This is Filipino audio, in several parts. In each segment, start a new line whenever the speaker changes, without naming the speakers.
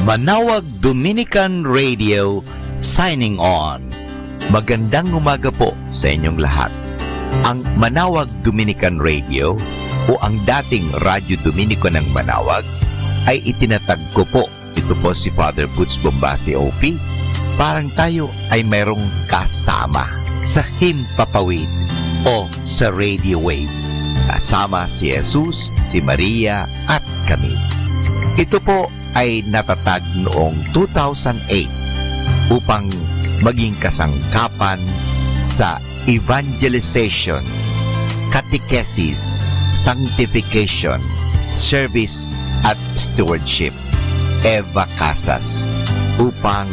Manawag Dominican Radio signing on. Magandang umaga po sa inyong lahat. Ang Manawag Dominican Radio o ang dating Radyo Dominico ng Manawag ay itinatag ko po. Ito po si Father Butch Bombasi OP. Parang tayo ay mayroong kasama sa Himpapawid o sa Radio Wave. Kasama si Jesus, si Maria at kami. Ito po ay natatag noong 2008 upang maging kasangkapan sa evangelization, catechesis, sanctification, service at stewardship, Eva Casas, upang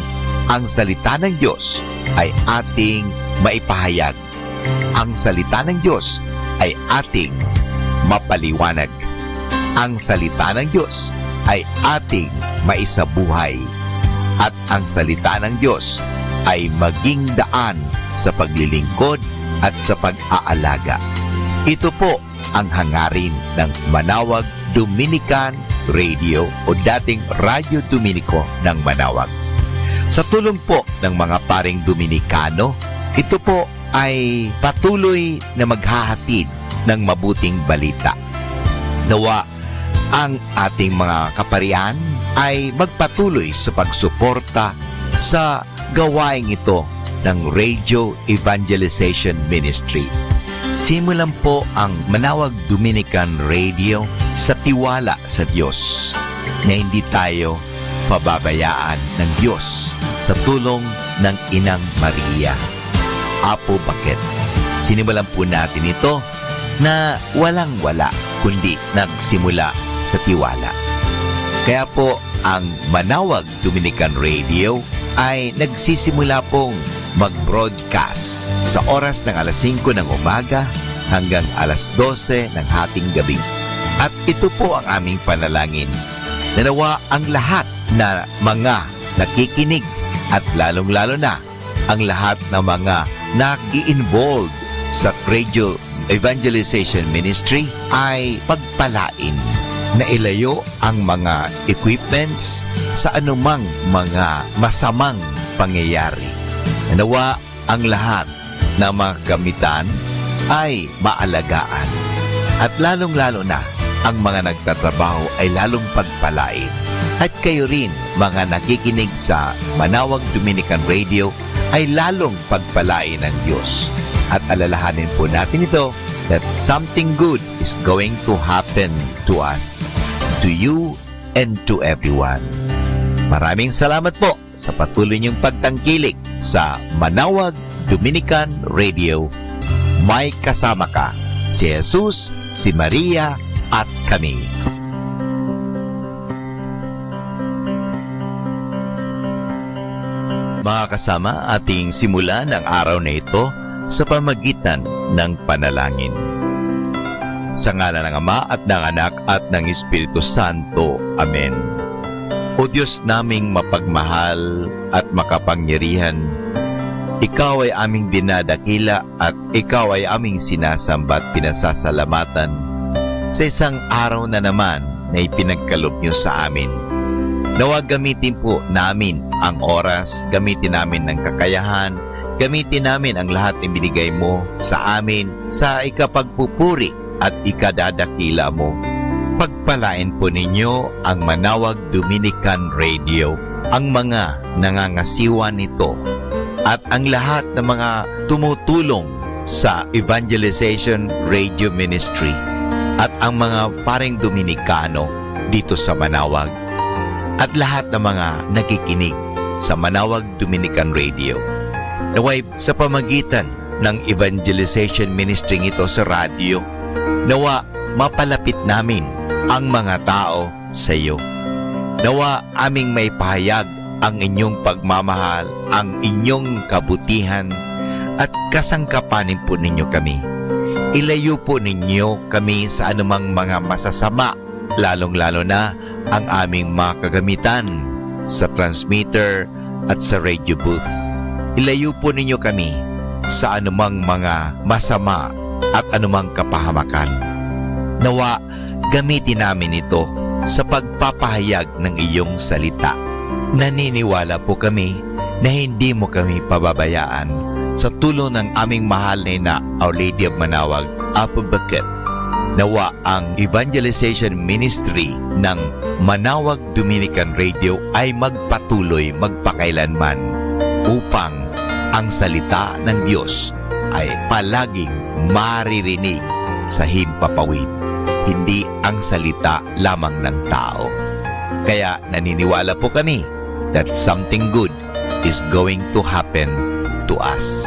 ang salita ng Diyos ay ating maipahayag. Ang salita ng Diyos ay ating mapaliwanag. Ang salita ng Diyos ay ating maisabuhay. At ang salita ng Diyos ay maging daan sa paglilingkod at sa pag-aalaga. Ito po ang hangarin ng Manawag Dominican Radio o dating Radyo Dominico ng Manawag. Sa tulong po ng mga paring Dominikano, ito po ay patuloy na maghahatid ng mabuting balita. Nawa ang ating mga kaparian ay magpatuloy sa pagsuporta sa gawaing ito ng Radio Evangelization Ministry. Simulan po ang Manawag Dominican Radio sa tiwala sa Diyos na hindi tayo pababayaan ng Diyos sa tulong ng Inang Maria. Apo bakit? Sinimulan po natin ito na walang-wala kundi nagsimula sa tiwala. Kaya po ang Manawag Dominican Radio ay nagsisimula pong mag-broadcast sa oras ng alas 5 ng umaga hanggang alas 12 ng hating gabi. At ito po ang aming panalangin. Nawa ang lahat na mga nakikinig at lalong-lalo na ang lahat ng mga nag-i-involved sa Radio Evangelization Ministry ay pagpalain na ilayo ang mga equipments sa anumang mga masamang pangyayari. Nawa ang lahat na mga gamitan ay maalagaan. At lalong-lalo na ang mga nagtatrabaho ay lalong pagpalain. At kayo rin, mga nakikinig sa Manawag Dominican Radio, ay lalong pagpalain ng Diyos. At alalahanin po natin ito that something good is going to happen to us, to you, and to everyone. Maraming salamat po sa patuloy niyong pagtangkilik sa Manawag Dominican Radio. May kasama ka, si Jesus, si Maria, at kami. Mga kasama, ating simulan ang araw na ito sa pamagitan ng panalangin. Sa ngalan ng Ama at ng Anak at ng Espiritu Santo. Amen. O Diyos naming mapagmahal at makapangyarihan, Ikaw ay aming dinadakila at Ikaw ay aming sinasamba at pinasasalamatan sa isang araw na naman na ipinagkaloob niyo sa amin. Nawa gamitin po namin ang oras, gamitin namin ng kakayahan, gamitin namin ang lahat ng binigay mo sa amin sa ikapagpupuri at ikadadakila mo. Pagpalain po ninyo ang Manawag Dominican Radio, ang mga nangangasiwa nito, at ang lahat ng mga tumutulong sa Evangelization Radio Ministry, at ang mga paring Dominikano dito sa Manawag, at lahat ng mga nakikinig sa Manawag Dominican Radio. Naway sa pamagitan ng evangelization ministry ito sa radyo, nawa mapalapit namin ang mga tao sa iyo. Nawa aming may pahayag ang inyong pagmamahal, ang inyong kabutihan, at kasangkapanin po ninyo kami. Ilayo po ninyo kami sa anumang mga masasama, lalong-lalo na ang aming mga kagamitan sa transmitter at sa radio booth. Ilayo po ninyo kami sa anumang mga masama at anumang kapahamakan. Nawa, gamitin namin ito sa pagpapahayag ng iyong salita. Naniniwala po kami na hindi mo kami pababayaan sa tulong ng aming mahal na ina, Our Lady of Manawag, Apo Bakit. Nawa ang evangelization ministry ng Manawag Dominican Radio ay magpatuloy magpakailanman upang ang salita ng Diyos ay palaging maririnig sa himpapawid, hindi ang salita lamang ng tao. Kaya naniniwala po kami that something good is going to happen to us.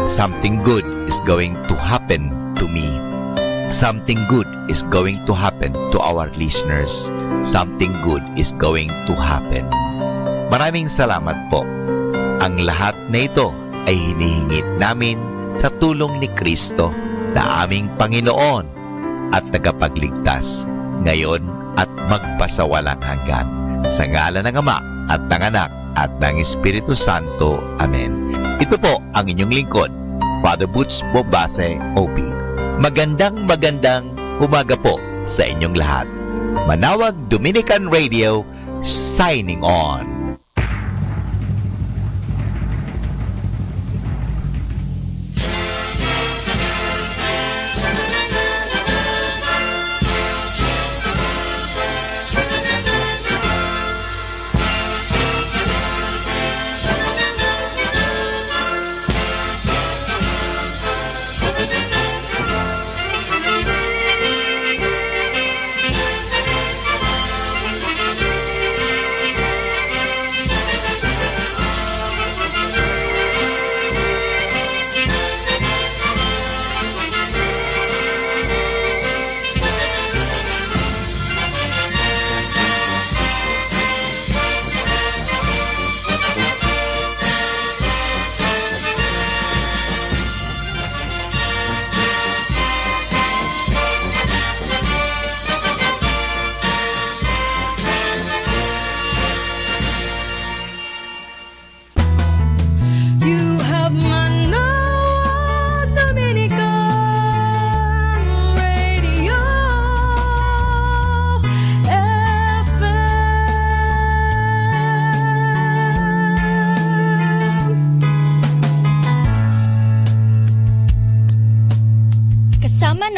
Something good is going to happen to me. Something good is going to happen to our listeners. Something good is going to happen. Maraming salamat po. Ang lahat na ito ay hinihingit namin sa tulong ni Kristo na aming Panginoon at tagapagligtas ngayon at magpasawalang hanggan. Sa ngalan ng Ama at ng Anak at ng Espiritu Santo. Amen. Ito po ang inyong lingkod, Father Butch Bombase, OB. Magandang umaga po sa inyong lahat. Manawag Dominican Radio, signing on.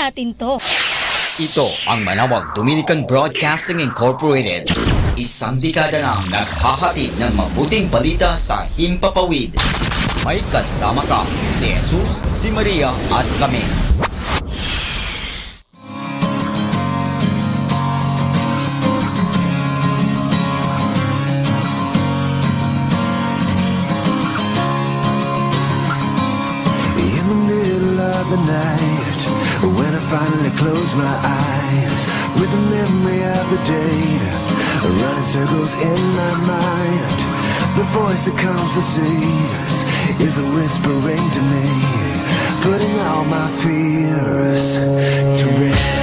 Natin to.
Ito ang Manawag Dominican Broadcasting Incorporated. Isang dekada nang naghahatid ng mabuting balita sa himpapawid. May kasama ka, si Jesus, si Maria at kami.
In the middle of the night, when I finally close my eyes, with the memory of the day running circles in my mind, the voice that comes to save us is a whispering to me, putting all my fears to rest.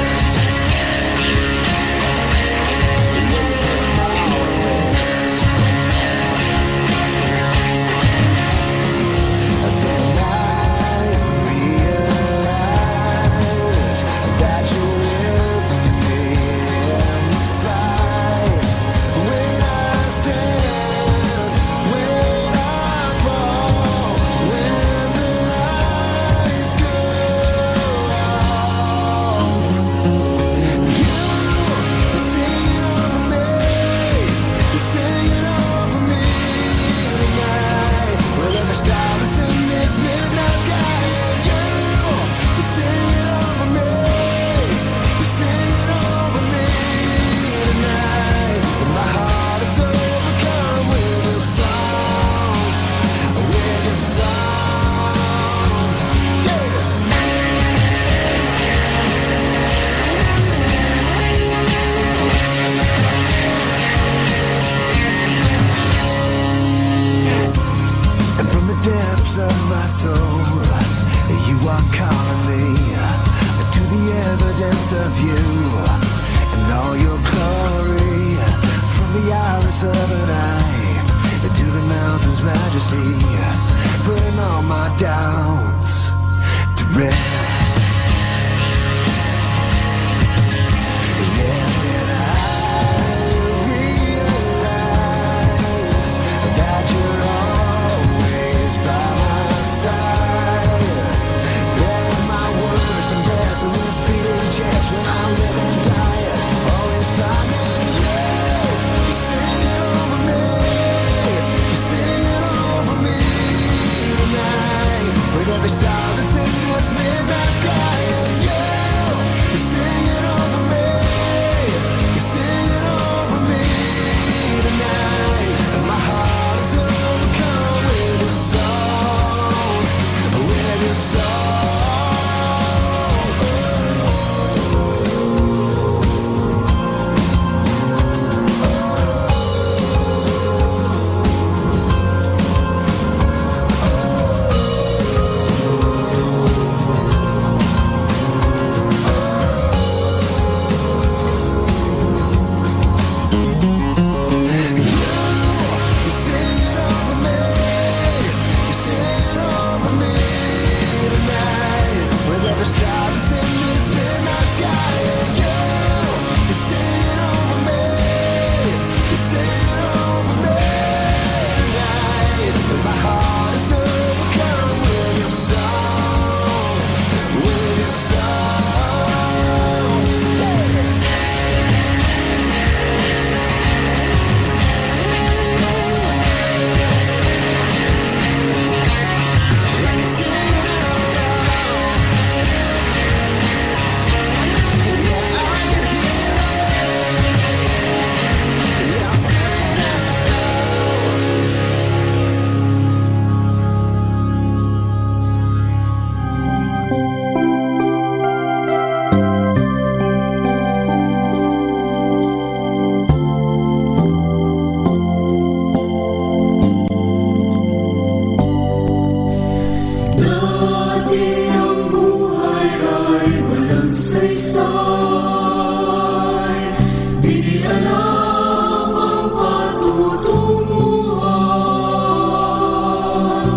Di alam ang patutunguhan.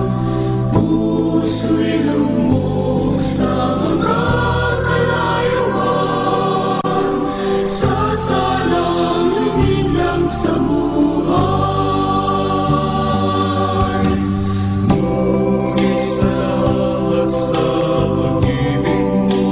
Puso'y lumog sa mga kalayuan, sa salang lubid ng samuhay. Ngunit salamat sa pag-ibig mo.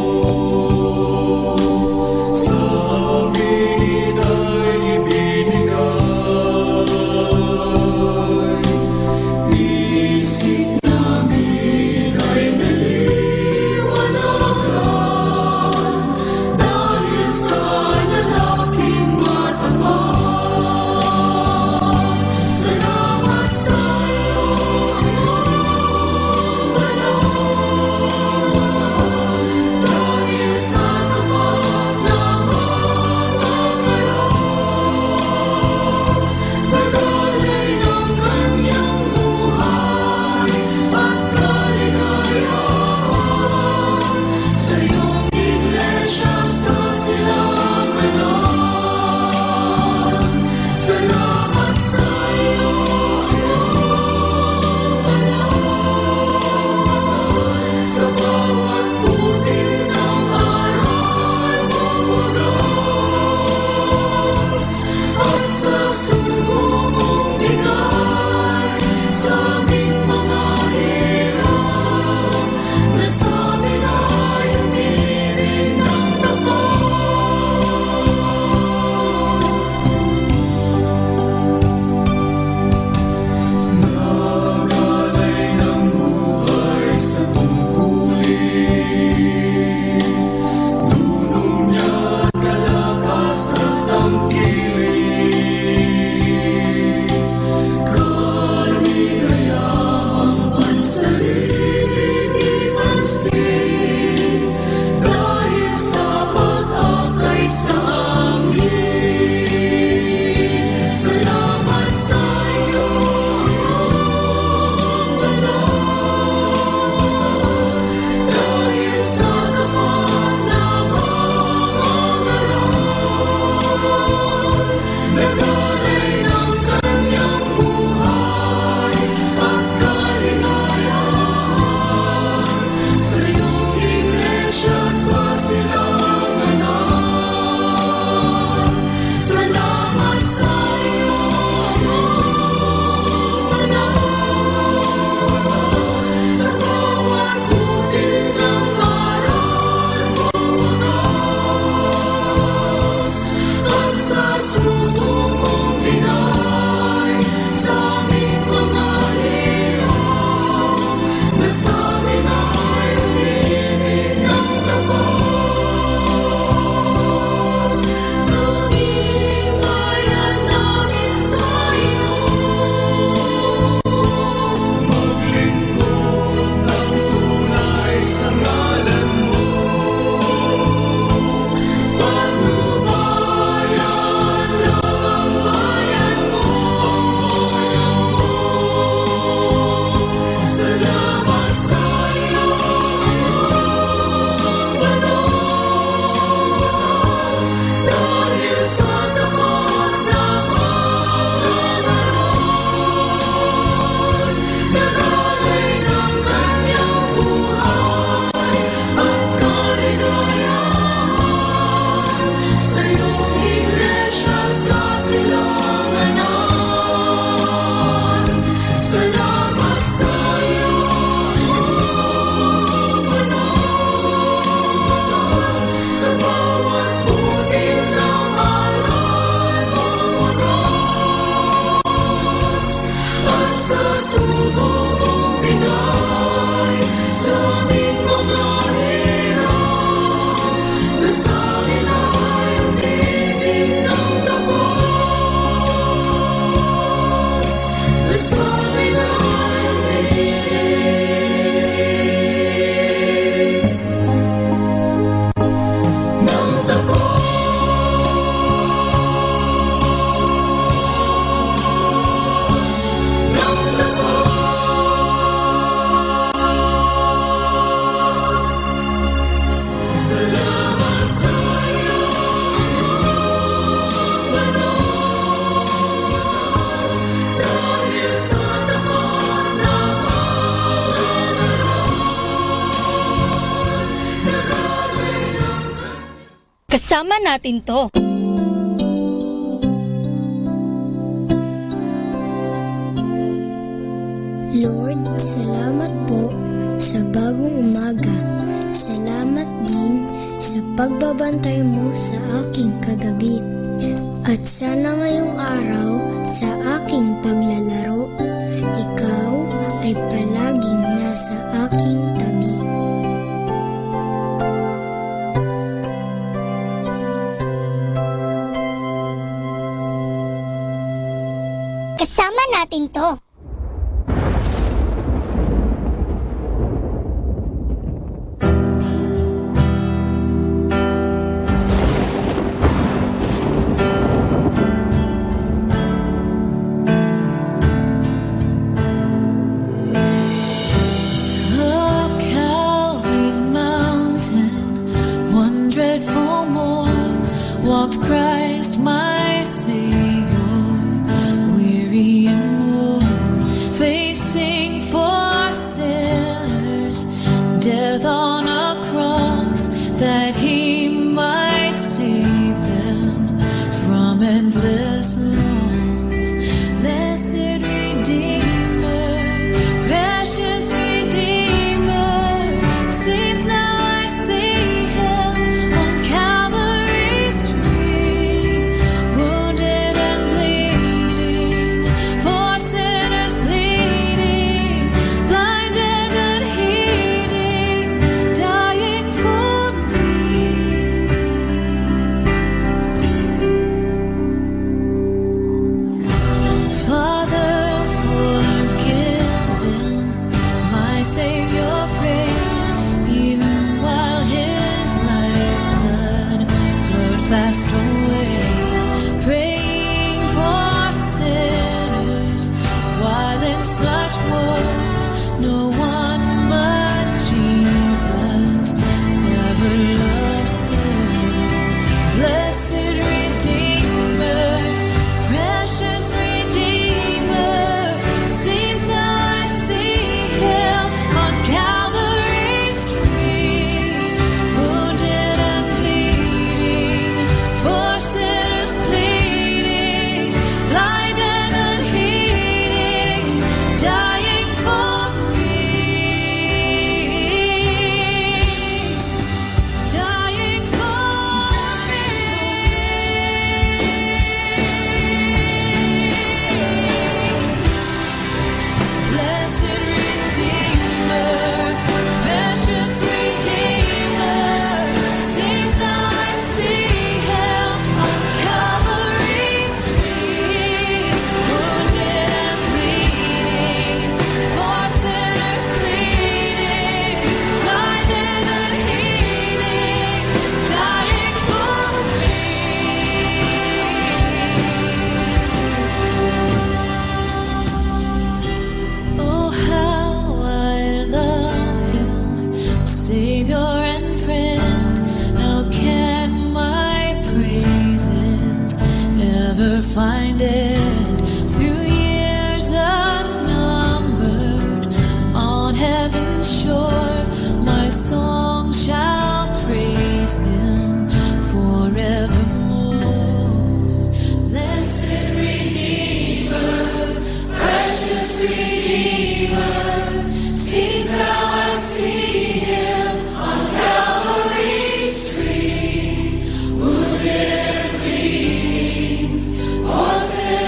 Kasama natin to.
Lord, salamat po sa bagong umaga. Salamat din sa pagbabantay mo sa aking kagabi. At sana ngayong araw sa aking paglalaro, ikaw ay palaging nasa aking tabi.
Kasama natin to.
Up Calvary's mountain, one dreadful morn, walked Christ my Savior, weary and worn, facing for sinners, death on a cross, that he might save them from endless loss. Blessed Redeemer, precious Redeemer, seems now I see him on Calvary's tree, wounded and bleeding, for sinners pleading, blinded and heeding, dying for me. Father, forgive them, my Savior prayed, even while his lifeblood flowed fast away, praying for sinners, while in such woe, no one but Jesus ever loved so. Blessed Redeemer, precious Redeemer, seems now I see him on Calvary's tree, wounded and bleeding, for sinners pleading, blinded and heeding, dying for me, dying for me. Blessed Redeemer, precious Redeemer, seems now I see him on Calvary's tree, wounded and bleeding, for sinners pleading, blinded and heeding, dying for me. Oh, how I love him, Savior and friend. How can my praises ever find end? Through years unnumbered, on heaven's shore, my song shall praise him forevermore. Blessed Redeemer, precious Redeemer, seems now I see him on Calvary's tree, wounded and bleeding, for sinners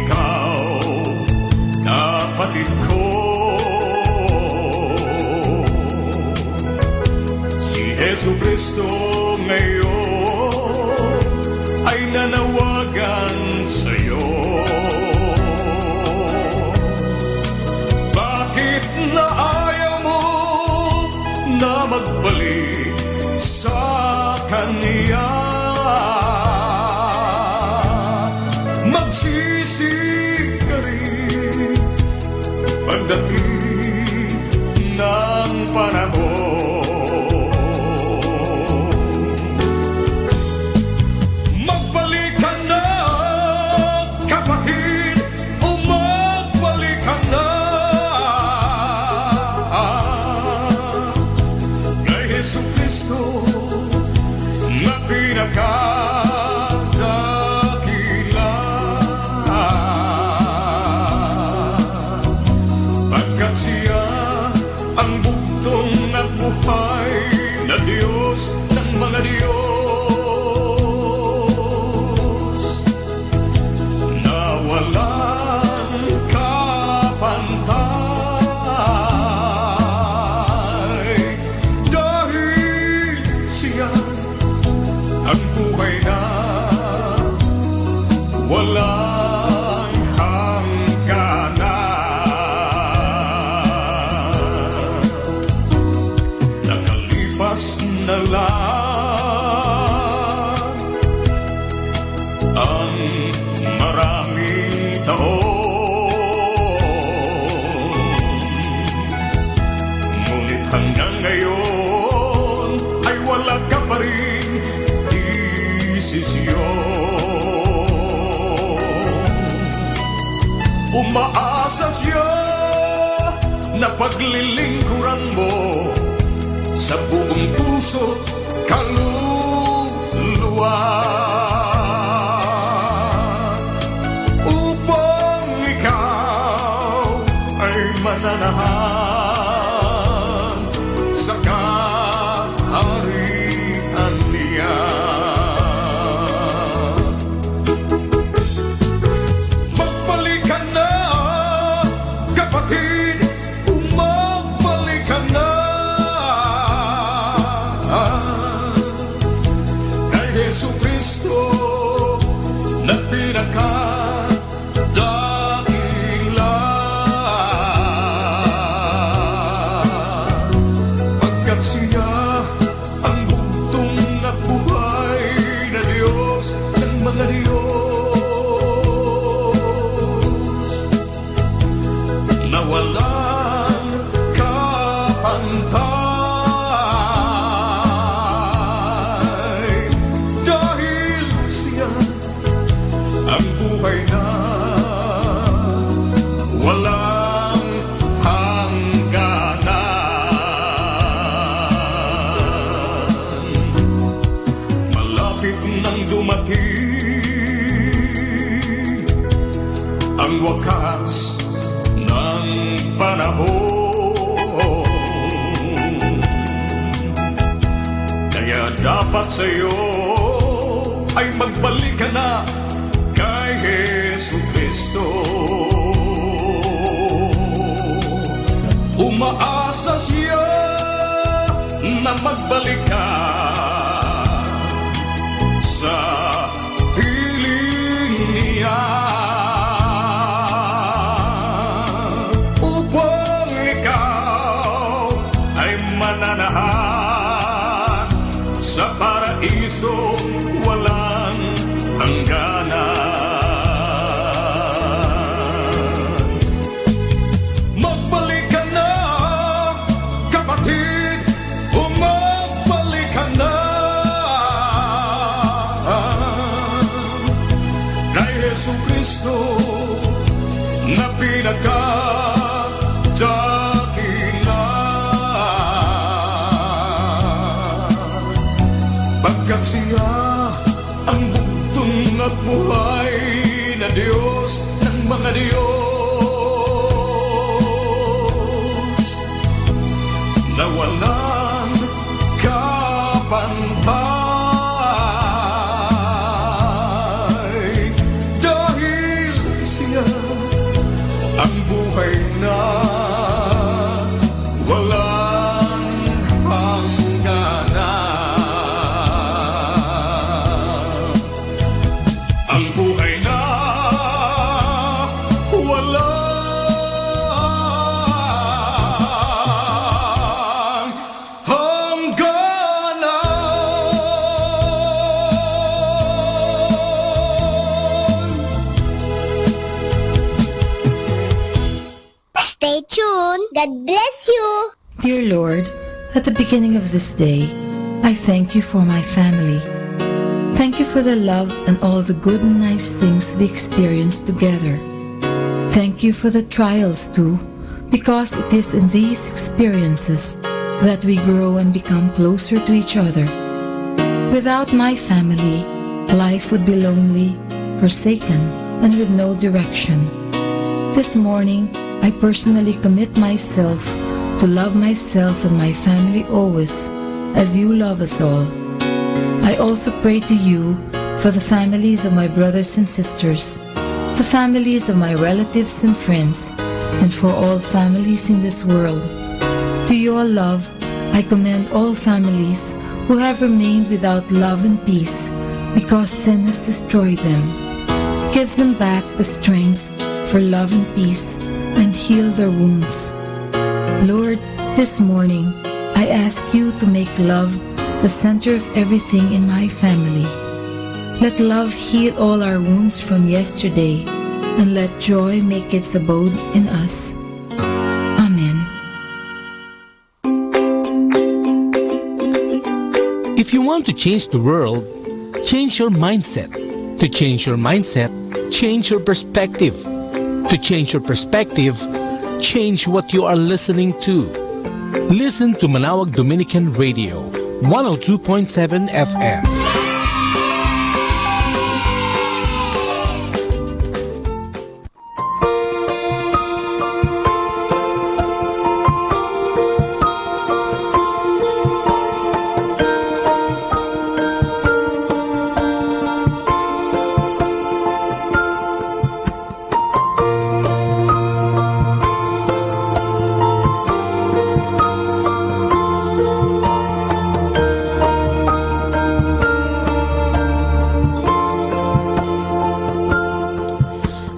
ikaw, kapatid ko. Si Jesu Cristo ngayon ay nanawagan sa'yo. Bakit na ayaw mo na magbalik sa Kanya? Magsisi ka rin pagdating ng panahon. Magbalik ka na, kapatid, o magbalik ka na kay Jesu Cristo na pinakadakila. Pagkat siya ang bugtong at buhay na Diyos ng mga Diyos, na walang kapantay. Dahil siya ang buhay na walang hangganan. Nakalipas na lang ang maraming taon, ngunit hanggang ngayon ay wala ka pa rin desisyon. Umaasa siya na paglilingkuran mo sa buong puso, kaluluwa, upang ikaw ay mananahan sa kaharian niya. Magbalik ka na, kapatid, magbalik ka na kay Jesu Cristo na pinakadakila. Pagkat siya ang bugtong at buhay na Diyos ng mga Diyos, na walang kapantay. Dahil siya ang buhay na walang hangganan. Malapit nang dumating ang wakas ng panahon, kaya dapat sa'yo ay magbalik ka na kay Jesu Cristo. Umaasa siya na magbalik ka sa piling niya, upang ikaw ay mananahan sa paraiso walang hangganan. Magbalik ka na, kapatid, o magbalik ka na kay Jesu Cristo na pinakadakila. Pagkat siya ang bugtong at buhay na Diyos ng mga Diyos, na walang kapantay. Dahil siya
tune. God bless you.
Dear Lord, at the beginning of this day, I thank you for my family. Thank you for the love and all the good and nice things we experienced together. Thank you for the trials too, because it is in these experiences that we grow and become closer to each other. Without my family, life would be lonely, forsaken, and with no direction. This morning, I personally commit myself to love myself and my family always, as you love us all. I also pray to you for the families of my brothers and sisters, the families of my relatives and friends, and for all families in this world. To your love, I commend all families who have remained without love and peace because sin has destroyed them. Give them back the strength for love and peace and heal their wounds. Lord, this morning, I ask you to make love the center of everything in my family. Let love heal all our wounds from yesterday, and let joy make its abode in us. Amen.
If you want to change the world, change your mindset. To change your mindset, change your perspective. To change your perspective, change what you are listening to. Listen to Manawag Dominican Radio, 102.7 FM.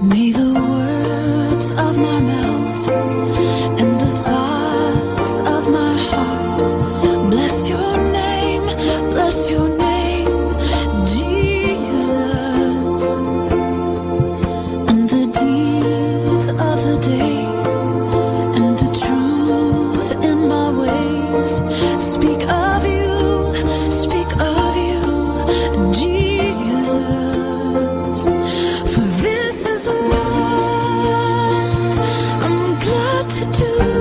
May the words of my mouth and the thoughts of my heart bless your name, Jesus. And the deeds of the day and the truth in my ways speak of you, Jesus. For this is what I'm glad to do.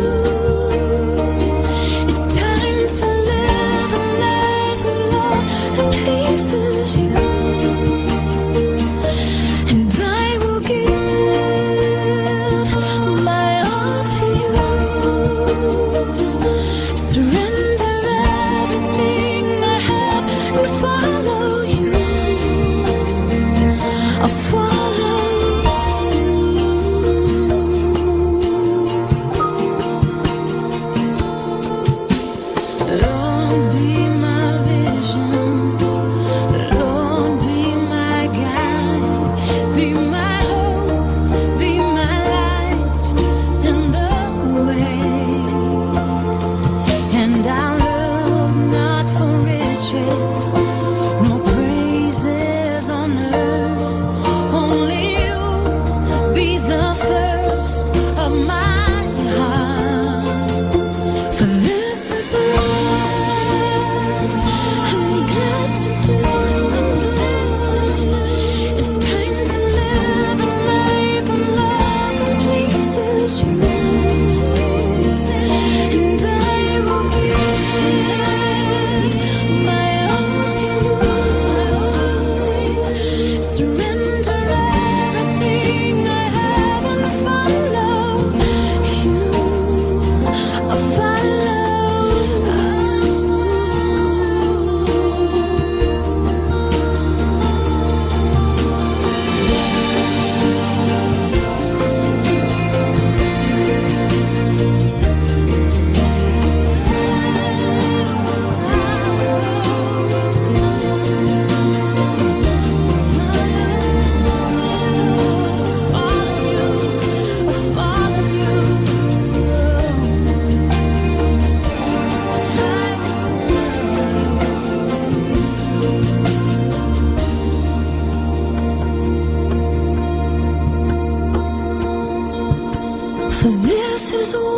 For this is what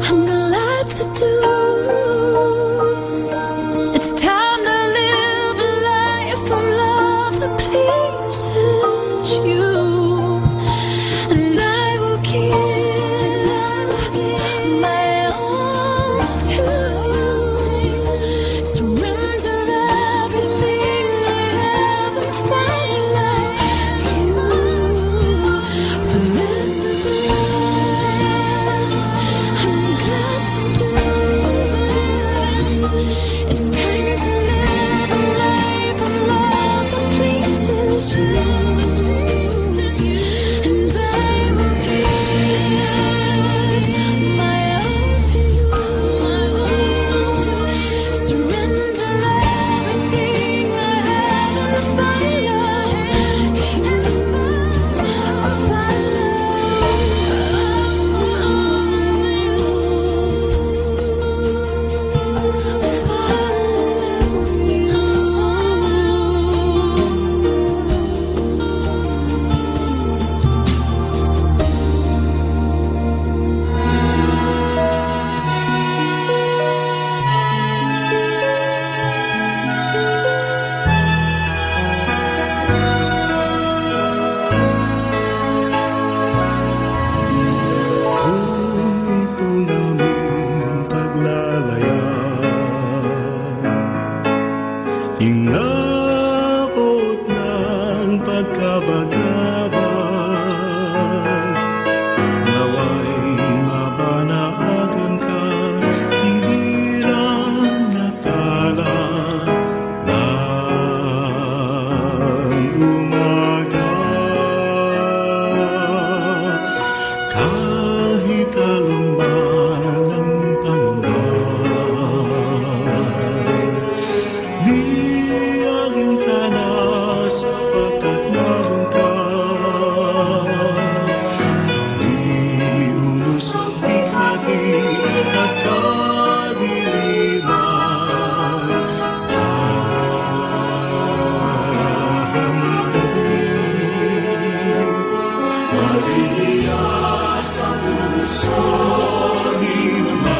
I'm glad to do. It's time to live a life of love that pleases you. And I will give my all to you. Surrender everything I have and follow you. For this is what I'm glad to do. It's time to live a life of love that pleases you. And I will give my all to you. Surrender everything I have and
Ito namin paglalayan, inabot ng pagkabagabag. Nawa'y mabanahagan ka, hindi lang nakala ng umaga. Kahit aluman ang pangamba, di alinta sapagkat naroon ka. Di umusok ikagi at kadiliman. Dahamdamin, Maria sa puso ni naman.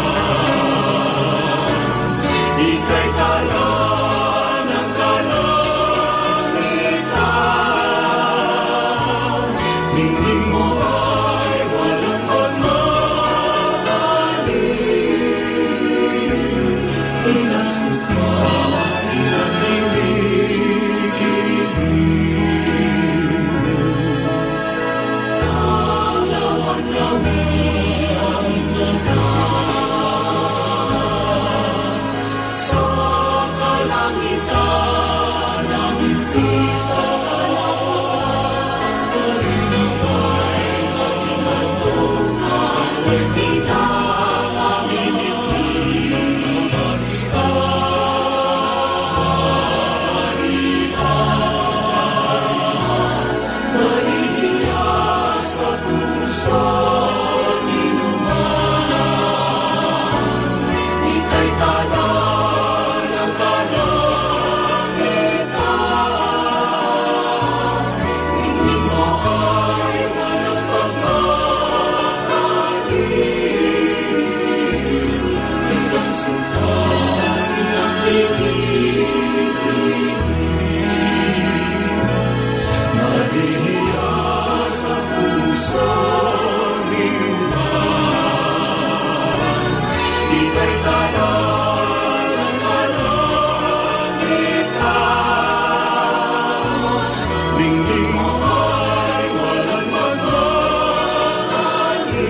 Ika'y tala ng kalangitan. Ningning mo ay walang pagmamahali. Inasas ka, inanginig-ibig. Alawan kami aming lagang sa kalangitan aming sita. Marinaway maging handungan, kita aming ikin. Maria sa puso ni naman. Ika'y tala ng kalangitan. Ningning mo ay walang pagmamahali. Ilang sinta ng pinigibig. Maria sa puso ni naman. Ika'y tala ng kalangitan. Ningning mo ay walang pagmamahali.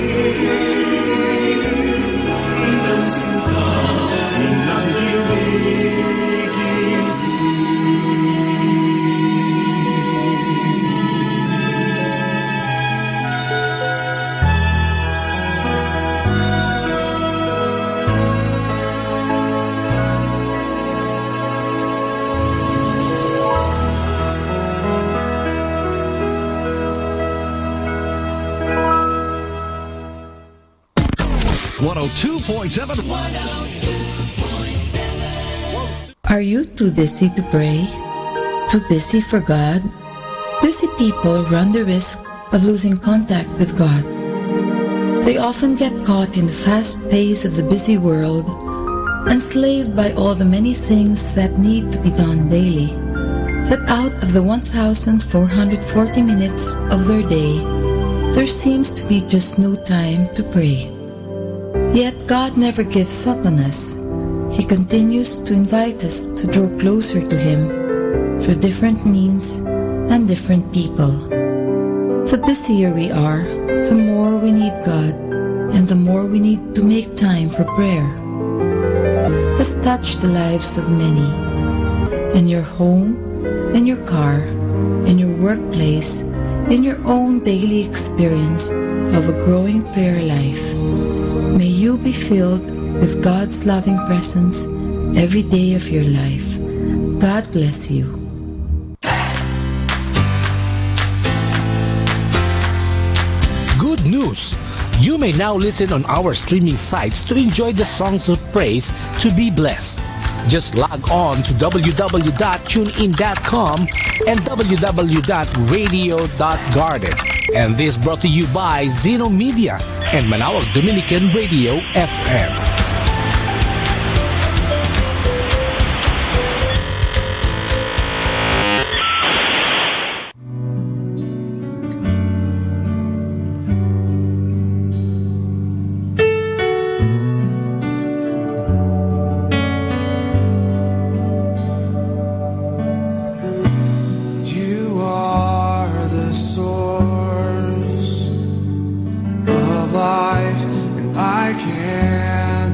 Ilang sinta ng ibig-ibig.
Are you too busy to pray? Too busy for God? Busy people run the risk of losing contact with God. They often get caught in the fast pace of the busy world, enslaved by all the many things that need to be done daily, that out of the 1,440 minutes of their day, there seems to be just no time to pray. Yet God never gives up on us. He continues to invite us to draw closer to Him through different means and different people. The busier we are, the more we need God, and the more we need to make time for prayer. Has touched the lives of many. In your home, in your car, in your workplace, in your own daily experience of a growing prayer life. May you be filled with God's loving presence every day of your life. God bless you.
Good news! You may now listen on our streaming sites to enjoy the songs of praise to be blessed. Just log on to www.tunein.com and www.radio.garden. And this brought to you by Zeno Media and Manawag Dominican Radio FM.
Life, and I can't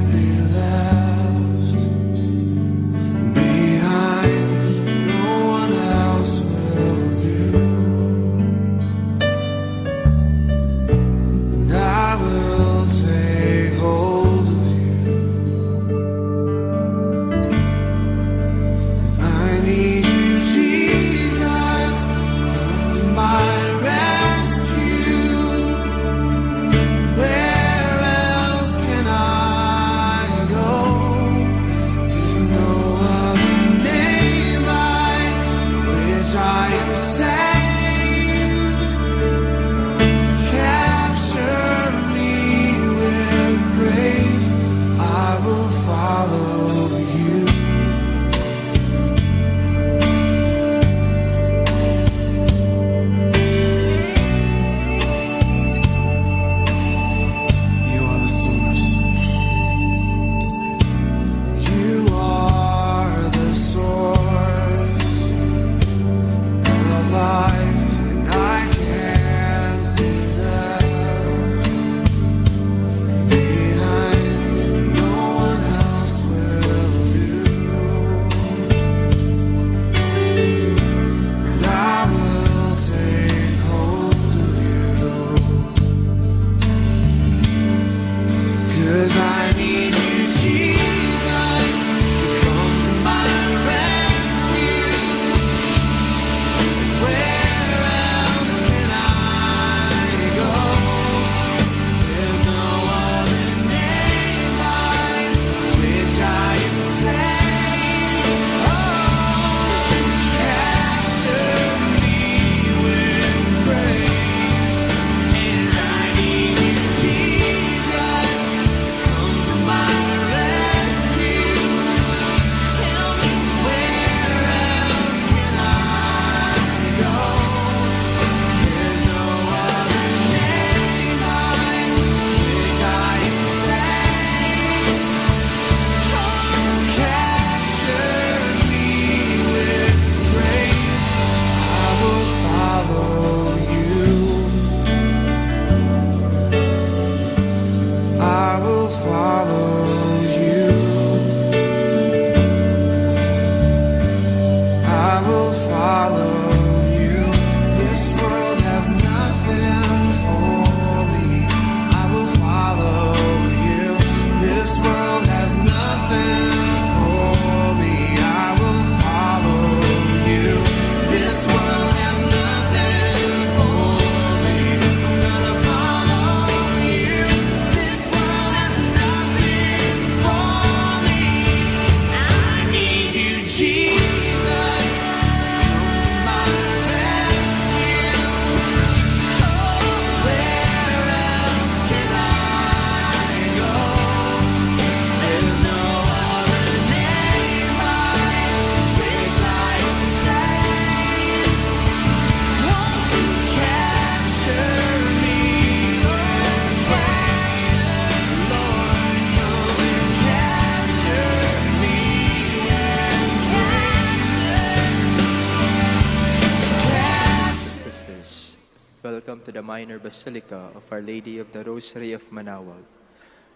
welcome to the Minor Basilica of Our Lady of the Rosary of Manaoag.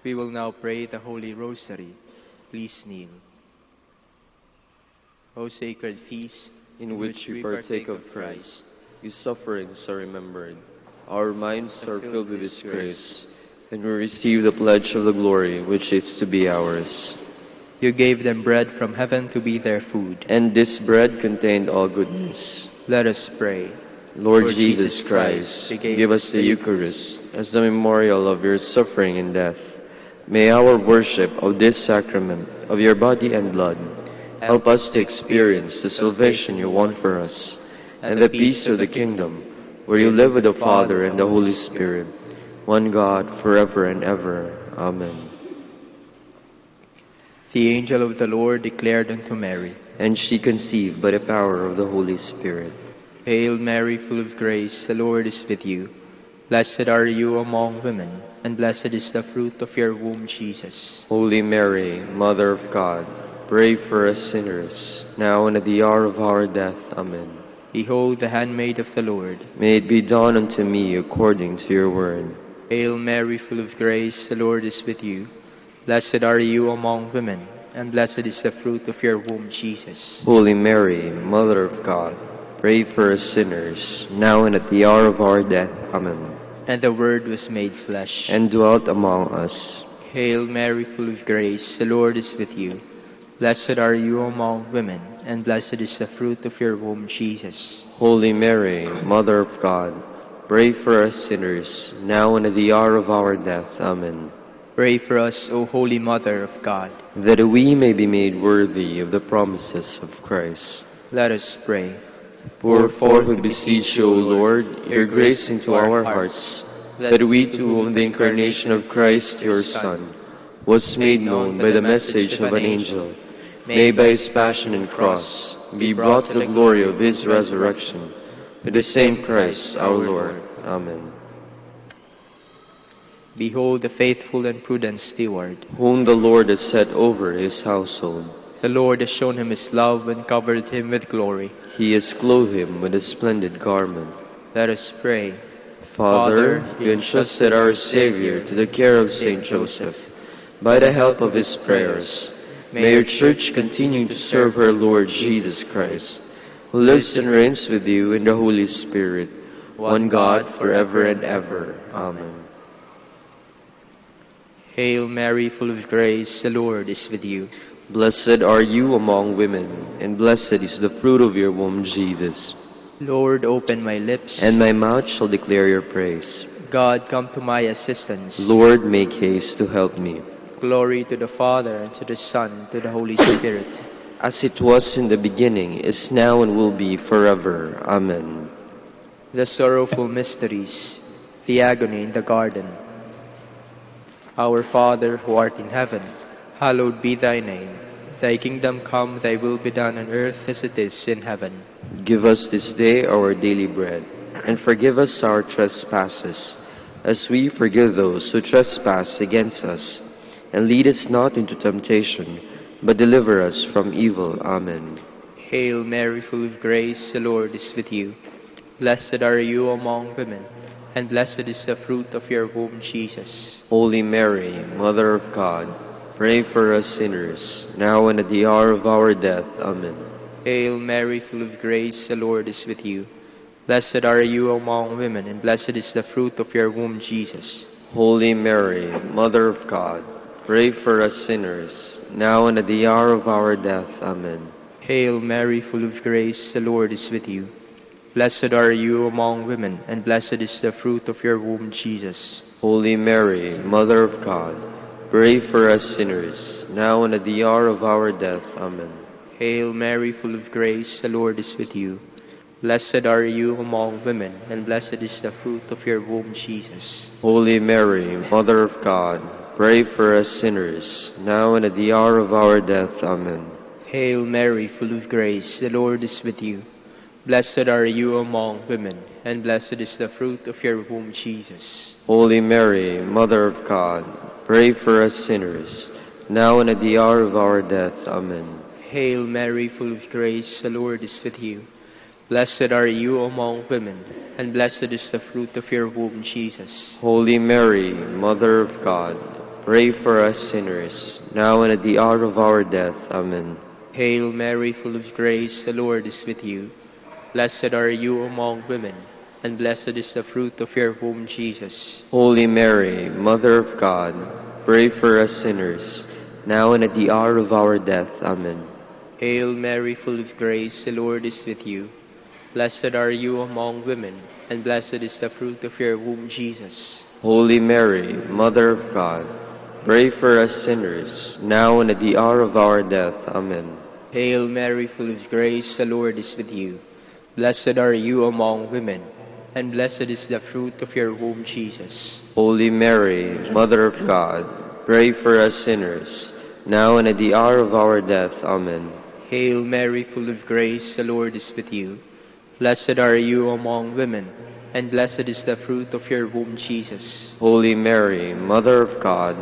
We will now pray the Holy Rosary. Please kneel. O sacred feast,
in which we partake of Christ, His sufferings are remembered. Our minds are filled with His grace, and we receive the pledge of the glory which is to be ours.
You gave them bread from heaven to be their food,
and this bread contained all goodness.
Let us pray.
Lord Jesus Christ, give us the Eucharist as the memorial of your suffering and death. May our worship of this sacrament of your body and blood help us to experience the salvation you won for us and the peace of the kingdom, where you live with the Father and the Holy Spirit, one God, forever and ever. Amen.
The angel of the Lord declared unto Mary,
and she conceived by the power of the Holy Spirit.
Hail Mary, full of grace, the Lord is with you. Blessed are you among women, and blessed is the fruit of your womb, Jesus.
Holy Mary, Mother of God, pray for us sinners, now and at the hour of our death. Amen.
Behold the handmaid of the Lord.
May it be done unto me according to your word.
Hail Mary, full of grace, the Lord is with you. Blessed are you among women, and blessed is the fruit of your womb, Jesus.
Holy Mary, Mother of God, pray for us sinners, now and at the hour of our death. Amen.
And the Word was made flesh,
and dwelt among us.
Hail Mary, full of grace, the Lord is with you. Blessed are you among women, and blessed is the fruit of your womb, Jesus.
Holy Mary, Mother of God, pray for us sinners, now and at the hour of our death. Amen.
Pray for us, O Holy Mother of God,
that we may be made worthy of the promises of Christ.
Let us pray.
Pour forth, we beseech you, O Lord, your grace into our hearts, that we, to whom the incarnation of Christ, your Son, was made known by the message of an angel, may by his passion and cross be brought to the glory of his resurrection. Through the same Christ our Lord. Amen.
Behold the faithful and prudent steward,
whom the Lord has set over his household.
The Lord has shown him his love and covered him with glory.
He has clothed him with a splendid garment.
Let us pray.
Father, you entrusted our Savior to the care of Saint Joseph. By the help of his prayers, may your Church continue to serve her Lord Jesus Christ, who lives and reigns with you in the Holy Spirit, one God, forever and ever. Amen.
Hail Mary, full of grace, the Lord is with you.
Blessed are you among women, and blessed is the fruit of your womb, Jesus.
Lord, open my lips,
and my mouth shall declare your praise.
God, come to my assistance.
Lord, make haste to help me.
Glory to the Father, and to the Son, and to the Holy Spirit.
As it was in the beginning, is now, and will be forever. Amen.
The sorrowful mysteries, the agony in the garden. Our Father, who art in heaven, hallowed be thy name. Thy kingdom come, thy will be done on earth as it is in heaven.
Give us this day our daily bread, and forgive us our trespasses, as we forgive those who trespass against us. And lead us not into temptation, but deliver us from evil. Amen.
Hail Mary, full of grace, the Lord is with you. Blessed are you among women, and blessed is the fruit of your womb, Jesus.
Holy Mary, Mother of God, pray for us sinners, now and at the hour of our death. Amen.
Hail Mary, full of grace, the Lord is with you. Blessed are you among women, and blessed is the fruit of your womb, Jesus.
Holy Mary, Mother of God, pray for us sinners, now and at the hour of our death. Amen.
Hail Mary, full of grace, the Lord is with you. Blessed are you among women, and blessed is the fruit of your womb, Jesus.
Holy Mary, Mother of God, pray for us sinners, now and at the hour of our death. Amen.
Hail Mary, full of grace, the Lord is with you. Blessed are you among women, and blessed is the fruit of your womb, Jesus.
Holy Mary, Mother of God, pray for us sinners, now and at the hour of our death. Amen.
Hail Mary, full of grace, the Lord is with you. Blessed are you among women, and blessed is the fruit of your womb, Jesus.
Holy Mary, Mother of God, pray for us sinners, now and at the hour of our death. Amen.
Hail Mary, full of grace, the Lord is with you. Blessed are you among women, and blessed is the fruit of your womb, Jesus.
Holy Mary, Mother of God, pray for us sinners, now and at the hour of our death. Amen.
Hail Mary, full of grace, the Lord is with you. Blessed are you among women, and blessed is the fruit of your womb, Jesus.
Holy Mary, Mother of God, pray for us sinners, now and at the hour of our death. Amen.
Hail Mary, full of grace, the Lord is with you. Blessed are you among women, and blessed is the fruit of your womb, Jesus.
Holy Mary, Mother of God, pray for us sinners, now and at the hour of our death. Amen.
Hail Mary, full of grace, the Lord is with you. Blessed are you among women, and blessed is the fruit of your womb, Jesus.
Holy Mary, Mother of God, pray for us sinners, now and at the hour of our death. Amen.
Hail Mary, full of grace, the Lord is with you. Blessed are you among women, and blessed is the fruit of your womb, Jesus.
Holy Mary, Mother of God,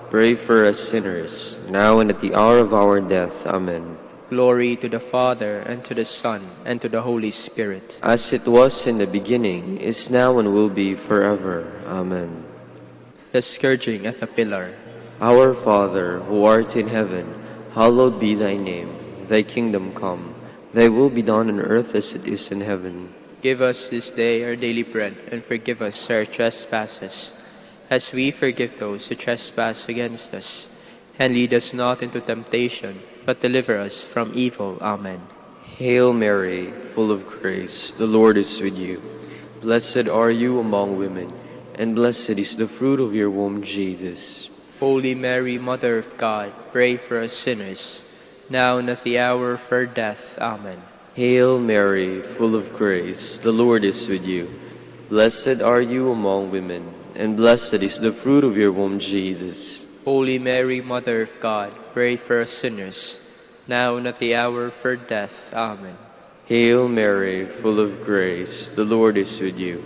pray for us sinners, now and at the hour of our death. Amen.
Glory to the Father, and to the Son, and to the Holy Spirit.
As it was in the beginning, is now, and will be forever. Amen.
The Scourging at the Pillar.
Our Father, who art in heaven, hallowed be thy name. Thy kingdom come, thy will be done on earth as it is in heaven.
Give us this day our daily bread, and forgive us our trespasses, as we forgive those who trespass against us. And lead us not into temptation, but deliver us from evil. Amen.
Hail Mary, full of grace, the Lord is with you. Blessed are you among women, and blessed is the fruit of your womb, Jesus.
Holy Mary, Mother of God, pray for us sinners, now and at the hour of our death. Amen.
Hail Mary, full of grace, the Lord is with you. Blessed are you among women, and blessed is the fruit of your womb, Jesus.
Holy Mary, Mother of God, pray for us sinners, now and at the hour of our death. Amen.
Hail Mary, full of grace, the Lord is with you.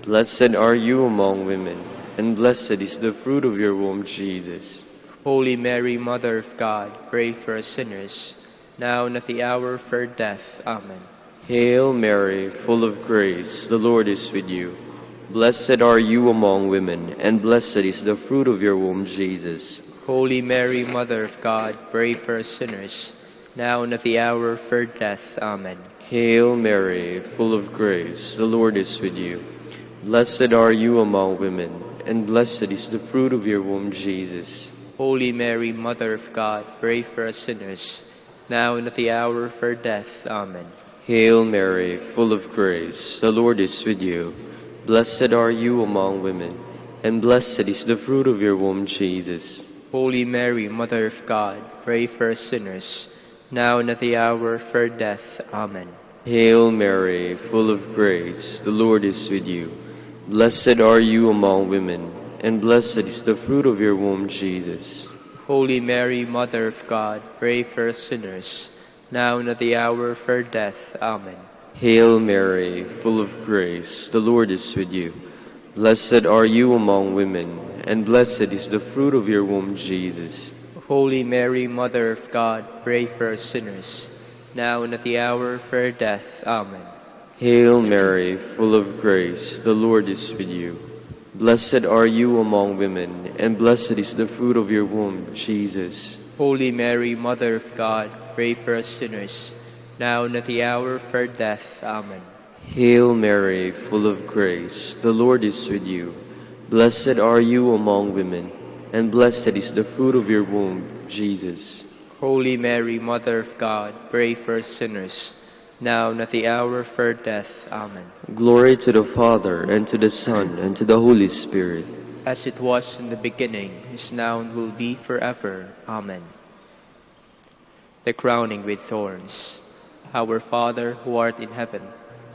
Blessed are you among women, and blessed is the fruit of your womb, Jesus.
Holy Mary, Mother of God, pray for us sinners, now and at the hour of our death. Amen.
Hail Mary, full of grace, the Lord is with you. Blessed are you among women, and blessed is the fruit of your womb, Jesus.
Holy Mary, Mother of God, pray for us sinners, now and at the hour of our death. Amen.
Hail Mary, full of grace, the Lord is with you. Blessed are you among women, and blessed is the fruit of your womb, Jesus.
Holy Mary, Mother of God, pray for us sinners, now and at the hour of our death. Amen.
Hail Mary, full of grace, the Lord is with you. Blessed are you among women, and blessed is the fruit of your womb, Jesus.
Holy Mary, Mother of God, pray for us sinners, now and at the hour of our death. Amen.
Hail Mary, full of grace, the Lord is with you. Blessed are you among women, and blessed is the fruit of your womb, Jesus.
Holy Mary, Mother of God, pray for us sinners, now and at the hour of our death. Amen.
Hail Mary, full of grace, the Lord is with you. Blessed are you among women, and blessed is the fruit of your womb, Jesus.
Holy Mary, Mother of God, pray for us sinners, now and at the hour of our death. Amen.
Hail Mary, full of grace, the Lord is with you. Blessed are you among women, and blessed is the fruit of your womb, Jesus.
Holy Mary, Mother of God, pray for us sinners, now and at the hour of our death. Amen.
Hail Mary, full of grace, the Lord is with you. Blessed are you among women, and blessed is the fruit of your womb, Jesus.
Holy Mary, Mother of God, pray for us sinners, now and at the hour of our death. Amen.
Glory to the Father, and to the Son, and to the Holy Spirit.
As it was in the beginning, is now, and will be forever. Amen. The crowning with thorns. Our Father, who art in heaven,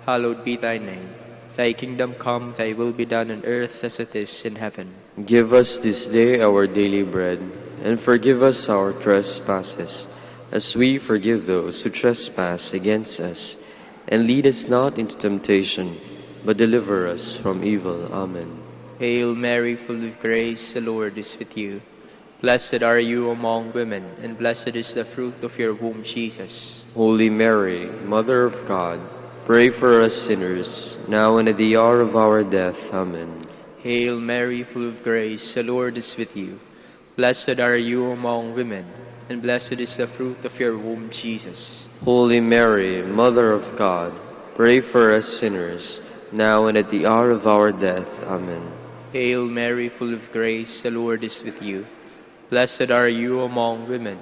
hallowed be thy name. Thy kingdom come, thy will be done on earth as it is in heaven.
Give us this day our daily bread, and forgive us our trespasses, as we forgive those who trespass against us. And lead us not into temptation, but deliver us from evil. Amen.
Hail Mary, full of grace, the Lord is with you. Blessed are you among women, and blessed is the fruit of your womb, Jesus.
Holy Mary, Mother of God, pray for us sinners, now and at the hour of our death. Amen.
Hail Mary, full of grace, the Lord is with you. Blessed are you among women, and blessed is the fruit of your womb, Jesus.
Holy Mary, Mother of God, pray for us sinners, now and at the hour of our death. Amen.
Hail Mary, full of grace, the Lord is with you. Blessed are you among women,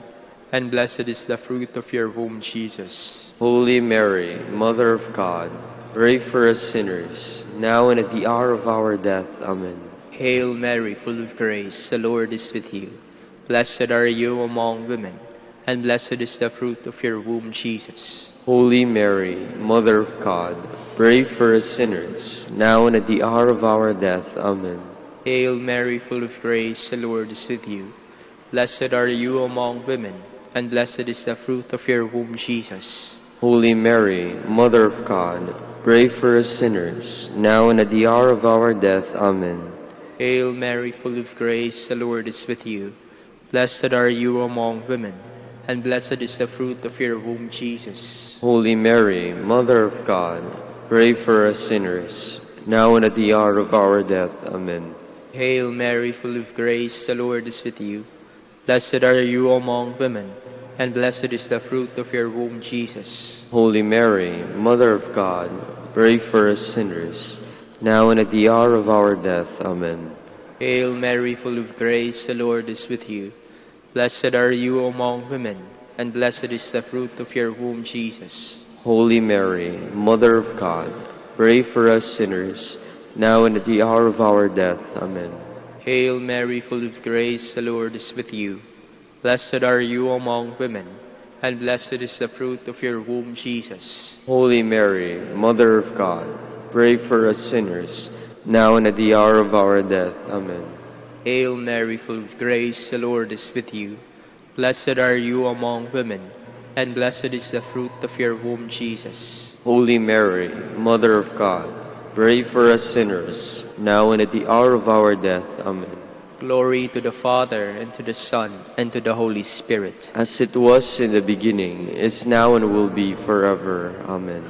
and blessed is the fruit of your womb, Jesus.
Holy Mary, Mother of God, pray for us sinners, now and at the hour of our death. Amen.
Hail Mary, full of grace, the Lord is with you. Blessed are you among women, and blessed is the fruit of your womb, Jesus.
Holy Mary, Mother of God, pray for us sinners, now and at the hour of our death. Amen.
Hail Mary, full of grace, the Lord is with you. Blessed are you among women, and blessed is the fruit of your womb, Jesus.
Holy Mary, Mother of God, pray for us sinners, now and at the hour of our death. Amen.
Hail Mary, full of grace, the Lord is with you. Blessed are you among women, and blessed is the fruit of your womb, Jesus.
Holy Mary, Mother of God, pray for us sinners, now and at the hour of our death. Amen.
Hail Mary, full of grace, the Lord is with you. Blessed are you among women, and blessed is the fruit of your womb, Jesus.
Holy Mary, Mother of God, pray for us sinners, now and at the hour of our death. Amen.
Hail Mary, full of grace, the Lord is with you. Blessed are you among women, and blessed is the fruit of your womb, Jesus.
Holy Mary, Mother of God, pray for us sinners, now and at the hour of our death. Amen.
Hail Mary, full of grace, the Lord is with you. Blessed are you among women, and blessed is the fruit of your womb, Jesus.
Holy Mary, Mother of God, pray for us sinners, now and at the hour of our death. Amen.
Hail Mary, full of grace, the Lord is with you. Blessed are you among women, and blessed is the fruit of your womb, Jesus.
Holy Mary, Mother of God, pray for us sinners, now and at the hour of our death. Amen.
Glory to the Father, and to the Son, and to the Holy Spirit.
As it was in the beginning, is now, and will be forever. Amen.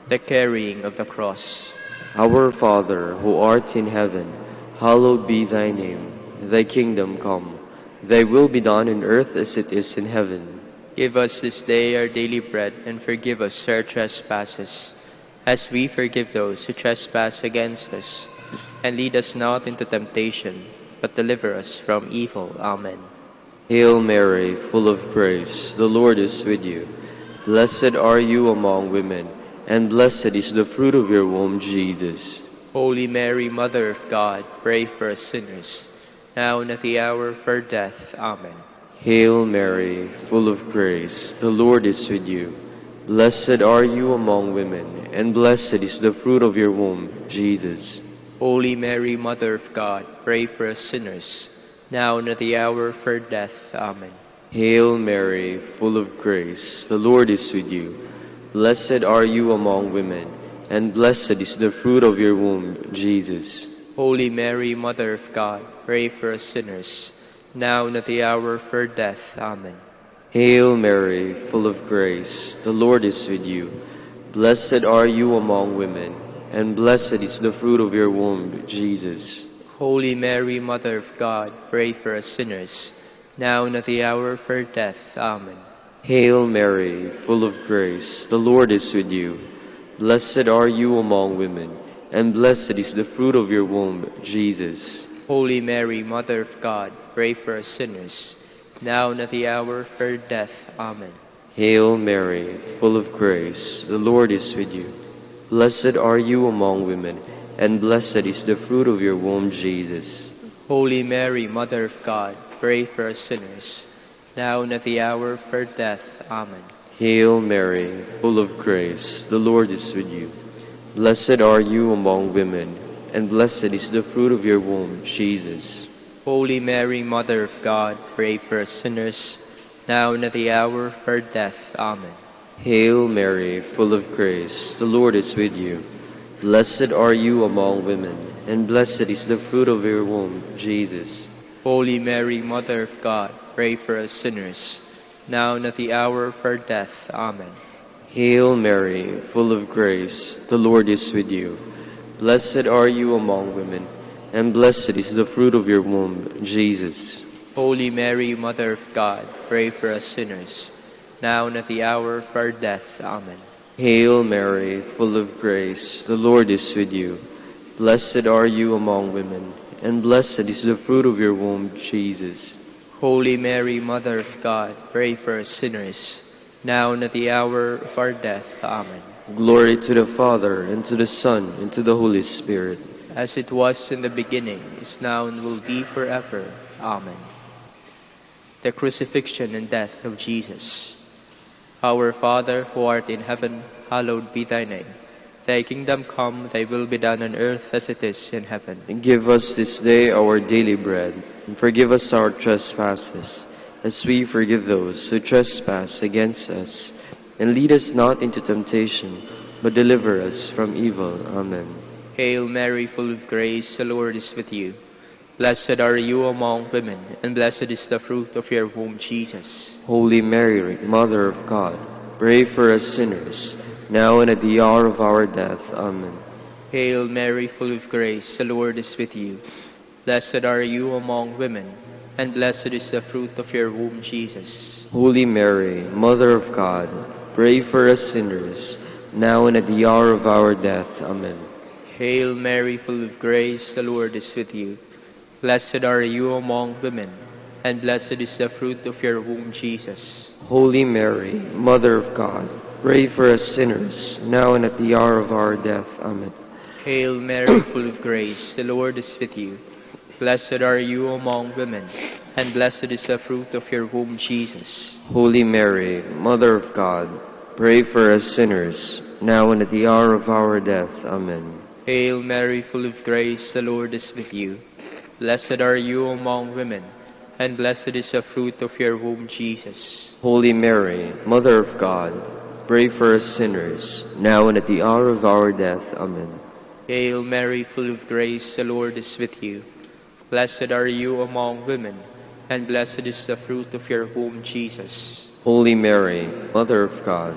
The carrying of the cross.
Our Father, who art in heaven, hallowed be thy name. Thy kingdom come. Thy will be done on earth as it is in heaven.
Give us this day our daily bread, and forgive us our trespasses, as we forgive those who trespass against us. And lead us not into temptation, but deliver us from evil. Amen.
Hail Mary, full of grace, the Lord is with you. Blessed are you among women, and blessed is the fruit of your womb, Jesus.
Holy Mary, Mother of God, pray for us sinners, now and at the hour of our death. Amen.
Hail Mary, full of grace, the Lord is with you. Blessed are you among women, and blessed is the fruit of your womb, Jesus.
Holy Mary, Mother of God, pray for us sinners, now and at the hour of our death. Amen.
Hail Mary, full of grace, the Lord is with you. Blessed are you among women, and blessed is the fruit of your womb, Jesus.
Holy Mary, Mother of God, pray for us sinners, now and at the hour of our death. Amen.
Hail Mary, full of grace, the Lord is with you. Blessed are you among women, and blessed is the fruit of your womb, Jesus.
Holy Mary, Mother of God, pray for us sinners, now and at the hour of our death. Amen.
Hail Mary, full of grace, the Lord is with you. Blessed are you among women, and blessed is the fruit of your womb, Jesus.
Holy Mary, Mother of God, pray for us sinners, now and at the hour of our death. Amen.
Hail Mary, full of grace, the Lord is with you. Blessed are you among women, and blessed is the fruit of your womb, Jesus.
Holy Mary, Mother of God, pray for us sinners, now and at the hour of our death. Amen.
Hail Mary, full of grace, the Lord is with you. Blessed are you among women, and blessed is the fruit of your womb, Jesus.
Holy Mary, Mother of God, pray for us sinners, now and at the hour of our death. Amen.
Hail Mary, full of grace, the Lord is with you. Blessed are you among women, and blessed is the fruit of your womb, Jesus.
Holy Mary, Mother of God, pray for us sinners, now and at the hour of our death. Amen.
Hail Mary, full of grace, the Lord is with you. Blessed are you among women, and blessed is the fruit of your womb, Jesus.
Holy Mary, Mother of God, pray for us sinners, now and at the hour of our death. Amen.
Hail Mary, full of grace, the Lord is with you. Blessed are you among women, and blessed is the fruit of your womb, Jesus.
Holy Mary, Mother of God, pray for us sinners, now and at the hour of our death. Amen.
Glory to the Father, and to the Son, and to the Holy Spirit.
As it was in the beginning, is now, and will be forever. Amen. The crucifixion and death of Jesus. Our Father, who art in heaven, hallowed be thy name. Thy kingdom come, thy will be done on earth as it is in heaven.
And give us this day our daily bread, and forgive us our trespasses, as we forgive those who trespass against us. And lead us not into temptation, but deliver us from evil. Amen.
Hail Mary, full of grace, the Lord is with you. Blessed are you among women, and blessed is the fruit of your womb, Jesus.
Holy Mary, Mother of God, pray for us sinners, now and at the hour of our death. Amen.
Hail Mary, full of grace, the Lord is with you. Blessed are you among women, and blessed is the fruit of your womb, Jesus.
Holy Mary, Mother of God, pray for us sinners, now and at the hour of our death. Amen.
Hail Mary, full of grace, the Lord is with you. Blessed are you among women, and blessed is the fruit of your womb, Jesus.
Holy Mary, Mother of God, pray for us sinners, now and at the hour of our death. Amen.
Hail Mary, full of grace, the Lord is with you. Blessed are you among women, and blessed is the fruit of your womb, Jesus.
Holy Mary, Mother of God, pray for us sinners, now and at the hour of our death. Amen.
Hail Mary, full of grace, the Lord is with you. Blessed are you among women, and blessed is the fruit of your womb, Jesus.
Holy Mary, Mother of God, pray for us sinners, now and at the hour of our death. Amen.
Hail Mary, full of grace, the Lord is with you. Blessed are you among women, and blessed is the fruit of your womb, Jesus.
Holy Mary, Mother of God,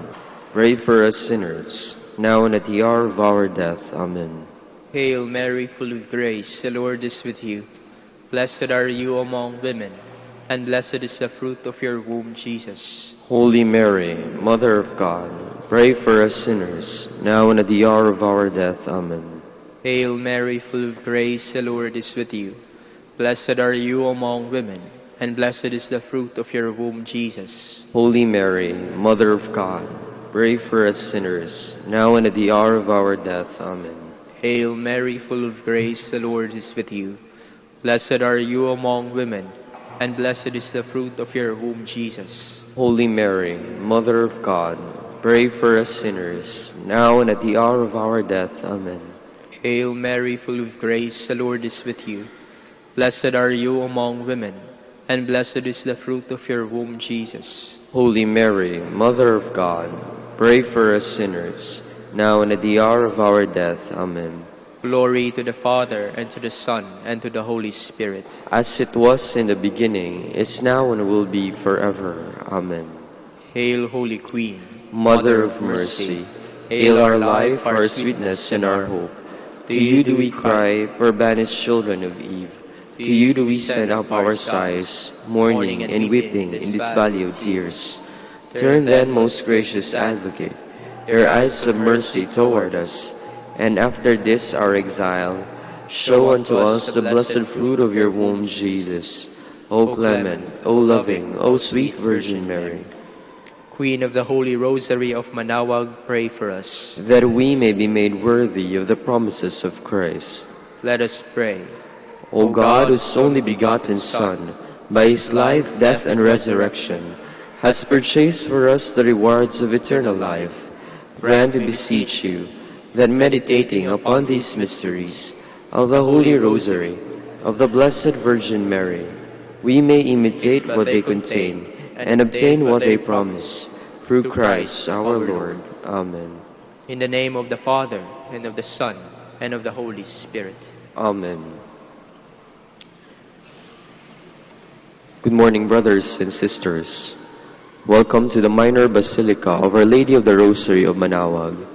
pray for us sinners, now and at the hour of our death. Amen.
Hail Mary, full of grace, the Lord is with you. Blessed are you among women, and blessed is the fruit of your womb, Jesus.
Holy Mary, Mother of God, pray for us sinners, now and at the hour of our death. Amen.
Hail Mary, full of grace, the Lord is with you. Blessed are you among women, and blessed is the fruit of your womb, Jesus.
Holy Mary, Mother of God, pray for us sinners, now and at the hour of our death. Amen.
Hail Mary, full of grace, the Lord is with you. Blessed are you among women, and blessed is the fruit of your womb, Jesus.
Holy Mary, Mother of God, pray for us sinners, now and at the hour of our death. Amen.
Hail Mary, full of grace, the Lord is with you. Blessed are you among women, and blessed is the fruit of your womb, Jesus.
Holy Mary, Mother of God, pray for us sinners, now and at the hour of our death. Amen.
Glory to the Father, and to the Son, and to the Holy Spirit.
As it was in the beginning, is now, and will be forever. Amen.
Hail, Holy Queen,
Mother of mercy, hail our life, our sweetness, and our hope. To you do we cry, poor banished children of Eve. To you do we send up our sighs, mourning and weeping in this valley of tears. Turn then, most gracious Advocate, your eyes of mercy toward us, and after this our exile, show unto us the blessed fruit of your womb, Jesus. O clement, O loving, O sweet Virgin Mary,
Queen of the Holy Rosary of Manaoag, pray for us,
that we may be made worthy of the promises of Christ.
Let us pray.
O God, whose only begotten Son, by his life, death, and resurrection, has purchased for us the rewards of eternal life, grant, we beseech you, that meditating upon these mysteries of the Holy Rosary of the Blessed Virgin Mary, we may imitate what they contain and obtain what they promise, through Christ our Lord. Amen.
In the name of the Father, and of the Son, and of the Holy Spirit.
Amen. Good morning, brothers and sisters. Welcome to the Minor Basilica of Our Lady of the Rosary of Manaoag.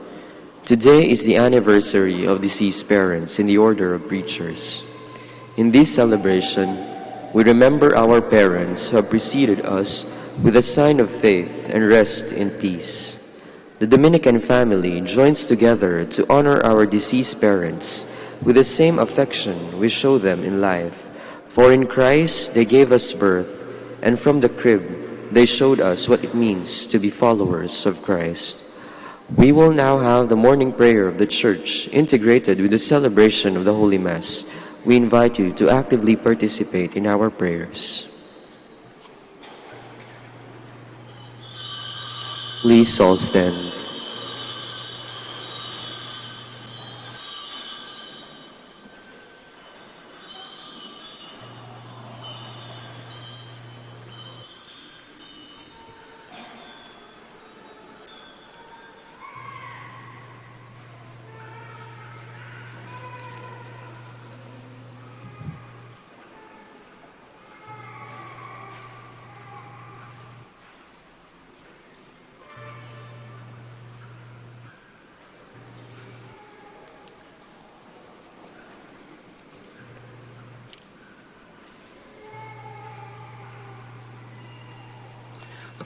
Today is the anniversary of deceased parents in the Order of Preachers. In this celebration, we remember our parents who have preceded us with a sign of faith and rest in peace. The Dominican family joins together to honor our deceased parents with the same affection we show them in life. For in Christ they gave us birth, and from the crib they showed us what it means to be followers of Christ. We will now have the morning prayer of the Church integrated with the celebration of the Holy Mass. We invite you to actively participate in our prayers. Please all stand.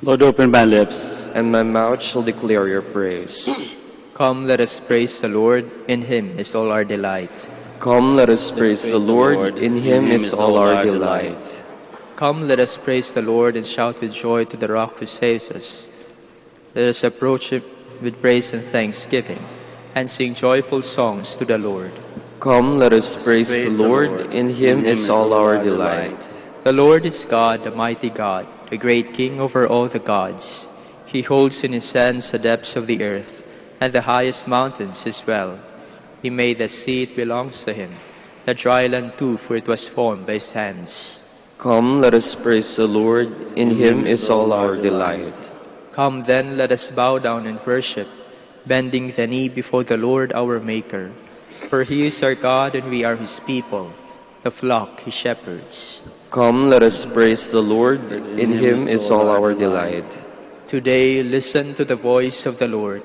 Lord, open my lips,
and my mouth shall declare your praise.
Come, let us praise the Lord. In him is all our delight.
Come, let us praise the Lord. In him is all our delight.
Come, let us praise the Lord and shout with joy to the rock who saves us. Let us approach him with praise and thanksgiving, and sing joyful songs to the Lord.
Come, let us praise the Lord. In him is all our delight.
The Lord is God, the mighty God, the great King over all the gods. He holds in his hands the depths of the earth, and the highest mountains as well. He made the sea, it belongs to him, the dry land too, for it was formed by his hands.
Come, let us praise the Lord. In him is all our delight.
Come then, let us bow down and worship, bending the knee before the Lord our Maker. For he is our God, and we are his people, the flock he shepherds.
Come, let us praise the Lord. In him is all our delight.
Today, listen to the voice of the Lord.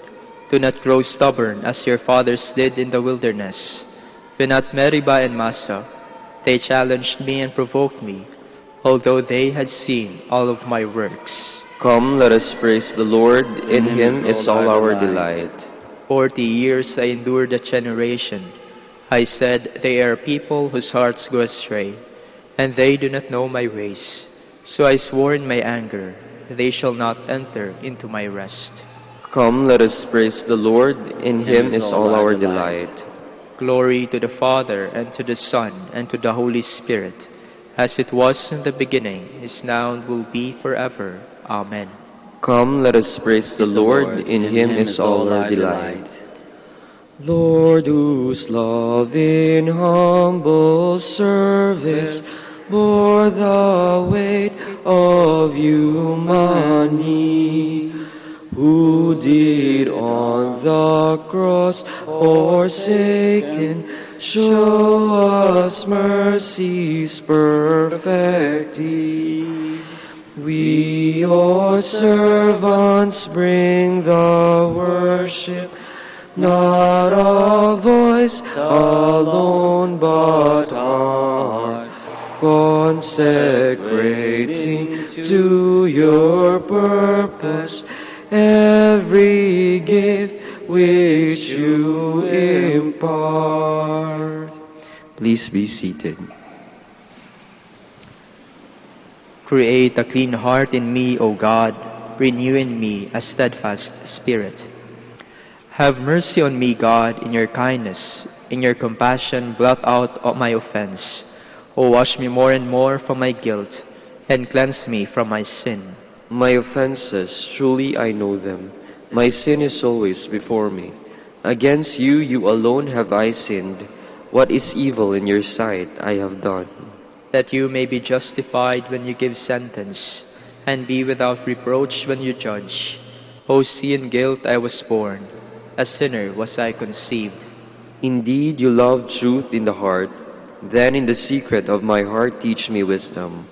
Do not grow stubborn as your fathers did in the wilderness. When at Meribah and Massa, they challenged me and provoked me, although they had seen all of my works.
Come, let us praise the Lord. In him is all our delight.
40 years I endured a generation. I said, they are people whose hearts go astray, and they do not know my ways. So I swore in my anger, they shall not enter into my rest.
Come, let us praise the Lord. In him is all our delight.
Glory to the Father, and to the Son, and to the Holy Spirit, as it was in the beginning, is now, and will be forever. Amen.
Come, let us praise the Lord. In him is all our delight. Lord, whose love in humble service bore the weight of human need, who did on the cross forsaken show us mercy's perfect deed. We, your servants, bring the worship, not a voice alone, but heart, consecrating to your purpose every gift which you impart. Please be seated.
Create a clean heart in me, O God. Renew in me a steadfast spirit. Have mercy on me, God, in your kindness. In your compassion, blot out all my offense. O wash me more and more from my guilt, and cleanse me from my sin.
My offenses, truly I know them. My sin is always before me. Against you, you alone have I sinned. What is evil in your sight I have done.
That you may be justified when you give sentence, and be without reproach when you judge. O see in guilt I was born, a sinner was I conceived.
Indeed, you love truth in the heart. Then in the secret of my heart teach me wisdom.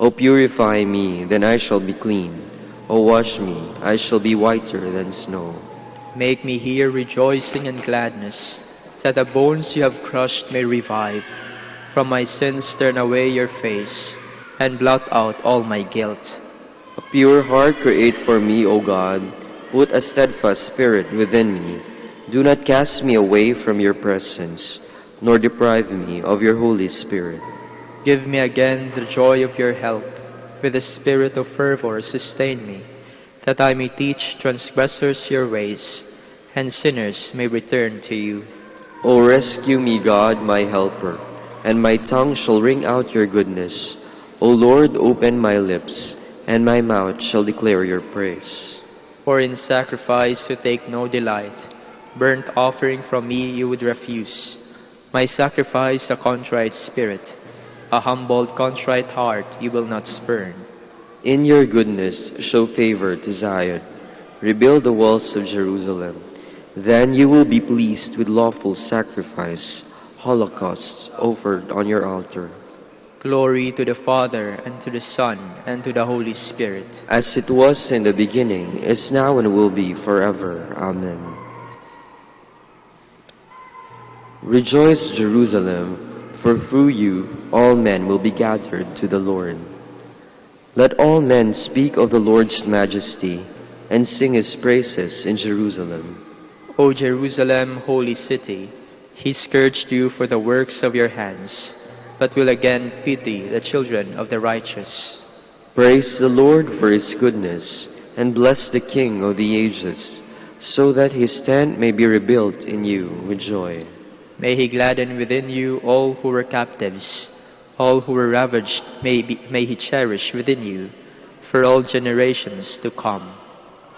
O purify me, then I shall be clean. O wash me, I shall be whiter than snow.
Make me hear rejoicing and gladness, that the bones you have crushed may revive. From my sins turn away your face, and blot out all my guilt.
A pure heart create for me, O God. Put a steadfast spirit within me. Do not cast me away from your presence, nor deprive me of your Holy Spirit.
Give me again the joy of your help. With the spirit of fervor sustain me, that I may teach transgressors your ways, and sinners may return to you.
O rescue me, God, my helper, and my tongue shall ring out your goodness. O Lord, open my lips, and my mouth shall declare your praise.
For in sacrifice you take no delight. Burnt offering from me you would refuse. My sacrifice a contrite spirit. A humbled, contrite heart you will not spurn.
In your goodness show favor to Zion. Rebuild the walls of Jerusalem. Then you will be pleased with lawful sacrifice, holocausts offered on your altar.
Glory to the Father, and to the Son, and to the Holy Spirit.
As it was in the beginning, is now, and will be forever. Amen. Rejoice, Jerusalem, for through you all men will be gathered to the Lord. Let all men speak of the Lord's majesty, and sing his praises in Jerusalem.
O Jerusalem, holy city, he scourged you for the works of your hands, but will again pity the children of the righteous.
Praise the Lord for his goodness, and bless the King of the ages, so that his tent may be rebuilt in you with joy.
May he gladden within you all who were captives. All who were ravaged may he cherish within you for all generations to come.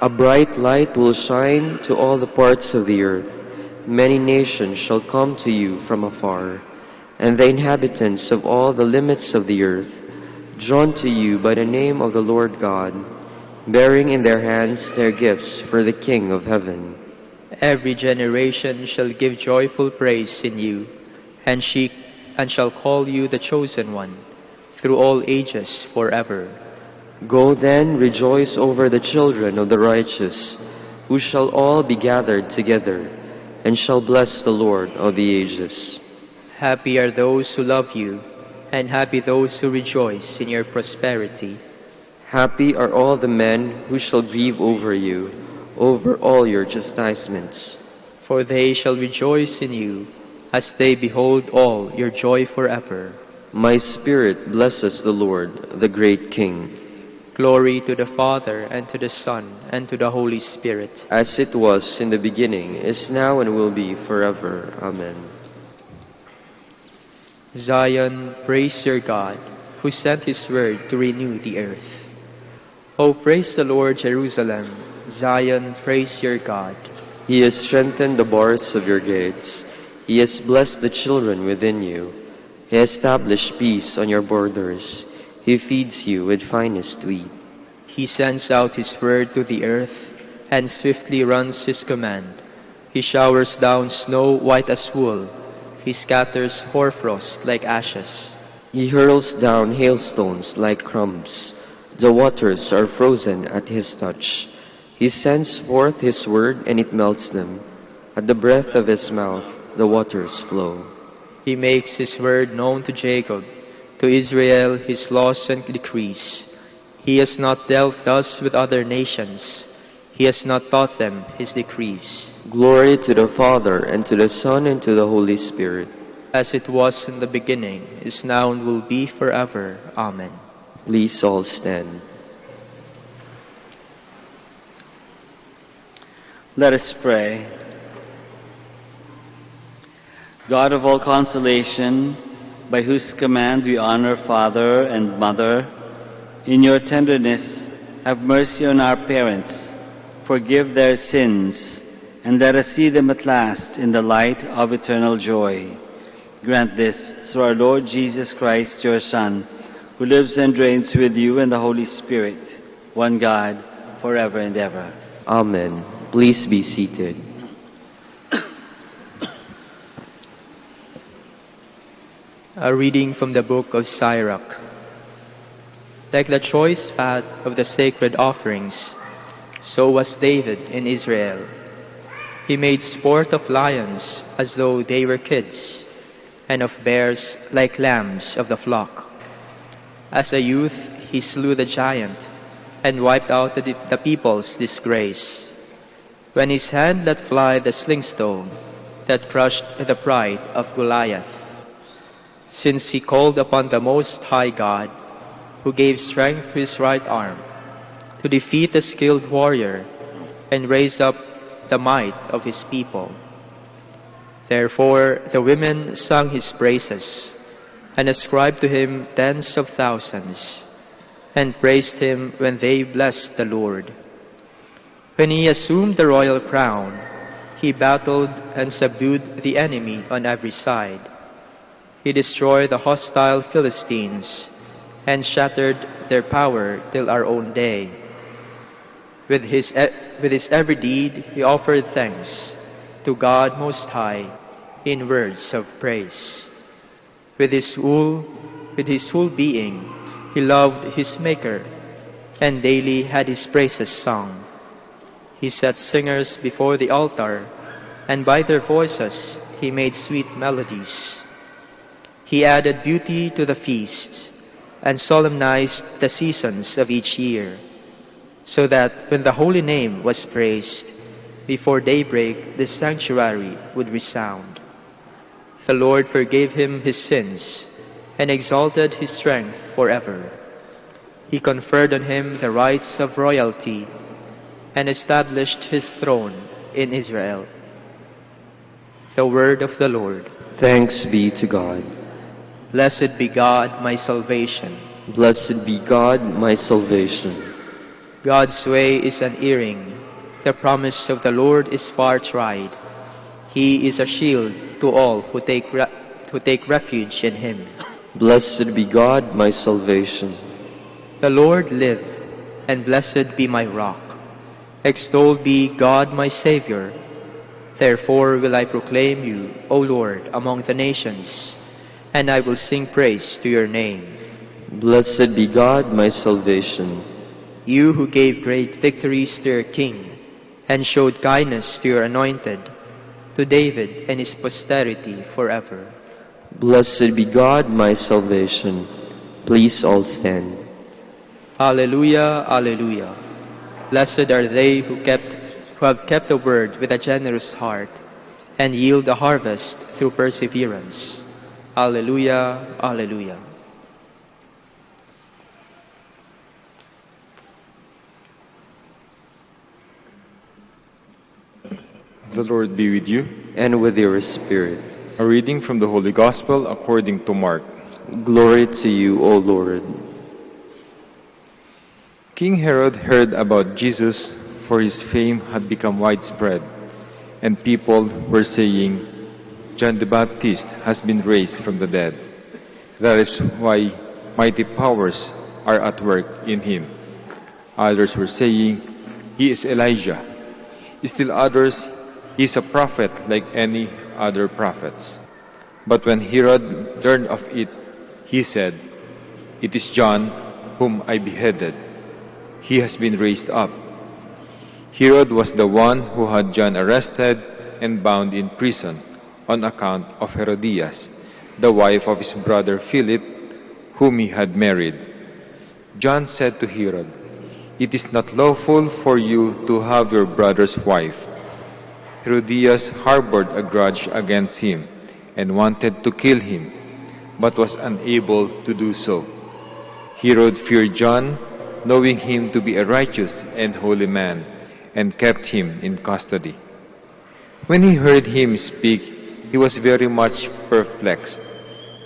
A bright light will shine to all the parts of the earth. Many nations shall come to you from afar, and the inhabitants of all the limits of the earth, drawn to you by the name of the Lord God, bearing in their hands their gifts for the King of heaven.
Every generation shall give joyful praise in you, and shall call you the chosen one, through all ages forever.
Go then, rejoice over the children of the righteous, who shall all be gathered together, and shall bless the Lord of the ages.
Happy are those who love you, and happy those who rejoice in your prosperity.
Happy are all the men who shall grieve over you, over all your chastisements.
For they shall rejoice in you, as they behold all your joy forever.
My spirit blesses the Lord, the great King.
Glory to the Father, and to the Son, and to the Holy Spirit.
As it was in the beginning, is now, and will be forever. Amen.
Zion, praise your God, who sent his word to renew the earth. O praise the Lord, Jerusalem. Zion, praise your God.
He has strengthened the bars of your gates. He has blessed the children within you. He has established peace on your borders. He feeds you with finest wheat.
He sends out his word to the earth, and swiftly runs his command. He showers down snow white as wool. He scatters hoarfrost like ashes.
He hurls down hailstones like crumbs. The waters are frozen at his touch. He sends forth his word, and it melts them. At the breath of his mouth, the waters flow.
He makes his word known to Jacob, to Israel his laws and decrees. He has not dealt thus with other nations. He has not taught them his decrees.
Glory to the Father, and to the Son, and to the Holy Spirit.
As it was in the beginning, is now, and will be forever. Amen.
Please all stand.
Let us pray. God of all consolation, by whose command we honor father and mother, in your tenderness have mercy on our parents, forgive their sins, and let us see them at last in the light of eternal joy. Grant this through our Lord Jesus Christ, your Son, who lives and reigns with you and the Holy Spirit, one God, forever and ever.
Amen. Please be seated.
A reading from the book of Sirach. Like the choice fat of the sacred offerings, so was David in Israel. He made sport of lions as though they were kids, and of bears like lambs of the flock. As a youth, he slew the giant and wiped out the people's disgrace. When his hand let fly the sling stone that crushed the pride of Goliath. Since he called upon the Most High God, who gave strength to his right arm, to defeat the skilled warrior and raise up the might of his people. Therefore the women sung his praises, and ascribed to him tens of thousands, and praised him when they blessed the Lord. When he assumed the royal crown, he battled and subdued the enemy on every side. He destroyed the hostile Philistines and shattered their power till our own day. With his every deed, he offered thanks to God Most High in words of praise. With his whole being, he loved his Maker, and daily had his praises sung. He set singers before the altar, and by their voices he made sweet melodies. He added beauty to the feasts, and solemnized the seasons of each year, so that when the holy name was praised, before daybreak the sanctuary would resound. The Lord forgave him his sins, and exalted his strength forever. He conferred on him the rights of royalty, and established his throne in Israel. The word of the Lord.
Thanks be to God.
Blessed be God, my salvation.
Blessed be God, my salvation.
God's way is unerring. The promise of the Lord is far tried. He is a shield to all who take refuge in him.
Blessed be God, my salvation.
The Lord live, and blessed be my rock. Extolled be God, my Savior. Therefore will I proclaim you, O Lord, among the nations, and I will sing praise to your name.
Blessed be God, my salvation.
You who gave great victories to your king, and showed kindness to your anointed, to David and his posterity forever.
Blessed be God, my salvation. Please all stand.
Alleluia, alleluia. Blessed are they who have kept the word with a generous heart, and yield a harvest through perseverance. Alleluia, alleluia.
The Lord be with you.
And with your spirit.
A reading from the Holy Gospel according to Mark.
Glory to you, O Lord.
King Herod heard about Jesus, for his fame had become widespread, and people were saying, John the Baptist has been raised from the dead. That is why mighty powers are at work in him. Others were saying, he is Elijah. Still others, he is a prophet like any other prophets. But when Herod learned of it, he said, it is John whom I beheaded. He has been raised up. Herod was the one who had John arrested and bound in prison on account of Herodias, the wife of his brother Philip, whom he had married. John said to Herod, it is not lawful for you to have your brother's wife. Herodias harbored a grudge against him and wanted to kill him, but was unable to do so. Herod feared John, knowing him to be a righteous and holy man, and kept him in custody. When he heard him speak, he was very much perplexed,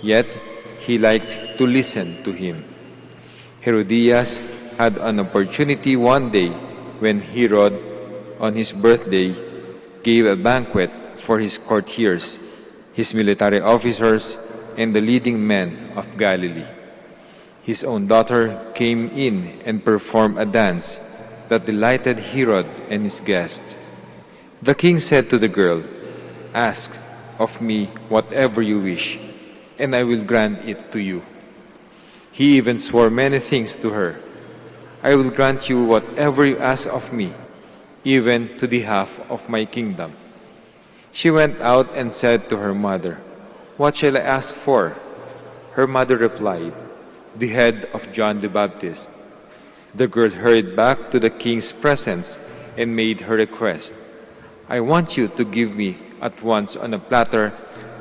yet he liked to listen to him. Herodias had an opportunity one day when Herod, on his birthday, gave a banquet for his courtiers, his military officers, and the leading men of Galilee. His own daughter came in and performed a dance that delighted Herod and his guests. The king said to the girl, ask of me whatever you wish, and I will grant it to you. He even swore many things to her. I will grant you whatever you ask of me, even to the half of my kingdom. She went out and said to her mother, What shall I ask for? Her mother replied, The head of John the Baptist. The girl hurried back to the king's presence and made her request. I want you to give me at once on a platter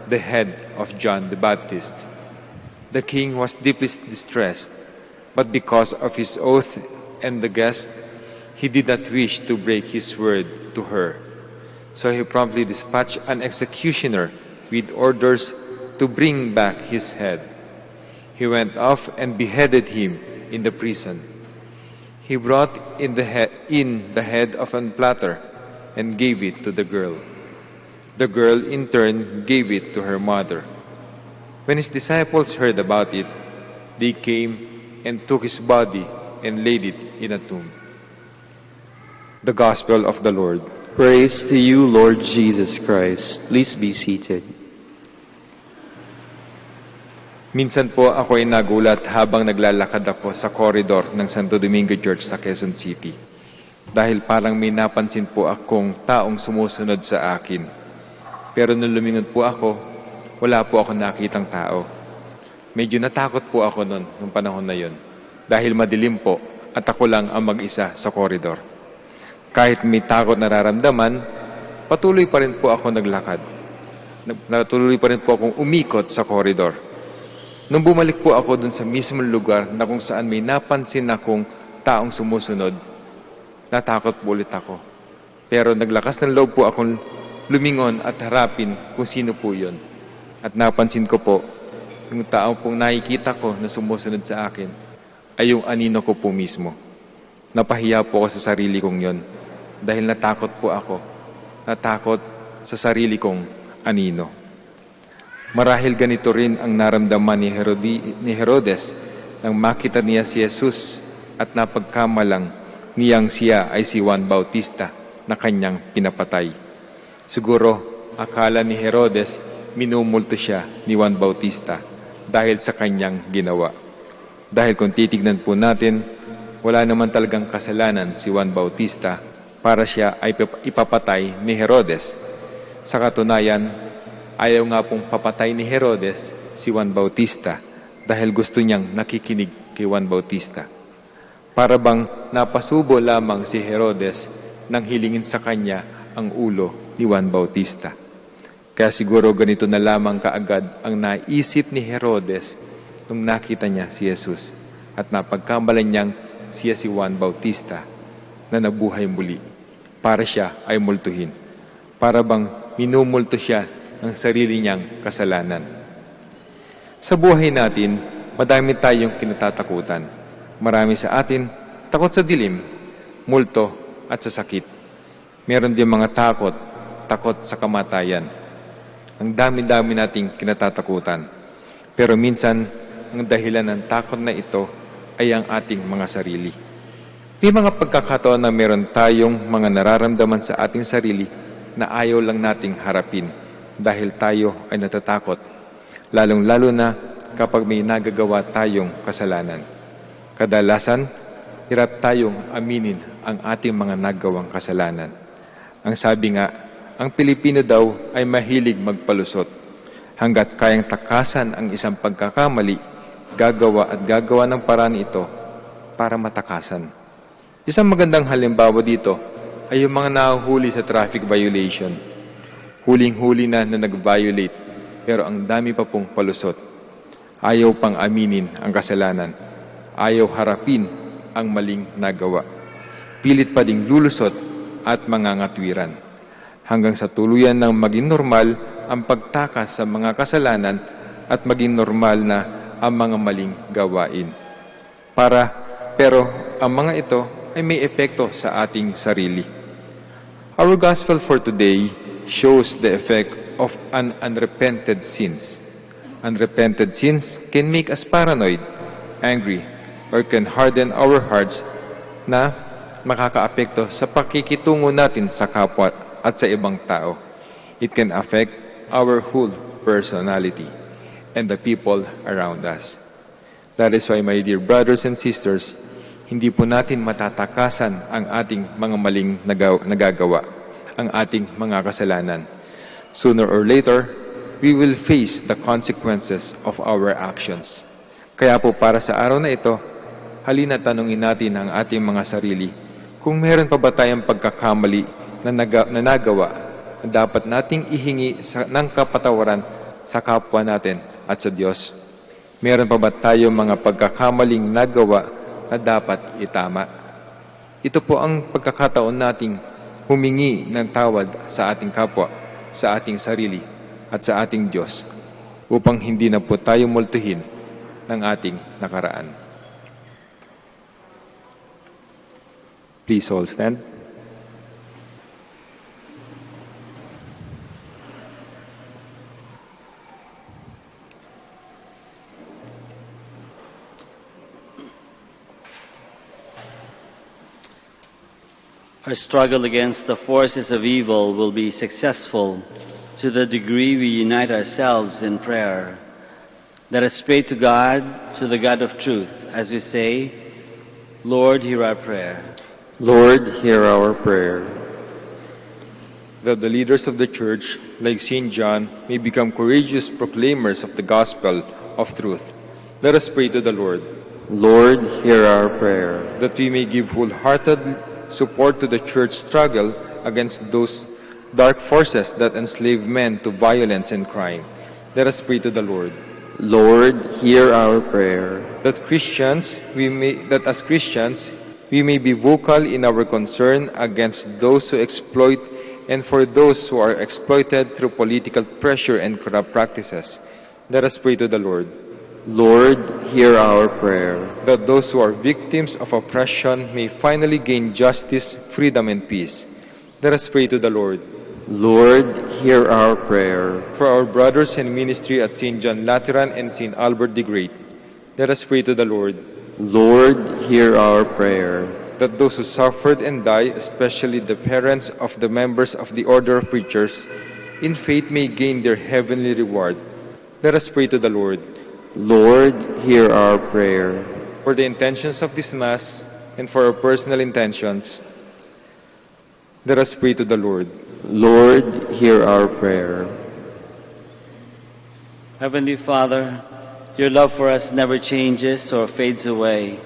the head of John the Baptist. The king was deeply distressed, but because of his oath and the guest, he did not wish to break his word to her. So he promptly dispatched an executioner with orders to bring back his head. He went off and beheaded him in the prison. He brought in the head of a platter and gave it to the girl. The girl in turn gave it to her mother. When his disciples heard about it, they came and took his body and laid it in a tomb. The Gospel of the Lord.
Praise to you, Lord Jesus Christ. Please be seated.
Minsan po ako ay nagulat habang naglalakad ako sa koridor ng Santo Domingo Church sa Quezon City. Dahil parang may napansin po akong taong sumusunod sa akin. Pero nung lumingon po ako, wala po ako nakitang tao. Medyo natakot po ako noon, nung panahon na yon. Dahil madilim po at ako lang ang mag-isa sa koridor. Kahit may takot nararamdaman, patuloy pa rin po ako naglakad. Patuloy pa rin po akong umikot sa koridor. Nung bumalik po ako dun sa mismong lugar na kung saan may napansin akong taong sumusunod, natakot po ulit ako. Pero naglakas ng loob po akong lumingon at harapin kung sino po yun. At napansin ko po, yung taong pong nakikita ko na sumusunod sa akin ay yung anino ko po mismo. Napahiya po ako sa sarili kong yon dahil natakot po ako. Natakot sa sarili kong anino. Marahil ganito rin ang naramdaman ni Herodes nang makita niya si Jesus at napagkamalang niyang siya ay si Juan Bautista na kanyang pinapatay. Siguro, akala ni Herodes minumulto siya ni Juan Bautista dahil sa kanyang ginawa. Dahil kung titignan po natin, wala naman talagang kasalanan si Juan Bautista para siya ay ipapatay ni Herodes. Sa katunayan, ayaw nga pong papatay ni Herodes si Juan Bautista dahil gusto niyang nakikinig kay Juan Bautista. Para bang napasubo lamang si Herodes nang hilingin sa kanya ang ulo ni Juan Bautista. Kaya siguro ganito na lamang kaagad ang naisip ni Herodes nung nakita niya si Jesus at napagkamalan niyang siya si Juan Bautista na nabuhay muli para siya ay multuhin. Para bang minumulto siya ng sarili niyang kasalanan. Sa buhay natin, madami tayong kinatatakutan. Marami sa atin takot sa dilim, multo at sa sakit. Meron din mga takot sa kamatayan. Ang dami-dami nating kinatatakutan. Pero minsan, ang dahilan ng takot na ito ay ang ating mga sarili. May mga pagkakataon na meron tayong mga nararamdaman sa ating sarili na ayaw lang nating harapin dahil tayo ay natatakot, lalong-lalo na kapag may nagagawa tayong kasalanan. Kadalasan, hirap tayong aminin ang ating mga nagawang kasalanan. Ang sabi nga, ang Pilipino daw ay mahilig magpalusot. Hanggat kayang takasan ang isang pagkakamali, gagawa ng paraan ito para matakasan. Isang magandang halimbawa dito ay yung mga nahuhuli sa traffic violation. Huling-huli na nag-violate, pero ang dami pa pong palusot. Ayaw pang aminin ang kasalanan. Ayaw harapin ang maling nagawa. Pilit pa ding lulusot at mangangatwiran. Hanggang sa tuluyan ng maging normal ang pagtakas sa mga kasalanan at maging normal na ang mga maling gawain. Pero ang mga ito ay may epekto sa ating sarili. Our gospel for today shows the effect of an unrepented sins. Unrepented sins can make us paranoid, angry, or can harden our hearts na makakaapekto sa pakikitungo natin sa kapwa at sa ibang tao. It can affect our whole personality and the people around us. That is why, my dear brothers and sisters, hindi po natin matatakasan ang ating mga maling nagagawa, ang ating mga kasalanan. Sooner or later, we will face the consequences of our actions. Kaya po para sa araw na ito, halina tanungin natin ang ating mga sarili kung meron pa ba tayong pagkakamali na nagawa na dapat nating ihingi ng kapatawaran sa kapwa natin at sa Diyos. Meron pa ba tayong mga pagkakamaling nagawa na dapat itama? Ito po ang pagkakataon nating humingi ng tawad sa ating kapwa, sa ating sarili, at sa ating Diyos upang hindi na po tayo multuhin ng ating nakaraan. Please all stand.
Our struggle against the forces of evil will be successful to the degree we unite ourselves in prayer. Let us pray to God, to the God of truth, as we say, Lord, hear our prayer.
Lord, hear our prayer.
That the leaders of the Church, like St. John, may become courageous proclaimers of the gospel of truth. Let us pray to the Lord.
Lord, hear our prayer.
That we may give wholehearted support to the Church struggle against those dark forces that enslave men to violence and crime. Let us pray to the Lord.
Lord, hear our prayer.
That as Christians, we may be vocal in our concern against those who exploit and for those who are exploited through political pressure and corrupt practices. Let us pray to the Lord.
Lord, hear our prayer.
That those who are victims of oppression may finally gain justice, freedom, and peace. Let us pray to the Lord.
Lord, hear our prayer.
For our brothers in ministry at St. John Lateran and St. Albert the Great, let us pray to the Lord.
Lord, hear our prayer.
That those who suffered and died, especially the parents of the members of the Order of Preachers, in faith may gain their heavenly reward. Let us pray to the Lord.
Lord, hear our prayer.
For the intentions of this Mass and for our personal intentions, let us pray to the Lord.
Lord, hear our prayer.
Heavenly Father, your love for us never changes or fades away.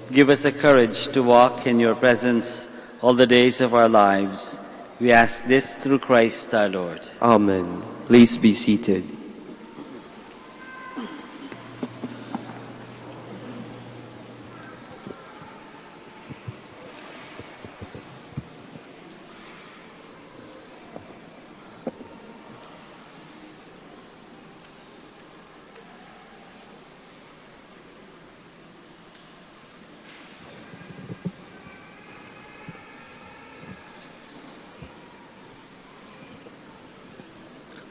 Give us the courage to walk in your presence all the days of our lives. We ask this through Christ our Lord.
Amen. Please be seated.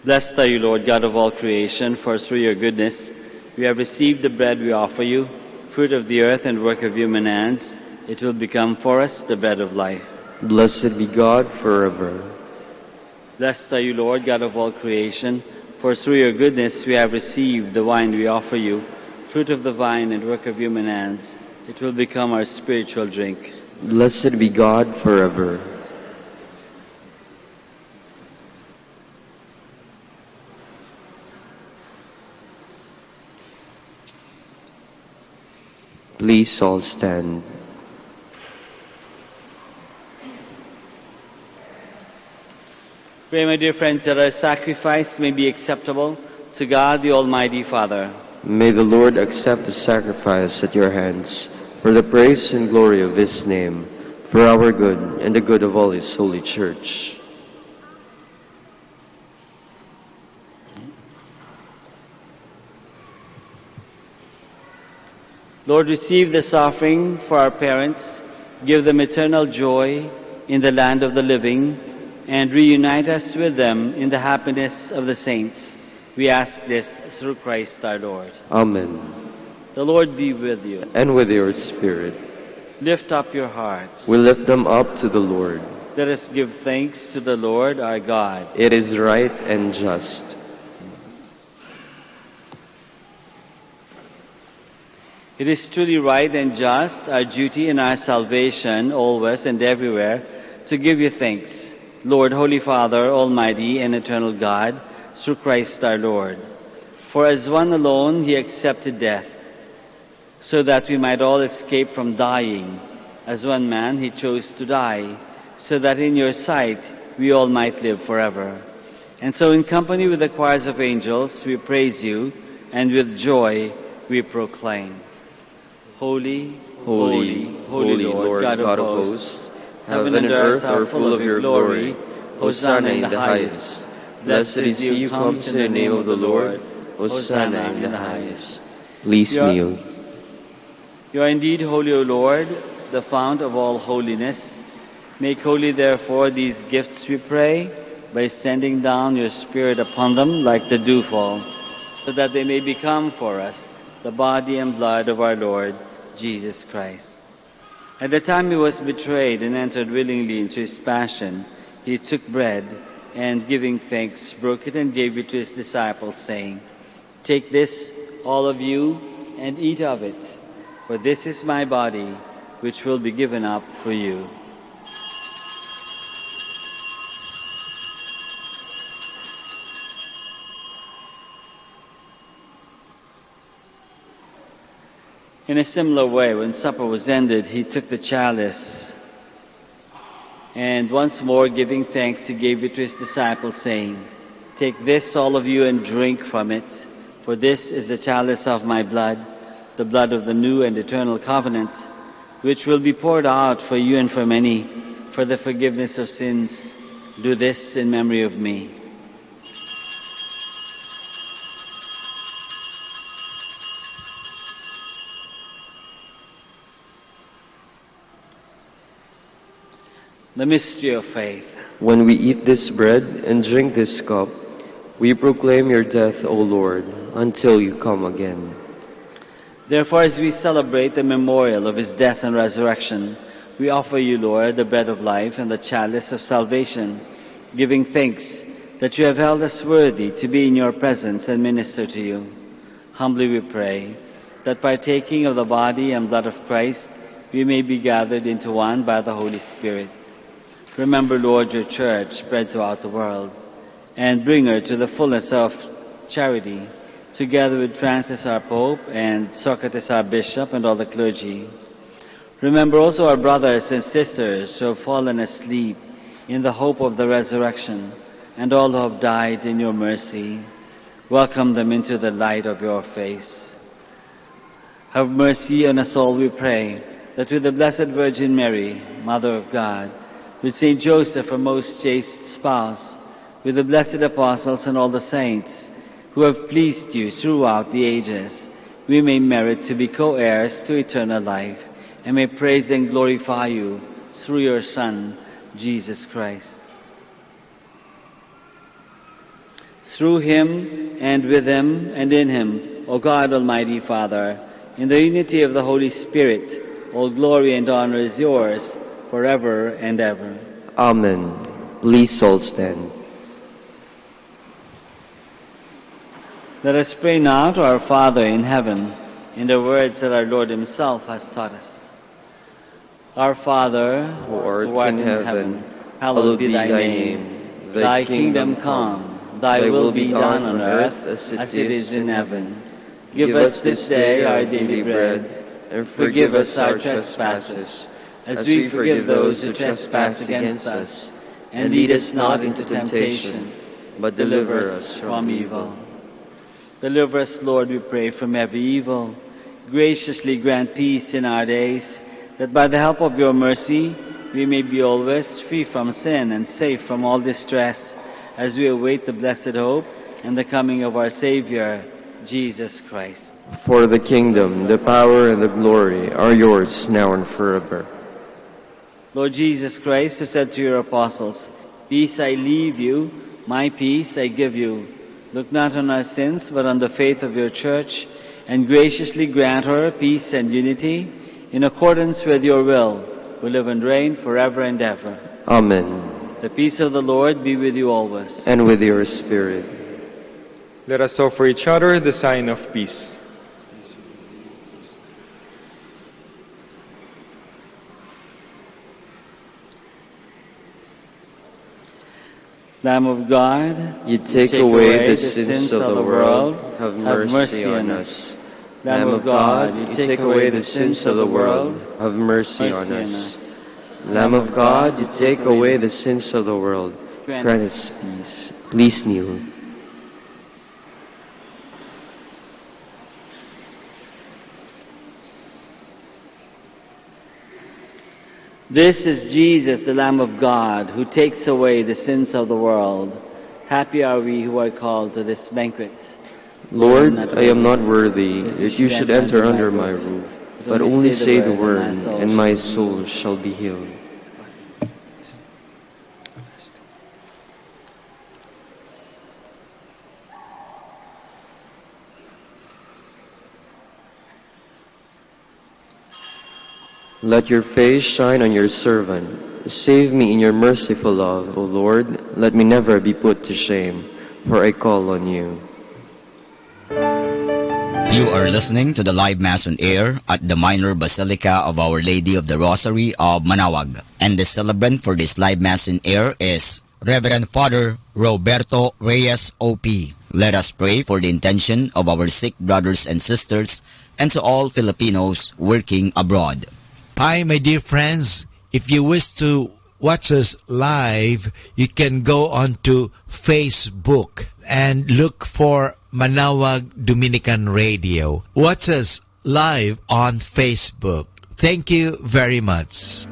Blessed are you, Lord, God of all creation, for through your goodness we have received the bread we offer you, fruit of the earth and work of human hands. It will become for us the bread of life.
Blessed be God forever.
Blessed are you, Lord, God of all creation, for through your goodness we have received the wine we offer you, fruit of the vine and work of human hands. It will become our spiritual drink.
Blessed be God forever. Please all stand.
Pray, my dear friends, that our sacrifice may be acceptable to God, the Almighty Father.
May the Lord accept the sacrifice at your hands for the praise and glory of his name, for our good and the good of all his holy church.
Lord, receive this offering for our parents, give them eternal joy in the land of the living, and reunite us with them in the happiness of the saints. We ask this through Christ our Lord.
Amen.
The Lord be with you.
And with your spirit.
Lift up your hearts.
We lift them up to the Lord.
Let us give thanks to the Lord our God.
It is right and just.
It is truly right and just, our duty and our salvation, always and everywhere, to give you thanks, Lord, Holy Father, Almighty and Eternal God, through Christ our Lord. For as one alone he accepted death, so that we might all escape from dying. As one man he chose to die, so that in your sight we all might live forever. And so in company with the choirs of angels we praise you, and with joy we proclaim. Holy, holy, holy Lord, God of hosts, heaven and earth are full of your glory. Hosanna in the highest. Blessed is he who comes in the name of the Lord. Hosanna in the highest.
Please kneel.
You are indeed holy, O Lord, the fount of all holiness. Make holy, therefore, these gifts, we pray, by sending down your Spirit upon them like the dewfall, so that they may become for us the body and blood of our Lord Jesus Christ. At the time he was betrayed and entered willingly into his passion, he took bread, and giving thanks, broke it and gave it to his disciples, saying, "Take this, all of you, and eat of it, for this is my body, which will be given up for you." In a similar way, when supper was ended, he took the chalice, and once more giving thanks, he gave it to his disciples, saying, "Take this, all of you, and drink from it, for this is the chalice of my blood, the blood of the new and eternal covenant, which will be poured out for you and for many, for the forgiveness of sins. Do this in memory of me." The mystery of faith.
When we eat this bread and drink this cup, we proclaim your death, O Lord, until you come again.
Therefore, as we celebrate the memorial of his death and resurrection, we offer you, Lord, the bread of life and the chalice of salvation, giving thanks that you have held us worthy to be in your presence and minister to you. Humbly we pray that partaking of the body and blood of Christ, we may be gathered into one by the Holy Spirit. Remember, Lord, your church spread throughout the world, and bring her to the fullness of charity, together with Francis our Pope and Socrates our Bishop and all the clergy. Remember also our brothers and sisters who have fallen asleep in the hope of the resurrection, and all who have died in your mercy. Welcome them into the light of your face. Have mercy on us all, we pray, that with the Blessed Virgin Mary, Mother of God, with Saint Joseph, our most chaste spouse, with the blessed apostles and all the saints who have pleased you throughout the ages, we may merit to be co-heirs to eternal life, and may praise and glorify you through your Son, Jesus Christ. Through him, and with him, and in him, O God, Almighty Father, in the unity of the Holy Spirit, all glory and honor is yours, forever and ever.
Amen. Please all stand.
Let us pray now to our Father in heaven, in the words that our Lord himself has taught us. Our Father,
who art in heaven,
hallowed be thy name. Thy kingdom come, thy will be done on earth as it is in heaven. Give us this day our daily bread, and forgive us our trespasses, as we forgive those who trespass against us. And lead us not into temptation, but deliver us from evil. Deliver us, Lord, we pray, from every evil. Graciously grant peace in our days, that by the help of your mercy we may be always free from sin and safe from all distress, as we await the blessed hope and the coming of our Savior, Jesus Christ.
For the kingdom, the power, and the glory are yours now and forever.
Lord Jesus Christ, who said to your apostles, "Peace I leave you, my peace I give you," look not on our sins, but on the faith of your church, and graciously grant her peace and unity, in accordance with your will, who live and reign forever and ever.
Amen.
The peace of the Lord be with you always.
And with your spirit.
Let us offer each other the sign of peace.
Lamb of God,
You take away the sins of the world, have mercy on us. Lamb of God, you take away the sins of the world, have mercy on us. Lamb of God, you take away the sins of the world, grant us peace. Please kneel.
This is Jesus, the Lamb of God, who takes away the sins of the world. Happy are we who are called to this banquet.
Lord, I am not worthy that you should enter under my roof, but only say the word, and my soul shall be healed. Let your face shine on your servant. Save me in your merciful love, O Lord. Let me never be put to shame, for I call on you.
You are listening to the live Mass on air at the Minor Basilica of Our Lady of the Rosary of Manaoag. And the celebrant for this live Mass on air is Reverend Father Roberto Reyes O.P. Let us pray for the intention of our sick brothers and sisters and to all Filipinos working abroad.
Hi, my dear friends. If you wish to watch us live, you can go on to Facebook and look for Manaoag Dominican Radio. Watch us live on Facebook. Thank you very much.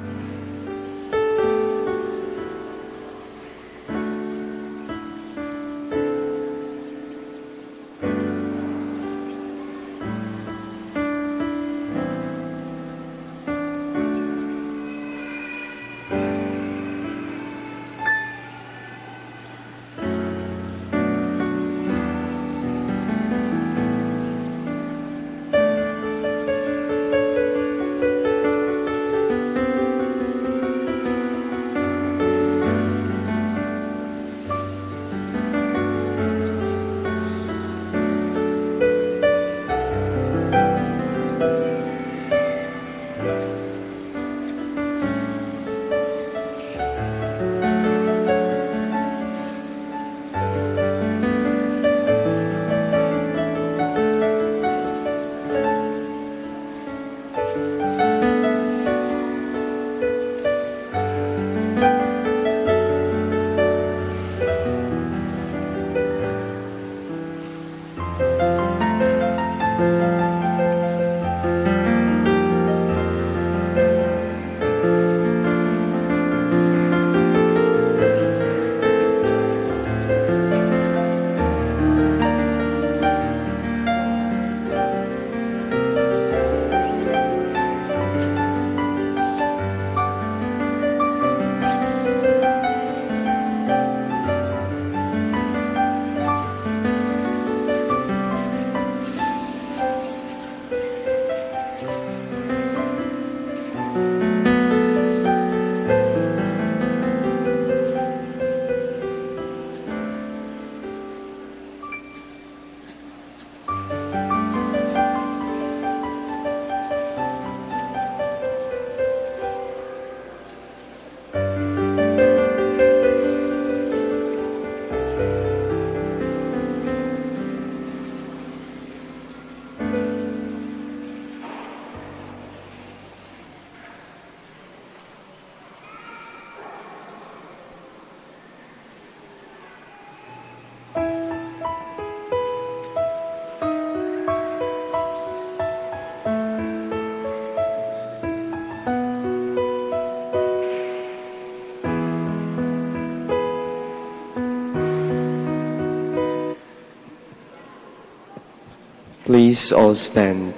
Please all stand.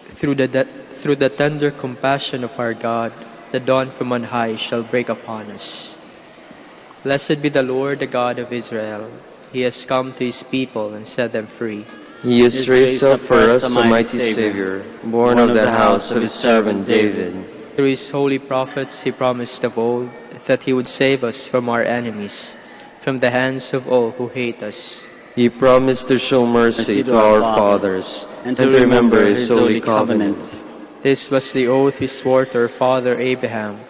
Through the tender compassion of our God, the dawn from on high shall break upon us. Blessed be the Lord, the God of Israel. He has come to his people and set them free.
He has raised up for us a mighty Savior, born of the house of his servant David.
Through his holy prophets he promised of old that he would save us from our enemies, from the hands of all who hate us.
He promised to show mercy to our fathers and to remember his holy covenant.
This was the oath he swore to our father Abraham,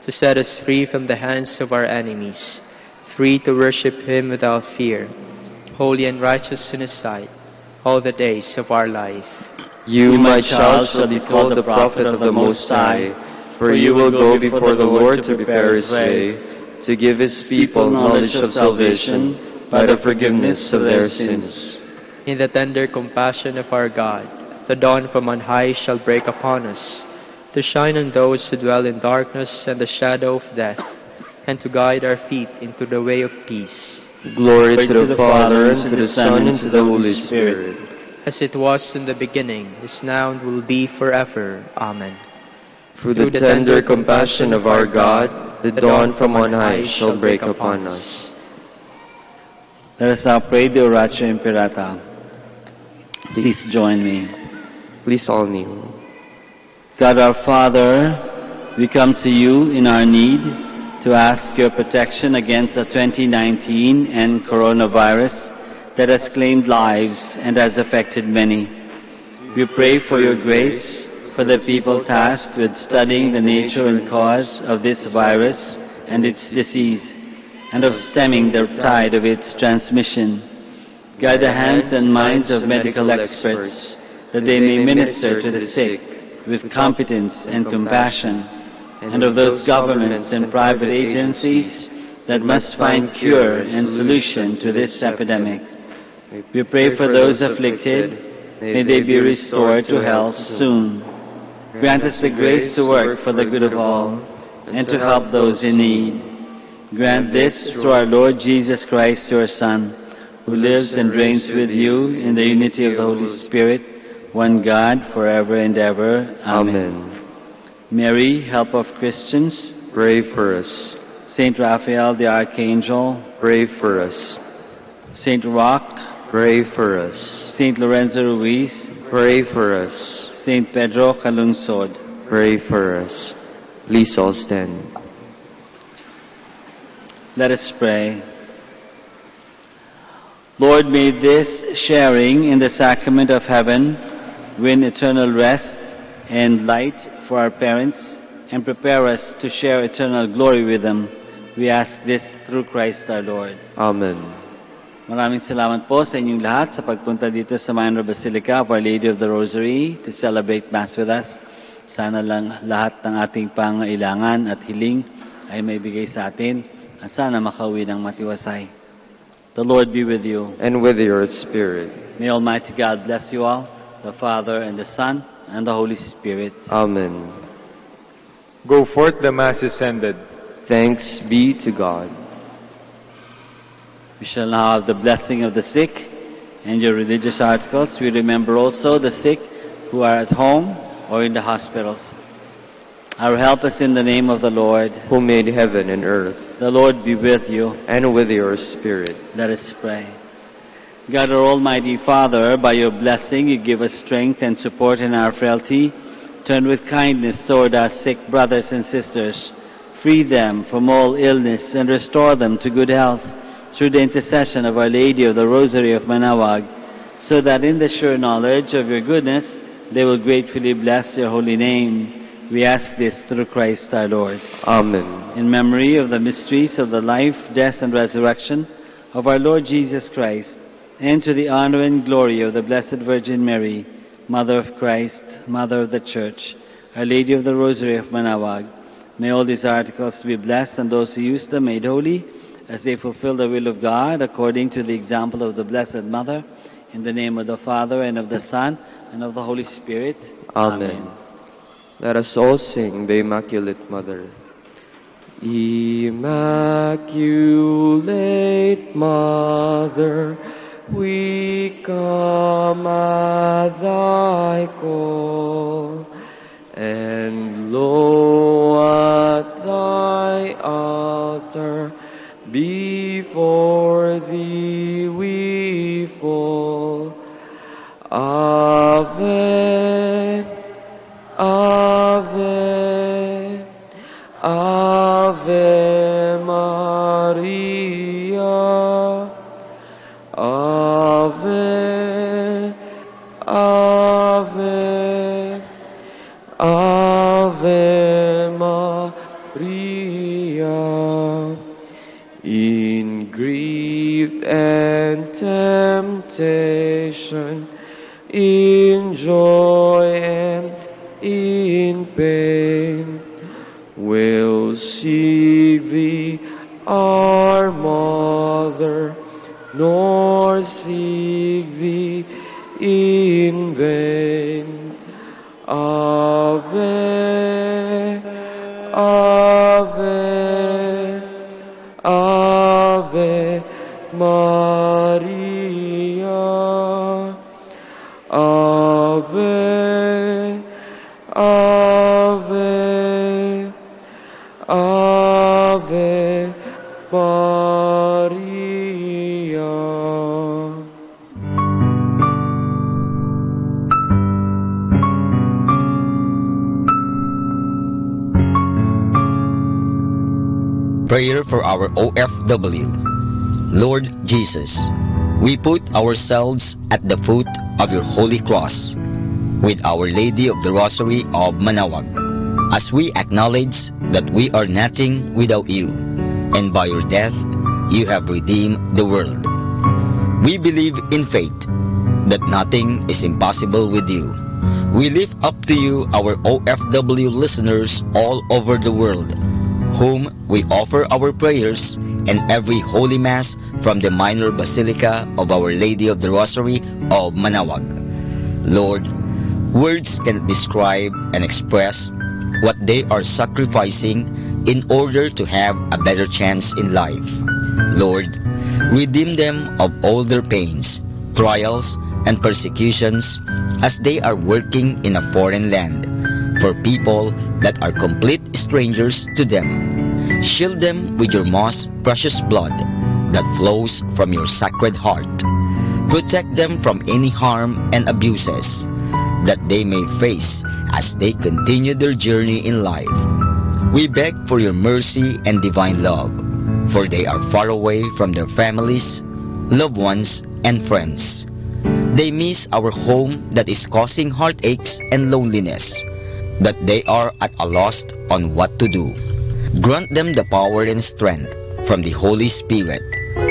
to to set us free from the hands of our enemies, free to worship Him without fear, holy and righteous in His sight, all the days of our life.
You, my child, shall be called the prophet of the Most High, for you will go before the Lord to prepare His way, to give His people knowledge of salvation by the forgiveness of their sins.
In the tender compassion of our God, the dawn from on high shall break upon us, to shine on those who dwell in darkness and the shadow of death, and to guide our feet into the way of peace.
Glory to the Father, and to the Son, and to the Holy Spirit.
As it was in the beginning, is now, and will be forever. Amen.
Through the tender compassion of our God, the dawn from on high shall break upon us.
Let us now pray the Oratio Imperata. Please join me.
Please all kneel.
God our Father, we come to you in our need to ask your protection against the 2019 and coronavirus that has claimed lives and has affected many. We pray for your grace for the people tasked with studying the nature and cause of this virus and its disease, and of stemming the tide of its transmission. Guide the hands and minds of medical experts, that they may minister to the sick with competence and compassion, and of those governments and private agencies that must find cure and solution to this epidemic. We pray for those afflicted, may they be restored to health soon. Grant us the grace to work for the good of all, and to help those in need. Grant this through our Lord Jesus Christ, your Son, who lives and reigns with you in the unity of the Holy Spirit, one God, forever and ever. Amen. Mary, help of Christians,
pray for us.
Saint Raphael the Archangel,
pray for us.
Saint Roch,
pray for us.
Saint Lorenzo Ruiz,
pray for us.
Saint Pedro Calungsod,
pray for us. Please all stand.
Let us pray. Lord, may this sharing in the sacrament of heaven win eternal rest and light for our parents and prepare us to share eternal glory with them. We ask this through Christ our Lord.
Amen.
Maraming salamat po sa inyong lahat sa pagpunta dito sa Minor Basilica of Our Lady of the Rosary to celebrate Mass with us. Sana lang lahat ng ating pangailangan at hiling ay maibigay sa atin at sana makauwi ng matiwasay. The Lord be with you.
And with your spirit.
May Almighty God bless you all, the Father and the Son and the Holy Spirit.
Amen.
Go forth, the Mass is ended.
Thanks be to God.
We shall now have the blessing of the sick and your religious articles. We remember also the sick who are at home or in the hospitals. Our help is in the name of the Lord,
who made heaven and earth.
The Lord be with you.
And with your spirit.
Let us pray. God, our Almighty Father, by your blessing you give us strength and support in our frailty. Turn with kindness toward our sick brothers and sisters. Free them from all illness and restore them to good health through the intercession of Our Lady of the Rosary of Manaoag, so that in the sure knowledge of your goodness they will gratefully bless your holy name. We ask this through Christ our Lord.
Amen.
In memory of the mysteries of the life, death, and resurrection of our Lord Jesus Christ, and to the honor and glory of the Blessed Virgin Mary, Mother of Christ, Mother of the Church, Our Lady of the Rosary of Manaoag, may all these articles be blessed and those who use them made holy, as they fulfill the will of God according to the example of the Blessed Mother, in the name of the Father, and of the Son, and of the Holy Spirit.
Amen. Let us all sing the Immaculate Mother. Immaculate Mother, we come at thy call, and lo, at thy altar before thee we fall. Ave, Ave, Ave Maria. Ave, Ave, Ave Maria. in joy and in pain. We'll seek thee, our Mother, nor seek thee in vain. Ave, Ave, Ave Maria. Ave, Ave, Ave Maria.
Prayer for our OFW. Lord Jesus, we put ourselves at the foot of your holy cross with Our Lady of the Rosary of Manaoag, as we acknowledge that we are nothing without you, and by your death you have redeemed the world. We believe in faith that nothing is impossible with you. We lift up to you our OFW listeners all over the world, whom we offer our prayers and every Holy Mass from the Minor Basilica of Our Lady of the Rosary of Manaoag. Lord, words cannot describe and express what they are sacrificing in order to have a better chance in life. Lord, redeem them of all their pains, trials, and persecutions as they are working in a foreign land for people that are complete strangers to them. Shield them with your most precious blood that flows from your sacred heart. Protect them from any harm and abuses that they may face as they continue their journey in life. We beg for your mercy and divine love, for they are far away from their families, loved ones, and friends. They miss our home that is causing heartaches and loneliness, that they are at a loss on what to do. Grant them the power and strength from the Holy Spirit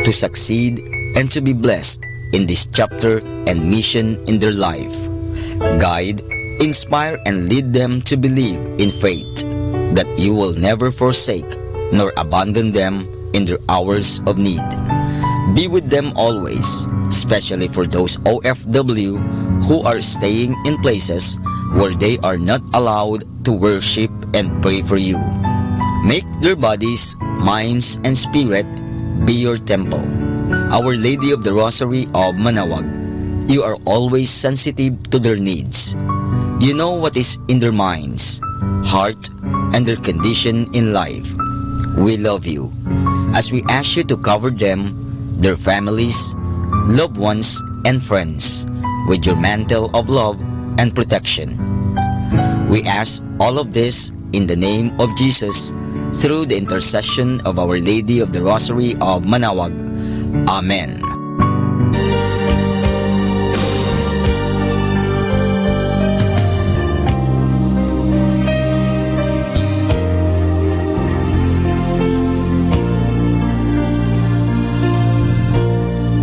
to succeed and to be blessed in this chapter and mission in their life. Guide, inspire, and lead them to believe in faith that you will never forsake nor abandon them in their hours of need. Be with them always, especially for those OFW who are staying in places where they are not allowed to worship and pray for you. Make their bodies, minds, and spirit be your temple. Our Lady of the Rosary of Manaoag, you are always sensitive to their needs. You know what is in their minds, heart, and their condition in life. We love you as we ask you to cover them, their families, loved ones, and friends with your mantle of love and protection. We ask all of this in the name of Jesus, through the intercession of Our Lady of the Rosary of Manaoag. Amen.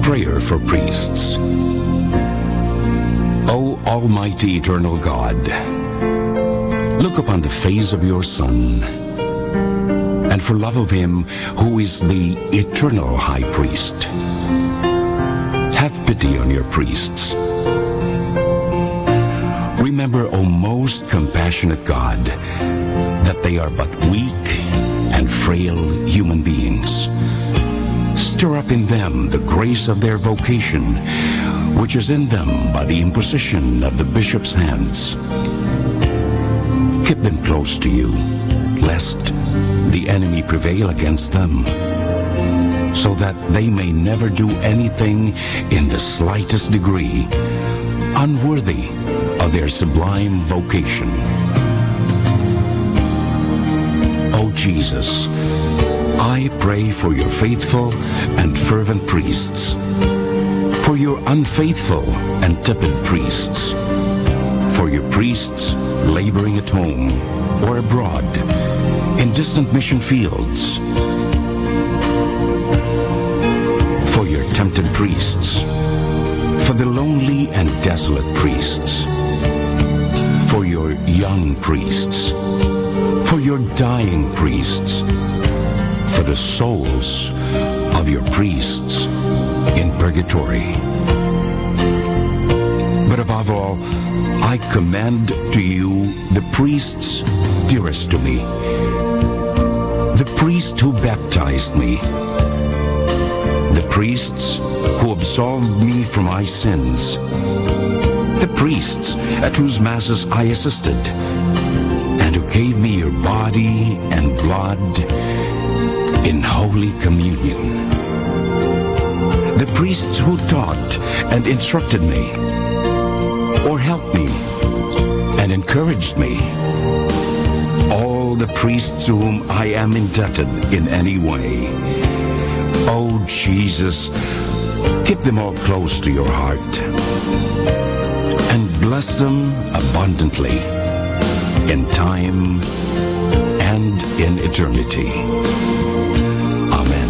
Prayer for priests. O Almighty Eternal God, look upon the face of your Son, and for love of him who is the eternal high priest, have pity on your priests. Remember, O most compassionate God, that they are but weak and frail human beings. Stir up in them the grace of their vocation, which is in them by the imposition of the bishop's hands. Keep them close to you, lest the enemy prevail against them, so that they may never do anything in the slightest degree unworthy of their sublime vocation. O Jesus, I pray for your faithful and fervent priests, for your unfaithful and tepid priests, for your priests laboring at home or abroad in distant mission fields, for your tempted priests, for the lonely and desolate priests, for your young priests, for your dying priests, for the souls of your priests in purgatory. But above all, I commend to you the priests dearest to me, the priest who baptized me, the priests who absolved me from my sins, the priests at whose masses I assisted, and who gave me your body and blood in Holy Communion, the priests who taught and instructed me, or helped me and encouraged me, all the priests to whom I am indebted in any way. Oh, Jesus, keep them all close to your heart and bless them abundantly in time and in eternity. Amen.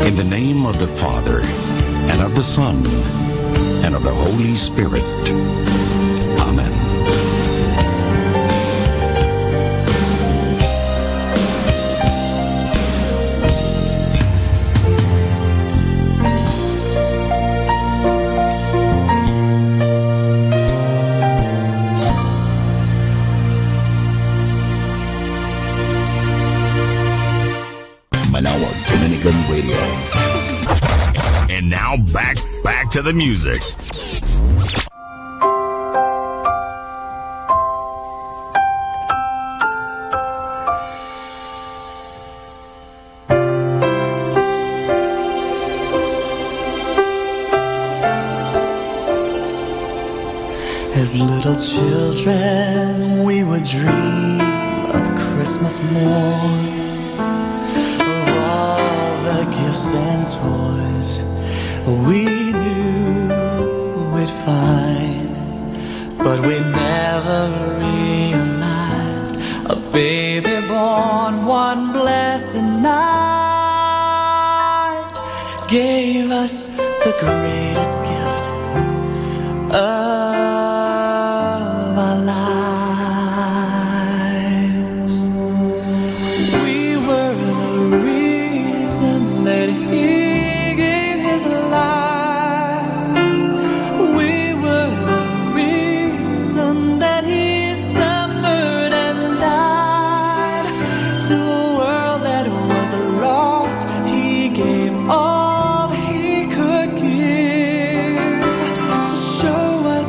In the name of the Father, and of the Son, and of the Holy Spirit. Amen.
Manawag Dominican Radio.
And now back to the music.
As little children, we would dream of Christmas morn, of all the gifts and toys we knew we'd find, but we never realized a baby born one blessed night gave us the greatest gift of our lives. We were the reason that He gave His life. We were the reason that He suffered and died. To a world that was lost, He gave all He could give to show us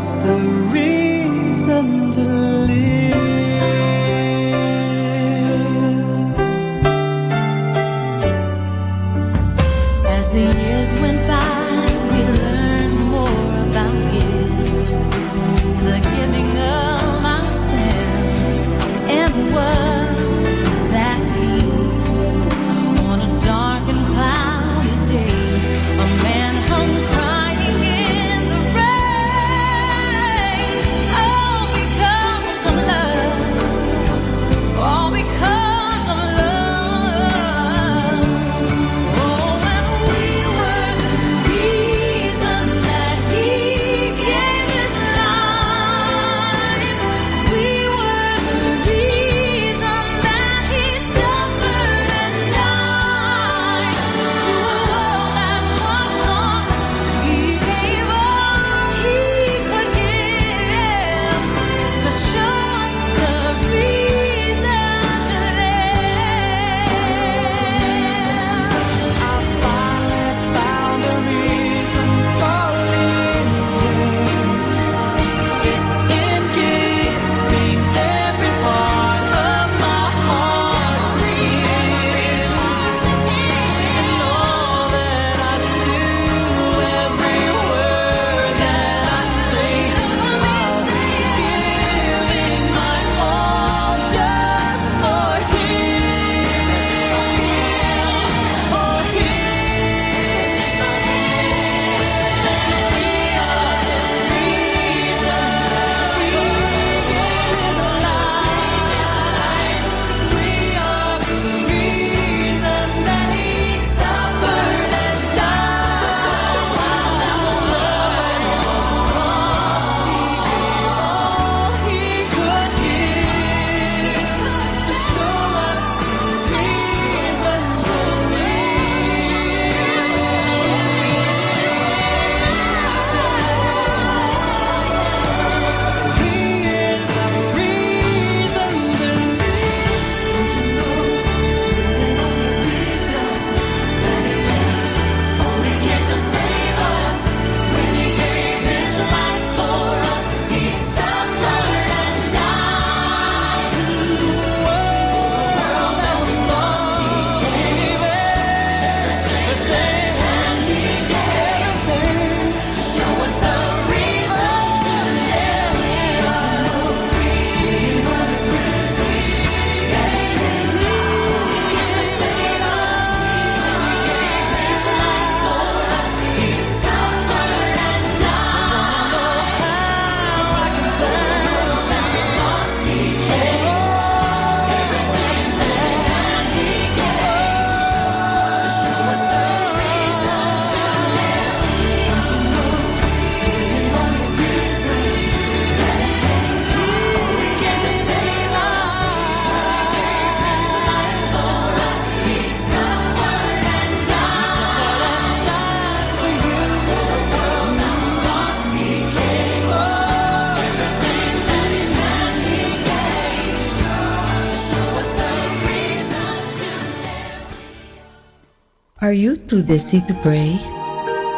Are you too busy to pray?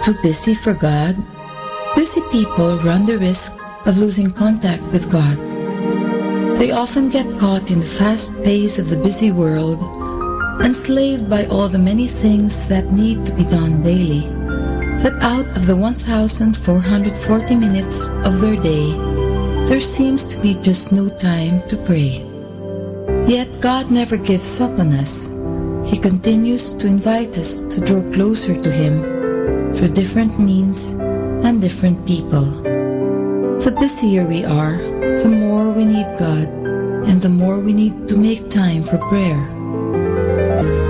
Too busy for God? Busy people run the risk of losing contact with God. They often get caught in the fast pace of the busy world, enslaved by all the many things that need to be done daily, that out of the 1,440 minutes of their day, there seems to be just no time to pray. Yet God never gives up on us. He continues to invite us to draw closer to Him through different means and different people. The busier we are, the more we need God, and the more we need to make time for prayer.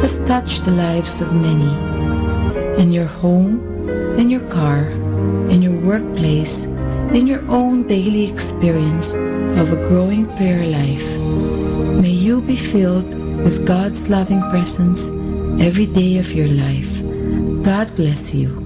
Has touched the lives of many. In your home, in your car, in your workplace, in your own daily experience of a growing prayer life. May you be filled with God's loving presence every day of your life. God bless you.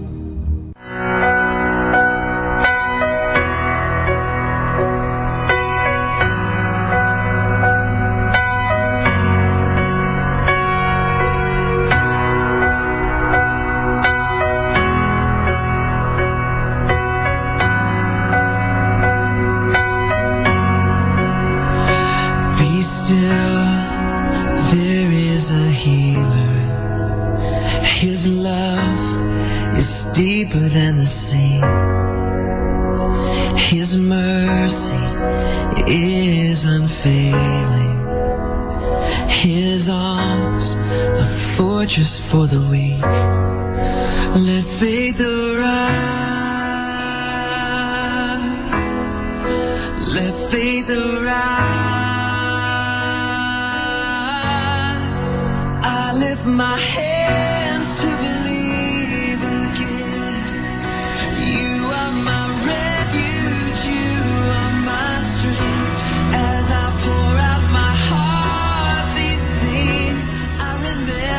For the weak, let faith arise. Let faith arise. I lift my hands to believe again. You are my refuge, you are my strength. As I pour out my heart, these things I remember.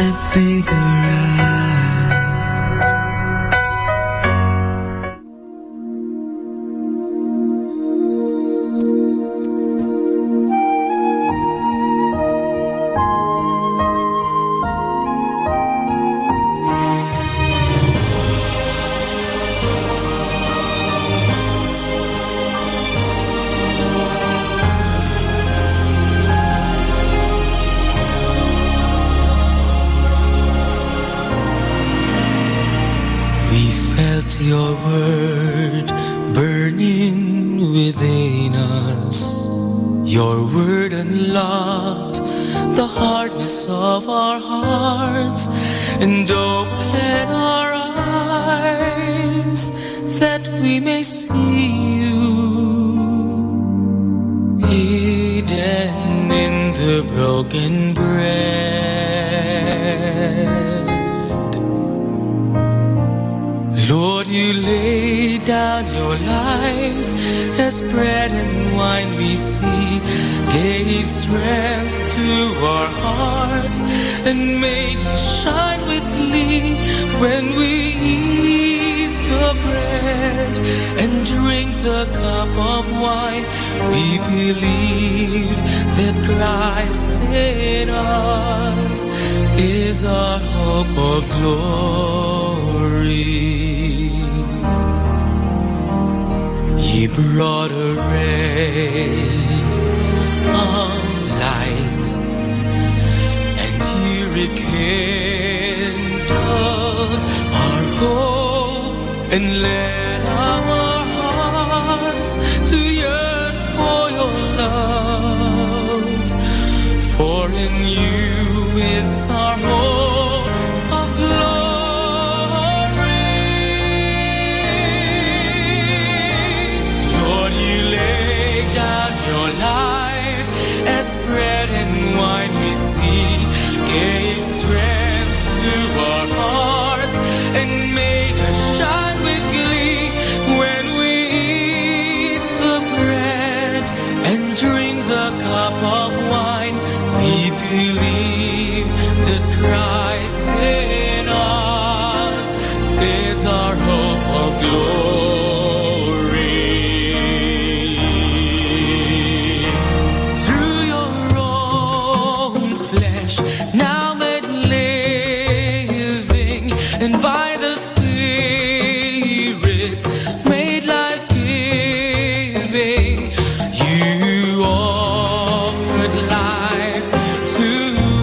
let breathe arise. Your word burning within us. Your word unlocked the hardness of our hearts and open our eyes that we may see you hidden in the broken bread. Lord, you laid down your life as bread and wine we see, gave strength to our hearts and made us shine with glee. When we eat the bread and drink the cup of wine, we believe that Christ in us is our hope of glory. He brought a ray of light, and He rekindled our hope and led our hearts to yearn for your love. For in you is our hope of glory. Bread and wine we see, gave strength to our hearts and made us shine with glee. When we eat the bread and drink the cup of wine, we believe that Christ in us is our hope of glory. And by the Spirit made life-giving, you offered life to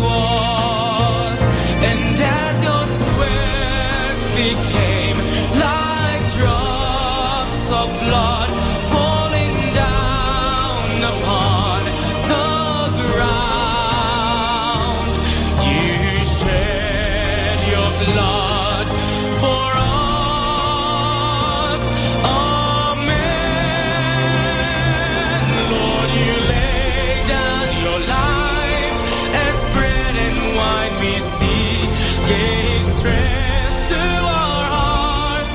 us. And as your sweat became like drops of blood falling down upon the ground, you shed your blood for us, amen. Lord, you laid down your life as bread and wine we see, gave strength to our hearts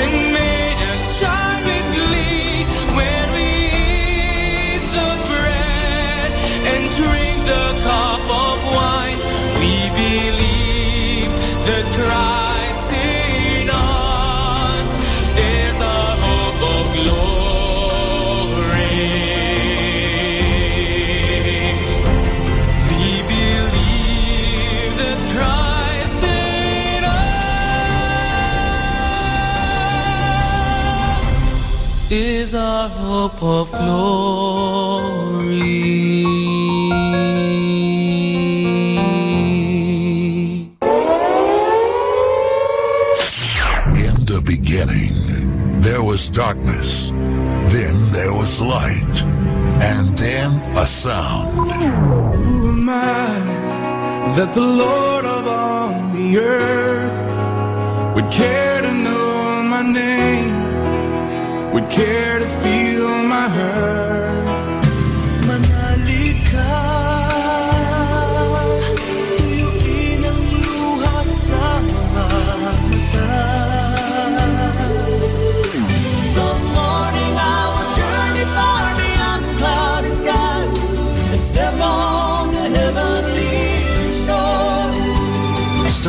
and made us shine with glee. When we eat the bread and drink the cup of wine, we believe that Christ in us is our hope of glory. We believe that Christ in us is our hope of glory.
There was darkness, then there was light, and then a sound.
Who am I that the Lord of all the earth would care to know my name, would care to feel my hurt? Manali ka, tuyuin ang luha sa mga mata. Some morning I will journey far beyond the cloudy sky and step on the heavenly shore.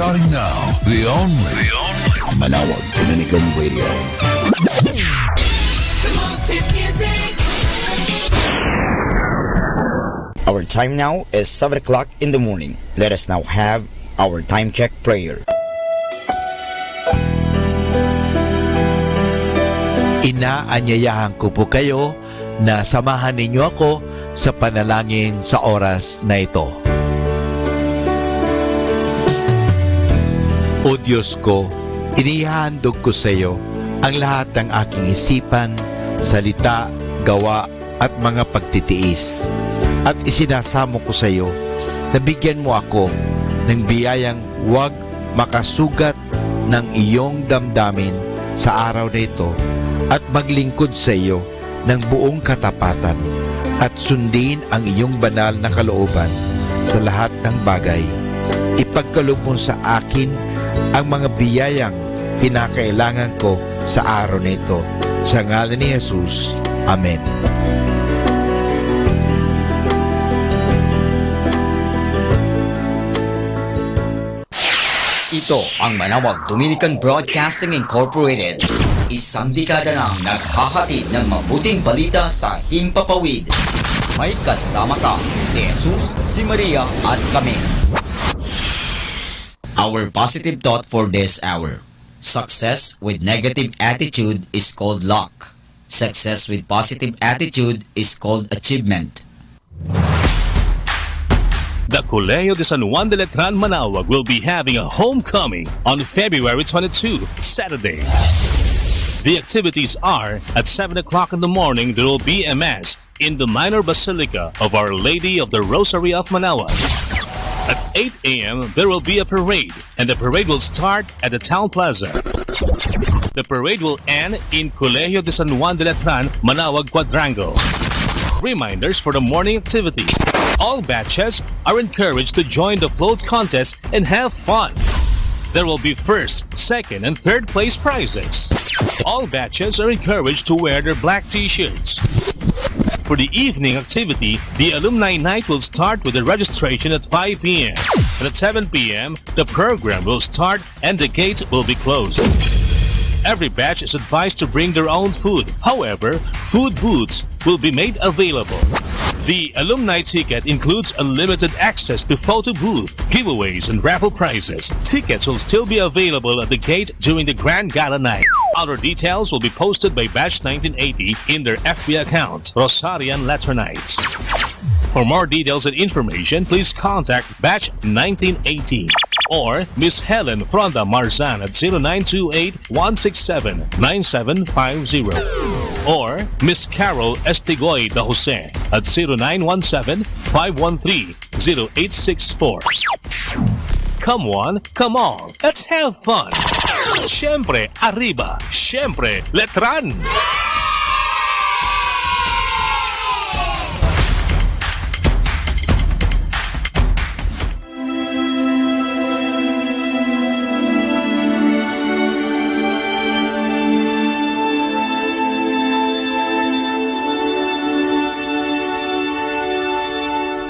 Starting now, the only
Manawag Dominican Radio. Our time now is 7 o'clock in the morning. Let us now have our time check prayer.
Inaanyayahan ko po kayo na samahan ninyo ako sa panalangin sa oras na ito. O Diyos ko, inihandog ko sa iyo ang lahat ng aking isipan, salita, gawa at mga pagtitiis. At isinasamo ko sa iyo na bigyan mo ako ng biyayang huwag makasugat ng iyong damdamin sa araw na ito at maglingkod sa iyo ng buong katapatan at sundin ang iyong banal na kalooban sa lahat ng bagay. Ipagkaloob mo sa akin ang mga biyayang kinakailangan ko sa araw na ito. Sa ngalan ni Jesus. Amen.
Ito ang Manawag Dominican Broadcasting Incorporated. Isang dekada nang naghahatid ng mabuting balita sa Himpapawid. May kasama ka si Jesus, si Maria at kami. Our positive thought for this hour. Success with negative attitude is called luck. Success with positive attitude is called achievement.
The Colegio de San Juan de Letran Manawag will be having a homecoming on February 22, Saturday. The activities are at 7 o'clock in the morning. There will be a mass in the minor basilica of Our Lady of the Rosary of Manawag. At 8 a.m. there will be a parade, and the parade will start at the Town Plaza. The parade will end in Colegio de San Juan de Letran Manawag Quadrangle. Reminders for the morning activity. All batches are encouraged to join the float contest and have fun. There will be first, second, and third place prizes. All batches are encouraged to wear their black t-shirts. For the evening activity, the Alumni Night will start with the registration at 5 p.m. And at 7 p.m., the program will start and the gates will be closed. Every batch is advised to bring their own food. However, food booths will be made available. The alumni ticket includes unlimited access to photo booth, giveaways, and raffle prizes. Tickets will still be available at the gate during the Grand Gala night. Other details will be posted by Batch 1980 in their FB account, Rosarian Laternites. For more details and information, please contact Batch 1980 or Miss Helen Fronda Marzan at 0928-167-9750 or Miss Carol Estigoy da Jose at 0917-513-0864. Come on, let's have fun! Siyempre, arriba! Siyempre, letran!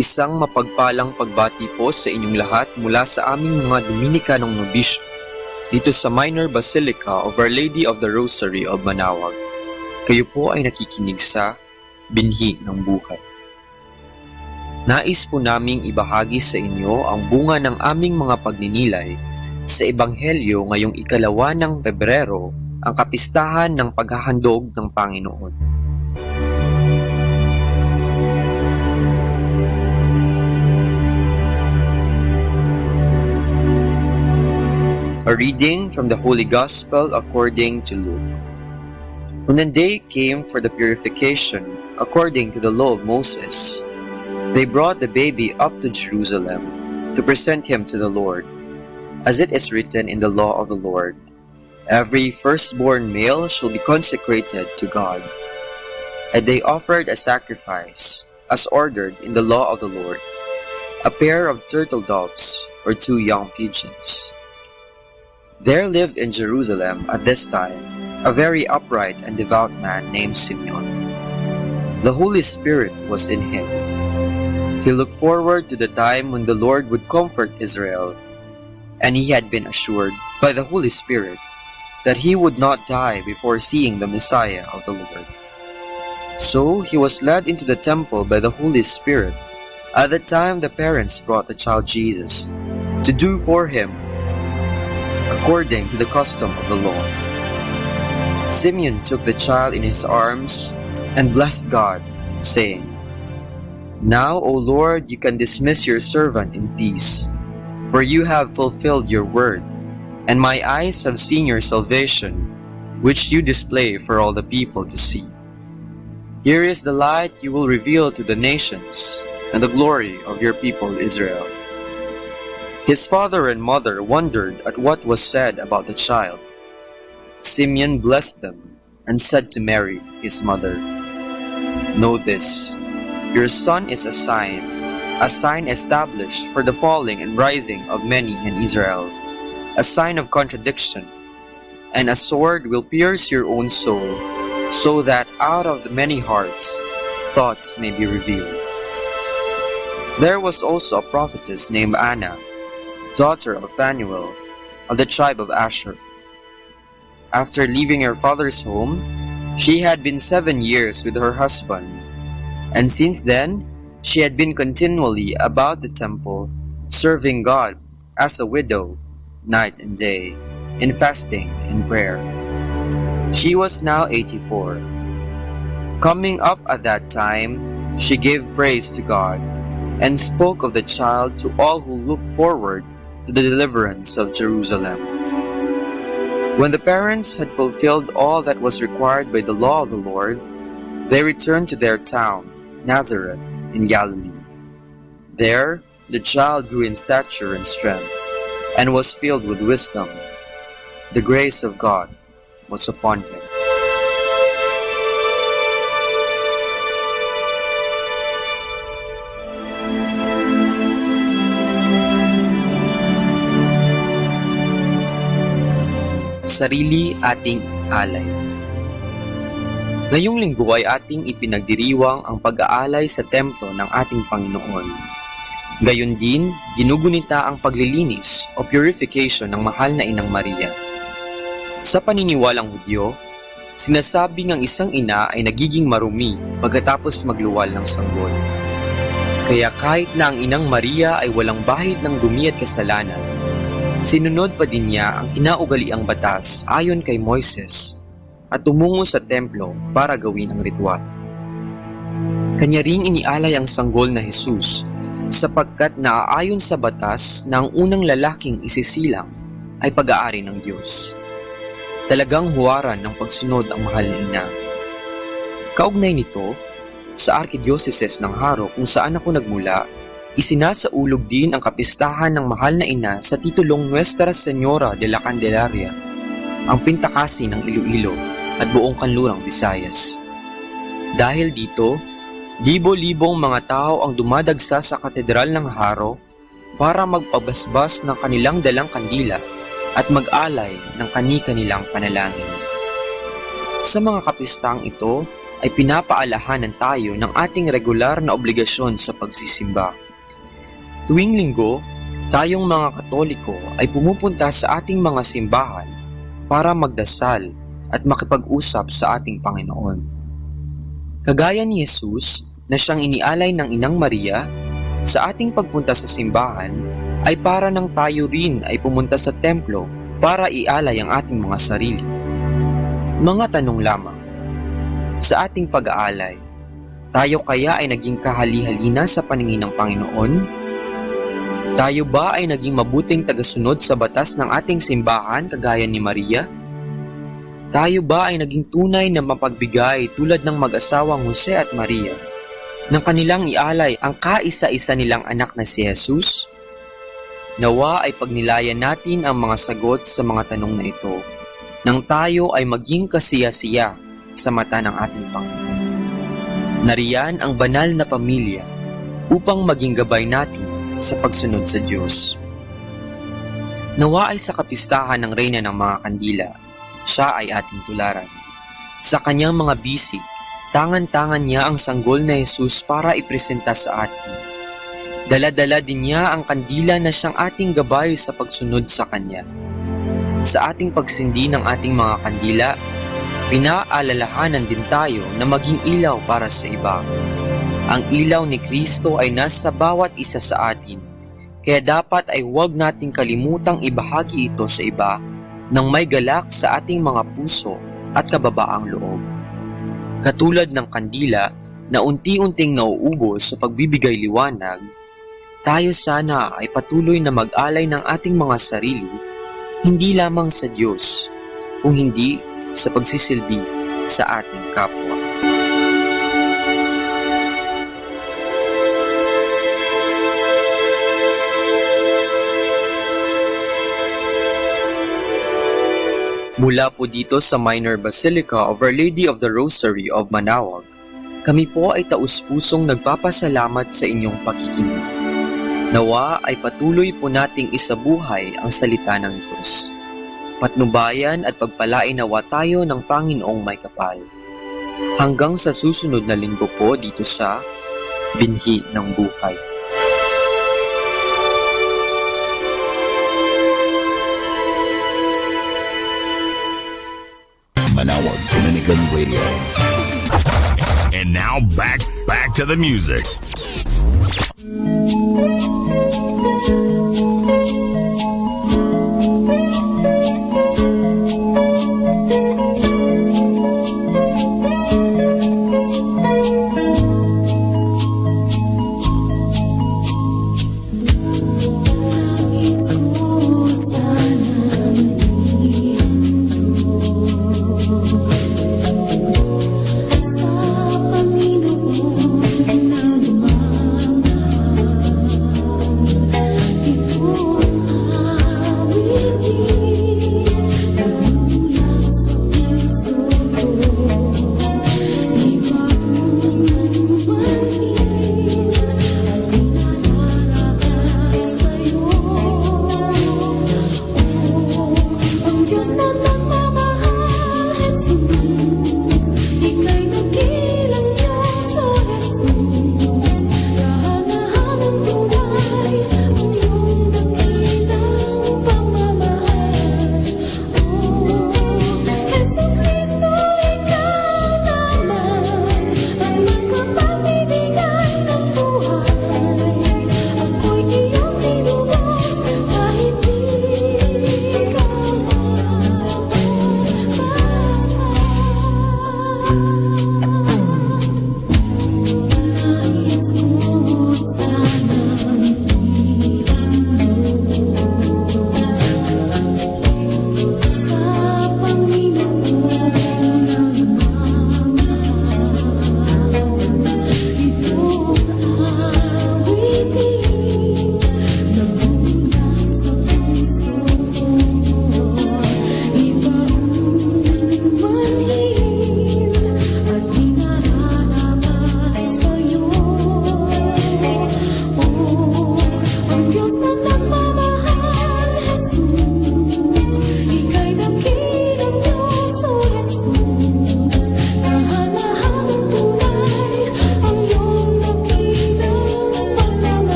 Isang mapagpalang pagbati po sa inyong lahat mula sa aming mga Dominicanong nobisyo dito sa Minor Basilica of Our Lady of the Rosary of Manawag. Kayo po ay nakikinig sa Binhi ng Buhay. Nais po naming ibahagi sa inyo ang bunga ng aming mga pagninilay sa Ebanghelyo ngayong 2 ng Pebrero, ang kapistahan ng paghahandog ng Panginoon. A reading from the Holy Gospel according to Luke. When the day came for the purification according to the law of Moses, they brought the baby up to Jerusalem to present him to the Lord. As it is written in the law of the Lord, every firstborn male shall be consecrated to God. And they offered a sacrifice, as ordered in the law of the Lord, a pair of turtle doves or 2 young pigeons. There lived in Jerusalem at this time a very upright and devout man named Simeon. The Holy Spirit was in him. He looked forward to the time when the Lord would comfort Israel, and he had been assured by the Holy Spirit that he would not die before seeing the Messiah of the Lord. So he was led into the temple by the Holy Spirit at the time the parents brought the child Jesus to do for him according to the custom of the law. Simeon took the child in his arms and blessed God, saying, "Now, O Lord, you can dismiss your servant in peace, for you have fulfilled your word, and my eyes have seen your salvation, which you display for all the people to see. Here is the light you will reveal to the nations, and the glory of your people Israel." His father and mother wondered at what was said about the child. Simeon blessed them and said to Mary, his mother, "Know this, your son is a sign established for the falling and rising of many in Israel, a sign of contradiction, and a sword will pierce your own soul, so that out of the many hearts thoughts may be revealed." There was also a prophetess named Anna, daughter of Phanuel, of the tribe of Asher. After leaving her father's home, she had been 7 years with her husband, and since then she had been continually about the temple, serving God as a widow, night and day, in fasting and prayer. She was now 84. Coming up at that time, she gave praise to God, and spoke of the child to all who looked forward to the deliverance of Jerusalem. When the parents had fulfilled all that was required by the law of the Lord, they returned to their town, Nazareth, in Galilee. There, the child grew in stature and strength, and was filled with wisdom. The grace of God was upon him. Sarili ating alay. Ngayong linggo ay ating ipinagdiriwang ang pag-aalay sa templo ng ating Panginoon. Gayon din, ginugunita ang paglilinis o purification ng mahal na Inang Maria. Sa paniniwalang Hudyo, sinasabing ang isang ina ay nagiging marumi pagkatapos magluwal ng sanggol. Kaya kahit na ang Inang Maria ay walang bahid ng dumi at kasalanan, sinunod pa din niya ang kinaugaliang batas ayon kay Moises at tumungo sa templo para gawin ang ritual. Kanya ring inialay ang sanggol na Jesus sapagkat naaayon sa batas na ang unang lalaking isisilang ay pag-aari ng Diyos. Talagang huwaran ng pagsunod ang mahal na ina. Kaugnay nito, sa Arkidiocese ng Haro kung saan ako nagmula, isinasaulog din ang kapistahan ng mahal na ina sa titulong Nuestra Señora de la Candelaria, ang pintakasi ng Iloilo at buong kanlurang Visayas. Dahil dito, libo-libong mga tao ang dumadagsa sa katedral ng Haro para magpabasbas ng kanilang dalang kandila at mag-alay ng kani-kanilang panalangin. Sa mga kapistahang ito ay pinapaalahanan tayo ng ating regular na obligasyon sa pagsisimba. Tuwing linggo, tayong mga Katoliko ay pumupunta sa ating mga simbahan para magdasal at makipag-usap sa ating Panginoon. Kagaya ni Jesus na siyang inialay ng Inang Maria, sa ating pagpunta sa simbahan ay para nang tayo rin ay pumunta sa templo para ialay ang ating mga sarili. Mga tanong lamang. Sa ating pag-aalay, tayo kaya ay naging kahali-halina sa paningin ng Panginoon? Tayo ba ay naging mabuting tagasunod sa batas ng ating simbahan kagaya ni Maria? Tayo ba ay naging tunay na mapagbigay tulad ng mag-asawang Jose at Maria nang kanilang ialay ang kaisa-isa nilang anak na si Jesus? Nawa ay pagnilayan natin ang mga sagot sa mga tanong na ito nang tayo ay maging kasiya-siya sa mata ng ating Panginoon. Nariyan ang banal na pamilya upang maging gabay natin sa pagsunod sa Diyos. Nawa ay sa kapistahan ng Reyna ng mga Kandila, siya ay ating tularan. Sa kanyang mga bisig, tangan-tangan niya ang sanggol na Jesus para ipresenta sa atin. Dala-dala din niya ang kandila na siyang ating gabay sa pagsunod sa Kanya. Sa ating pagsindi ng ating mga kandila, pinaalalahanan din tayo na maging ilaw para sa iba. Ang ilaw ni Kristo ay nasa bawat isa sa atin, kaya dapat ay huwag nating kalimutang ibahagi ito sa iba nang may galak sa ating mga puso at kababaang loob. Katulad ng kandila na unti-unting nauubos sa pagbibigay liwanag, tayo sana ay patuloy na mag-alay ng ating mga sarili, hindi lamang sa Diyos, kung hindi sa pagsisilbi sa ating kapwa. Mula po dito sa Minor Basilica of Our Lady of the Rosary of Manaoag, kami po ay taus-pusong nagpapasalamat sa inyong pakikinig. Nawa ay patuloy po nating isabuhay ang salita ng Diyos. Patnubayan at pagpalain nawa tayo ng Panginoong may kapal. Hanggang sa susunod na linggo po dito sa Binhi ng Buhay.
Manawag Dominican Radio. And now back to the music.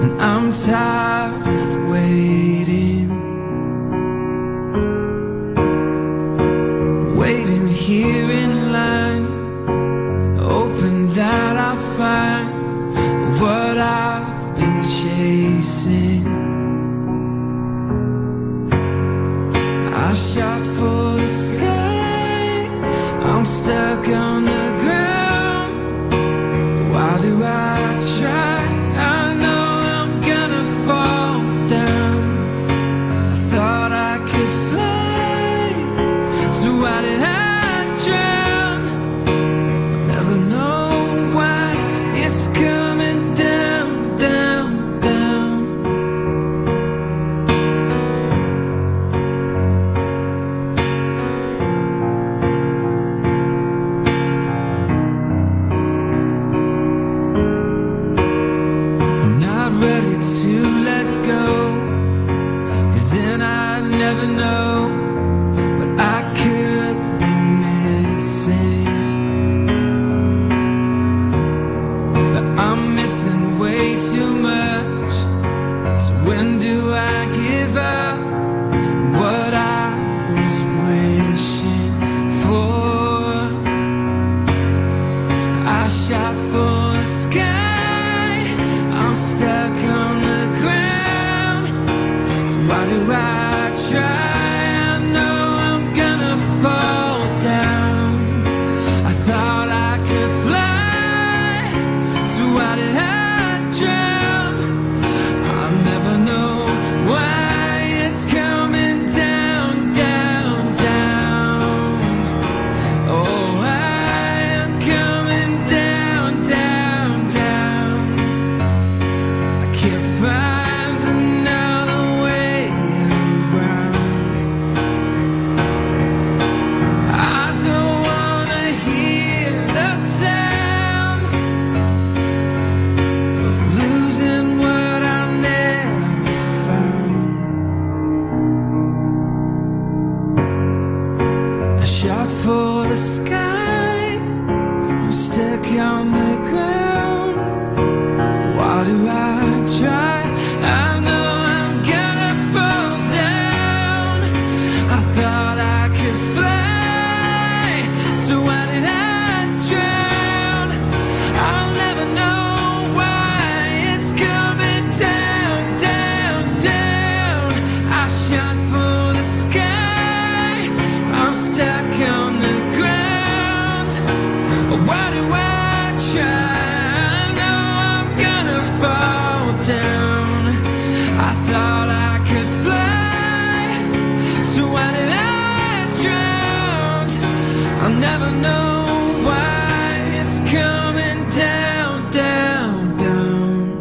and I'm tired of waiting. Waiting here in line, hoping that I'll find what I've been chasing. I shot for the sky, I'm stuck on the ground. Why do I try? I know I'm gonna fall down. I thought I could fly, so why did I drown? I'll never know why it's coming down, down, down. I'm not ready to let go, 'cause then I'd never know what I could be missing. But I'm missing way too much. So when do I give up what I was wishing for? I shot for the sky, I'm stuck on the ground. So why do I try? I know I'm gonna fall down. I thought I could fly, so why did I drown? I'll never know why it's coming down, down, down. Oh, I am coming down, down, down. I can't find another way around. I don't wanna hear the sound of losing what I never found. I shot for the sky, I'm stuck on the ground. Why do I try? I know I'm gonna fall down. I thought I could fly, so why did I drown? I'll never know why it's coming down, down, down. I shot for the sky, I'm stuck on the ground. Why do I try? I know I'm gonna fall down. I thought I could fly, so why did I drown? I'll never know why it's coming down, down, down.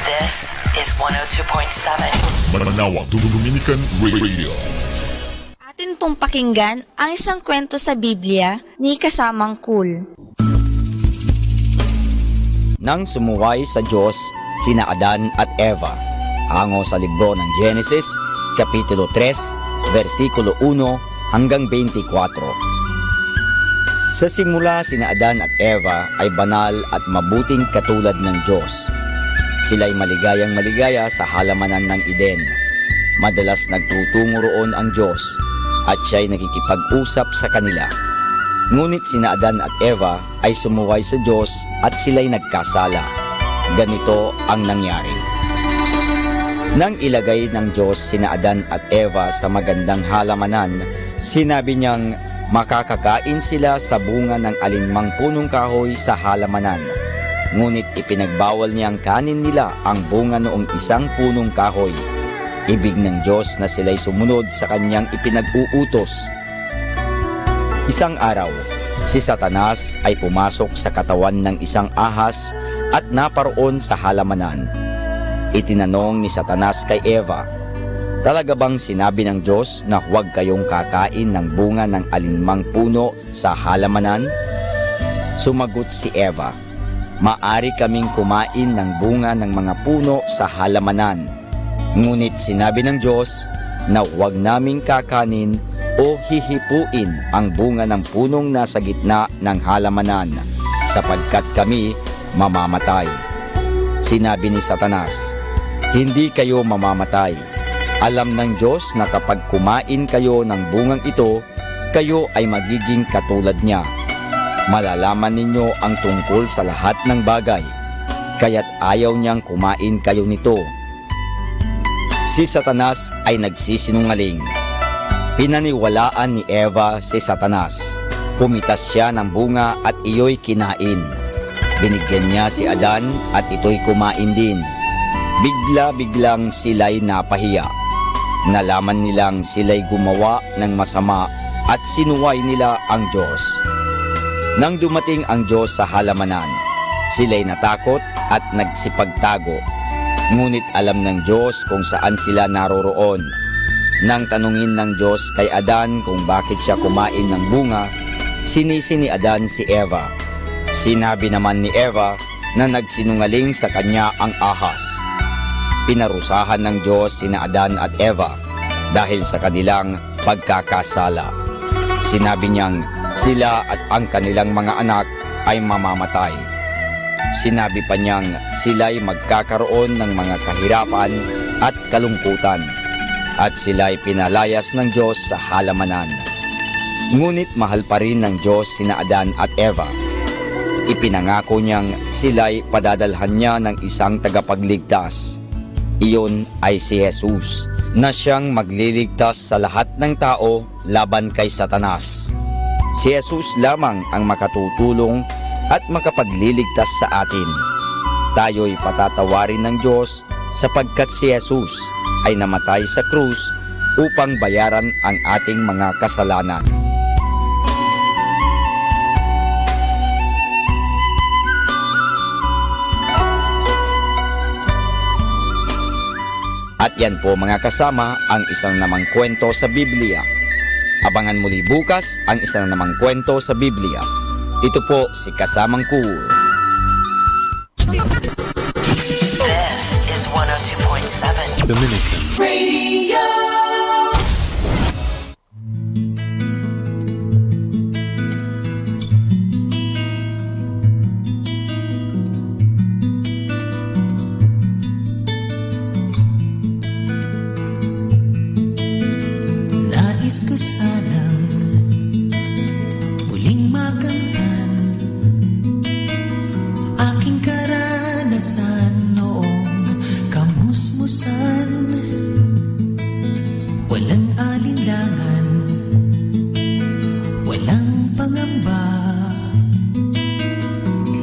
This is 102.7.
Manawag Dominican Radio.
Atin pong pakinggan ang isang kwento sa Biblia ni Kasamang Cool.
Nang sumuway sa Diyos sina Adan at Eva, hango sa libro ng Genesis, Kapitulo 3, versikulo 1 hanggang 24. Sa simula sina Adan at Eva ay banal at mabuting katulad ng Diyos. Sila'y maligayang maligaya sa halamanan ng Eden. Madalas nagtutungo roon ang Diyos at siya'y nakikipag-usap sa kanila. Ngunit sina Adan at Eva ay sumuway sa Diyos at sila'y nagkasala. Ganito ang nangyari. Nang ilagay ng Diyos sina Adan at Eva sa magandang halamanan, sinabi niyang makakakain sila sa bunga ng alinmang punong kahoy sa halamanan. Ngunit ipinagbawal niyang kanin nila ang bunga noong isang punong kahoy. Ibig ng Diyos na sila'y sumunod sa kanyang ipinag-uutos. Isang araw, si Satanas ay pumasok sa katawan ng isang ahas at naparoon sa halamanan. Itinanong ni Satanas kay Eva, "Talaga bang sinabi ng Diyos na huwag kayong kakain ng bunga ng alinmang puno sa halamanan?" Sumagot si Eva, "Maari kaming kumain ng bunga ng mga puno sa halamanan. Ngunit sinabi ng Diyos na huwag naming kakanin o hihipuin ang bunga ng punong nasa gitna ng halamanan, sapagkat kami mamamatay. Sinabi ni Satanas, hindi kayo mamamatay. Alam ng Diyos na kapag kumain kayo ng bungang ito, kayo ay magiging katulad niya. Malalaman ninyo ang tungkol sa lahat ng bagay, kaya't ayaw niyang kumain kayo nito. Si Satanas ay nagsisinungaling. Pinaniwalaan ni Eva si Satanas. Pumitas siya ng bunga at iyo'y kinain. Binigyan niya si Adan at ito'y kumain din. Bigla-biglang sila'y napahiya. Nalaman nilang sila'y gumawa ng masama at sinuway nila ang Diyos. Nang dumating ang Diyos sa halamanan, sila'y natakot at nagsipagtago. Ngunit alam ng Diyos kung saan sila naroroon. Nang tanungin ng Diyos kay Adan kung bakit siya kumain ng bunga, sinisi ni Adan si Eva. Sinabi naman ni Eva na nagsinungaling sa kanya ang ahas. Pinarusahan ng Diyos sina Adan at Eva dahil sa kanilang pagkakasala. Sinabi niyang sila at ang kanilang mga anak ay mamamatay. Sinabi pa niyang sila'y magkakaroon ng mga kahirapan at kalungkutan, at sila'y pinalayas ng Diyos sa halamanan. Ngunit mahal pa rin ng Diyos sina Adan at Eva. Ipinangako niyang sila'y padadalhan niya ng isang tagapagligtas. Iyon ay si Jesus, na siyang magliligtas sa lahat ng tao laban kay Satanas. Si Jesus lamang ang makatutulong at makapagliligtas sa atin. Tayo'y patatawarin ng Diyos sapagkat si Jesus ay namatay sa krus upang bayaran ang ating mga kasalanan. At yan po mga kasama ang isang namang kwento sa Biblia. Abangan muli bukas ang isang namang kwento sa Biblia. Ito po si Kasamang Cool.
This is 102.7
Dominican Radio. Nais ko sanang muling makamtan aking karanasan noong kamusmusan. Walang alinlangan, walang pangamba,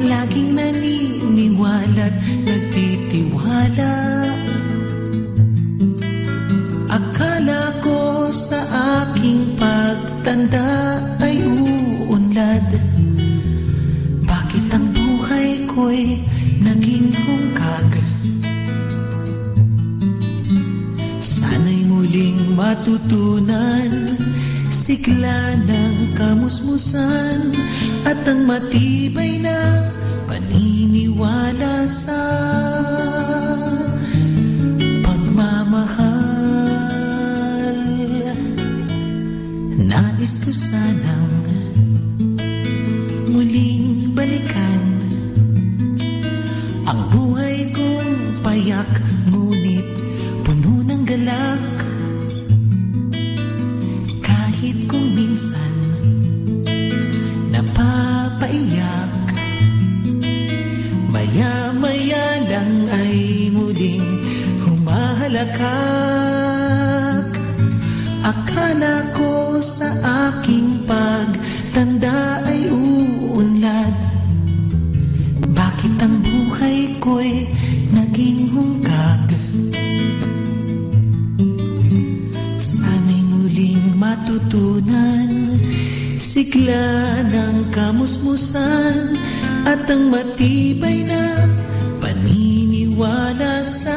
laging naniniwala't nagtitiwala. Akala ko sa aking pagtanda ay uunlad. Bakit ang buhay ko'y naging hungkag? Sana'y muling matutunan sigla ng kamusmusan at ang matibay na paniniwala sa pagmamahal. Nais ko sanang muling balikan ang buhay kong payak, ngunit puno ng galak. Kahit kung minsan napapaiyak, maya-maya lang ay muling humahalakak. Akala ko sa aking pagtanda ay uunlad. Bakit ang buhay ko'y naging hungkag? Sana'y muling matutunan sigla ng kamusmusan at ang matibay na paniniwala sa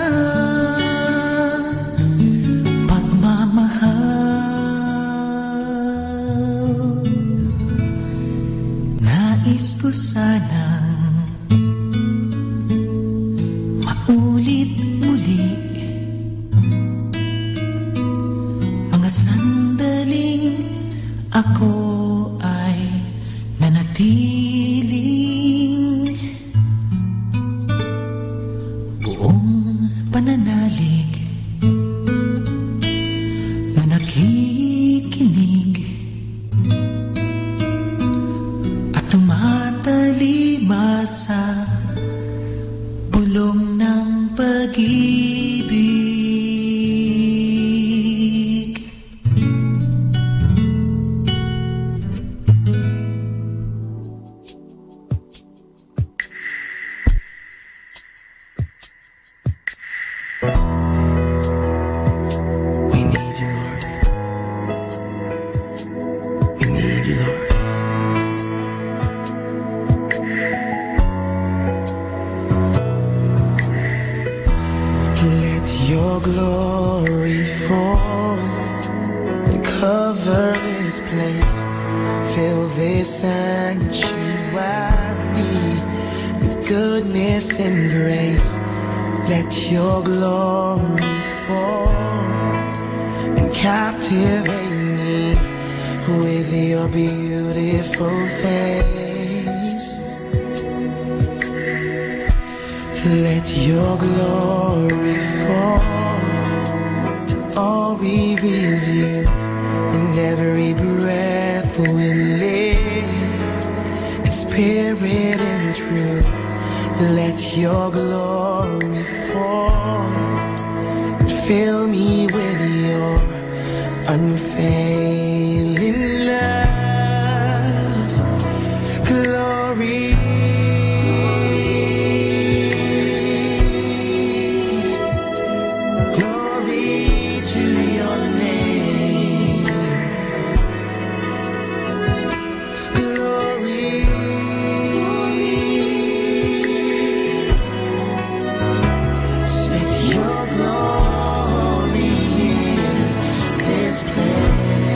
nais ko sanang maulit muli ako ay nanatiling buong pananalig na nakikinig at tumatalima sa bulong ng pag-ibig. We need you, Lord. We need you, Lord. Let your glory fall and cover this place. Fill this sanctuary with goodness and grace. Let your glory fall and captivate me with your beautiful face. Let your glory fall till all reveals you, and every breath will live in spirit and truth. Let your glory fall and fill me with your unfailing love. Glory. Glory to your name. Glory. Set your glory in this place.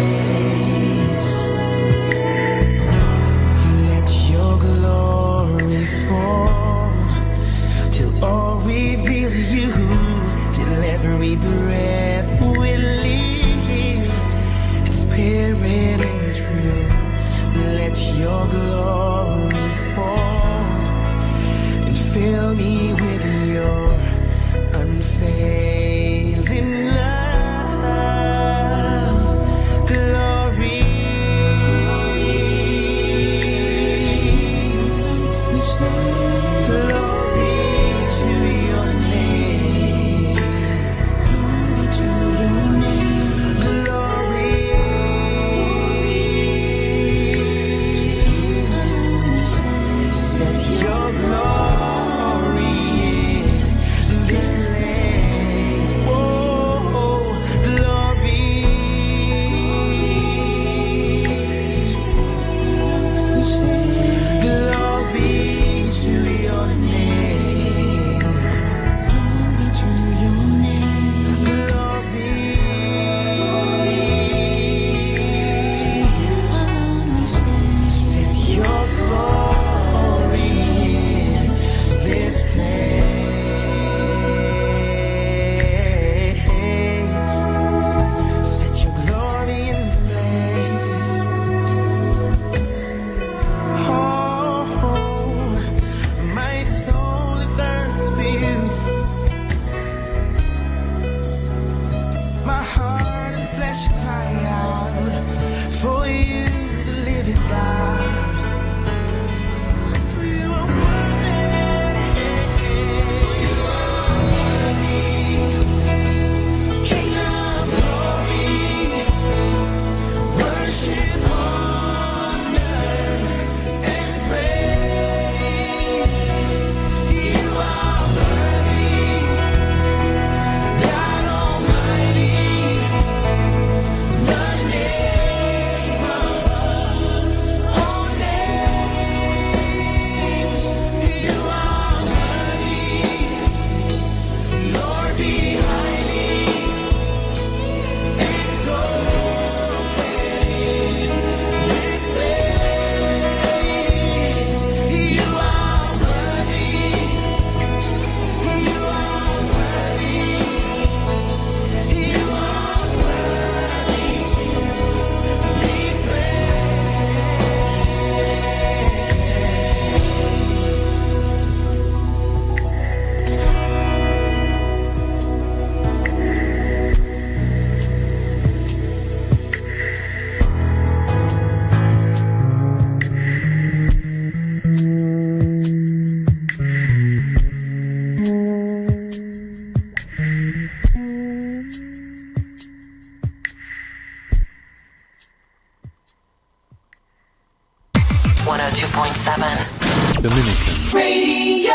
102.7.
Dominican
Radio.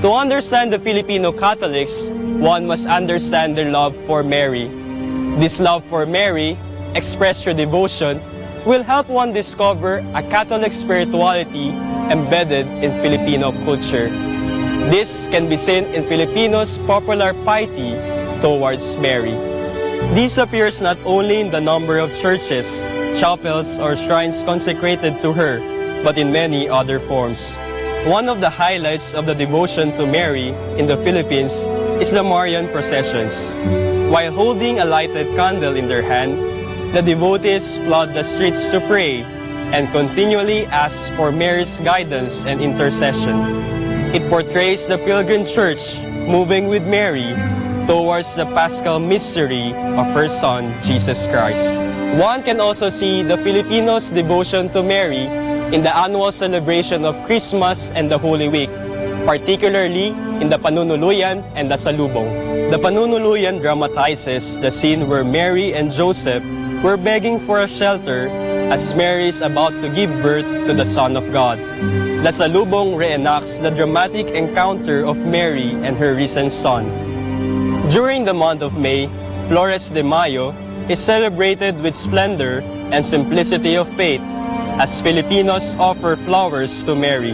To understand the Filipino Catholics, one must understand their love for Mary. This love for Mary, expressed through devotion, will help one discover a Catholic spirituality embedded in Filipino culture. This can be seen in Filipinos' popular piety towards Mary. This appears not only in the number of churches, chapels, or shrines consecrated to her, but in many other forms. One of the highlights of the devotion to Mary in the Philippines is the Marian processions. While holding a lighted candle in their hand, the devotees flood the streets to pray and continually ask for Mary's guidance and intercession. It portrays the pilgrim church moving with Mary towards the Paschal mystery of her Son, Jesus Christ. One can also see the Filipinos' devotion to Mary in the annual celebration of Christmas and the Holy Week, particularly in the Panunuluyan and the Salubong. The Panunuluyan dramatizes the scene where Mary and Joseph were begging for a shelter as Mary is about to give birth to the Son of God. The Salubong reenacts the dramatic encounter of Mary and her risen Son. During the month of May, Flores de Mayo is celebrated with splendor and simplicity of faith, as Filipinos offer flowers to Mary.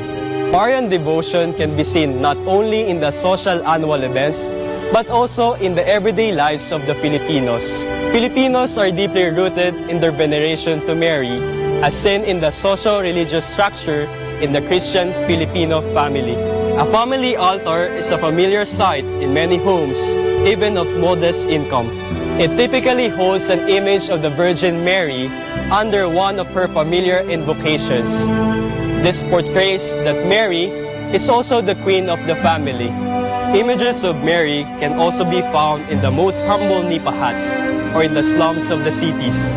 Marian devotion can be seen not only in the social annual events, but also in the everyday lives of the Filipinos. Filipinos are deeply rooted in their veneration to Mary, as seen in the social-religious structure in the Christian Filipino family. A family altar is a familiar sight in many homes, even of modest income. It typically holds an image of the Virgin Mary under one of her familiar invocations. This portrays that Mary is also the queen of the family. Images of Mary can also be found in the most humble nipa huts or in the slums of the cities.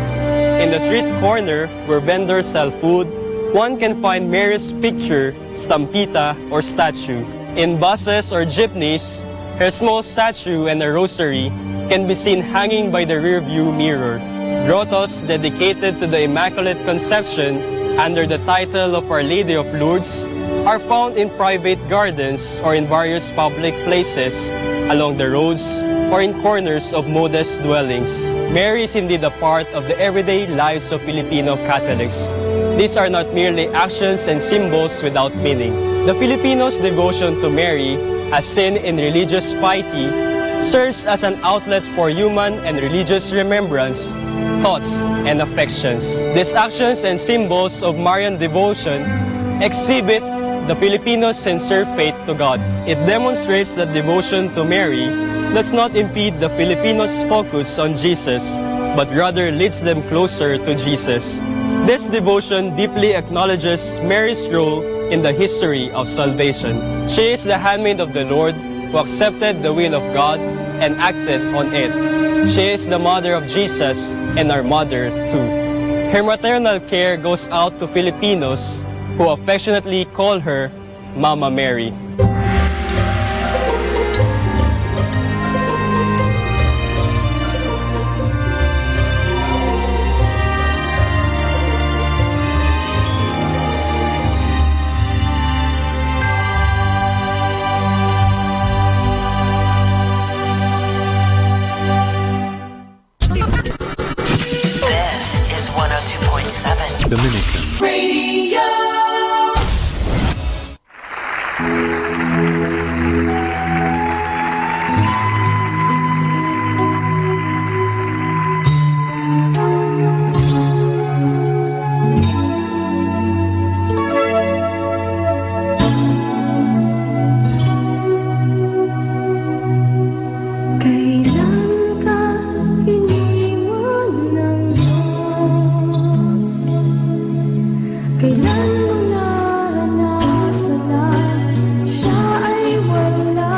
In the street corner where vendors sell food, one can find Mary's picture, stampita, or statue. In buses or jeepneys, her small statue and a rosary can be seen hanging by the rearview mirror. Grottos dedicated to the Immaculate Conception under the title of Our Lady of Lourdes are found in private gardens or in various public places, along the roads or in corners of modest dwellings. Mary is indeed a part of the everyday lives of Filipino Catholics. These are not merely actions and symbols without meaning. The Filipinos' devotion to Mary, as seen in religious piety, serves as an outlet for human and religious remembrance, thoughts, and affections. These actions and symbols of Marian devotion exhibit the Filipinos' sincere faith to God. It demonstrates that devotion to Mary does not impede the Filipinos' focus on Jesus, but rather leads them closer to Jesus. This devotion deeply acknowledges Mary's role in the history of salvation. She is the handmaid of the Lord who accepted the will of God and acted on it. She is the mother of Jesus and our mother too. Her maternal care goes out to Filipinos who affectionately call her Mama Mary.
Dominican
Radio.
Kailan ka iniwan ng Diyos? Kailan mo naranasan na siya ay wala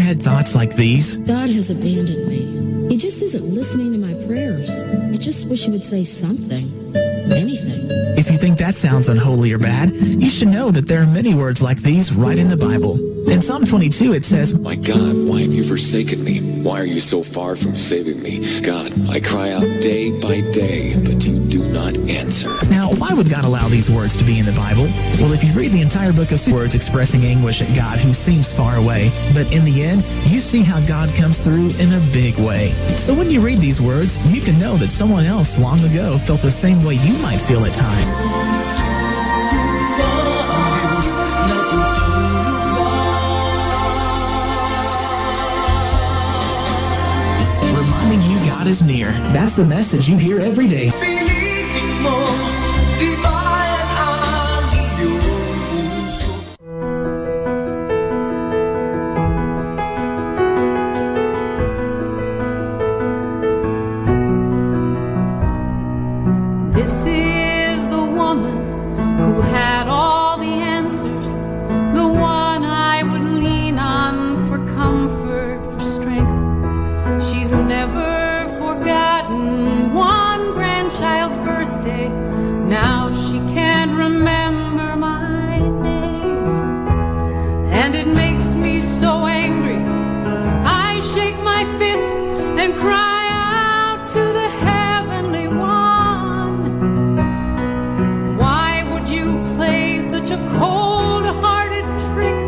had thoughts like these?
God has abandoned me. He just isn't listening to my prayers. I just wish he would say something. Anything.
If you think that sounds unholy or bad, you should know that there are many words like these right in the Bible. In Psalm 22, it says,
My God, why have you forsaken me? Why are you so far from saving me? God, I cry out day by day, but you do not answer.
Now, why would God allow these words to be in the Bible? Well, if you read the entire book of words expressing anguish at God who seems far away, but in the end, you see how God comes through in a big way. So when you read these words, you can know that someone else long ago felt the same way you might feel at times. Reminding you God is near. That's the message you hear every day.
This is the woman who had all the answers, the one I would lean on for comfort, for strength. She's never forgotten one grandchild's birthday. Now she can't remember my name, and it makes me so angry. I shake my fist and cry out to the heavenly one. Why would you play such a cold-hearted trick?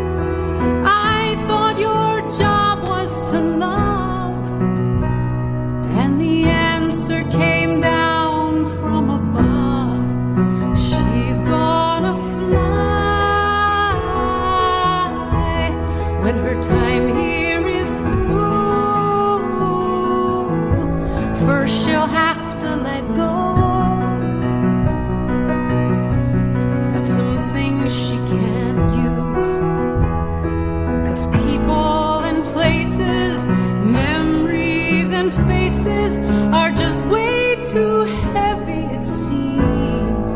I thought your job was to love. And the answer came down from above. She's gonna fly when her time here is through. First she'll have to let go of some things she can't use. 'Cause people and places, memories and faces are just way too heavy, it seems,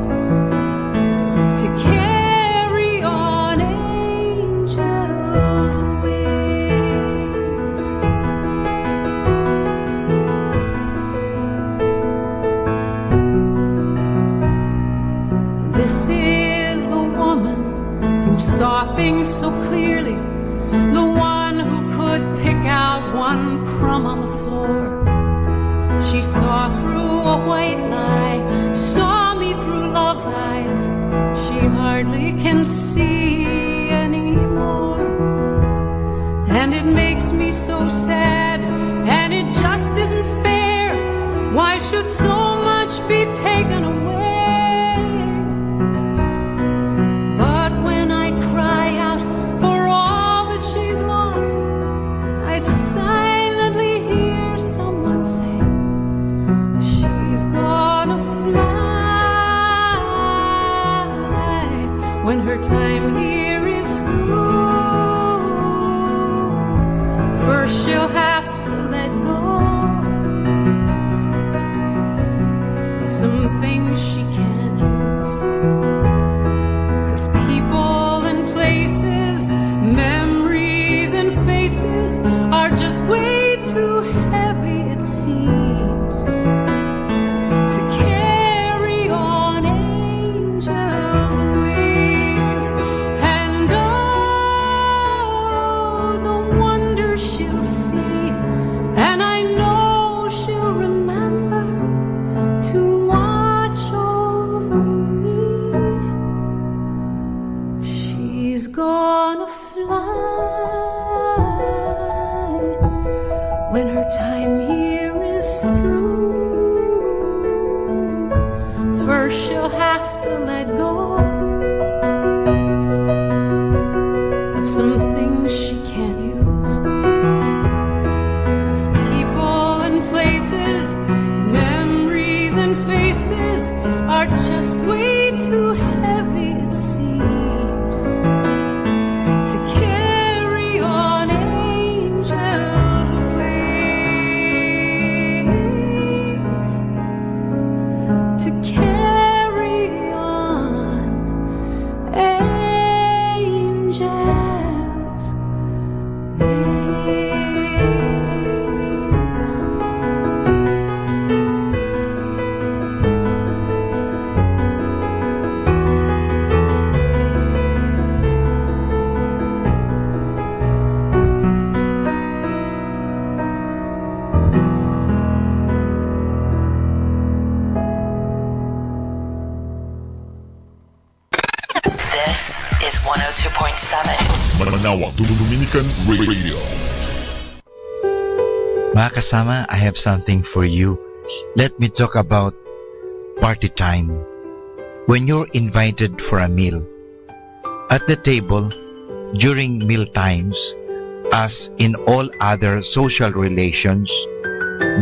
to carry on angels' wings. This is the woman who saw things so clearly, the one who could pick out one crumb on the floor. She saw through a white lie, saw me through love's eyes. She hardly can see anymore. And it makes me so sad, and it just isn't fair. Why should so much be taken away? But when I cry out for all that she's lost, I silently hear someone say, she's gonna fly when her time here is through. First she'll have to let go of some things she can't use. 'Cause people and places, memories and faces are just way too heavy, it seems, to carry on angels' wings. And oh, the wonder she'll see, and I know she'll remember to watch over me. She's gonna fly when her time here is through. First she'll have to let go of some things she can't use. 'Cause people and places, memories and faces are just way too heavy, it seems, to carry on angels' wings. To carry on
102.7.
Manawag Dominican Radio.
Mga kasama, I have something for you. Let me talk about party time. When you're invited for a meal, at the table, during meal times, as in all other social relations,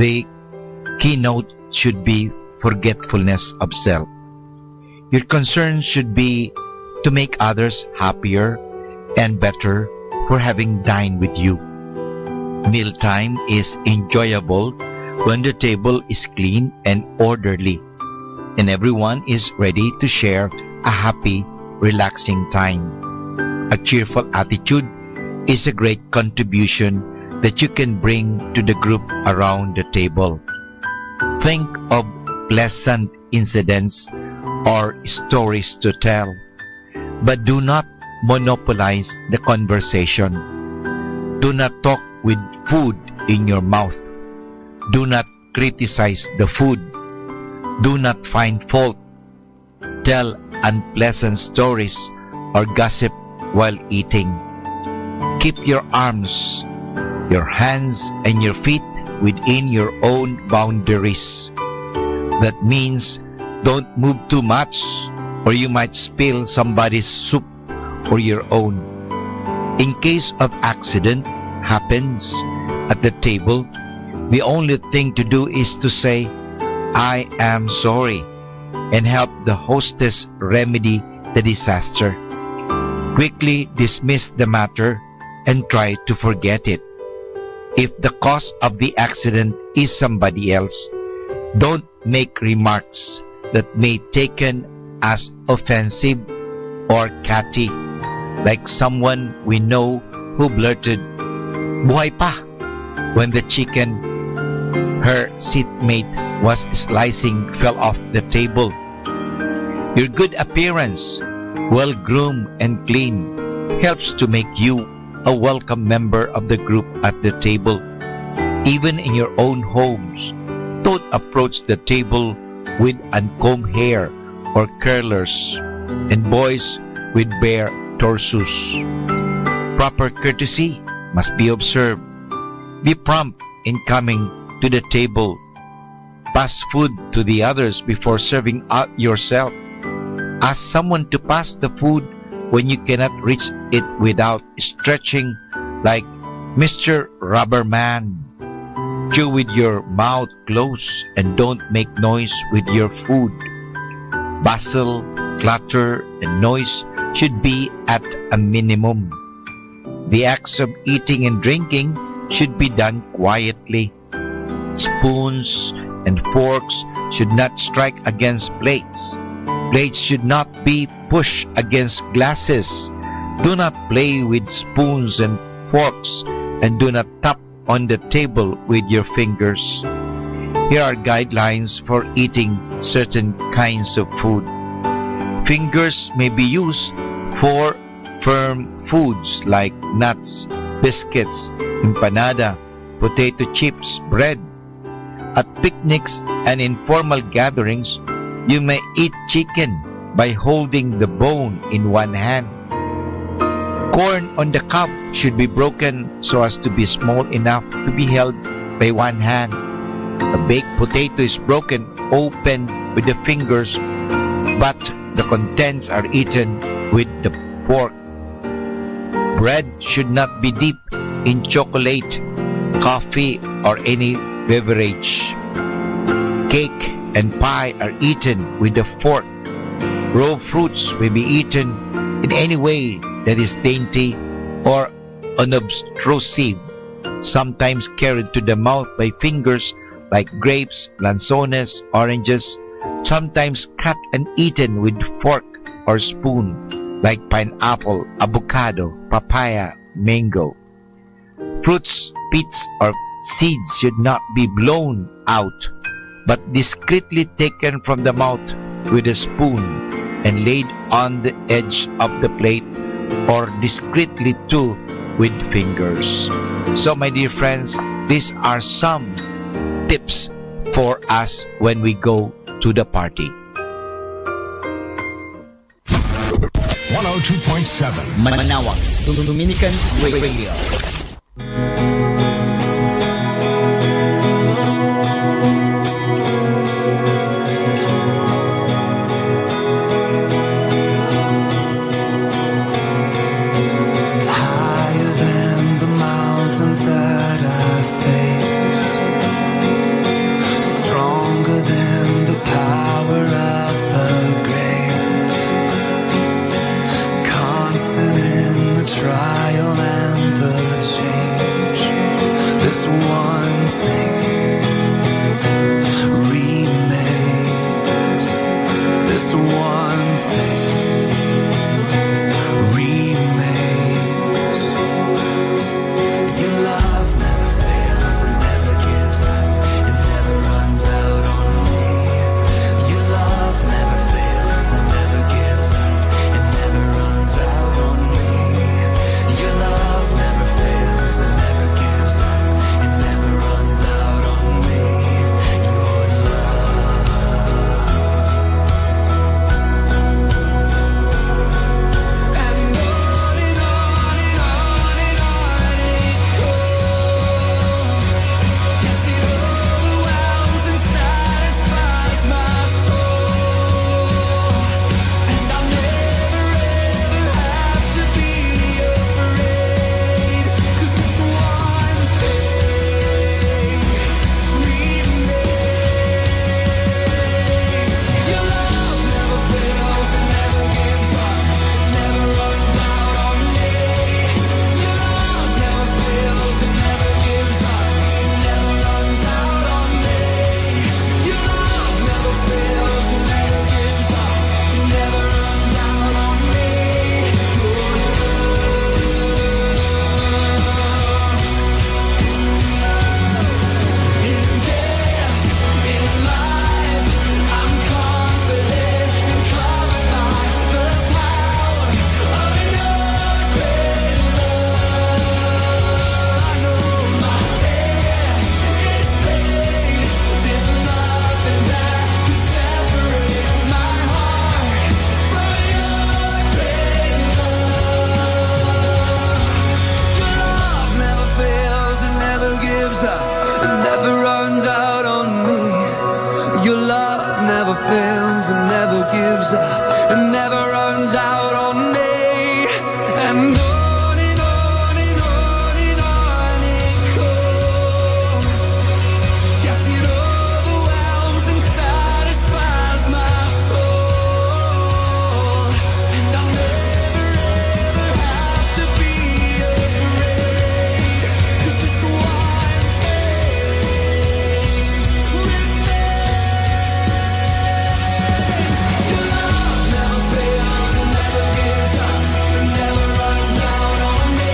the keynote should be forgetfulness of self. Your concern should be to make others happier and better for having dined with you. Mealtime is enjoyable when the table is clean and orderly, and everyone is ready to share a happy, relaxing time. A cheerful attitude is a great contribution that you can bring to the group around the table. Think of pleasant incidents or stories to tell, but do not monopolize the conversation. Do not talk with food in your mouth. Do not criticize the food. Do not find fault. Tell unpleasant stories or gossip while eating. Keep your arms, your hands, and your feet within your own boundaries. That means don't move too much, or you might spill somebody's soup or your own. In case of accident happens at the table, the only thing to do is to say, "I am sorry," and help the hostess remedy the disaster. Quickly dismiss the matter and try to forget it. If the cause of the accident is somebody else, don't make remarks that may be taken as offensive or catty, like someone we know who blurted, "Buhay pa," when the chicken her seatmate was slicing fell off the table. Your good appearance, well-groomed and clean, helps to make you a welcome member of the group at the table. Even in your own homes, don't approach the table with uncombed hair or curlers, and boys with bare torsos. Proper courtesy must be observed. Be prompt in coming to the table. Pass food to the others before serving out yourself. Ask someone to pass the food when you cannot reach it without stretching like Mr. Rubberman. Chew with your mouth closed and don't make noise with your food. Bustle, clutter, and noise should be at a minimum. The acts of eating and drinking should be done quietly. Spoons and forks should not strike against plates. Plates should not be pushed against glasses. Do not play with spoons and forks, and do not tap on the table with your fingers. Here are guidelines for eating certain kinds of food. Fingers may be used for firm foods like nuts, biscuits, empanada, potato chips, bread. At picnics and informal gatherings, you may eat chicken by holding the bone in one hand. Corn on the cob should be broken so as to be small enough to be held by one hand. A baked potato is broken open with the fingers, but the contents are eaten with the fork. Bread should not be dipped in chocolate, coffee, or any beverage. Cake and pie are eaten with a fork. Raw fruits may be eaten in any way that is dainty or unobtrusive, sometimes carried to the mouth by fingers like grapes, lanzones, oranges, sometimes cut and eaten with fork or spoon like pineapple, avocado, papaya, mango. Fruits, pits, or seeds should not be blown out, but discreetly taken from the mouth with a spoon and laid on the edge of the plate, or discreetly too with fingers. So my dear friends, these are some tips for us when we go to the party.
102.7 102.7.
Manawag Dominican Radio.
Higher than the mountains that I face, stronger than the power of the grave, constant in the trial and the change. This one thing remains. This one thing remains. Your love never fails and never gives up. It never runs out on me. Your love never fails and never gives up. It never runs out on me. Your love never fails and never gives up. It never runs out on me. Your love. And on and on and on and on it goes. Yes, it overwhelms and satisfies my soul. And I'll never ever have to be afraid, 'cause this one thing remains. Your love never fails and never gives up. It never runs out on me. Your love never fails and never gives up. It never runs out on me. Your love never fails and never gives up. It never runs out on me. In death, in life, I'm confident and covered by the power of your great love. I know my debt is paid. There's nothing that can separate my heart from your great love. Your love never fails and never gives up. It never runs out on me. Your love never fails and never gives up. It never runs out on me. And on and on and on and on it goes. Yes, it overwhelms and satisfies my soul. And I'll never ever have to be afraid, 'cause this one thing remains. Your love never fails and never gives up. It never runs out on me.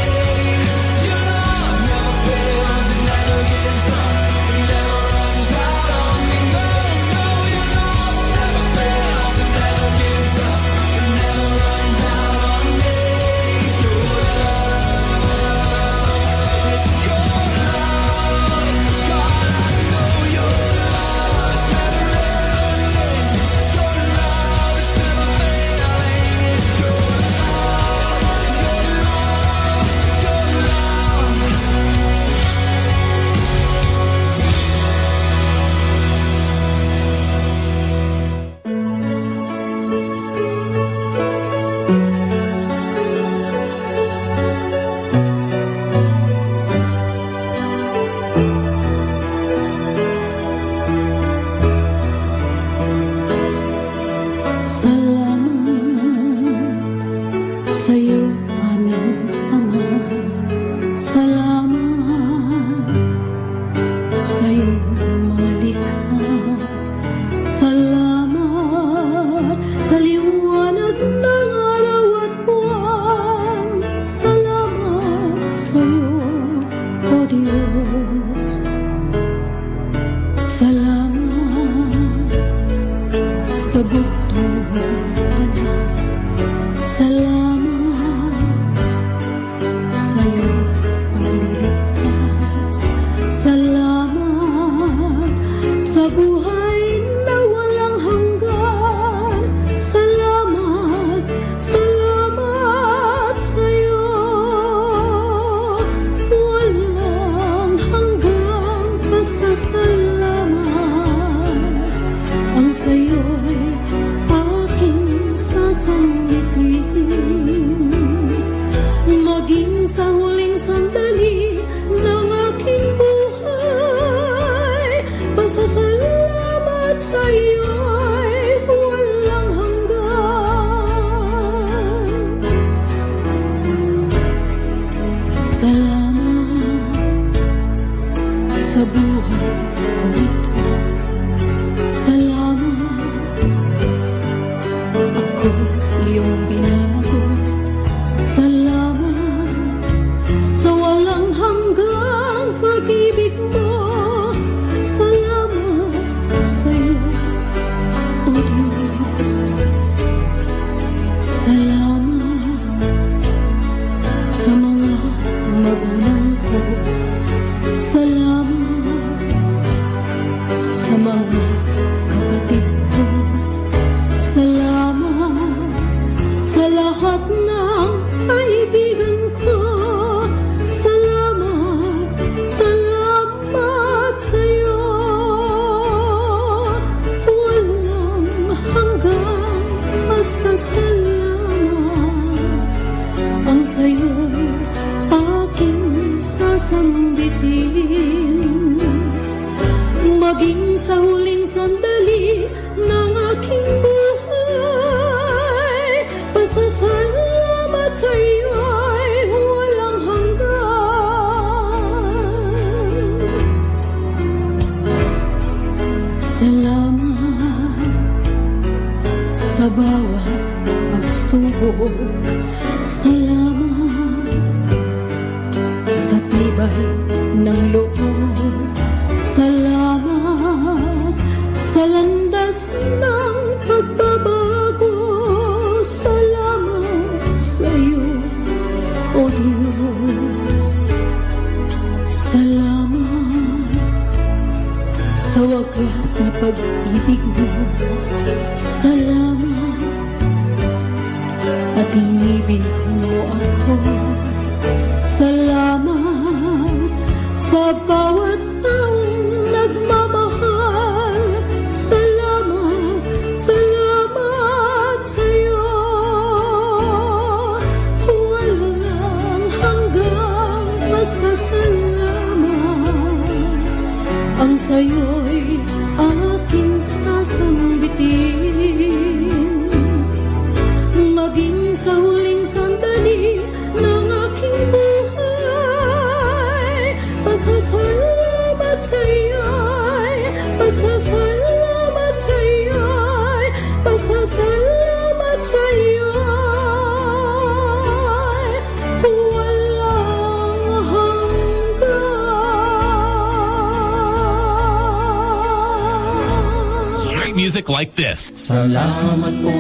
Your love never fails and never gives up. It never runs out on me. No, no, your love never fails and never gives up. It never runs out on me. Your love, it's your love. God, I know your love is never ending. Your love is never failing. It's your love, your love, your love.
Salamat sa'yo, aming Ama. Salamat sa'yo, mga likha. Salamat sa liwanag ng araw at buwan. Salamat sa'yo, O Diyos. Salamat sa bugtong anak. Salamat sa'yo, pagliligtas. Salamat sa buhay na walang hanggan. Salamat, salamat
sa'yo'y walang hanggan. Salamat sa buhay ko ito. Salamat, ako iyong binago. Salamat sa walang hanggang pag-ibig mo. Salamat sa'yo, O Diyos. Salamat sa mga magulang ko. Salamat sa mga kapatid ko. Salamat sa lahat ng kaibigan ko. Salamat, salamat sa'yo. Walang hanggang pasasalamat ang sa'yo'y aking sasambitin. Maging sa huling sandali ng aking buhay, pasasalamat sa'yo'y walang hanggan. Salamat sa bawat pagsubok. Salamat sa tibay ng loob. Salamat sa landas ng pagbabago. Salamat sa'yo, O Diyos. Salamat sa wagas na pag-ibig mo. Salamat at inibig mo ako. Salamat sa bawat taong nagmamahal. Salamat, salamat sa'yo. Walang hanggang pasasalamat ang sa'yo'y aking sasambitin. Maging sa huling sandali ng aking buhay, pasasalamat sa'yo'y, pasasalamat sa'yo'y, pasasalamat sa'yo'y walang hanggan.
Great music like this.
Salamat po,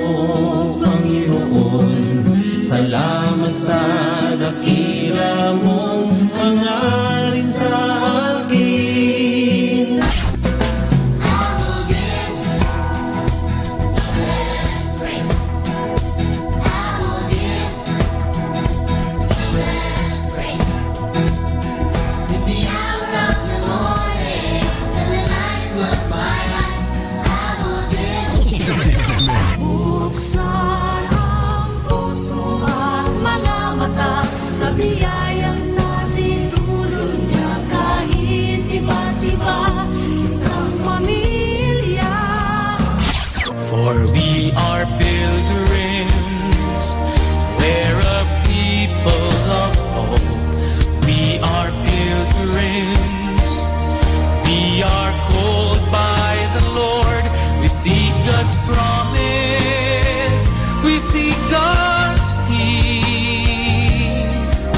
Panginoon. Salamat sa dakila mong hangarin sa akin.
Buksan ang puso at mga mata sa biyayang sa tinulog niya, kahit iba't iba, isang pamilya.
For we are pilgrims, we're a people of hope. We are pilgrims, we are called by the Lord. We seek God's promise, we seek God's peace.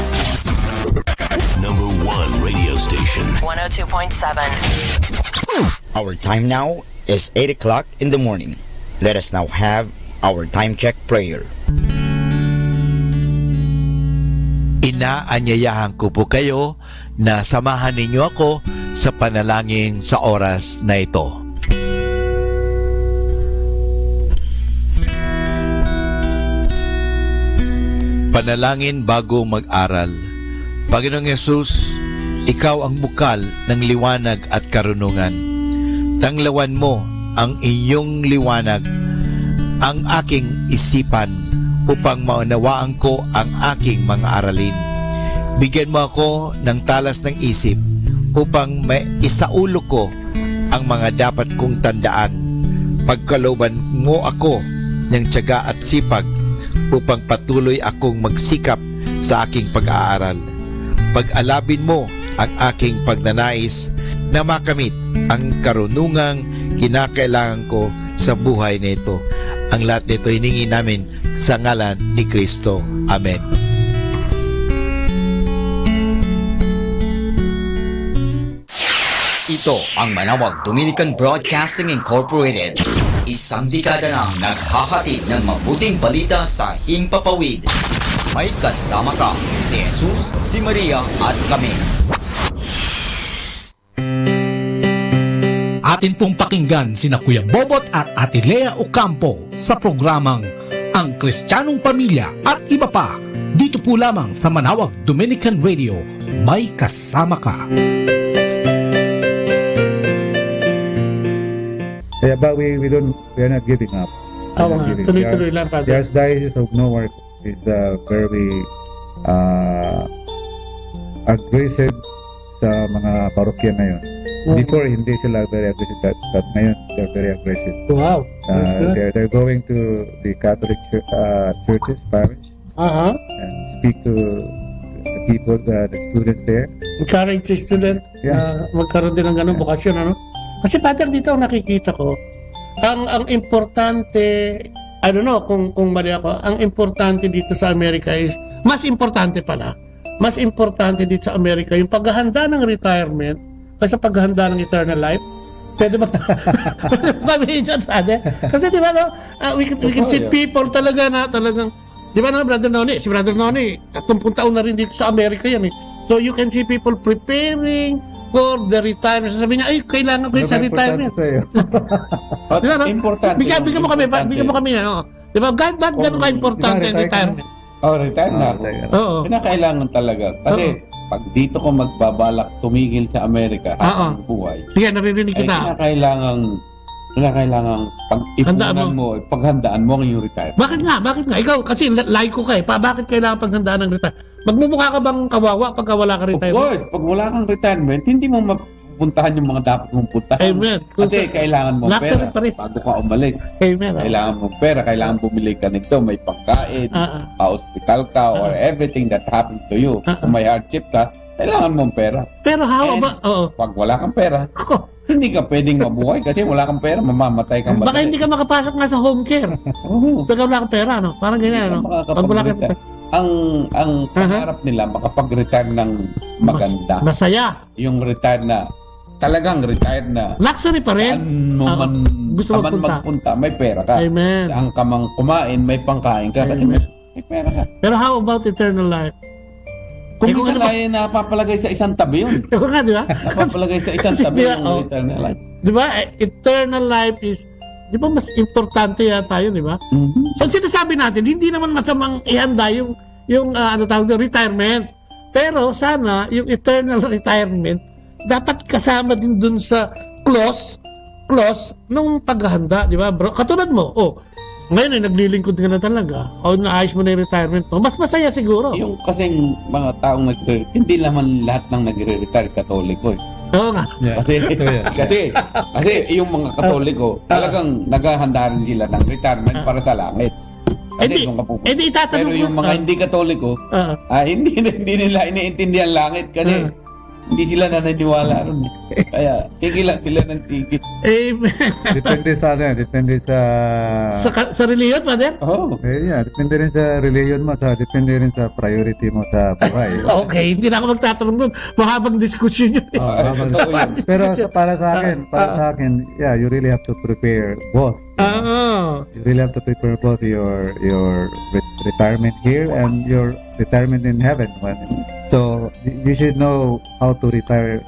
Number 1 radio station.
102.7.
Our time now is 8 o'clock in the morning. Let us now have our time check prayer.
Inaanyayahan ko po kayo na samahan ninyo ako sa panalangin sa oras na ito. Panalangin bago mag-aral. Panginoong Yesus, Ikaw ang bukal ng liwanag at karunungan. Tanglawan mo ang iyong liwanag ang aking isipan upang maunawaan ko ang aking mga aralin. Bigyan mo ako ng talas ng isip upang maisaulo ko ang mga dapat kong tandaan Pagkalooban mo ako ng tiyaga at sipag upang patuloy akong magsikap sa aking pag-aaral. Pag-alabin mo ang aking pagnanais na makamit ang karunungang kinakailangan ko sa buhay nito. Ang lahat nito hiningi namin sa ngalan ni Kristo. Amen.
Ito ang Manawag Dominican Broadcasting Incorporated. Isang dekada nang naghahatid ng mabuting balita sa Himpapawid. May kasama ka, si Jesus, si Maria at kami.
Atin pong pakinggan sina Kuya Bobot at Ate Lea Ocampo sa programang Ang Kristiyanong Pamilya at iba pa. Dito po lamang sa Manawag Dominican Radio. May kasama ka.
Yeah, but we are not giving up.
Tuloy-tuloy lang, Father.
The Archdiocese of Newark is very aggressive sa mga parokya ngayon. Before, hindi sila very aggressive, but ngayon, they're very aggressive.
Wow.
They're going to the Catholic churches, parish, and speak to the people, the students there.
Encourage the student na magkaroon din ng ganong bukasyon, ano? Kasi Father, dito ang nakikita ko, ang importante, I don't know kung mali ako, ang importante dito sa Amerika is, mas importante dito sa Amerika, yung paghahanda ng retirement, kaysa paghahanda ng eternal life. Pwede ba sabihin dyan, Father? Kasi di ba, no, we can see people talaga na, talagang, di ba, no, Brother Noni, si Brother Noni, 30 taon na rin dito sa Amerika yan eh. So you can see people preparing for the retirement. Sasabihin niya, ay, kailangan ko yun sa retirement. Diba, no?
Importante.
Bigyan mo kami yan. Oh. Diba, bakit gano'n ka-importante ang retirement?
Retire na ako.
Oo.
Kinakailangan talaga. Kasi, pag dito ko magbabalak tumigil sa Amerika habang buhay,
sige, nabibinig kita.
Kinakailangan pag-ipunan mo, paghandaan mo ang iyong retirement.
Bakit nga? Ikaw, kasi laiko ka eh. Bakit kailangan paghandaan ng retirement? Magmumukha ka bang kawawa pagka wala ka retirement?
Of course, pag wala kang retirement, hindi mo mapuntahan yung mga dapat mong puntahan.
Amen.
Kasi kailangan mong pera bago ka umalis.
Amen.
Kailangan mong pera, kailangan bumili ka nito, may pangkain, pa-hospital ka, or everything that happened to you. Kung may hardship ka, kailangan mong pera.
Pero how about,
pag wala kang pera, hindi ka pwedeng mabuhay kasi wala kang pera, mamamatay kang
baka hindi ka makapasok nga sa home care. Pag wala kang pera, no? Parang ganyan, no? Pag wala kang pera.
Ang pangarap nila makapag-retire ng maganda.
Masaya.
Yung retire na talagang retired na.
Luxury pa rin.
Saan mo man gusto magpunta, may pera ka.
Amen.
Saan ka mang kumain, may pangkain ka. Kasi may pera ka.
Pero how about eternal life?
Kung gusto na napapalagay sa isang tabi yun.
Di ba?
Napapalagay sa isang tabi yung eternal life.
Di ba? Eternal life is, di ba mas importante yata yun, di ba? So sinasabi natin, hindi naman masamang ihanda yung ano tawag doon, retirement. Pero sana yung eternal retirement dapat kasama din dun sa clause nung paghahanda, di ba? Bro, katulad mo, ngayon ay naglilingkod ka na talaga. Naayos mo na yung retirement mo. Mas masaya siguro.
Yung kasing mga taong hindi naman lahat ng nagre-retire Katoliko eh.
Oo nga.
Yeah. Kasi yung mga Katoliko, talagang naghahanda rin sila ng retirement para sa langit.
Hindi itatanong
pero yung mga hindi Katoliko, hindi nila iniintindihan langit kasi hindi sila naniniwala ron. Kaya tigil sila ng tigil.
Amen.
Depende sa
reliyon, Father?
Depende rin sa reliyon mo, depende rin sa priority mo sa buhay.
Okay, hindi na ako magtatanong doon. Mahabang diskusyon yun.
Pero para sa akin, you really have to prepare both. You really have to prepare both your retirement here and your retirement in heaven. So you should know how to retire.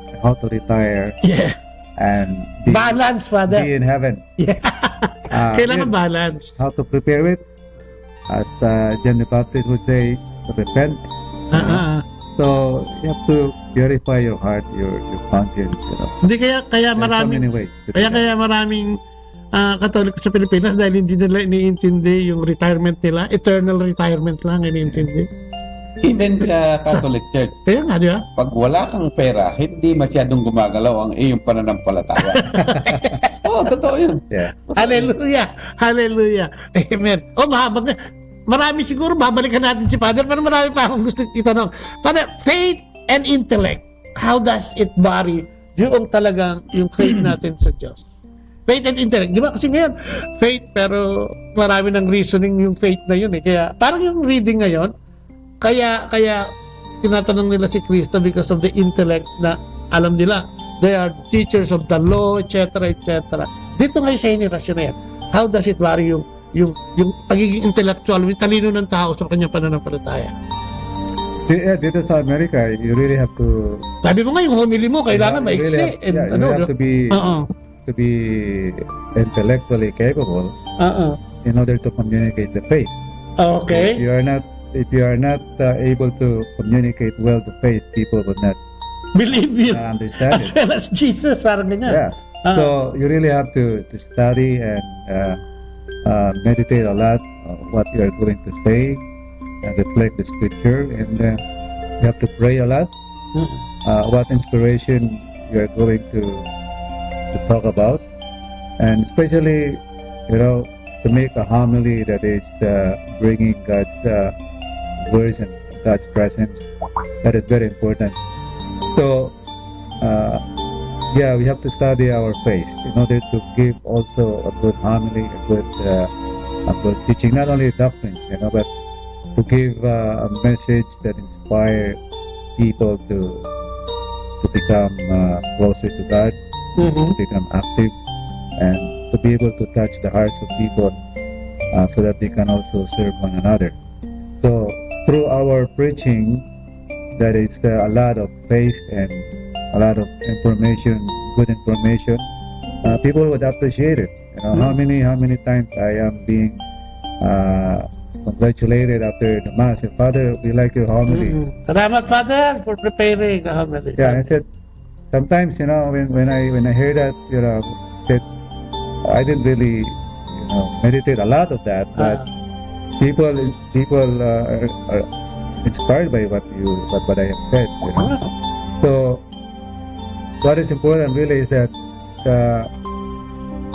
Yeah.
And
balance, Father.
Be in heaven.
Yeah. Kailangan balance.
How to prepare it? As John the Baptist would say, to repent. So you have to purify your heart, your conscience.
Hindi kaya maraming.
So many ways.
Kaya maraming Katoliko sa Pilipinas dahil hindi nila iniintindi yung retirement nila, eternal retirement lang iniintindi.
Even sa Catholic Church.
Kaya nga, di ba?
Pag wala kang pera, hindi masyadong gumagalaw ang iyong pananampalataya.
Oo, totoo yun.
Yeah.
Hallelujah. Hallelujah. Amen. Mahabag na. Marami siguro, babalikan natin si Father, pero marami pa akong gusto itanong. Father, faith and intellect, how does it vary yung talagang yung faith natin sa Diyos? Faith and intellect. Di ba? Kasi ngayon, faith, pero marami ng reasoning yung faith na yun eh. Kaya, parang yung reading ngayon, kaya tinatanong nila si Kristo because of the intellect na alam nila. They are teachers of the law, etc., etc. Dito ngayon sa henerasyon na yan, how does it vary yung pagiging intellectual, yung talino ng tao sa kanyang pananampalataya?
Yeah, dito sa Amerika, you really have to...
Sabi mo nga, yung homily mo, kailangan maiksi.
You have to be intellectually capable in order to communicate the faith.
Okay.
If you are not able to communicate well the faith, people would not
believe you.
Understand
as well as Jesus, parang ganyan.
Yeah. So you really have to study and meditate a lot on what you are going to say and reflect the scripture, and you have to pray a lot. What inspiration you are going to talk about, and especially, to make a homily that is bringing God's words and God's presence. That is very important. So, we have to study our faith in order to give also a good homily, a good teaching, not only doctrines, but to give a message that inspire people to become closer to God, to become active, and to be able to touch the hearts of people so that they can also serve one another. So, through our preaching, there is a lot of faith and a lot of information, good information. People would appreciate it. How many times I am being congratulated after the Mass. Father, we like your homily.
Salamat, Father, for preparing the homily.
Yeah, I said, sometimes, when I hear that, said, I didn't really, meditate a lot of that, but people are inspired by what I have said. So, what is important really is that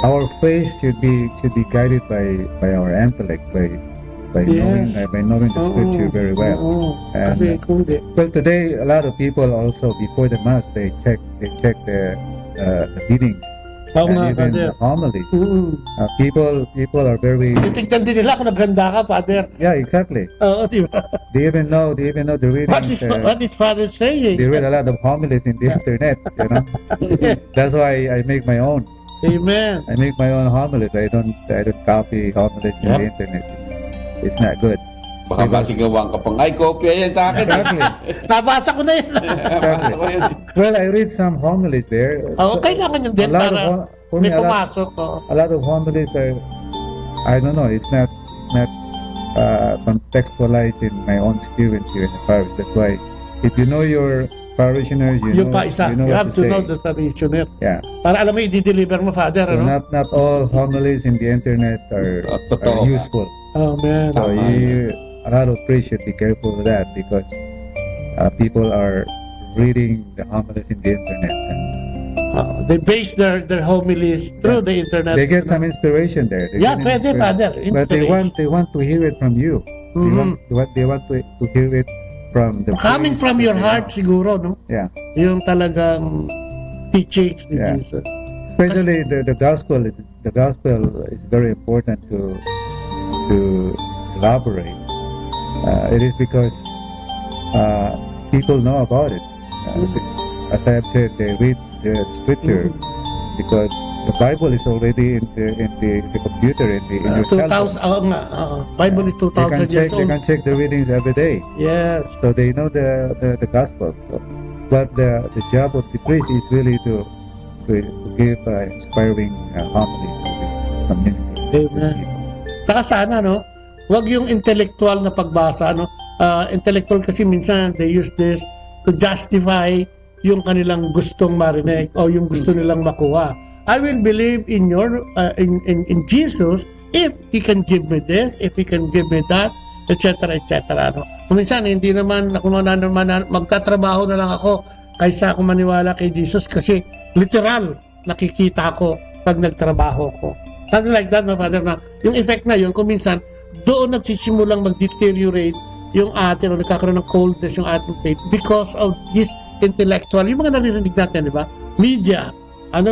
our faith should be guided by our intellect, by knowing the scripture very well. And, well, today a lot of people also before the Mass they check the readings. And even the homilies. People are very...
Titignan din nila kung naghanda ka, Father.
Yeah, exactly.
Oo, diba?
They even know the readings.
What is Father saying?
They read a lot of homilies in the internet, That's why I make my own.
Amen.
I make my own homilies. I don't copy homilies in the internet. It's not good.
Baka masigawan ka pang, ay, kopya yan sa akin.
Exactly.
Nabasa ko na yan.
Exactly. Well, I read some homilies there.
Kailangan yun din para may pumasok.
A lot of homilies are, I don't know, it's not contextualized in my own experience here in the parish. That's why, if you know your parishioners, you know
have to know the parishioner.
Yeah.
Para alam mo, i-deliver mo, Father.
So not all homilies in the internet are useful.
Oh, man.
So a lot of priests should be careful with that because people are reading the homilies in the internet.
They base their homilies through the internet.
They get some inspiration there.
Pwede, Father.
But they want to hear it from you. They want to hear it from the
coming from your heart, siguro, no?
Yeah.
Yung talagang teachings ni Jesus.
Especially the gospel. The gospel is very important to elaborate. It is because people know about it. As I have said, they read the scripture because the Bible is already in the computer in your cell phone.
Bible is 2,000 years old.
They can check the readings every day.
Yes.
So they know the gospel. So, but the job of the priest is really to give inspiring homily to this community.
Amen. Saka sana, wag yung intellectual na pagbasa, intellectual kasi minsan they use this to justify yung kanilang gustong marinig o yung gusto nilang makuha. I will believe in in Jesus if He can give me this, if He can give me that, etc. etc. Minsan hindi naman ako magtatrabaho na lang ako kaysa ako maniwala kay Jesus kasi literal nakikita ko pag nagtrabaho ko. Something like that, no, Father, na yung effect na yun, kung minsan, doon nagsisimulang mag-deteriorate yung atin o nagkakaroon ng coldness yung ating faith because of this intellectual, yung mga naririnig natin, di ba? Media,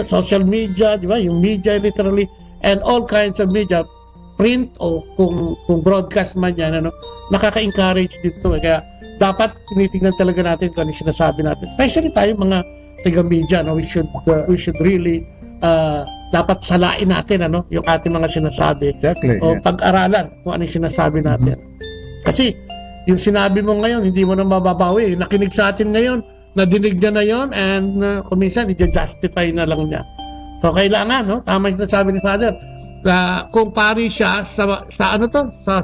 social media, di ba? Yung media literally, and all kinds of media, print o kung broadcast man yan, nakaka-encourage dito. Kaya dapat tinitingnan talaga natin kung ano sinasabi natin. Especially tayo mga taga-media, we should really dapat salain natin yung ating mga sinasabi.
Exactly.
O pag-aralan kung ano yung sinasabi natin. Kasi yung sinabi mo ngayon, hindi mo na mababawi. Nakinig sa atin ngayon, nadinig niya na yon, and kung minsan, i-justify na lang niya. So, kailangan, tama yung sinasabi ni Father, kung pari siya sa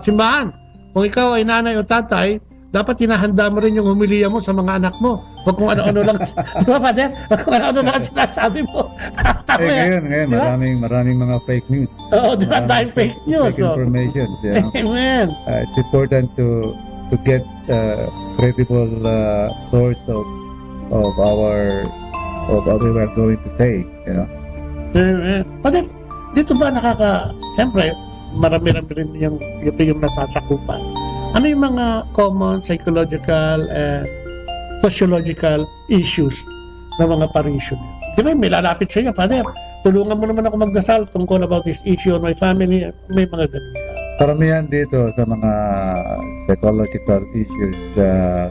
simbahan, kung ikaw ay nanay o tatay, dapat hinahanda mo rin yung humiliya mo sa mga anak mo. Huwag kung ano-ano lang. Di ba, Father? Huwag kung ano-ano lang sinasabi mo.
Ngayon,
diba?
maraming mga fake news.
Oo, di ba? Tayong fake news.
Fake information.
Amen.
It's important to get credible source of what we were going to say,
Father, dito ba siyempre, marami-rami rin yung nasasakupan. Ano yung mga common psychological and sociological issues ng mga parishioners? Di ba, may lalapit sa iyo, Father, tulungan mo naman ako magdasal tungkol about this issue on my family. May mga ganun.
Karamihan dito sa mga psychological issues, a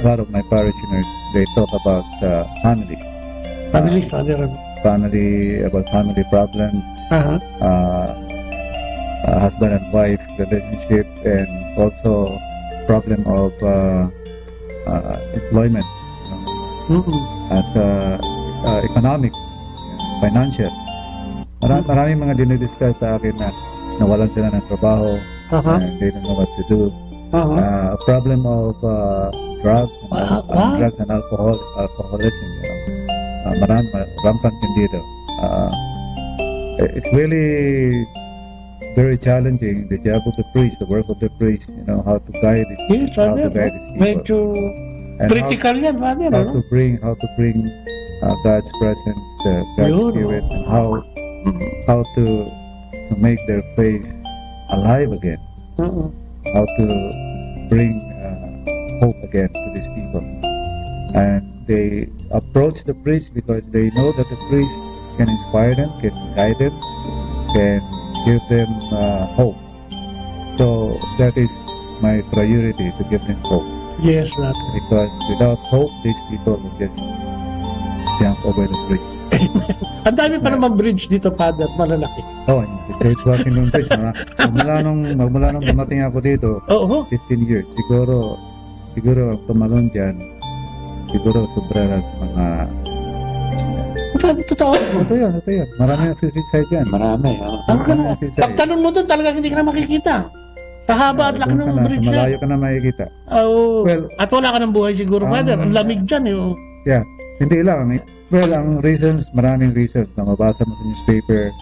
lot of my parishioners, they talk about family.
Families, Father.
About family problems, husband and wife relationship, and also problem of employment, at economic, financial. Maraming mga dinidiscuss sa akin na nawalan sila ng trabaho, and they don't know what to do. A problem of drugs and alcoholism. Rampant din dito. It's really very challenging, the job of the priest, the work of the priest, how to guide it, how to guide these people.
Medyo critical yan, Father.
How to bring God's presence, God's spirit, and how to make their faith alive again. How to bring hope again to these people. And they approach the priest because they know that the priest can inspire them, can guide them, can give them hope. So that is my priority, to give them hope.
Yes, Father.
Because without hope, these people will just jump over the bridge.
Ang dami pa naman bridge dito, Father, malalaki.
It's Washington Bridge. Magmula nung dumating ako dito, 15 years, siguro ang tumalon dyan, siguro sobra lang mga...
Totoo.
Ito yun. Marami ang suicide yan.
Marami,
Pagtanong mo doon, talagang hindi ka na makikita. Sa haba at laki ng bridge
yan. Malayo ka na makikita.
At wala ka ng buhay siguro, Father. Ang lamig dyan,
Yeah, hindi lang. Well, ang reasons, maraming reasons na mabasa mo sa newspaper,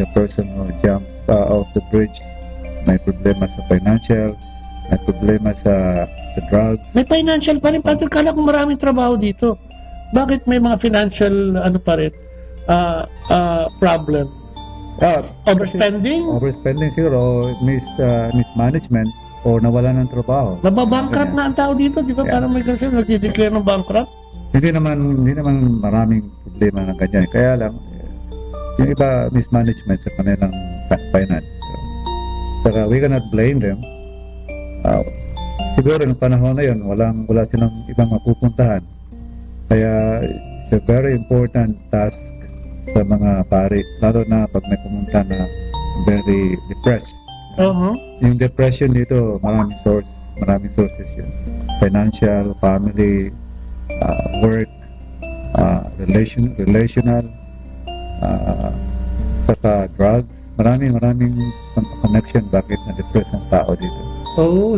the person who jumped off the bridge, may problema sa financial, may problema sa drugs.
May financial pa rin, Father. Kala ko maraming trabaho dito. Bakit may mga financial problem?
Overspending siguro, mismanagement, o nawalan ng trabaho.
Nababankrupt na ang tao dito, di ba? Parang may kasi nag-declare ng bankrupt.
Hindi naman maraming problema ng ganyan. Kaya lang, yung iba mismanagement sa kanilang finance. So we cannot blame them. Siguro ng panahon na yun, wala silang ibang mapupuntahan. Kaya it's a very important task sa mga pari, lalo na pag may pumunta na very depressed. Yung depression dito, maraming sources yun. Financial, family, work, relational, saka drugs. Maraming connection bakit na-depress ang tao dito.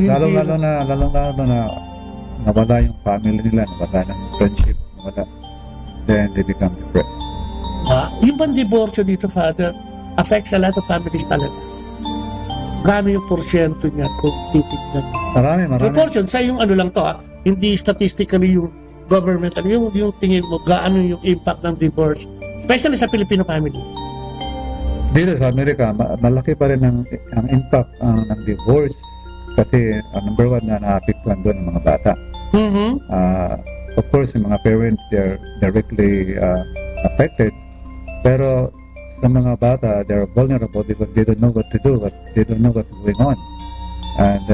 Lalo na nawala yung family nila, nawala ng friendship, then they become depressed.
Yung bang divorcio dito, Father, affects a lot of families talaga. Gano yung porsyento niya kung titignan?
Marami.
Proportion, sa yung ano lang to, hindi statistically yung government, yung tingin mo, gaano yung impact ng divorce, Especially sa Filipino families.
Dito sa Amerika, malaki pa rin ang impact ng divorce kasi number one na naapektuhan doon ng mga bata. Of course, yung mga parents, they're directly affected. Pero sa mga bata, they're vulnerable because they don't know what to do, they don't know what's going on. And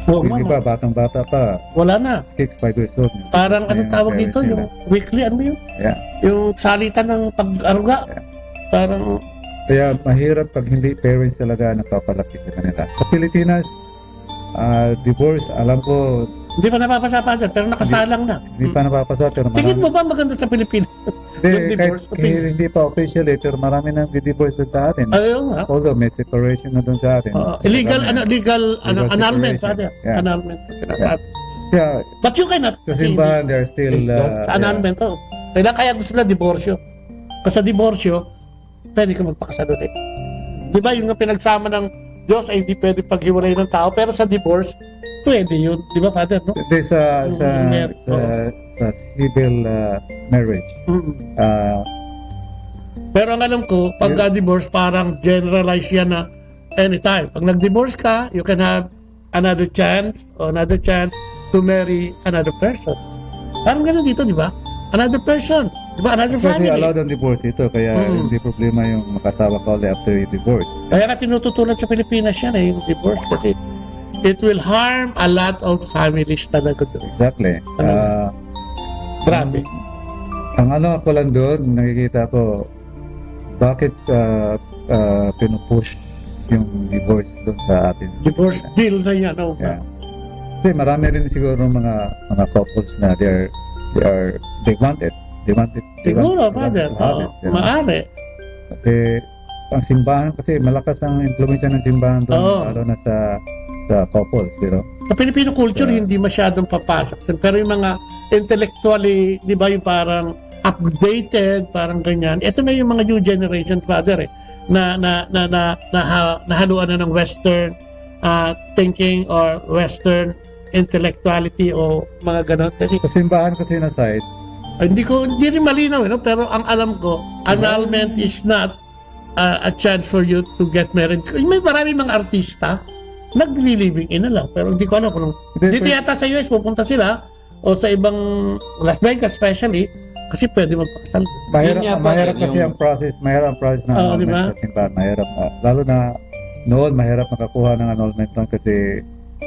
yung iba, batang-bata pa.
Wala na.
6, 5 years old.
Parang ano tawag dito, yung weekly, ano yun?
Yeah.
Yung salitan ng pag-aruga.
Yeah.
Parang...
Kaya mahirap pag hindi parents talaga nagpapalaki sa kanila. Sa Pilipinas, divorce, alam ko...
Hindi pa napapasa dyan, pero nakasalang na.
Hindi pa napapasa, pero marami...
Tingin mo ba maganda sa Pilipinas?
Hindi, kahit hindi pa officially, pero marami nang divorce doon sa atin.
Ayun nga.
Although may separation na doon sa atin.
Illegal, annulment, annulment.
Yeah.
But you cannot...
Sa simbahan, they're still...
sa annulment, kaya gusto nila diborsyo. Kasi sa diborsyo, pwede ka magpakasal ulit. Di ba yung pinagsama ng Diyos ay hindi pwede paghiwalay ng tao, pero sa divorce, pwede yun. Di ba, Father? No?
Hindi, sa civil marriage.
Pero ang alam ko, pag divorce, parang generalize yan na anytime. Pag nag-divorce ka, you can have another chance to marry another person. Parang ganun dito, di ba? Another person. Diba? Another family.
Kasi allowed ang divorce ito, kaya hindi problema yung makasawa ka ulit after yung divorce.
Kaya nga tinututunan sa Pilipinas yan yung divorce kasi it will harm a lot of families talaga doon.
Exactly.
Grabe.
Ang ano ko lang doon, nakikita ko, bakit pinupush yung divorce doon sa atin?
Divorce bill na yan.
Yeah. Kasi marami rin siguro mga couples na they want it.
Siguro, Father. Maaari.
Kasi ang simbahan, kasi malakas ang impluwensya ng simbahan doon, lalo na sa couples, you know?
Sa Filipino culture, hindi masyadong papasok. Pero yung mga intellectually, di ba, yung parang updated, parang ganyan. Ito na yung mga new generation, Father, na haluan na ng Western thinking or Western intellectuality o mga ganon. Kasi
sa simbahan kasi na side,
hindi rin malinaw, no? Pero ang alam ko, annulment is not a chance for you to get married. May maraming mga artista nag-living in na lang, pero hindi ko alam kung dito yata sa US pupunta sila o sa ibang Las Vegas especially kasi pwede magpakasal.
Mahirap kasi ang process, mahirap ang process ng annulment sa simbahan. Mahirap, lalo na noon, mahirap makakuha ng annulment kasi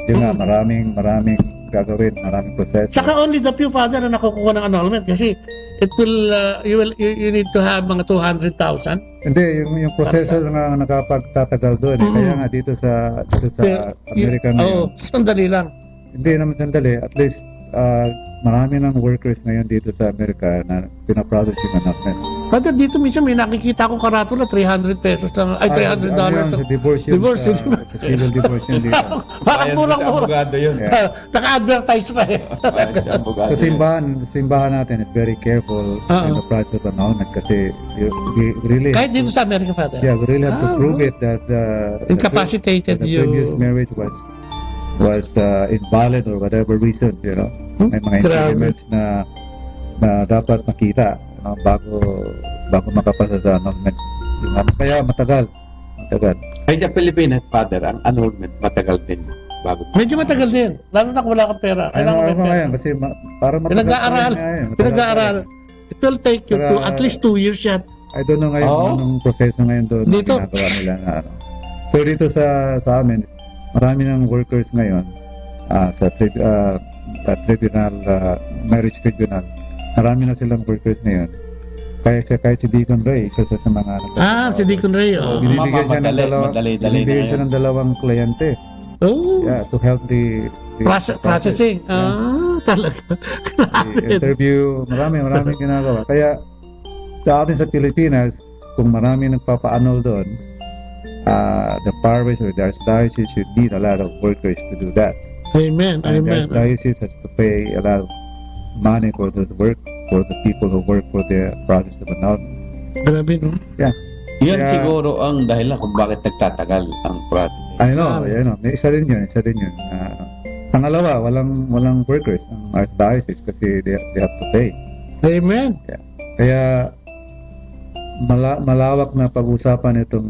yun nga, maraming gagawin, maraming proseso.
Saka only the few, Father, na nakukuha ng annulment kasi it will, you need to have mga 200,000.
Hindi, yung proseso na nakapagtatagal doon. Kaya nga dito sa Amerika ngayon.
Sandali lang.
Hindi naman sandali. At least, marami ng workers ngayon dito sa Amerika na pinaprocess yung annulment.
Father, dito minsan may nakikita ko karato na $300 lang. Ay, $300.
Sa divorce yun. Sa civil divorce yun dito.
Parang murang-mura. Naka-advertise pa eh.
Sa simbahan natin is very careful in the process of annulment kasi we really...
Kahit dito sa Amerika, Father?
Yeah, we really have to prove it that
incapacitated
the previous marriage was invalid or whatever reason, you know. May mga impediments na dapat makita bago makapasa sa annulment. Kaya matagal.
Ay, sa Pilipinas, Father, ang annulment matagal din.
Medyo matagal din. Lalo na kung wala kang pera.
Kailangan mo ngayon kasi para
pinag-aaral. It will take you to at least 2 years yan.
I don't know ngayon anong proseso ngayon doon na ginagawa nila na ano. So dito sa amin, marami ng workers ngayon sa tribunal, marriage tribunal. Marami na silang workers ngayon. Kahit si Deacon Ray, isa sa mga
si Deacon Ray.
Binibigyan siya ng dalawang kliyente. Yeah, to help the
processing. Talaga.
Interview, maraming ginagawa. Kaya sa atin sa Pilipinas, kung marami nagpapa-annul doon, the parish or the archdiocese should need a lot of workers to do that.
Amen.
And the archdiocese has to pay a lot of money for the work, for the people who work for the process of annulment.
Grabe, no?
Yeah.
Yan siguro ang dahilan kung bakit nagtatagal ang process.
I know. May isa rin yun. Pangalawa, walang workers ang archdiocese kasi they have to pay.
Amen.
Yeah. Kaya malawak na pag-usapan itong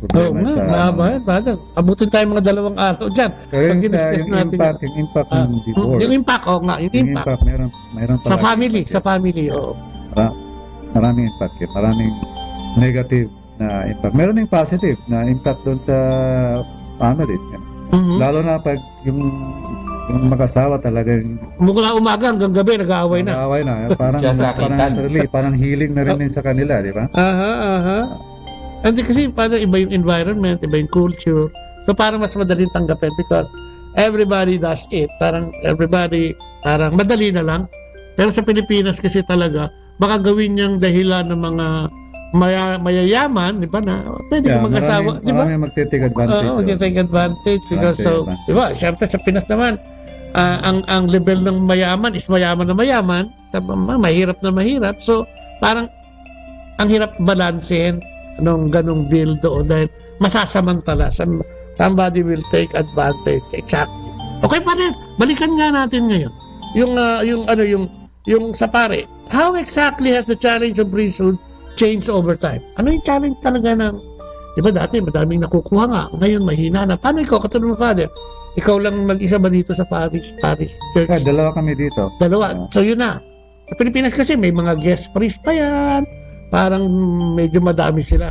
problema sa...
mahaba yan, Father. Abutin tayo mga 2 araw dyan.
Pero
Pag
yung,
diniscuss
yung
natin
impact, yung impact ng divorce.
Yung impact, yung impact.
Meron
Sa family, oo.
Maraming impact yun. Maraming negative na impact. Meron ding positive na impact doon sa family. Lalo na pag yung mag-asawa talagang
mula umaga hanggang gabi nag-aaway na.
Nag-aaway na. Parang healing na rin din sa kanila, di ba? And kasi parang iba yung environment, iba yung culture. So parang mas madaling tanggapin because everybody does it. Parang everybody, parang madali na lang. Pero sa Pilipinas kasi talaga, baka gawin niyang dahilan ng mga mayayaman, di ba na? Pwede ka mag-asawa, di ba? Marami magte-take advantage.
Oo, magte-take advantage. Because so, di ba, syempre sa Pinas naman, ang level ng mayaman is mayaman na mayaman, mahirap na mahirap. So, parang ang hirap balansehin anong ganong deal doon dahil masasamantala. Somebody will take advantage. Exactly. Okay pa rin. Balikan nga natin ngayon. Yung sa pare. How exactly has the challenge of priesthood changed over time? Ano yung challenge talaga ng, di ba dati madaming nakukuha nga, ngayon mahina na. Paano ikaw, katulad ng Father? Ikaw lang mag-isa ba dito sa Parish Church?
Dalawa kami dito.
Dalawa. So yun na. Sa Pilipinas kasi may mga guest priest pa yan. Parang medyo madami sila.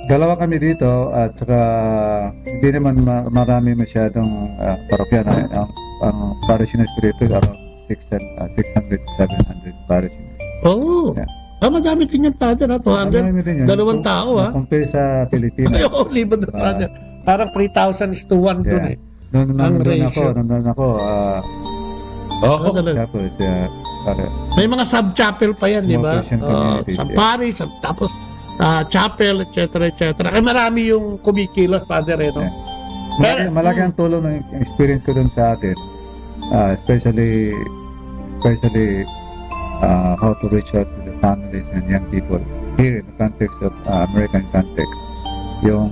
Dalawa kami dito at saka hindi naman marami masyadong parokyan. Ang parish na espiritu around 600, 700 parish.
Oh. Yeah. Madami din yan, Father, 200. 2 tao, ha?
Compare sa Pilipinas.
Ay, liban na, Father. Parang 3,000 is to 1 dun, eh.
Nandun ako.
Tapos, may mga sub-chapel pa yan, di ba? Sub-parish, tapos chapel, etc. Ay, marami yung kumikilos, Father, eh, no?
Malaki ang tulong ng experience ko dun sa atin. Especially how to reach out to the families and young people here in the context of American context. Yung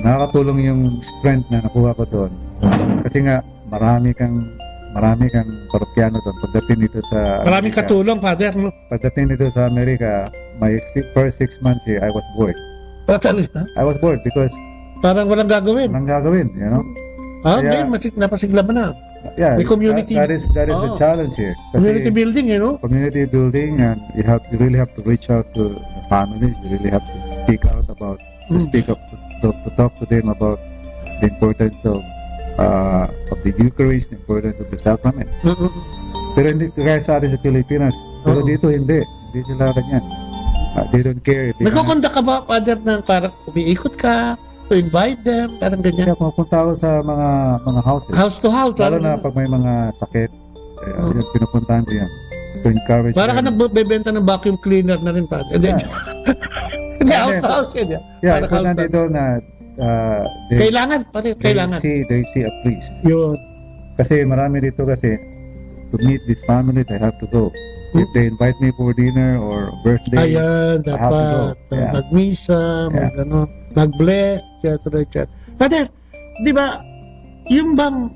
nakakatulong yung strength na nakuha ko doon. Kasi nga marami kang parokyano doon pagdating dito sa
maraming katulong, Father, no?
Pagdating dito sa Amerika, my first 6 months here, I was bored. I was bored because
parang walang gagawin,
you know?
Napasigla ba na?
Yeah,
the community.
That is the challenge here.
Community building, you know?
Community building, and you really have to reach out to the families. You really have to speak out about, to talk to them about the importance of the Eucharist, the importance of the sacrament. Pero hindi kaya sa atin sa Pilipinas. Pero dito hindi sila ganyan. They don't care.
Nagkukondak ka ba, Father, ng parang umiikot ka? To invite them, parang ganyan.
Kaya pumunta ako sa mga houses.
House to house.
Lalo na pag may mga sakit, pinupuntahan ko yan. To encourage
para ka nagbebenta ng vacuum cleaner na rin, Father. Hindi, house yan.
Yeah, importante doon na
kailangan.
They see a priest.
Yun.
Kasi marami dito kasi, to meet this family, I have to go. If they invite me for dinner or birthday,
ayan, dapat mag-misa, mag-bless, etc. Father, di ba, yung bang,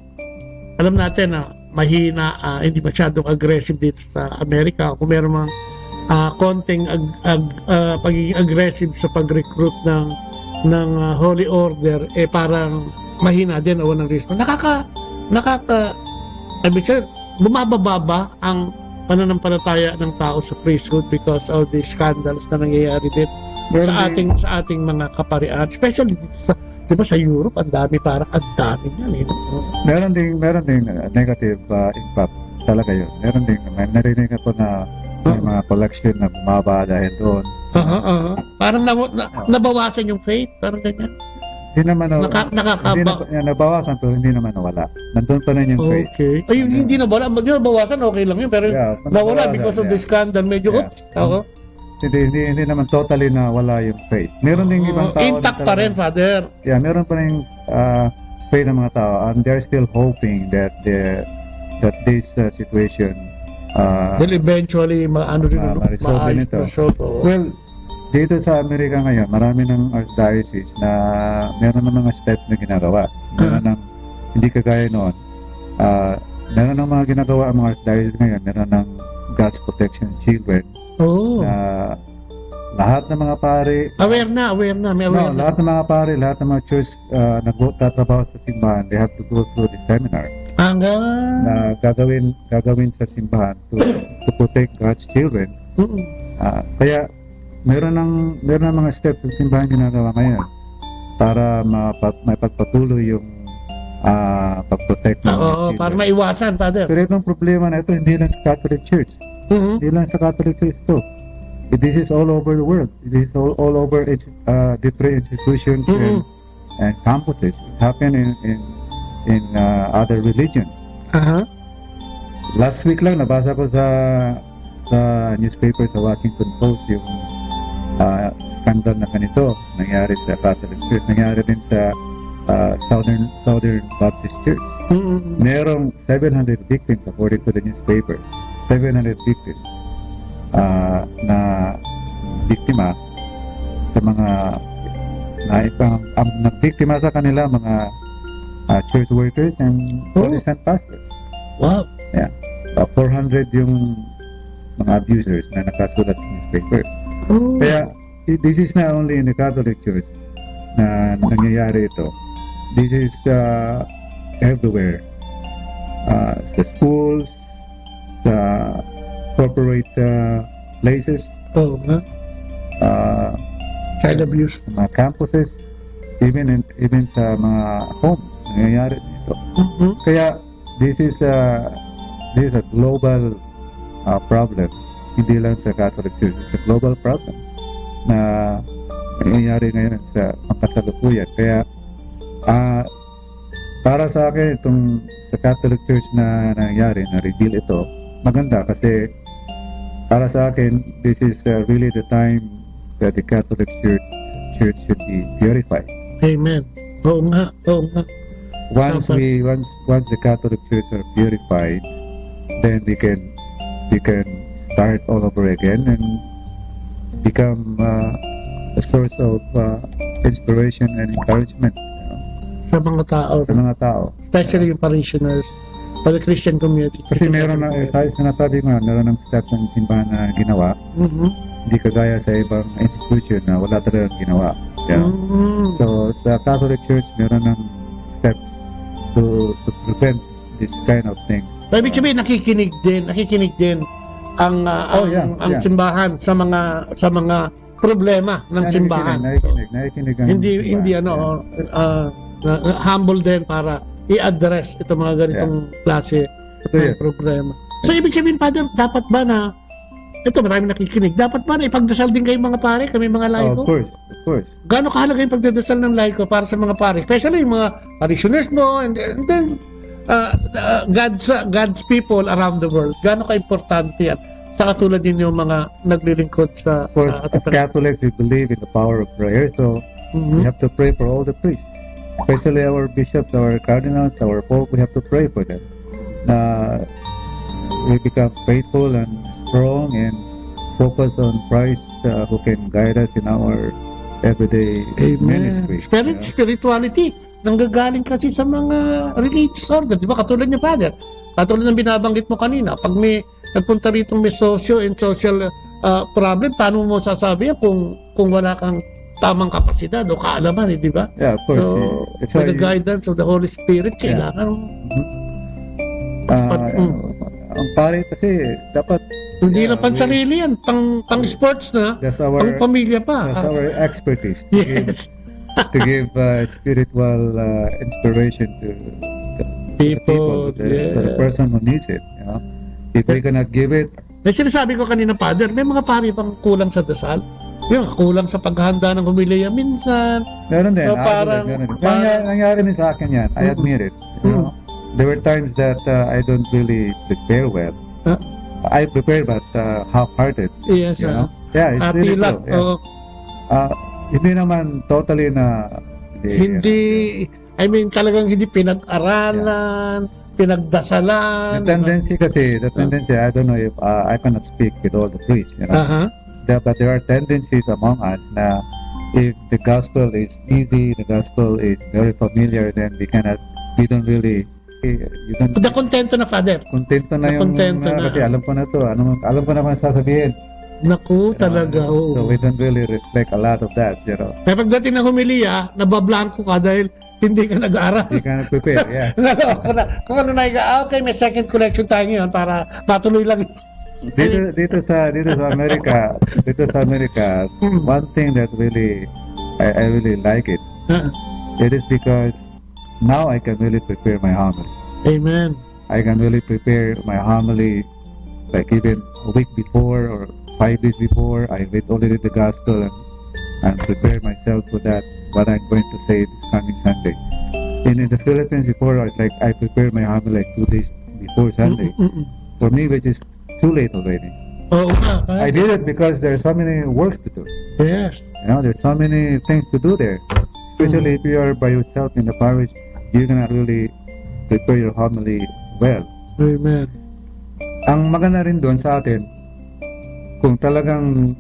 alam natin na mahina, hindi masyadong aggressive dito sa Amerika, kung meron mang konting pagiging aggressive sa pag-recruit ng Holy Order, parang mahina din o walang risk. Bumababa ba ang pananampalataya ng tao sa priesthood because of the scandals na nangyayari din sa ating mga kaparian, especially diba sa Europe, ang dami niyan,
Meron ding negative impact talaga yun. Meron ding narinig ako na may mga collection na bumaba dahil doon.
Parang nabawasan yung faith, parang ganyan.
Hindi naman nabawasan, pero hindi naman nawala. Nandun pa rin yung faith.
Okay. Ay, hindi nawala. Nabawasan, okay lang yun. Pero nawala because of the scandal. Medyo,
Hindi naman totally nawala yung faith. Meron ding ibang tao.
Intact pa rin, Father.
Yeah, meron pa rin faith ng mga tao. And they're still hoping that this situation
will eventually ma-resolve ito.
Well, dito sa Amerika ngayon, marami ng archdiocese na meron ng mga steps na ginagawa. Meron ng, hindi kagaya noon, meron ng mga ginagawa ang mga archdiocese ngayon, meron ng God's Protection Children lahat ng mga pare,
Aware na, may aware na.
lahat ng mga pare, lahat ng mga church nagtatrabaho sa simbahan, they have to go through the seminar na gagawin sa simbahan to protect God's children. Kaya meron ng mga steps ng simbahan ginagawa ngayon para mapagpatuloy yung pag-protect ng mga children.
Para maiwasan, Father.
Pero itong problema na ito, hindi lang sa Catholic Church. Hindi lang sa Catholic Church ito. This is all over the world. This is all over different institutions and campuses. It happened in other religions. Last week lang, nabasa ko sa newspaper sa Washington Post yung scandal na ganito nangyari sa Catholic Church. Nangyari din sa Southern Baptist Church. Merong 700 victims according to the newspaper. 700 victims na biktima sa mga nagbiktima sa kanila mga church workers and Protestant pastors.
Wow.
Yeah. 400 yung mga abusers na nakasulat sa newspapers. Kaya this is not only in the Catholic Church na nangyayari ito. This is everywhere. Sa schools, sa corporate places,
child abuse,
mga campuses, even sa mga homes, nangyayari dito. Kaya this is a global problem, hindi lang sa Catholic Church. It's a global problem na nangyayari ngayon sa pangkasalukuyan. Kaya para sa akin itong sa Catholic Church na nangyari, na reveal ito, maganda kasi para sa akin this is really the time that the Catholic Church should be purified.
Amen. Oo nga.
Once the Catholic Church are purified, then we can start all over again and become a source of inspiration and encouragement
sa mga tao. Especially yung parishioners, for the Christian community.
Kasi meron na, sinasabi ko na, meron ng steps ng simbahan na ginawa. Hindi kagaya sa ibang institution na wala talagang ginawa. Yeah. So, sa Catholic Church, meron ng steps to prevent this kind of things.
So, ibig sabihin, nakikinig din ang simbahan sa mga problema ng simbahan.
Nakikinig
hindi humble din para i-address itong mga ganitong klase ng problema. So, ibig sabihin, Father, dapat ba na marami nakikinig. Dapat ba na ipagdasal din kayo mga pare, kami mga laiko?
Of course.
Gaano kahalaga yung pagdadasal ng laiko para sa mga pare? Especially yung mga parishioners mo and then God's people around the world. Gaano ka-importante yan sa katulad ninyo mga naglilingkod sa
as Catholics, we believe in the power of prayer. So, we have to pray for all the priests. Especially our bishops, our cardinals, our pope, we have to pray for them. We become faithful and strong and focus on Christ who can guide us in our everyday ministry.
Spirituality, nanggagaling kasi sa mga religious order. Di ba? Katulad niya, Father. Katulad ng binabanggit mo kanina, pag may nagpunta rito may social problem, paano mo sasabihin kung wala kang tamang kapasidad o kaalaman, di ba?
Yeah, of course.
So, with the guidance of the Holy Spirit, kailangan
ang pare kasi dapat
hindi lang pansarili yan, pang sports na, pang pamilya pa.
That's our expertise to give spiritual inspiration to the people, to the person who needs it. You know? If we cannot give it,
sinasabi ko kanina, Father, may mga pare pang kulang sa dasal. Yung kulang sa paghahanda ng humilya minsan.
Meron din.
So parang
nangyari din sa akin yan. I admit it. You know? There were times that I don't really prepare well. I prepare but half-hearted.
Yes,
you know? Yeah, it's really true. Yeah. Hindi naman totally na
talagang hindi pinag-aralan, pinagdasalan.
The tendency, I don't know if I cannot speak with all the priests, you know. But there are tendencies among us na if the gospel is easy, the gospel is very familiar, then we don't really
kontento na, Father.
Kontento na yung kasi alam ko na to. Alam ko na kung sasabihin.
Naku, talaga. Oo.
So we don't really reflect a lot of that, you know.
Kaya pagdating ng humiliya, nabablanko ka dahil hindi ka nag-aaral.
Hindi ka nag-prepare, yeah.
Kung ano na okay, may second collection tayo ngayon para matuloy lang.
Dito sa America, one thing that really I really like it. It is because now I can really prepare my homily.
Amen.
I can really prepare my homily like even a week before or 5 days before. I read already the gospel and prepare myself for that, what I'm going to say this coming Sunday. In the Philippines before, I prepare my homily like 2 days before Sunday. For me, which is too late already. I did it because there's so many works to do.
Yes.
You know, there's so many things to do there. Especially if you are by yourself in the parish, you're gonna really prepare your homily well.
Amen.
Ang maganda rin doon sa atin, kung talagang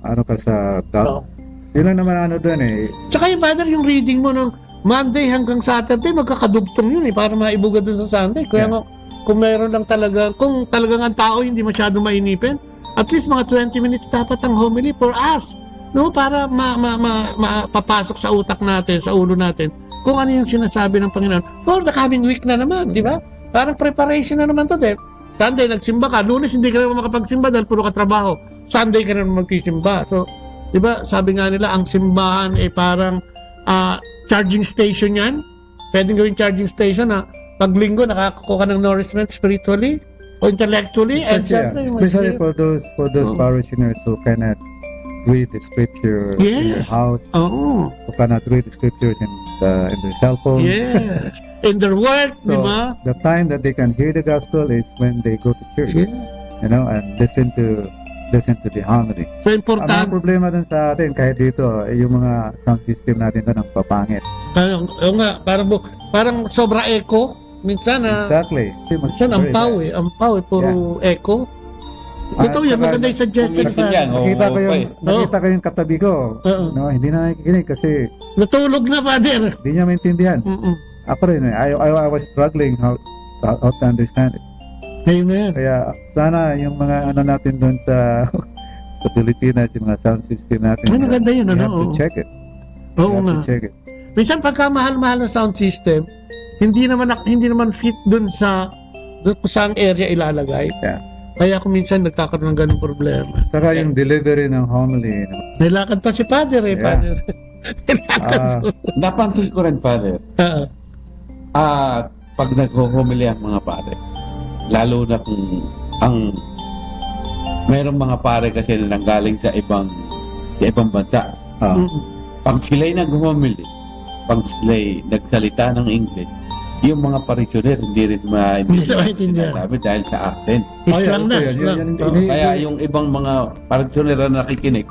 ano ka sa God, yun lang naman ano doon eh.
Tsaka yung Father, yung reading mo ng Monday hanggang Saturday, magkakadugtong yun eh, para maibuga doon sa Sunday. Kaya nga, kung meron lang talaga, kung talagang ang tao hindi masyado mainipin, at least mga 20 minutes dapat ang homily for us. No, para mapapasok sa utak natin, sa ulo natin, kung ano yung sinasabi ng Panginoon for the coming week na naman, di ba? Parang preparation na naman to, din. Sunday, nagsimba ka. Lunes, hindi ka naman makapagsimba dahil puro ka trabaho. Sunday ka naman magsisimba. So, di ba, sabi nga nila, ang simbahan ay parang charging station yan. Pwedeng gawing charging station na pag linggo, nakakakuha ka ng nourishment spiritually o intellectually.
Especially for those parishioners who cannot read the scripture in their house, who cannot read the scriptures in their cell phones.
Yes. In their work,
so,
diba?
The time that they can hear the gospel is when they go to church, you know, and listen to the homily.
So important.
Ang mga problema dun sa atin, kahit dito, yung mga sound system natin doon ang papangit.
Oo nga, parang sobra echo. Minsan
Exactly.
Minsan ampaw eh, puro echo. Ito yun, maganda yung suggestion sa
nakita ko yung katabi ko. No, hindi na nakikinig kasi
natulog na, Father.
Hindi niya maintindihan. Ako rin, I was struggling how to understand it.
Amen.
Kaya sana yung mga ano natin doon sa Pilipinas, yung mga sound system natin.
Ay, maganda yun,
you have to check it.
Oo nga. Minsan pagka mahal-mahal na sound system, hindi naman fit doon sa saan area ilalagay.
Yeah.
Kaya kung minsan nagkakaroon ng ganung problema.
Saka yung delivery ng homily.
May lakad pa si Father eh, Father.
Napansin ko rin, Father. Pag nag-homily ang mga pare, lalo na kung mayroong mga pare kasi na nanggaling sa ibang bansa. Pag sila'y nag-homily, pag sila'y nagsalita ng English, yung mga parishioner hindi rin maintindihan sinasabi dahil sa accent.
Islang na.
Kaya yung ibang mga parishioner na nakikinig,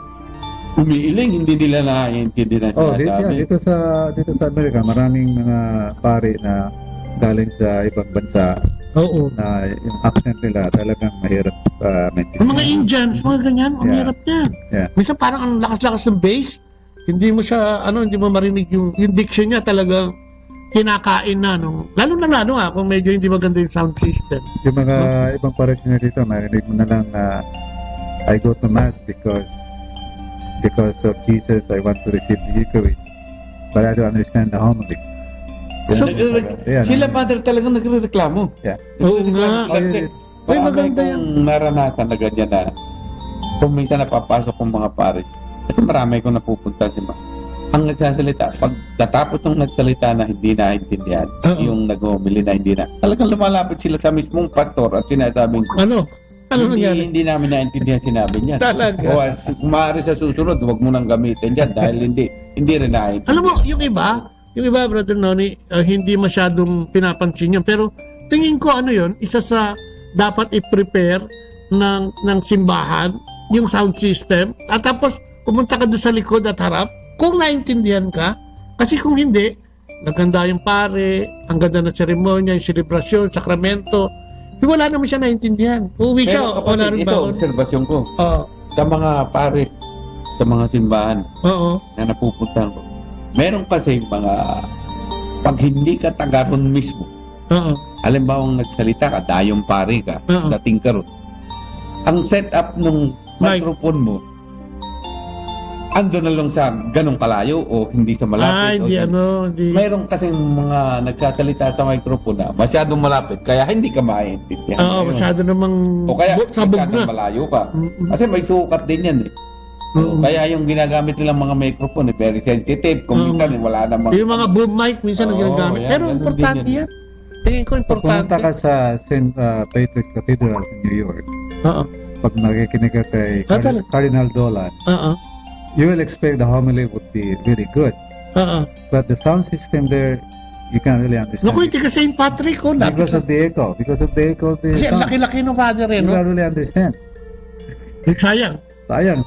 umiiling, hindi nila naiintindihan sinasabi.
Dito sa Amerika, maraming mga pare na galing sa ibang bansa.
Oo.
Na yung accent nila talagang mahirap maintindihan.
Mga Indians, mga ganyan, ang hirap yan. Minsan parang ang lakas-lakas ng bass, hindi mo marinig yung diction niya talagang kinakain na, no? Lalo kung medyo hindi maganda yung sound system.
Yung mga ibang parishioner dito, marinig mo na lang na I go to Mass because of Jesus, I want to receive the Eucharist. But I don't understand the homily.
So, sila, Father, talagang nagre-reklamo.
Oo nga.
Ay, maganda yung naranasan na ganyan na kung minsan napapasok ng mga paris. Kasi marami ko napupunta si ang nagsasalita, pag natapos ng nagsalita na hindi naintindihan, yung nag-homily na hindi na, talagang lumalapit sila sa mismong pastor at sinasabing, hindi namin naintindihan sinabi niya.
Talaga.
O kung maaari sa susunod, huwag mo nang gamitin dyan dahil hindi rin naintindihan.
Alam mo, yung iba, Brother Noni, hindi masyadong pinapansin yun. Pero tingin ko isa sa dapat i-prepare ng simbahan, yung sound system, at tapos pumunta ka doon sa likod at harap, kung naintindihan ka, kasi kung hindi, naganda yung pare, ang ganda ng seremonya, yung selebrasyon, sakramento, wala naman siya naintindihan. Uwi siya, wala rin baon.
Ito, obserbasyon ko. Sa mga pare, sa mga simbahan na napupuntahan ko, meron kasi mga, pag hindi ka taga ron mismo, halimbawa nagsalita ka, dayong pare ka, dating ka ron, ang setup ng microphone mo, ando na lang sa ganong kalayo o hindi sa malapit.
Hindi.
Mayroon kasing mga nagsasalita sa microphone na masyadong malapit, kaya hindi ka maintindihan.
Oo, masyado namang
o kaya
sabog
masyadong
na.
malayo ka. Kasi may sukat din yan eh. Kaya yung ginagamit nilang mga microphone very sensitive. Kung minsan wala namang...
Yung mga boom mic, minsan nagagamit.
yan,
Pero
ganun
importante
din
yan. Tingin ko
Pag
importante.
pumunta ka sa St. Peter's Cathedral sa New York, pag nakikinig ka kay Cardinal Dolan, you will expect the homily would be really good. But the sound system there, you can't really understand.
Naku, hindi ka St. Patrick,
Because of the echo. Because of the echo of the
Kasi ang
sound.
laki-laki ng father,
You
no?
can't really understand.
Sayang.
Sayang.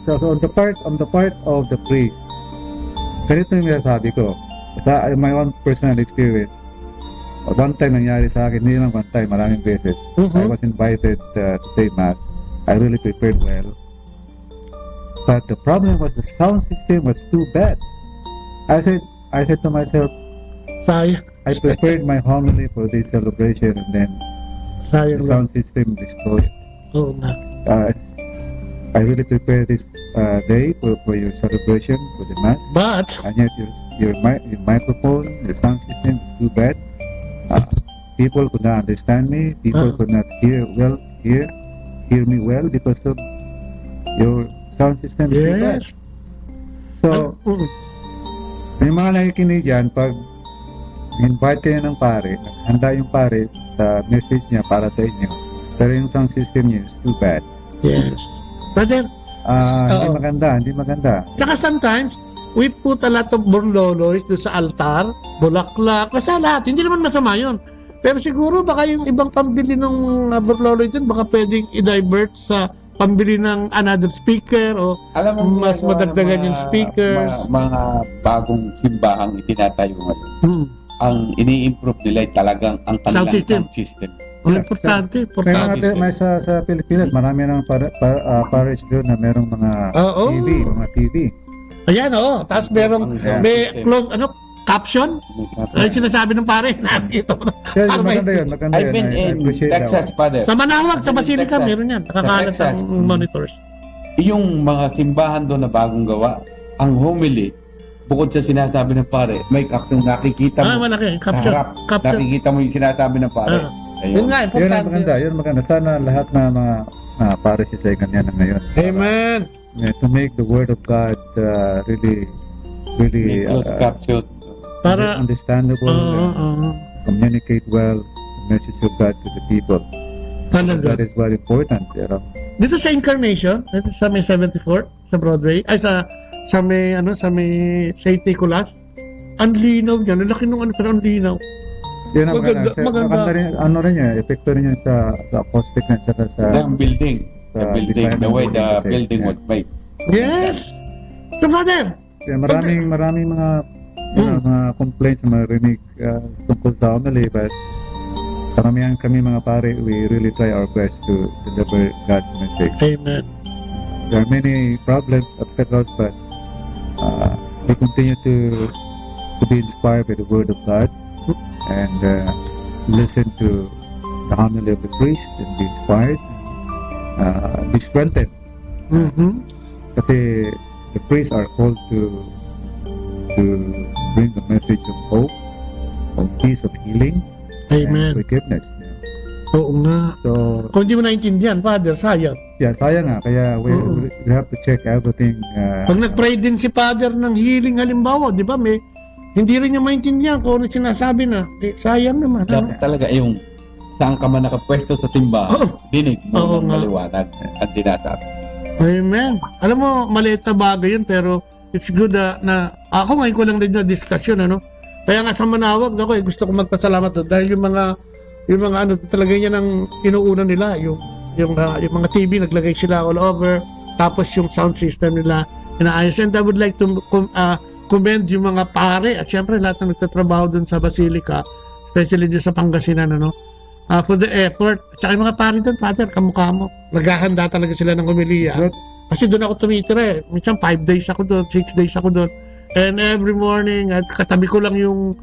So on the part of the priest, ganito yung sabi ko. Sa my own personal experience, one time nangyari sa akin, hindi lang one time, maraming beses. I was invited to say mass. I really prepared well. But the problem was the sound system was too bad. I said to myself,
sayang.
I prepared my homily for this celebration and then
sayang
the sound system destroyed.
Oo nga.
I really prepared this day for your celebration, for the mass.
But
and yet your microphone, your sound system is too bad. People could not understand me. People could not hear me well because of your sound system is too bad. So, may mga nakikinig dyan, pag invite kayo ng pare, handa yung pare sa message niya para sa inyo, pero yung sound system niya is too bad.
Yes. But then,
hindi maganda.
Saka sometimes, we put a lot of burloloys doon sa altar, bulaklak, basta lahat. Hindi naman masama yun. Pero siguro baka yung ibang pambili ng burloloy dun, baka pwedeng i-divert sa pambili ng another speaker o mas madagdagan yung speakers.
Mga bagong simbahang itinatayo ngayon. Ang ini-improve nila ay talagang ang kanilang sound system.
Importante.
May sa Pilipinas, marami ng parish doon na merong mga TV.
Ayan, tapos may close, caption? Ay sinasabi ng pare, nakita mo na.
Maganda yun.
I've been in Texas, Father.
Sa Manawag, sa Basilica, meron yan. Nakakalat ng monitors.
Yung mga simbahan doon na bagong gawa, ang homily, bukod sa sinasabi ng pare, may caption nakikita mo.
Malaki. Caption.
Nakikita mo yung sinasabi ng pare.
Yun nga, importante.
Yun maganda. Sana lahat na mga parishes ay ganyan na ngayon.
Amen.
To make the word of God really
captured.
Para
understandable, communicate well the message of God to the people. That is very important.
Dito sa Incarnation, dito sa may 74 sa Broadway, ay sa may St. Nicholas, ang linaw niya, laki nung pero ang linaw.
Yun ang maganda rin, epekto rin yun sa acoustic na sa
building. The way the building was made.
Yes. So Father,
maraming mga mga complaints na marinig tungkol sa homily, but karamihan kami mga pare, we really try our best to deliver God's message.
Amen.
There are many problems, obstacles, but we continue to be inspired by the Word of God and listen to the homily of the priest and be inspired, be strengthened. Kasi the priests are called to bring the message of hope, of peace, of healing,
Amen.
and forgiveness.
Oo nga.
So,
kung di mo naintindihan, Father, sayang.
Yeah, sayang nga. Kaya we have to check everything.
Pag nag-pray din si Father ng healing, halimbawa, di ba, hindi rin niya maintindihan kung ano sinasabi na. Sayang naman.
Talaga yung saan ka man nakapwesto sa simbahan, dinig mo ng maliwanag at sinasabi.
Amen. Alam mo, maliit na bagay yun, pero it's good na ako ngayon ko lang rin na discussion, Kaya nga sa Manawag, gusto ko magpasalamat doon dahil yung mga talaga niya ng inuuna nila, yung mga TV, naglagay sila all over, tapos yung sound system nila, inaayos. And I would like to commend yung mga pare, at syempre lahat ng nagtatrabaho doon sa Basilica, especially dyan sa Pangasinan, for the effort. At saka yung mga pare doon, Father, kamukha mo. Naghahanda talaga sila ng homilya. Kasi doon ako tumitira Minsan 5 days ako doon, 6 days ako doon. And every morning, at katabi ko lang yung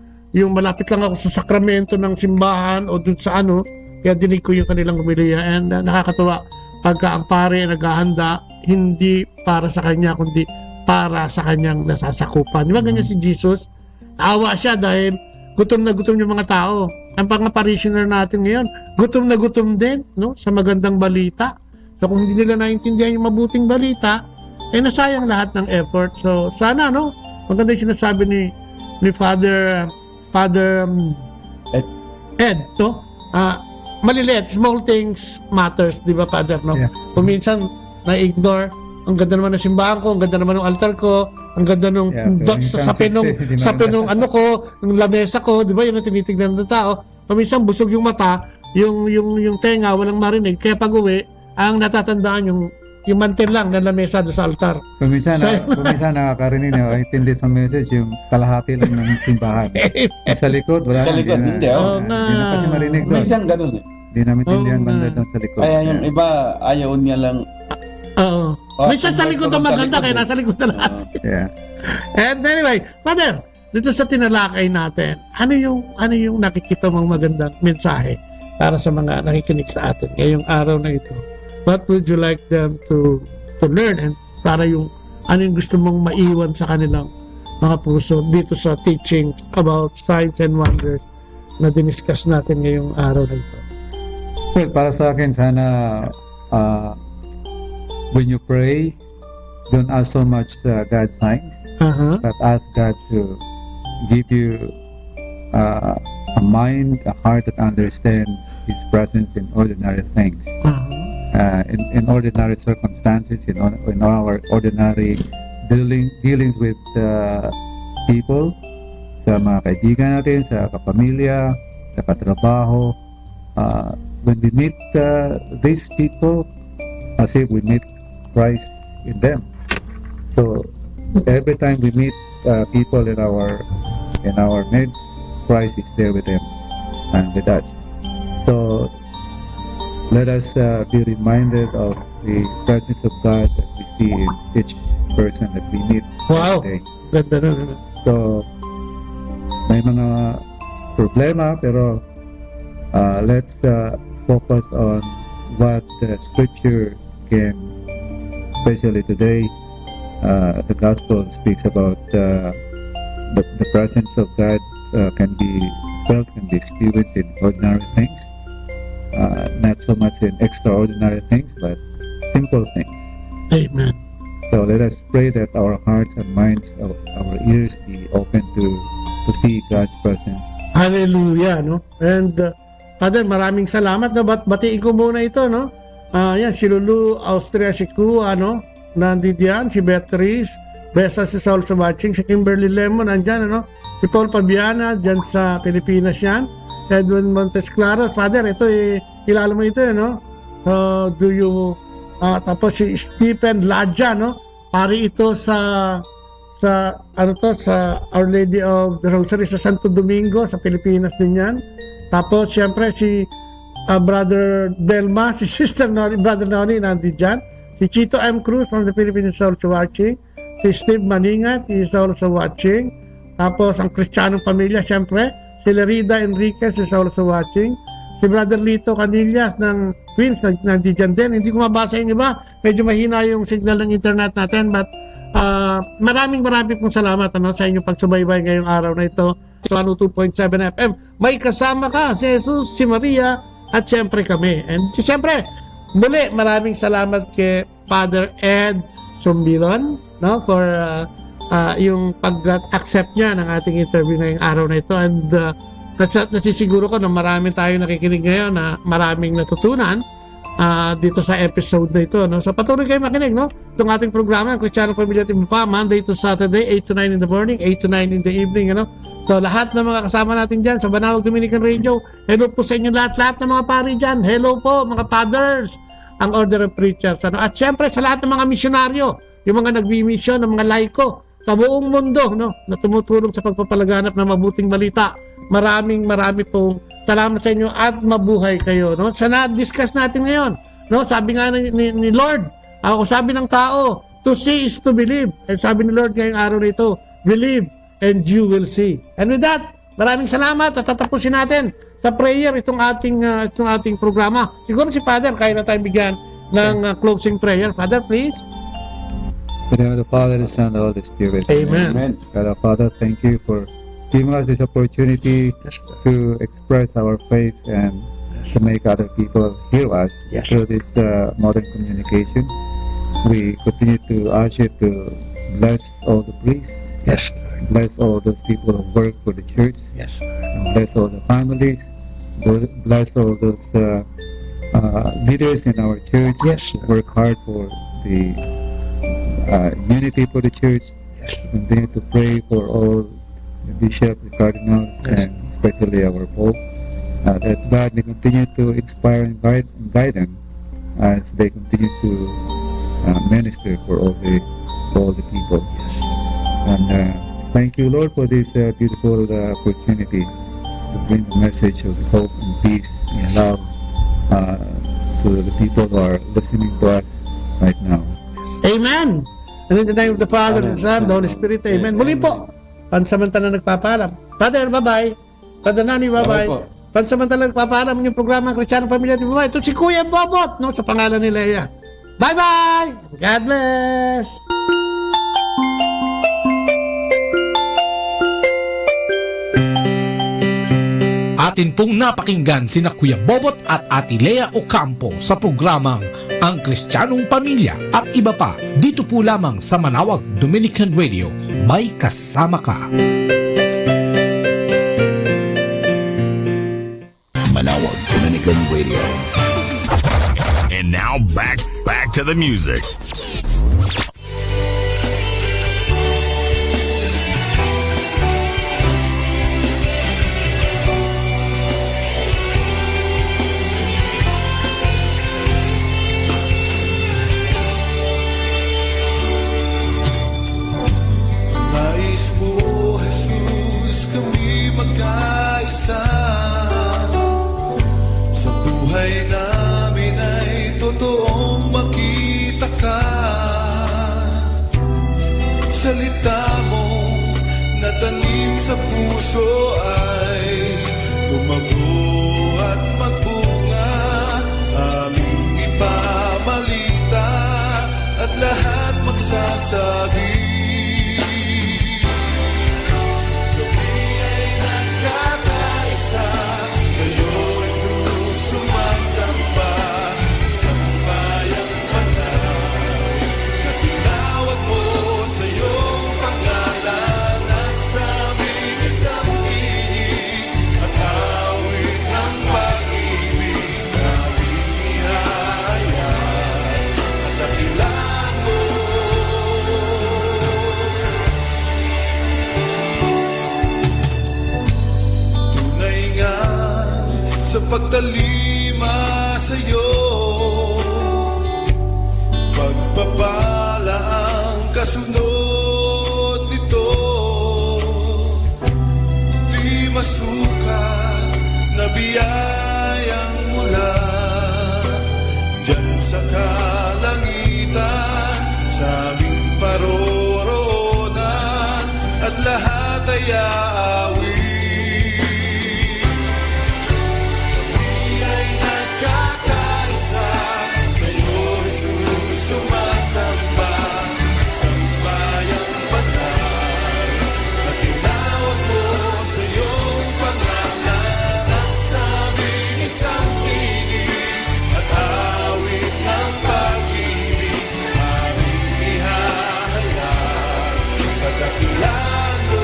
malapit lang ako sa sakramento ng simbahan o doon sa kaya dinig ko yung kanilang homilya. And nakakatawa. pagka ang pare naghahanda, hindi para sa kanya, kundi para sa kanyang nasasakupan. Di ba ganyan si Jesus? Naawa siya dahil gutom na gutom yung mga tao. Ang mga parishioner natin ngayon, gutom na gutom din, no? Sa magandang balita. So kung hindi nila naintindihan yung mabuting balita, nasayang lahat ng effort. So sana, no? Maganda yung sinasabi ni Father Ed, no? Maliliit, small things matters, di ba, Father, no?
Yeah.
Kung minsan na-ignore, ang ganda naman ng simbahan ko, ang ganda naman ng altar ko, ang ganda nung dots sa pinong ano ko, ng lamesa ko, di ba, yun ang tinitignan ng tao. Kung minsan busog yung mata, yung tenga, walang marinig, kaya pag uwi, ang natatandaan yung mantel lang na lamesa doon sa altar.
Kung minsan nakakarinig na intindi sa message yung kalahati lang ng simbahan. Sa likod, wala.
Sa likod, hindi.
Hindi na kasi marinig doon.
Minsan ganun eh.
Hindi namin tindihan banda doon sa likod.
Kaya yung iba, ayaw niya lang.
Oo. Minsan sa likod ang maganda, kaya nasa likod na lahat.
Yeah.
And anyway, Father, dito sa tinalakay natin, ano yung nakikita mong magandang mensahe para sa mga nakikinig sa atin ngayong araw na ito? What would you like them to learn, and para yung ano yung gusto mong maiwan sa kanilang mga puso dito sa teaching about signs and wonders na diniscuss natin ngayong araw na ito?
Well, para sa akin, sana when you pray, don't ask so much God's signs, but ask God to give you a mind, a heart that understands His presence in ordinary things. In ordinary circumstances, in our ordinary dealings with people, sa mga kaibigan natin, sa kapamilya, sa katrabaho. When we meet these people, as if we meet Christ in them. So every time we meet people in our midst, Christ is there with them and with us. So let us be reminded of the presence of God that we see in each person that we meet today. So, may mga problema, pero let's focus on what Scripture can, especially today, the Gospel speaks about the presence of God can be felt, can be experienced in ordinary things. Not so much in extraordinary things, but simple things.
Amen.
So let us pray that our hearts and minds, our ears be open to see God's presence.
Hallelujah, no? And Father, maraming salamat na batiin ko muna ito, no? Yan, si Lulu, Austria, si Kua, no? Nandito yan, si Beatrice, Besa, si Saul sa watching, si Kimberly Lemon, nandyan, ano? Si Paul Pabiana, dyan sa Pilipinas yan. Edwin Montes Claros, Father, ito kilala mo ito, no? Tapos si Stephen Ladja, no? Pari ito sa Our Lady of the Rosary sa Santo Domingo, sa Pilipinas din yan. Tapos siyempre si Brother Delma, si Sister Noni, Brother Noni, nandito dyan. Si Chito M. Cruz from the Philippines is also watching. Si Steve Maningat is also watching. Tapos ang Kristiyanong Pamilya, siyempre. Si Lerida Enriquez is also watching. Si Brother Lito Canillas ng Queens, nandiyan din. Hindi ko mabasa yung iba. Medyo mahina yung signal ng internet natin. But maraming pong salamat sa inyong pagsubaybay ngayong araw na ito. Sa 102.7 FM. May kasama ka, si Jesus, si Maria, at siyempre kami. And siyempre, muli, maraming salamat kay Father Ed Sumbiron, no, for yung pag-accept niya ng ating interview ngayong araw na ito. And nasisiguro ko na marami tayo nakikinig ngayon na maraming natutunan dito sa episode na ito, no? So patuloy kayo makinig, no? Itong ating programa, Kristiyano Pamilya at Iba Pa, Monday to Saturday, 8 to 9 in the morning, 8 to 9 in the evening, ano? So lahat ng mga kasama natin dyan sa Banawag Dominican Radio, hello po sa inyo lahat ng mga pari dyan, hello po mga fathers, ang Order of Preachers, ano? At syempre sa lahat ng mga misyonaryo, yung mga nagbi-mission, ng mga laiko sa buong mundo, no, na tumutulong sa pagpapalaganap ng mabuting balita. Marami pong salamat sa inyo at mabuhay kayo, no? Sa na-discuss natin ngayon, no, sabi nga ni Lord, sabi ng tao, to see is to believe. And sabi ni Lord ngayong araw na ito, believe and you will see. And with that, maraming salamat at tatapusin natin sa prayer itong ating programa. Siguro si Father, kaya na tayong bigyan ng closing prayer. Father, please.
In the name of the Father, the Son, and the Holy Spirit.
Amen.
God our Father, thank you for giving us this opportunity to express our faith and to make other people hear us through this modern communication. We continue to ask you to bless all the priests.
Yes.
Bless all those people who work for the church.
Yes.
Bless all the families. Bless all those leaders in our church.
Yes.
Work hard for the unity for the church.
Yes.
Continue to pray for all the bishops, the cardinals, and especially our Pope. That God may continue to inspire and guide them as they continue to minister for all the people. And thank you, Lord, for this beautiful opportunity to bring the message of hope and peace and love to the people who are listening to us right now.
Amen. And in the name of the Father, and the Son, and the Holy Spirit. Amen. Muli po, pansamantala nagpapaalam. Father, bye-bye. Father Nani, bye-bye. Pansamantala nagpapaalam yung programa Kristyanong Pamilya at Iba. Ito si Kuya Bobot, no, sa pangalan ni Leia. Bye-bye! God bless!
Atin pong napakinggan sina Kuya Bobot at Ate Lea Ocampo sa programang Ang Kristyanong Pamilya at Iba Pa, dito po lamang sa Manawag Dominican Radio. May kasama ka.
Manawag Dominican Radio. And now back to the music.
Nais mo, Jesus, kami magkaisa. Sa buhay namin ay totoong makita ka. Salita mo na tanim sa puso ay lumago at magbunga. Aming ipamalita at lahat magsasabi. Sa pagtalima sa'yo, pagpapala ang kasunod nito. Di masukat na biyayang mula dyan sa kalangitan, sa aming paroroonan, at lahat ay aawi. Dakilan mo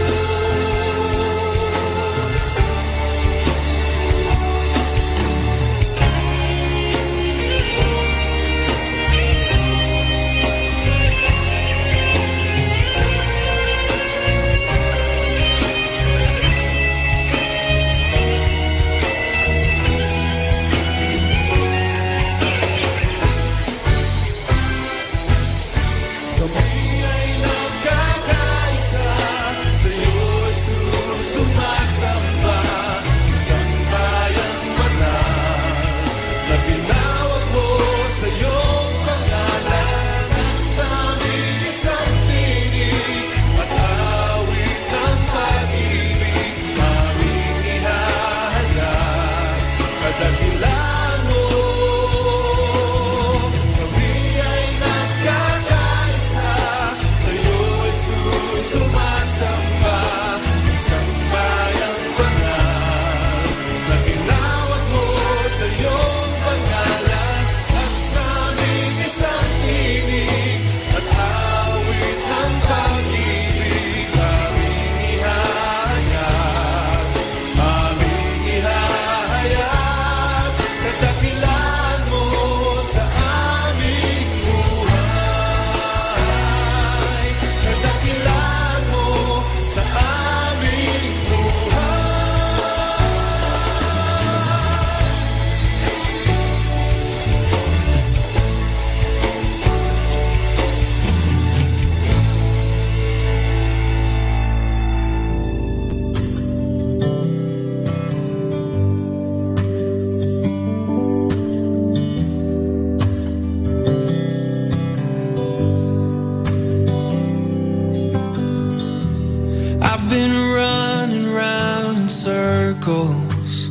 been running round in circles,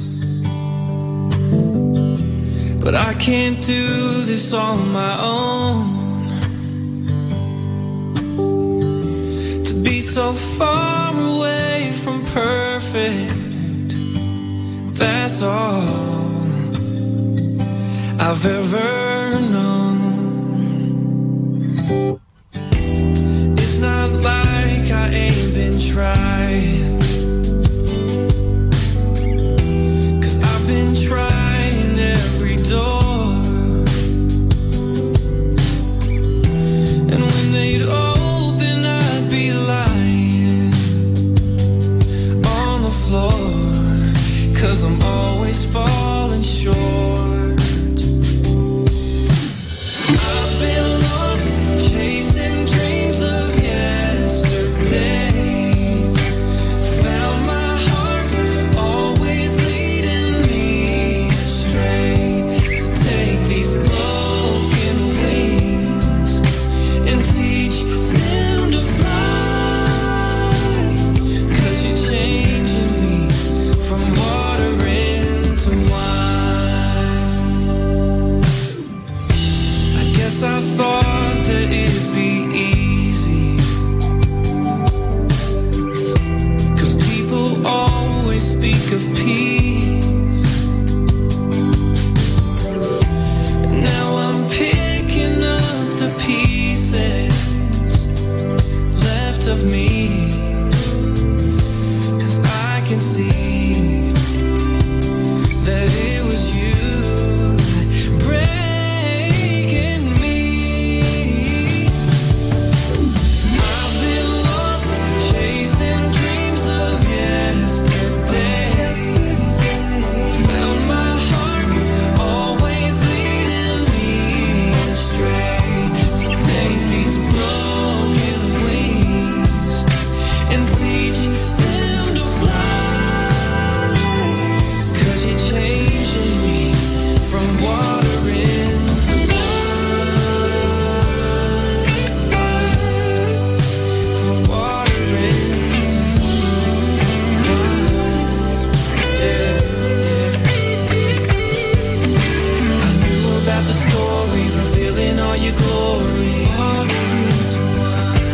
but I can't do this on my own. To be so far away from perfect, that's all I've ever known. It's not like I ain't been trying, 'cause I've been trying every door, and when they'd open I'd be lying on the floor, 'cause I'm always falling short. I've been lost chasing dreams of yesterday, found my heart always leading me astray. So take these broken wings and teach them to fly, 'cause you're changing me from water into wine. I guess I thought that it'd be easy, 'cause people always speak of peace, and now I'm picking up the pieces left of me, 'cause I can see that it was you breaking me. I've been lost chasing dreams of yesterday, found my heart always leading me astray. So take these broken wings and teach them to fly, 'cause you're changing me from water into wine, from water into wine. Yeah, yeah, yeah. I knew about the story, revealing all your glory. Water into wine.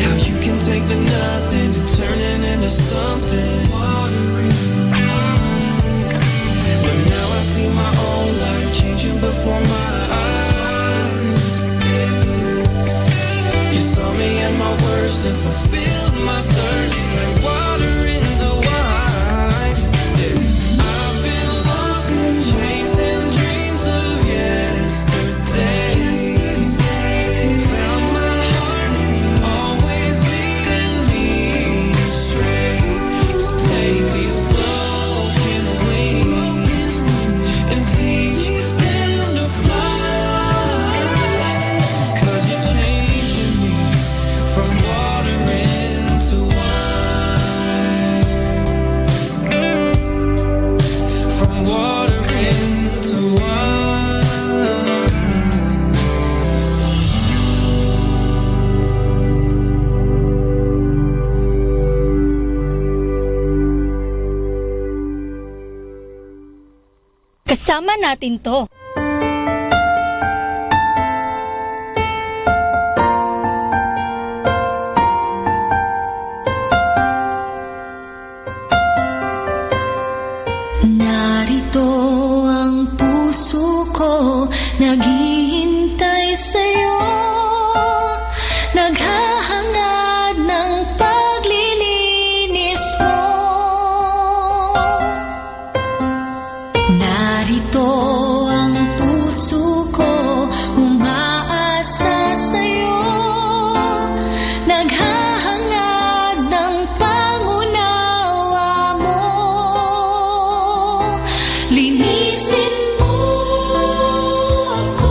How you can take the nothing and turn it into something. Water into wine. But now I see my own life changing before my eyes. You saw me at my worst and fulfilled my thirst, like water into wine. I've been lost chasing dreams of yesterday, found my heart always leading me astray. So take these broken wings and teach them to fly, 'cause you're changing me from water into wine, from water into wine.
Kasama natin to.
Narito ang puso ko, naghihintay sa'yo, naghahangad ng paglilinis mo. Narito ang puso ko, umaasa sa'yo, naghahangad ng pangunawa mo. Linisin mo ako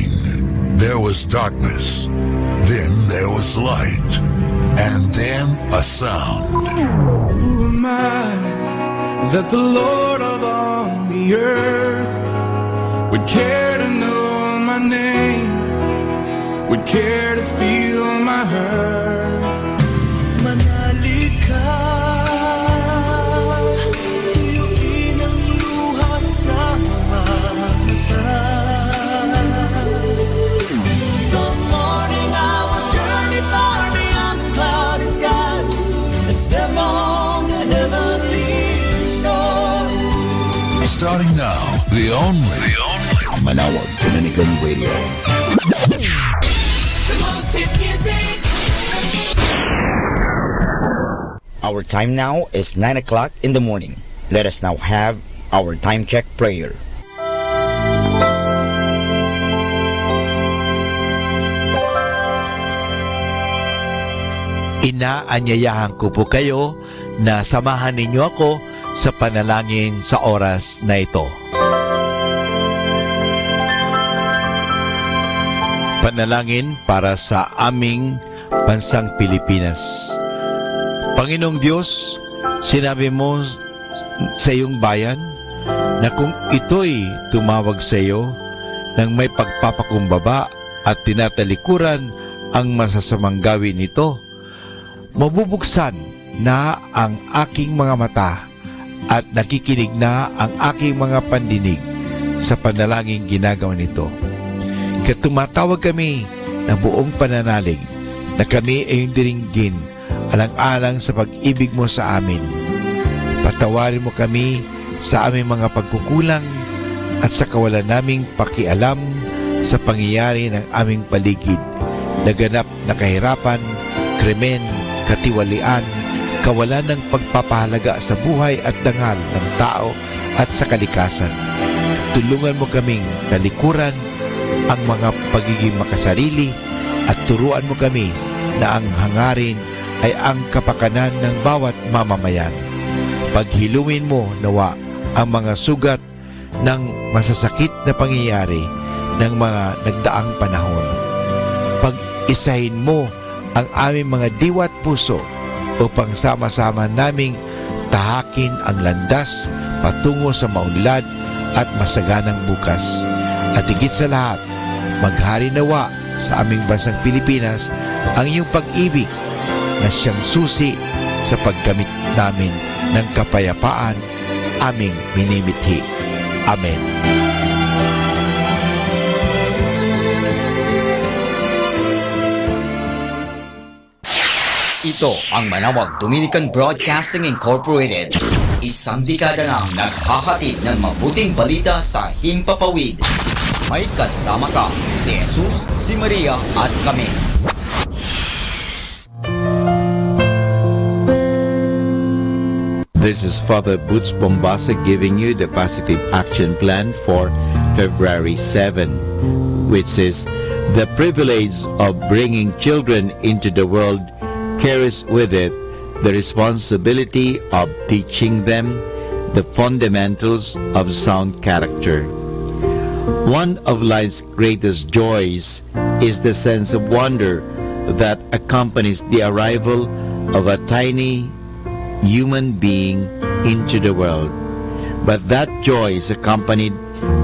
beginning, there was darkness. Then there was light. And then a sound.
Who am I that the Lord of all the earth would care to know my name, would care to feel my hurt?
Manalig ka, tuyuin ang luha sa mga mata. Some morning I will journey far beyond the cloudy skies and step on the heavenly shore.
Starting now, the only
Manawag Dominican Radio.
The most hit music.
Our time now is 9 o'clock in the morning. Let us now have our time check prayer.
Inaanyayahan ko po kayo na samahan ninyo ako sa panalangin sa oras na ito. Panalangin para sa aming bansang Pilipinas. Panginoong Diyos, sinabi mo sa iyong bayan na kung ito'y tumawag sa iyo ng may pagpapakumbaba at tinatalikuran ang masasamang gawin nito, mabubuksan na ang aking mga mata at nakikinig na ang aking mga pandinig sa panalangin ginagawa nito. Kaya tumatawag kami ng buong pananalig na kami ay diringgin alang-alang sa pag-ibig mo sa amin. Patawarin mo kami sa aming mga pagkukulang at sa kawalan naming pakialam sa pangyayari ng aming paligid, naganap na kahirapan, krimen, katiwalian, kawalan ng pagpapahalaga sa buhay at dangal ng tao at sa kalikasan. Tulungan mo kaming talikuran ang mga pagiging makasarili at turuan mo kami na ang hangarin ay ang kapakanan ng bawat mamamayan. Paghilungin mo nawa ang mga sugat ng masasakit na pangyayari ng mga nagdaang panahon. Pag-isahin mo ang aming mga diwa at puso upang sama-sama naming tahakin ang landas patungo sa maunlad at masaganang bukas. At higit sa lahat, maghari nawa sa aming bansang Pilipinas ang iyong pag-ibig na siyang susi sa paggamit namin ng kapayapaan aming minimithi. Amen.
Ito ang Manawag Dominican Broadcasting Incorporated. Isang dekada nang naghahatid ng mabuting balita sa Himpapawid. May kasama ka, si Jesus, si Maria at kami.
This is Father Boots Bombasa giving you the positive action plan for February 7, which is the privilege of bringing children into the world carries with it the responsibility of teaching them the fundamentals of sound character. One of life's greatest joys is the sense of wonder that accompanies the arrival of a tiny human being into the world. But that joy is accompanied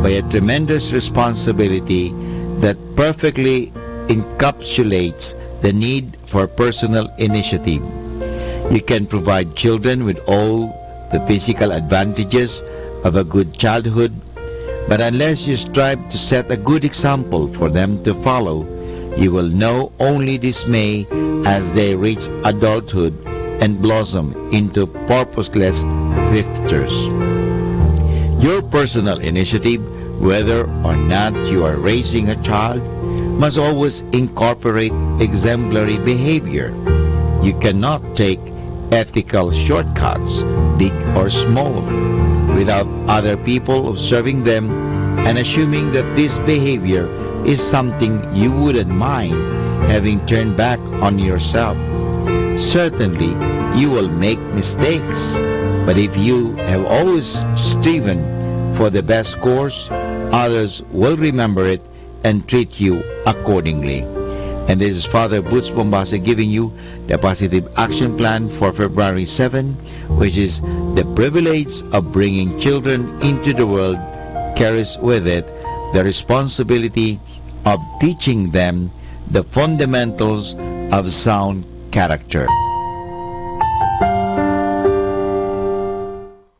by a tremendous responsibility that perfectly encapsulates the need for personal initiative. You can provide children with all the physical advantages of a good childhood, but unless you strive to set a good example for them to follow, you will know only dismay as they reach adulthood and blossom into purposeless tricksters. Your personal initiative, whether or not you are raising a child, must always incorporate exemplary behavior. You cannot take ethical shortcuts, big or small, without other people observing them and assuming that this behavior is something you wouldn't mind having turned back on yourself. Certainly, you will make mistakes, but if you have always striven for the best course, others will remember it
and treat you accordingly. And this is Father Boots Bombasa giving you the Positive Action Plan for February 7, which is the privilege of bringing children into the world carries with it the responsibility of teaching them the fundamentals of sound character.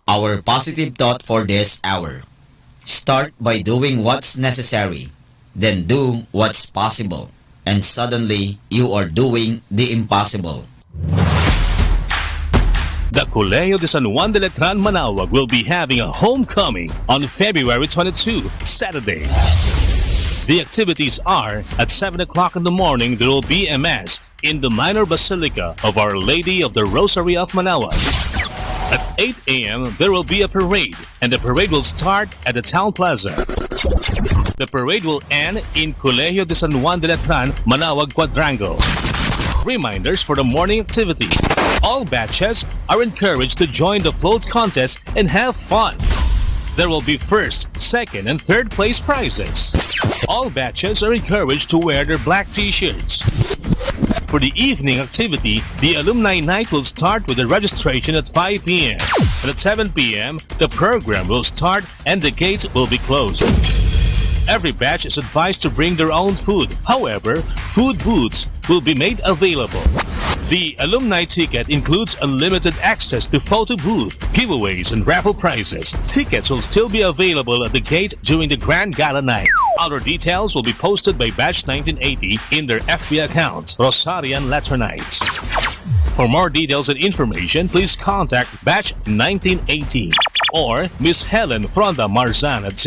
Our positive thought for this hour. Start by doing what's necessary, then do what's possible, and suddenly you are doing the impossible.
The Colegio de San Juan de Letran Manawag will be having a homecoming on February 22, Saturday. The activities are at 7 o'clock in the morning. There will be a mass in the minor basilica of Our Lady of the Rosary of Manawag. At 8 a.m., there will be a parade, and the parade will start at the town plaza. The parade will end in Colegio de San Juan de Letran, Manawag Quadrangle. Reminders for the morning activity. All batches are encouraged to join the float contest and have fun. There will be first, second, and third place prizes. All batches are encouraged to wear their black t-shirts. For the evening activity, the Alumni Night will start with the registration at 5 p.m. And at 7 p.m., the program will start and the gates will be closed. Every batch is advised to bring their own food. However, food booths will be made available. The alumni ticket includes unlimited access to photo booth, giveaways, and raffle prizes. Tickets will still be available at the gate during the Grand Gala night. Other details will be posted by Batch 1980 in their FB account, Rosarian Laternites. For more details and information, please contact Batch 1980 or Miss Helen Fronda Marzan at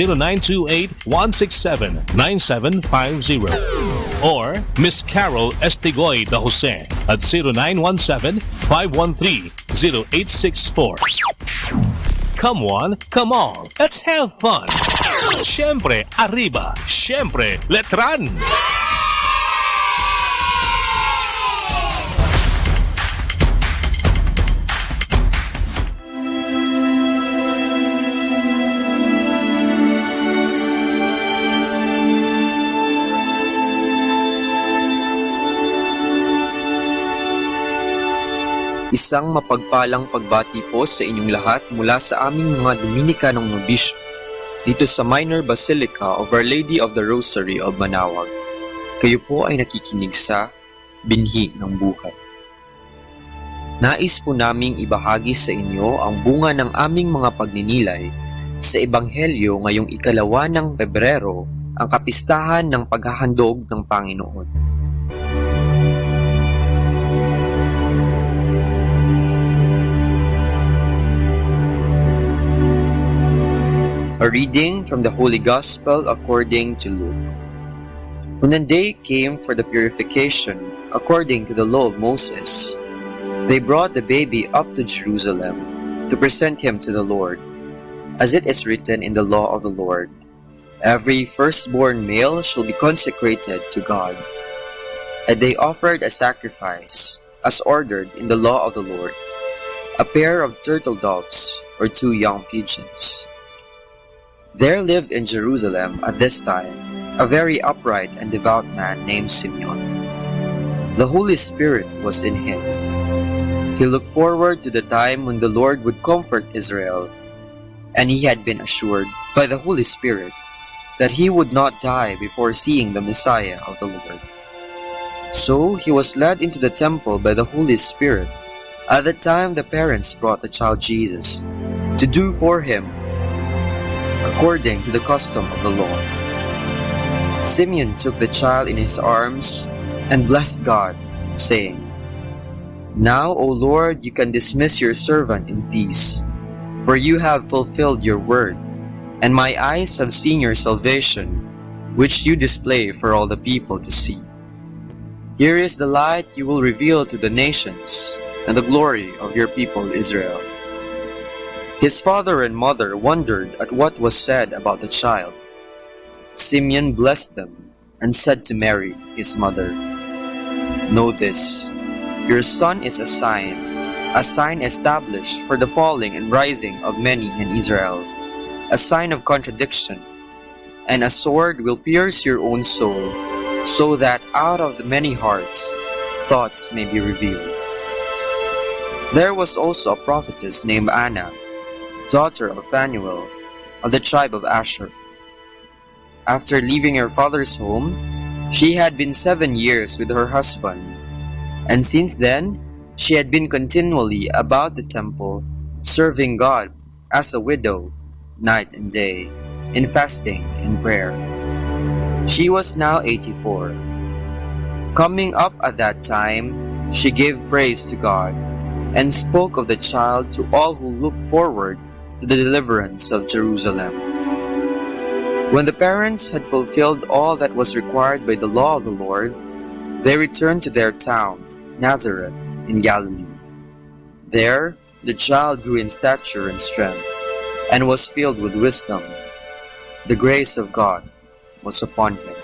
0928-167-9750 or Miss Carol Estigoy da Jose at 0917-513-0864. Come on, come on, let's have fun! Siyempre, arriba! Siyempre, Letran!
Isang mapagpalang pagbati po sa inyong lahat mula sa aming mga Dominikanong nobisyo dito sa Minor Basilica of Our Lady of the Rosary of Manawag. Kayo po ay nakikinig sa Binhi ng Buhay. Nais po naming ibahagi sa inyo ang bunga ng aming mga pagninilay sa Ebanghelyo ngayong 2 ng Pebrero, ang kapistahan ng paghahandog ng Panginoon. A reading from the Holy Gospel according to Luke. When the day came for the purification according to the law of Moses, they brought the baby up to Jerusalem to present him to the Lord, as it is written in the law of the Lord. Every firstborn male shall be consecrated to God. And they offered a sacrifice, as ordered in the law of the Lord, a pair of turtle doves or 2 young pigeons. There lived in Jerusalem at this time a very upright and devout man named Simeon. The Holy Spirit was in him. He looked forward to the time when the Lord would comfort Israel, and he had been assured by the Holy Spirit that he would not die before seeing the Messiah of the Lord. So he was led into the temple by the Holy Spirit. At that time the parents brought the child Jesus to do for him according to the custom of the law. Simeon took the child in his arms and blessed God, saying, Now, O Lord, you can dismiss your servant in peace, for you have fulfilled your word, and my eyes have seen your salvation, which you display for all the people to see. Here is the light you will reveal to the nations, and the glory of your people Israel. His father and mother wondered at what was said about the child. Simeon blessed them and said to Mary, his mother, Know this, your son is a sign established for the falling and rising of many in Israel, a sign of contradiction, and a sword will pierce your own soul, so that out of the many hearts thoughts may be revealed. There was also a prophetess named Anna, daughter of Phanuel, of the tribe of Asher. After leaving her father's home, she had been 7 years with her husband, and since then she had been continually about the temple, serving God as a widow, night and day, in fasting and prayer. She was now 84. Coming up at that time, she gave praise to God, and spoke of the child to all who looked forward to the deliverance of Jerusalem. When the parents had fulfilled all that was required by the law of the Lord, they returned to their town, Nazareth, in Galilee. There, the child grew in stature and strength, and was filled with wisdom. The grace of God was upon him.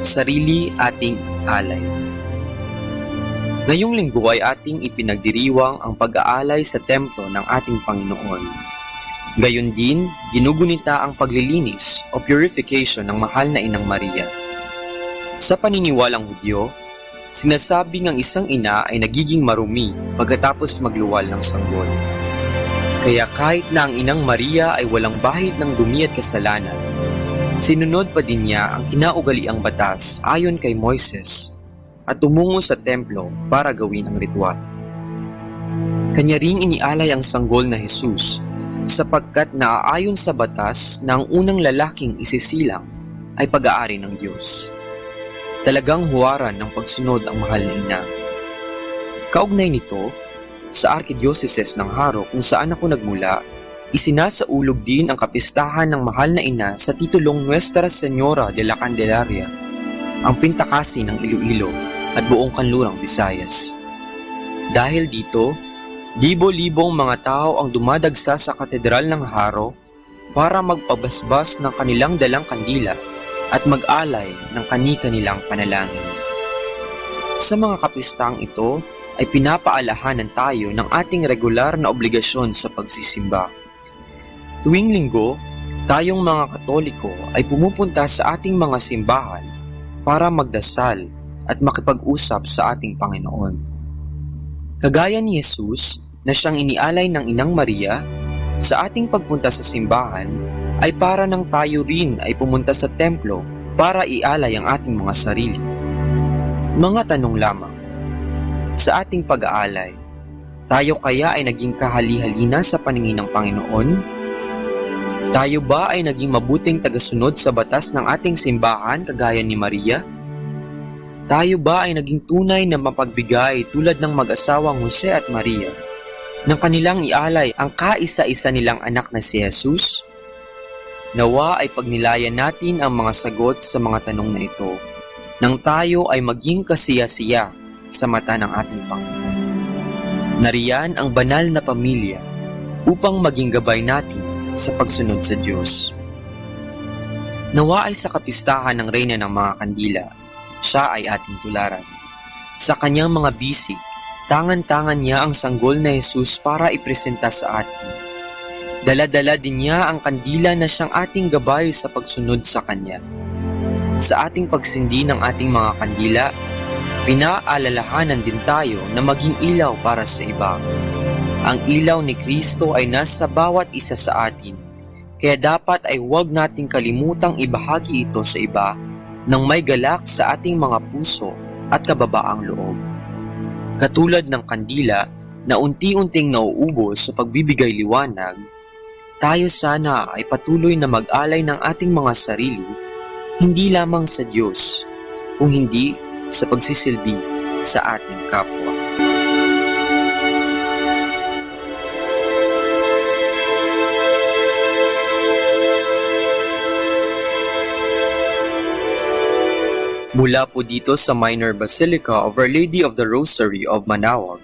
Sarili ating alay. Ngayong linggo ay ating ipinagdiriwang ang pag-aalay sa templo ng ating Panginoon. Gayon din, ginugunita ang paglilinis o purification ng mahal na Inang Maria. Sa paniniwalang Hudyo, sinasabing ang isang ina ay nagiging marumi pagkatapos magluwal ng sanggol. Kaya kahit na ang Inang Maria ay walang bahid ng dumi at kasalanan, sinunod pa din niya ang kinaugaliang batas ayon kay Moises at tumungo sa templo para gawin ang ritual. Kanya ring inialay ang sanggol na Jesus sapagkat naaayon sa batas na ang unang lalaking isisilang ay pag-aari ng Diyos. Talagang huwaran ng pagsunod ang mahal na ina. Kaugnay nito, sa Arkidiocese ng Haro kung saan ako nagmula, isinasaulog din ang kapistahan ng mahal na ina sa titulong Nuestra Señora de la Candelaria, ang pintakasi ng Iloilo at buong kanlurang Visayas. Dahil dito, libo-libong mga tao ang dumadagsa sa katedral ng Haro para magpabasbas ng kanilang dalang kandila at mag-alay ng kani-kanilang panalangin. Sa mga kapistahang ito ay pinapaalahanan tayo ng ating regular na obligasyon sa pagsisimba. Tuwing linggo, tayong mga Katoliko ay pumupunta sa ating mga simbahan para magdasal at makipag-usap sa ating Panginoon. Kagaya ni Jesus na siyang inialay ng Inang Maria, sa ating pagpunta sa simbahan ay para nang tayo rin ay pumunta sa templo para ialay ang ating mga sarili. Mga tanong lamang. Sa ating pag-aalay, tayo kaya ay naging kahali-halina sa paningin ng Panginoon? Tayo ba ay naging mabuting tagasunod sa batas ng ating simbahan kagaya ni Maria? Tayo ba ay naging tunay na mapagbigay tulad ng mag-asawang Jose at Maria nang kanilang ialay ang kaisa-isa nilang anak na si Jesus? Nawa ay pagnilayan natin ang mga sagot sa mga tanong na ito nang tayo ay maging kasiya-siya sa mata ng ating Panginoon. Nariyan ang banal na pamilya upang maging gabay natin sa pagsunod sa Diyos. Nawa ay sa kapistahan ng Reyna ng mga Kandila, siya ay ating tularan. Sa kanyang mga bisig, tangan-tangan niya ang sanggol na Jesus para ipresenta sa atin. Dala-dala din niya ang kandila na siyang ating gabay sa pagsunod sa Kanya. Sa ating pagsindi ng ating mga kandila, pinaalalahanan din tayo na maging ilaw para sa iba. Ang ilaw ni Kristo ay nasa bawat isa sa atin, kaya dapat ay huwag nating kalimutang ibahagi ito sa iba nang may galak sa ating mga puso at kababaang loob. Katulad ng kandila na unti-unting nauubos sa pagbibigay liwanag, tayo sana ay patuloy na mag-alay ng ating mga sarili, hindi lamang sa Diyos, kung hindi sa pagsisilbi sa ating kapwa. Mula po dito sa Minor Basilica of Our Lady of the Rosary of Manaoag,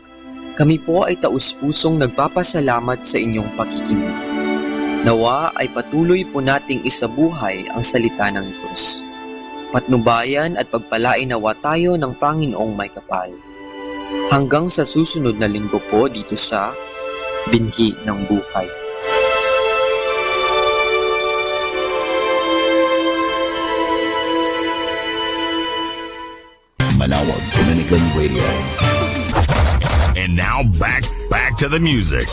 kami po ay taus-pusong nagpapasalamat sa inyong pakikinig. Nawa ay patuloy po nating isabuhay ang salita ng Diyos. Patnubayan at pagpalain nawa tayo ng Panginoong may kapal. Hanggang sa susunod na linggo po dito sa Binhi ng Buhay.
Manawag Dominican Radio. And now back to the music.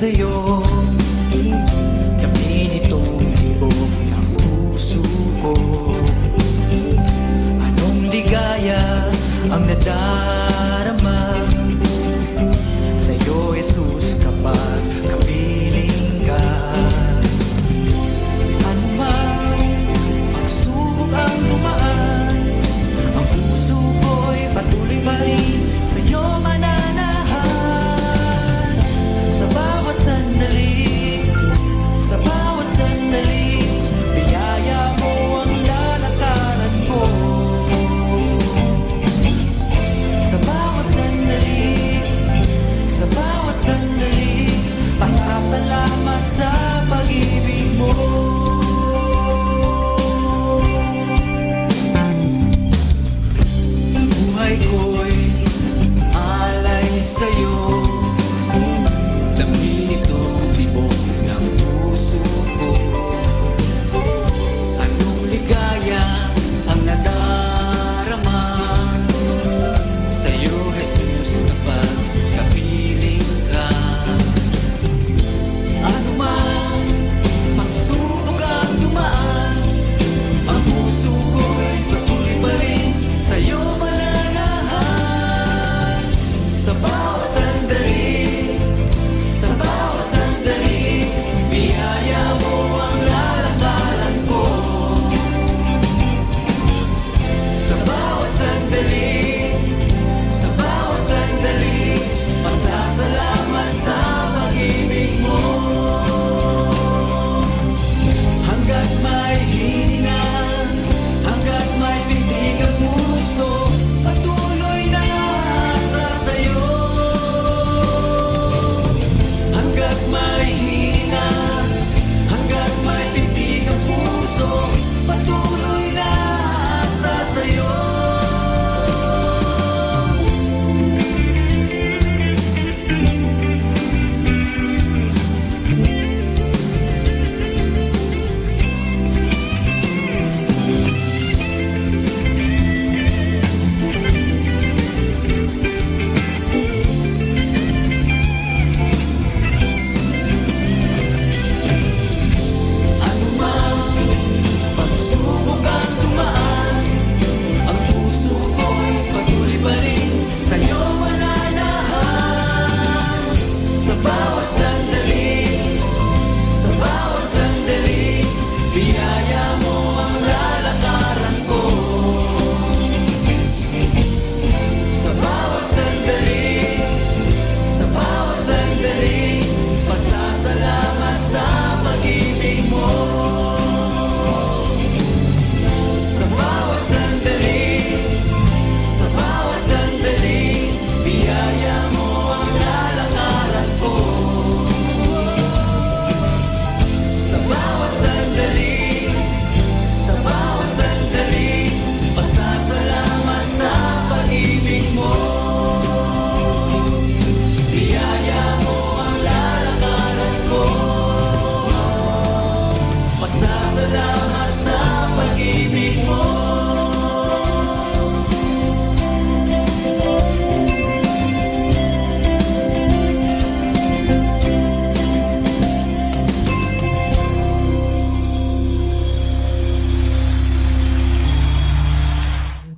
Sa'yo, kami nitong tibok ng puso ko. Anong ligaya ang nadarama sa'yo, Jesus, kapag kapiling ka. Ano man pagsubok ang dumaan, ang puso ko'y patuloy pa rin sa'yo mananahan. Sa bawat sandali, biyaya mo ang lalakaran ko. Sa bawat sandali, pasasalamat sa pag-ibig mo. Buhay ko'y alay sa'yo. Damhin itong tibok ng puso ko. Anong ligaya ang nadarama sa'yo, Jesus, kapag kapiling ka. Ano man pagsubok ang dumaan, ang puso ko'y patuloy pa rin sa'yo mananahan. Sa bawat sandali, biyaya mo ang lalakaran ko. Sa bawat sandali, pasasalamat sa pag-ibig mo. Hanggat may hiningan, hanggat may pintig ang puso, patuloy na asa sa'yo. Hanggat may hiningan, hanggat may pintig ang puso, patuloy na asa sa'yo. Ano man pagsubok ang dumaan, ang puso ko'y patuloy pa rin sa'yo mananahan. Sa bawat sandali, biyaya mo ang lalakaran ko. Sa bawat sandali, pasasalamat sa pag-ibig mo. Sa bawat sandali, biyaya mo ang lalakaran ko. Sa bawat sandali, pasasalamat sa pag-ibig mo. Biyaya mo ang lalakaran ko. Pasasalamat sa pag-ibig mo.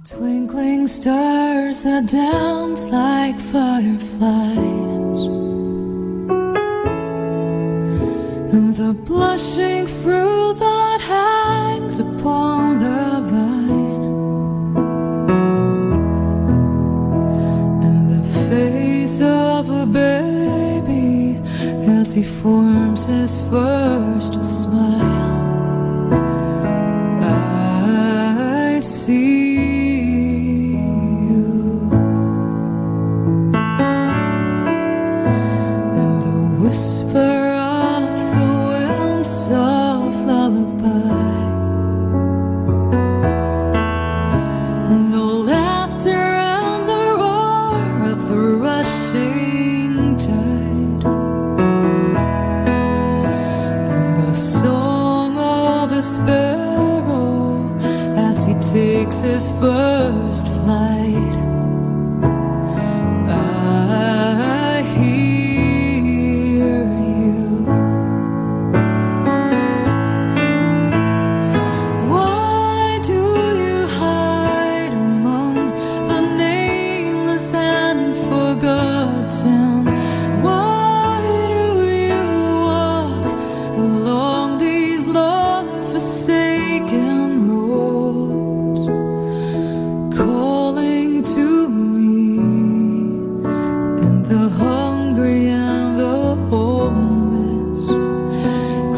Twinkling stars that dance like fireflies, and the blushing fruit that hangs upon the vine. as he forms his first smile. I see you in the whisper of the wind's soft lullaby, and the laughter and the roar of the rushing tide, and the song of a sparrow as he takes his first flight. I hear you. Why do you hide among the nameless and forgotten? Why do you walk along these long forsaken roads, calling to me and the hungry and the homeless,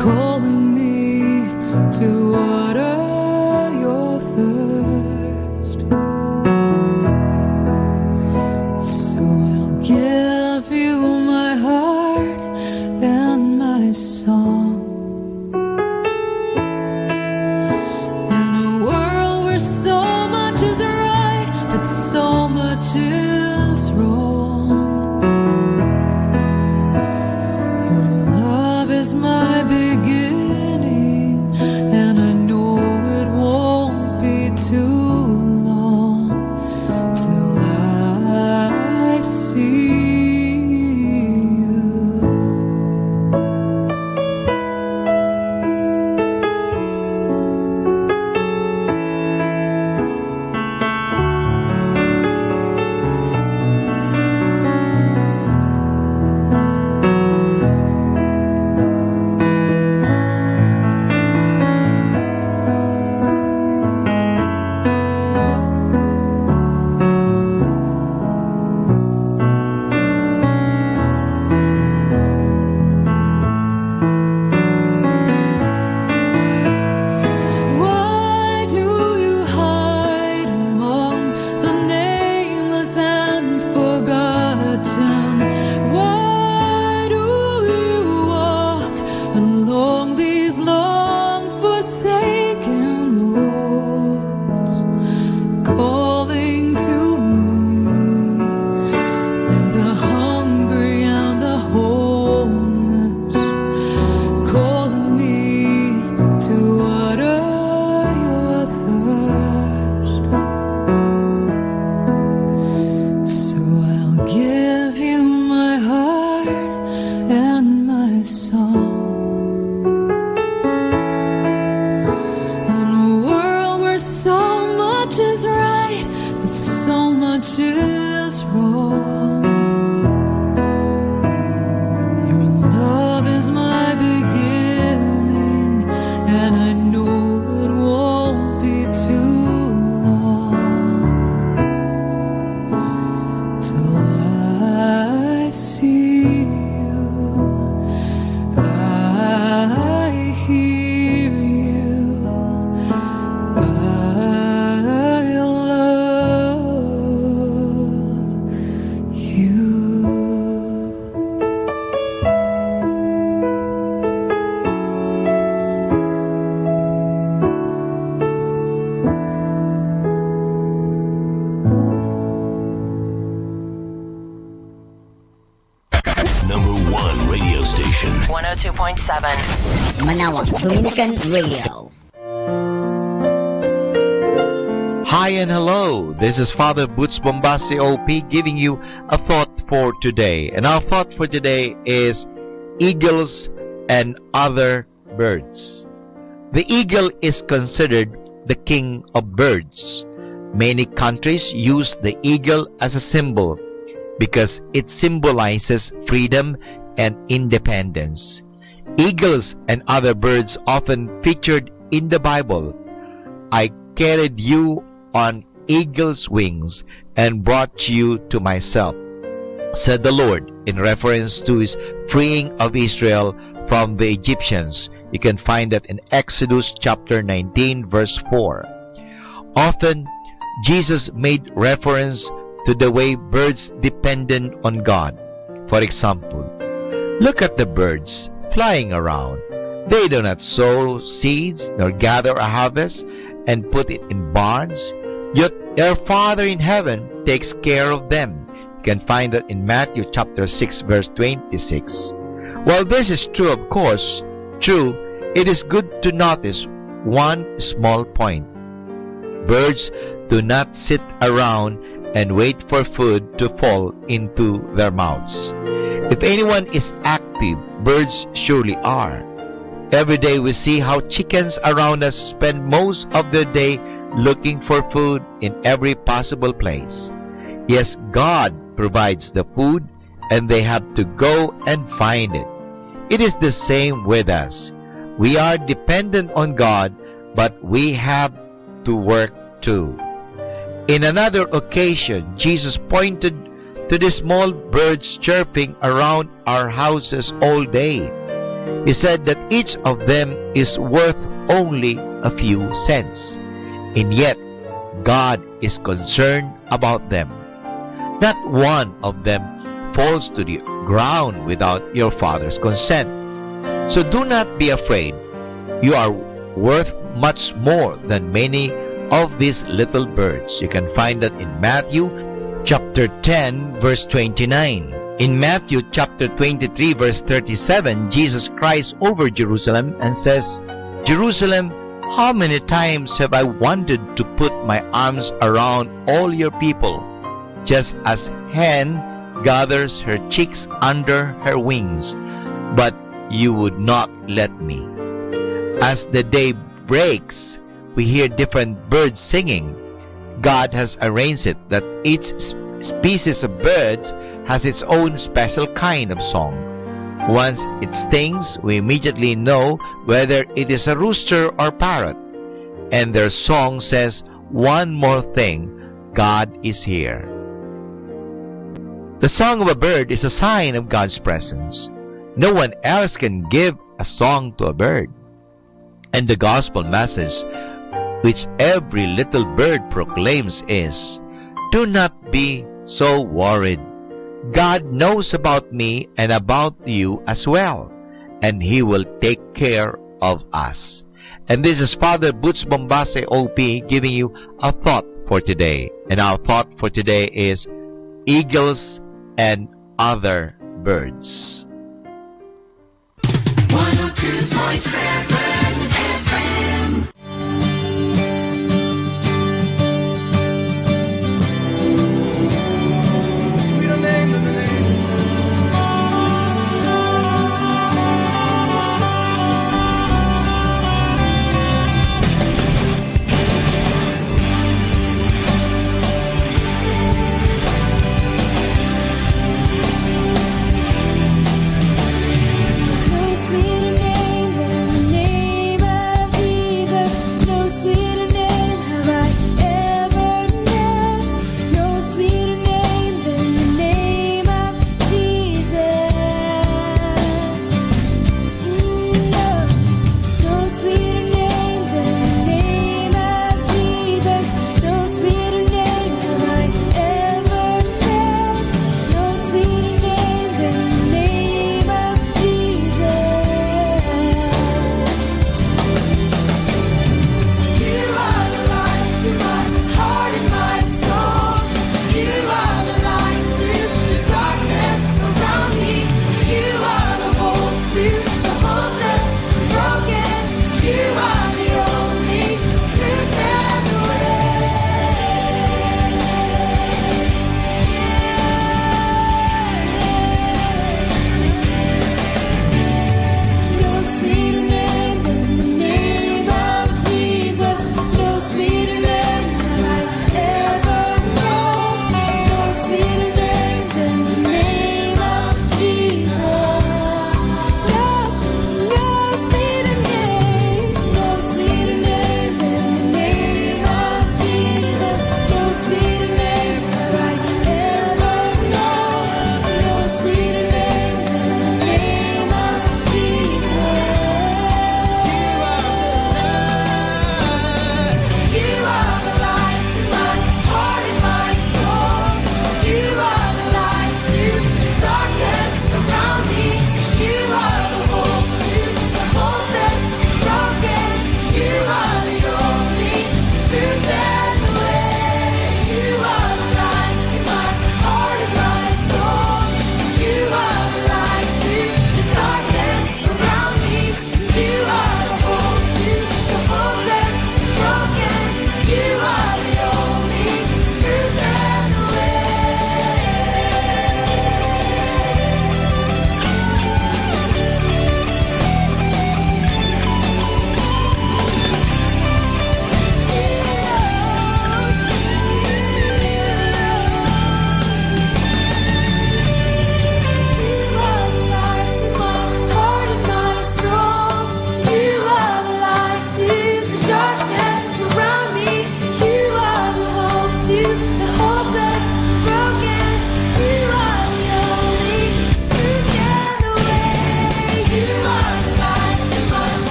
calling me to water your thirst? So I'll give you my heart and my song, in a world where so much is right but so much is wrong. Your love is my beginning, and I know it won't be too long till I see you. Why do you hide among the nameless and forgotten? Why do you walk along these long forsaken roads, calling to me and the hungry and the homeless, calling me to water your thirst? So I'll give you my heart and my song, in a world where so much is right but so much is wrong. Your love is my beginning, and I know it won't be too long till I see you. I hear you. I love you.
Number one radio station.
102.7.
Manawag Dominican Radio.
Hi and hello. This is Father Boots Bombasi OP giving you a thought for today. And our thought for today is eagles and other birds. The eagle is considered the king of birds. Many countries use the eagle as a symbol because it symbolizes freedom and independence. Eagles and other birds often featured in the Bible. I carried you on eagle's wings and brought you to myself. said the Lord, in reference to his freeing of Israel from the Egyptians. You can find that in Exodus chapter 19 verse 4. Often, Jesus made reference to the way birds depended on God. For example, look at the birds flying around. They do not sow seeds nor gather a harvest and put it in barns, yet their Father in heaven takes care of them. You can find that in Matthew chapter 6 verse 26. While this is true, of course, it is good to notice one small point. Birds do not sit around and wait for food to fall into their mouths. If anyone is active, birds surely are. Every day we see how chickens around us spend most of their day looking for food in every possible place. Yes, God provides the food, and they have to go and find it. It is the same with us. We are dependent on God, but we have to work too. In another occasion, Jesus pointed to the small birds chirping around our houses all day. He said that each of them is worth only a few cents, and yet God is concerned about them. Not one of them falls to the ground without your Father's consent. So do not be afraid. You are worth much more than many of these little birds. You can find that in Matthew chapter 10 verse 29. In Matthew chapter 23 verse 37, Jesus cries over Jerusalem and says, "Jerusalem, how many times have I wanted to put my arms around all your people, just as hen gathers her chicks under her wings, but you would not let me." As the day breaks, we hear different birds singing. God has arranged it that each species of birds has its own special kind of song. Once it stings, we immediately know whether it is a rooster or parrot. And their song says, "One more thing, God is here." The song of a bird is a sign of God's presence. No one else can give a song to a bird. And the gospel message which every little bird proclaims is, "Do not be so worried. God knows about me and about you as well, and He will take care of us." And this is Father Butch Bombase OP giving you a thought for today. And our thought for today is eagles and other birds.
102.7 FM. Sweeter name than the name.
No sweeter name than the name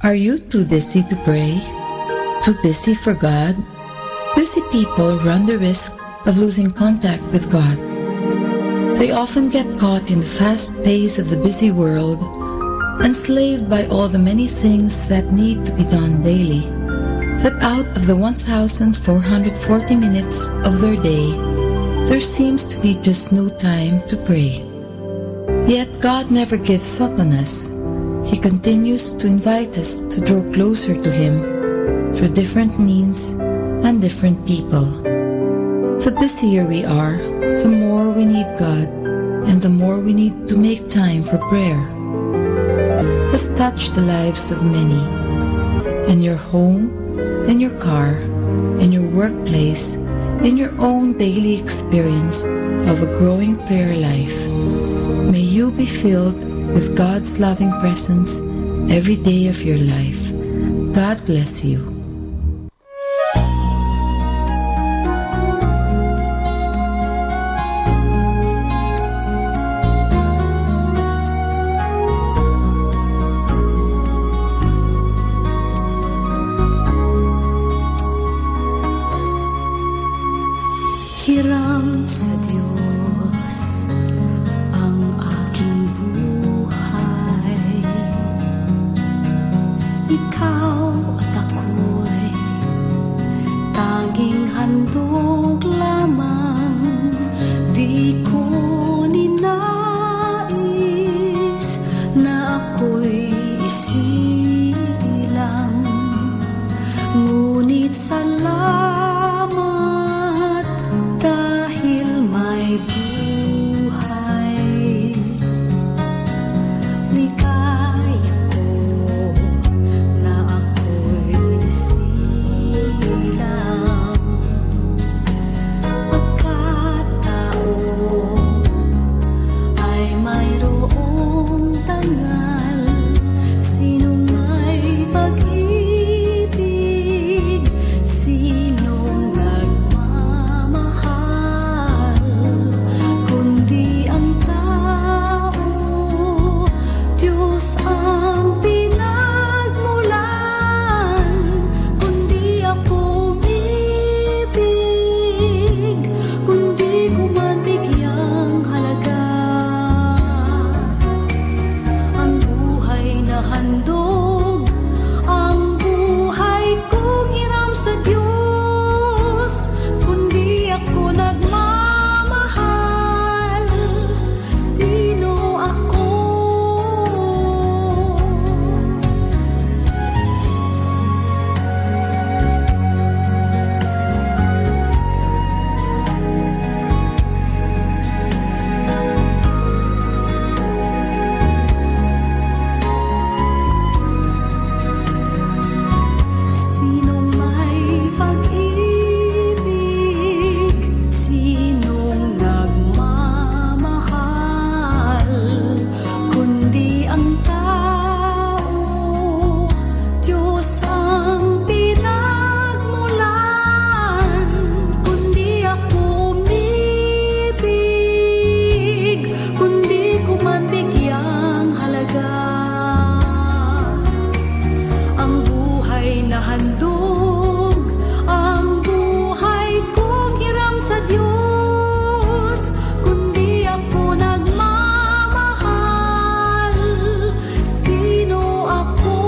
Are you too busy to pray? Too busy for God? Busy people run the risk of losing contact with God. They often get caught in the fast pace of the busy world, enslaved by all the many things that need to be done daily, that out of the 1,440 minutes of their day, there seems to be just no time to pray. Yet God never gives up on us. He continues to invite us to draw closer to Him through different means and different people. The busier we are, the more we need God, and the more we need to make time for prayer. Has touched the lives of many. In your home, in your car, in your workplace, in your own daily experience of a growing prayer life. May you be filled with God's loving presence every day of your life. God bless you.
Hiram sa Diyos ang aking buhay. Ikaw at ako'y tanging handog lamang. Di ko ninais na ako'y isilang. Ngunit salamat dahil may buhay. Ligaya ko na ako'y silang. Pagkataon ay mayroong tangal. Sinong may pag-ibig, sinong nagmamahal, kundi ang tao, Diyos ang pinagmulan. Kundi ako umibig, kundi ko man bigyang halaga. Ang buhay na handog, ang buhay kong hiram sa Diyos. Kundi ako nagmamahal, sino ako? Sinong may pag-ibig, sinong nagmamahal, kundi ang tao, Diyos ang pinagmulan. Kundi ako umibig, kundi ko man bigyang halaga. Ang buhay na handog, ang buhay kong hiram sa Diyos. Kundi ako nagmamahal, sino ako?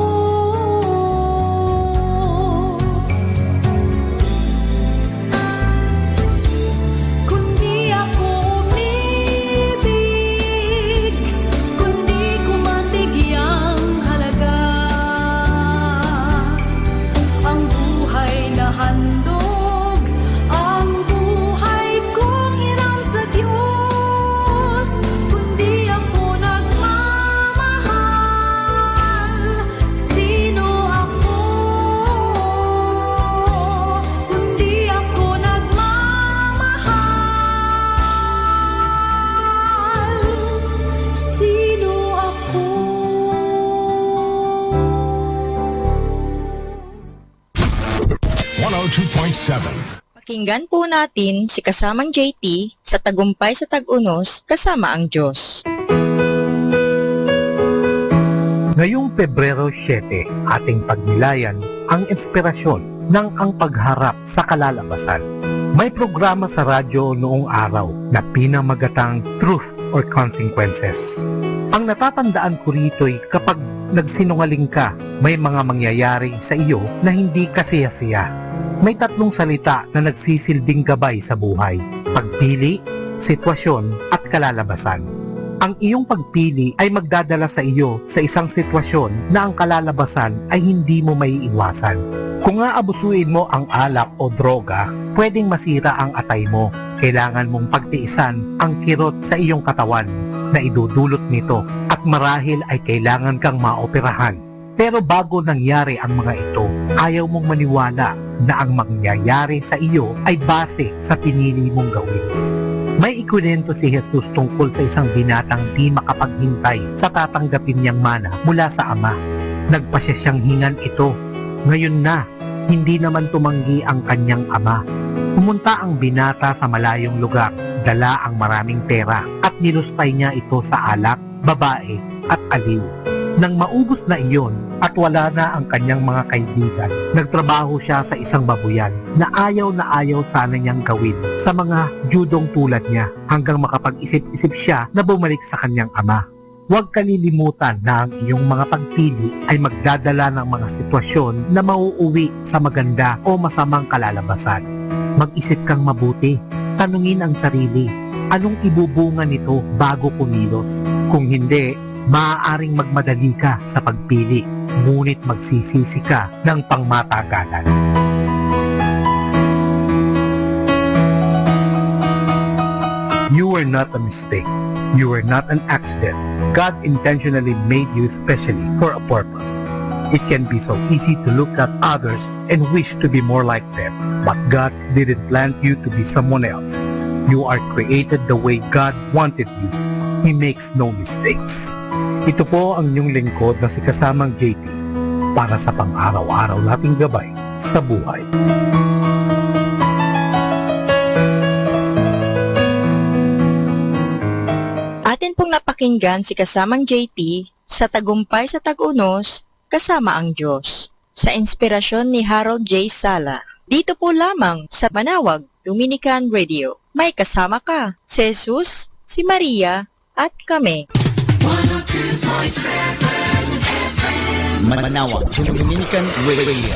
Kundi ako umibig, kundi ko man bigyang halaga. Ang buhay na handog, ang buhay kong hiram sa Diyos. Kundi ako nagmamahal, sino ako? Kundi ako nagmamahal, sino ako?
102.7.
Pakinggan po natin si kasamang JT sa Tagumpay sa Tag-Unos kasama ang Diyos.
Ngayong Pebrero 7, ating pagnilayan ang inspirasyon ng ang pagharap sa kalalabasan. May programa sa radyo noong araw na pinamagatang Truth or Consequences. Ang natatandaan ko rito'y kapag nagsinungaling ka, may mga mangyayari sa iyo na hindi kasiyasiya. May 3 salita na nagsisilbing gabay sa buhay: pagpili, sitwasyon, at kalalabasan. Ang iyong pagpili ay magdadala sa iyo sa isang sitwasyon na ang kalalabasan ay hindi mo maiiwasan. Kung aabusuin mo ang alak o droga, pwedeng masira ang atay mo. Kailangan mong pagtiisan ang kirot sa iyong katawan na idudulot nito at marahil ay kailangan kang maoperahan. Pero bago nangyari ang mga ito, ayaw mong maniwala na ang mangyayari sa iyo ay base sa pinili mong gawin. May ikwento si Jesus tungkol sa isang binatang di makapaghintay sa tatanggapin niyang mana mula sa Ama. Nagpasya siyang hingan ito. Ngayon na, hindi naman tumanggi ang kanyang ama. Pumunta ang binata sa malayong lugar, dala ang maraming pera at nilustay niya ito sa alak, babae at aliw. Nang maubos na iyon at wala na ang kanyang mga kaibigan, nagtrabaho siya sa isang babuyan na ayaw sana niyang gawin sa mga judong tulad niya hanggang makapag-isip-isip siya na bumalik sa kanyang ama. Huwag kalilimutan na ang iyong mga pagpili ay magdadala ng mga sitwasyon na mauuwi sa maganda o masamang kalalabasan. Mag-isip kang mabuti, tanungin ang sarili, anong ibubunga nito bago kumilos? Kung hindi, maaaring magmadali ka sa pagpili, ngunit magsisisi ka ng pangmatagalan. You were not a mistake. You were not an accident. God intentionally made you specially for a purpose. It can be so easy to look at others and wish to be more like them, but God didn't plan you to be someone else. You are created the way God wanted you. He makes no mistakes. Ito po ang inyong lingkod na si Kasamang JT para sa pang-araw-araw nating gabay sa buhay.
Atin pong napakinggan si Kasamang JT sa Tagumpay sa Tag-Unos, Kasama ang Diyos, sa inspirasyon ni Harold J. Sala. Dito po lamang sa Manawag Dominican Radio. May kasama ka, si Jesus, si Maria, at kami.
102.7 Manawag Dominican Radio.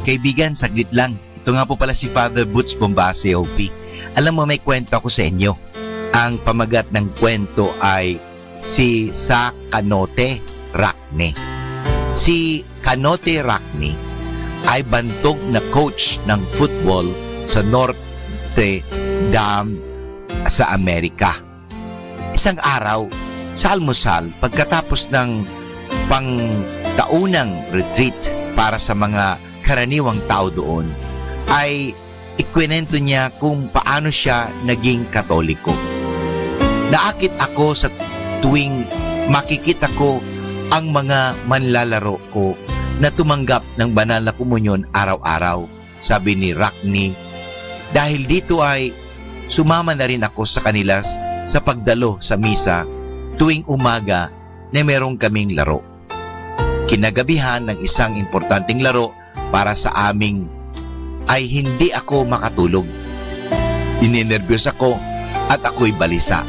kaibigan, saglit lang. Ito nga po pala si Father Butch Bombase, OP. Alam mo, may kwento ako sa inyo. Ang pamagat ng kwento ay si Sa Canote Racne. Si Canote Racne ay bantog na coach ng football sa Norte Dam sa Amerika. Isang araw, sa almusal, pagkatapos ng pangtaunang retreat para sa mga karaniwang tao doon, ay ikwento niya kung paano siya naging Katoliko. Naakit ako sa tuwing makikita ko ang mga manlalaro ko na tumanggap ng banal na komunyon araw-araw, sabi ni Racne. Dahil dito ay sumama na rin ako sa kanila sa pagdalo sa misa tuwing umaga na merong kaming laro. Kinagabihan ng isang importanteng laro para sa aming ay hindi ako makatulog. Ininervyos ako at ako'y balisa.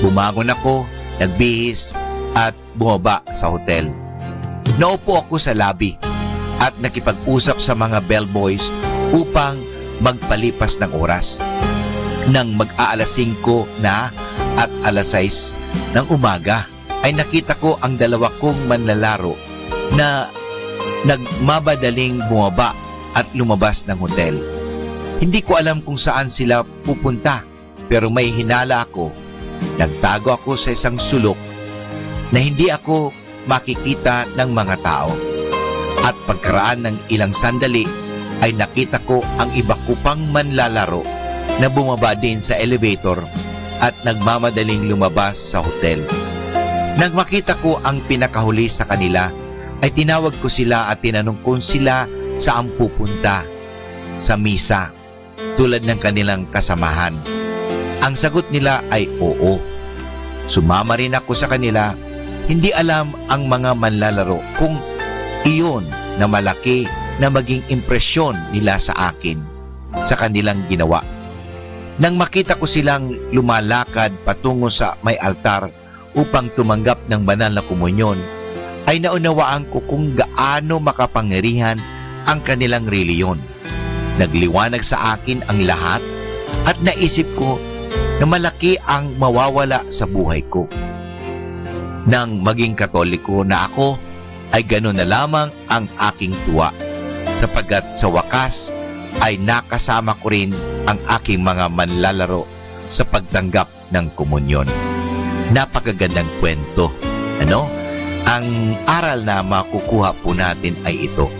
Bumangon ako, nagbihis at bumaba sa hotel. Naupo ako sa lobby at nakipag-usap sa mga bellboys upang magpalipas ng oras. Nang mag-aalas 5 na at alas 6 ng umaga ay nakita ko ang dalawa kong manlalaro na nagmabadaling bumaba at lumabas ng hotel. Hindi ko alam kung saan sila pupunta, pero may hinala ako. Nagtago ako sa isang sulok na hindi ako makikita ng mga tao. At pagkaraan ng ilang sandali ay nakita ko ang iba ko pang manlalaro na bumaba din sa elevator at nagmamadaling lumabas sa hotel. Nang makita ko ang pinakahuli sa kanila, ay tinawag ko sila at tinanong kung sila saan pupunta sa misa tulad ng kanilang kasamahan. Ang sagot nila ay oo. Sumama rin ako sa kanila. Hindi alam ang mga manlalaro kung iyon na malaki na maging impresyon nila sa akin sa kanilang ginawa. Nang makita ko silang lumalakad patungo sa may altar upang tumanggap ng banal na komunyon, ay naunawaan ko kung gaano makapangyarihan ang kanilang reliyon. Nagliwanag sa akin ang lahat at naisip ko na malaki ang mawawala sa buhay ko. Nang maging Katoliko na ako, ay gano'n na lamang ang aking tuwa, sapagkat sa wakas ay nakasama ko rin ang aking mga manlalaro sa pagtanggap ng komunyon. Napakagandang kwento. Ano? Ang aral na makukuha po natin ay ito.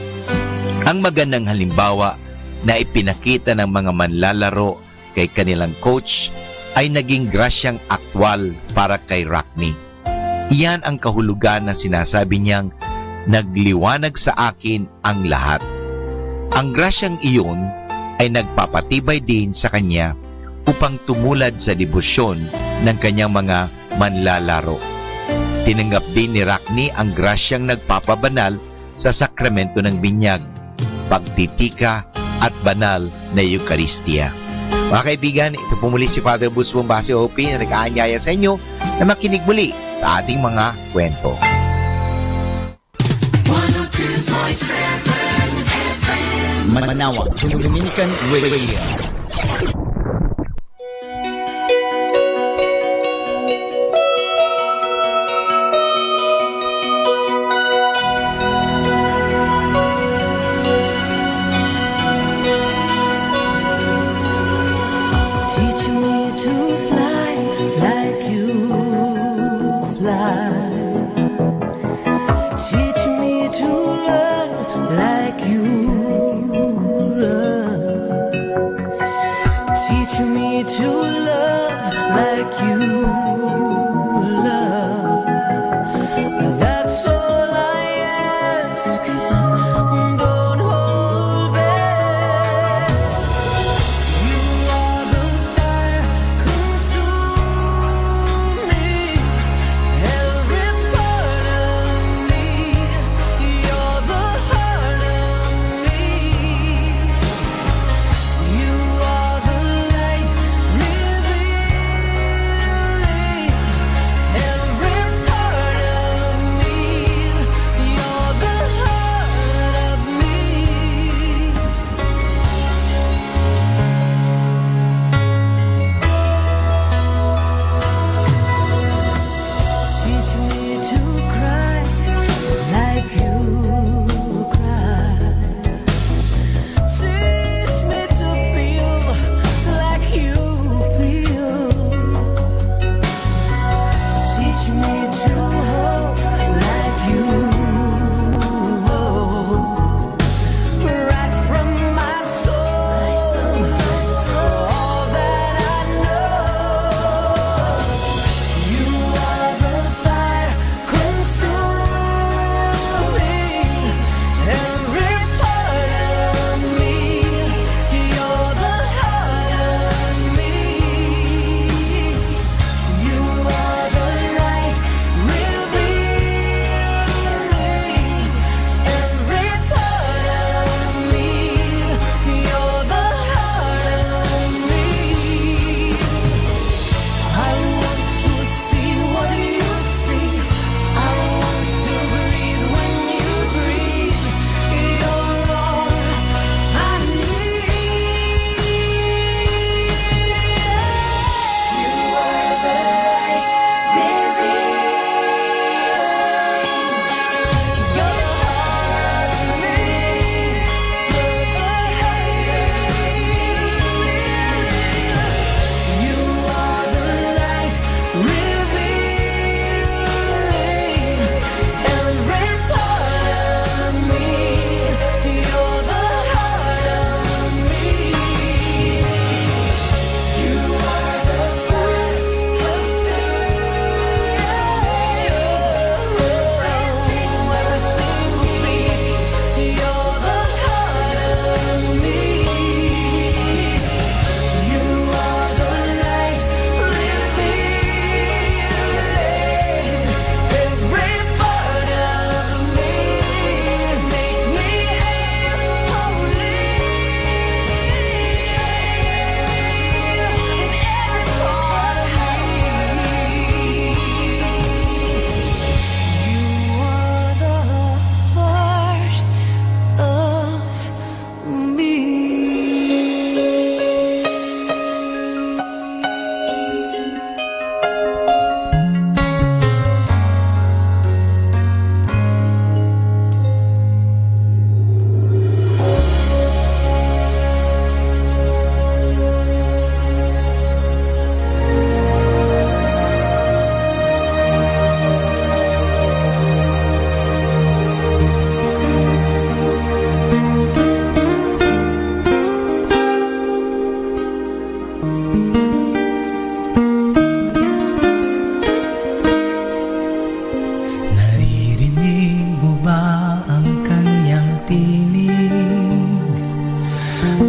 Ang magandang halimbawa na ipinakita ng mga manlalaro kay kanilang coach ay naging grasyang aktwal para kay Racne. Iyan ang kahulugan na sinasabi niyang nagliwanag sa akin ang lahat. Ang grasyang iyon ay nagpapatibay din sa kanya upang tumulad sa debosyon ng kanyang mga manlalaro. Tinanggap din ni Racne ang grasyang nagpapabanal sa sakramento ng binyag, pagtitika at banal na Eucharistia. Mga kaibigan, ito po muli si Father Butch Bombase, OP, na nag-aanyaya sa inyo na makinig muli sa ating mga kwento.
102.7 Manawag Dominican Radio.
Every part of me, you're the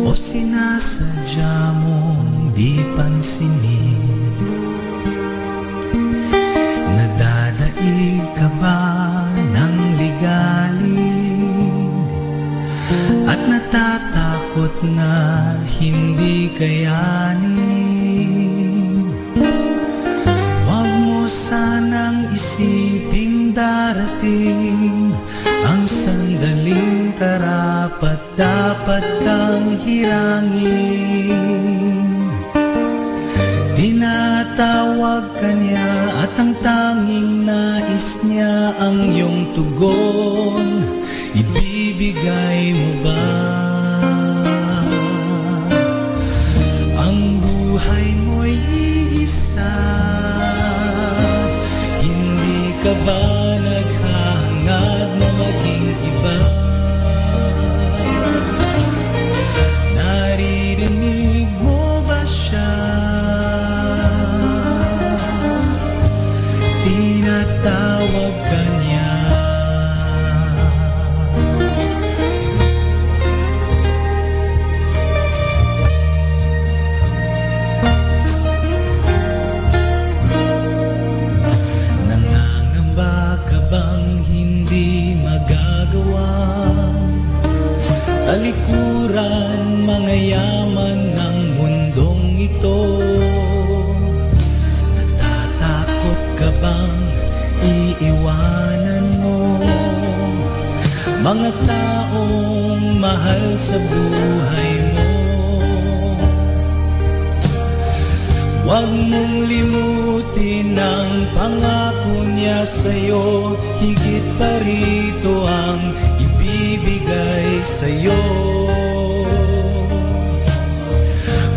o sinasadya mong di pansinin? Nadadaig ka ba ng ligalig at natatakot na hindi kayanin? Huwag mo sanang isiping darating ang sandaling karapat dapat kang hirangin. Tinatawag ka niya at ang tanging nais niya ang iyong tugon. Ibibigay mo ba ang buhay mo'y iisa? Hindi ka ba naghahangad na maging iba? Naririnig mo ba siya? Tinatawag ka niya. Nangangamba ka bang hindi magagawang talikuran mga yaman ng mundong ito? Natatakot ka bang iiwanan mo mga taong mahal sa buhay mo? Huwag mong limutin ang pangako niya sa'yo, higit pa rito ang ibibigay sa'yo.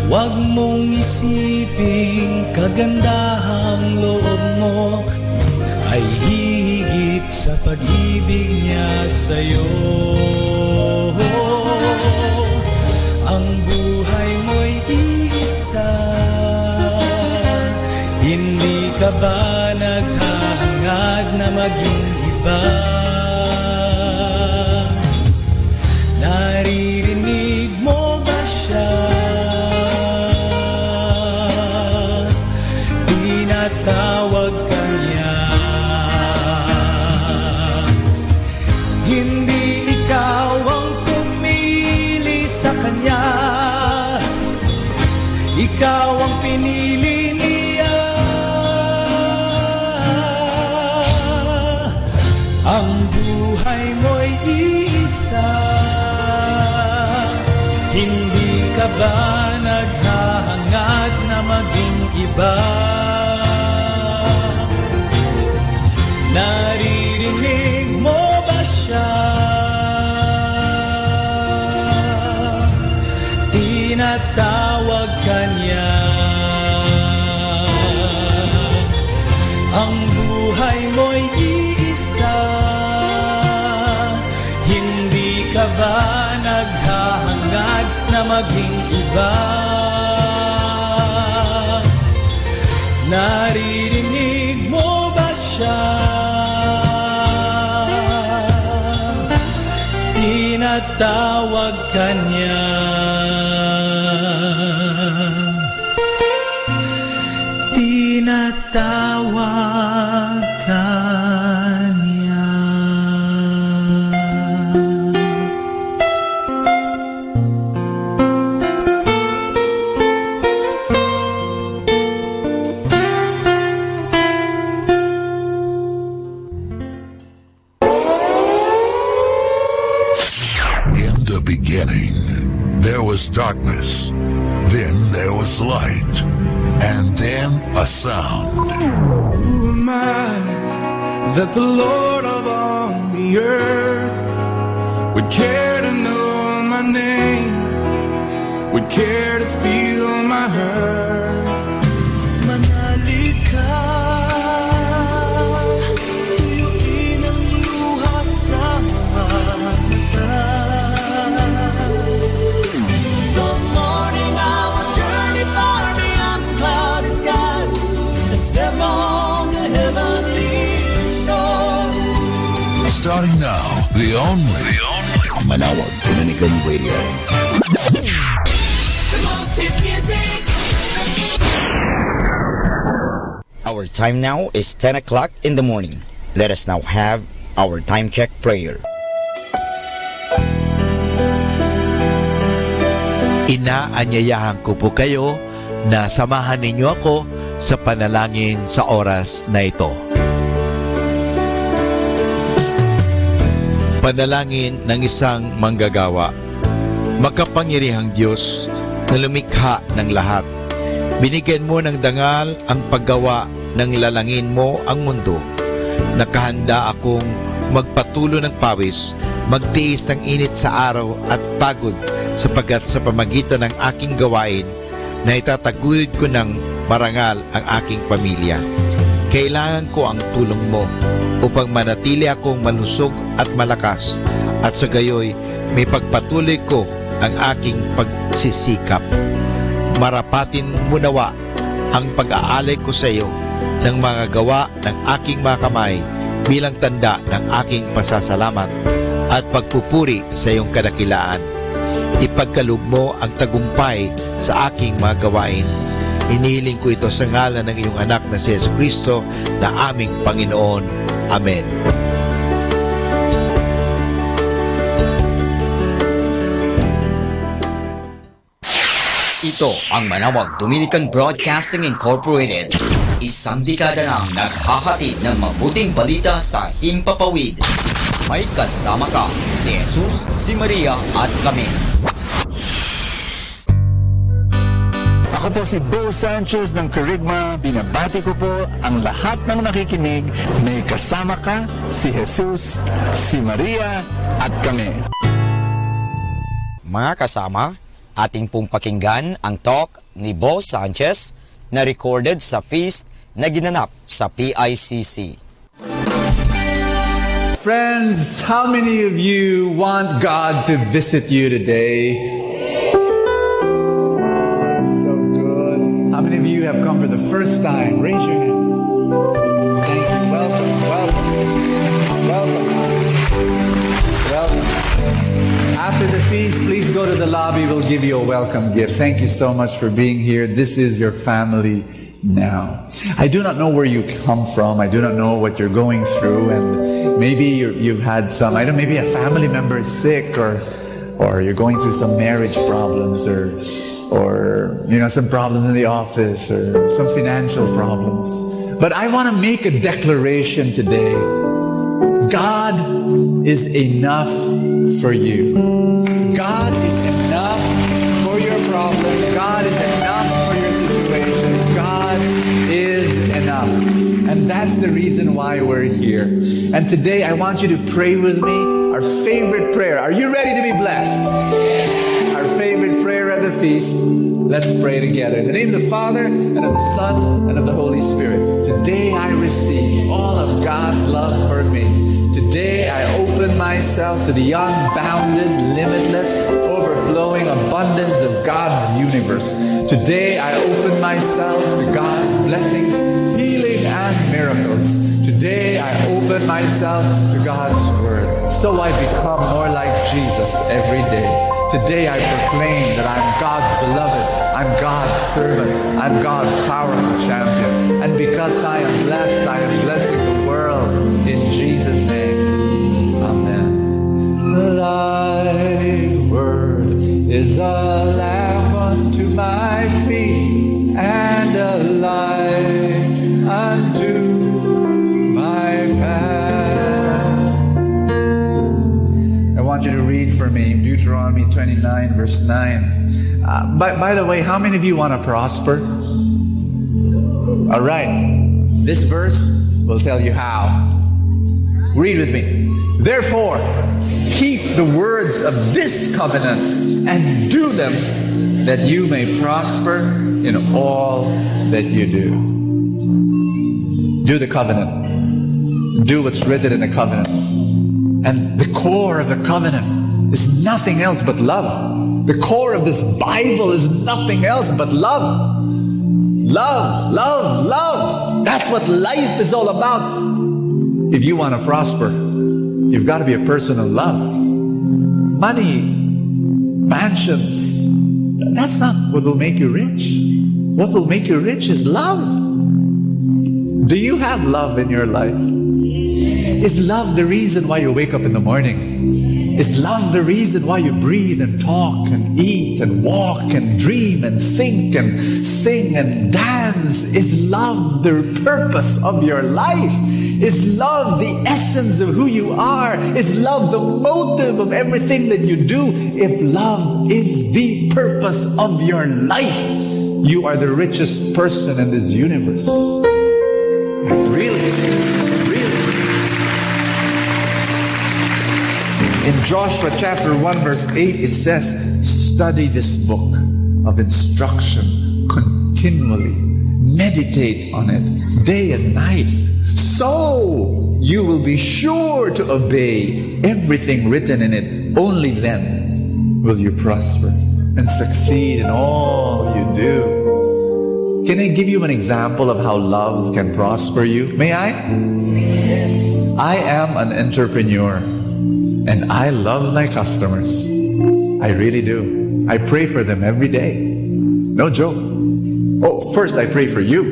Huwag mong isiping kagandahang loob mo ay higit sa pag-ibig niya sa'yo. Ang buhay mo'y isa, hindi ka ba naghahangad na maging iba? Naririnig mo ba siya? Tinatawag ka niya. Hindi ikaw ang pumili sa kanya, ikaw ang pinili niya. Ang buhay mo'y isa, hindi ka ba naghahangad na maging iba? Naririnig mo ba siya? Tinatawag ka niya. Ang buhay mo'y isa, hindi ka ba naghahangad na maging iba? Naririnig mo ba siya? Tinatawag ka niya. Tinatawag ka niya.
In the beginning, there was darkness. Then there was light. And then a sound.
Who am I that the Lord of all the earth would care to know my name, would care to feel my hurt?
Manalig ka, tuyuin ang luha sa mga mata. Some morning I will journey far beyond the cloudy sky and step on the heavenly shore.
Starting now, the only
Manawag Dominican Radio.
time now is 10 o'clock in the morning. Let us now have our time check prayer.
Inaanyayahan ko po kayo na samahan ninyo ako sa panalangin sa oras na ito. Panalangin ng isang manggagawa. Makapangyarihang Diyos na lumikha ng lahat, binigyan mo ng dangal ang paggawa ng lalangin mo ang mundo. Nakahanda akong magpatulo ng pawis, magtiis ng init sa araw at pagod, sapagkat sa pamagitan ng aking gawain na itataguyod ko ng marangal ang aking pamilya. Kailangan ko ang tulong mo upang manatili akong malusog at malakas, at sa gayoy may pagpatuloy ko ang aking pagsisikap. Marapatin mo nawa ang pag-aalay ko sa iyo ng mga gawa ng aking mga kamay bilang tanda ng aking pasasalamat at pagpupuri sa iyong kadakilaan. Ipagkaloob mo ang tagumpay sa aking mga gawain. Inihiling ko ito sa ngalan ng iyong anak na si Jesucristo na aming Panginoon. Amen.
Ito ang Manawag Dominican Broadcasting Incorporated. Isang dekada nang naghahatid ng mabuting balita sa Himpapawid. May kasama ka, si Jesus, si Maria at kami.
Ako po si Bo Sanchez ng Kerygma. Binabati ko po ang lahat ng nakikinig. May kasama ka, si Jesus, si Maria at kami.
Mga kasama, ating pong pakinggan ang talk ni Bo Sanchez na recorded sa feast na ginanap sa PICC.
Friends, how many of you want God to visit you today? So good. How many of you have come for the first time? Raise your hand. Thank you. Welcome, welcome, welcome, welcome. After the feast, please go to the lobby. We'll give you a welcome gift. Thank you so much for being here. This is your family now. I do not know where you come from. I do not know what you're going through, and maybe you've had some, I don't know, maybe a family member is sick, or you're going through some marriage problems, or you know, some problems in the office, or some financial problems. But I want to make a declaration today. God is enough for you. God is enough for your problem. God is enough for your situation. God is enough. And that's the reason why we're here. And today I want you to pray with me our favorite prayer. Are you ready to be blessed? Our favorite prayer at the feast. Let's pray together. In the name of the Father, and of the Son, and of the Holy Spirit. Today I receive all of God's love for me. Today I open myself to the unbounded, limitless, overflowing abundance of God's universe. Today I open myself to God's blessings, healing, and miracles. Today I open myself to God's Word, so I become more like Jesus every day. Today I proclaim that I'm God's beloved, I'm God's servant, I'm God's powerful champion. And because I am blessed, I am blessing the world in Jesus' name. Amen. Thy word is a lamp unto my feet and a light unto my path. I want you to read for me Deuteronomy 29 verse 9. By the way, how many of you want to prosper? All right. This verse will tell you how. Read with me. Therefore, keep the words of this covenant and do them, that you may prosper in all that you do. Do the covenant. Do what's written in the covenant. And the core of the covenant is nothing else but love. The core of this Bible is nothing else but love. Love, love, love. That's what life is all about. If you want to prosper, you've got to be a person of love. Money, mansions, that's not what will make you rich. What will make you rich is love. Do you have love in your life? Is love the reason why you wake up in the morning? Is love the reason why you breathe and talk and eat and walk and dream and think and sing and dance? Is love the purpose of your life? Is love the essence of who you are? Is love the motive of everything that you do? If love is the purpose of your life, you are the richest person in this universe. Really? In Joshua chapter 1 verse 8 it says, study this book of instruction continually. Meditate on it day and night. So you will be sure to obey everything written in it. Only then will you prosper and succeed in all you do. Can I give you an example of how love can prosper you? May I? I am an entrepreneur and I love my customers. I really do. I pray for them every day. No joke. Oh, first I pray for you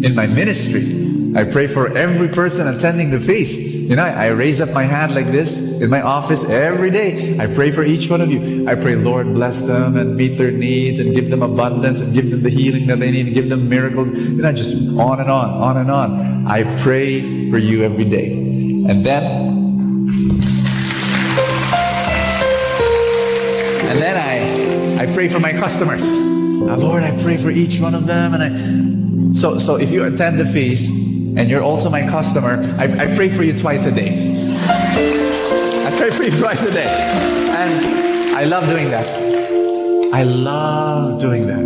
in my ministry. I pray for every person attending the feast. You know, I raise up my hand like this in my office every day. I pray for each one of you. I pray, Lord, bless them and meet their needs and give them abundance and give them the healing that they need and give them miracles. You know, just on and on, on and on. I pray for you every day. And then I pray for my customers. Lord, I pray for each one of them. And so if you attend the feast, and you're also my customer, I pray for you twice a day. I pray for you twice a day. And I love doing that. I love doing that.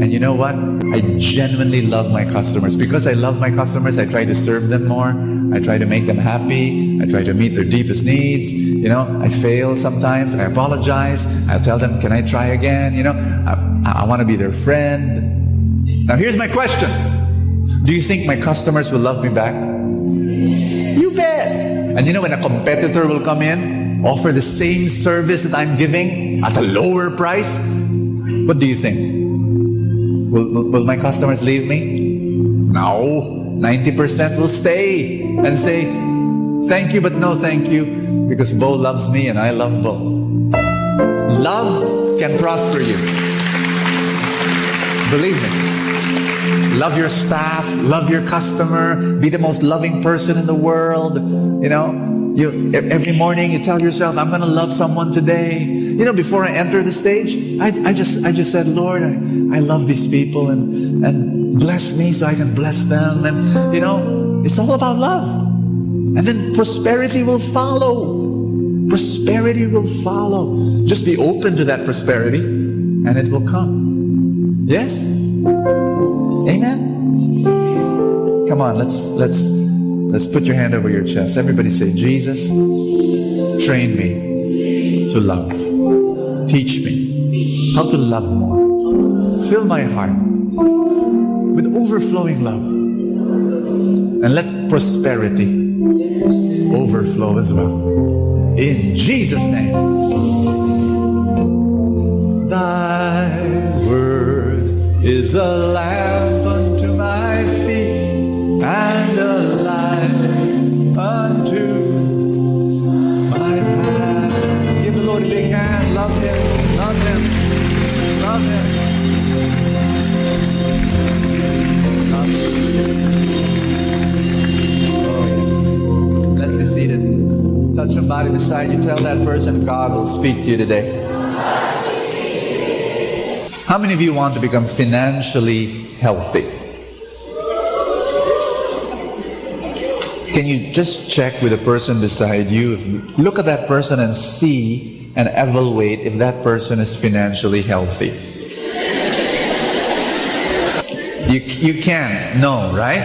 And you know what? I genuinely love my customers. Because I love my customers, I try to serve them more. I try to make them happy. I try to meet their deepest needs. You know, I fail sometimes. I apologize. I tell them, can I try again? You know, I want to be their friend. Now here's my question. Do you think my customers will love me back? You bet! And you know, when a competitor will come in, offer the same service that I'm giving at a lower price, what do you think? Will my customers leave me? No. 90% will stay and say, thank you, but no thank you, because Bo loves me and I love Bo. Love can prosper you. Believe me. Love your staff, love your customer, be the most loving person in the world. You know, every morning you tell yourself, I'm going to love someone today. You know, before I enter the stage, I just said, Lord, I love these people and bless me so I can bless them. And, you know, it's all about love. And then prosperity will follow. Prosperity will follow. Just be open to that prosperity and it will come. Yes? Amen? Come on, let's put your hand over your chest. Everybody say, Jesus, train me to love. Teach me how to love more. Fill my heart with overflowing love. And let prosperity overflow as well. In Jesus' name. Thy word is a lamp unto my feet and a light unto my path. Give the Lord a big hand. Love Him. Love Him. Love Him. Let's be seated. Touch somebody beside you. Tell that person God will speak to you today. How many of you want to become financially healthy? Can you just check with the person beside you? Look at that person and see and evaluate if that person is financially healthy. You can't know, right?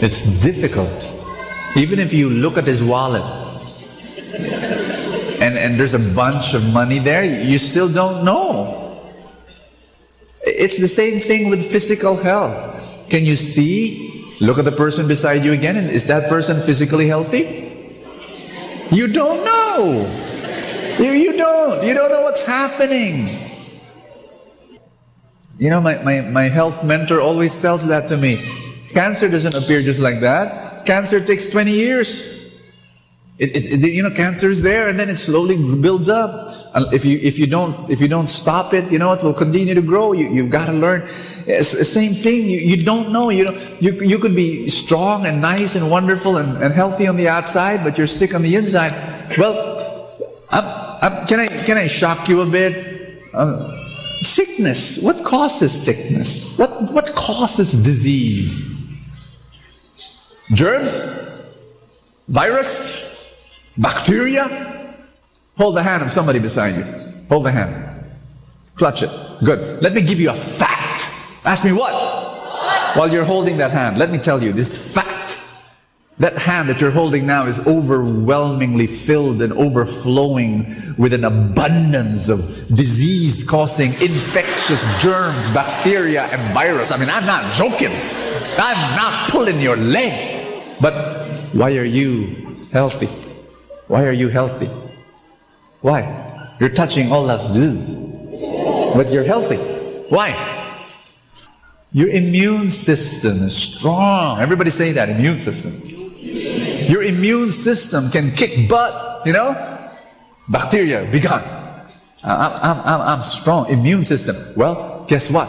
It's difficult. Even if you look at his wallet and there's a bunch of money there, you still don't know. It's the same thing with physical health. Can you see? Look at the person beside you again, and is that person physically healthy? You don't know. You don't know what's happening. You know, my health mentor always tells that to me. Cancer doesn't appear just like that. Cancer takes 20 years. Cancer is there, and then it slowly builds up. If you don't stop it, it will continue to grow. You've got to learn. It's the same thing. You don't know. You could be strong and nice and wonderful and healthy on the outside, but you're sick on the inside. Well, can I shock you a bit? Sickness. What causes sickness? What causes disease? Germs? Virus? Bacteria? Hold the hand of somebody beside you. Hold the hand. Clutch it. Good. Let me give you a fact. Ask me what? While you're holding that hand, let me tell you this fact. That hand that you're holding now is overwhelmingly filled and overflowing with an abundance of disease-causing infectious germs, bacteria, and virus. I mean, I'm not joking. I'm not pulling your leg. But why are you healthy? Why are you healthy? Why? You're touching all that's good, but you're healthy. Why? Your immune system is strong. Everybody say that, immune system. Your immune system can kick butt, Bacteria, be gone. I'm strong. Immune system. Well, guess what?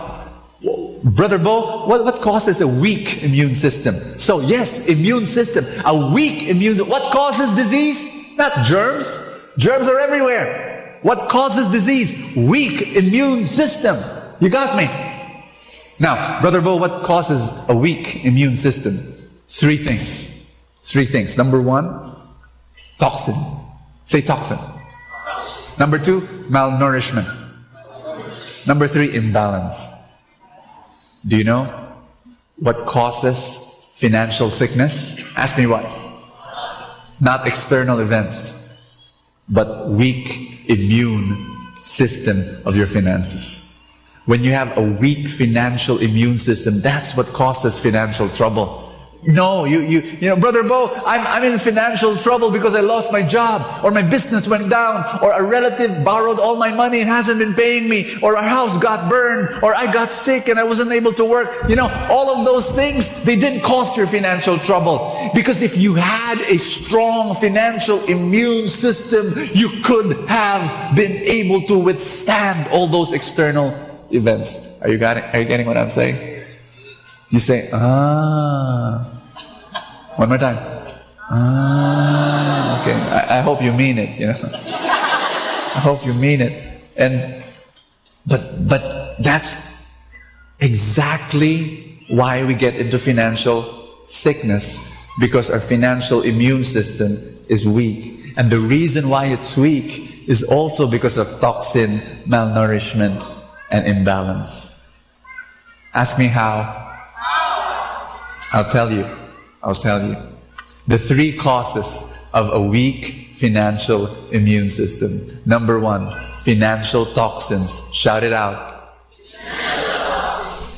Brother Bo, what causes a weak immune system? So yes, immune system. A weak immune system. What causes disease? Not germs. Germs are everywhere. What causes disease? Weak immune system. You got me? Now, Brother Bo, what causes a weak immune system? 3 things. 3 things. Number 1, toxin. Say toxin. Number 2, malnourishment. Number 3, imbalance. Do you know what causes financial sickness? Ask me what? Not external events, but weak immune system of your finances. When you have a weak financial immune system, that's what causes financial trouble. No, Brother Bo, I'm in financial trouble because I lost my job, or my business went down, or a relative borrowed all my money and hasn't been paying me, or our house got burned, or I got sick and I wasn't able to work. All of those things, they didn't cause your financial trouble. Because if you had a strong financial immune system, you could have been able to withstand all those external events. Are you getting what I'm saying? You say, one more time. Okay. I hope you mean it, I hope you mean it. But that's exactly why we get into financial sickness, because our financial immune system is weak. And the reason why it's weak is also because of toxin, malnourishment, and imbalance. Ask me how. I'll tell you. The 3 causes of a weak financial immune system. Number 1, financial toxins. Shout it out.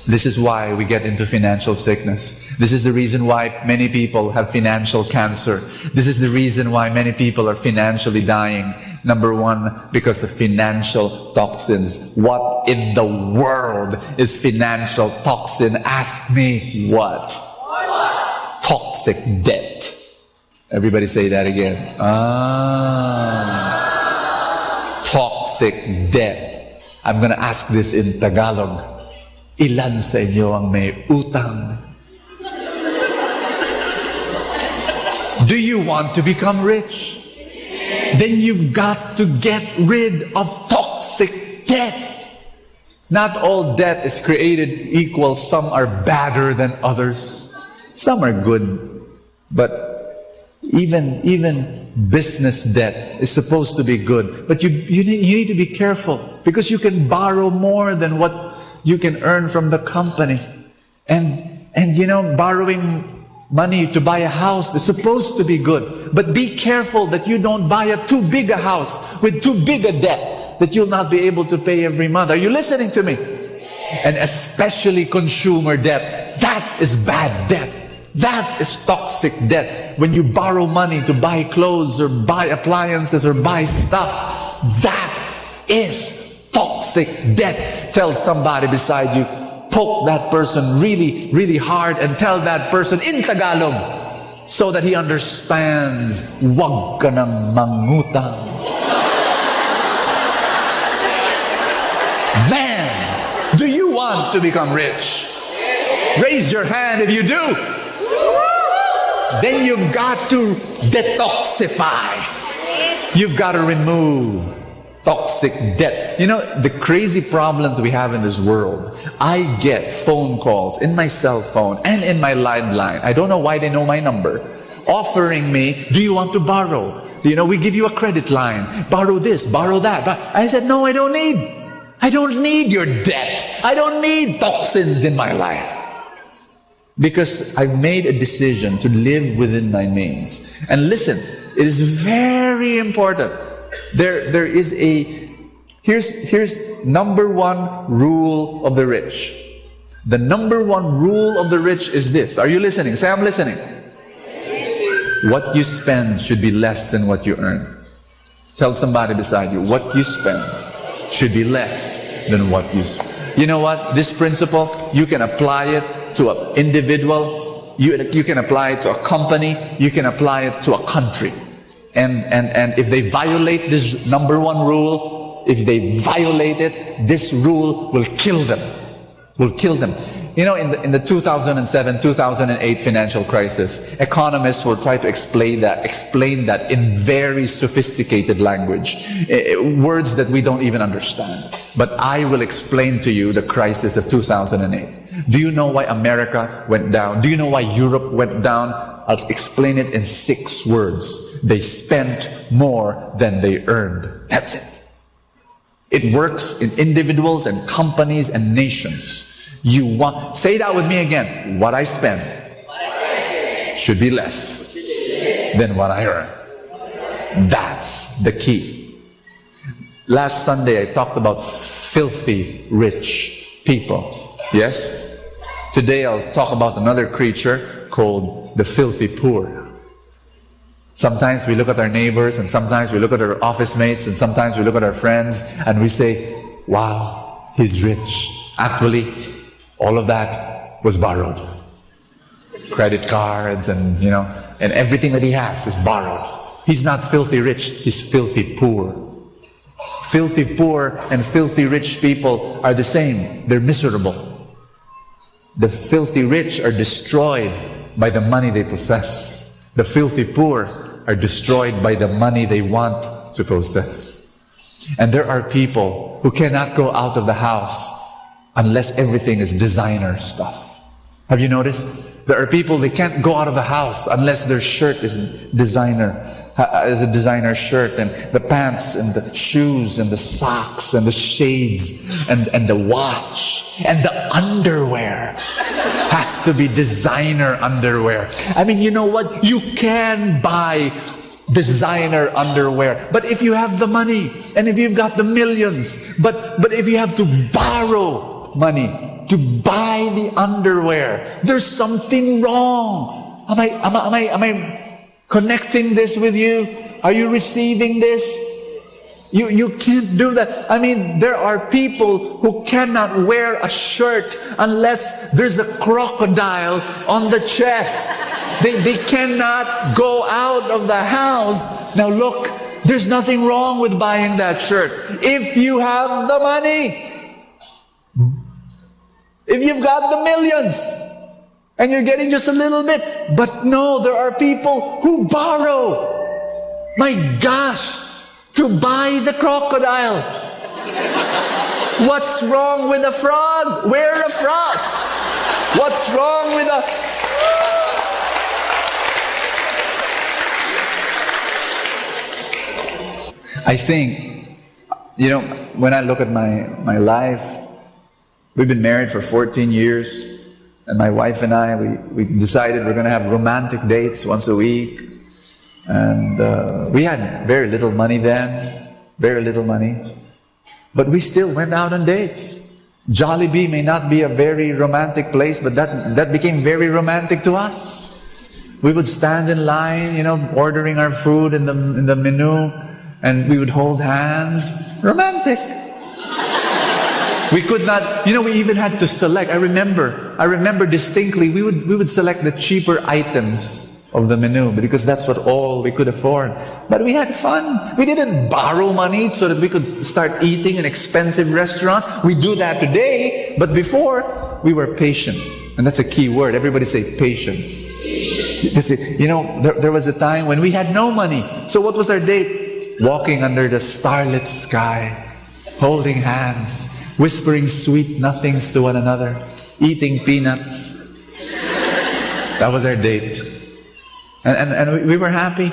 This is why we get into financial sickness. This is the reason why many people have financial cancer. This is the reason why many people are financially dying. Number 1, because of financial toxins. What in the world is financial toxin? Ask me what? Toxic debt. Everybody say that again. Toxic debt. I'm gonna ask this in Tagalog. Ilan sa inyo ang may utang? Do you want to become rich? Then you've got to get rid of toxic debt. Not all debt is created equal. Some are badder than others. Some are good. But even business debt is supposed to be good. But you need to be careful, because you can borrow more than what you can earn from the company. And borrowing money to buy a house is supposed to be good. But be careful that you don't buy a too big a house with too big a debt that you'll not be able to pay every month. Are you listening to me? And especially consumer debt. That is bad debt. That is toxic debt. When you borrow money to buy clothes or buy appliances or buy stuff, that is toxic debt. Tell somebody beside you, poke that person really, really hard and tell that person in Tagalog so that he understands, wag ka nang mangutang. Man, do you want to become rich? Raise your hand if you do. Then you've got to detoxify. You've got to remove toxic debt. You know, the crazy problems we have in this world, I get phone calls in my cell phone and in my landline. I don't know why they know my number. Offering me, do you want to borrow? You know, we give you a credit line. Borrow this, borrow that. But I said, no, I don't need your debt. I don't need toxins in my life. Because I've made a decision to live within my means. And listen, it is very important. There is here's number one rule of the rich. The number one rule of the rich is this. Are you listening? Say, I'm listening. What you spend should be less than what you earn. Tell somebody beside you, what you spend should be less than what you spend. You know what? This principle, you can apply it to an individual, you can apply it to a company, you can apply it to a country. And if they violate this number one rule, if they violate it, this rule will kill them. Will kill them. You know, in the 2007-2008 financial crisis, economists will try to explain that in very sophisticated language, words that we don't even understand. But I will explain to you the crisis of 2008. Do you know why America went down? Do you know why Europe went down? I'll explain it in 6 words. They spent more than they earned. That's it. It works in individuals and companies and nations. Say that with me again. What I spend should be less than what I earn. That's the key. Last Sunday I talked about filthy rich people. Yes? Today I'll talk about another creature called the filthy poor. Sometimes we look at our neighbors, and sometimes we look at our office mates, and sometimes we look at our friends, and we say, wow, he's rich. Actually, all of that was borrowed. Credit cards and, and everything that he has is borrowed. He's not filthy rich, he's filthy poor. Filthy poor and filthy rich people are the same. They're miserable. The filthy rich are destroyed by the money they possess. The filthy poor are destroyed by the money they want to possess. And there are people who cannot go out of the house unless everything is designer stuff. Have you noticed? There are people, they can't go out of the house unless their shirt is a designer shirt, and the pants and the shoes and the socks and the shades and the watch and the underwear has to be designer underwear. I mean, you know what? You can buy designer underwear, but if you have the money and if you've got the millions, but if you have to borrow money to buy the underwear, there's something wrong. Am I connecting this with you? Are you receiving this? You can't do that. I mean, there are people who cannot wear a shirt unless there's a crocodile on the chest. They cannot go out of the house. Now look, there's nothing wrong with buying that shirt if you have the money. If you've got the millions and you're getting just a little bit. But no, there are people who borrow. My gosh, to buy the crocodile. What's wrong with a frog? Wear a frog. What's wrong with a... I think, when I look at my life, we've been married for 14 years, and my wife and I, we decided we're going to have romantic dates once a week. And we had very little money then, very little money. But we still went out on dates. Jollibee may not be a very romantic place, but that became very romantic to us. We would stand in line, ordering our food in the menu, and we would hold hands. Romantic. We could not, we even had to select. I remember distinctly, we would select the cheaper items of the menu because that's what all we could afford. But we had fun. We didn't borrow money so that we could start eating in expensive restaurants. We do that today, but before, we were patient. And that's a key word. Everybody say patience. There was a time when we had no money. So what was our date? Walking under the starlit sky, holding hands, whispering sweet nothings to one another, eating peanuts. That was our date. And we were happy.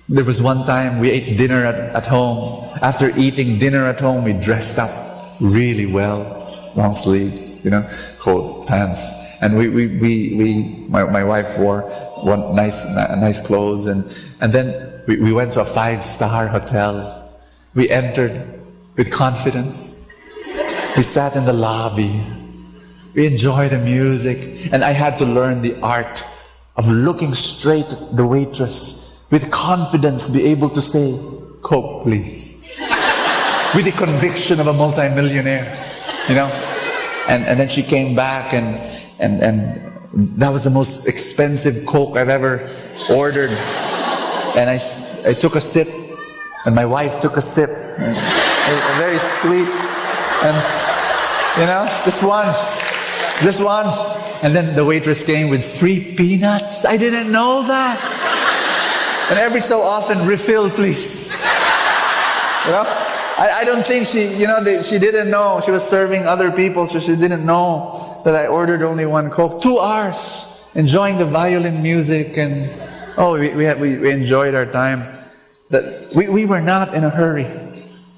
There was one time we ate dinner at home. After eating dinner at home, we dressed up really well. Long sleeves, coat, pants. And my wife wore one nice clothes. And then we went to a 5-star hotel. We entered with confidence. We sat in the lobby. We enjoyed the music. And I had to learn the art of looking straight at the waitress with confidence, be able to say, "Coke, please." With the conviction of a multimillionaire, And then she came back and that was the most expensive Coke I've ever ordered. And I took a sip, and my wife took a sip. Very sweet. And, just one. And then the waitress came with free peanuts. I didn't know that. And every so often, refill, please. I don't think she didn't know. She was serving other people, so she didn't know that I ordered only one Coke. 2 hours enjoying the violin music, and we enjoyed our time. That we were not in a hurry.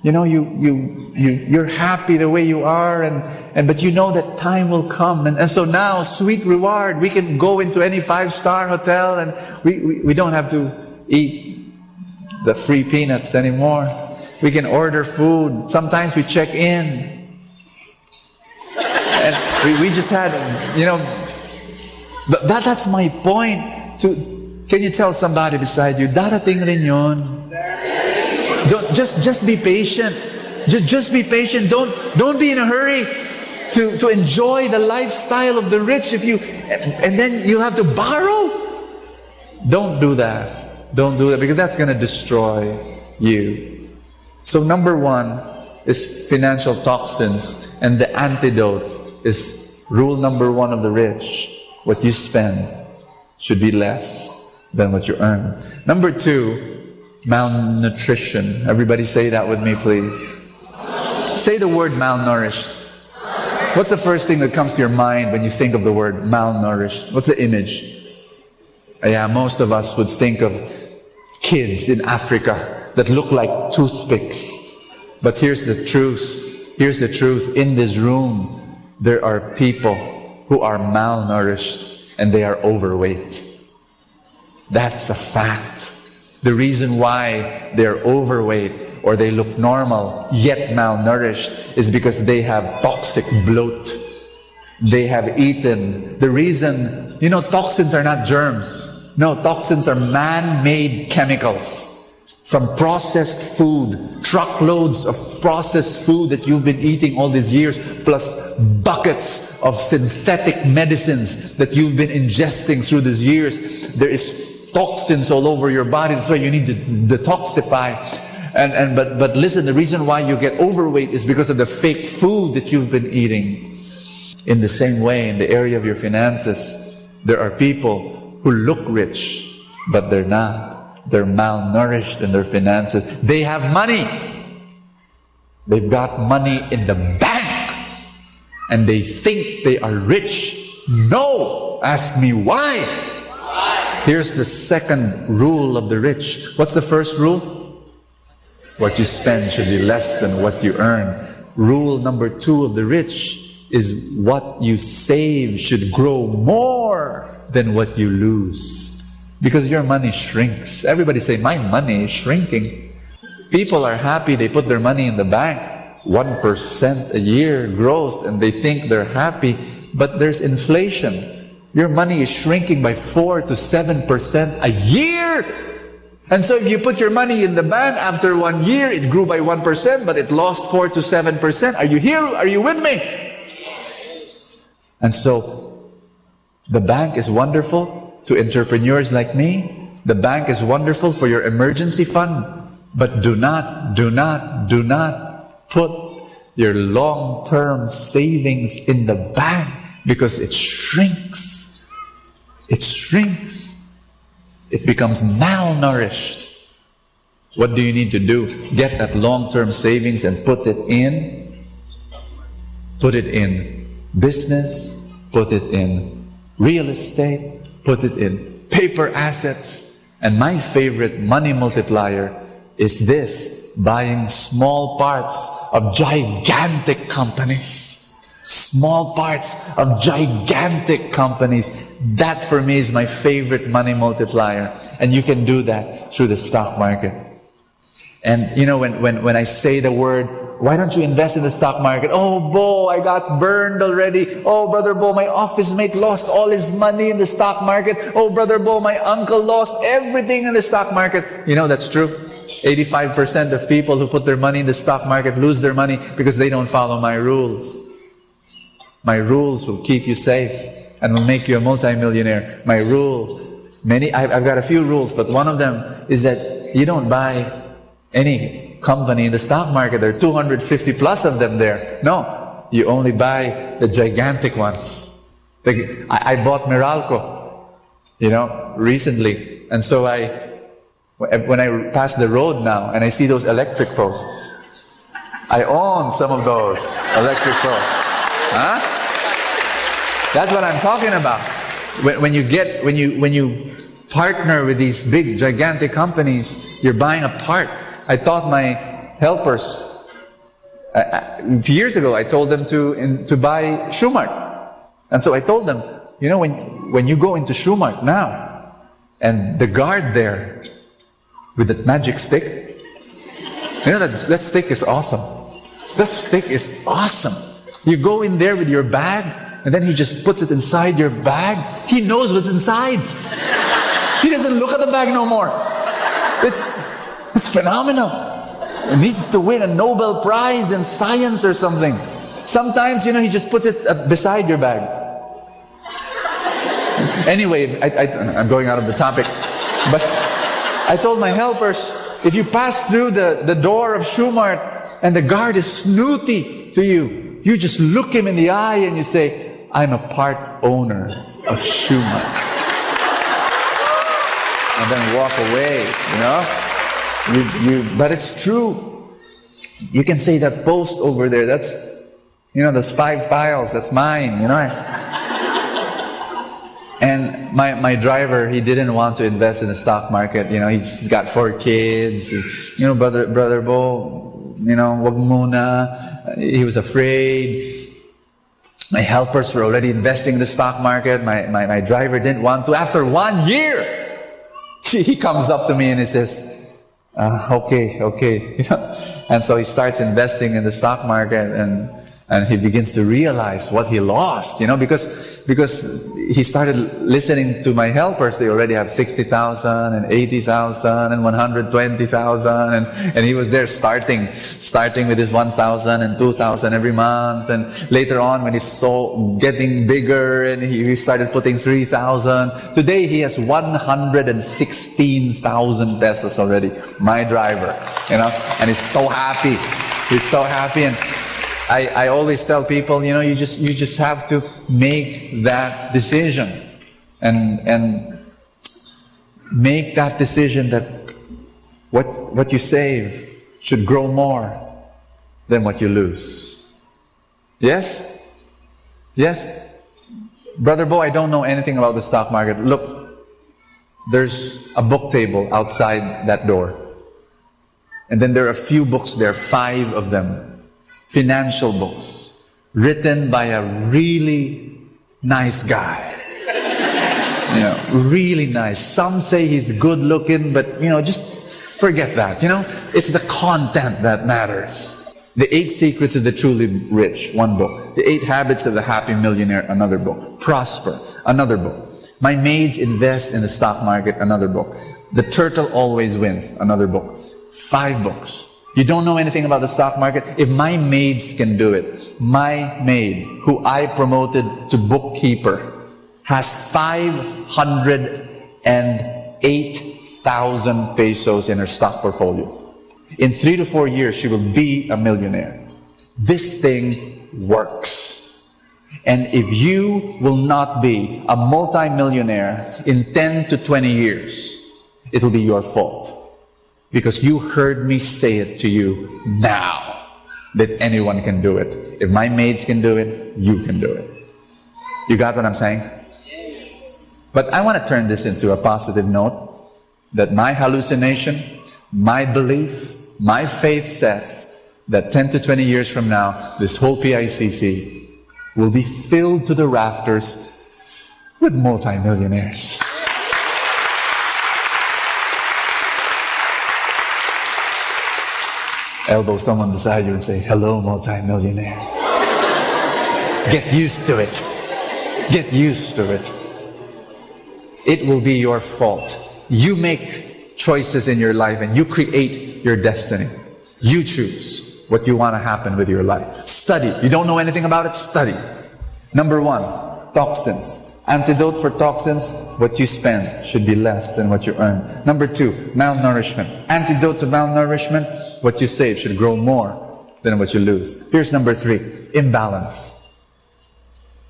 You're happy the way you are, but you know that time will come. And so now, sweet reward, we can go into any 5-star hotel and we don't have to eat the free peanuts anymore. We can order food. Sometimes we check in. And we just had, that's my point. Can you tell somebody beside you, darating rin yun? Just be patient. Just be patient. Don't be in a hurry to enjoy the lifestyle of the rich. And then you'll have to borrow. Don't do that. Don't do that, because that's going to destroy you. So number 1 is financial toxins, and the antidote is rule number 1 of the rich: what you spend should be less than what you earn. Number 2, malnutrition. Everybody say that with me, please. Say the word malnourished. What's the first thing that comes to your mind when you think of the word malnourished? What's the image? Yeah, most of us would think of kids in Africa that look like toothpicks. But here's the truth. Here's the truth. In this room, there are people who are malnourished and they are overweight. That's a fact. The reason why they're overweight or they look normal yet malnourished is because they have toxic bloat. They have eaten. The reason, toxins are not germs. No, toxins are man-made chemicals from processed food, truckloads of processed food that you've been eating all these years, plus buckets of synthetic medicines that you've been ingesting through these years. There is toxins all over your body. That's why you need to detoxify. But listen, the reason why you get overweight is because of the fake food that you've been eating. In the same way, in the area of your finances, there are people who look rich, but they're not. They're malnourished in their finances. They have money. They've got money in the bank. And they think they are rich. No! Ask me why? Here's the second rule of the rich. What's the first rule? What you spend should be less than what you earn. Rule number 2 of the rich is what you save should grow more than what you lose. Because your money shrinks. Everybody say, my money is shrinking. People are happy, they put their money in the bank. 1% a year growth, and they think they're happy. But there's inflation. Your money is shrinking by 4 to 7% a year. And so if you put your money in the bank, after 1 year, it grew by 1%, but it lost 4 to 7%. Are you here? Are you with me? And so, the bank is wonderful to entrepreneurs like me. The bank is wonderful for your emergency fund. But do not put your long-term savings in the bank because it shrinks. It shrinks. It becomes malnourished. What do you need to do? Get that long-term savings and put it in business, put it in real estate, put it in paper assets. And my favorite money multiplier is this: buying small parts of gigantic companies. Small parts of gigantic companies. That for me is my favorite money multiplier. And you can do that through the stock market. And you know, when I say the word, why don't you invest in the stock market? Oh, Bo, I got burned already. Oh, Brother Bo, my office mate lost all his money in the stock market. Oh, Brother Bo, my uncle lost everything in the stock market. You know, that's true. 85% of people who put their money in the stock market lose their money because they don't follow my rules. My rules will keep you safe and will make you a multimillionaire. My rule, I've got a few rules, but one of them is that you don't buy any company in the stock market. There are 250 plus of them there. No, you only buy the gigantic ones. I bought Meralco, recently. And so when I pass the road now and I see those electric posts, I own some of those electric posts. Huh? That's what I'm talking about. When you partner with these big, gigantic companies, you're buying a part. I taught my helpers, a few years ago, I told them to buy Shoemart. And so I told them, when you go into Shoemart now, and the guard there with that magic stick, that stick is awesome. That stick is awesome. You go in there with your bag, and then he just puts it inside your bag. He knows what's inside. He doesn't look at the bag no more. It's phenomenal. It needs to win a Nobel Prize in science or something. Sometimes, he just puts it beside your bag. Anyway, I'm going out of the topic. But I told my helpers, if you pass through the door of Shoemart and the guard is snooty to you, you just look him in the eye and you say, I'm a part owner of Shoemart. And then walk away, But it's true. You can say that post over there, that's, those 5 tiles, that's mine, And my driver, he didn't want to invest in the stock market. He's got 4 kids. Brother Bo, wag muna. He was afraid. My helpers were already investing in the stock market. My driver didn't want to. After 1 year, he comes up to me and he says, okay. And so he starts investing in the stock market and he begins to realize what he lost, because he started listening to my helpers. They already have 60,000 and 80,000 and 120,000 and he was there starting with his 1,000 and 2,000 every month. And later on, when he saw getting bigger and he started putting 3,000. Today he has 116,000 pesos already. My driver, and he's so happy. He's so happy. And I always tell people, you just have to make that decision and make that decision that what you save should grow more than what you lose. Yes? Yes? Brother Bo, I don't know anything about the stock market. Look, there's a book table outside that door. And then there are a few books there, 5 of them. Financial books written by a really nice guy. Really nice. Some say he's good looking, but just forget that. It's the content that matters. The 8 Secrets of the Truly Rich, one book. The 8 Habits of the Happy Millionaire, another book. Prosper, another book. My Maids Invest in the Stock Market, another book. The Turtle Always Wins, another book. 5 books. You don't know anything about the stock market? If my maids can do it, my maid, who I promoted to bookkeeper, has 508,000 pesos in her stock portfolio. In 3 to 4 years, she will be a millionaire. This thing works. And if you will not be a multi-millionaire in 10 to 20 years, it'll be your fault. Because you heard me say it to you now, that anyone can do it. If my maids can do it, you can do it. You got what I'm saying? Yes. But I want to turn this into a positive note, that my hallucination, my belief, my faith says that 10 to 20 years from now, this whole PICC will be filled to the rafters with multi-millionaires. Elbow someone beside you and say, hello, multi-millionaire. Get used to it. Get used to it. It will be your fault. You make choices in your life and you create your destiny. You choose what you want to happen with your life. Study. You don't know anything about it? Study. Number 1, toxins. Antidote for toxins, what you spend should be less than what you earn. Number 2, malnourishment. Antidote to malnourishment, what you save should grow more than what you lose. Here's number 3, imbalance.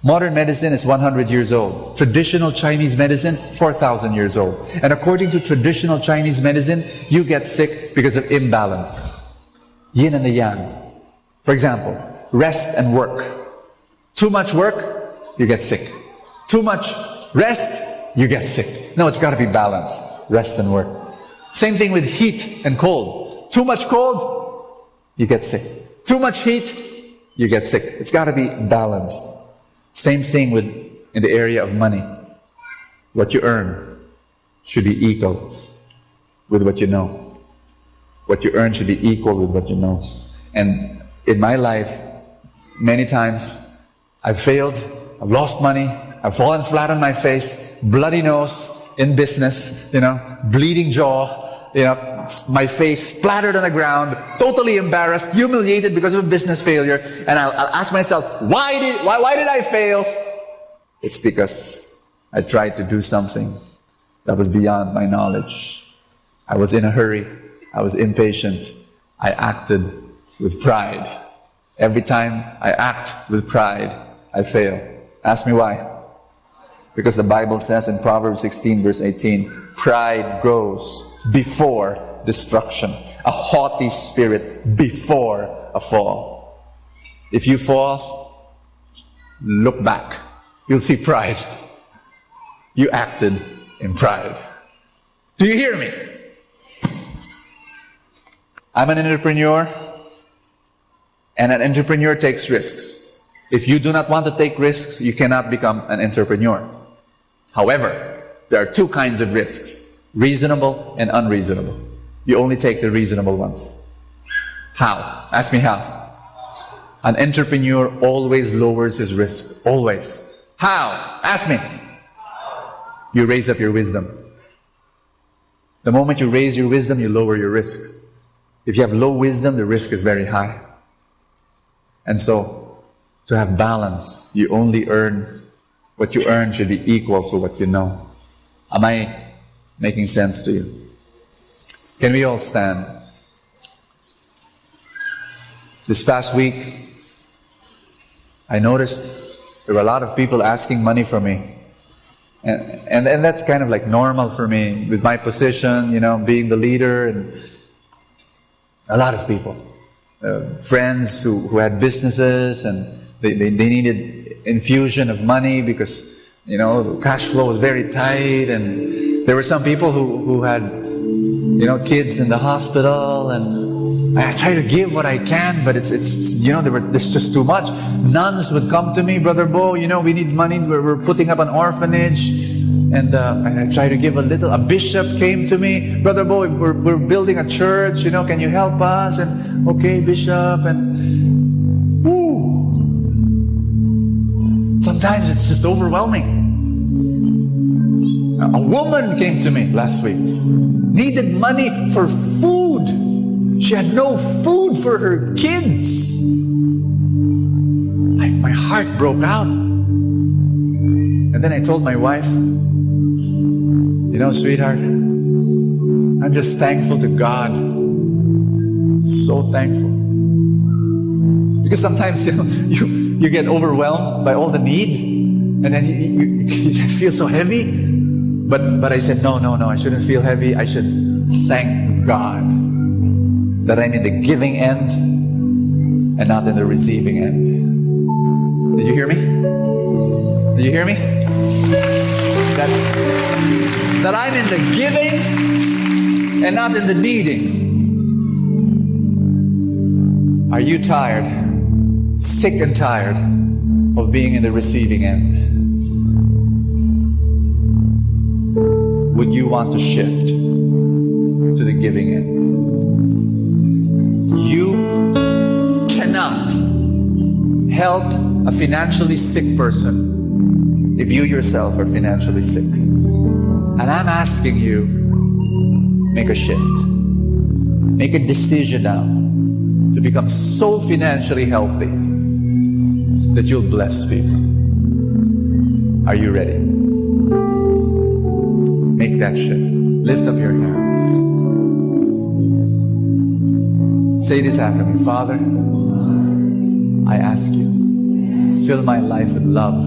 Modern medicine is 100 years old. Traditional Chinese medicine, 4,000 years old. And according to traditional Chinese medicine, you get sick because of imbalance. Yin and the yang. For example, rest and work. Too much work, you get sick. Too much rest, you get sick. No, it's got to be balanced, rest and work. Same thing with heat and cold. Too much cold, you get sick. Too much heat, you get sick. It's got to be balanced. Same thing in the area of money. What you earn should be equal with what you know. What you earn should be equal with what you know. And in my life, many times, I've failed, I've lost money, I've fallen flat on my face, bloody nose in business, bleeding jaw, my face splattered on the ground, totally embarrassed, humiliated because of a business failure. And I'll ask myself, why did I fail? It's because I tried to do something that was beyond my knowledge. I was in a hurry. I was impatient. I acted with pride. Every time I act with pride, I fail. Ask me why. Because the Bible says in Proverbs 16 verse 18, pride goes before destruction. A haughty spirit before a fall. If you fall, look back. You'll see pride. You acted in pride. Do you hear me? I'm an entrepreneur, and an entrepreneur takes risks. If you do not want to take risks, you cannot become an entrepreneur. However, there are 2 kinds of risks, reasonable and unreasonable. You only take the reasonable ones. How? Ask me how. An entrepreneur always lowers his risk. Always. How? Ask me. You raise up your wisdom. The moment you raise your wisdom, you lower your risk. If you have low wisdom, the risk is very high. And so, to have balance, you only earn, what you earn should be equal to what you know. Am I making sense to you? Can we all stand? This past week, I noticed there were a lot of people asking money from me. And that's kind of like normal for me with my position, being the leader, and a lot of people. Friends who had businesses and they needed infusion of money because, cash flow was very tight, and there were some people who had, kids in the hospital, and I try to give what I can, but it's there's just too much. Nuns would come to me, Brother Bo, we need money, we're putting up an orphanage, and I try to give a little. A bishop came to me, Brother Bo, we're building a church, can you help us? And okay, Bishop, and sometimes it's just overwhelming. A woman came to me last week. needed money for food. She had no food for her kids. My heart broke out. And then I told my wife, you know, sweetheart, I'm just thankful to God. So thankful. Because sometimes, you know, you get overwhelmed by all the need, and then you feel so heavy. But I said, no, I shouldn't feel heavy. I should thank God that I'm in the giving end and not in the receiving end. Did you hear me? Did you hear me? That I'm in the giving and not in the needing. Are you tired, sick and tired of being in the receiving end? Would you want to shift to the giving end? You cannot help a financially sick person if you yourself are financially sick. And I'm asking you, make a shift. Make a decision now to become so financially healthy that you'll bless people. Are you ready? Make that shift. Lift up your hands. Say this after me. Father, I ask you, fill my life with love.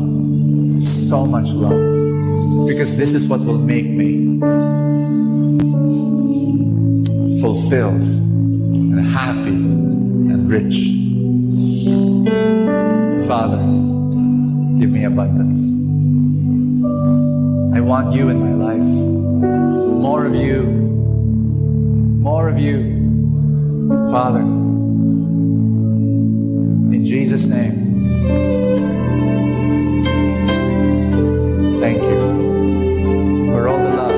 So much love. Because this is what will make me fulfilled and happy and rich. Father, give me abundance. I want you in my life. More of you. More of you. Father, in Jesus' name, thank you for all the love.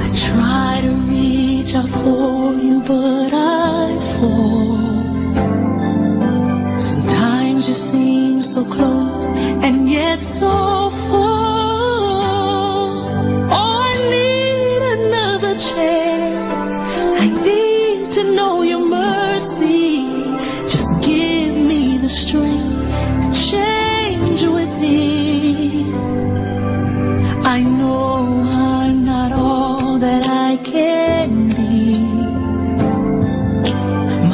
I try to reach out for you, but I fall. Sometimes you seem so close and yet so far. Oh, I need another chance. I need to know your mercy. Just give me the strength to change within. I know I'm not all that I can be.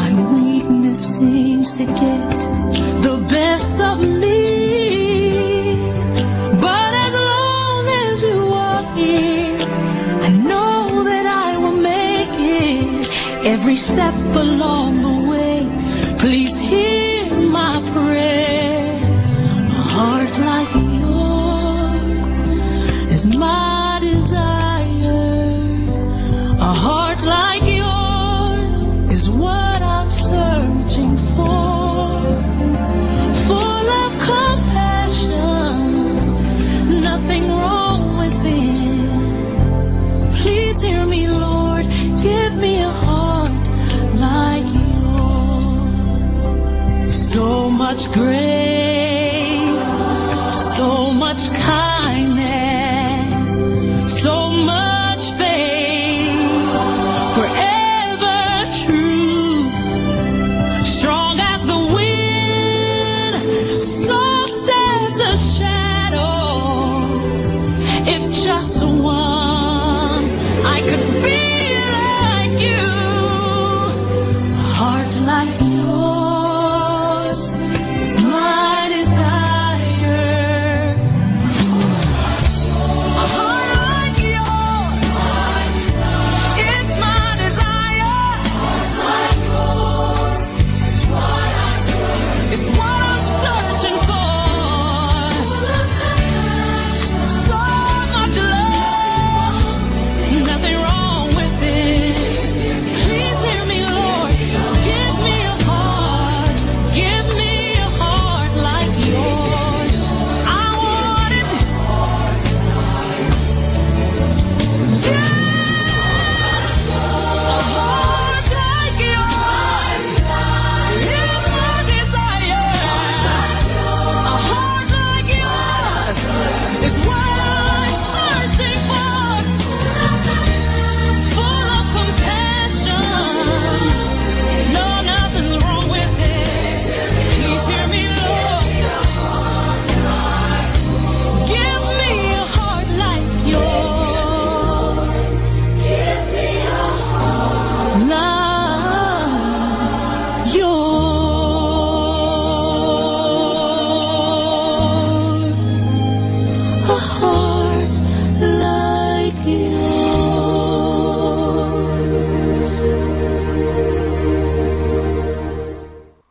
My weakness seems to get the best of me. But as long as you are here, I know that I will make it. Every step along the way, please hear my prayer. A heart like yours is my desire. A heart like yours is what I'm searching for. Full of compassion, nothing wrong within. Please hear me, Lord, give me a heart like yours. So much grace, so much kindness, so much faith, forever true, strong as the wind, soft as the shadows. If just once I could be like you, a heart like yours is mine.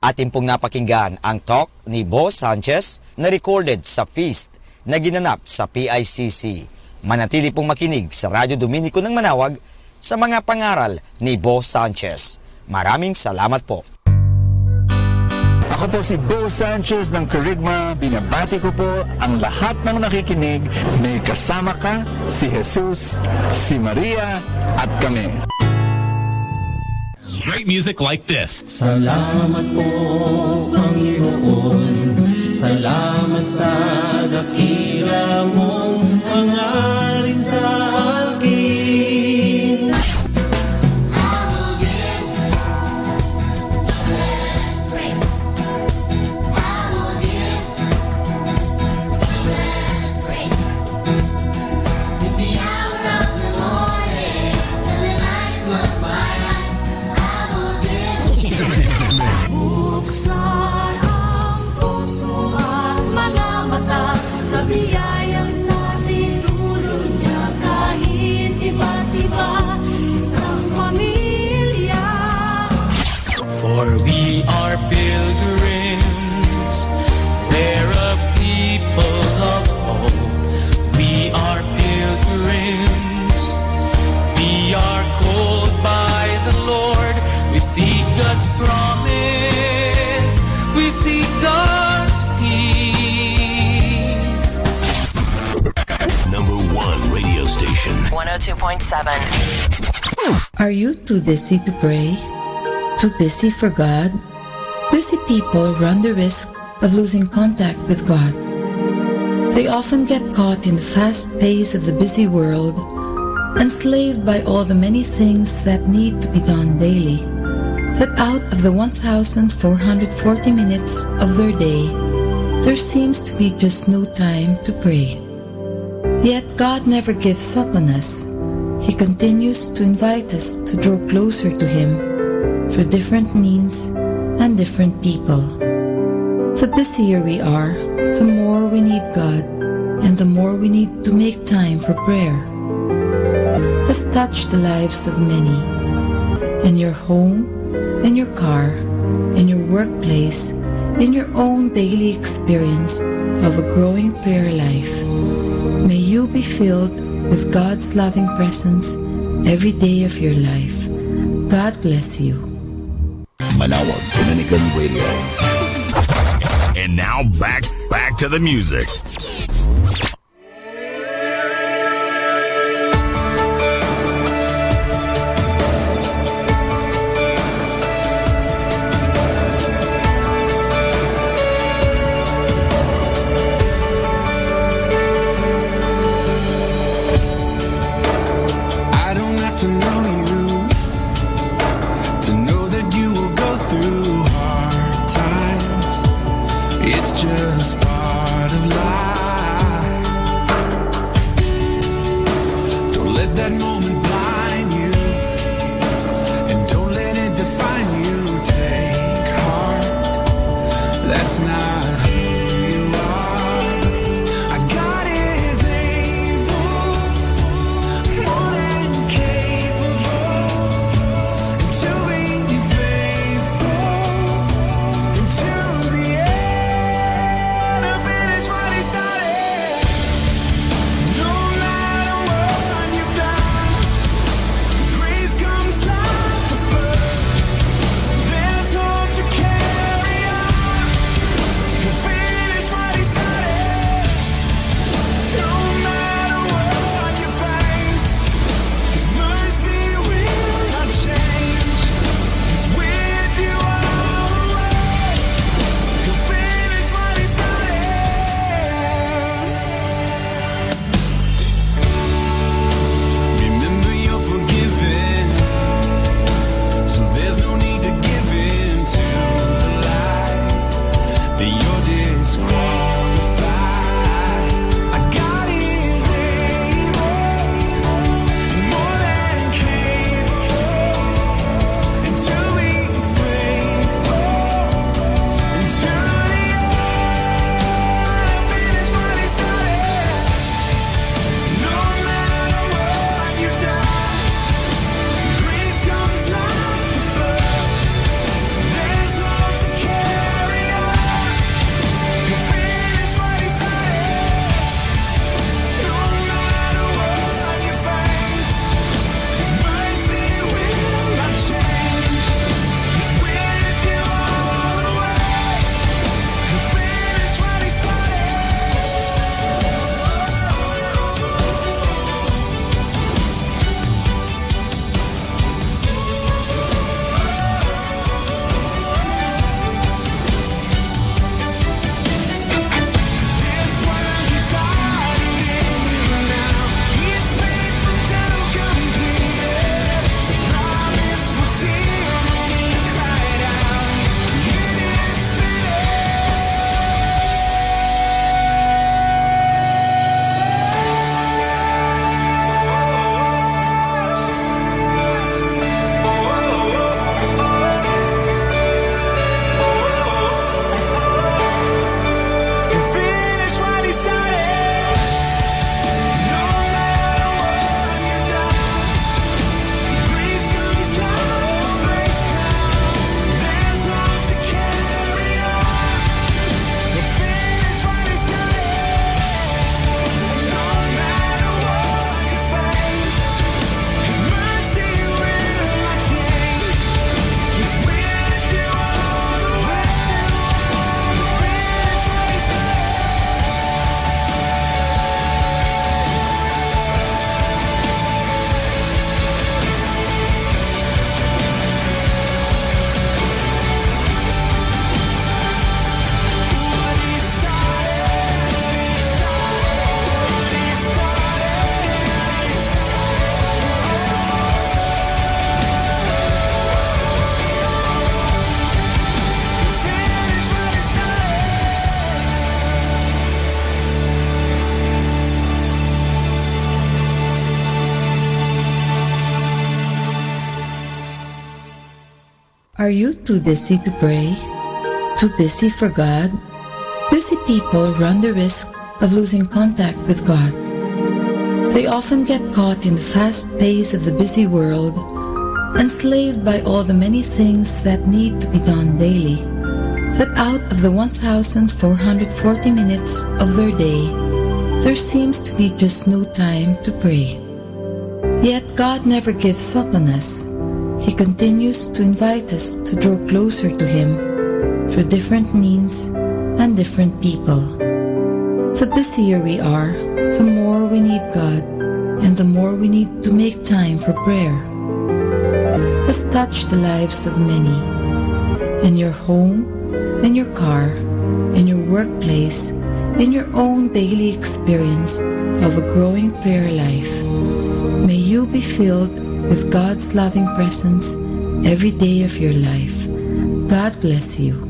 Atin pong napakinggan ang talk ni Bo Sanchez na recorded sa feast na ginanap sa PICC. Manatili pong makinig sa Radyo Dominico ng Manawag sa mga pangaral ni Bo Sanchez. Maraming salamat po.
Ako po si Bo Sanchez ng Kerygma. Binabati ko po ang lahat ng nakikinig. May kasama ka, si Jesus, si Maria, at kami.
Great music like this.
Salamat po, Panginoon. Salamat sa dakila mong hangarin sa akin.
Buksan ang puso at mga mata sa biyayang sa ating tulong niya, kahit iba't iba, isang pamilya.
For we are pilgrims, we're a people of hope. We are pilgrims, we are called by the Lord. We seek God's promise, we seek God's peace.
Number 1 radio station.
102.7.
Are you too busy to pray? Too busy for God? Busy people run the risk of losing contact with God. They often get caught in the fast pace of the busy world, enslaved by all the many things that need to be done daily, that out of the 1,440 minutes of their day, there seems to be just no time to pray. Yet God never gives up on us. He continues to invite us to draw closer to Him through different means and different people. The busier we are, the more we need God, and the more we need to make time for prayer. Has touched the lives of many. In your home, in your car, in your workplace, in your own daily experience of a growing prayer life. May you be filled with God's loving presence every day of your life. God bless you.
Manawag Dominican Radio. And now back to the music.
I don't have to know you to know that you will go through hard times. It's just part of life. Don't let that moment blind you, and don't let it define you. Take heart, that's not who you are. Our God is able, more than capable, to bring you faithful until the end. To finish what He started.
Are you too busy to pray? Too busy for God? Busy people run the risk of losing contact with God. They often get caught in the fast pace of the busy world, enslaved by all the many things that need to be done daily, that out of the 1,440 minutes of their day, there seems to be just no time to pray. Yet God never gives up on us. He continues to invite us to draw closer to Him through different means and different people. The busier we are, the more we need God, and the more we need to make time for prayer. Has touched the lives of many. In your home, in your car, in your workplace, in your own daily experience of a growing prayer life. May you be filled with God's loving presence every day of your life. God bless you.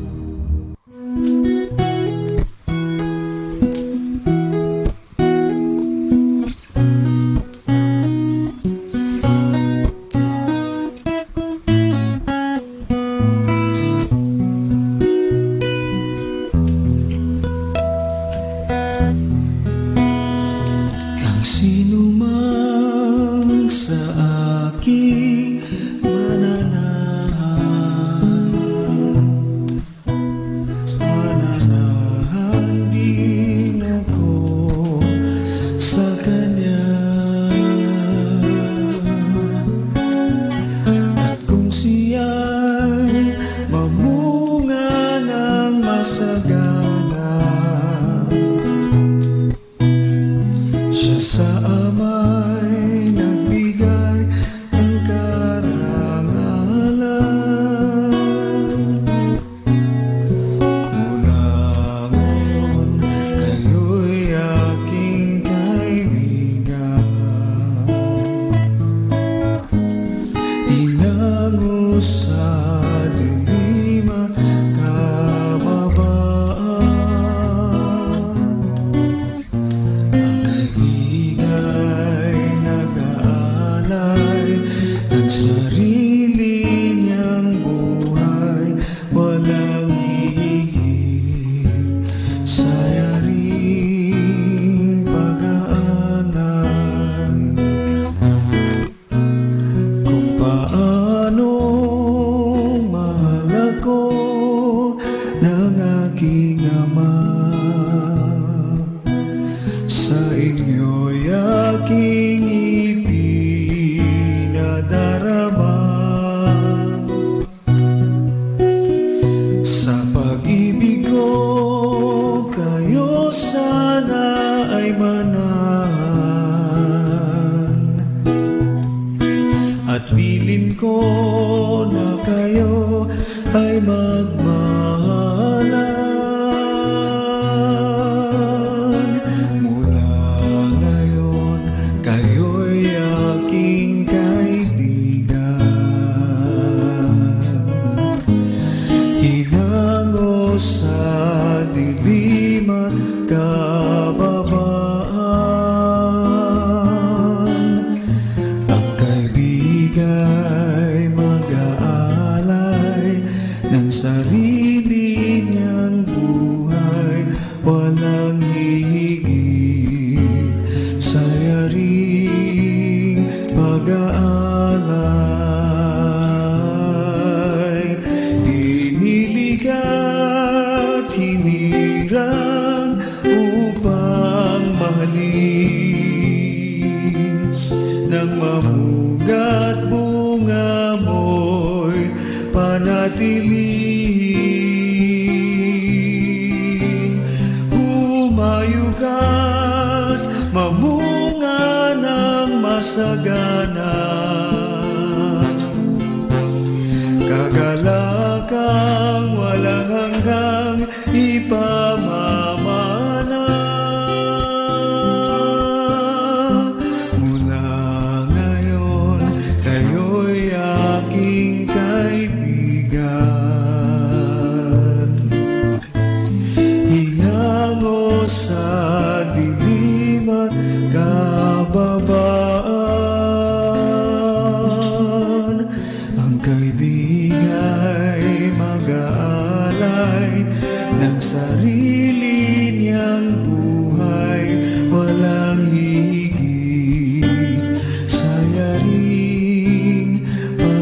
Sa dilim at kababaan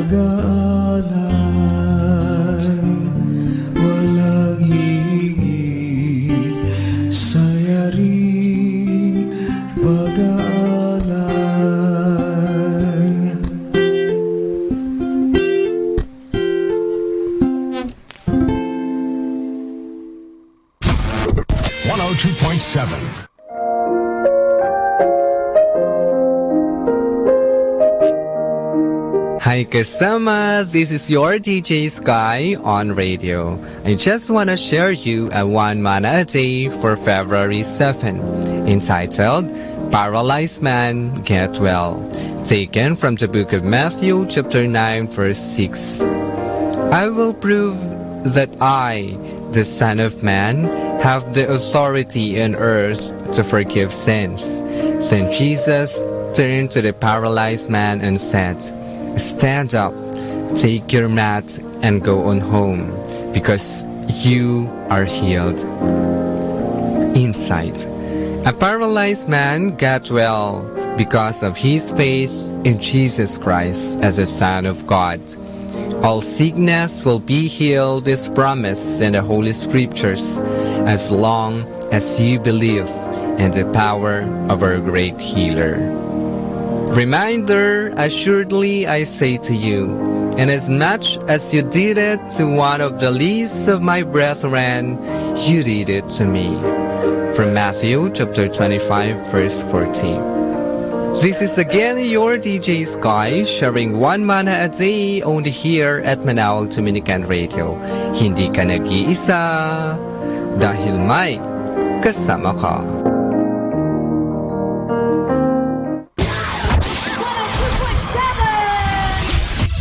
pag-aalay, walang higit sa yaring pag-aalay.
102.7.
Hi kasama, this is your DJ Sky on radio. I just want to share you a one manna a day for February 7, entitled Paralyzed Man Get Well, taken from the book of Matthew chapter 9 verse 6. I will prove that I, the Son of Man, have the authority on earth to forgive sins. Then Jesus turned to the paralyzed man and said, "Stand up, take your mat, and go on home, because you are healed." Insight: a paralyzed man got well because of his faith in Jesus Christ as the Son of God. All sickness will be healed is promised in the Holy Scriptures, as long as you believe in the power of our great healer. Reminder, assuredly I say to you, inasmuch as you did it to one of the least of my brethren, you did it to me. From Matthew chapter 25 verse 14. This is again your DJ Sky, sharing one manna a day only here at Manawag Dominican Radio. Hindi ka nag-iisa dahil may kasama ka.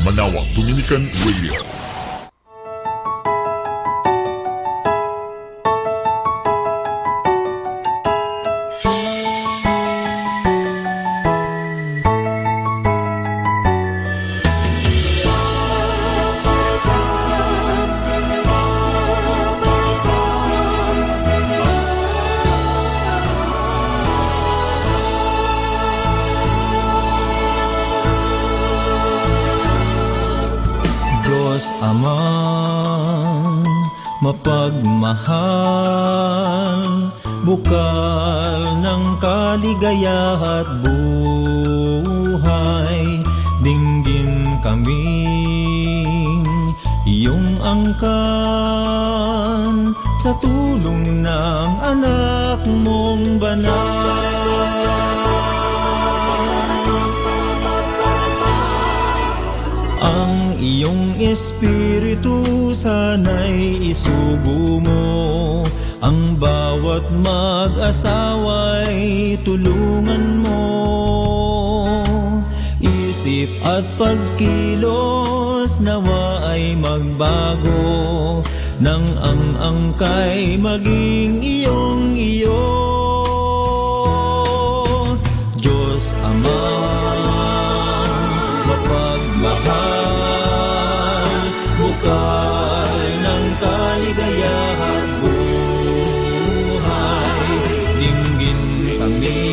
Manawag Dominican Radio.
Amang mapagmahal, bukal ng kaligaya at buhay, dinggin kaming iyong angkan sa tulong ng anak mong banal. Ang iyong espiritu sana'y isugo mo, ang bawat mag-asawa'y tulungan mo. Isip at pagkilos nawa ay magbago, nang ang angkay maging iyong-iyo. Diyos Ama, mapagmahal, bukal ng kaligaya at buhay, dinggin kami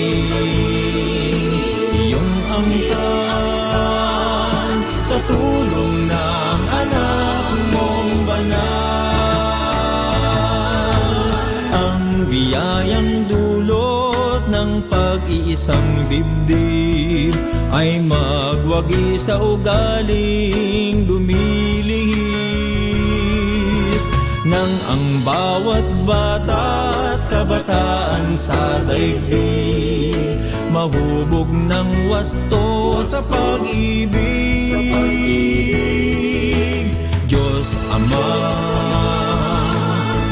iyong angkan sa tulong ng anak mong banal. Ang biyayang dulot ng pag-iisang dibdib ay magwagi sa ugaling lumilihis, nang ang bawat bata at kabataan sa daigdig mahubog ng wasto sa pag-ibig. Diyos Ama,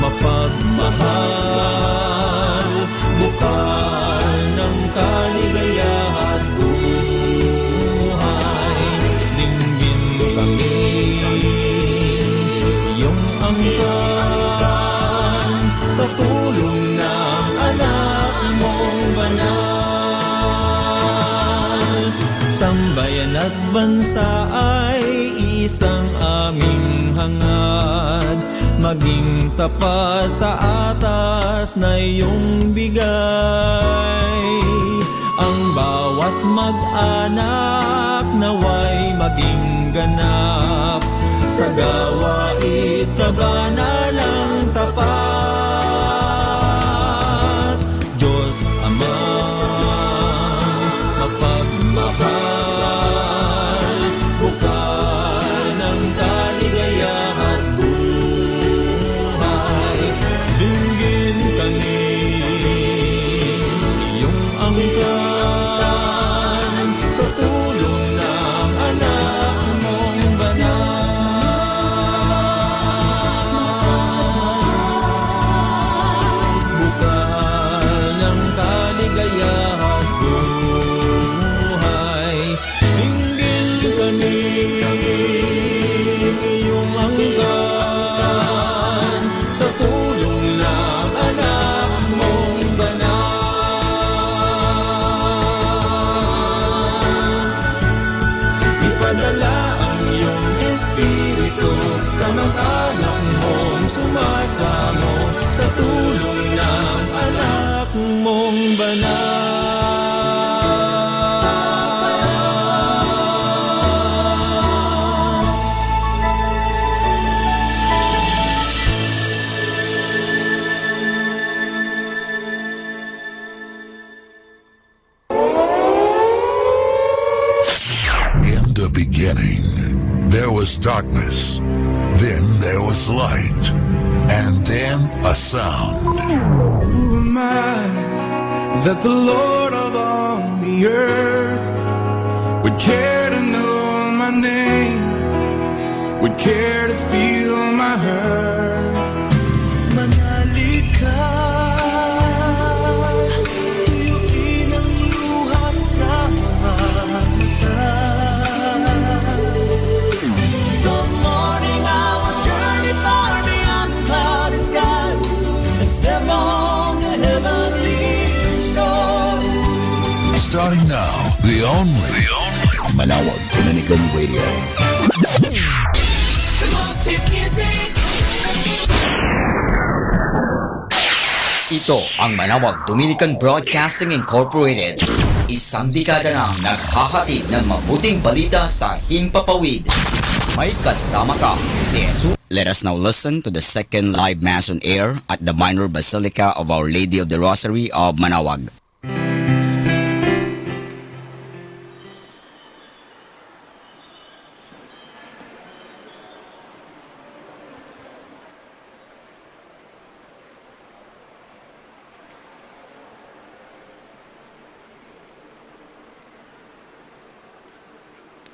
mapagmahal, bukal ng kaligaya at buhay, dinggin kami iyong angkan sa tulong ng anak mong banal. Sambayan at bansa ay isang aming hangad, maging tapat sa atas na iyong bigay. Ang bawat mag-anak naway maging ganap sa gawain kabanalang tapat. Diyos Ama, mapagmahal, bukal ng kaligayahan buhay. Dinggin kami iyong angkan sa tulong ng anak mong banal. Bukal ng kaligayahan buhay. Dinggin kami iyong angkan sa tulong ng anak mong banal. Ipadala ang iyong Espiritu sa mga anak mong sumasamo sa tulong ng anak mong banal.
In the beginning, there was darkness. Then there was light. And then a sound.
Who am I that the Lord of all the earth would care to know my name, would care to feel my hurt?
Manali ka, tuyuin ang luha sa mata. Some morning I will journey far beyond cloudy sky and step on the heavenly shore.
Starting now, the only
Manawag Dominican Radio.
The most hit music.
Ito ang Manawag Dominican Broadcasting Incorporated. Isang dekada nang naghahatid ng mabuting balita sa Himpapawid. May kasama ka si Jesus. Let us now listen to the second live mass on air at the Minor Basilica of Our Lady of the Rosary of Manawag.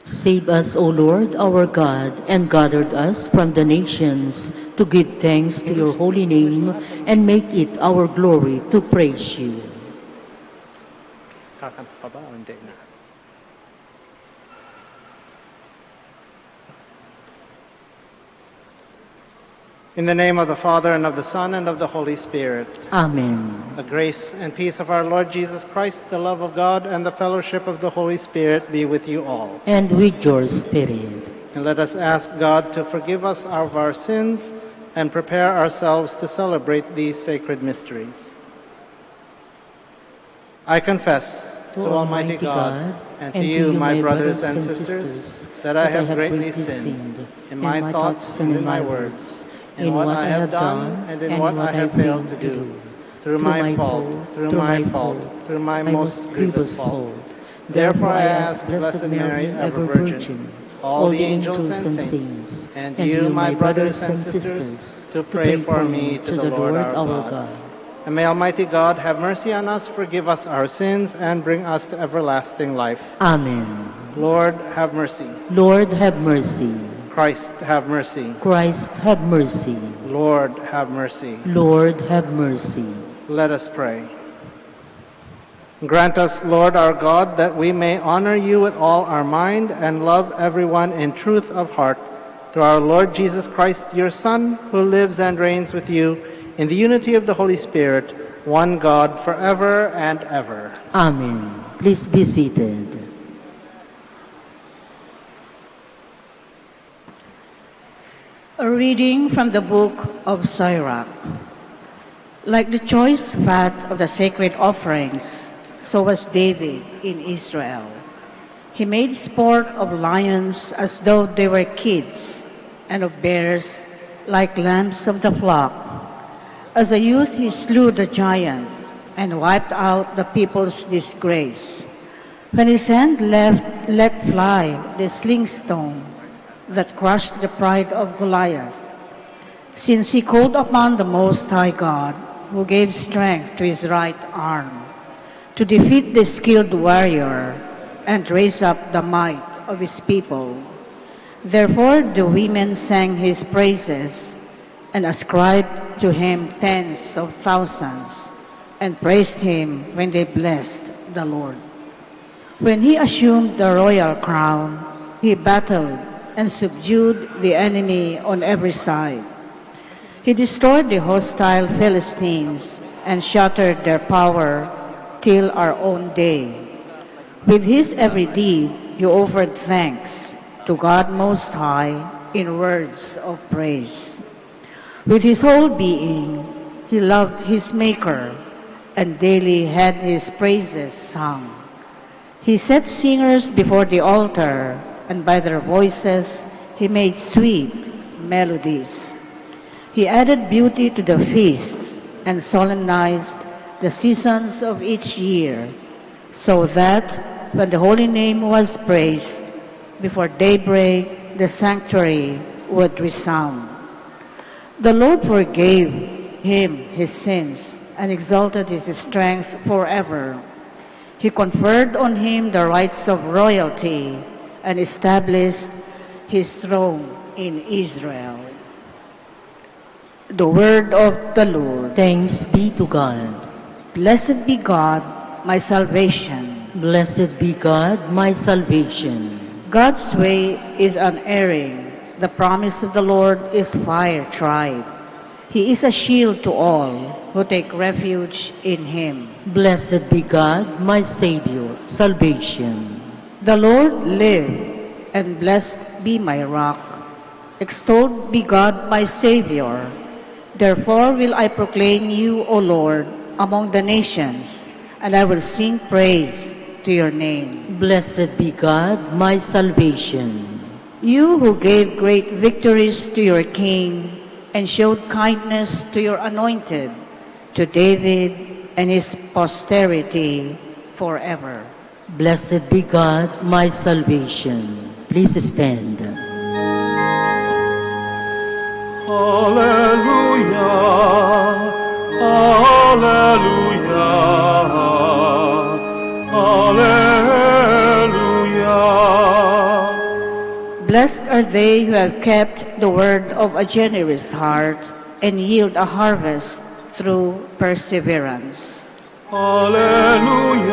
Save us, O Lord, our God, and gathered us from the nations to give thanks to your holy name and make it our glory to praise you.
Kakanta pa ba o hindi na? In the name of the Father, and of the Son, and of the Holy Spirit.
Amen.
The grace and peace of our Lord Jesus Christ, the love of God, and the fellowship of the Holy Spirit be with you all.
And with your spirit.
And let us ask God to forgive us of our sins and prepare ourselves to celebrate these sacred mysteries. I confess to Almighty God and to you, my brothers and sisters, that I have greatly sinned in my thoughts and in my words, in what I have done and in what I have failed to do, through my fault, through my most grievous fault. Therefore I ask Blessed Mary, ever Virgin, all the angels and saints, and you, my brothers and sisters, to pray for me to the Lord our God. And may Almighty God have mercy on us, forgive us our sins, and bring us to everlasting life.
Amen.
Lord, have mercy.
Lord, have mercy.
Christ, have mercy.
Christ, have mercy.
Lord, have mercy.
Lord, have mercy.
Let us pray. Grant us, Lord our God, that we may honor you with all our mind and love everyone in truth of heart, through our Lord Jesus Christ, your Son, who lives and reigns with you in the unity of the Holy Spirit, one God, forever and ever.
Amen. Please be seated.
A reading from the book of Sirach. Like the choice fat of the sacred offerings, so was David in Israel. He made sport of lions as though they were kids, and of bears like lambs of the flock. As a youth he slew the giant and wiped out the people's disgrace. When his hand let fly the sling stone that crushed the pride of Goliath, since he called upon the Most High God, who gave strength to his right arm, to defeat the skilled warrior and raise up the might of his people. Therefore the women sang his praises and ascribed to him tens of thousands, and praised him when they blessed the Lord. When he assumed the royal crown, he battled and subdued the enemy on every side. He destroyed the hostile Philistines and shattered their power till our own day. With his every deed, he offered thanks to God Most High in words of praise. With his whole being, he loved his Maker and daily had his praises sung. He set singers before the altar, and by their voices he made sweet melodies. He added beauty to the feasts and solemnized the seasons of each year, so that when the holy name was praised, before daybreak the sanctuary would resound. The Lord forgave him his sins and exalted his strength forever. He conferred on him the rights of royalty and established his throne in Israel. The word of the Lord.
Thanks be to God.
Blessed be God, my salvation.
Blessed be God, my salvation.
God's way is unerring. The promise of the Lord is fire tried. He is a shield to all who take refuge in him.
Blessed be God, my Savior, salvation.
The Lord live, and blessed be my rock. Extolled be God, my Savior. Therefore will I proclaim you, O Lord, among the nations, and I will sing praise to your name.
Blessed be God, my salvation.
You who gave great victories to your king and showed kindness to your anointed, to David and his posterity forever.
Blessed be God, my salvation. Please stand.
Hallelujah, hallelujah, hallelujah.
Blessed are they who have kept the word of a generous heart and yield a harvest through perseverance.
Hallelujah,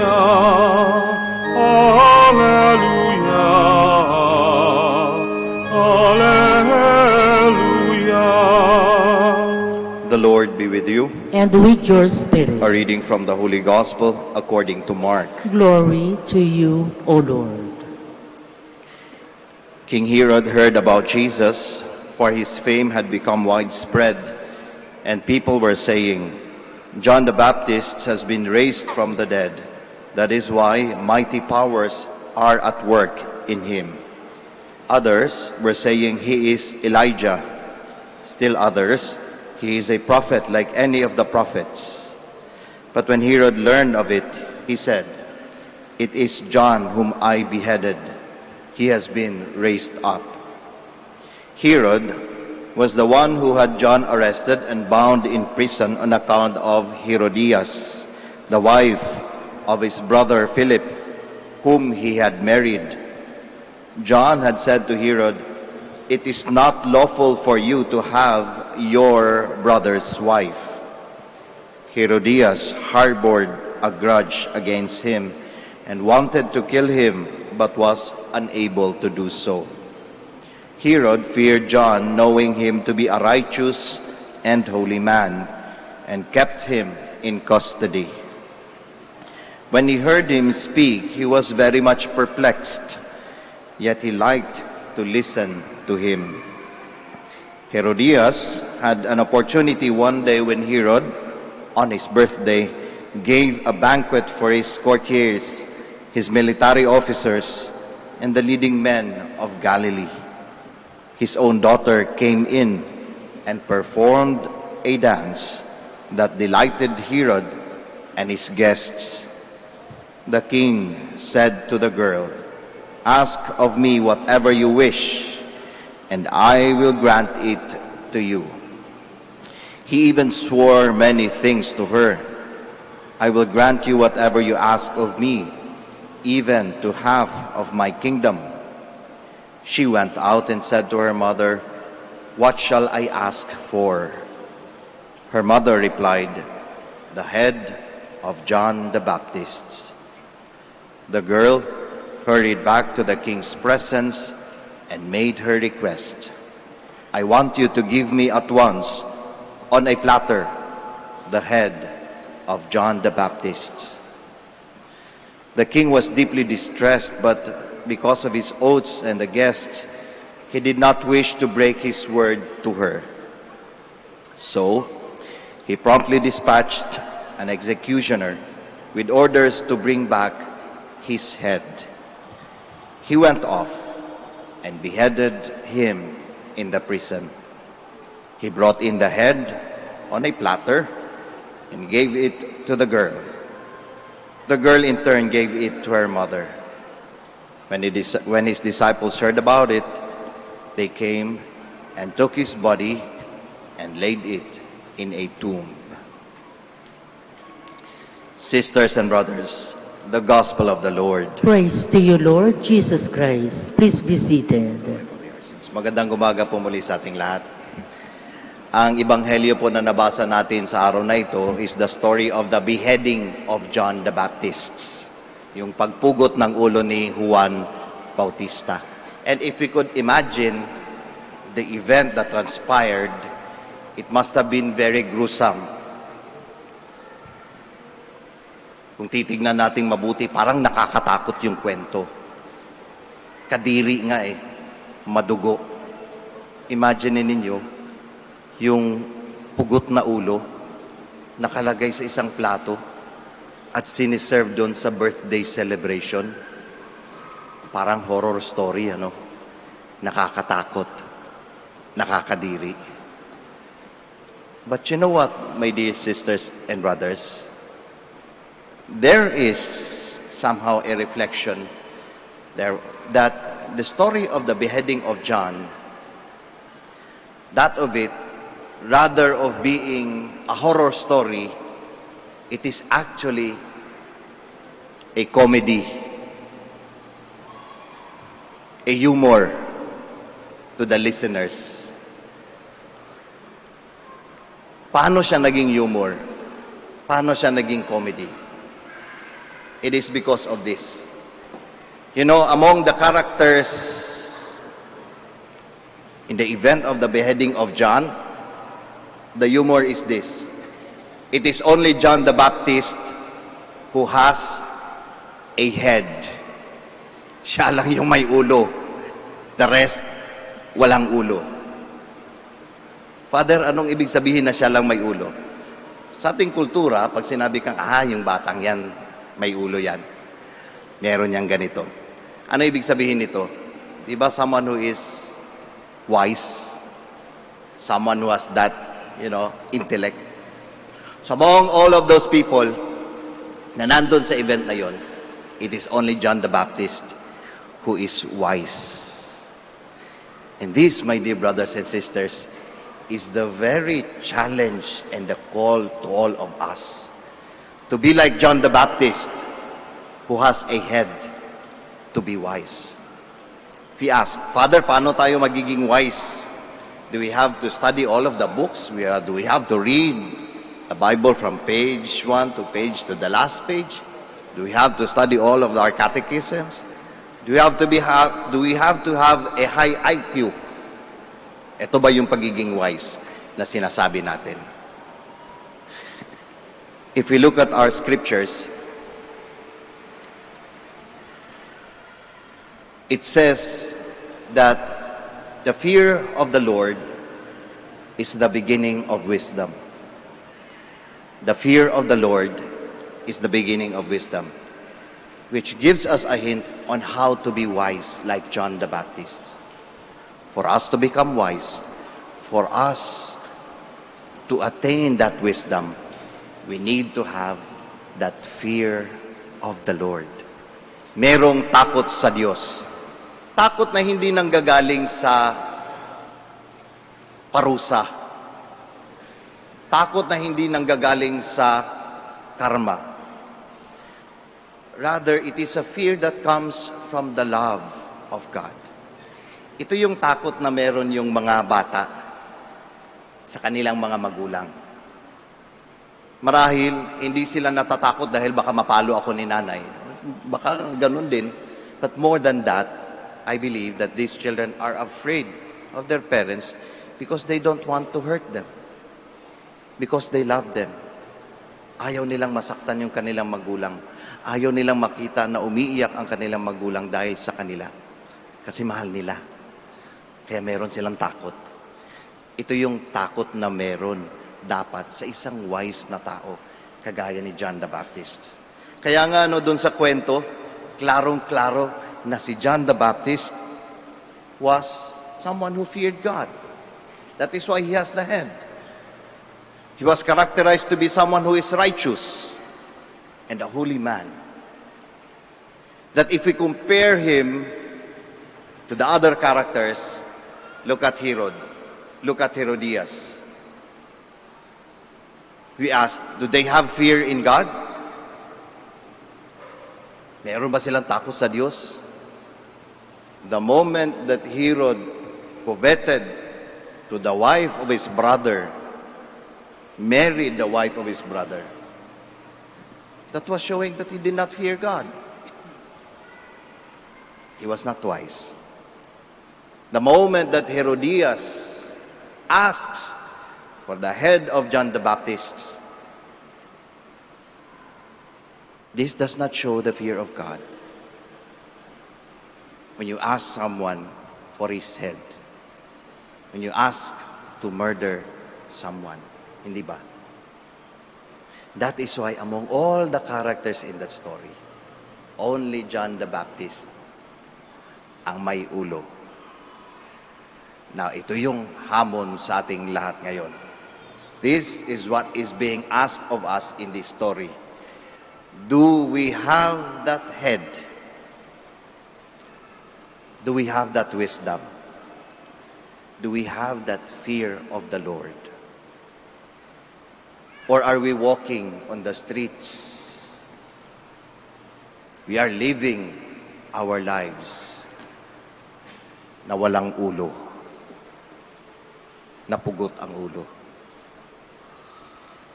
hallelujah, hallelujah.
The Lord be with you.
And with your spirit.
A reading from the Holy Gospel according to Mark.
Glory to you, O Lord.
King Herod heard about Jesus, for his fame had become widespread, and people were saying, John the Baptist has been raised from the dead. That is why mighty powers are at work in him. Others were saying he is Elijah. Still others, he is a prophet like any of the prophets. But when Herod learned of it, he said, It is John whom I beheaded. He has been raised up. Herod was the one who had John arrested and bound in prison on account of Herodias, the wife of his brother Philip, whom he had married. John had said to Herod, It is not lawful for you to have your brother's wife. Herodias harbored a grudge against him and wanted to kill him, but was unable to do so. Herod feared John, knowing him to be a righteous and holy man, and kept him in custody. When he heard him speak, he was very much perplexed, yet he liked to listen to him. Herodias had an opportunity one day when Herod, on his birthday, gave a banquet for his courtiers, his military officers, and the leading men of Galilee. His own daughter came in and performed a dance that delighted Herod and his guests. The king said to the girl, "Ask of me whatever you wish, and I will grant it to you." He even swore many things to her. "I will grant you whatever you ask of me, even to half of my kingdom." She went out and said to her mother, "What shall I ask for?" Her mother replied, "The head of John the Baptist." The girl hurried back to the king's presence and made her request. "I want you to give me at once, on a platter, the head of John the Baptist." The king was deeply distressed, but because of his oaths and the guests, he did not wish to break his word to her. So, he promptly dispatched an executioner with orders to bring back his head. He went off and beheaded him in the prison. He brought in the head on a platter and gave it to the girl. The girl in turn gave it to her mother. When his disciples heard about it, they came and took his body and laid it in a tomb. Sisters and brothers, the Gospel of the Lord.
Praise to you, Lord Jesus Christ. Please be seated.
Magandang umaga po muli sa ating lahat. Ang ebanghelyo po na nabasa natin sa araw na ito is the story of the beheading of John the Baptist. Yung pagpugot ng ulo ni Juan Bautista. And if we could imagine the event that transpired, it must have been very gruesome. Kung titignan nating mabuti, parang nakakatakot yung kwento. Kadiri nga madugo. Imagine ninyo, yung pugot na ulo, nakalagay sa isang plato at siniserve doon sa birthday celebration. Parang horror story, Nakakatakot. Nakakadiri. But you know what, my dear sisters and brothers? There is somehow a reflection there that the story of the beheading of John, that of it, rather of being a horror story, it is actually a comedy, a humor to the listeners. Paano siya naging humor? Paano siya naging comedy? It is because of this. Among the characters in the event of the beheading of John, the humor is this. It is only John the Baptist who has a head. Siya lang yung may ulo. The rest, walang ulo. Father, anong ibig sabihin na siya lang may ulo? Sa ating kultura, pag sinabi kang, yung batang yan, may ulo yan. Meron niyang ganito. Ano ibig sabihin nito? Diba someone who is wise? Someone who has that, intellect. So among all of those people na nandun sa event na yon, it is only John the Baptist who is wise. And this, my dear brothers and sisters, is the very challenge and the call to all of us. To be like John the Baptist, who has a head to be wise. We ask, Father, paano tayo magiging wise? Do we have to study all of the books? Do we have to read the Bible from page 1 to the last page? Do we have to study all of our catechisms? Do we have to have a high IQ? Ito ba yung pagiging wise na sinasabi natin? If we look at our scriptures, it says that the fear of the Lord is the beginning of wisdom. The fear of the Lord is the beginning of wisdom. which gives us a hint on how to be wise like John the Baptist. For us to become wise, for us to attain that wisdom, we need to have that fear of the Lord. Merong takot sa Diyos. Takot na hindi nanggagaling sa parusa. Takot na hindi nanggagaling sa karma. Rather, it is a fear that comes from the love of God. Ito yung takot na meron yung mga bata sa kanilang mga magulang. Marahil, hindi sila natatakot dahil baka mapalo ako ni nanay. Baka ganun din. But more than that, I believe that these children are afraid of their parents because they don't want to hurt them. Because they love them. Ayaw nilang masaktan yung kanilang magulang. Ayaw nilang makita na umiiyak ang kanilang magulang dahil sa kanila. Kasi mahal nila. Kaya meron silang takot. Ito yung takot na meron dapat sa isang wise na tao, kagaya ni John the Baptist. Kaya nga doon sa kwento, klarong-klaro na si John the Baptist was someone who feared God. That is why he has the head. He was characterized to be someone who is righteous and a holy man. That if we compare him to the other characters, look at Herod, look at Herodias. We asked, do they have fear in God? Meron ba silang takot sa Diyos? The moment that Herod coveted to the wife of his brother, married the wife of his brother, that was showing that he did not fear God. He was not wise. The moment that Herodias asks for the head of John the Baptist, this does not show the fear of God. When you ask someone for his head, when you ask to murder someone, hindi ba? That is why among all the characters in that story, only John the Baptist ang may ulo. Now, ito yung hamon sa ating lahat ngayon. This is what is being asked of us in this story. Do we have that head? Do we have that wisdom? Do we have that fear of the Lord? Or are we walking on the streets? We are living our lives na walang ulo. Napugot ang ulo.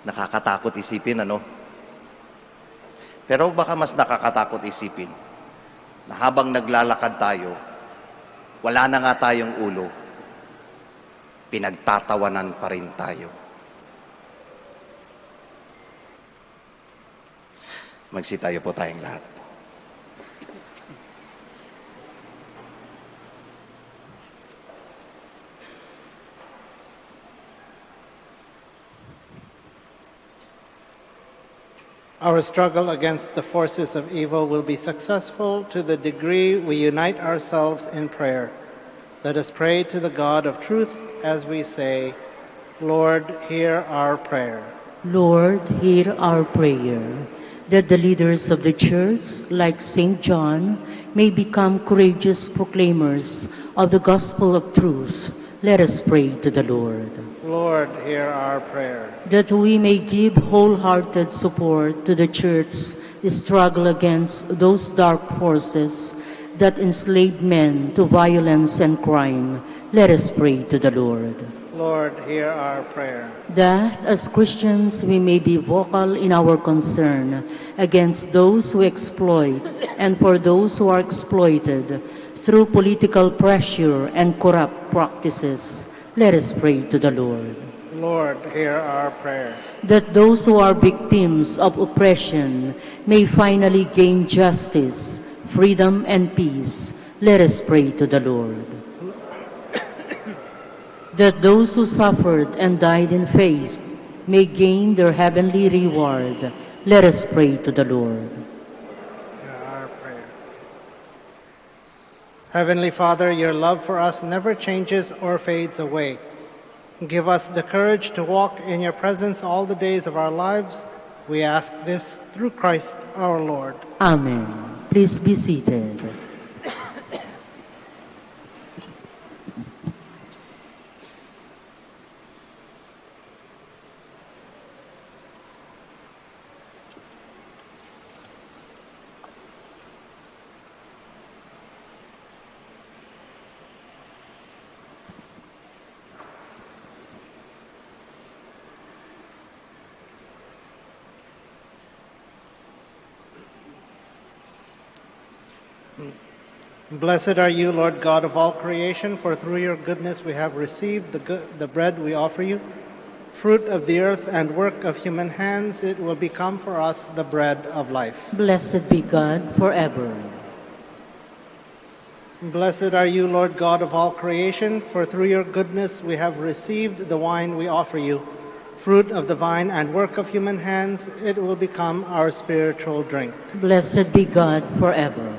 Nakakatakot isipin, ano? Pero baka mas nakakatakot isipin na habang naglalakad tayo, wala na nga tayong ulo, pinagtatawanan pa rin tayo. Magsitayo po tayong lahat.
Our struggle against the forces of evil will be successful to the degree we unite ourselves in prayer. Let us pray to the God of truth as we say, Lord, hear our prayer.
Lord, hear our prayer, that the leaders of the church, like St. John, may become courageous proclaimers of the gospel of truth. Let us pray to the Lord.
Lord, hear our prayer.
That we may give wholehearted support to the church's struggle against those dark forces that enslave men to violence and crime. Let us pray to the Lord.
Lord, hear our prayer.
That as Christians we may be vocal in our concern against those who exploit and for those who are exploited through political pressure and corrupt practices. Let us pray to the Lord.
Lord, hear our prayer.
That those who are victims of oppression may finally gain justice, freedom, and peace. Let us pray to the Lord. That those who suffered and died in faith may gain their heavenly reward. Let us pray to the Lord.
Heavenly Father, your love for us never changes or fades away. Give us the courage to walk in your presence all the days of our lives. We ask this through Christ our Lord.
Amen. Please be seated.
Blessed are you, Lord God of all creation, for through your goodness we have received the bread we offer you. Fruit of the earth and work of human hands, it will become for us the bread of life.
Blessed be God forever.
Blessed are you, Lord God of all creation, for through your goodness we have received the wine we offer you. Fruit of the vine and work of human hands, it will become our spiritual drink.
Blessed be God forever.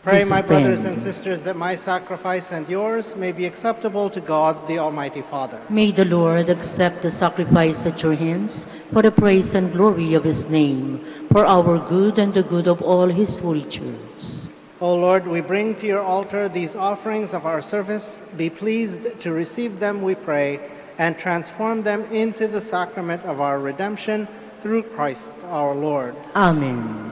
Pray,
Please
my brothers
stand.
and sisters, that my sacrifice and yours may be acceptable to God, the Almighty Father.
May the Lord accept the sacrifice at your hands for the praise and glory of his name, for our good and the good of all his holy church.
O Lord, we bring to your altar these offerings of our service. Be pleased to receive them, we pray, and transform them into the sacrament of our redemption through Christ our Lord.
Amen.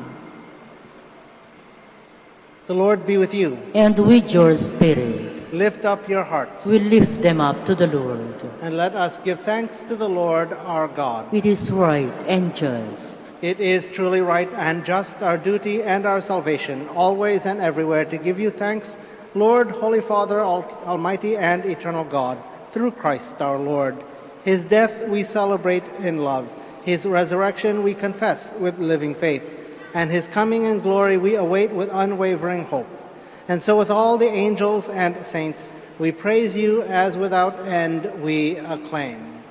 The Lord be with you.
And with your spirit.
Lift up your hearts.
We lift them up to the Lord.
And let us give thanks to the Lord our God.
It is right and just.
It is truly right and just, our duty and our salvation, always and everywhere, to give you thanks, Lord, Holy Father, Almighty and eternal God, through Christ our Lord. His death we celebrate in love. His resurrection we confess with living faith. And his coming in glory we await with unwavering hope. And so with all the angels and saints, we praise you as without end we acclaim.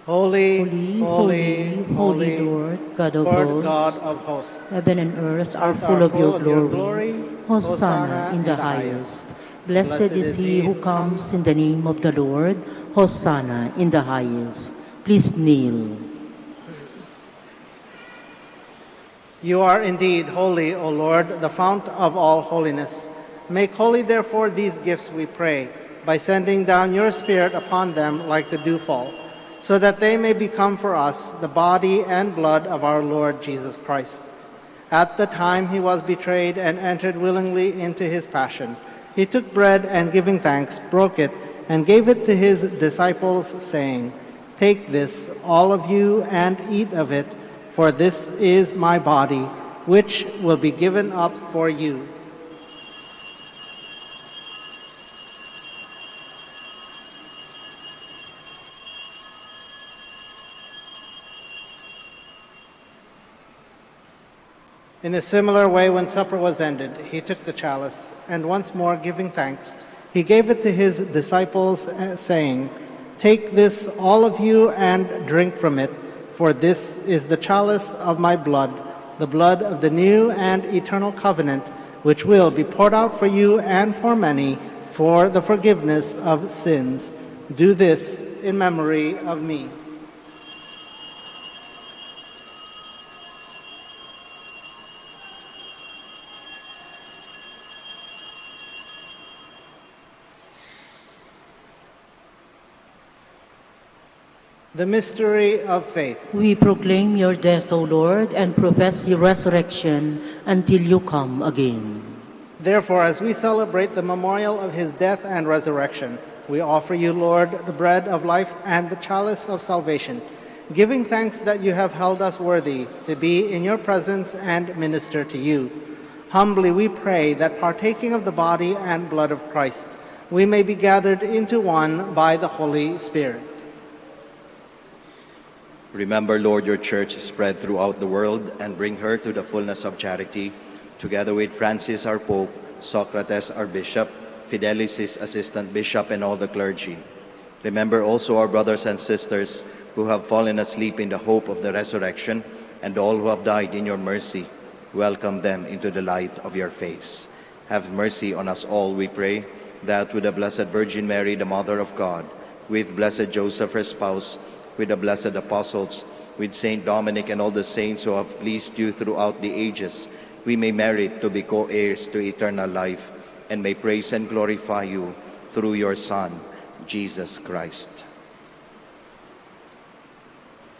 Holy, holy, holy,
Lord, God of
Lord
hosts.
God of hosts.
Heaven and earth are full of your glory. Hosanna in the highest. Blessed is he who comes in the name of the Lord. Hosanna in the highest. Please kneel.
You are indeed holy, O Lord, the fount of all holiness. Make holy, therefore, these gifts, we pray, by sending down your Spirit upon them like the dewfall, so that they may become for us the body and blood of our Lord Jesus Christ. At the time he was betrayed and entered willingly into his passion, he took bread and, giving thanks, broke it and gave it to his disciples, saying, "Take this, all of you, and eat of it, for this is my body, which will be given up for you." In a similar way, when supper was ended, he took the chalice, and once more giving thanks, he gave it to his disciples, saying, "Take this, all of you, and drink from it, for this is the chalice of my blood, the blood of the new and eternal covenant, which will be poured out for you and for many for the forgiveness of sins. Do this in memory of me." The mystery of faith.
We proclaim your death, O Lord, and profess your resurrection until you come again.
Therefore, as we celebrate the memorial of his death and resurrection, we offer you, Lord, the bread of life and the chalice of salvation, giving thanks that you have held us worthy to be in your presence and minister to you. Humbly we pray that, partaking of the body and blood of Christ, we may be gathered into one by the Holy Spirit.
Remember, Lord, your church spread throughout the world and bring her to the fullness of charity, together with Francis, our Pope, Socrates, our Bishop, Fidelis' assistant bishop, and all the clergy. Remember also our brothers and sisters who have fallen asleep in the hope of the resurrection, and all who have died in your mercy. Welcome them into the light of your face. Have mercy on us all, we pray, that with the Blessed Virgin Mary, the Mother of God, with Blessed Joseph, her spouse, with the blessed apostles, with Saint Dominic and all the saints who have pleased you throughout the ages, we may merit to be co-heirs to eternal life, and may praise and glorify you through your Son, Jesus Christ.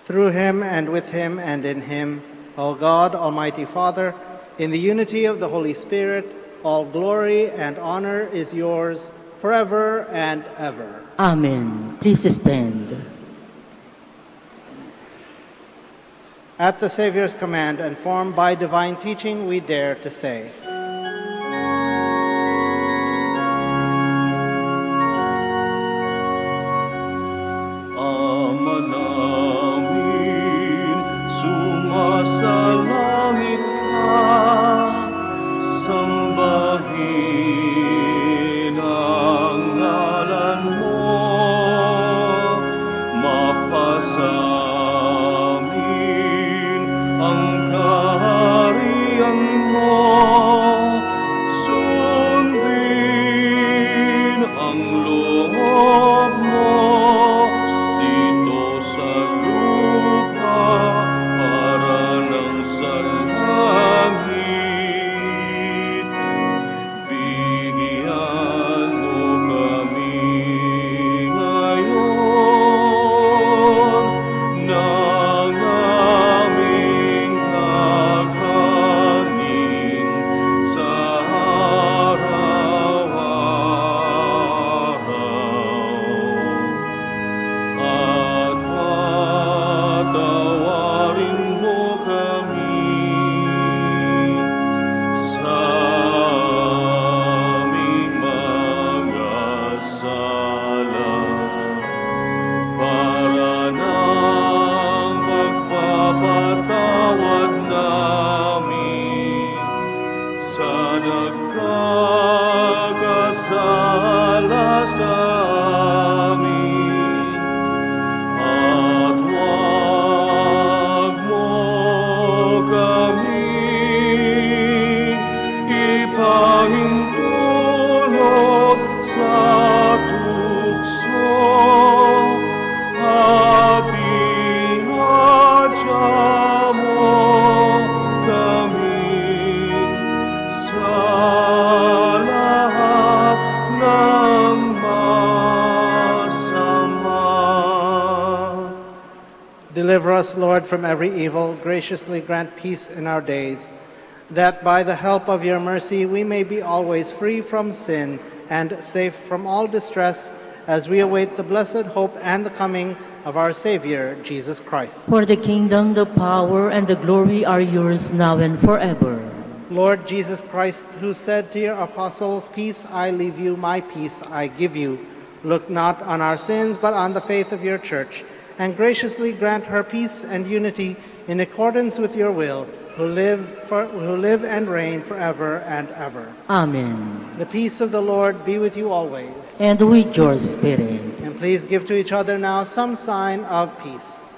Through him, and with him, and in him, O God, Almighty Father, in the unity of the Holy Spirit, all glory and honor is yours forever and ever.
Amen. Please stand.
At the Savior's command and formed by divine teaching, we dare to say,
Ama namin, sumasalangit ka, sambahin ang ngalan mo, mapasamin ang kaharian mo, sundin ang loob mo dito sa lupa para ng sa langit. Bigyan mo kami ngayon ng aming kakanin sa araw-araw. At patawarin mo kami sa aming mga sala, para ng pagpapatawad namin sa nagkakasala sa amin. At huwag mo kaming ipahintulot sa tukso, at ihadya mo kami sa lahat ng masama.
Deliver us, Lord, from every evil. Graciously grant peace in our days, that by the help of your mercy we may be always free from sin and safe from all distress, as we await the blessed hope and the coming of our Savior, Jesus Christ.
For the kingdom, the power, and the glory are yours now and forever.
Lord Jesus Christ, who said to your apostles, "Peace I leave you, my peace I give you," look not on our sins, but on the faith of your church, and graciously grant her peace and unity in accordance with your will, who live and reign forever and ever.
Amen.
The peace of the Lord be with you always.
And with your spirit.
And please give to each other now some sign of peace.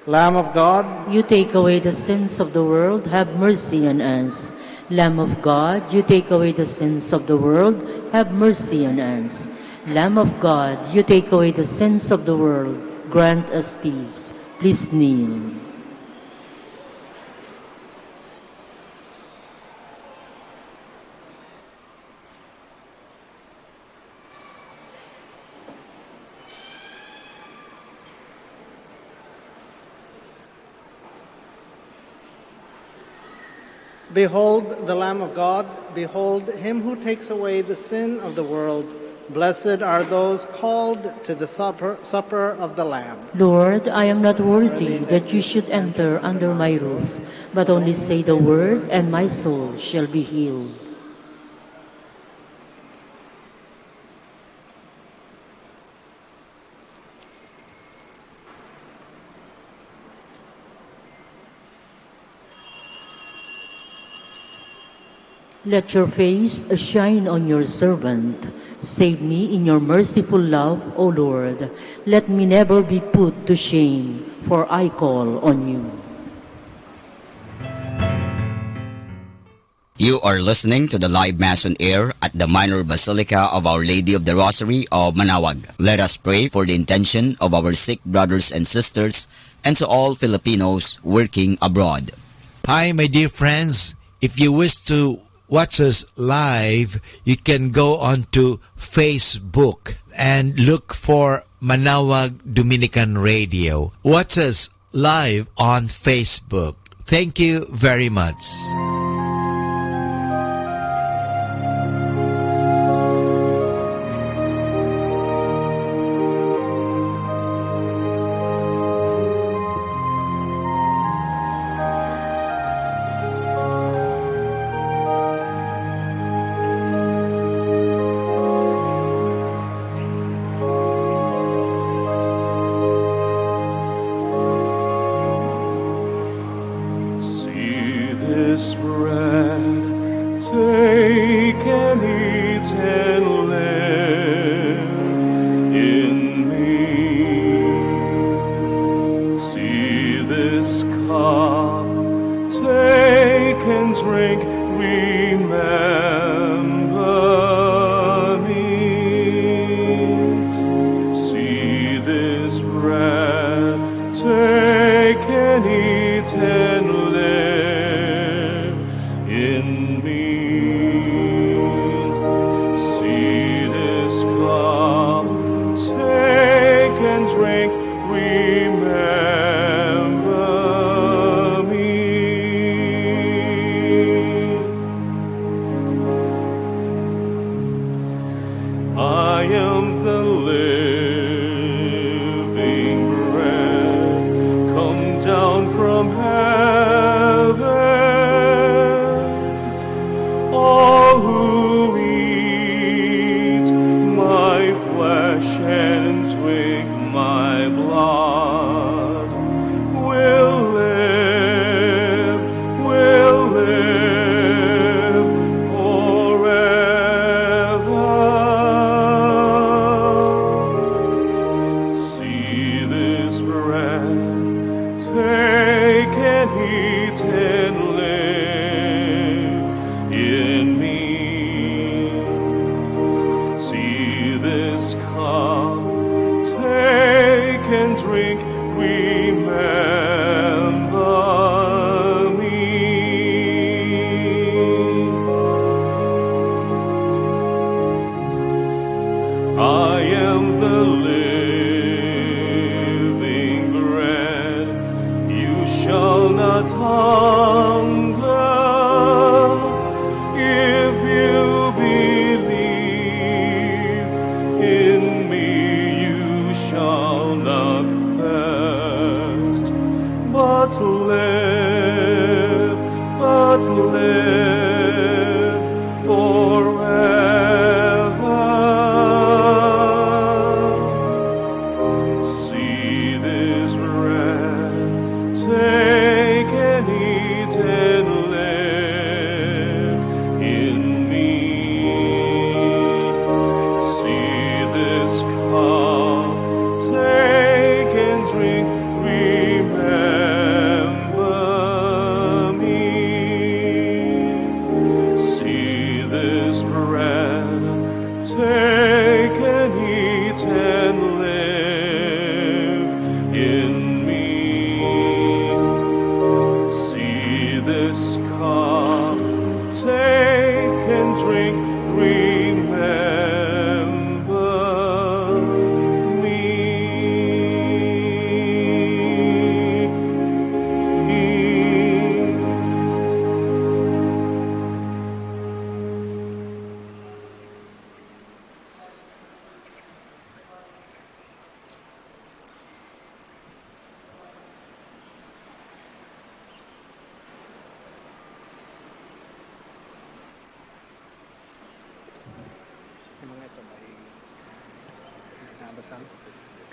Lamb of God,
You take away the sins of the world, have mercy on us. Lamb of God, you take away the sins of the world, have mercy on us. Lamb of God, you take away the sins of the world, grant us peace. Please kneel.
behold the Lamb of God, behold him who takes away the sin of the world. Blessed are those called to the supper of the Lamb.
Lord, I am not worthy that you should enter under my roof, but only say the word, and my soul shall be healed. Let your face shine on your servant. Save me in your merciful love, O Lord. Let me never be put to shame, for I call on you.
You are listening to the live Mass on air at the Minor Basilica of Our Lady of the Rosary of Manaoag. Let us pray for the intention of our sick brothers and sisters and to all Filipinos working abroad.
Hi, my dear friends. If you wish to watch us live, you can go on to Facebook and look for Manaoag Dominican Radio. Watch us live on Facebook. Thank you very much.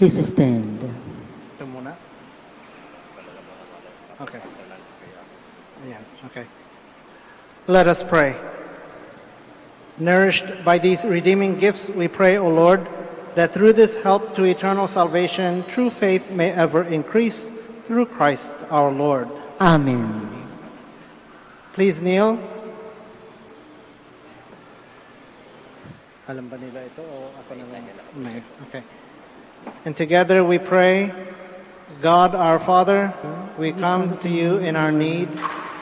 Please stand.
Ito muna. Okay. Ayan, okay. Let us pray. Nourished by these redeeming gifts, we pray, O Lord, that through this help to eternal salvation, true faith may ever increase through Christ our Lord.
Amen.
Please kneel. Alam ba nila ito o ako na lang? Okay. And together we pray, God our Father, we come to you in our need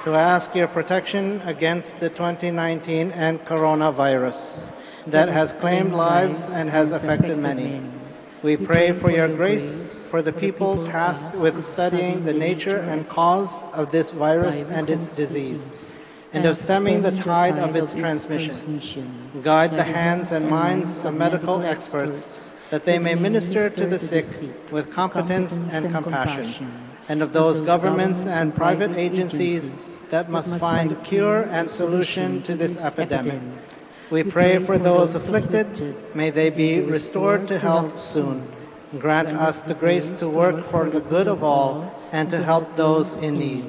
to ask your protection against the 2019 and coronavirus that has claimed lives and has affected many. We pray for your grace for the people tasked with studying the nature and cause of this virus and its disease, and of stemming the tide of its transmission. Guide the hands and minds of medical experts that they may minister to the sick with competence and compassion, and of those governments and private agencies that must find cure and solution to this epidemic. We pray for those afflicted. May they be restored to health soon. Grant us the grace to work for the good of all and to help those in need.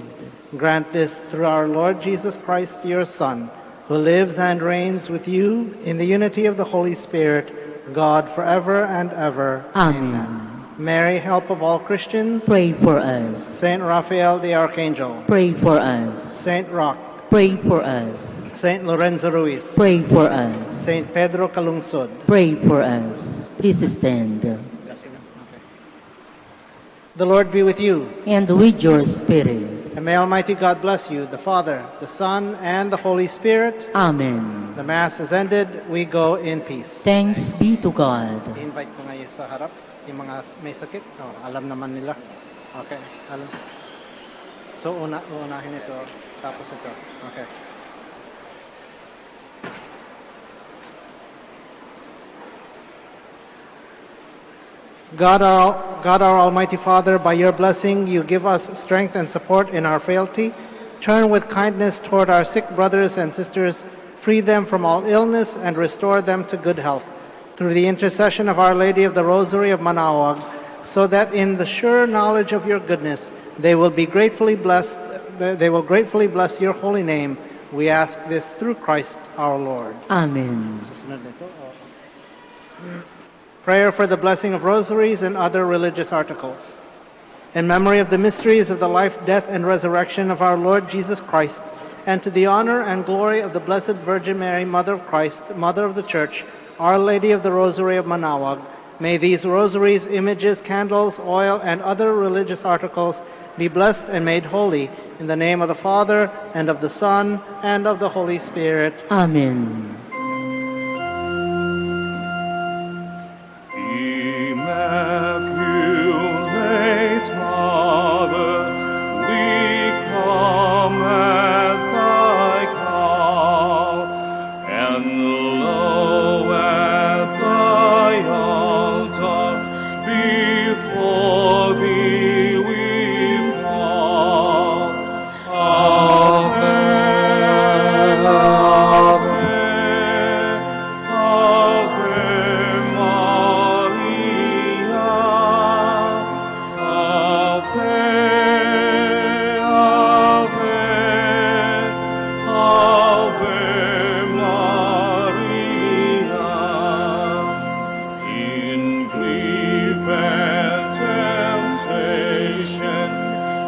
Grant this through our Lord Jesus Christ, your Son, who lives and reigns with you in the unity of the Holy Spirit, God forever and ever.
Amen.
Mary, help of all Christians,
Pray for us.
Saint Raphael the Archangel,
Pray for us.
Saint Roch,
Pray for us.
Saint Lorenzo Ruiz,
Pray for us.
Saint Pedro Calungsod,
Pray for us. Please stand.
The Lord be with you.
And with your spirit.
And may Almighty God bless you, the Father, the Son, and the Holy Spirit.
Amen.
The Mass is ended. We go in peace.
Thanks be to God.
I-invite ko ngayon sa harap yung mga may sakit. Alam naman nila. Okay. Alam. So, unahin ito. Tapos ito. Okay. God our Almighty Father, by your blessing, you give us strength and support in our frailty. Turn with kindness toward our sick brothers and sisters, free them from all illness, and restore them to good health. Through the intercession of Our Lady of the Rosary of Manaoag, so that in the sure knowledge of your goodness, they will gratefully bless your holy name. We ask this through Christ our Lord.
Amen.
Prayer for the blessing of rosaries and other religious articles. In memory of the mysteries of the life, death, and resurrection of our Lord Jesus Christ, and to the honor and glory of the Blessed Virgin Mary, Mother of Christ, Mother of the Church, Our Lady of the Rosary of Manaoag, may these rosaries, images, candles, oil, and other religious articles be blessed and made holy in the name of the Father, and of the Son, and of the Holy Spirit.
Amen.
Immaculate Mother, we come at thy call, and lo, at thy altar, before thee we fall. Ave, Ave, Ave Maria, Ave, Ave, Ave Maria. In grief and temptation,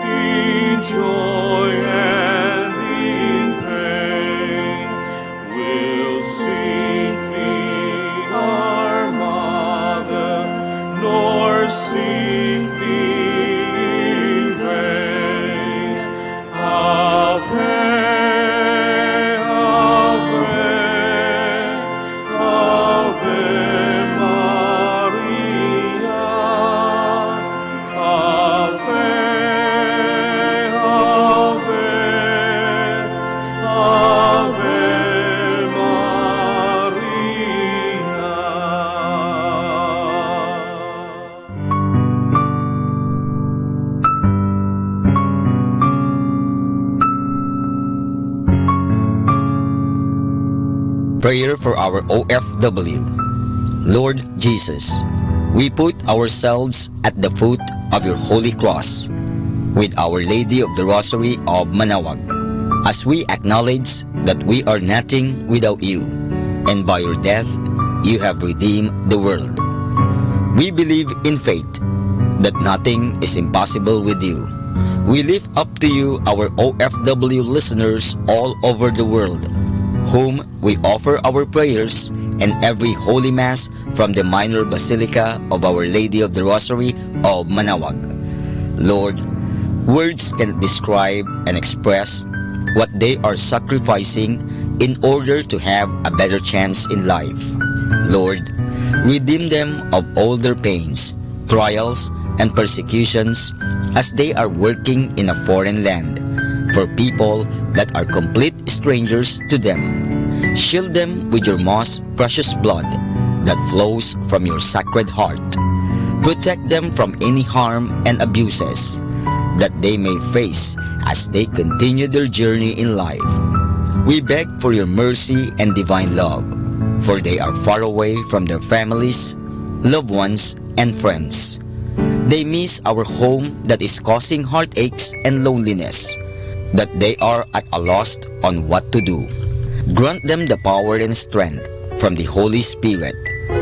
in joy and in pain, we'll seek thee, our Mother, nor seek thee in vain. Ave, Ave, Ave Maria, Ave, Ave,
Prayer for our OFW. Lord Jesus, we put ourselves at the foot of your holy cross with Our Lady of the Rosary of Manaoag, as we acknowledge that we are nothing without you. and by your death you have redeemed the world. We believe in faith that nothing is impossible with you. We lift up to you our OFW listeners all over the world, whom we offer our prayers and every Holy Mass from the Minor Basilica of Our Lady of the Rosary of Manaoag. Lord, words cannot describe and express what they are sacrificing in order to have a better chance in life. Lord, redeem them of all their pains, trials, and persecutions as they are working in a foreign land for people that are complete strangers to them. Shield them with your most precious blood that flows from your sacred heart. Protect them from any harm and abuses that they may face as they continue their journey in life. We beg for your mercy and divine love, for they are far away from their families, loved ones, and friends. They miss our home that is causing heartaches and loneliness, that they are at a loss on what to do. Grant them the power and strength from the Holy Spirit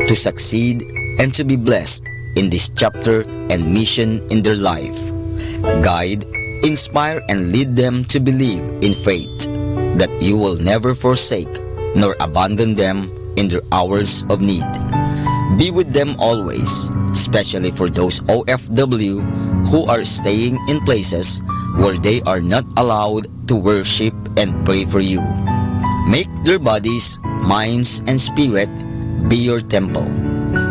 to succeed and to be blessed in this chapter and mission in their life. Guide, inspire, and lead them to believe in faith that you will never forsake nor abandon them in their hours of need. Be with them always, especially for those OFW who are staying in places where they are not allowed to worship and pray for you. Make their bodies, minds, and spirit be your temple.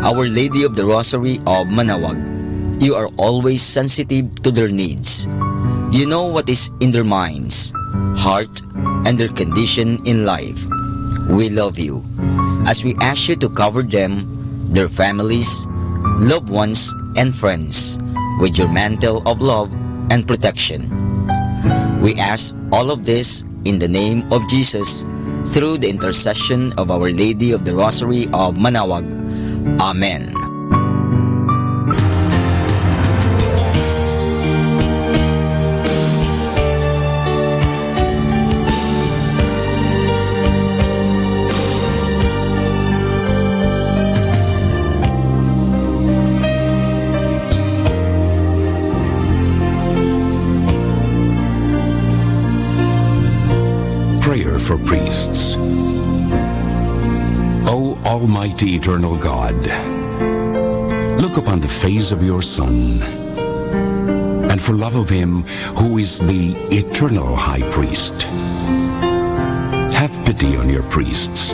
Our Lady of the Rosary of Manaoag, you are always sensitive to their needs. You know what is in their minds, heart, and their condition in life. We love you as we ask you to cover them, their families, loved ones, and friends with your mantle of love and protection. We ask all of this in the name of Jesus through the intercession of Our Lady of the Rosary of Manaoag. Amen.
Prayer for priests. O Almighty Eternal God, look upon the face of your Son, and for love of him who is the eternal High Priest, have pity on your priests.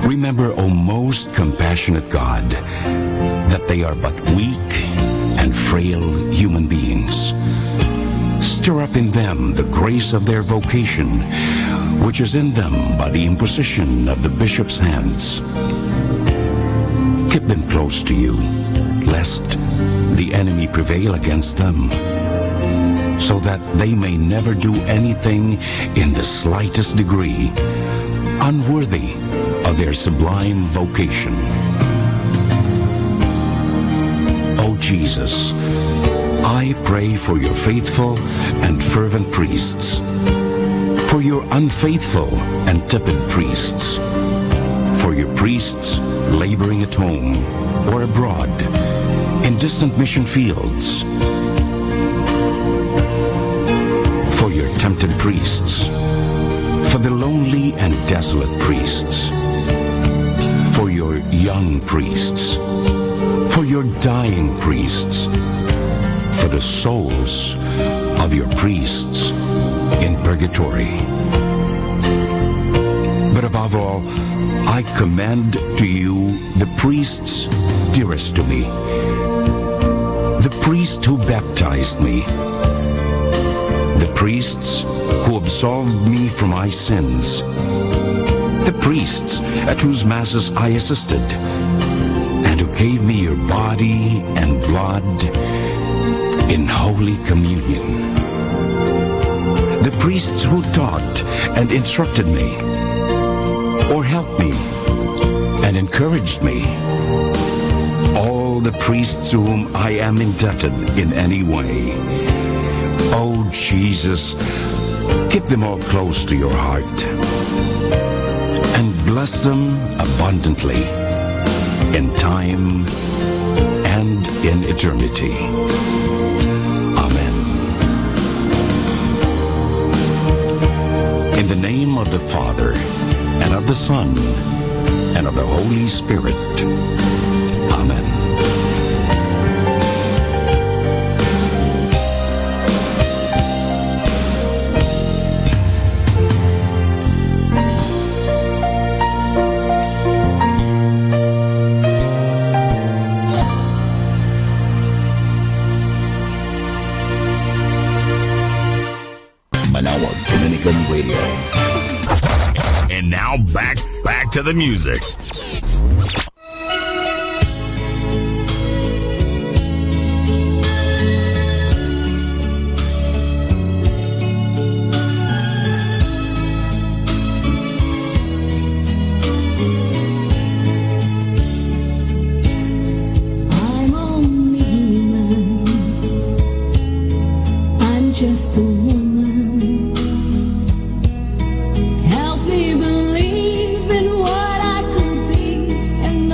Remember, O most compassionate God, that they are but weak and frail human beings. Stir up in them the grace of their vocation, which is in them by the imposition of the bishop's hands. Keep them close to you, lest the enemy prevail against them, so that they may never do anything in the slightest degree unworthy of their sublime vocation. O Jesus, I pray for your faithful and fervent priests, for your unfaithful and tepid priests, for your priests laboring at home or abroad in distant mission fields, for your tempted priests, for the lonely and desolate priests, for your young priests, for your dying priests, for the souls of your priests in purgatory. But above all, I commend to you the priests dearest to me, the priest who baptized me, the priests who absolved me from my sins, the priests at whose masses I assisted, and who gave me your body and blood in Holy Communion. The priests who taught and instructed me, or helped me and encouraged me. All the priests to whom I am indebted in any way. Oh Jesus, keep them all close to your heart. and bless them abundantly in time and in eternity. Amen. In the name of the Father, and of the Son, and of the Holy Spirit. Amen.
Manawag Dominican Radio. And now back to the music.
I'm only human. I'm just a woman. Help me believe in what I could be and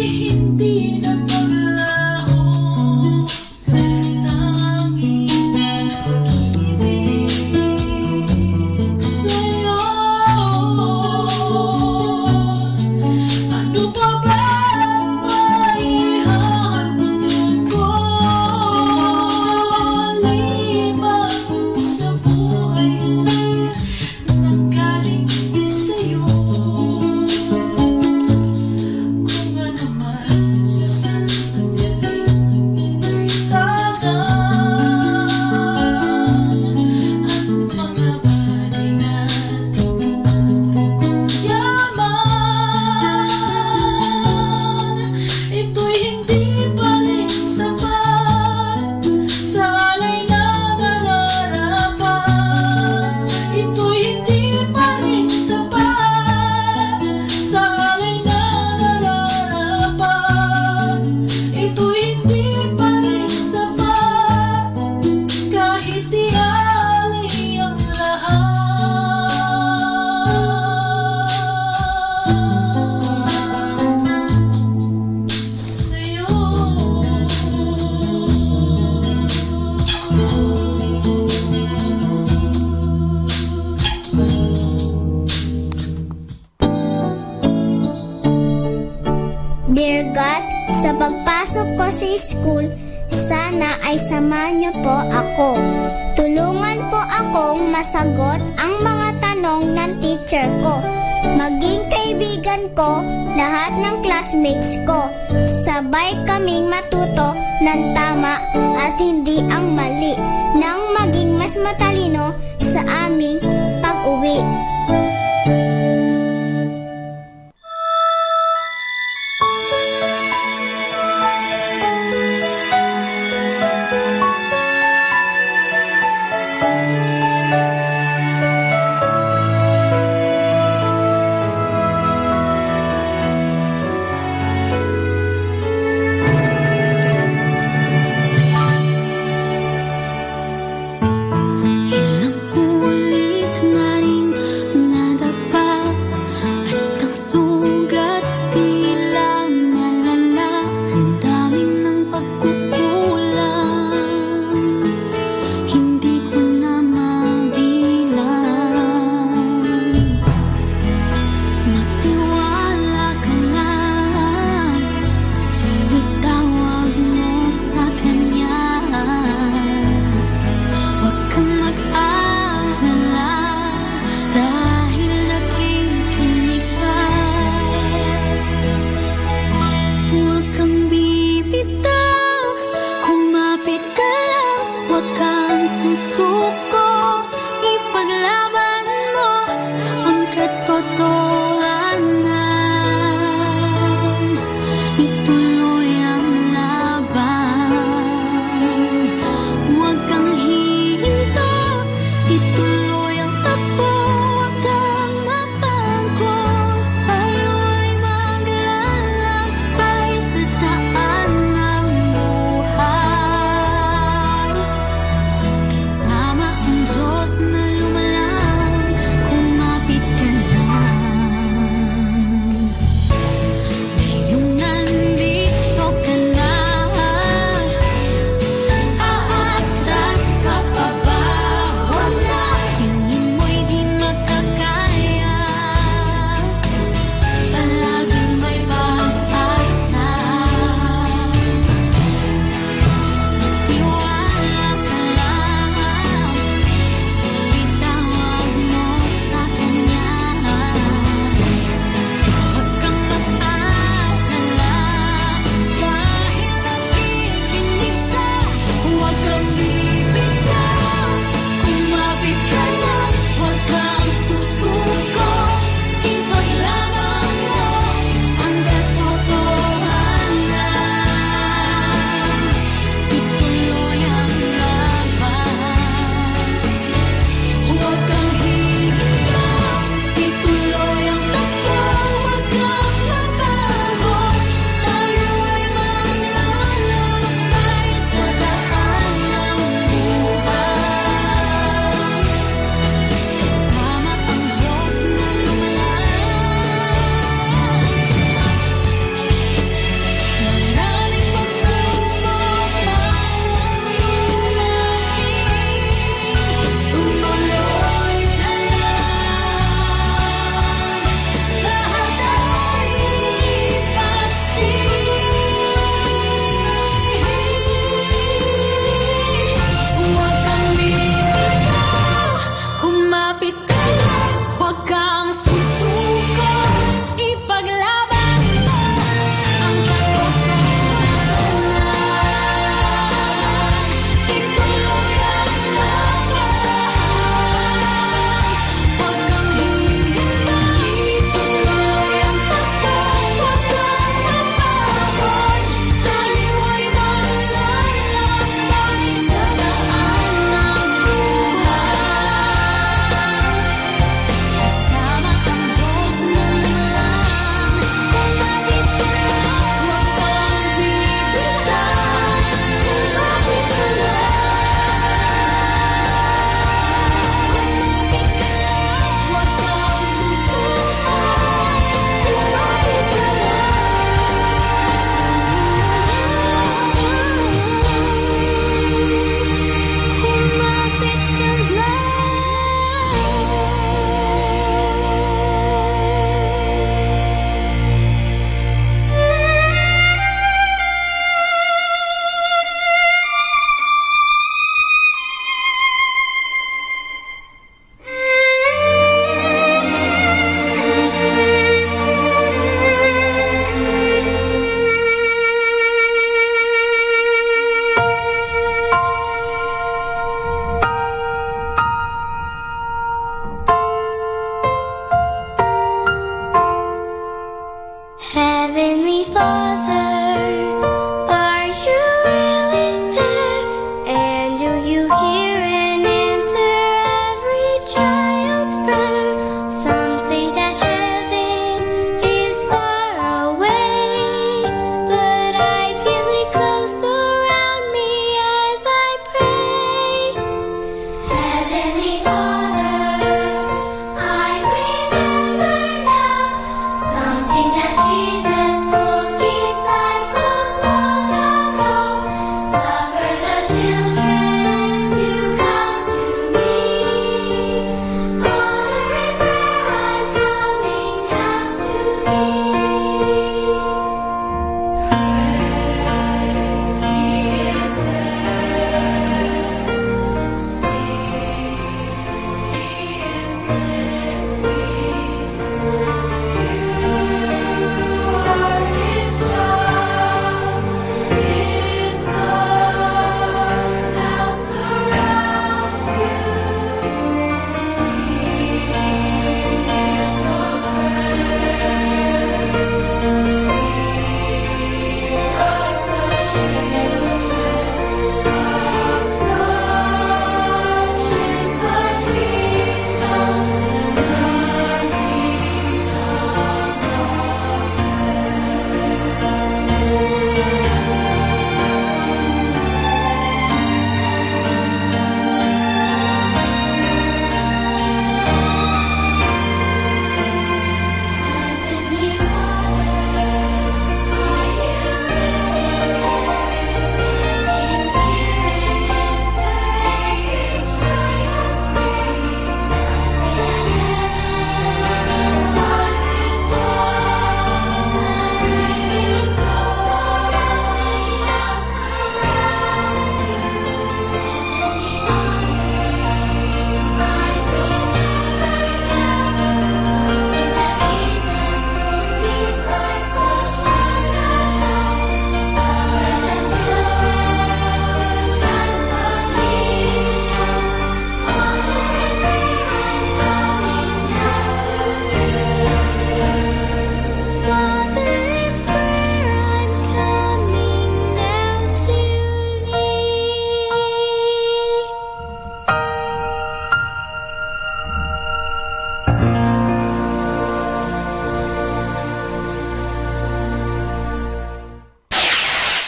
hindi na maglaho. Tanging pag-ibig sa'yo. Ano pa ba ang maihahandog ko? Liban sa buhay nanggaling sa'yo. Kung ano man sa sandaling itangan at mga bagay nating yaman, ito'y hindi pa rin sapat sa alay na nararapat. Ito'y hindi pa rin sapat sa alay na nararapat. Ito'y hindi pa rin sapat kahit ialay ang lahat sa'yo.
Dear God, sa pagpasok ko sa school, sana ay samahan niyo po ako. Tulungan po akong masagot ang mga tanong ng teacher ko. Maging kaibigan ko lahat ng classmates ko. Sabay kaming matuto ng tama at hindi ang mali, nang maging mas matalino sa aming pag-uwi.
Ilang ulit na rin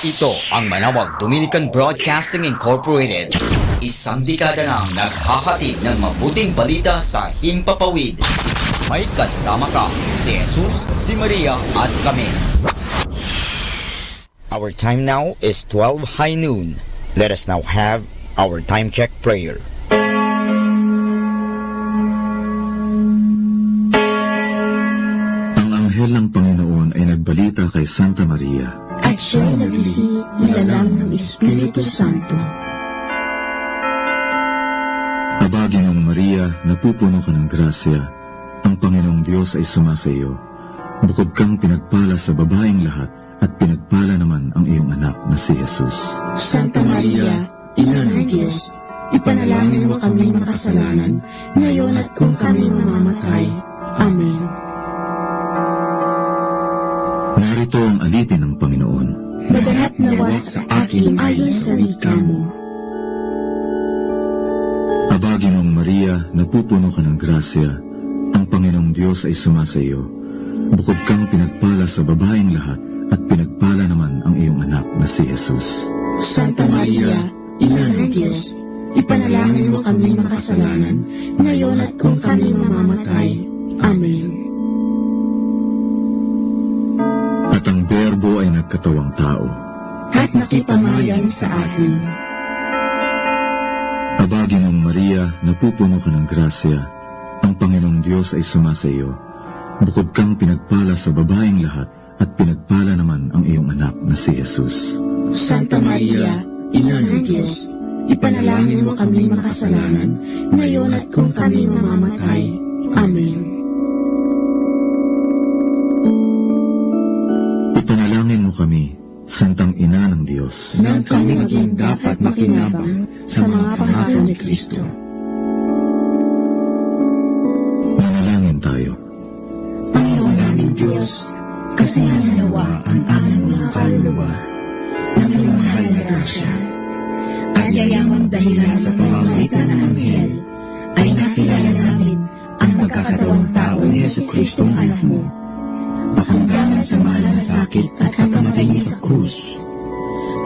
Ito ang Manawag Dominican Broadcasting Incorporated. Isang dekada nang naghahatid ng mabuting balita sa Himpapawid. May kasama ka, si Jesus, si Maria at kami.
Our time now is 12 high noon. Let us now have our time check prayer.
Ang anghel ng Panginoon ay nagbalita kay Santa Maria.
At siya'y naglihi ilalang ng Espiritu Santo.
Aba, Ginoong Maria, napupuno ka ng grasya. Ang Panginoong Diyos ay sumasa iyo. Bukod kang pinagpala sa babaeng lahat, at pinagpala naman ang iyong anak na si Jesus.
Santa Maria, Ina ng Diyos, ipanalangin mo kami makasalanan, ngayon at kung kami mamamatay. Amen.
Narito ang alipin ng Panginoon.
Maganap nawa sa akin ayon sa wika mo.
Aba, Ginoong Maria, napupuno ka ng grasya. Ang Panginoong Diyos ay sumasa iyo. Bukod kang pinagpala sa babaeng lahat, at pinagpala naman ang iyong anak na si Jesus.
Santa Maria, Ina ng Diyos, ipanalangin mo kami makasalanan, ngayon at kung kami mamamatay. Amen.
At ang Berbo ay nagkatawang tao.
At nakipamayan sa atin.
Aba, Ginoong Maria, napupuno ka ng grasya. Ang Panginoong Diyos ay sumasa iyo. Bukod kang pinagpala sa babaeng lahat, at pinagpala naman ang iyong anak na si Jesus.
Santa Maria, Ina ng Diyos, ipanalangin mo kami makasalanan, ngayon at kung kami mamamatay. Amen.
Ipanalangin mo kami, Santang Ina ng Diyos,
nang kami maging dapat makinabang sa mga pangako ni Kristo.
Manalangin tayo.
Panginoon naming Diyos, kasi nawa ang aming mga kaluluwa ng iyong mahal na grasya at yayamang dahilan sa pamamagitan ng anghel ay nakilala namin ang magkakatawang tao ni Jesucristong anak mo, pakunggangan sa mahal na sakit at pagkamatay niya sa krus.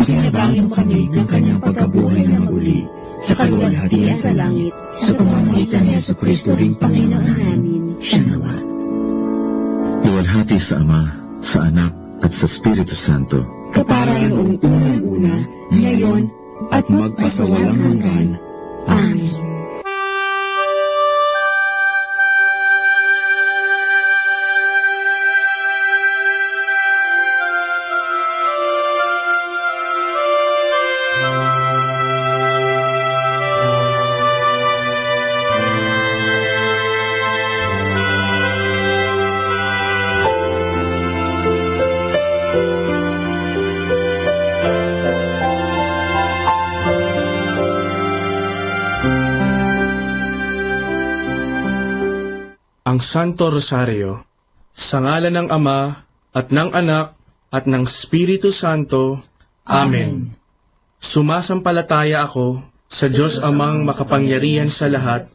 Pakinabangin mo kami ng kanyang pagkabuhay na muli sa kaluwalhatian sa langit sa pamamagitan ni Jesucristo ring Panginoon namin. Siya nawa.
Luwalhati sa Ama, sa Anak, at sa Espiritu Santo.
Kapara noong unang-una, ngayon, at magpasawalang hanggan. Amen.
Ang Santo Rosario, sa ngalan ng Ama, at ng Anak, at ng Espiritu Santo. Amen. Sumasampalataya ako sa Diyos Amang makapangyarihan sa lahat,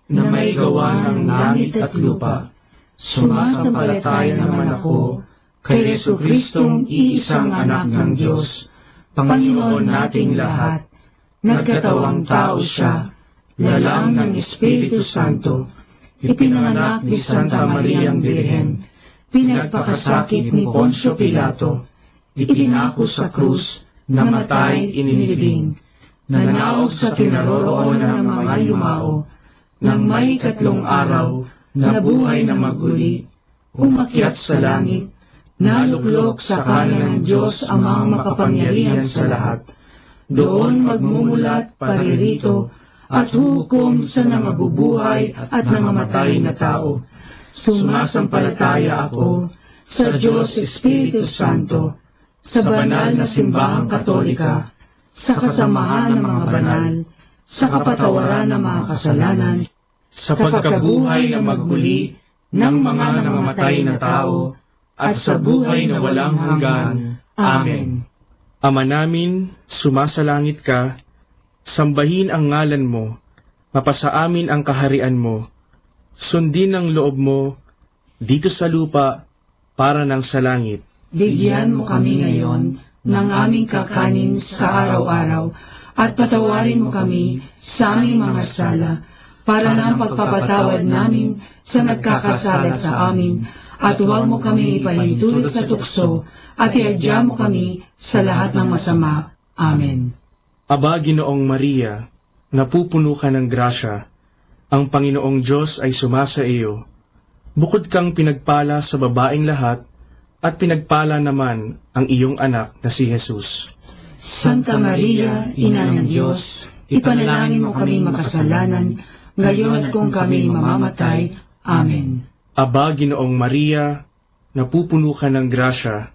na may gawa ng langit at lupa. Sumasampalataya naman ako kay Jesucristong iisang anak ng Diyos, Panginoon nating lahat. Nagkatawang tao siya, lalang ng Espiritu Santo, ipinanganak ni Santa Mariang Birhen, pinagpakasakit ni Poncio Pilato, ipinako sa krus, namatay, inilibing, nanaog sa kinaroroonan ng mga yumao, nang may 3 araw, nabuhay na maguli, umakyat sa langit, naluklok sa kanan ng Diyos Amang makapangyarihan sa lahat. Doon magmumulat paririto, at hukom sa nangabubuhay at nangamatay na tao. Sumasampalataya ako sa Diyos Espiritu Santo, sa banal na simbahang katolika, sa kasamahan ng mga banal, sa kapatawaran ng mga kasalanan, sa pagkabuhay na magmuli ng mga nangamatay na tao, at sa buhay na walang hanggan. Amen. Ama namin, sumasalangit ka, sambahin ang ngalan mo, mapasa amin ang kaharian mo, sundin ang loob mo, dito sa lupa, para nang sa langit.
Bigyan mo kami ngayon
ng aming kakanin sa araw-araw, at patawarin mo kami sa aming mga sala, para ng pagpapatawad namin sa nagkakasala sa amin, at huwag mo kami ipahintulot sa tukso, at iadya mo kami sa lahat ng masama. Amen.
Aba, Ginoong Maria, napupuno ka ng grasya, ang Panginoong Diyos ay sumasa iyo. Bukod kang pinagpala sa babaeng lahat, at pinagpala naman ang iyong anak na si Jesus.
Santa Maria, Ina ng Diyos, ipanalangin mo kaming makasalanan, ngayon at kung kami mamamatay. Amen.
Aba, Ginoong Maria, napupuno ka ng grasya,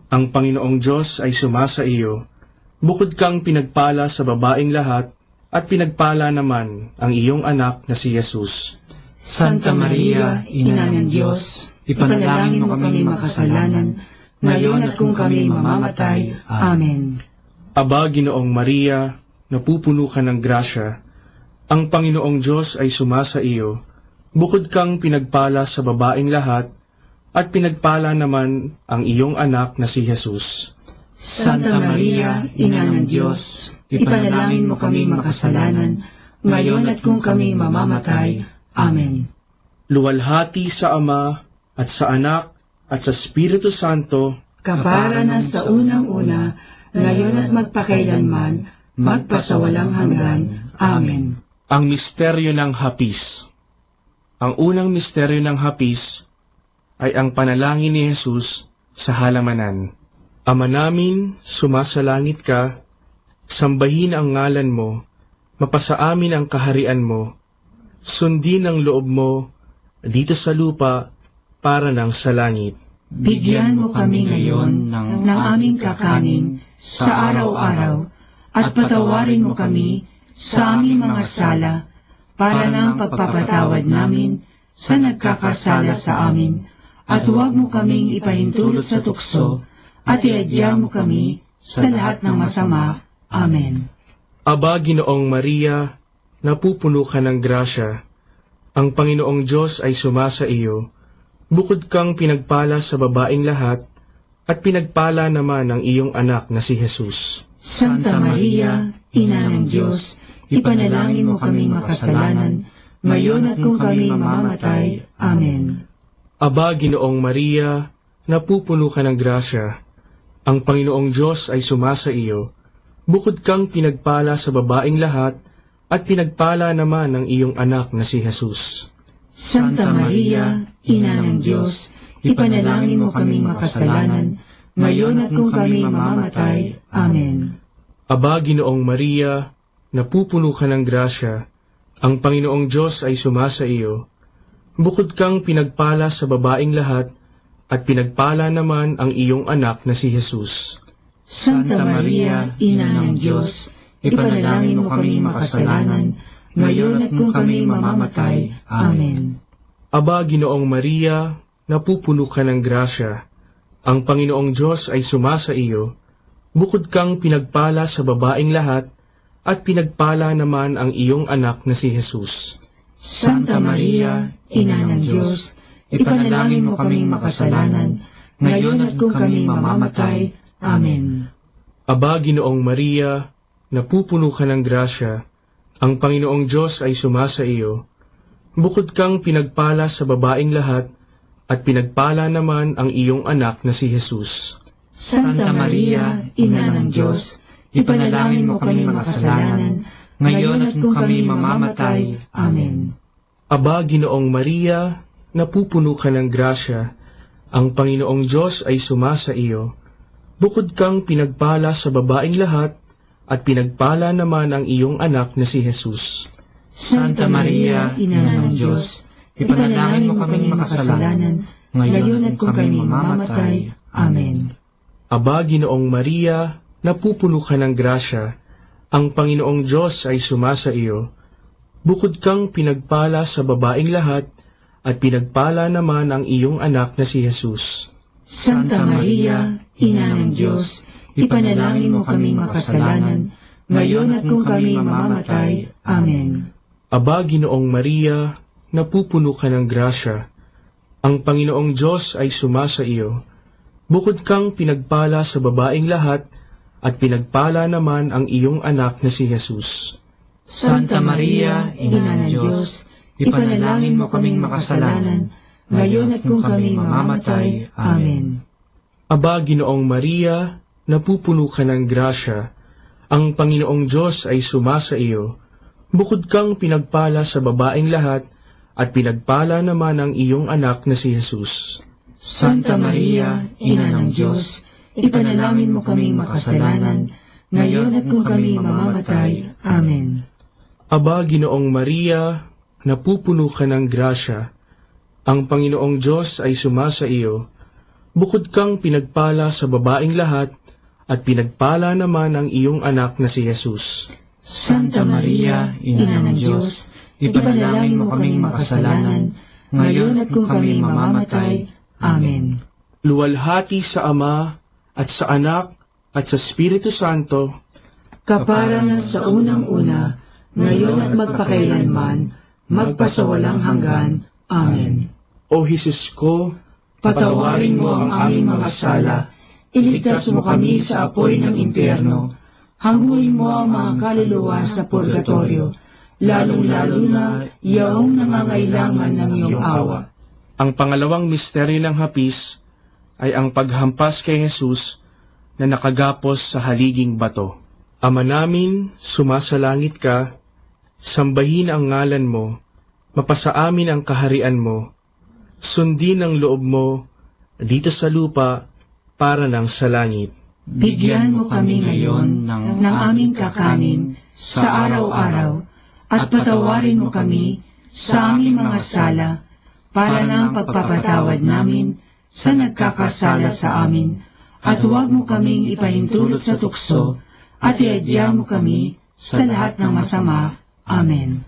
ang Panginoong Diyos ay sumasa iyo. Bukod kang pinagpala sa babaeng lahat, at pinagpala naman ang iyong anak na si Jesus.
Santa Maria, Ina ng Diyos, ipanalangin mo kami makasalanan, ngayon at kung kami mamamatay. Amen.
Aba, Ginoong Maria, napupuno ka ng grasya, ang Panginoong Diyos ay sumasa iyo. Bukod kang pinagpala sa babaeng lahat, at pinagpala naman ang iyong anak na si Jesus.
Santa Maria, Ina ng Diyos, ipanalangin mo kami makasalanan, ngayon at kung kami mamamatay. Amen.
Luwalhati sa Ama, at sa Anak, at sa Espiritu Santo,
kapara na sa unang-una, ngayon at magpakailanman, magpasawalang hanggan. Amen.
Ang misteryo ng hapis. Ang unang misteryo ng hapis ay ang panalangin ni Jesus sa halamanan. Ama namin, sumasalangit ka, sambahin ang ngalan mo, mapasa amin ang kaharian mo, sundin ang loob mo dito sa lupa para nang sa langit.
Bigyan mo kami ngayon ng aming kakanin sa araw-araw, at patawarin mo kami sa aming mga sala, para ng pagpapatawad namin sa nagkakasala sa amin, at huwag mo kaming ipahintulot sa tukso, at iadya mo kami sa lahat ng masama. Amen.
Aba, Ginoong Maria, napupuno ka ng grasya, ang Panginoong Diyos ay sumasa iyo. Bukod kang pinagpala sa babaeng lahat, at pinagpala naman ang iyong anak na si Jesus.
Santa Maria, Ina ng Diyos, ipanalangin mo kaming makasalanan, ngayon at kung kami mamamatay. Amen.
Aba, Ginoong Maria, napupuno ka ng grasya, ang Panginoong Diyos ay sumasa iyo. Bukod kang pinagpala sa babaeng lahat, at pinagpala naman ang iyong anak na si Jesus.
Santa Maria, Ina ng Diyos, ipanalangin mo kaming makasalanan, ngayon at kung kami mamamatay. Amen.
Aba, Ginoong Maria, napupuno ka ng grasya, ang Panginoong Diyos ay sumasa iyo. Bukod kang pinagpala sa babaeng lahat, at pinagpala naman ang iyong anak na si Jesus.
Santa Maria, Ina ng Diyos, ipanalangin mo kami makasalanan, ngayon at kung kami mamamatay. Amen.
Aba, Ginoong Maria, napupuno ka ng grasya, ang Panginoong Diyos ay sumasa iyo. Bukod kang pinagpala sa babaeng lahat, at pinagpala naman ang iyong anak na si Jesus.
Santa Maria, Ina ng Diyos, ipanalangin mo kaming makasalanan, ngayon at kung kami mamamatay. Amen.
Aba, Ginoong Maria, napupuno ka ng grasya, ang Panginoong Diyos ay sumasa iyo. Bukod kang pinagpala sa babaeng lahat, at pinagpala naman ang iyong anak na si Jesus.
Santa Maria, Ina ng Diyos, ipanalangin mo kaming makasalanan, ngayon at kung kami mamamatay. Amen.
Aba, Ginoong Maria, napupuno ka ng grasya, ang Panginoong Diyos ay sumasa iyo. Bukod kang pinagpala sa babaeng lahat, at pinagpala naman ang iyong anak na si Jesus.
Santa Maria, Ina ng Diyos, ipanalangin mo kaming makasalanan, ngayon at kung kami mamamatay. Amen.
Aba, Ginoong Maria, napupuno ka ng grasya, ang Panginoong Diyos ay sumasa iyo. Bukod kang pinagpala sa babaeng lahat, at pinagpala naman ang iyong anak na si Jesus.
Santa Maria, Ina ng Diyos, ipanalangin mo kaming makasalanan, ngayon at kung kami mamamatay. Amen.
Aba, Ginoong Maria, napupuno ka ng grasya, ang Panginoong Diyos ay sumasa iyo. Bukod kang pinagpala sa babaeng lahat, at pinagpala naman ang iyong anak na si Jesus.
Santa Maria, Ina ng Diyos, ipanalangin mo kaming makasalanan, ngayon at kung kami mamamatay. Amen.
Aba, Ginoong Maria, napupuno ka ng grasya, ang Panginoong Diyos ay sumasa iyo. Bukod kang pinagpala sa babaeng lahat, at pinagpala naman ang iyong anak na si Jesus.
Santa Maria, Ina ng Diyos, ipanalangin mo kaming makasalanan, ngayon at kung kami mamamatay. Amen.
Aba, Ginoong Maria, napupuno ka ng grasya, ang Panginoong Diyos ay sumasa iyo. Bukod kang pinagpala sa babaeng lahat, at pinagpala naman ang iyong anak na si Jesus.
Santa Maria, Ina ng Diyos, ipanalangin mo kaming makasalanan, ngayon at kung kami mamamatay. Amen.
Luwalhati sa Ama, at sa Anak, at sa Espiritu Santo,
kapara na sa unang-una, ngayon at magpakailanman, magpasawalang hanggan. Amen.
O Jesus ko,
patawarin mo ang aming mga sala, iligtas mo kami sa apoy ng impyerno, hanguin mo ang mga kaluluwa sa purgatorio, lalong-lalo na yaong nangangailangan ng iyong awa.
Ang pangalawang misteryo ng hapis ay ang paghampas kay Jesus na nakagapos sa haliging bato. Ama namin, sumasalangit ka, sambahin ang ngalan mo, mapasa amin ang kaharian mo, sundin ang loob mo dito sa lupa para ng sa langit.
Bigyan mo kami ngayon ng aming kakanin sa araw-araw, at patawarin mo kami sa aming mga sala para ng pagpapatawad namin sa nagkakasala sa amin, at huwag mo kaming ipahintulot sa tukso, at iadya mo kami sa lahat ng masama. Amen.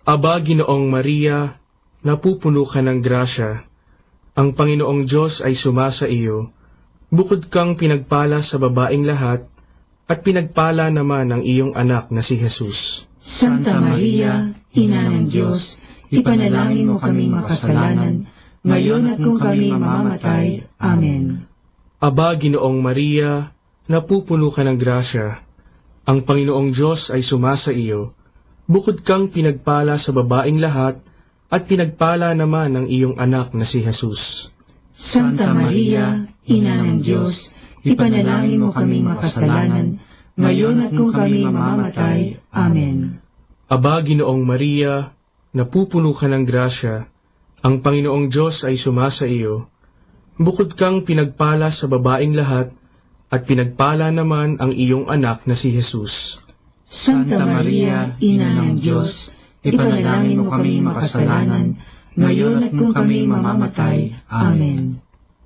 Aba, Ginoong Maria, napupuno ka ng grasya, ang Panginoong Diyos ay sumasa iyo. Bukod kang pinagpala sa babaeng lahat, at pinagpala naman ang iyong anak na si Jesus.
Santa Maria, Ina ng Diyos, ipanalangin mo kaming makasalanan, ngayon at kung kami mamamatay. Amen.
Aba, Ginoong Maria, napupuno ka ng grasya, ang Panginoong Diyos ay sumasa iyo. Bukod kang pinagpala sa babaeng lahat, at pinagpala naman ang iyong anak na si Jesus.
Santa Maria, Ina ng Diyos, ipanalangin mo kaming makasalanan, ngayon at kung kami mamamatay. Amen.
Aba, Ginoong Maria, napupuno ka ng grasya, ang Panginoong Diyos ay sumasa iyo. Bukod kang pinagpala sa babaeng lahat, at pinagpala naman ang iyong anak na si Jesus.
Santa Maria, Ina ng Diyos, ipanalangin mo kaming makasalanan, ngayon at kung kami mamamatay. Amen.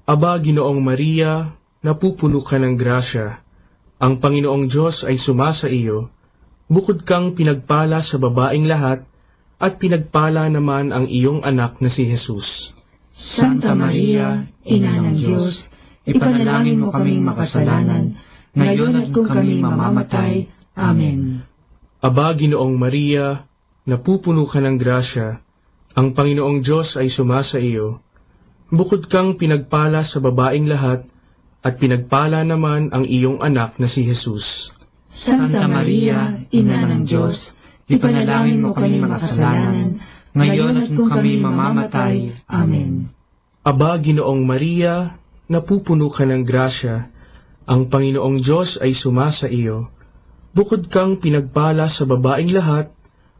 Aba, Ginoong Maria, napupuno ka ng grasya, ang Panginoong Diyos ay sumasa iyo. Bukod kang pinagpala sa babaeng lahat, at pinagpala naman ang iyong anak na si Jesus.
Santa Maria, Ina ng Diyos, ipanalangin mo kaming makasalanan, ngayon at kung kami mamamatay. Amen.
Aba, Ginoong Maria, napupuno ka ng grasya, ang Panginoong Diyos ay sumasa iyo. Bukod kang pinagpala sa babaeng lahat, at pinagpala naman ang iyong anak na si Jesus.
Santa Maria, Ina ng Diyos, ipanalangin mo kaming makasalanan, ngayon at kung kami mamamatay. Amen.
Aba, Ginoong Maria, napupuno ka ng grasya, ang Panginoong Diyos ay sumasa iyo. Bukod kang pinagpala sa babaeng lahat,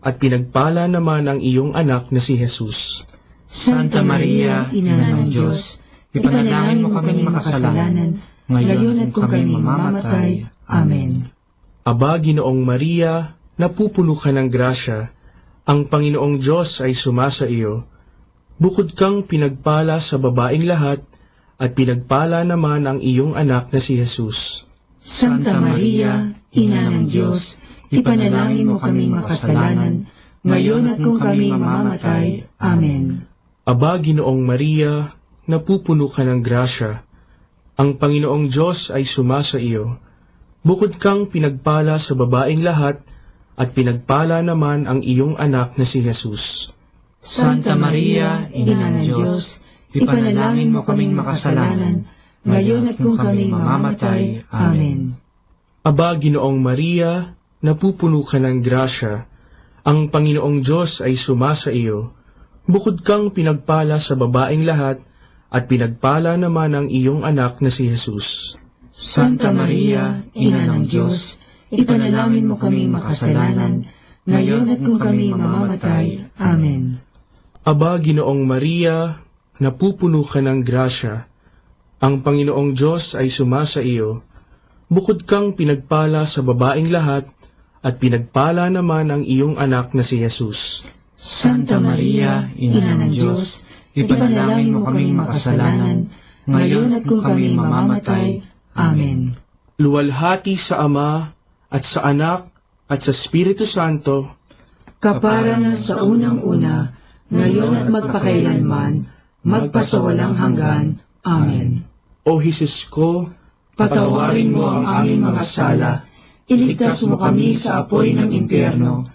at pinagpala naman ang iyong anak na si Jesus.
Santa Maria, Ina ng Diyos, ipanalangin mo kaming makasalanan, ngayon at kung kami mamamatay. Amen.
Aba, Ginoong Maria, napupuno ka ng grasya, ang Panginoong Diyos ay sumasa iyo. Bukod kang pinagpala sa babaeng lahat, at pinagpala naman ang iyong anak na si Jesus.
Santa Maria, Ina ng Diyos, ipanalangin mo kaming makasalanan, ngayon at kung kami mamamatay. Amen.
Aba, Ginoong Maria, napupuno ka ng grasya, ang Panginoong Diyos ay sumasa iyo. Bukod kang pinagpala sa babaeng lahat, at pinagpala naman ang iyong anak na si Jesus.
Santa Maria, Ina ng Diyos, ipanalangin mo kaming makasalanan, ngayon at kung kami mamamatay. Amen.
Aba, Ginoong Maria, napupuno ka ng grasya, ang Panginoong Diyos ay sumasa iyo. Bukod kang pinagpala sa babaeng lahat, at pinagpala naman ang iyong anak na si Jesus.
Santa Maria, Ina ng Diyos, ipanalangin mo kami makasalanan, ngayon at kung kami mamamatay. Amen.
Aba, Ginoong Maria, napupuno ka ng grasya, ang Panginoong Diyos ay sumasa iyo. Bukod kang pinagpala sa babaeng lahat, at pinagpala naman ang iyong anak na si Jesus.
Santa Maria, Ina ng Diyos, ipanalangin mo kami makasalanan, ngayon at kung kami mamamatay. Amen.
Luwalhati sa Ama, at sa Anak, at sa Espiritu Santo,
kapara na sa unang-una, ngayon at magpakailanman, magpasawalang hanggan. Amen.
O Jesus ko,
patawarin mo ang aming mga sala, iligtas mo kami sa apoy ng impyerno,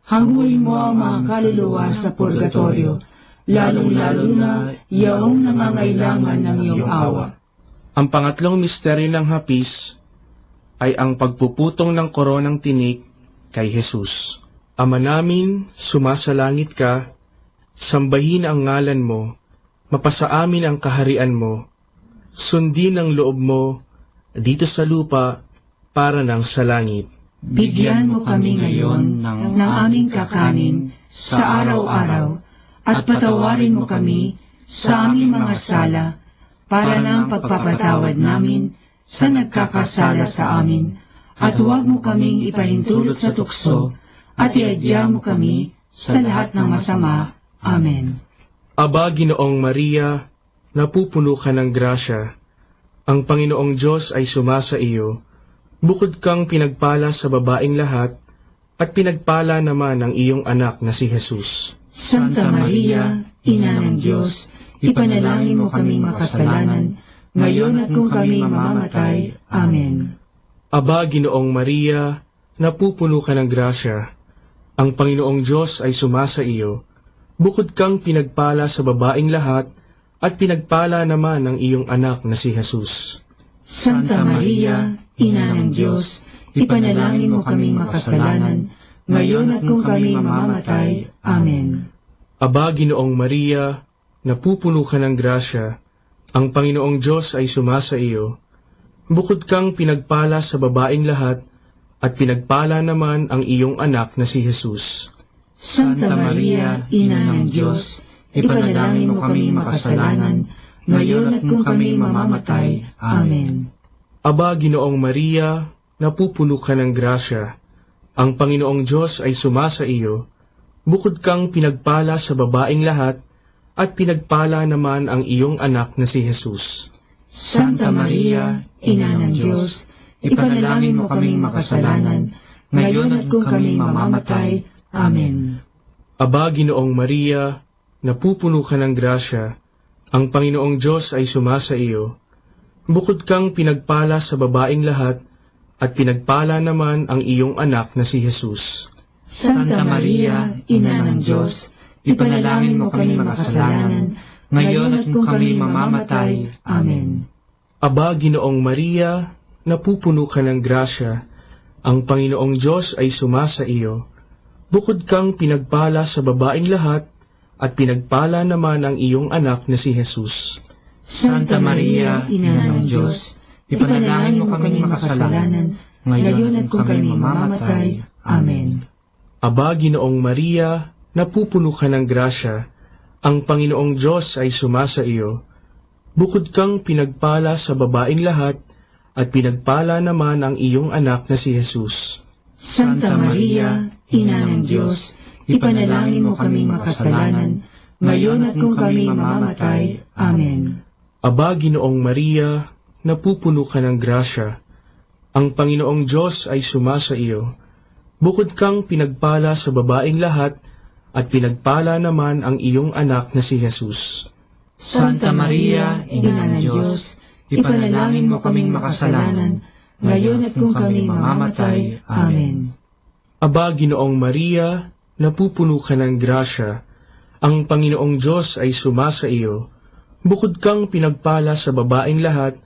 hanguin mo ang mga kaluluwa sa purgatorio, lalong-lalo na yaong nangangailangan ng iyong awa.
Ang pangatlong misteryo ng hapis ay ang pagpuputong ng koronang tinik kay Jesus. Ama namin, sumasalangit ka, sambahin ang ngalan mo, mapasa amin ang kaharian mo, sundin ang loob mo, dito sa lupa, para ng sa langit.
Bigyan mo kami ngayon ng aming kakanin sa araw-araw, at patawarin mo kami sa aming mga sala, para ng pagpapatawad namin sa nagkakasala sa amin, at huwag mo kaming ipahintulot sa tukso, at iadya mo kami sa lahat ng masama. Amen.
Aba, Ginoong Maria, napupuno ka ng grasya, ang Panginoong Diyos ay sumasa iyo. Bukod kang pinagpala sa babaeng lahat, at pinagpala naman ang iyong anak na si Jesus.
Santa Maria, Ina ng Diyos, ipanalangin mo kami makasalanan, ngayon at kung kami mamamatay. Amen.
Aba, Ginoong Maria, napupuno ka ng grasya, ang Panginoong Diyos ay sumasa iyo. Bukod kang pinagpala sa babaeng lahat, at pinagpala naman ang iyong anak na si Jesus.
Santa Maria, Ina ng Diyos, ipanalangin mo kami makasalanan, ngayon at kung kami mamamatay. Amen.
Aba, Ginoong Maria, napupuno ka ng grasya, ang Panginoong Diyos ay sumasa iyo. Bukod kang pinagpala sa babaeng lahat, at pinagpala naman ang iyong anak na si Jesus.
Santa Maria, Ina ng Diyos, ipanalangin mo kami makasalanan, ngayon at kung kami mamamatay. Amen.
Aba, Ginoong Maria, napupuno ka ng grasya, ang Panginoong Diyos ay sumasa iyo. Bukod kang pinagpala sa babaeng lahat, at pinagpala naman ang iyong anak na si Jesus.
Santa Maria, Ina ng Diyos, ipanalangin mo kami makasalanan, ngayon at kung kami mamamatay. Amen.
Aba, Ginoong Maria, napupuno ka ng grasya, ang Panginoong Diyos ay sumasa iyo. Bukod kang pinagpala sa babaeng lahat, at pinagpala naman ang iyong anak na si Jesus.
Santa Maria, Ina ng Diyos, ipanalangin mo kami makasalanan, ngayon at kung kami mamamatay. Amen.
Aba, Ginoong Maria, napupuno ka ng grasya, ang Panginoong Diyos ay sumasa iyo. Bukod kang pinagpala sa babaeng lahat, at pinagpala naman ang iyong anak na si Jesus.
Santa Maria, Ina ng Diyos, ipanalangin mo kami makasalanan, ngayon at kung kami mamamatay. Amen.
Aba, Ginoong Maria, napupuno ka ng grasya, ang Panginoong Diyos ay sumasa iyo. Bukod kang pinagpala sa babaeng lahat, at pinagpala naman ang iyong anak na si Jesus.
Santa Maria, Ina ng Diyos, ipanalangin mo kami makasalanan, ngayon at kung kami mamamatay. Amen.
Aba, Ginoong Maria, napupuno ka ng grasya, ang Panginoong Diyos ay sumasa iyo. Bukod kang pinagpala sa babaeng lahat, at pinagpala naman ang iyong anak na si Jesus.
Santa Maria, Ina ng Diyos, ipanalangin mo kaming makasalanan, ngayon at kung kami mamamatay. Amen.
Aba, Ginoong Maria, napupuno ka ng grasya, ang Panginoong Diyos ay sumasa iyo. Bukod kang pinagpala sa babaeng lahat,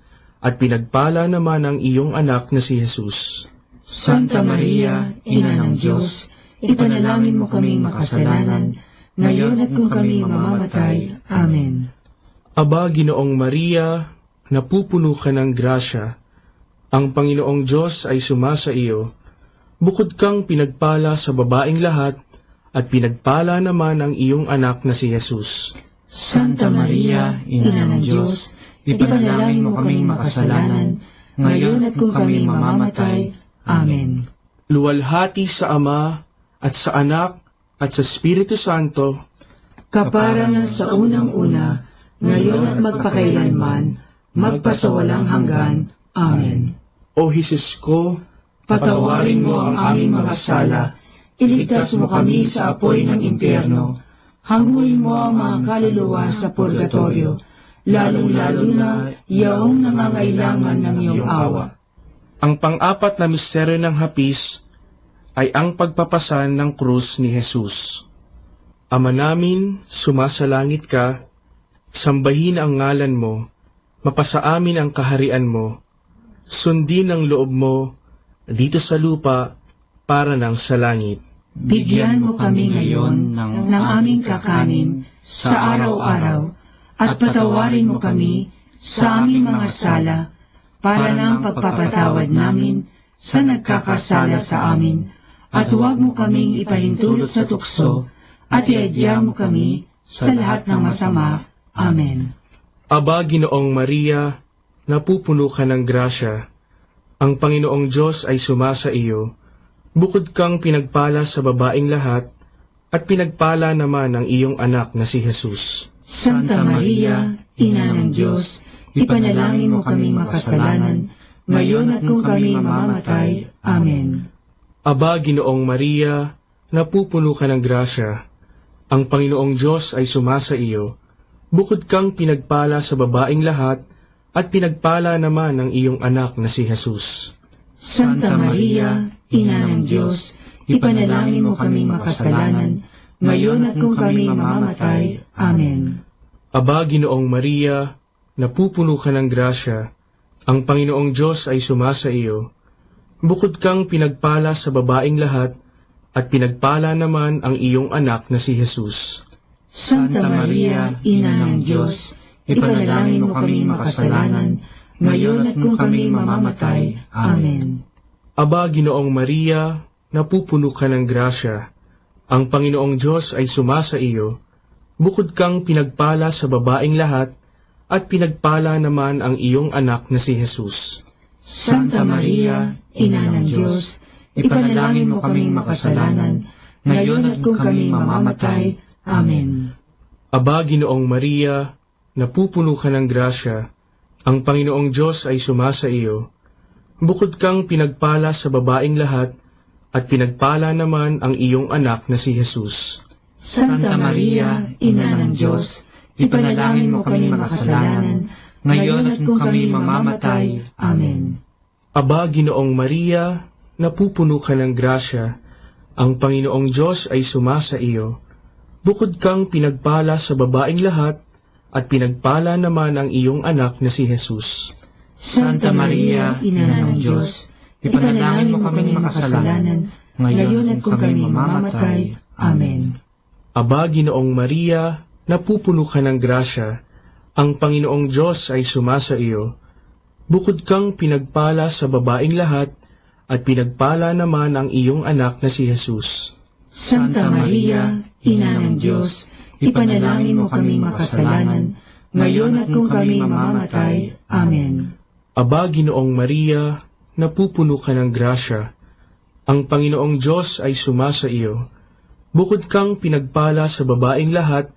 at pinagpala naman ang iyong anak na si Jesus.
Santa Maria, Ina ng Diyos, ipanalangin mo kaming makasalanan, ngayon at kung kami mamamatay. Amen.
Aba, Ginoong Maria, napupuno ka ng grasya, ang Panginoong Diyos ay sumasa iyo. Bukod kang pinagpala sa babaeng lahat, at pinagpala naman ang iyong anak na si Jesus.
Santa Maria, Ina ng Diyos, ipanalangin mo kaming makasalanan, ngayon at kung kami mamamatay. Amen.
Luwalhati sa Ama, at sa Anak, at sa Espiritu Santo,
kaparangan sa unang-una, ngayon at magpakailanman, magpasawalang hanggan. Amen.
O Jesus ko,
patawarin mo ang aming mga sala, iligtas mo kami sa apoy ng impyerno, hanguin mo ang mga kaluluwa sa purgatorio, lalong-lalo na yaong nangangailangan ng iyong awa.
Ang pang-apat na misteryo ng hapis ay ang pagpapasan ng krus ni Jesus. Ama namin, sumasalangit ka, sambahin ang ngalan mo, mapasa amin ang kaharian mo, sundin ang loob mo, dito sa lupa, para nang sa langit.
Bigyan mo kami ngayon ng aming kakanin sa araw-araw, at patawarin mo kami sa aming mga sala, para ng pagpapatawad namin sa nagkakasala sa amin, at huwag mo kaming ipahintulot sa tukso, at iadya mo kami sa lahat ng masama. Amen.
Aba, Ginoong Maria, napupuno ka ng grasya, ang Panginoong Diyos ay sumasa iyo. Bukod kang pinagpala sa babaeng lahat, at pinagpala naman ang iyong anak na si Jesus.
Santa Maria, Ina ng Diyos, ipanalangin mo kaming makasalanan, ngayon at kung kami mamamatay. Amen.
Aba, Ginoong Maria, napupuno ka ng grasya, ang Panginoong Diyos ay sumasa iyo. Bukod kang pinagpala sa babaeng lahat, at pinagpala naman ang iyong anak na si Jesus.
Santa Maria, Ina ng Diyos, ipanalangin mo kaming makasalanan, ngayon at kung kami mamamatay. Amen.
Aba, Ginoong Maria, napupuno ka ng grasya, ang Panginoong Diyos ay sumasa iyo. Bukod kang pinagpala sa babaeng lahat, at pinagpala naman ang iyong anak na si Jesus.
Santa Maria, Ina ng Diyos, ipanalangin mo kaming makasalanan, ngayon at kung kami mamamatay. Amen.
Aba, Ginoong Maria, napupuno ka ng grasya, ang Panginoong Diyos ay sumasa iyo. Bukod kang pinagpala sa babaeng lahat, at pinagpala naman ang iyong anak na si Jesus.
Santa Maria, Ina ng Diyos, ipanalangin mo kaming makasalanan, ngayon at kung kami mamamatay. Amen.
Aba, Ginoong Maria, napupuno ka ng grasya, ang Panginoong Diyos ay sumasa iyo. Bukod kang pinagpala sa babaeng lahat, at pinagpala naman ang iyong anak na si Jesus.
Santa Maria, Ina ng Diyos, ipanalangin mo kaming makasalanan, ngayon at kung kami mamamatay. Amen.
Aba, Ginoong Maria, napupuno ka ng grasya, ang Panginoong Diyos ay sumasa iyo. Bukod kang pinagpala sa babaeng lahat, at pinagpala naman ang iyong anak na si Jesus.
Santa Maria, Ina ng Diyos, ipanalangin mo kaming makasalanan, ngayon at kung kami mamamatay. Amen.
Aba, Ginoong Maria, napupuno ka ng grasya, ang Panginoong Diyos ay sumasa iyo. Bukod kang pinagpala sa babaeng lahat, at pinagpala naman ang iyong anak na si Jesus.
Santa Maria, Ina ng Diyos, ipanalangin mo kaming makasalanan, ngayon at kung kami mamamatay. Amen.
Aba, Ginoong Maria, napupuno ka ng grasya, ang Panginoong Diyos ay sumasa iyo. Bukod kang pinagpala sa babaeng lahat,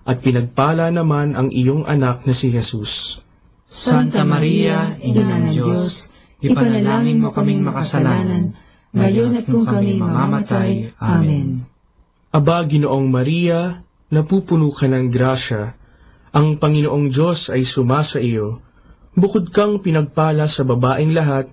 at pinagpala naman ang iyong anak na si Jesus.
Santa Maria, Ina ng Diyos, ipanalangin mo kaming makasalanan, ngayon at kung kami mamamatay. Amen.
Aba, Ginoong Maria, napupuno ka ng grasya, ang Panginoong Diyos ay sumasa iyo. Bukod kang pinagpala sa babaeng lahat,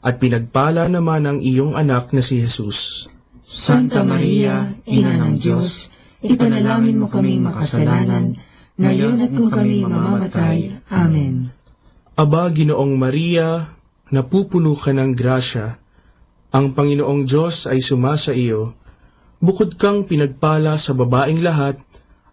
at pinagpala naman ang iyong anak na si Jesus.
Santa Maria, Ina ng Diyos, ipanalangin mo kaming makasalanan, ngayon at kung kami mamamatay. Amen.
Aba, Ginoong Maria, napupuno ka ng grasya, ang Panginoong Diyos ay sumasa iyo. Bukod kang pinagpala sa babaeng lahat,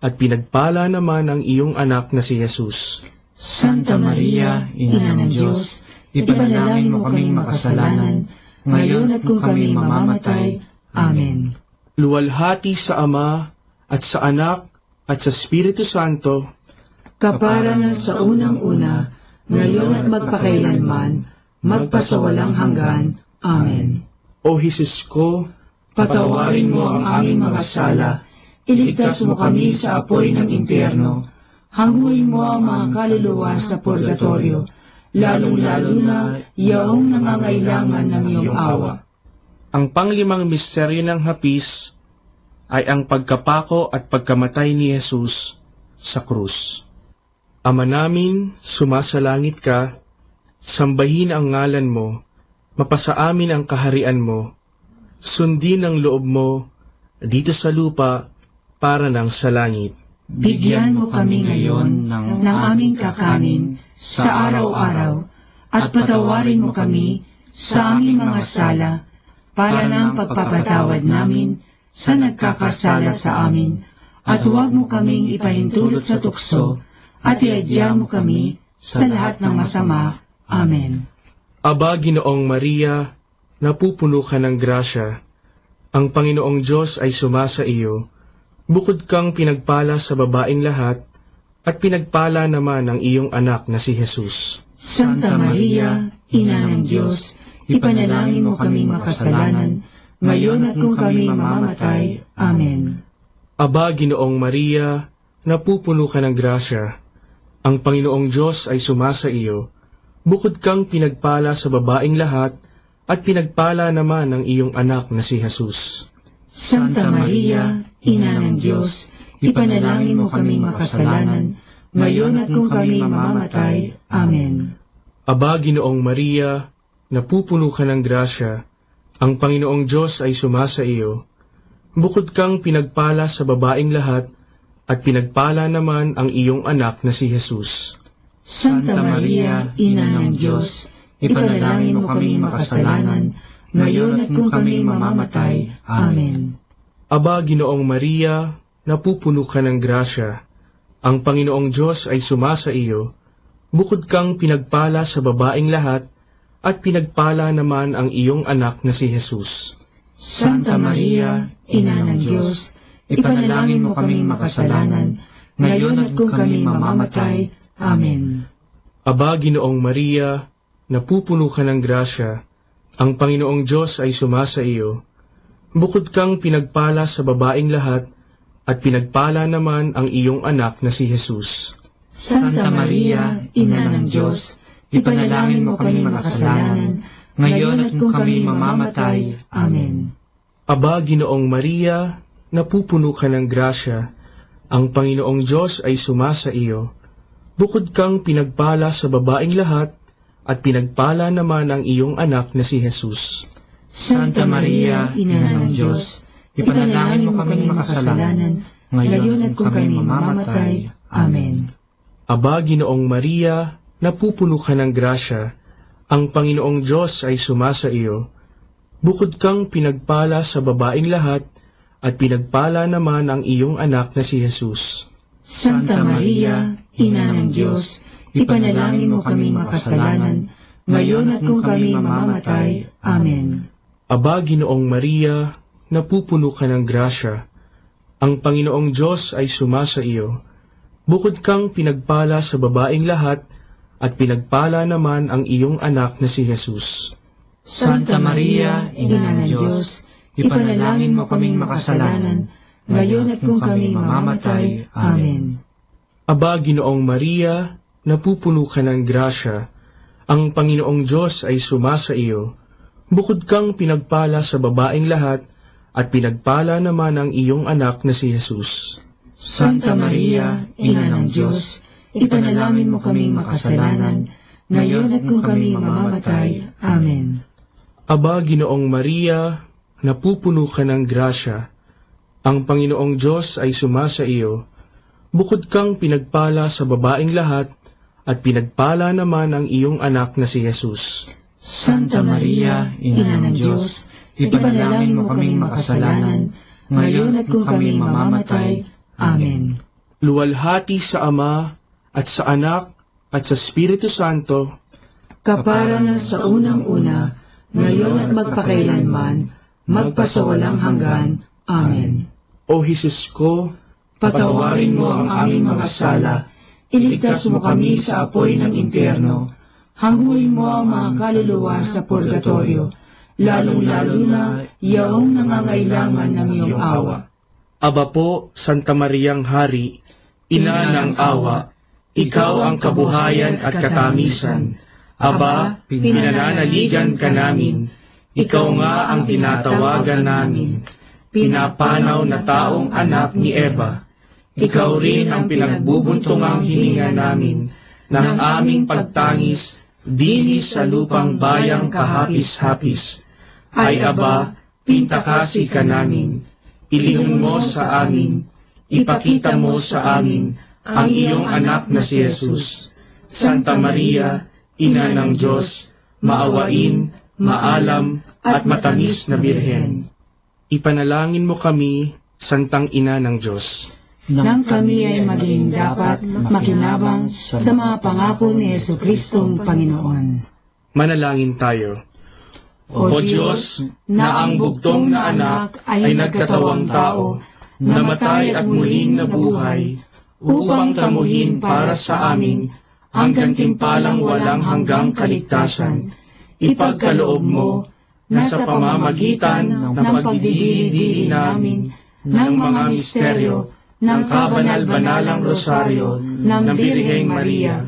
at pinagpala naman ang iyong anak na si Jesus.
Santa Maria, Ina ng Diyos, ipanalangin mo kaming makasalanan, ngayon at kung kami mamamatay. Amen.
Luwalhati sa Ama, at sa Anak, at sa Espiritu Santo,
kapara na sa unang-una, ngayon at magpakailanman, magpasawalang hanggan. Amen.
O Jesus ko,
patawarin mo ang aming mga sala, iligtas mo kami sa apoy ng impyerno, hangguin mo ang mga kaluluwa sa purgatorio, lalong-lalo na yaong nangangailangan ng iyong awa.
Ang panglimang misteryo ng hapis ay ang pagkapako at pagkamatay ni Jesus sa krus. Ama namin, sumasalangit ka, sambahin ang ngalan mo, mapasa amin ang kaharian mo, sundin ang loob mo dito sa lupa para ng sa langit.
Bigyan mo kami ngayon ng aming kakanin sa araw-araw at patawarin mo kami sa aming mga sala para ng pagpapatawad namin sa nagkakasala sa amin, at huwag mo kaming ipahintulot sa tukso at iadya mo kami sa lahat ng masama. Amen.
Aba, Ginoong Maria, napupuno ka ng grasya, ang Panginoong Diyos ay sumasa iyo. Bukod kang pinagpala sa babaeng lahat, at pinagpala naman ang iyong anak na si Jesus.
Santa Maria, Ina ng Diyos, ipanalangin mo kaming makasalanan, ngayon at kung kami mamamatay. Amen.
Aba, Ginoong Maria, napupuno ka ng grasya, ang Panginoong Diyos ay sumasa iyo. Bukod kang pinagpala sa babaeng lahat, at pinagpala naman ang iyong anak na si Jesus.
Santa Maria, Ina ng Diyos, ipanalangin mo kaming makasalanan, ngayon at kung kami mamamatay. Amen.
Aba, Ginoong Maria, napupuno ka ng grasya, ang Panginoong Diyos ay sumasa iyo. Bukod kang pinagpala sa babaeng lahat, at pinagpala naman ang iyong anak na si Jesus.
Santa Maria, Ina ng Diyos, ipanalangin mo kaming makasalanan, ngayon at kung kami mamamatay. Amen.
Aba, Ginoong Maria, napupuno ka ng grasya, ang Panginoong Diyos ay sumasa iyo. Bukod kang pinagpala sa babaeng lahat, at pinagpala naman ang iyong anak na si Jesus.
Santa Maria, Ina ng Diyos, ipanalangin mo kaming makasalanan, ngayon at kung kami mamamatay. Amen.
Aba, Ginoong Maria, napupuno ka ng grasya, ang Panginoong Diyos ay sumasa iyo. Bukod kang pinagpala sa babaeng lahat, at pinagpala naman ang iyong anak na si Jesus.
Santa Maria, Ina ng Diyos, ipanalangin mo kaming makasalanan, ngayon at kung kami mamamatay. Amen.
Aba, Ginoong Maria, napupuno ka ng grasya, ang Panginoong Diyos ay sumasa iyo. Bukod kang pinagpala sa babaeng lahat, at pinagpala naman ang iyong anak na si Jesus.
Santa Maria, Ina ng Diyos, ipanalangin mo kaming makasalanan, ngayon at kung kami mamamatay. Amen.
Aba, Ginoong Maria, napupuno ka ng grasya, ang Panginoong Diyos ay sumasa iyo. Bukod kang pinagpala sa babaeng lahat, at pinagpala naman ang iyong anak na si Jesus.
Santa Maria, Ina ng Diyos, ipanalangin mo kaming makasalanan, ngayon at kung kami mamamatay. Amen.
Aba, Ginoong Maria, napupuno ka ng grasya, ang Panginoong Diyos ay sumasa iyo. Bukod kang pinagpala sa babaeng lahat, at pinagpala naman ang iyong anak na si Jesus.
Santa Maria, Ina ng Diyos, ipanalangin mo kaming makasalanan, ngayon at kung kami mamamatay. Amen.
Aba, Ginoong Maria, napupuno ka ng grasya, ang Panginoong Diyos ay sumasa iyo. Bukod kang pinagpala sa babaeng lahat, at pinagpala naman ang iyong anak na si Jesus.
Santa Maria, Ina ng Diyos, ipanalangin mo kaming makasalanan, ngayon at kung kami mamamatay. Amen.
Aba, Ginoong Maria, napupuno ka ng grasya, ang Panginoong Diyos ay sumasa iyo. Bukod kang pinagpala sa babaeng lahat, at pinagpala naman ang iyong anak na si Jesus.
Santa Maria, Ina ng Diyos, ipanalangin mo kaming makasalanan, ngayon at kung kami mamamatay. Amen.
Luwalhati sa Ama, at sa Anak, at sa Espiritu Santo,
kapara na sa unang-una, ngayon at magpakailanman, magpasawalang hanggan. Amen.
O Jesus ko,
patawarin mo ang aming mga sala, iligtas mo kami sa apoy ng impyerno, hangguin mo ang mga kaluluwa sa purgatorio, lalong-lalo na yaong nangangailangan ng iyong awa.
Aba po, Santa Mariang Hari, Ina ng awa, ikaw ang kabuhayan at katamisan. Aba, pinananaligan ka namin, ikaw nga ang tinatawagan namin, pinapanaw na taong anak ni Eva. Ikaw rin ang pinagbubuntungang hininga namin ng aming pagtangis dini sa lupang bayang kahapis-hapis. Ay Aba, pintakasi ka namin, ilingon mo sa amin, ipakita mo sa amin ang iyong anak na si Jesus. Santa Maria, Ina ng Diyos, maawain, maalam at matamis na Birhen. Ipanalangin mo kami, Santang Ina ng Diyos,
nang kami ay maging dapat makinabang sa mga pangako ni Jesucristong Panginoon.
Manalangin tayo.
O Diyos, na ang bugtong na anak ay nagkatawang tao, namatay at muling nabuhay, upang tamuhin para sa amin ang gantimpalang walang hanggang kaligtasan, ipagkaloob mo na sa pamamagitan ng pagdidili-dili namin ng mga misteryo ng kabanal-banalang rosaryo ng Birheng Maria,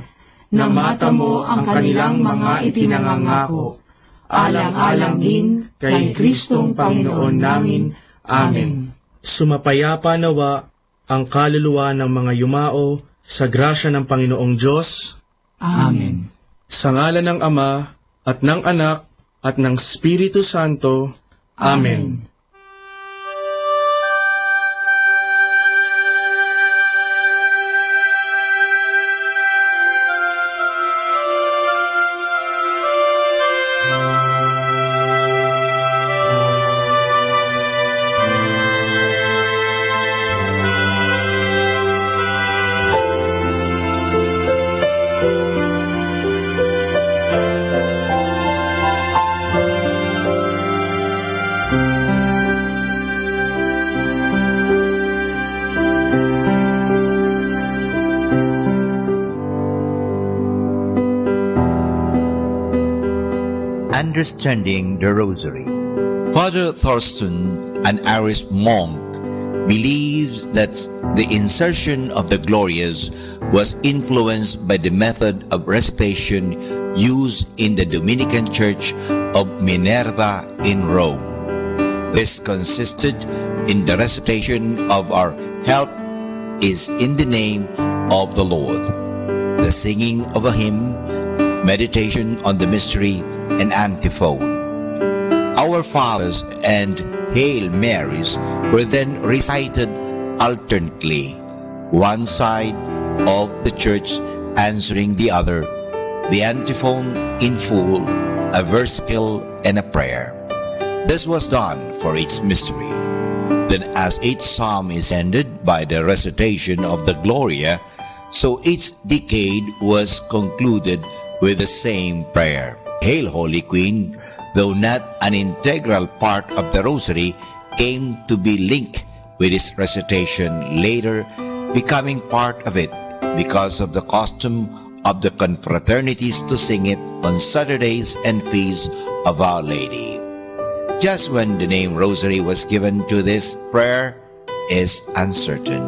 na mata mo ang kanilang mga ipinangangako, alang-alang din kay Kristong Panginoon namin. Amen.
Sumapayapa nawa ang kaluluwa ng mga yumao sa grasya ng Panginoong Diyos.
Amen.
Sa ngalan ng Ama, at ng Anak, at ng Espiritu Santo. Amen.
Understanding the Rosary. Father Thorsten, an Irish monk, believes that the insertion of the Glorias was influenced by the method of recitation used in the Dominican Church of Minerva in Rome. This consisted in the recitation of "Our help is in the name of the Lord," the singing of a hymn, meditation on the mystery, and antiphon. Our Fathers and Hail Marys were then recited alternately, one side of the church answering the other, the antiphon in full, a versicle, and a prayer. This was done for each mystery. Then as each psalm is ended by the recitation of the Gloria, so each decade was concluded with the same prayer. Hail, Holy Queen, though not an integral part of the Rosary, came to be linked with its recitation, later becoming part of it because of the custom of the confraternities to sing it on Saturdays and feasts of Our Lady. Just when the name Rosary was given to this prayer is uncertain.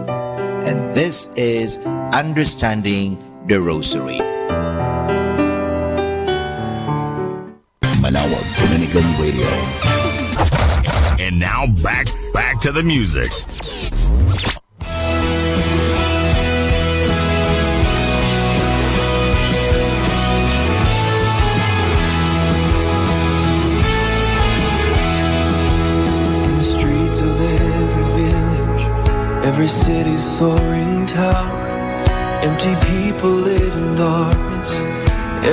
And this is Understanding the Rosary.
Manawag Dominican Radio. And now back to the music.
In the streets of every village, every city's soaring tower,
Empty people live in darkness,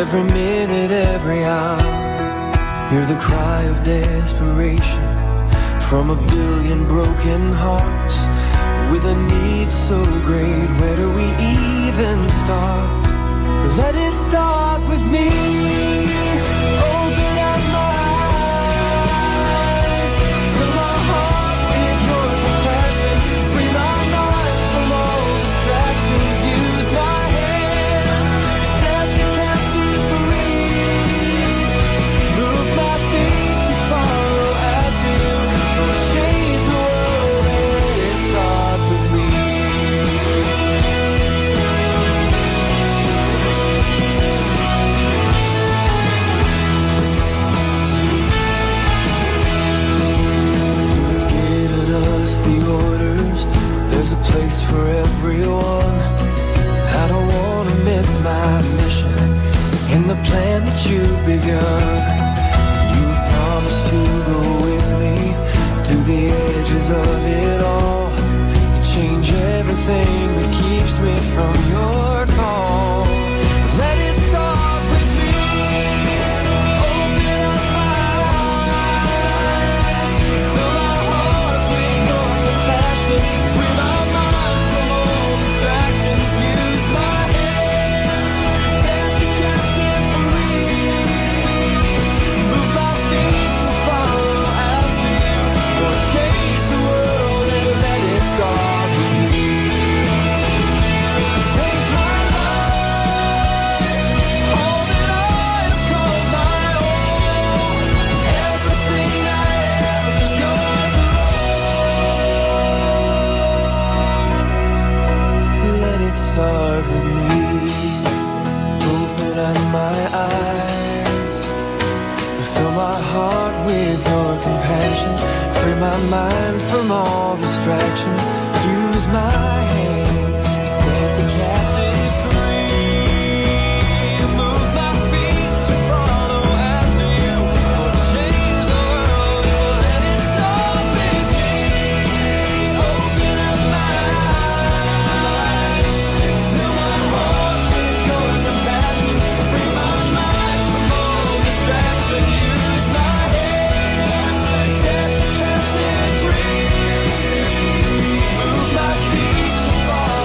every minute, every hour. Hear the cry of desperation from a billion broken hearts. With a need so great, where do we even start? Let it start with me. Open up my eyes, fill my heart with your compassion, free my mind from all distractions. Use my hands to set the captive free. Move my feet to follow after you. Lord, change the world and let it start with me. You've given us the orders, there's a place for everyone. I don't want to miss my mission in the plan that you've begun. You've promised to go with me to the edges of it all, and change everything that keeps me from your call. Let it start with me. Open up my eyes, fill my heart with your compassion, free my mind from all distractions. Use my hands, set the captive free. Move my feet to follow after you. Or change the world and let it start with me. Take my life, all that I have called my own. Everything I am is yours alone. Let it start with me. Open up my eyes, fill my heart with your compassion, free my mind from all distractions. Use my hands, set the captive free. Move my feet to follow after you. Or change the world, let it start with me. Open up my eyes, fill my heart with your compassion, free my mind from all distraction. Use my hands, set the captive free. Move my feet to follow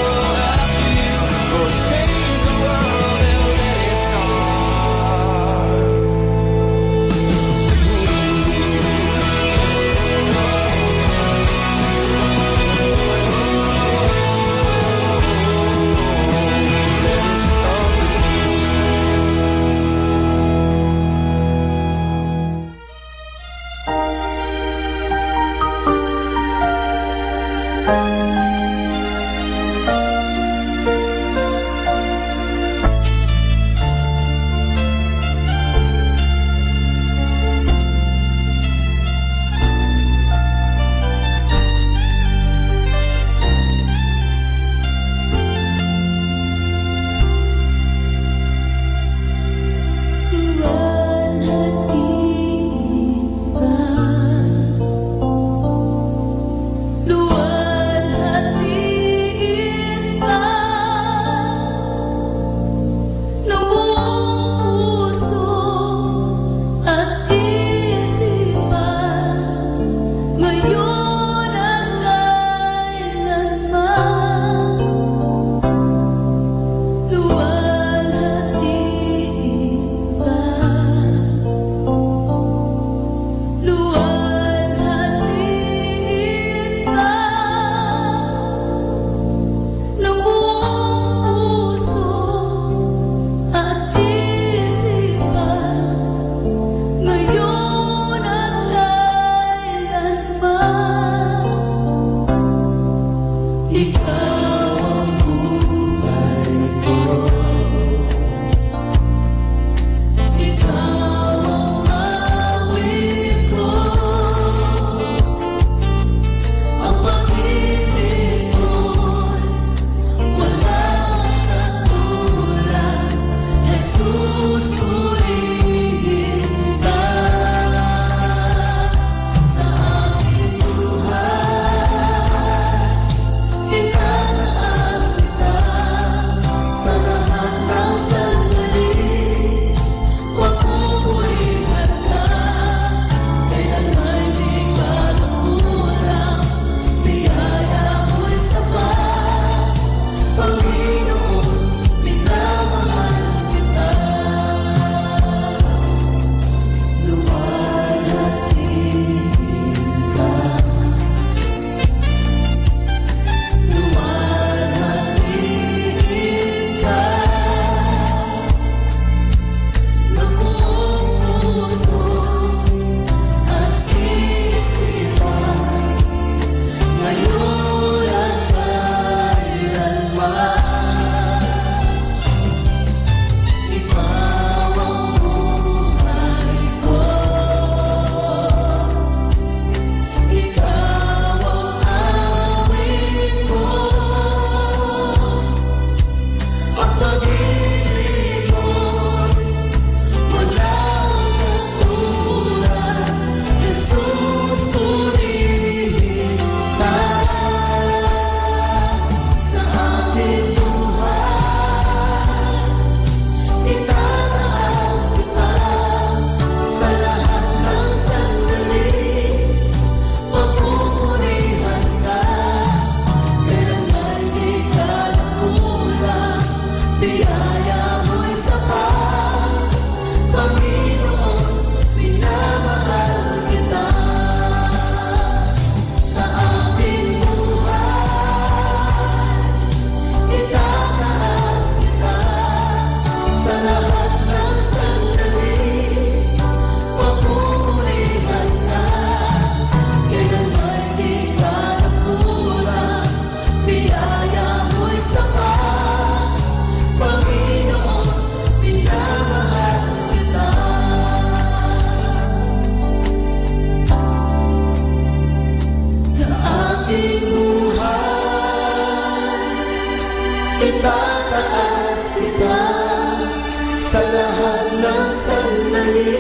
sa lahat ng sandali.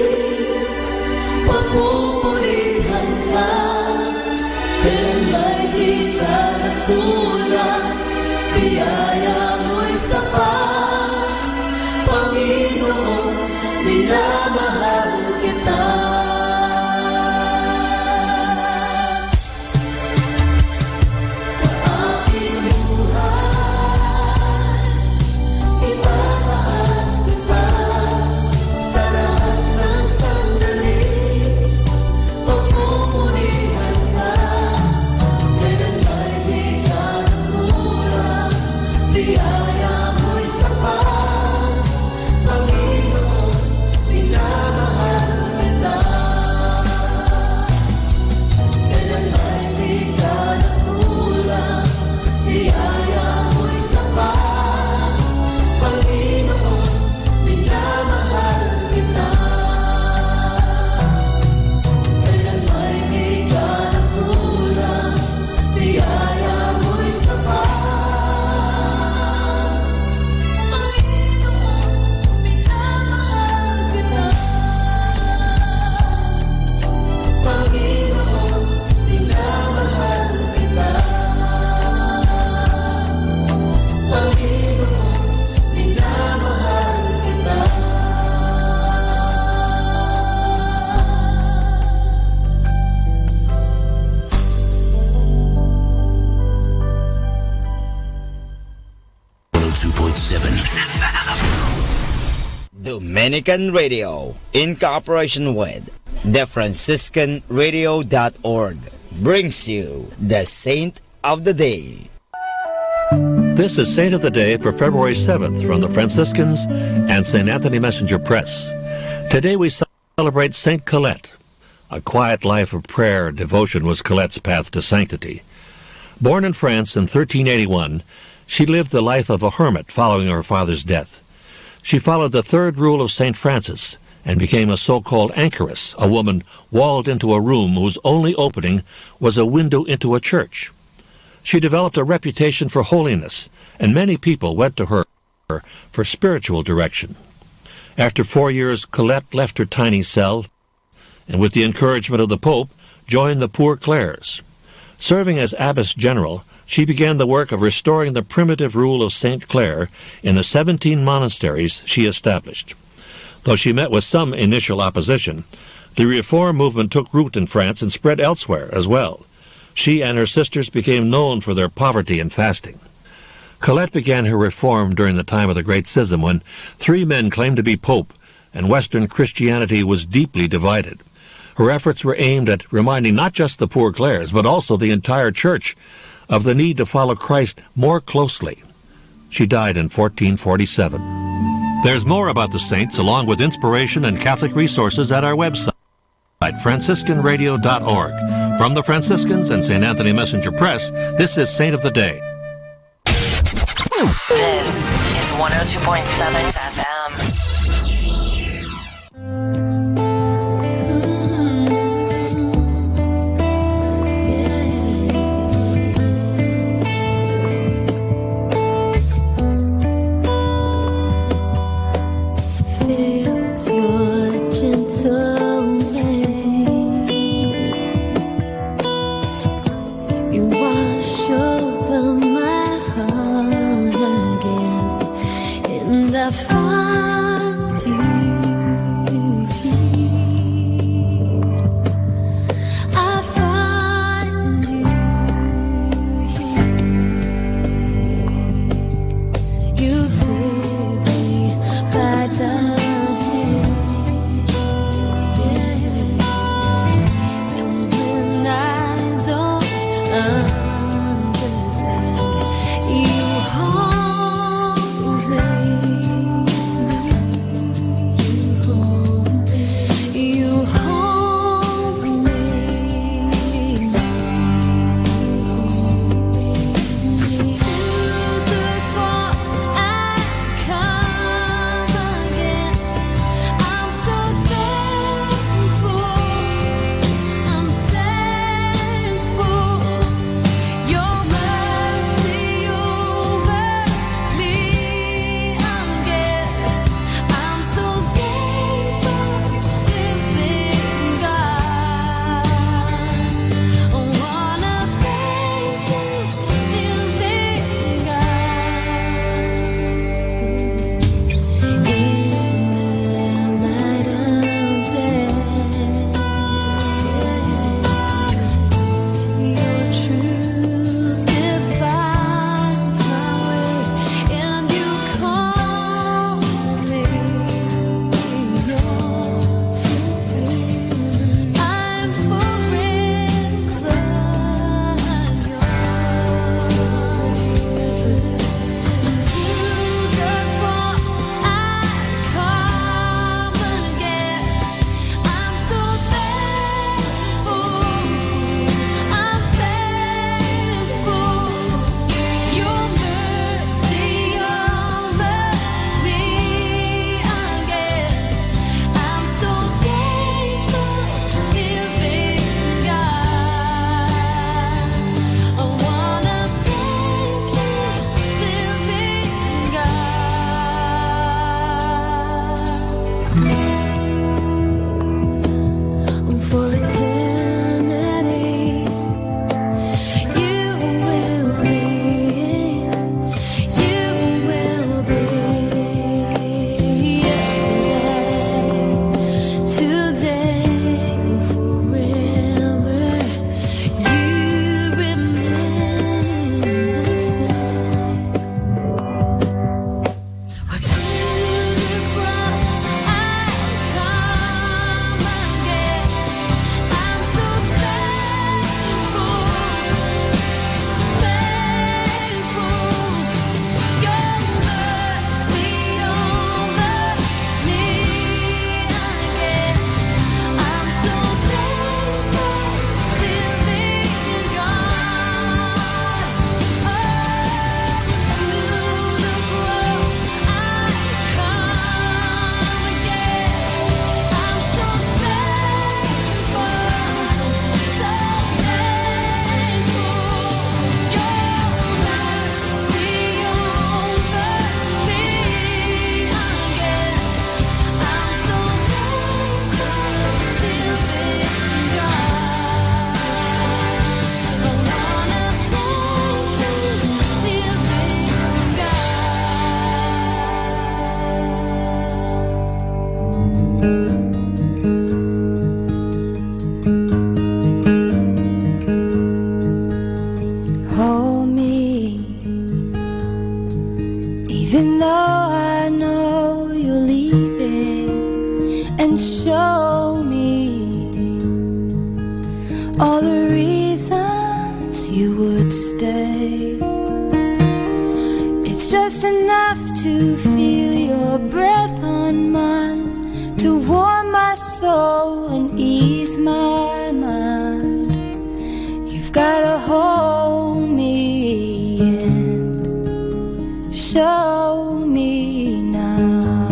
Papupurihan ka, kailan may di ka nagkulang, biyaya mo'y sapat. Panginoon, minamahal kita.
Dominican Radio, in cooperation with TheFranciscanRadio.org, brings you the Saint of the Day.
This is Saint of the Day for February 7th from the Franciscans and St. Anthony Messenger Press. Today we celebrate Saint Colette. A quiet life of prayer and devotion was Colette's path to sanctity. Born in France in 1381, she lived the life of a hermit following her father's death. She followed the third rule of St. Francis and became a so-called anchoress, a woman walled into a room whose only opening was a window into a church. She developed a reputation for holiness, and many people went to her for spiritual direction. After 4 years, Colette left her tiny cell and, with the encouragement of the Pope, joined the Poor Clares. Serving as abbess general, she began the work of restoring the primitive rule of St. Clare in the 17 monasteries she established. Though she met with some initial opposition, the reform movement took root in France and spread elsewhere as well. She and her sisters became known for their poverty and fasting. Colette began her reform during the time of the Great Schism, when 3 men claimed to be Pope, and Western Christianity was deeply divided. Her efforts were aimed at reminding not just the Poor Clares, but also the entire Church of the need to follow Christ more closely. She died in 1447. There's more about the saints, along with inspiration and Catholic resources, at our website, FranciscanRadio.org. From the Franciscans and St. Anthony Messenger Press, this is Saint of the Day.
This is 102.7 FM.
The fire.
all the reasons you would stay. It's just enough to feel your breath on mine, to warm my soul and ease my mind. You've gotta hold me and show me now.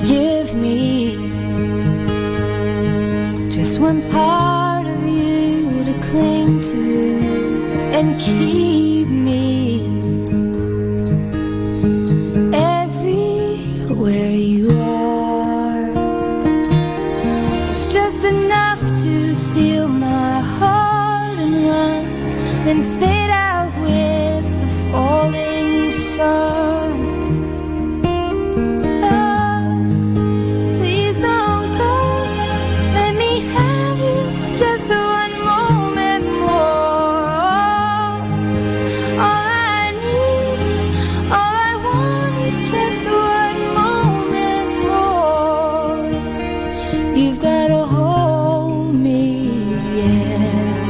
Give me just one part of you to cling to and keep me everywhere you are. It's just enough to steal my heart and run, then fade out with the falling sun. Oh, please don't go, let me have you just one moment more. All I need, all I want is just one moment more. You've gotta hold me, yeah,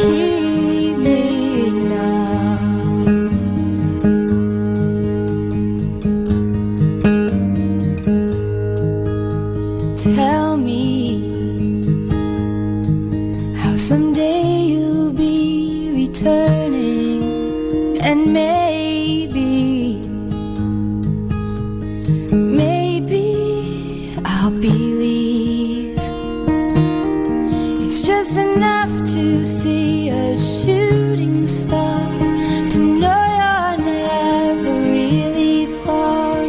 keep me now. Tell me how someday you'll be returning, and maybe I'll believe. It's just enough to see a shooting star, to know you're never really far.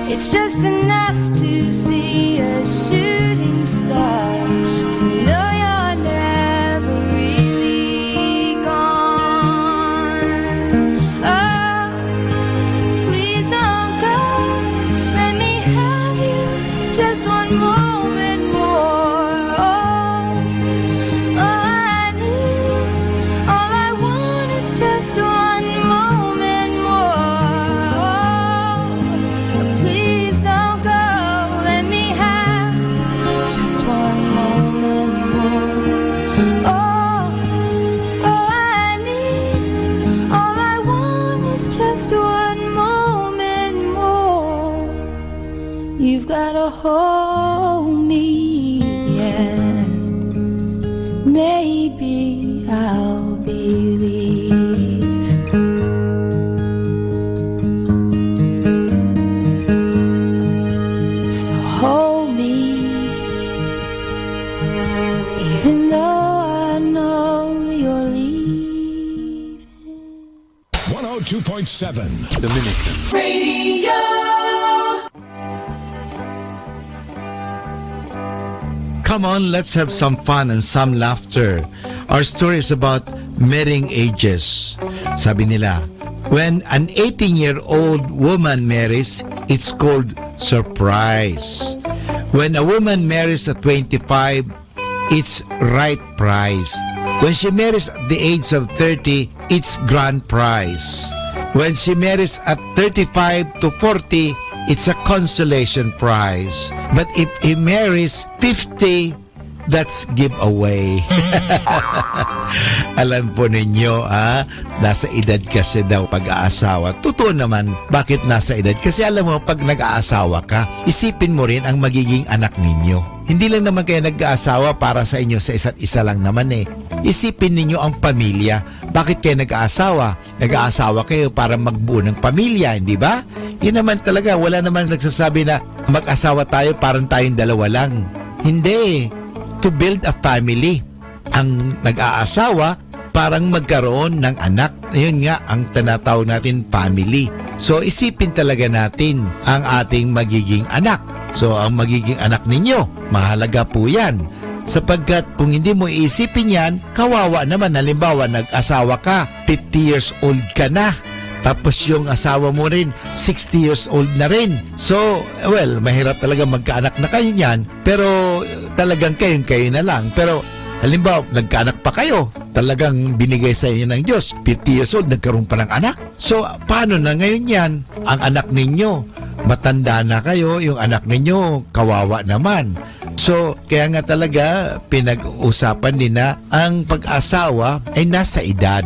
It's just enough to see a shooting star, to know you're never really gone. Oh, please don't go, let me have you just one moment more. Oh, all I need, all I want is just one moment more. Please don't go, let me have just one moment more. Oh, all I need, all I want is just one moment more. You've gotta hold me, yeah, maybe I'll believe. So hold me, even though I know you're leaving.
102.7 Dominican
Radio.
Come on, let's have some fun and some laughter. Our story is about marrying ages. Sabi nila, when an 18-year-old woman marries, it's called surprise. When a woman marries at 25, it's right prize. When she marries at the age of 30, it's grand prize. When she marries at 35 to 40, it's a consolation prize. But if he marries 50, that's giveaway. Alam po ninyo, nasa edad kasi daw pag-aasawa. Totoo naman, bakit nasa edad? Kasi alam mo, pag nag-aasawa ka, isipin mo rin ang magiging anak ninyo. Hindi lang naman kayo nag-aasawa para sa inyo sa isa't isa lang naman eh. Isipin ninyo ang pamilya. Bakit kayo nag-aasawa? Nag-aasawa kayo para magbuo ng pamilya, hindi ba? Yun naman talaga, wala naman nagsasabi na mag-asawa tayo parang tayong dalawa lang. Hindi. To build a family. Ang nag-aasawa, parang magkaroon ng anak. Yun nga, ang tinatawag natin family. So, isipin talaga natin ang ating magiging anak. So, ang magiging anak ninyo, mahalaga po yan. Sapagkat kung hindi mo iisipin yan, kawawa naman. Halimbawa, nag-asawa ka, 50 years old ka na. Tapos yung asawa mo rin, 60 years old na rin. So, well, mahirap talaga magkaanak na kayo niyan. Pero talagang kayo na lang. Pero halimbawa, nagkaanak pa kayo. talagang binigay sa inyo ng Diyos. 50 years old, nagkaroon pa ng anak. So, paano na ngayon yan? Ang anak ninyo, matanda na kayo, yung anak ninyo, kawawa naman. So, kaya nga talaga, pinag-usapan din na ang pag-asawa ay nasa edad.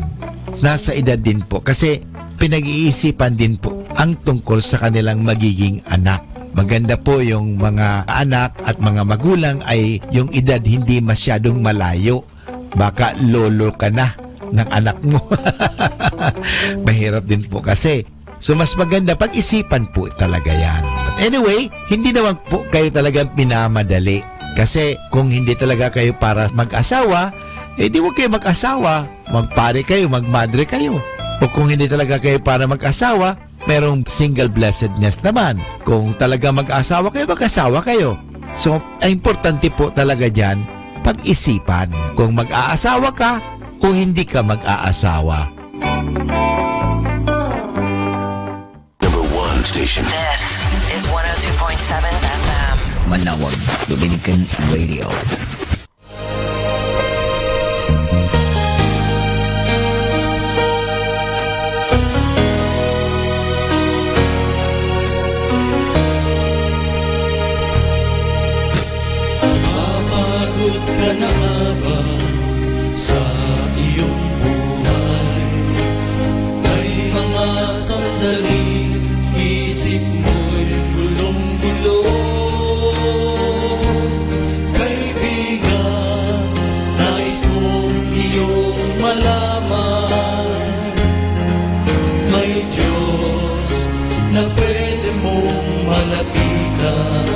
Nasa edad din po. Kasi, pinag-iisipan din po ang tungkol sa kanilang magiging anak. Maganda po yung mga anak at mga magulang ay yung edad hindi masyadong malayo. Baka lolo ka na ng anak mo. Mahirap din po kasi. So mas maganda pag-isipan po talaga yan. But anyway, hindi naman po kayo talagang pinamadali. Kasi kung hindi talaga kayo para mag-asawa, di huwag kayo mag-asawa. Magpare kayo, magmadre kayo. O kung hindi talaga kayo para mag-asawa, merong single blessedness naman. Kung talaga mag-asawa kayo, mag-asawa kayo. So, ang importante po talaga dyan, pag-isipan kung mag-aasawa ka o hindi ka mag-aasawa.
Number 1 station.
This is 102.7 FM.
Manawag Dominican Radio.
Ka na nga ba sa iyong buhay? May mga sandali, isip mo'y gulong-gulo. Kaibigan, nais kong iyong malaman. May Diyos na pwede mong malapitan.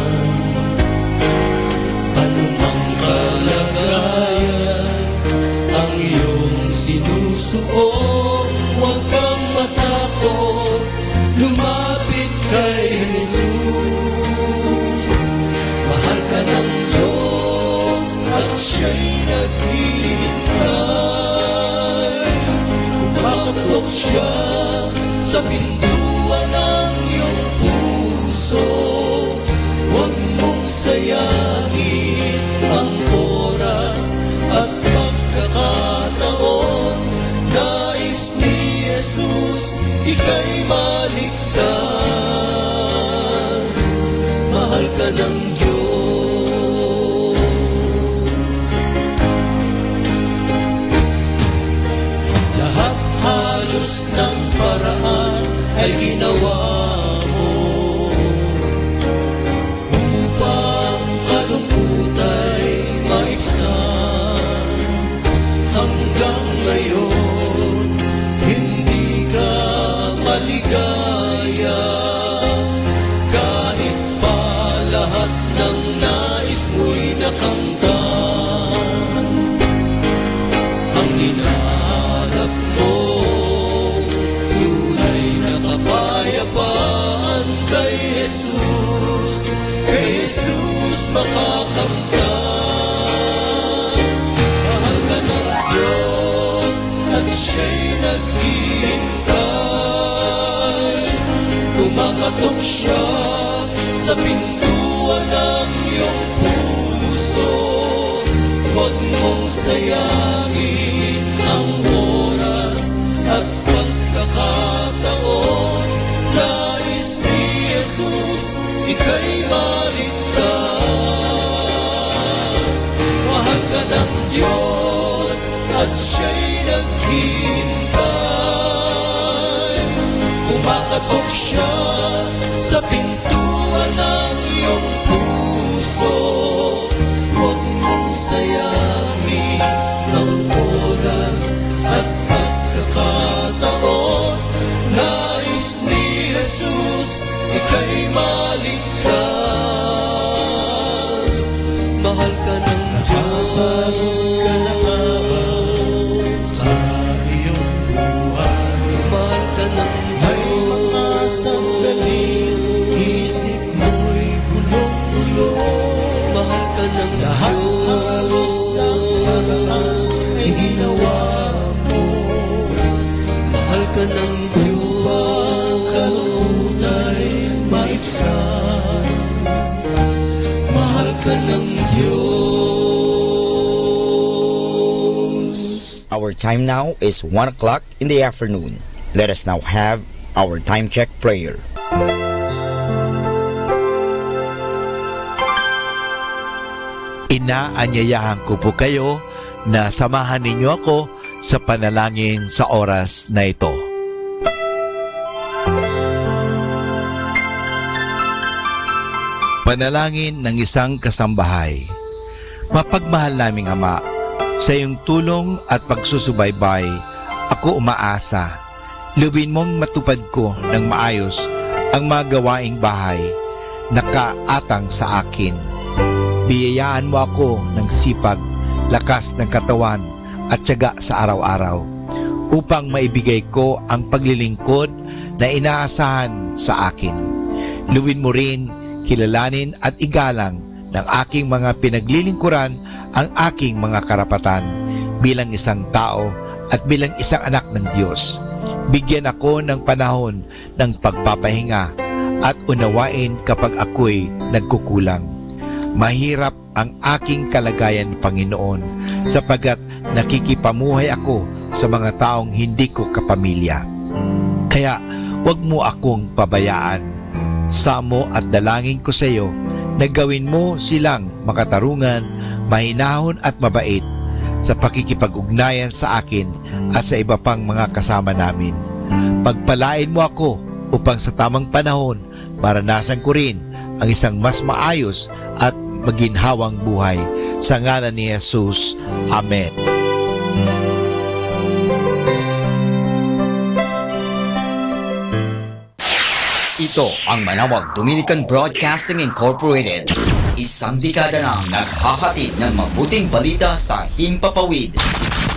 Ang iyong sinusuot, huwag kang matakot, lumapit kay Jesus. Mahal ka ng Diyos at siya'y naghihintay. Makatok siya sa pintuan ng iyong puso. Huwag mong sayangin ang oras at pagkakataon. Nais ni Jesus, ika'y maligtas. Mahal ka ng Diyos. Lahat halos ng paraan ay ginawa mo upang kalungkutay maibsan. Hanggang ngayon, hindi ka maligaya. Kahit pa lahat ng nais mo'y nakamtan. Ang hinahanap mo, tunay na kapayapaan kay Jesus. Kay Jesus makakamtan. Siya'y naghihintay. Kumakatok siya sa pintuan ng iyong puso. Huwag mong sayangin ang oras at pagkakataon. Nais ni Jesus, ika'y maligtas. Mahal ka ng Diyos at siya'y naghihintay. Kumakatok siya sa pintuan ng iyong puso. Huwag mong sayangin ang oras at pagkakataon. Nais ni Jesus, ika'y maligtas. Mahal ka ng Diyos. Ka ng Diyos, kalungkutay maibsan.
Our time now is 1 o'clock in the afternoon. Let us now have our time check prayer.
Inaanyayahan ko po kayo na samahan ninyo ako sa panalangin sa oras na ito. Panalangin ng isang kasambahay. Mapagmahal naming Ama, sa iyong tulong at pagsusubaybay, ako umaasa. Luwin mong matupad ko ng maayos ang mga gawaing bahay na kaatang sa akin. Biyayaan mo ako ng sipag, lakas ng katawan at tiyaga sa araw-araw upang maibigay ko ang paglilingkod na inaasahan sa akin. Luwin mo rin, kilalanin at igalang ng aking mga pinaglilingkuran ang aking mga karapatan bilang isang tao at bilang isang anak ng Diyos. Bigyan ako ng panahon ng pagpapahinga at unawain kapag ako'y nagkukulang. Mahirap ang aking kalagayan, Panginoon, sapagkat nakikipamuhay ako sa mga taong hindi ko kapamilya. Kaya huwag mo akong pabayaan. Samo at dalangin ko sa iyo na gawin mo silang makatarungan, mahinahon at mabait sa pakikipag-ugnayan sa akin at sa iba pang mga kasama namin. Pagpalain mo ako upang sa tamang panahon maranasan ko rin ang isang mas maayos at maginhawang buhay. Sa ngalan ni Jesus. Amen.
Ito ang Manawag Dominican Broadcasting Incorporated. Isang dekada nang naghahatid ng mabuting balita sa Himpapawid.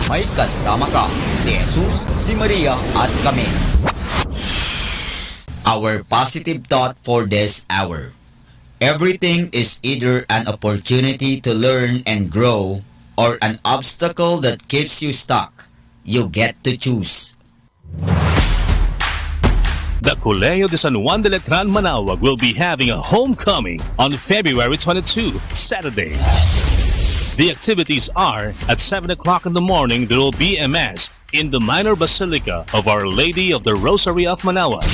May kasama ka, si Jesus, si Maria at kami. Our positive thought for this hour. Everything is either an opportunity to learn and grow or an obstacle that keeps you stuck. You get to choose.
The Colegio de San Juan de Letran Manawag will be having a homecoming on February 22, Saturday. The activities are at 7 o'clock in the morning. There will be a mass in the minor basilica of Our Lady of the Rosary of Manawag.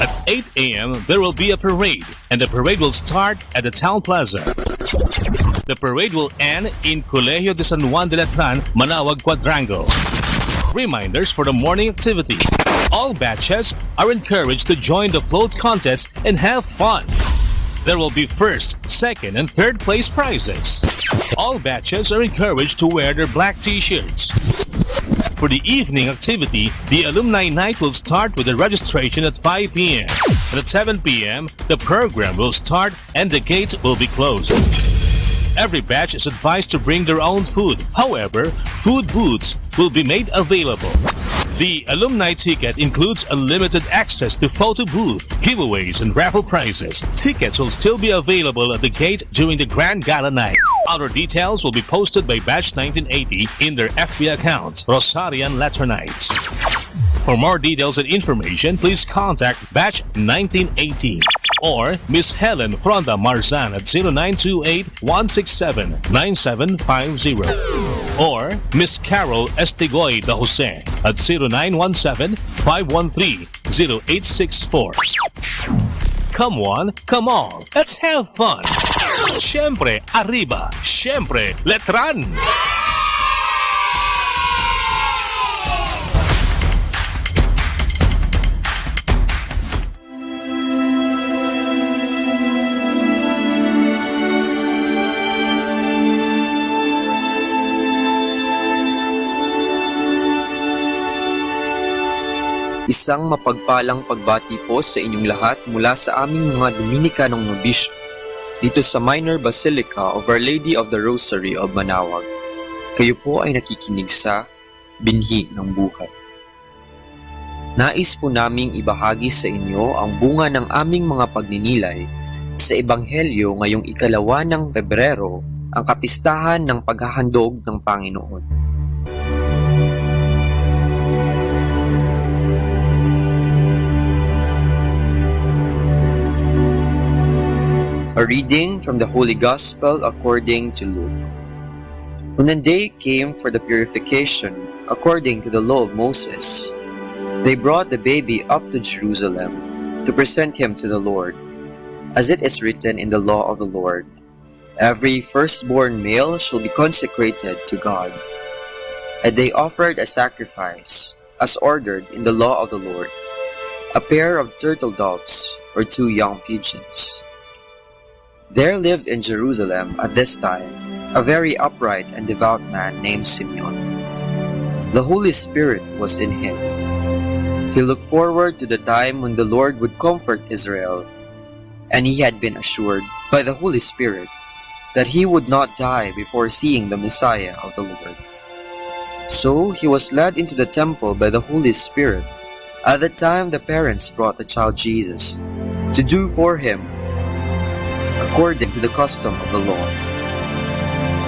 At 8 a.m., there will be a parade, and the parade will start at the Town Plaza. The parade will end in Colegio de San Juan de Letran, Manawag Quadrangle. Reminders for the morning activity. All batches are encouraged to join the float contest and have fun. There will be first, second, and third place prizes. All batches are encouraged to wear their black t-shirts. For the evening activity, the Alumni Night will start with the registration at 5 p.m. And at 7 p.m., the program will start and the gates will be closed. Every batch is advised to bring their own food. However, food booths will be made available. The alumni ticket includes unlimited access to photo booth, giveaways, and raffle prizes. Tickets will still be available at the gate during the Grand Gala night. Other details will be posted by Batch 1980 in their FB account, Rosarian Laternites. For more details and information, please contact Batch 1980 or Miss Helen Fronda Marzan at 0928-167-9750 or Miss Carol Estigoy de Jose at 0917-513-0864. Come on, come on, let's have fun! Siyempre, arriba! Siyempre, letran!
Isang mapagpalang pagbati po sa inyong lahat mula sa aming mga Dominicanong nobisyo dito sa Minor Basilica of Our Lady of the Rosary of Manawag. Kayo po ay nakikinig sa Binhi ng Buhay. Nais po naming ibahagi sa inyo ang bunga ng aming mga pagninilay sa Ebanghelyo ngayong 2 ng Pebrero, ang kapistahan ng paghahandog ng Panginoon. A reading from the Holy Gospel according to Luke. When the day came for the purification, according to the law of Moses, they brought the baby up to Jerusalem to present him to the Lord, as it is written in the law of the Lord. Every firstborn male shall be consecrated to God. And they offered a sacrifice, as ordered in the law of the Lord, a pair of turtle doves or 2 young pigeons. There lived in Jerusalem at this time a very upright and devout man named Simeon. The Holy Spirit was in him. He looked forward to the time when the Lord would comfort Israel, and he had been assured by the Holy Spirit that he would not die before seeing the Messiah of the Lord. So he was led into the temple by the Holy Spirit at the time the parents brought the child Jesus to do for him according to the custom of the law.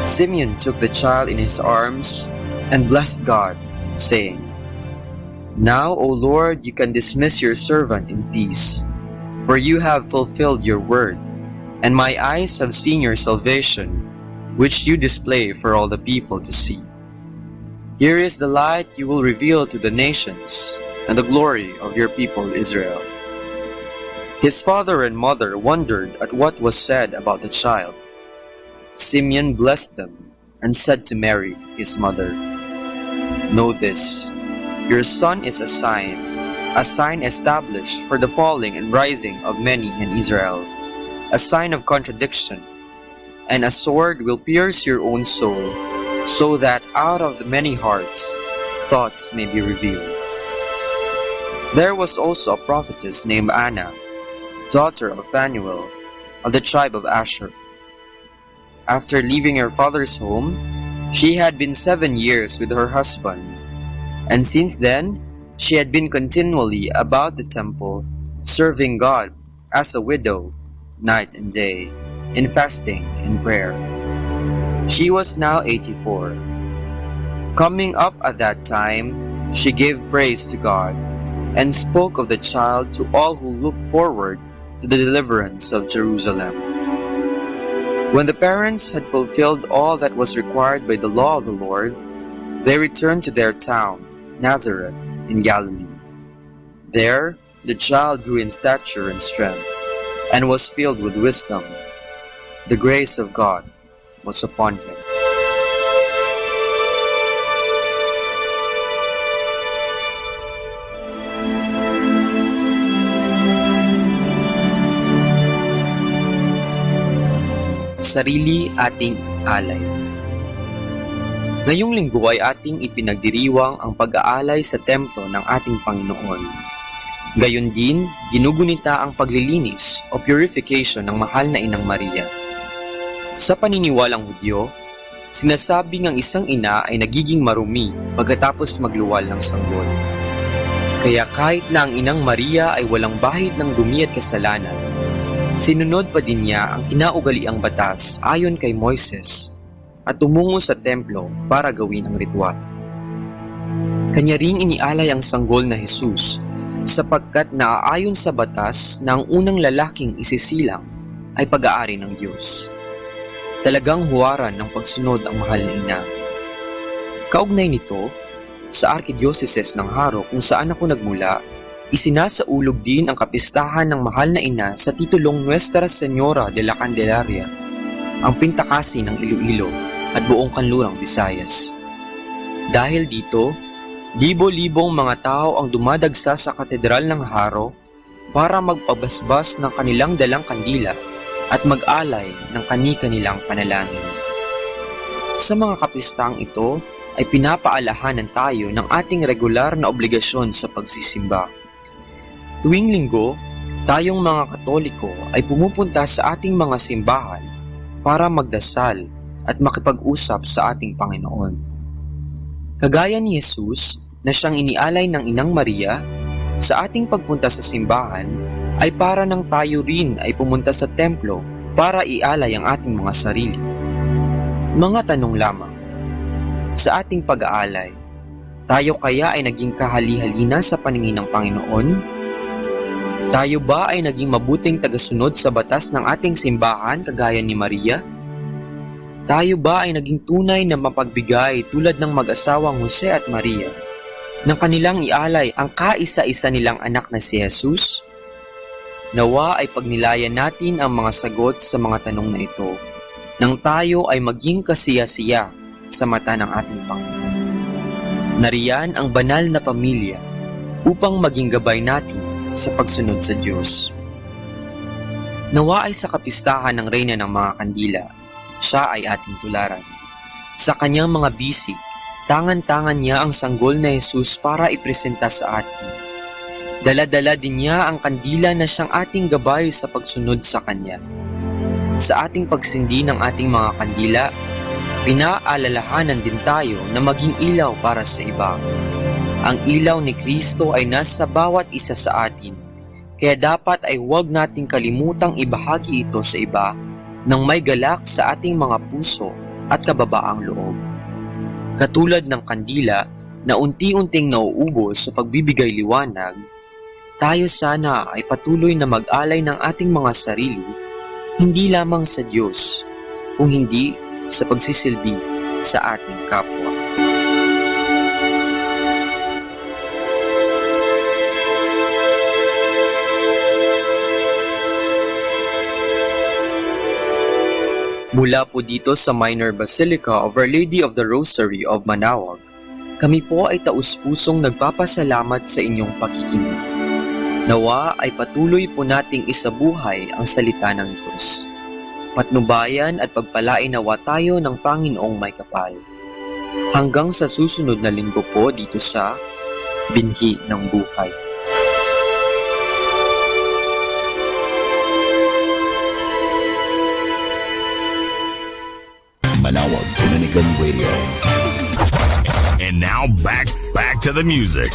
Simeon took the child in his arms and blessed God, saying, "Now, O Lord, you can dismiss your servant in peace, for you have fulfilled your word, and my eyes have seen your salvation, which you display for all the people to see. Here is the light you will reveal to the nations, and the glory of your people Israel." His father and mother wondered at what was said about the child. Simeon blessed them and said to Mary, his mother, "Know this, your son is a sign established for the falling and rising of many in Israel, a sign of contradiction, and a sword will pierce your own soul, so that out of the many hearts thoughts may be revealed." There was also a prophetess named Anna, daughter of Phanuel, of the tribe of Asher. After leaving her father's home, she had been 7 years with her husband, and since then she had been continually about the temple, serving God as a widow, night and day, in fasting and prayer. She was now 84. Coming up at that time, she gave praise to God, and spoke of the child to all who looked forward to the deliverance of Jerusalem. When the parents had fulfilled all that was required by the law of the Lord, they returned to their town, Nazareth, in Galilee. There, the child grew in stature and strength, and was filled with wisdom. The grace of God was upon him. Sarili ating alay. Ngayong linggo ay ating ipinagdiriwang ang pag-aalay sa templo ng ating Panginoon. Gayon din, ginugunita ang paglilinis o purification ng mahal na Inang Maria. Sa paniniwalang Hudyo, sinasabing ang isang ina ay nagiging marumi pagkatapos magluwal ng sanggol. Kaya kahit na ang Inang Maria ay walang bahid ng dumi at kasalanan, sinunod pa din niya ang kinaugaliang batas ayon kay Moises at tumungo sa templo para gawin ang ritual. Kanya ring inialay ang sanggol na Jesus sapagkat naaayon sa batas na ang unang lalaking isisilang ay pag-aari ng Diyos. Talagang huwaran ng pagsunod ang mahal na ina. Kaugnay nito, sa Arkidiocese ng Haro kung saan ako nagmula, isinasaulog din ang kapistahan ng mahal na ina sa titulong Nuestra Señora de la Candelaria, ang pintakasi ng Iloilo at buong kanlurang Visayas. Dahil dito, libo-libong mga tao ang dumadagsa sa katedral ng Haro para magpabasbas ng kanilang dalang kandila at mag-alay ng kani-kanilang panalangin. Sa mga kapistahang ito ay pinapaalahanan tayo ng ating regular na obligasyon sa pagsisimba. Tuwing linggo, tayong mga Katoliko ay pumupunta sa ating mga simbahan para magdasal at makipag-usap sa ating Panginoon. Kagaya ni Jesus na siyang inialay ng Inang Maria, sa ating pagpunta sa simbahan ay para nang tayo rin ay pumunta sa templo para ialay ang ating mga sarili. Mga tanong lamang. Sa ating pag-aalay, tayo kaya ay naging kahali-halina sa paningin ng Panginoon? Tayo ba ay naging mabuting tagasunod sa batas ng ating simbahan kagaya ni Maria? Tayo ba ay naging tunay na mapagbigay tulad ng mag-asawang Jose at Maria nang kanilang ialay ang kaisa-isa nilang anak na si Jesus? Nawa ay pagnilayan natin ang mga sagot sa mga tanong na ito nang tayo ay maging kasiya-siya sa mata ng ating Panginoon. Nariyan ang banal na pamilya upang maging gabay natin sa pagsunod sa Diyos. Nawa ay sa kapistahan ng Reyna ng mga Kandila, siya ay ating tularan. Sa kanyang mga bisig, tangan-tangan niya ang sanggol na Jesus para ipresenta sa atin. Dala-dala din niya ang kandila na siyang ating gabay sa pagsunod sa Kanya. Sa ating pagsindi ng ating mga kandila, pinaalalahanan din tayo na maging ilaw para sa iba. Ang ilaw ni Kristo ay nasa bawat isa sa atin, kaya dapat ay huwag nating kalimutang ibahagi ito sa iba nang may galak sa ating mga puso at kababaang loob. Katulad ng kandila na unti-unting nauubos sa pagbibigay liwanag, tayo sana ay patuloy na mag-alay ng ating mga sarili, hindi lamang sa Diyos, kung hindi sa pagsisilbi sa ating kapwa. Mula po dito sa Minor Basilica of Our Lady of the Rosary of Manaoag, kami po ay taus-pusong nagpapasalamat sa inyong pakikinig. Nawa ay patuloy po nating isabuhay ang salita ng Diyos. Patnubayan at pagpalain nawa tayo ng Panginoong may kapal. Hanggang sa susunod na linggo po dito sa Binhi ng Buhay.
Manawag Dominican Radio. And now back to the music.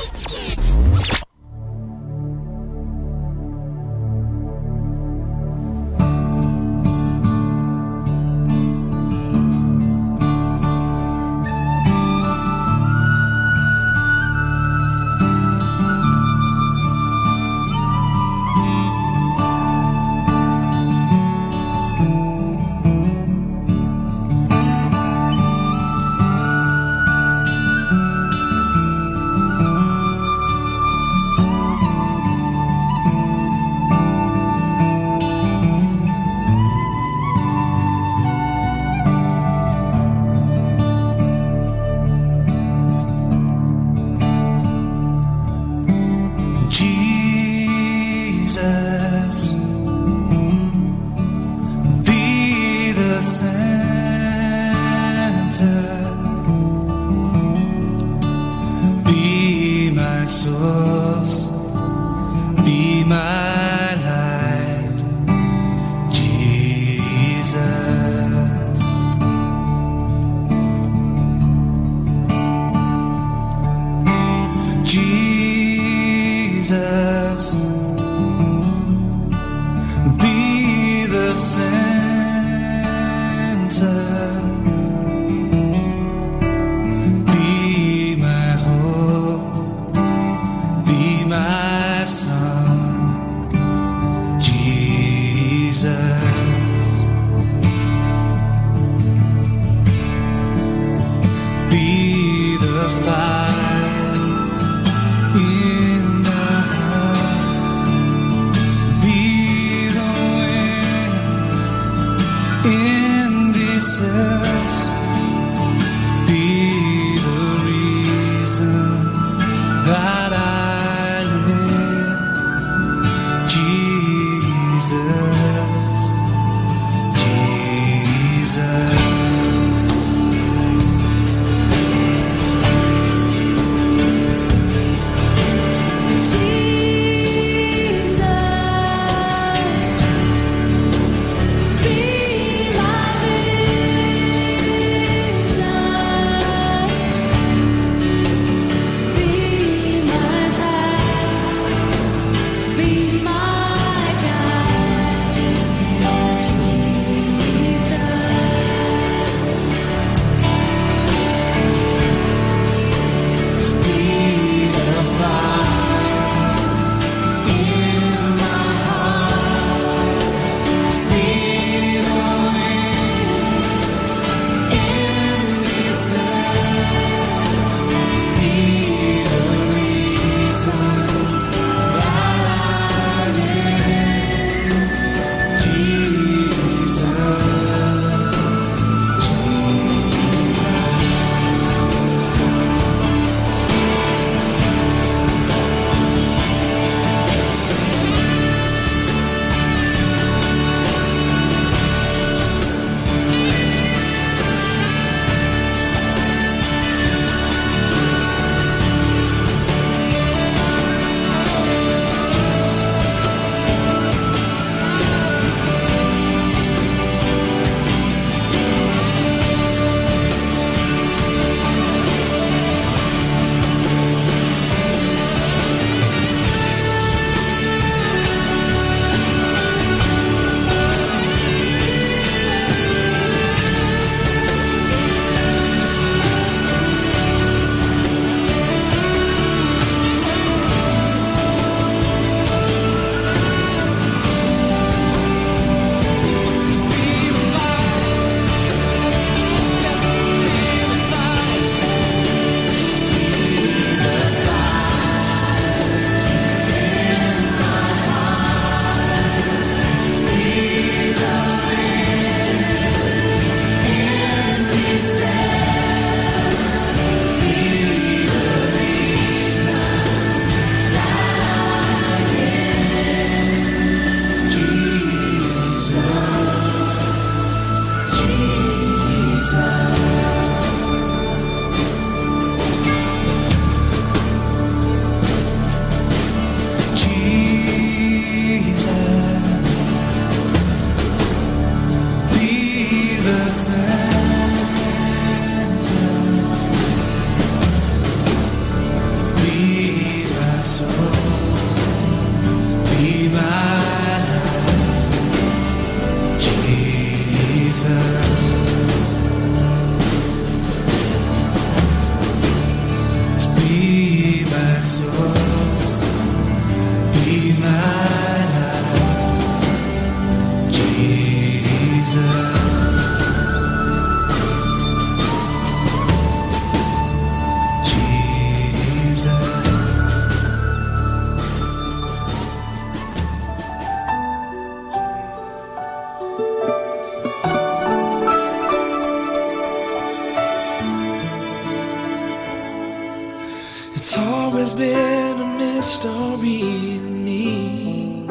It's always been a mystery to me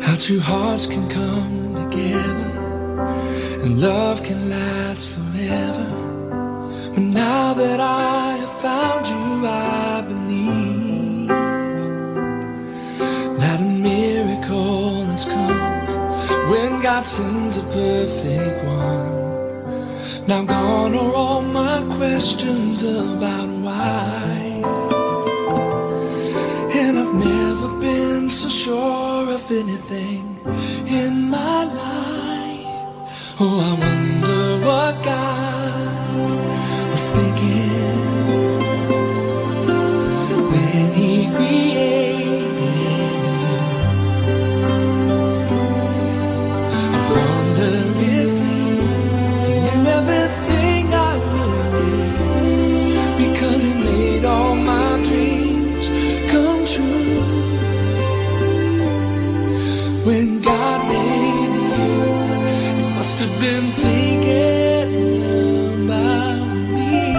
how two hearts can come together and love can last forever. But now that I have found you, I believe that a miracle has come when God sends a perfect one. Now gone are all my questions about why, and I've never been so sure of anything in my life. Oh, I wonder what God was thinking when He created you. I wonder if He knew everything I would need, because He made all my dreams come true. When God made you, He must have been thinking about me.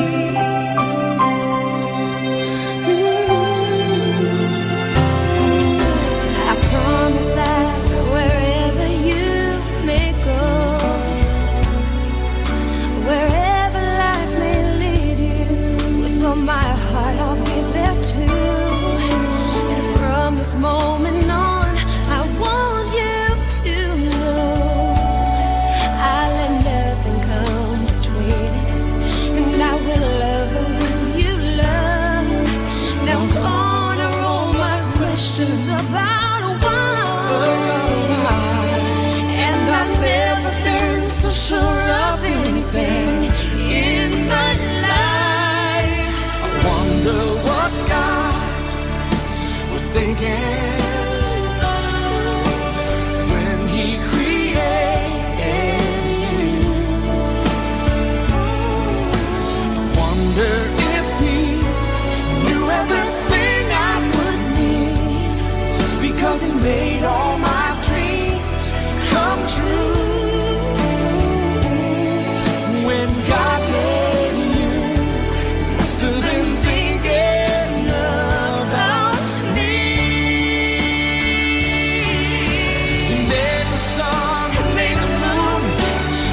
I promise that wherever you may go, wherever life may lead you, with all my heart I'll be there too. And from this moment on, I want you to know I'll let nothing come between us, and I will love the ones you love. Now gone are all my questions about why, and I've never been so sure of anything in my life.
I wonder what God was thinking when He created you. I wonder if He knew everything I would need, because He made all my dreams come true. When God made you, He must have been thinking about me. He made the sun, He made the moon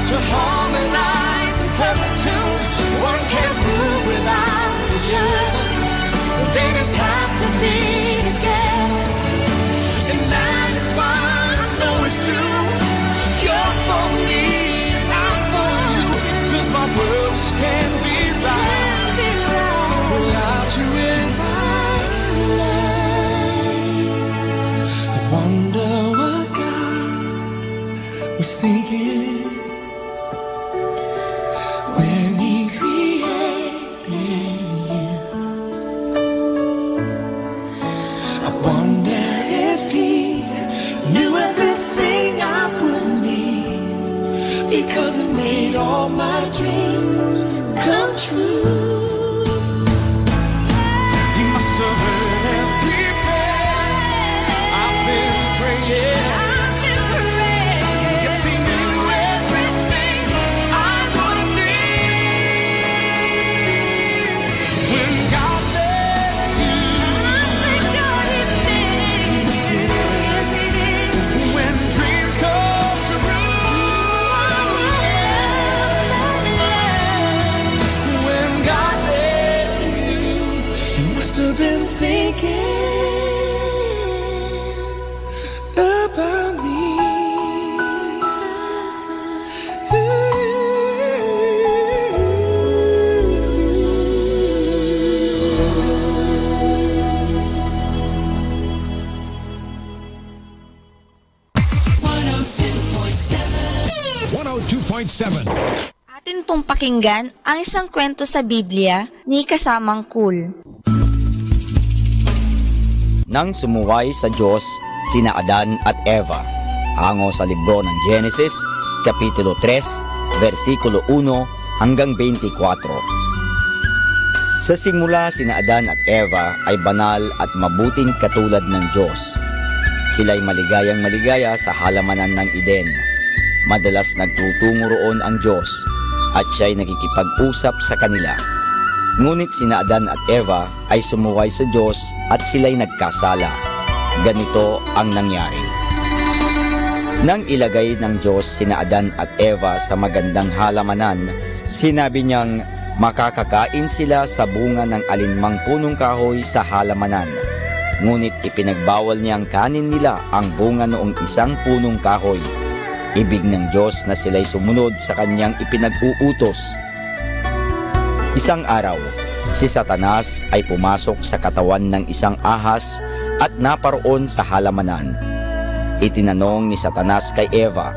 to harmonize in perfect tune. One can't move without the other. They just have to be together. And that is why I know it's true. You're for me and I'm for you, 'cause my world just can't be right without you in my life. I wonder what God was thinking when He created you. I wonder if He knew everything I would need, because He made all my dreams come true. He must have heard every prayer I've been praying. Yes, He knew everything I would need. When God made you, yes, He did. When dreams come true, when God made you, He must have been thinking about me.
Atin pong pakinggan ang isang kwento sa Biblia ni Kasamang Cool.
Nang sumuway sa Diyos sina Adan at Eva, hango sa libro ng Genesis, Kapitulo 3, versikulo 1 hanggang 24. Sa simula, sina Adan at Eva ay banal at mabuting katulad ng Diyos. Sila'y maligayang maligaya sa halamanan ng Eden. Madalas nagtutungo roon ang Diyos at siya'y nakikipag-usap sa kanila. Ngunit sina Adan at Eva ay sumuway sa Diyos at sila'y nagkasala. Ganito ang nangyari. Nang ilagay ng Diyos sina Adan at Eva sa magandang halamanan, sinabi niyang makakakain sila sa bunga ng alinmang punong kahoy sa halamanan. Ngunit ipinagbawal niyang kanin nila ang bunga noong isang punong kahoy. Ibig ng Diyos na sila'y sumunod sa kanyang ipinag-uutos. Isang araw, si Satanas ay pumasok sa katawan ng isang ahas at naparoon sa halamanan. Itinanong ni Satanas kay Eva,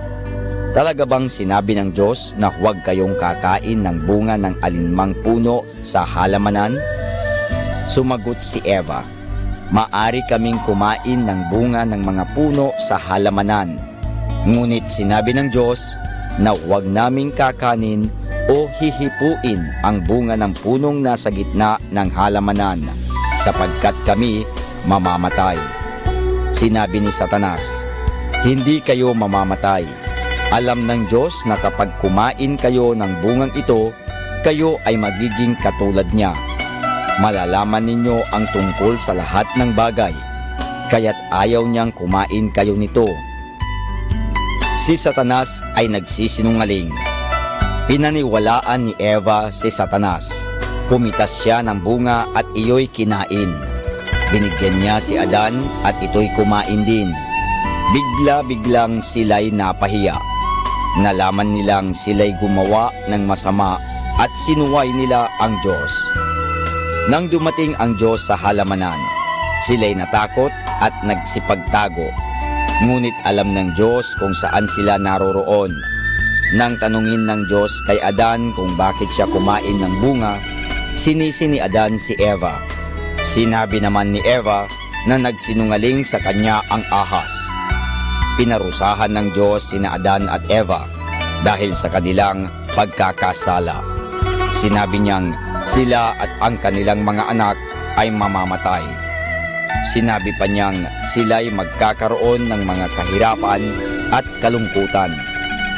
"Talaga bang sinabi ng Diyos na huwag kayong kakain ng bunga ng alinmang puno sa halamanan?" Sumagot si Eva, "Maari kaming kumain ng bunga ng mga puno sa halamanan. Ngunit sinabi ng Diyos na huwag naming kakanin o hihipuin ang bunga ng punong nasa gitna ng halamanan, sapagkat kami mamamatay." Sinabi ni Satanas, "Hindi kayo mamamatay. Alam ng Diyos na kapag kumain kayo ng bungang ito, kayo ay magiging katulad niya. Malalaman ninyo ang tungkol sa lahat ng bagay, kaya't ayaw niyang kumain kayo nito." Si Satanas ay nagsisinungaling. Pinaniwalaan ni Eva si Satanas. Pumitas siya ng bunga at iyo'y kinain. Binigyan niya si Adan at ito'y kumain din. Bigla-biglang sila'y napahiya. Nalaman nilang sila'y gumawa ng masama at sinuway nila ang Diyos. Nang dumating ang Diyos sa halamanan, sila'y natakot at nagsipagtago. Ngunit alam ng Diyos kung saan sila naroroon. Nang tanungin ng Diyos kay Adan kung bakit siya kumain ng bunga, sinisi ni Adan si Eva. Sinabi naman ni Eva na nagsinungaling sa kanya ang ahas. Pinarusahan ng Diyos sina Adan at Eva dahil sa kanilang pagkakasala. Sinabi niyang sila at ang kanilang mga anak ay mamamatay. Sinabi pa niyang sila'y magkakaroon ng mga kahirapan at kalungkutan,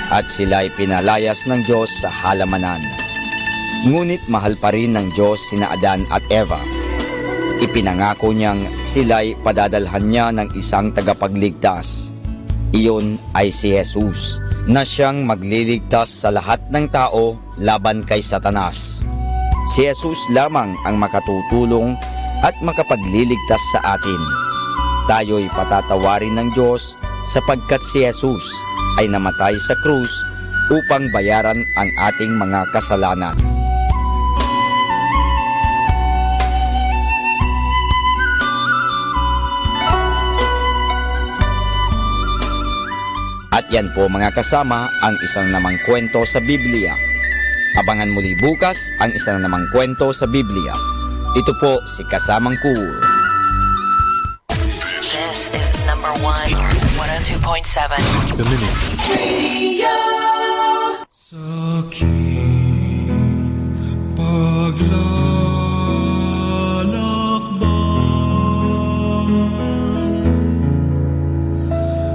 at sila'y pinalayas ng Diyos sa halamanan. Ngunit mahal pa rin ng Diyos sina Adan at Eva. Ipinangako niyang sila'y padadalhan niya ng isang tagapagligtas. Iyon ay si Jesus, na siyang magliligtas sa lahat ng tao laban kay Satanas. Si Jesus lamang ang makatutulong at makapagliligtas sa atin. Tayo'y patatawarin ng Diyos sapagkat si Jesus ay namatay sa krus upang bayaran ang ating mga kasalanan. At yan po mga kasama ang isang namang kwento sa Biblia. Abangan muli bukas ang isang namang kwento sa Biblia. Ito po si Kasamang Cool.
This is number 1, 102.7.
The Limit.
Radio. Sa'king paglalakbay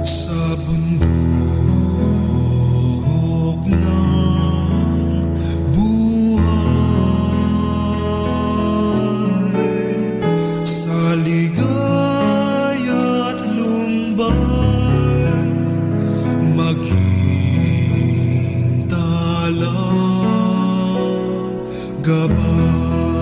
sa bundok ng buhay, sa ligaya't lumbay, maghintala gabay.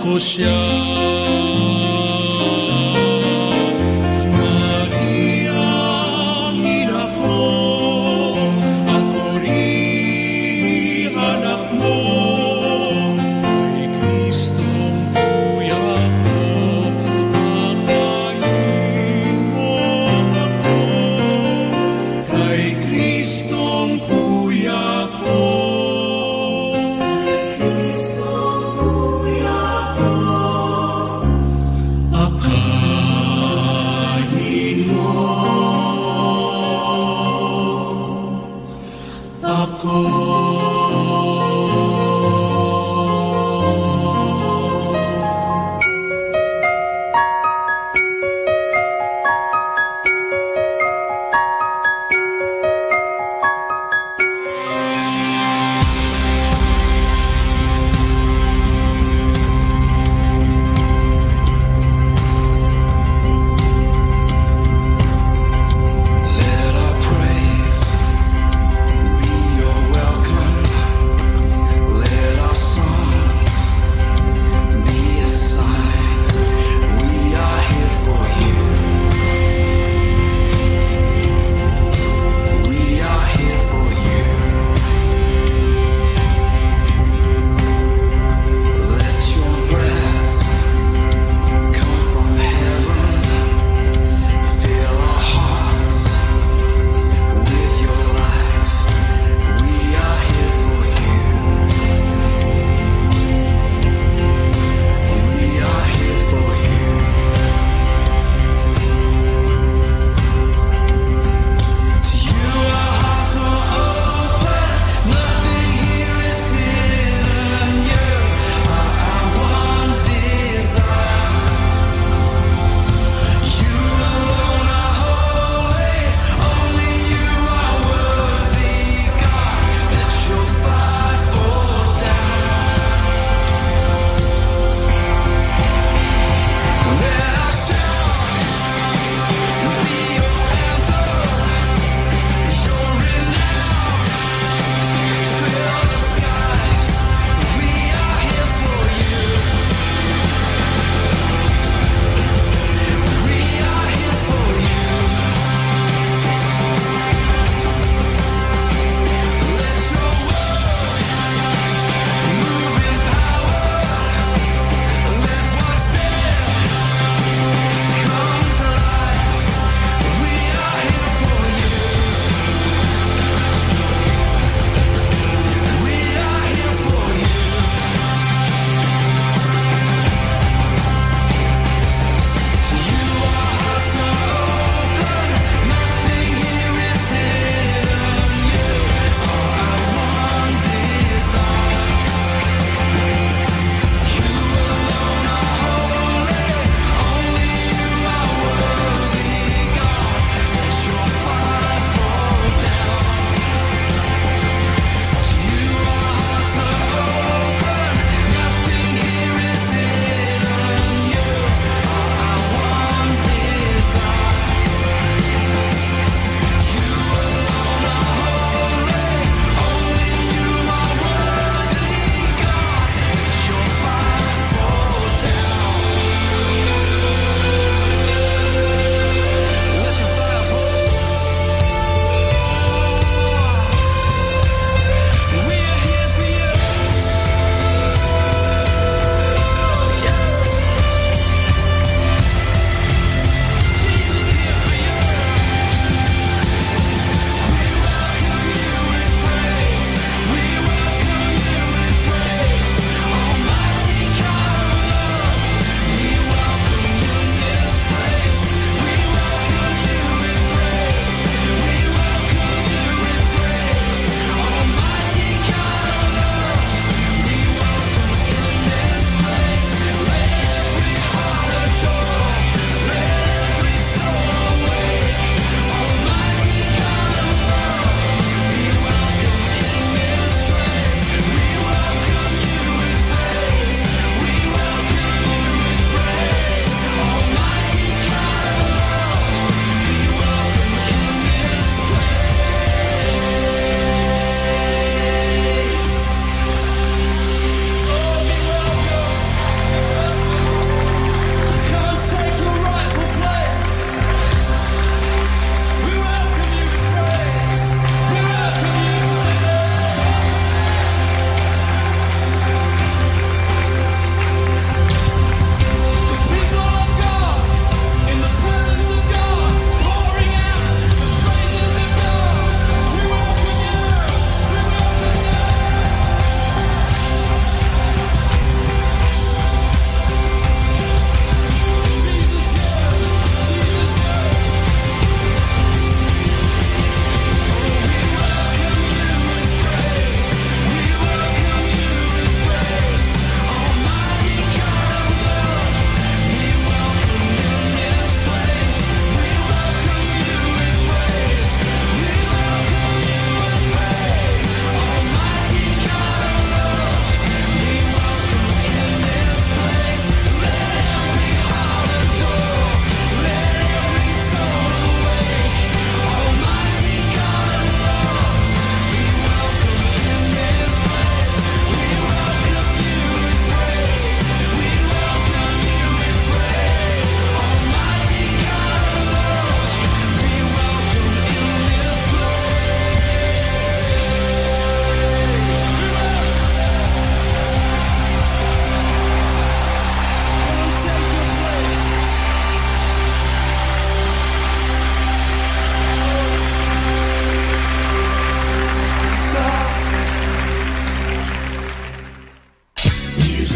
ko siya. Maria, ang ina ko, ako rin anak mo. Kay Kristong kuya ko, pakain mo ako. Kay Kristong kuya ko. Kristong kuya ko,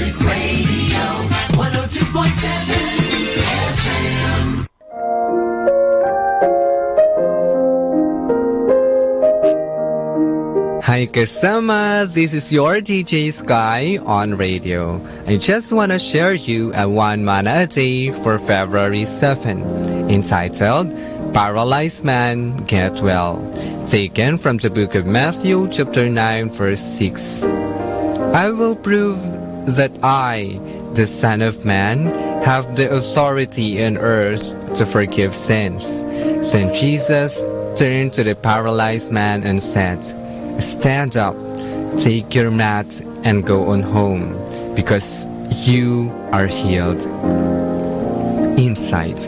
Music Radio 102.7 FM.
Hi kasama, this is your DJ Sky on radio. I just want to share you a one manna a day for February 7, entitled Paralyzed Man Get Well, taken from the book of Matthew chapter 9 verse 6. I will prove that I, the Son of Man, have the authority on earth to forgive sins. Then Jesus turned to the paralyzed man and said, Stand up, take your mat, and go on home, because you are healed. Insight.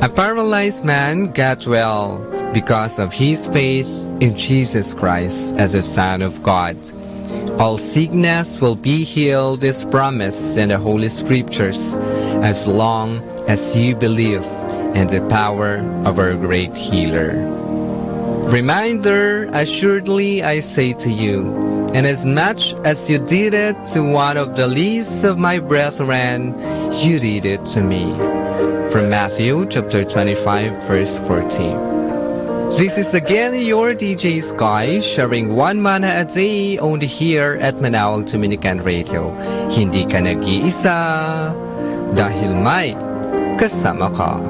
A paralyzed man got well because of his faith in Jesus Christ as the Son of God. All sickness will be healed is promised in the Holy Scriptures as long as you believe in the power of our great healer. Reminder, assuredly I say to you, inasmuch as you did it to one of the least of my brethren, you did it to me. From Matthew chapter 25 verse 14. This is again your DJ Sky sharing one manna a day only here at Manawag Dominican Radio. Hindi ka nag-iisa dahil may kasama ka.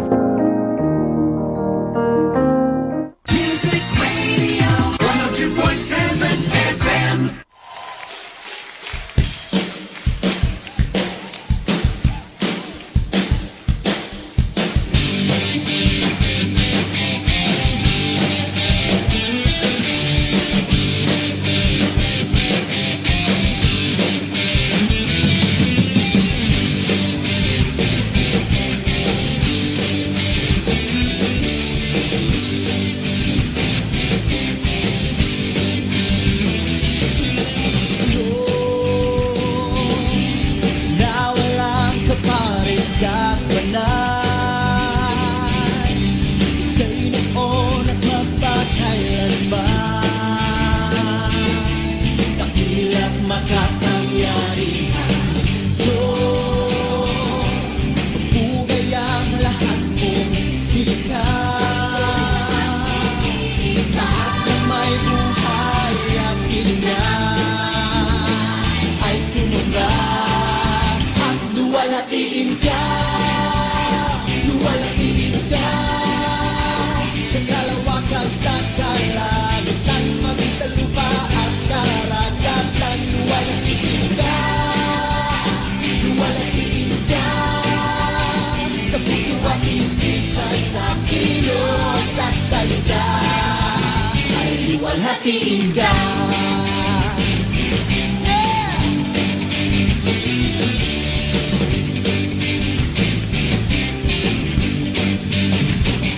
Hatiin ka.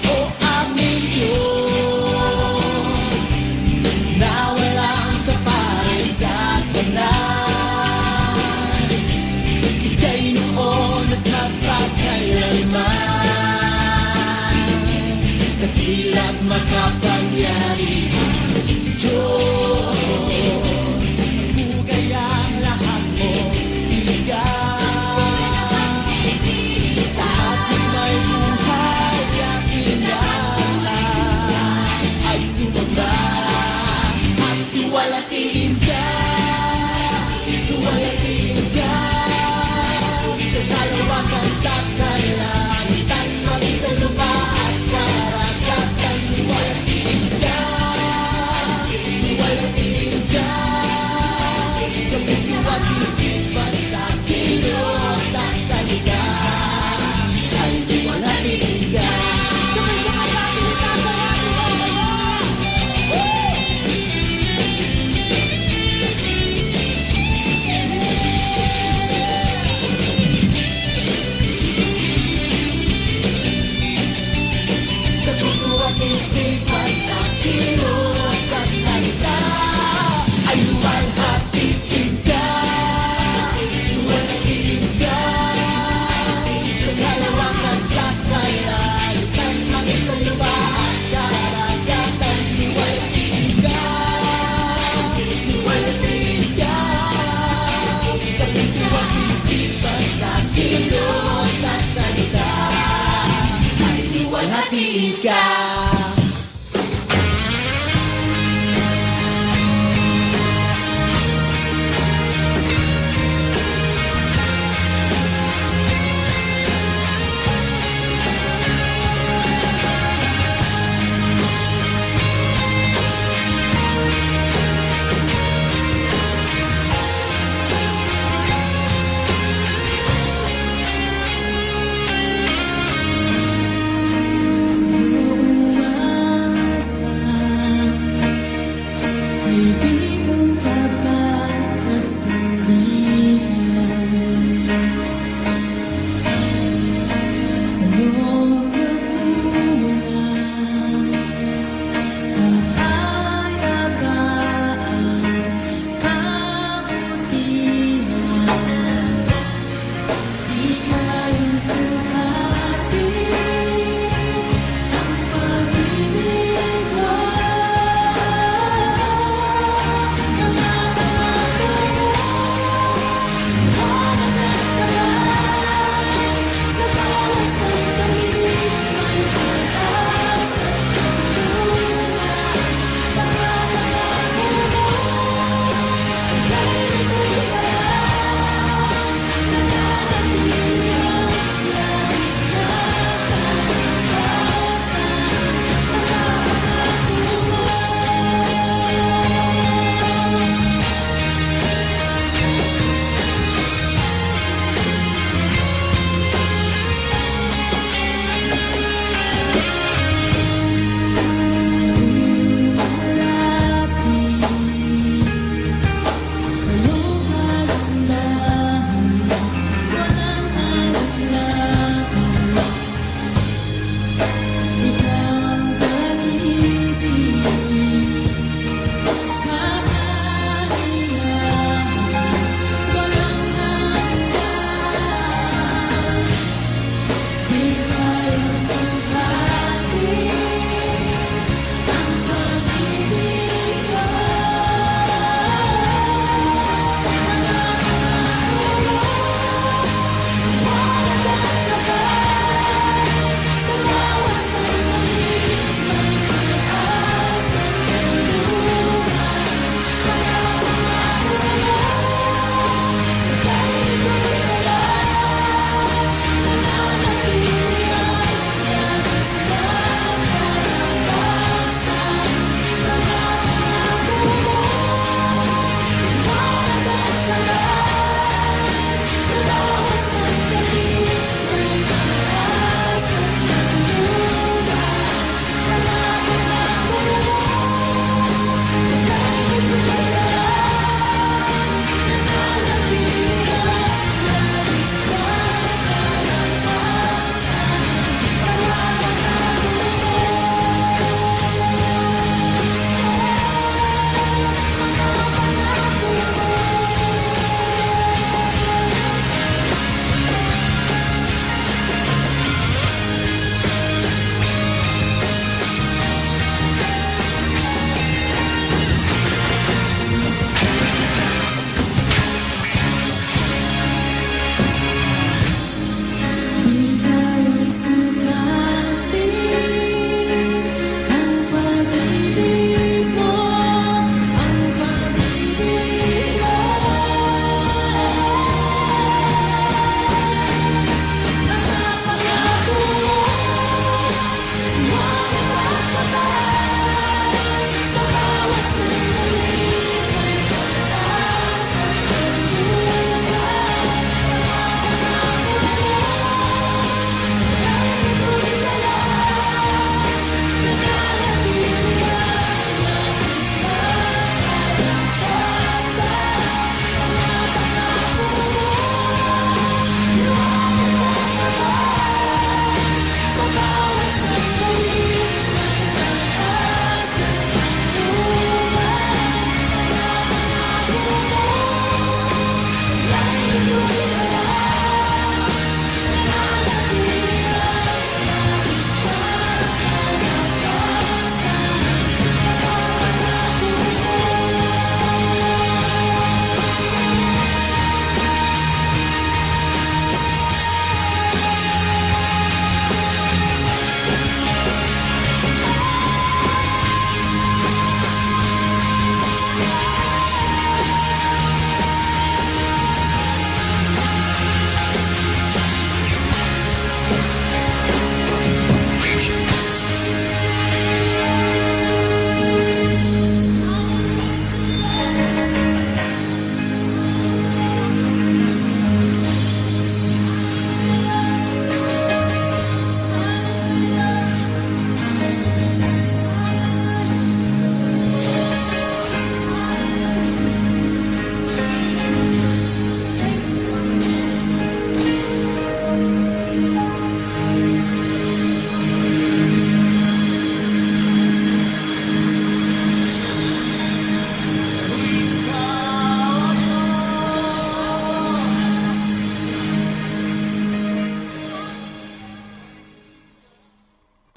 O aming Diyos, na walang kapares at tanan, Ika'y noon at napakailanman, dakila't makapangyarihan. Diyos pati ka.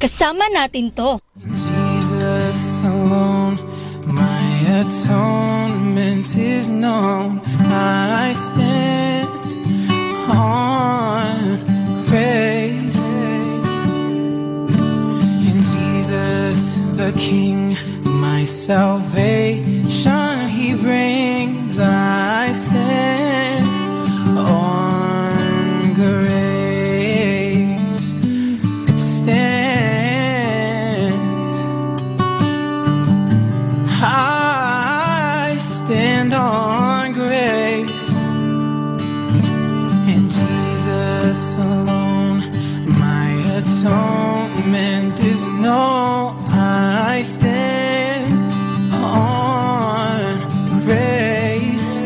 Kasama natin to.
Jesus alone, my atonement is known. I stand on grace. In Jesus the King, my salvation He brings. I stand on grace. I stand on grace. In Jesus alone, my atonement is known. I stand on grace.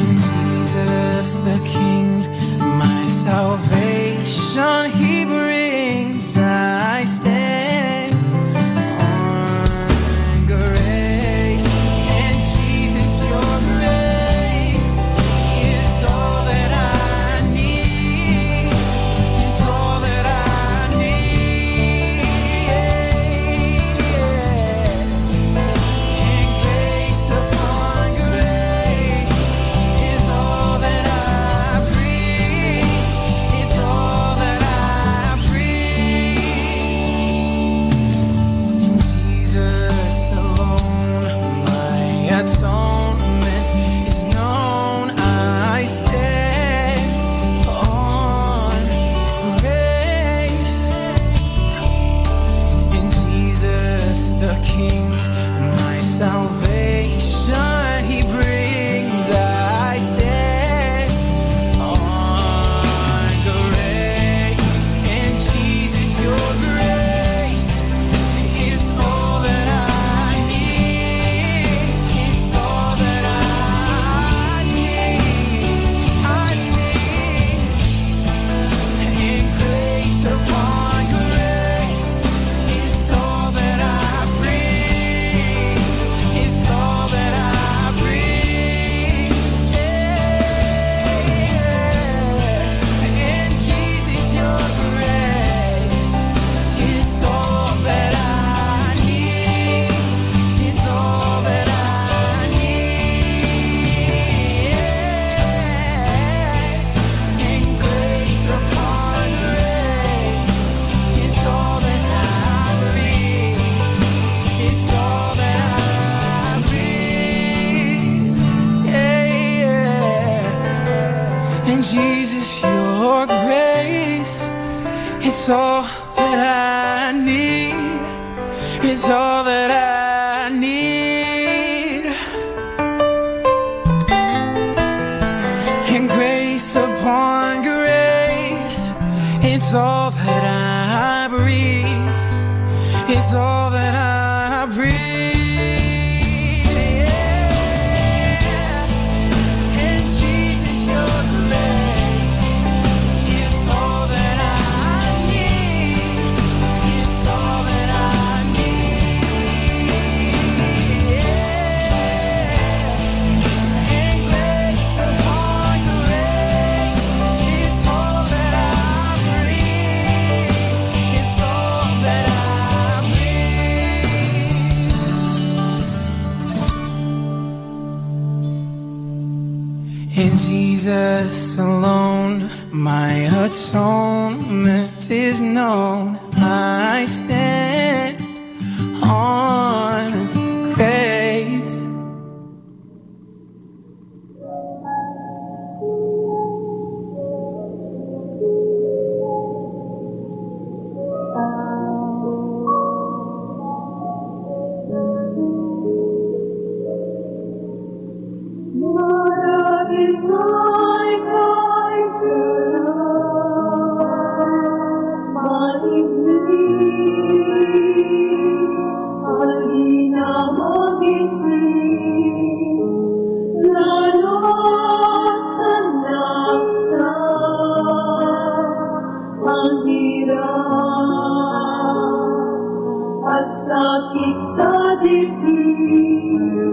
In Jesus the King, my salvation He brings. I stand on grace. And Jesus, your grace is all that I need. It's all that I need. And grace upon grace is all that I breathe. It's all that I breathe. In Jesus alone, my atonement is known. I stand on grace. In Jesus the King, my salvation He brings. I stand on grace. And Jesus, your grace is all that I need. It's all that I need. I need. And grace upon grace, it's all that I breathe. It's all that I breathe. And Jesus, your grace, it's all that I need. It's all that I need. And grace upon grace, it's all that I breathe. It's all that I breathe. And Jesus, your grace, it's all that I need. It's all that I need. And grace upon grace, it's all that I breathe. It's all that I breathe. And Jesus, your grace, it's all that I need. It's all that I need. And grace upon grace, it's all that I breathe. It's all that I breathe. In Jesus alone, my atonement is known. I stand on grace.
Sakit sa dibdib,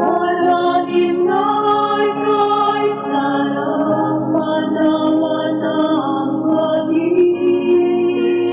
alangin ay kay sarang manawan ang galing.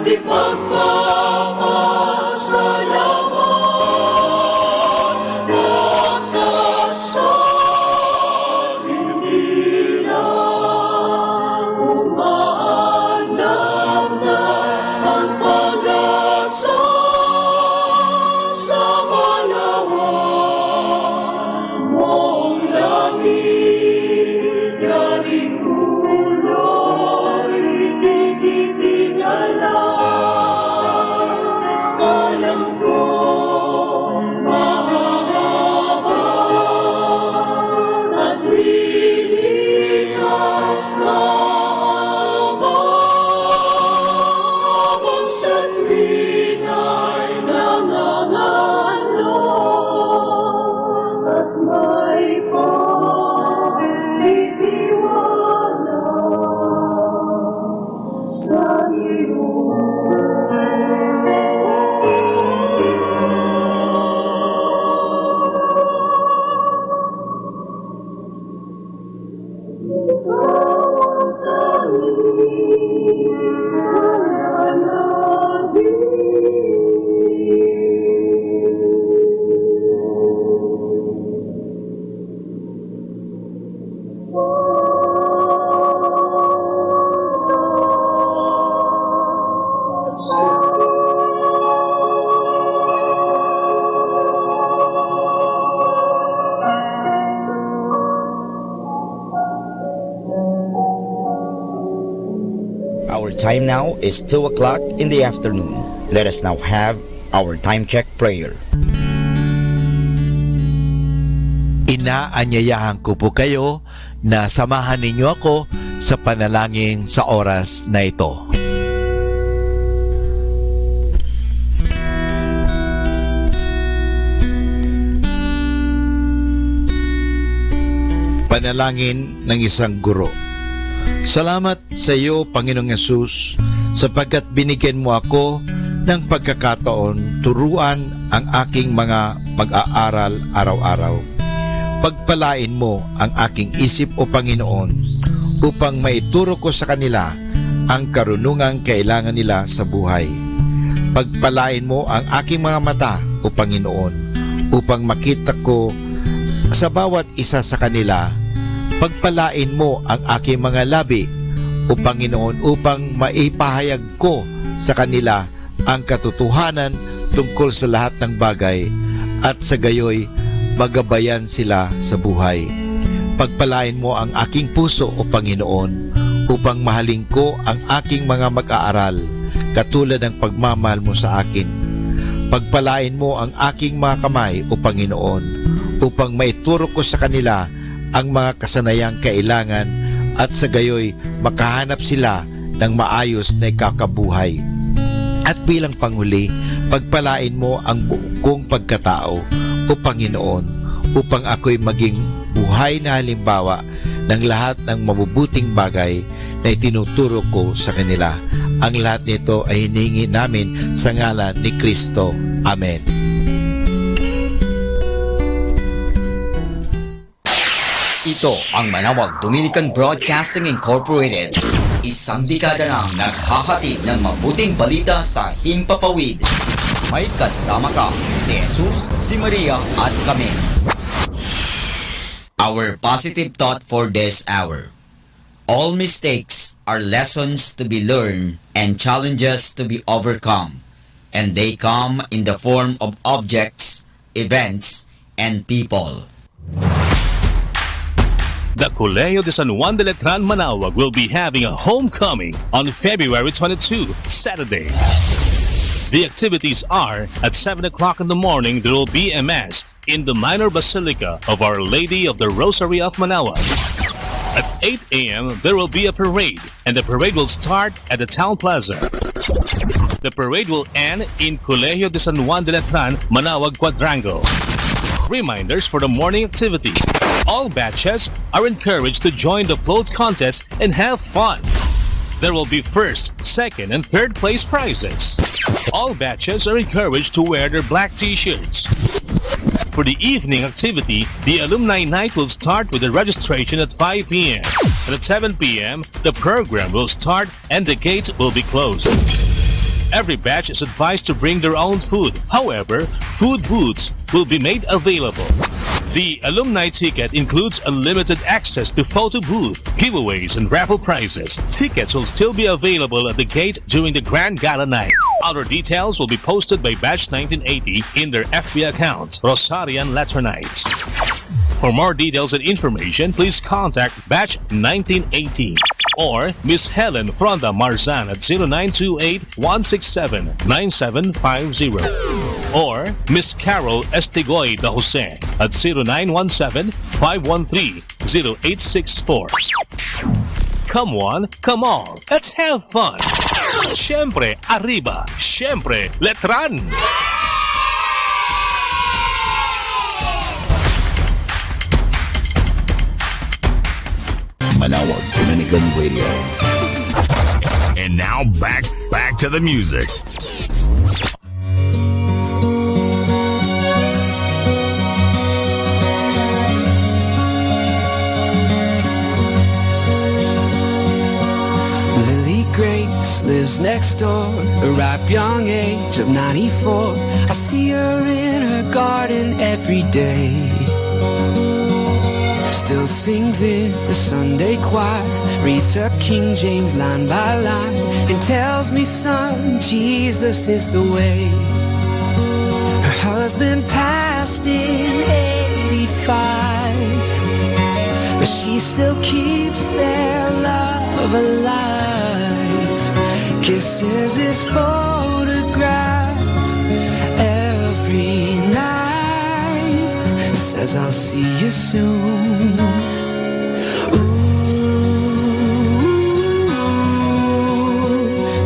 at ipagpapasalamat at kasabihan. Umaanap na ang pag-asa sa malawak mong langit. Yaring ulo'y ititingalang. Alam ko mahahaba at lilikas na habang sanlin ay nanganalo at may pagtitiwala sa iyo.
Our time now is 2 o'clock in the afternoon. Let us now have our time check prayer.
Inaanyayahan ko po kayo na samahan ninyo ako sa panalangin sa oras na ito. Panalangin ng isang guro. Salamat sa iyo, Panginoong Yesus, sapagkat binigyan mo ako ng pagkakataon turuan ang aking mga mag-aaral araw-araw. Pagpalain mo ang aking isip, O Panginoon, upang maituro ko sa kanila ang karunungang kailangan nila sa buhay. Pagpalain mo ang aking mga mata, O Panginoon, upang makita ko sa bawat isa sa kanila. Pagpalain mo ang aking mga labi, O Panginoon, upang maipahayag ko sa kanila ang katotohanan tungkol sa lahat ng bagay at sa gayoy magabayan sila sa buhay. Pagpalain mo ang aking puso, O Panginoon, upang mahalin ko ang aking mga mag-aaral katulad ng pagmamahal mo sa akin. Pagpalain mo ang aking mga kamay, O Panginoon, upang maituro ko sa kanila ang mga kasanayang kailangan at sa gayoy makahanap sila ng maayos na ikakabuhay. At bilang panghuli, pagpalain mo ang buong kong pagkatao, O Panginoon, upang ako'y maging buhay na halimbawa ng lahat ng mabubuting bagay na itinuturo ko sa kanila. Ang lahat nito ay hiningi namin sa ngalan ni Kristo. Amen.
Ito ang Manawag Dominican Broadcasting Incorporated. Isang dekada nang naghahatid ng mabuting balita sa Himpapawid. May kasama ka, si Jesus, si Maria at kami. Our positive thought for this hour. All mistakes are lessons to be learned and challenges to be overcome. And they come in the form of objects, events, and people.
The Colegio de San Juan de Letran Manawag will be having a homecoming on February 22, Saturday. The activities are at 7 o'clock in the morning. There will be a mass in the minor basilica of Our Lady of the Rosary of Manawag. At 8 a.m., there will be a parade, and the parade will start at the Town Plaza. The parade will end in Colegio de San Juan de Letran Manawag Quadrangle. Reminders for the morning activity. All batches are encouraged to join the float contest and have fun. There will be first, second, and third place prizes. All batches are encouraged to wear their black t-shirts. For the evening activity, the Alumni Night will start with the registration at 5 p.m. And at 7 p.m., the program will start and the gates will be closed. Every batch is advised to bring their own food. However, food booths will be made available. The alumni ticket includes unlimited access to photo booth, giveaways, and raffle prizes. Tickets will still be available at the gate during the Grand Gala night. Other details will be posted by Batch 1980 in their FB account, Rosarian Letter-Nights. For more details and information, please contact Batch 1980 or Miss Helen Fronda Marzan at 0928-167-9750 or Miss Carol Estigoy de Jose at 0917-513-0864. Come on, come on, let's have fun! Siyempre, arriba! Siyempre, letran!
Manawag Dominican Radio. And now back to the music.
Lily Grace lives next door, a ripe young age of 94. I see her in her garden every day. Still sings in the Sunday choir, reads her King James line by line, and tells me, son, Jesus is the way. Her husband passed in 85, but she still keeps their love alive. Kisses his photograph every night, says I'll see you soon.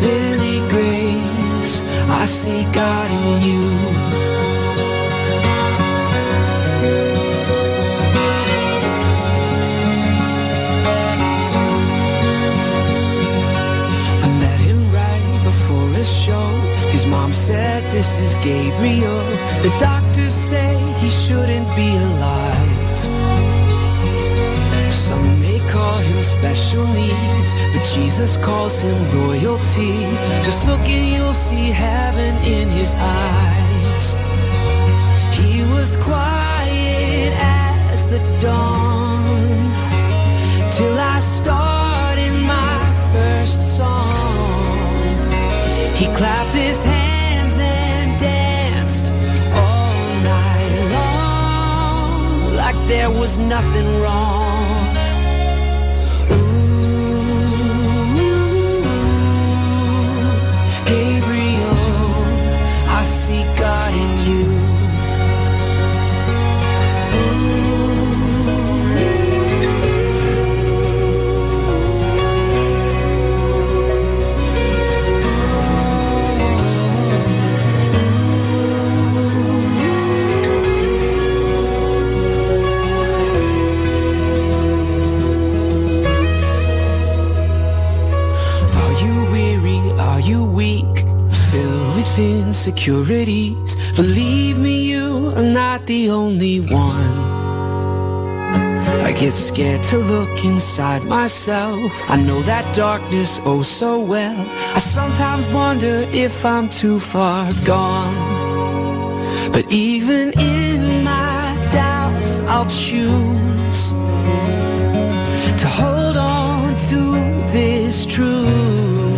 Lily Grace, I see God in you. I met him right before a show. His mom said, this is Gabriel. The doctors say he shouldn't be alive. Some may call him special needs, but Jesus calls him royalty. Just look and you'll see heaven in his eyes. He was quiet as the dawn, till I started my first song. He clapped his hands and danced all night long, like there was nothing wrong. I see God in you. Are you weary? Are you weak? Filled with insecurities? Believe me, you are not the only one. I get scared to look inside myself. I know that darkness oh so well. I sometimes wonder if I'm too far gone. But even in my doubts, I'll choose to hold on to this truth,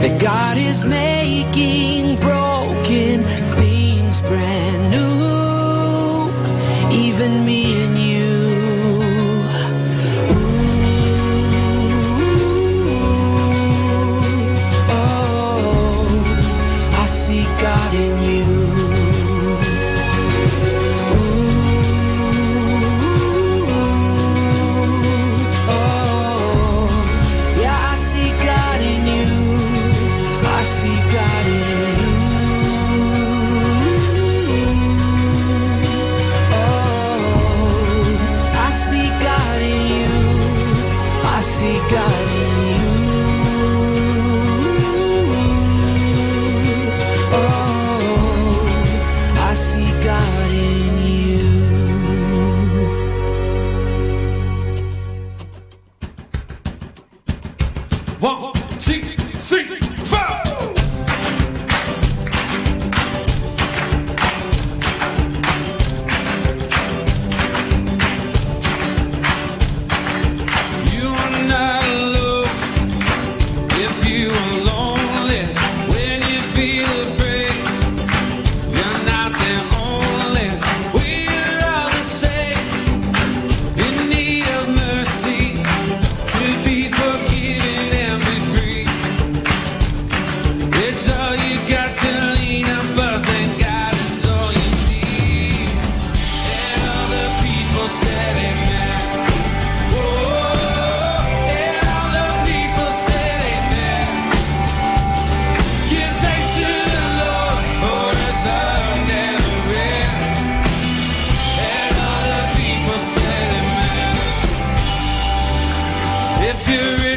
that God is making broken things brand new, even me and you. Oh, I see God in you. Oh, yeah, I see God in you. I see God in you.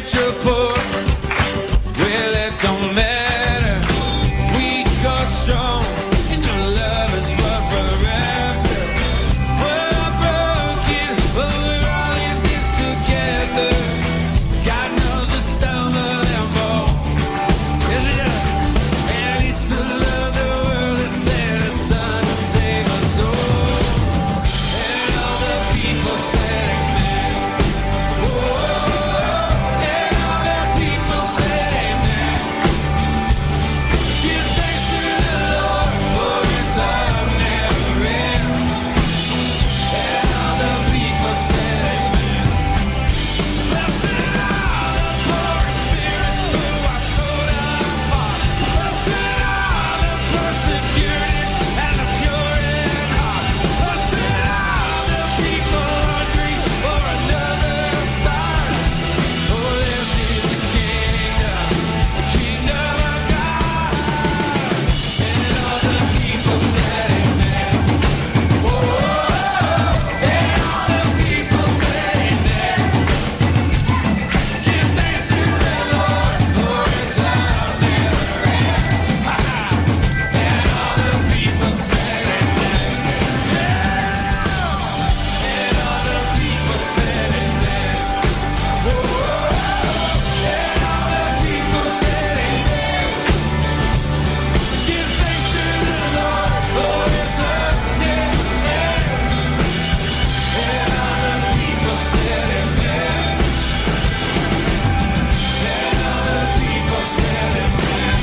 rich or poor, well, it don't matter. Weak or strong, and your love is what we're after. We're broken, but we're all in this together. God knows we stumble and fall. Yes, He does. And He so loved the world that sent His Son to save us all. And all the people said amen. Whoa, and all the people said amen. Give thanks to the Lord, for His love never ends. And all the people said amen. Blessed are the poor in spirit, who are sold apart. Blessed are the persecuted and the pure in heart. Blessed are the people hungry for another start. For theirs is the kingdom of God. And all the people said amen. Whoa, and all the people said amen. Give thanks to the Lord, for His love never ends. And all the people said amen. And all the people said amen. Whoa, and all the people said amen. Give thanks to the Lord, for His love never ends. And all the people said amen. And all the people said amen.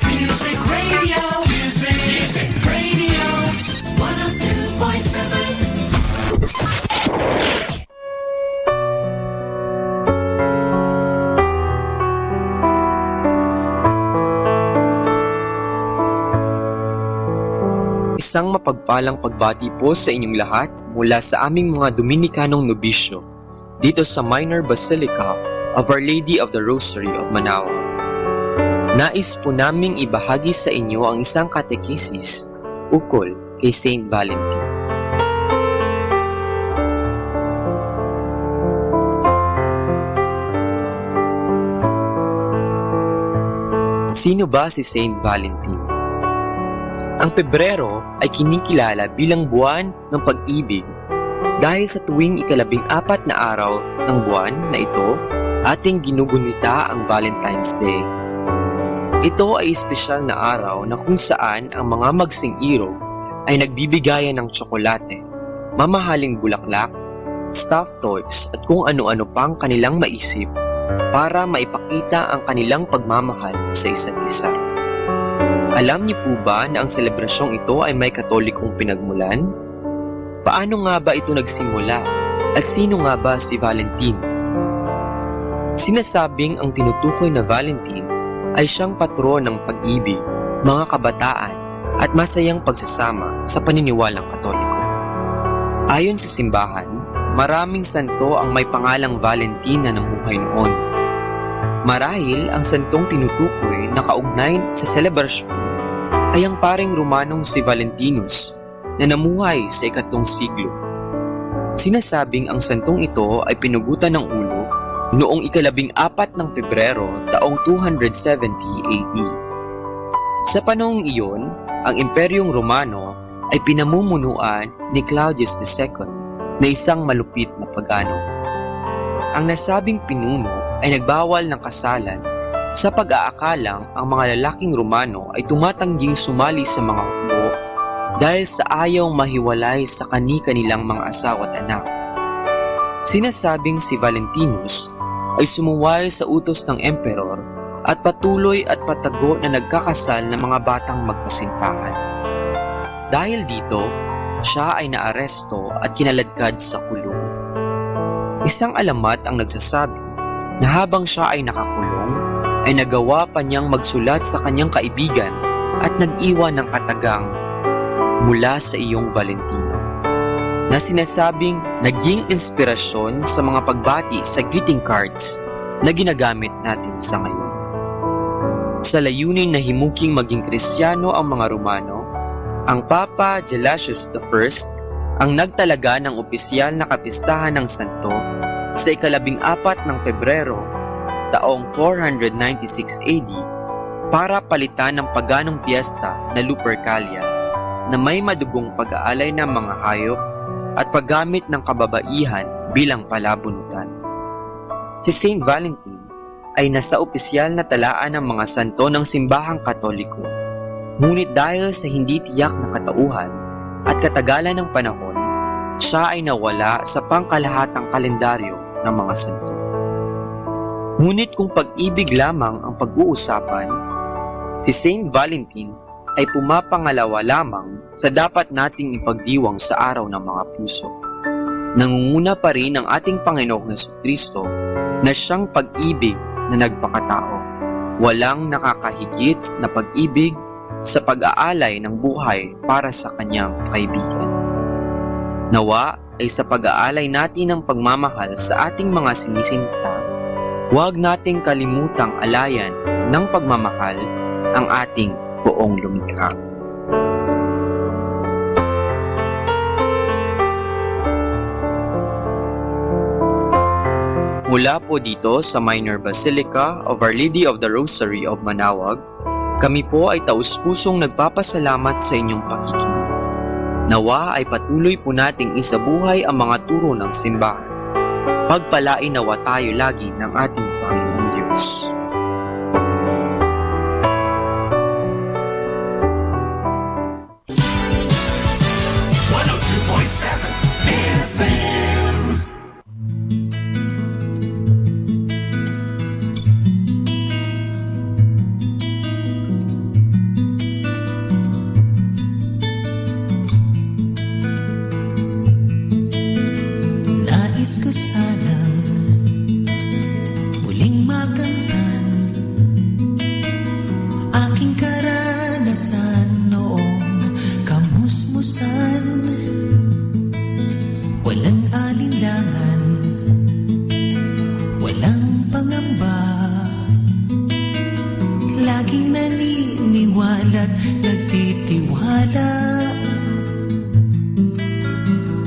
Music Radio. Music Radio. 102.7.
Isang mapagpalang pagbati po sa inyong lahat mula sa aming mga Dominikanong nobisyo dito sa Minor Basilica of Our Lady of the Rosary of Manawag. Nais po naming ibahagi sa inyo ang isang katekisis ukol kay Saint Valentine. Sino ba si Saint Valentine? Ang Pebrero ay kinikilala bilang buwan ng pag-ibig dahil sa tuwing ika-14 na araw ng buwan na ito, ating ginugunita ang Valentine's Day. Ito ay espesyal na araw na kung saan ang mga magsing-irog ay nagbibigayan ng tsokolate, mamahaling bulaklak, stuffed toys at kung ano-ano pang kanilang maisip para maipakita ang kanilang pagmamahal sa isa't isa. Alam niyo po ba na ang selebrasyong ito ay may Katolikong pinagmulan? Paano nga ba ito nagsimula? At sino nga ba si Valentine? Sinasabing ang tinutukoy na Valentine ay siyang patron ng pag-ibig, mga kabataan at masayang pagsasama sa paniniwalang Katoliko. Ayon sa simbahan, maraming santo ang may pangalang Valentine na namuhay noon. Marahil ang santong tinutukoy na kaugnay sa selebrasyon ay ang paring Romanong si Valentinus na namuhay sa 3 siglo. Sinasabing ang santong ito ay pinugutan ng ulo noong 14 ng Pebrero taong 270 AD. Sa panahong iyon, ang Imperyong Romano ay pinamumunuan ni Claudius II na isang malupit na pagano. Ang nasabing pinuno ay nagbawal ng kasalan sa pag-aakalang ang mga lalaking Romano ay tumatangging sumali sa mga hukbo dahil sa ayaw mahiwalay sa kani-kanilang mga asawa at anak. Sinasabing si Valentinus ay sumuway sa utos ng emperor at patuloy at patago na nagkakasal ng mga batang magkasintahan. Dahil dito, siya ay naaresto at kinaladkad sa kulungan. Isang alamat ang nagsasabi na habang siya ay nakakulong, ay nagawa pa niyang magsulat sa kanyang kaibigan at nag-iwan ng katagang mula sa iyong Valentino, na sinasabing naging inspirasyon sa mga pagbati sa greeting cards na ginagamit natin sa ngayon. Sa layunin na himuking maging Kristiyano ang mga Romano, ang Papa Gelasius I ang nagtalaga ng opisyal na kapistahan ng santo sa 14 ng Pebrero taong 496 AD para palitan ng paganong piyesta na Lupercalia na may madugong pag-aalay ng mga hayop at paggamit ng kababaihan bilang palabunutan. Si Saint Valentine ay nasa opisyal na talaan ng mga santo ng simbahang Katoliko. Ngunit dahil sa hindi tiyak na katauhan at katagalan ng panahon, siya ay nawala sa pangkalahatang kalendaryo ng mga santo. Ngunit kung pag-ibig lamang ang pag-uusapan, si Saint Valentine ay pumapangalawa lamang sa dapat nating ipagdiwang sa araw ng mga puso. Nangunguna pa rin ang ating Panginoong Jesucristo na siyang pag-ibig na nagpakatao. Walang nakakahigit na pag-ibig sa pag-aalay ng buhay para sa kanyang kaibigan. Nawa ay sa pag-aalay natin ng pagmamahal sa ating mga sinisinta, huwag nating kalimutang alayan ng pagmamahal ang ating buong lumikha. Mula po dito sa Minor Basilica of Our Lady of the Rosary of Manaoag, kami po ay taus-pusong nagpapasalamat sa inyong pakikinig. Nawa ay patuloy po nating isabuhay ang mga turo ng simbahan. Pagpalain nawa tayo lagi ng ating Panginoong Diyos.
Nais ko sanang muling makamtan aking karanasan noong kamusmusan. Walang alinlangan, walang pangamba, laging naniniwala't nagtitiwala.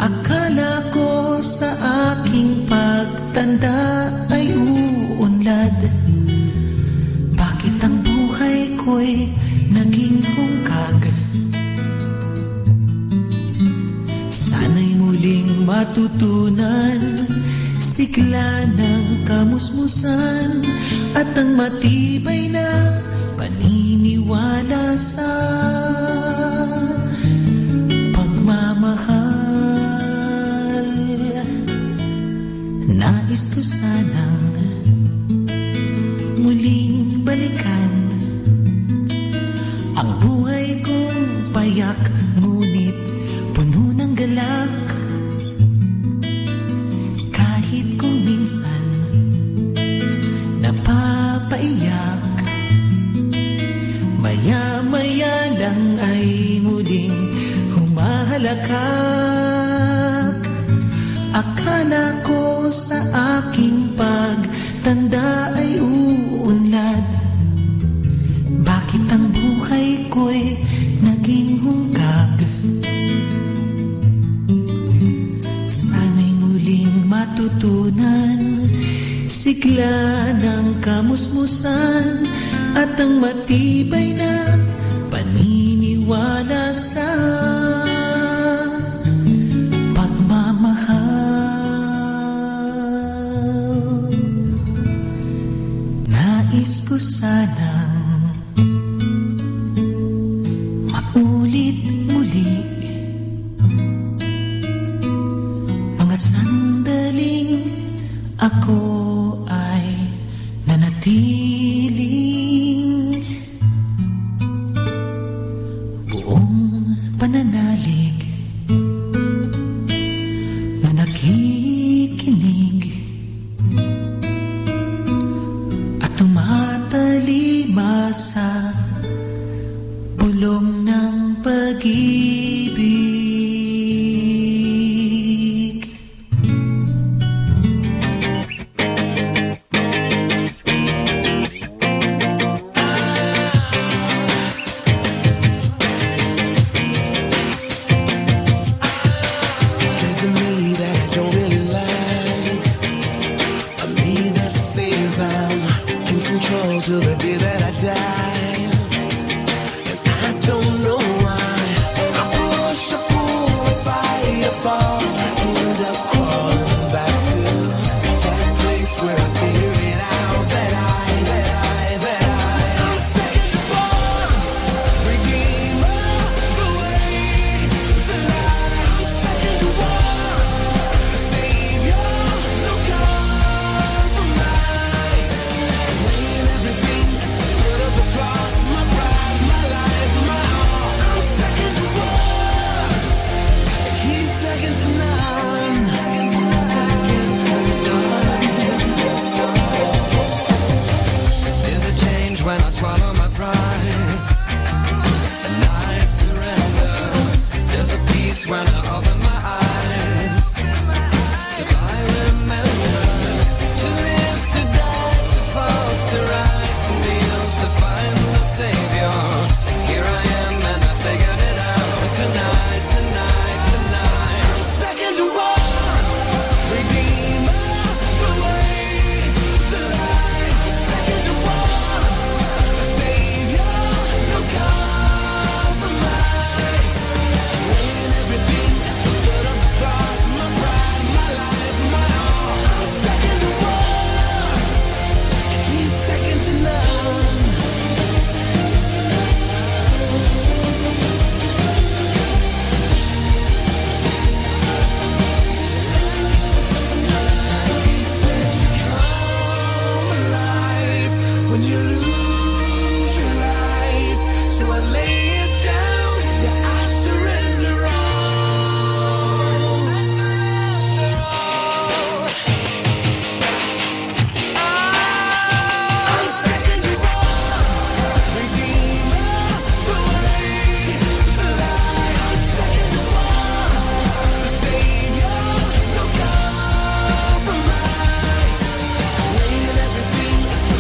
Akala ko sa aking pagtanda ay uunlad. Bakit ang buhay ko'y naging hungkag? Sana'y muling matutunan sigla ng kamusmusan at ang matibay na paniniwala sa pagmamahal. Nais ko sanang muling balikan ang buhay kong payak, ngunit puno ng galak. Kahit kung minsan napapaiyak, maya-maya lang ay muling humahalakak. Akala ko sa aking pagtanda ay uunlad. Bakit ang buhay ko'y naging hungkag? Sana'y muling matutunan sigla ng kamusmusan at ang matibay na paniniwala sa nais ko sanang maulit muli mga sandaling ako ay nanatiling buong pananalig na nakikinig tumatalima sa bulong ng pag-ibig.
that I dive, and I don't know why. I push, I pull, I fight, I fall, I end up crawling back to that place where I figure it out that I'm second born, redeemer, the way, the light. I'm second born, the savior, no compromise. Laying everything, put up a cross, my pride, my life, my all. I'm second born, he's second to none, second to none. There's a change when I swallow my pride, and I surrender. There's a peace when I open my eyes, 'cause I remember to live, to die, to fall, to rise, to kneel, to find the Savior. Here I am and I figured it out tonight, tonight, tonight. I'm second to one, redeemer, the way, the light. I'm second to one, the Savior, no compromise. Laying everything, put up the cross, my pride, my life, my all. I'm second to one, he's second to none. He said you come alive when you lose your life. So I lay it down, yeah, I surrender all. I surrender all. I'm second to one, redeemer, the way, the light. I'm second to one, the savior, no compromise. Laying everything,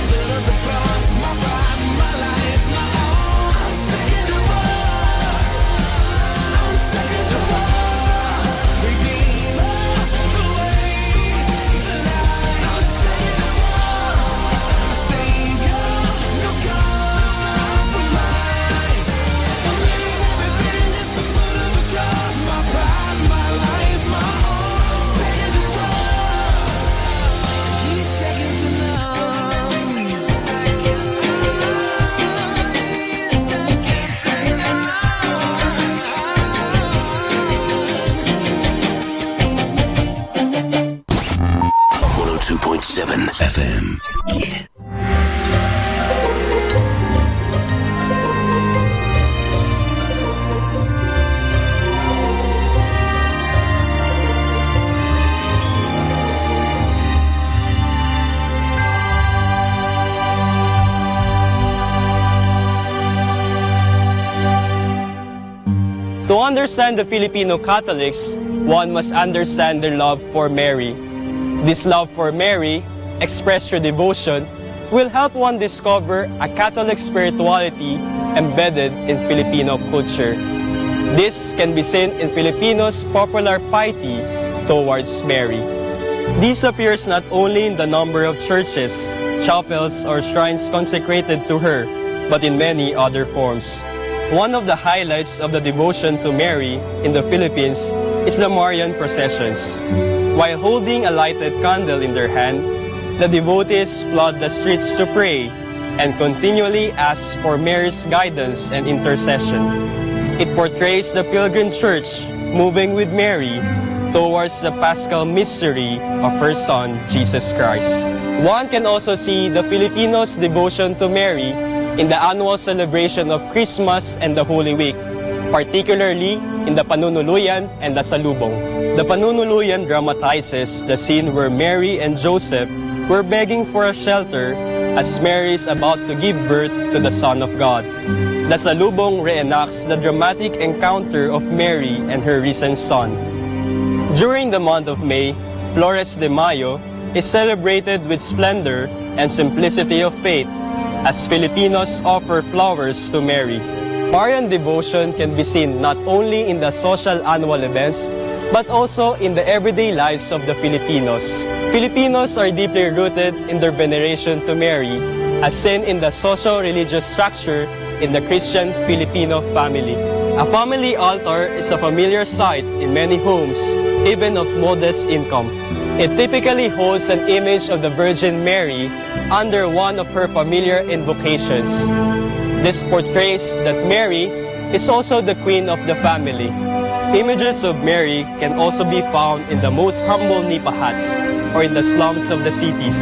put up the cross, my pride, my life, my all. I'm second to one, I'm second to one, redeemer, the way, the light. I'm second to one, the savior, no compromise. I'm laying everything at the foot of the cross, my pride, my life, my all. I'm second to one, he's second to none. He's second to none. He's second to none.
102.7 FM.
To understand the Filipino Catholics, one must understand their love for Mary. This love for Mary, expressed through devotion, will help one discover a Catholic spirituality embedded in Filipino culture. This can be seen in Filipinos' popular piety towards Mary. This appears not only in the number of churches, chapels, or shrines consecrated to her, but in many other forms. One of the highlights of the devotion to Mary in the Philippines is the Marian processions. While holding a lighted candle in their hand, the devotees flood the streets to pray and continually ask for Mary's guidance and intercession. It portrays the pilgrim church moving with Mary towards the Paschal mystery of her Son, Jesus Christ. One can also see the Filipinos' devotion to Mary in the annual celebration of Christmas and the Holy Week, particularly in the Panunuluyan and the Salubong. The Panunuluyan dramatizes the scene where Mary and Joseph were begging for a shelter as Mary is about to give birth to the Son of God. The Salubong reenacts the dramatic encounter of Mary and her risen Son. During the month of May, Flores de Mayo is celebrated with splendor and simplicity of faith as Filipinos offer flowers to Mary. Marian devotion can be seen not only in the social annual events, but also in the everyday lives of the Filipinos. Filipinos are deeply rooted in their veneration to Mary as seen in the social-religious structure in the Christian Filipino family. A family altar is a familiar sight in many homes, even of modest income. It typically holds an image of the Virgin Mary under one of her familiar invocations. This portrays that Mary is also the queen of the family. Images of Mary can also be found in the most humble nipa huts or in the slums of the cities.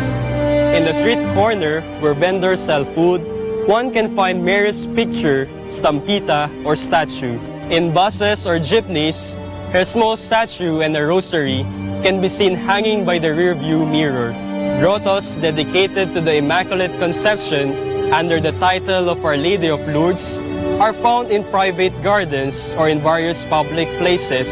In the street corner where vendors sell food, one can find Mary's picture, stampita, or statue. In buses or jeepneys, her small statue and a rosary can be seen hanging by the rearview mirror. Grottos dedicated to the Immaculate Conception under the title of Our Lady of Lourdes are found in private gardens or in various public places,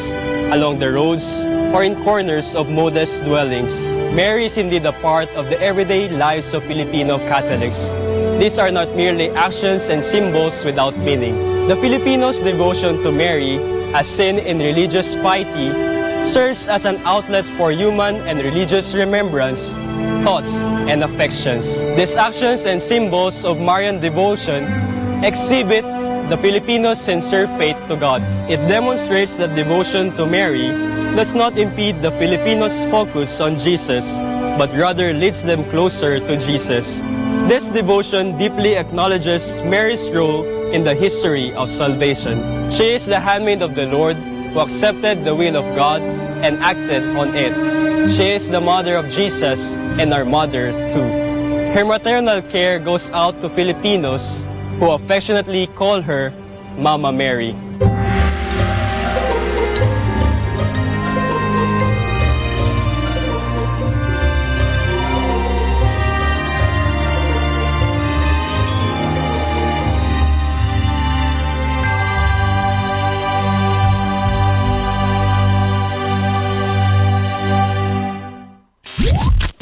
along the roads or in corners of modest dwellings. Mary is indeed a part of the everyday lives of Filipino Catholics. These are not merely actions and symbols without meaning. The Filipinos' devotion to Mary, as seen in religious piety, serves as an outlet for human and religious remembrance, thoughts, and affections. These actions and symbols of Marian devotion exhibit the Filipinos' sincere faith to God. It demonstrates that devotion to Mary does not impede the Filipinos' focus on Jesus, but rather leads them closer to Jesus. This devotion deeply acknowledges Mary's role in the history of salvation. She is the handmaid of the Lord, who accepted the will of God and acted on it. She is the mother of Jesus and our mother too. Her maternal care goes out to Filipinos who affectionately call her Mama Mary.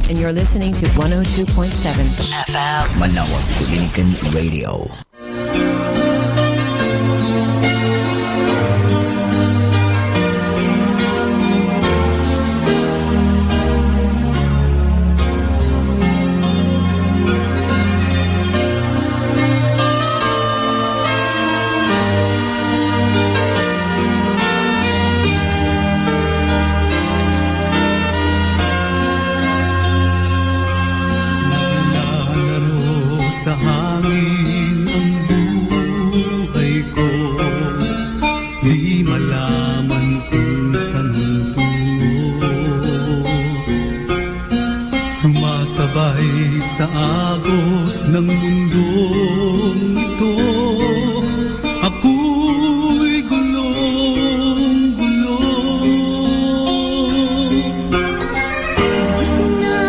And you're listening to 102.7 FM
Manawag Dominican Radio.
Sa hangin ang buhay ko, di malaman kung saan tungo. Sumasabay sa agos ng mundong ito, ako'y gulong-gulo. Di ko na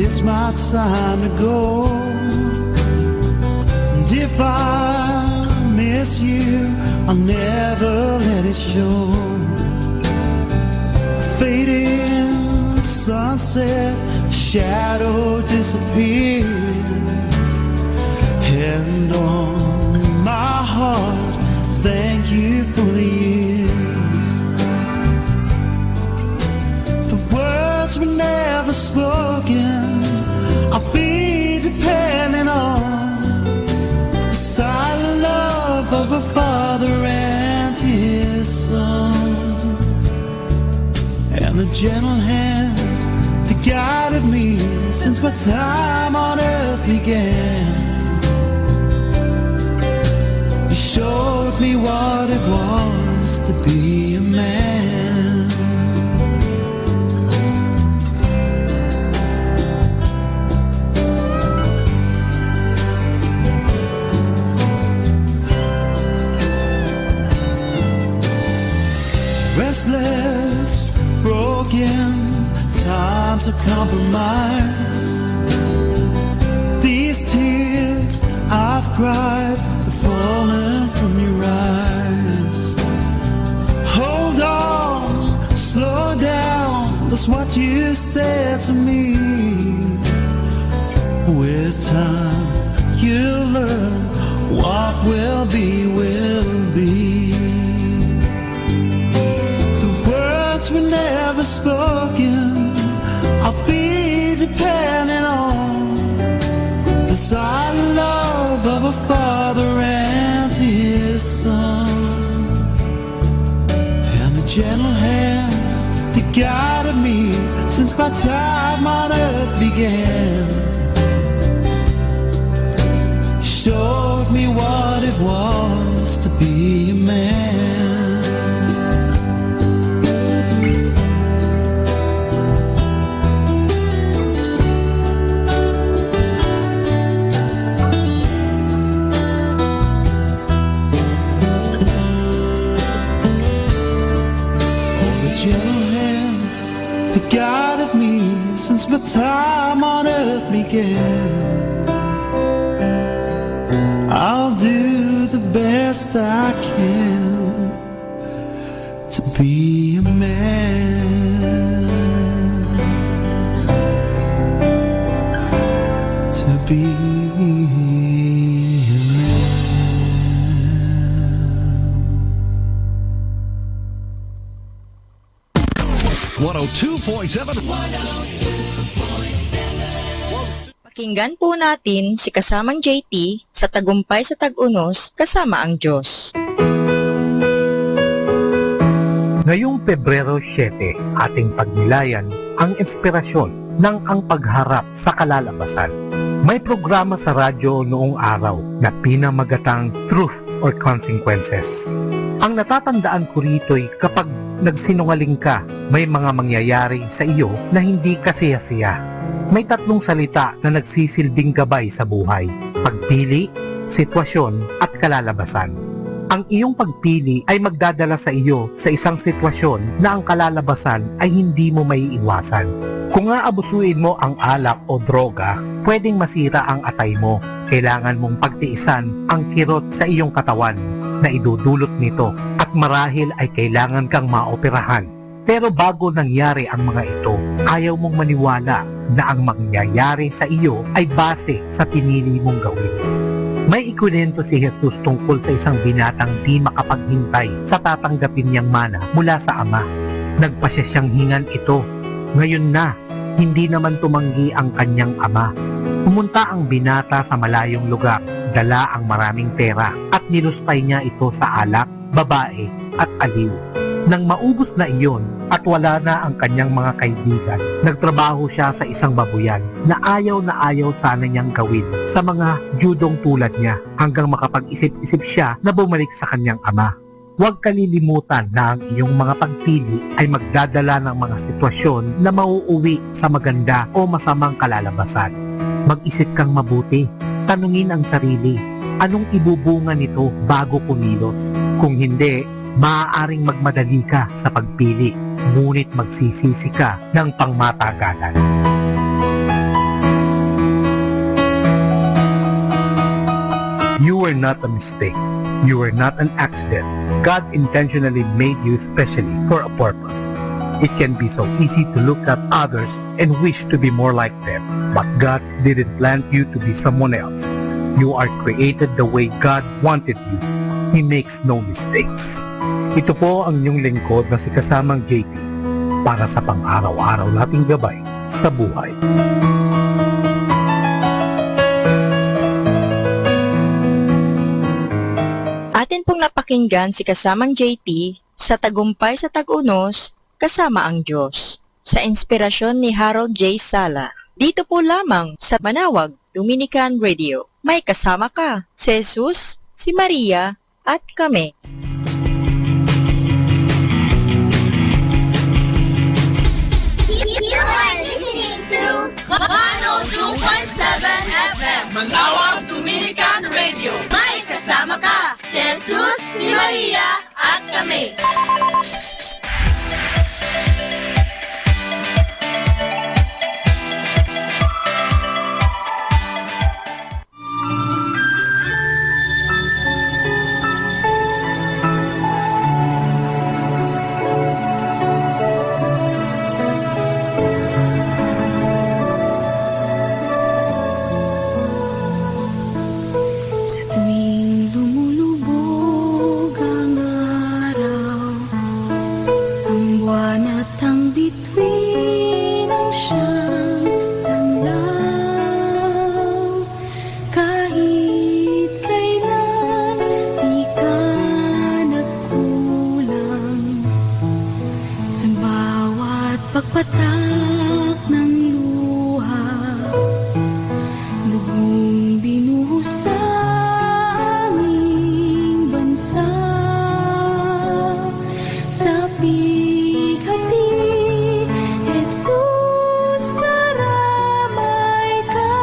it's my time to go. And if I miss you, I'll never let it show. Fading sunset, shadow disappears, and on my heart, thank you for the years. The words were never spoken, I'll be depending on the silent love of a father and his son, and the gentle hand that guided me since my time on earth began. You showed me what it was to be a man. Restless, broken, times of compromise. These tears I've cried have fallen from your eyes. Hold on, slow down, that's what you said to me. With time you'll learn what will be, will be. Were never spoken, I'll be depending on the silent love of a father and his son, and the gentle hand that guided me since my time on earth began. Showed me what it was to be a man. Guided me since my time on earth began. I'll do the best I can to be a man, to be a
102.7.
Pakinggan po natin si kasamang JT sa Tagumpay sa Tag-Unos kasama ang Diyos.
Ngayong Pebrero 7, ating pagnilayan ang inspirasyon ng ang pagharap sa kalalabasan. May programa sa radyo noong araw na pinamagatang Truth or Consequences. Ang natatandaan ko rito'y kapag nagsinungaling ka, may mga mangyayari sa iyo na hindi kasiyasiya. May tatlong salita na nagsisilbing gabay sa buhay: pagpili, sitwasyon, at kalalabasan. Ang iyong pagpili ay magdadala sa iyo sa isang sitwasyon na ang kalalabasan ay hindi mo maiiwasan. Kung aabusuin mo ang alak o droga, pwedeng masira ang atay mo. Kailangan mong pagtiisan ang kirot sa iyong katawan na idudulot nito at marahil ay kailangan kang maoperahan. Pero bago nangyari ang mga ito, ayaw mong maniwala na ang mangyayari sa iyo ay base sa pinili mong gawin. May ikwento si Jesus tungkol sa isang binatang di makapaghintay sa tatanggapin niyang mana mula sa Ama. Nagpasya siyang hingan ito. Ngayon na, hindi naman tumanggi ang kanyang ama. Pumunta ang binata sa malayong lugar, dala ang maraming pera at nilustay niya ito sa alak, babae at aliw. Nang maubos na iyon at wala na ang kanyang mga kaibigan, nagtrabaho siya sa isang babuyan na ayaw sana niyang gawin sa mga judong tulad niya hanggang makapag-isip-isip siya na bumalik sa kanyang ama. Huwag kalilimutan na ang iyong mga pagpili ay magdadala ng mga sitwasyon na mauuwi sa maganda o masamang kalalabasan. Mag-isip kang mabuti. Tanungin ang sarili, anong ibubunga nito bago kumilos? Kung hindi, maaaring magmadali ka sa pagpili, ngunit magsisisi ka ng pangmatagalan. You were not a mistake. You were not an accident. God intentionally made you specially for a purpose. It can be so easy to look at others and wish to be more like them. But God didn't plan you to be someone else. You are created the way God wanted you. He makes no mistakes. Ito po ang inyong lingkod na si kasamang JT para sa pang-araw-araw nating gabay sa buhay.
Atin pong napakinggan si kasamang JT sa Tagumpay sa Tag-Unos, Kasama ang Diyos, sa inspirasyon ni Harold J. Sala. Dito po lamang sa Manawag Dominican Radio. May kasama ka, si Jesus, si Maria, at kami.
You are listening to 102.7 FM Manawag Dominican Radio. May kasama ka, si Jesus, si Maria, at kami.
Pagpatak ng luha, lubong binuhos sa aming bansa. Sa pighati, Jesus, karamay ka.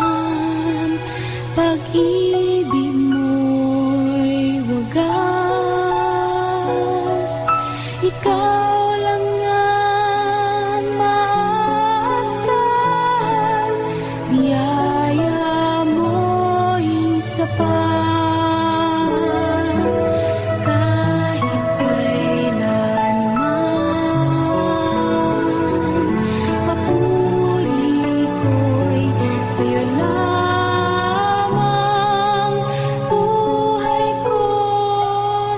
Magpakailanman pag-ibig mo'y wagas. Ikaw lang ang maasahan, biyaya mo'y sapat. Kahit kailanman, papuri ko'y sa'yo lamang. Buhay ko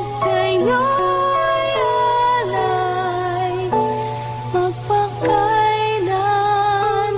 sa'yo'y alay, magpakailanman.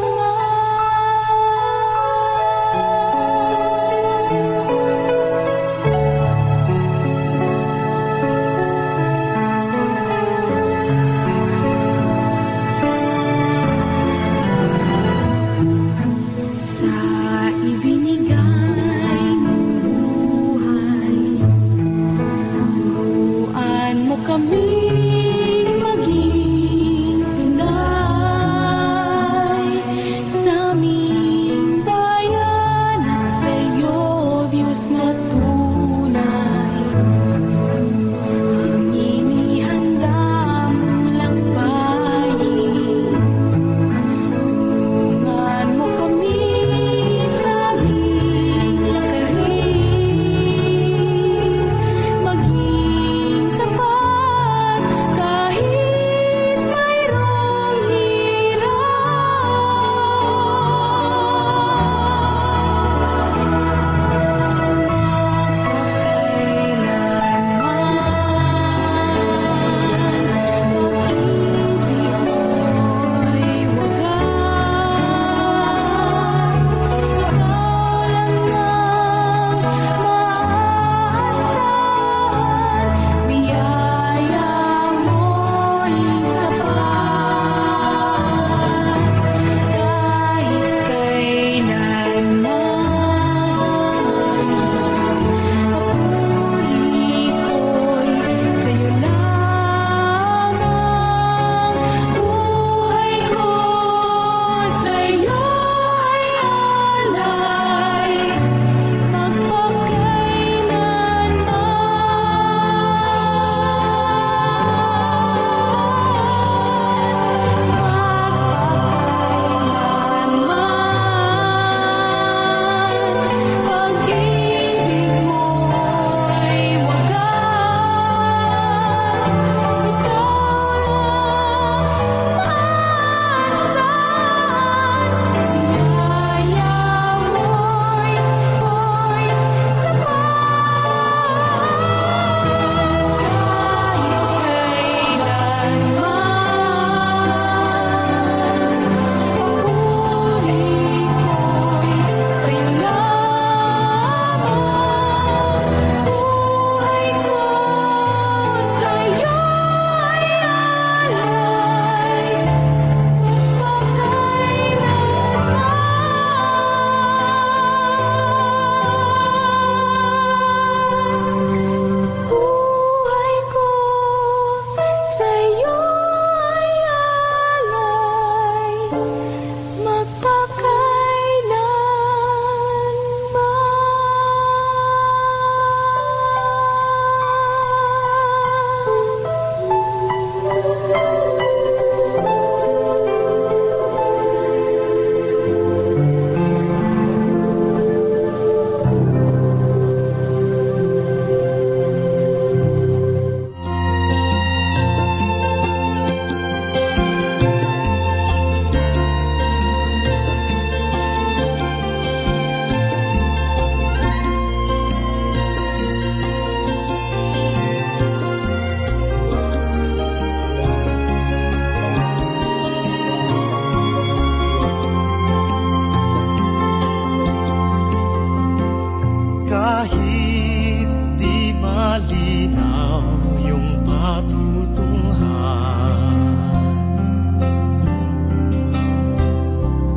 malinaw yung patutunguhan.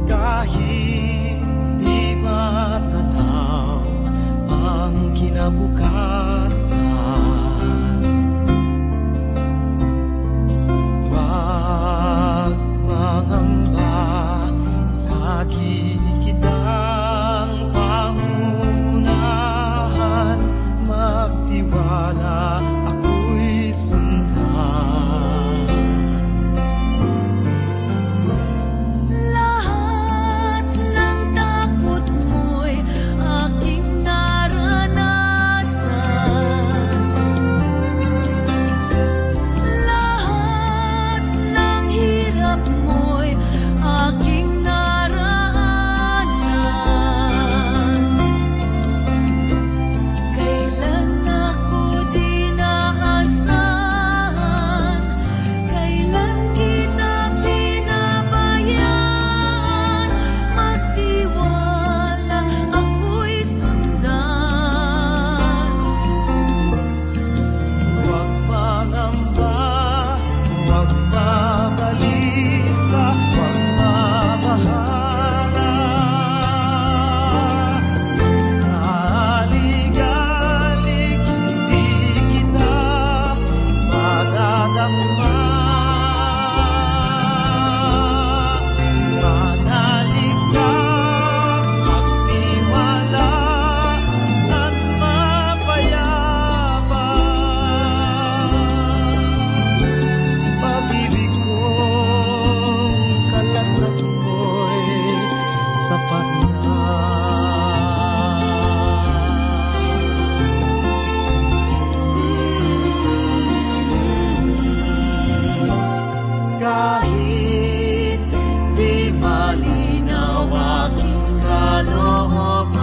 Kahit di matanaw ang kinabukasan, wag mangamba, lagi kitang pangunahan. Magtiwala, ako'y sundan.
Lahat ng takot mo'y aking naranasan. Lahat ng hirap mo'y aking naraanan. Kailan ako di naasahan, kailan kita pinabayaan. Magtiwala, ako'y sundan.
Huwag mangamba, huwag mabalisa, huwag mabahala. Sa ligalig, hindi kita madadakma. Manalig ka, magtiwala, at mapayapa. Pag-ibig kong kalasag mo'y sapat na. Kahit di malinaw aking kalooban,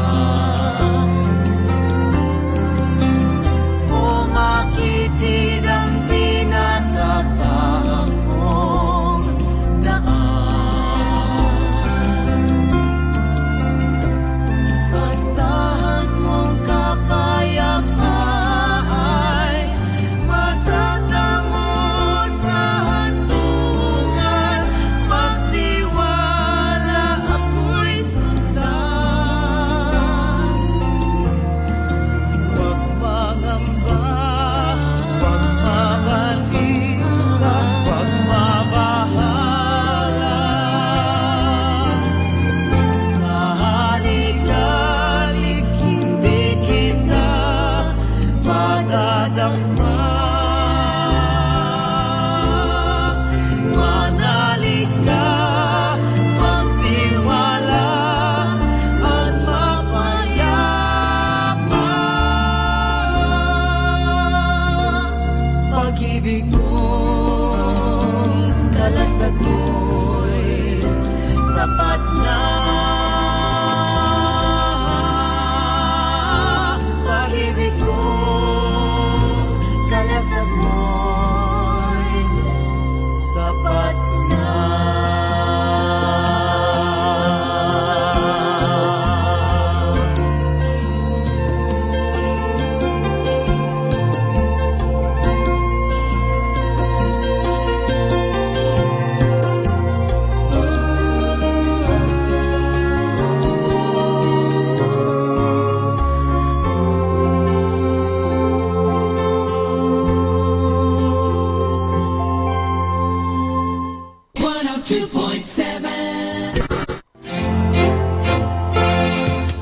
umakitid ang pinatatahan kong daan. Asahan mong kapayapaan ay matatamo sa hantungan. Magtiwala, ako'y sundan. Huwag mangamba, huwag mabalisa, huwag mabahala. Sa halik-halik, hindi kita madadakma. Manalig ka, magtiwala, at mapayapa. Pag-ibig kong kalasag mo'y sapat na. Pag-ibig kong kalasag mo'y sapat na.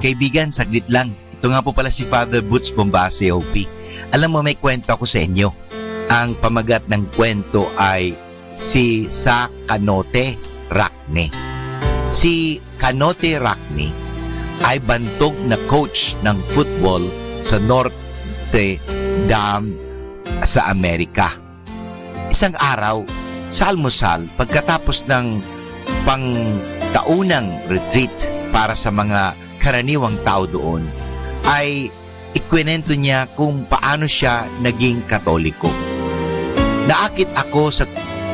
Kaibigan, saglit lang. Ito nga po pala si Father Butch Bombase, OP. Alam mo, may kwento ako sa inyo. Ang pamagat ng kwento ay si Sa Canote Racne. Si Canote Racne ay bantog na coach ng football sa Norte Dam sa Amerika. Isang araw, sa almusal, pagkatapos ng pangtaunang retreat para sa mga karaniwang tao doon, ay ikwento niya kung paano siya naging Katoliko. Naakit ako sa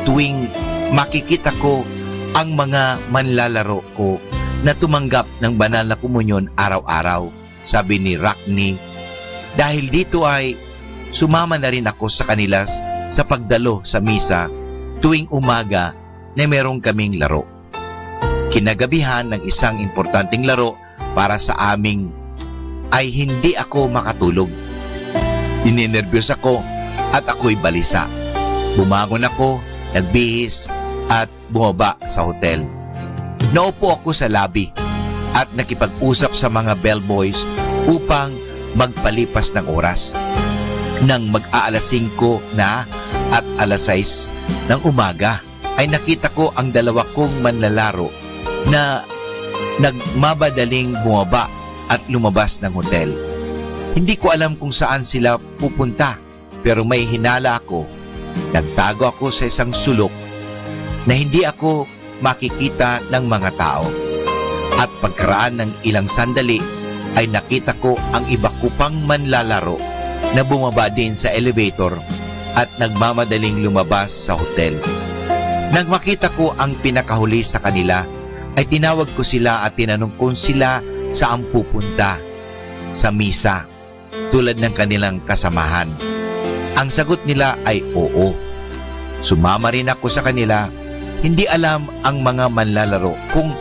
tuwing makikita ko ang mga manlalaro ko na tumanggap ng banal na komunyon araw-araw. Sabi ni Racne, dahil dito ay sumama na rin ako sa kanila sa pagdalo sa misa tuwing umaga na merong kaming laro. Kinagabihan ng isang importanteng laro para sa aming ay hindi ako makatulog. Ininervyos ako at ako'y balisa. Bumangon ako, nagbihis at bumaba sa hotel. Naupo ako sa lobby at nakipag-usap sa mga bellboys upang magpalipas ng oras. Nang mag-aalas 5 na at alas 6 ng umaga ay nakita ko ang dalawa kong manlalaro na nagmabadaling bumaba at lumabas ng hotel. Hindi ko alam kung saan sila pupunta, pero may hinala ako. Nagtago ako sa isang sulok na hindi ako makikita ng mga tao. At pagkaraan ng ilang sandali ay nakita ko ang iba ko pang manlalaro na bumaba din sa elevator at nagmamadaling lumabas sa hotel. Nang makita ko ang pinakahuli sa kanila, ay tinawag ko sila at tinanong kung sila saan pupunta. Sa misa, tulad ng kanilang kasamahan. Ang sagot nila ay oo. Sumama rin ako sa kanila. Hindi alam ang mga manlalaro kung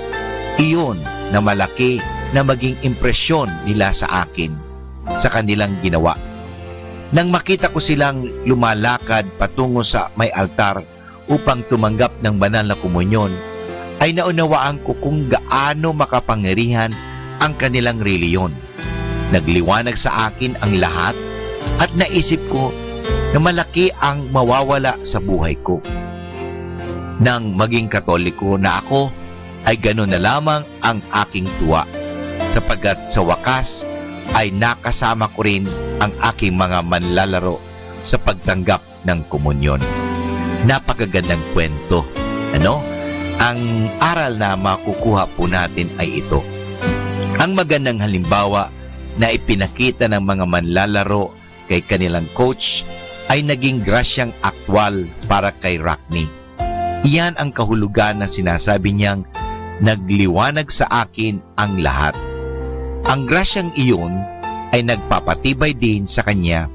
iyon na malaki na maging impresyon nila sa akin sa kanilang ginawa. Nang makita ko silang lumalakad patungo sa may altar upang tumanggap ng banal na komunyon, ay naunawaan ko kung gaano makapangyarihan ang kanilang reliyon. Nagliwanag sa akin ang lahat at naisip ko na malaki ang mawawala sa buhay ko. Nang maging Katoliko na ako, ay gano'n na lamang ang aking tuwa, sapagkat sa wakas ay nakasama ko rin ang aking mga manlalaro sa pagtanggap ng komunyon. Napakagandang kwento. Ano? Ang aral na makukuha po natin ay ito. Ang magandang halimbawa na ipinakita ng mga manlalaro kay kanilang coach ay naging grasyang aktwal para kay Rockney. Iyan ang kahulugan na sinasabi niyang nagliwanag sa akin ang lahat. Ang grasyang iyon ay nagpapatibay din sa kanya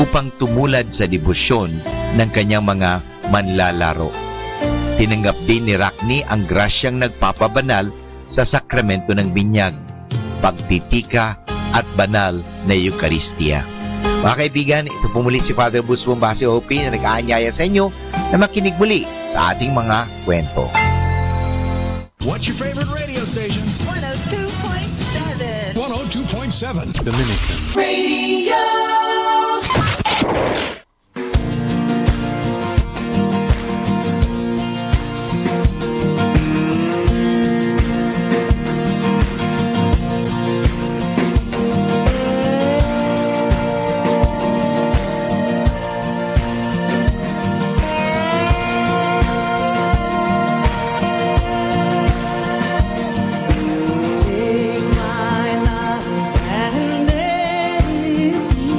upang tumulad sa debosyon ng kanyang mga manlalaro. Tinanggap din ni Rockney ang grasyang nagpapabanal sa sakramento ng binyag, pagtitika at banal na Eucharistia. Mga kaibigan, ito po muli si Father Butch Bombaseo OP na nag-aanyaya sa inyo na makinig muli sa ating mga kwento.
What's your favorite radio station?
102.7
102.7
Dominican
Radio.
Take my life and let it be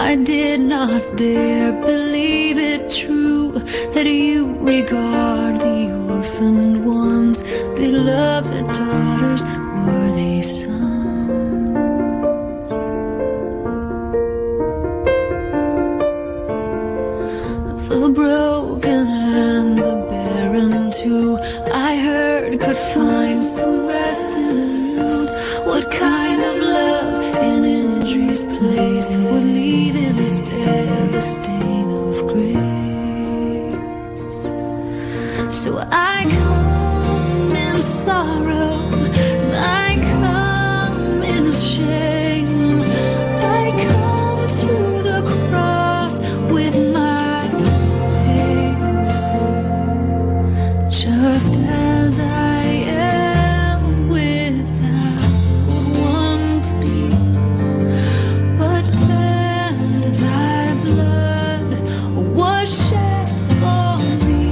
I did not dare believe it true that you regard the orphaned ones, beloved daughters, worthy sons. The broken and the barren too, I heard could find some rest in you. What kind of love in injury's place would leave instead the stain of grace? So I come in sorrow, I come in shame, I come to the cross with my pain, just as I am without one plea, but that thy blood was shed for me,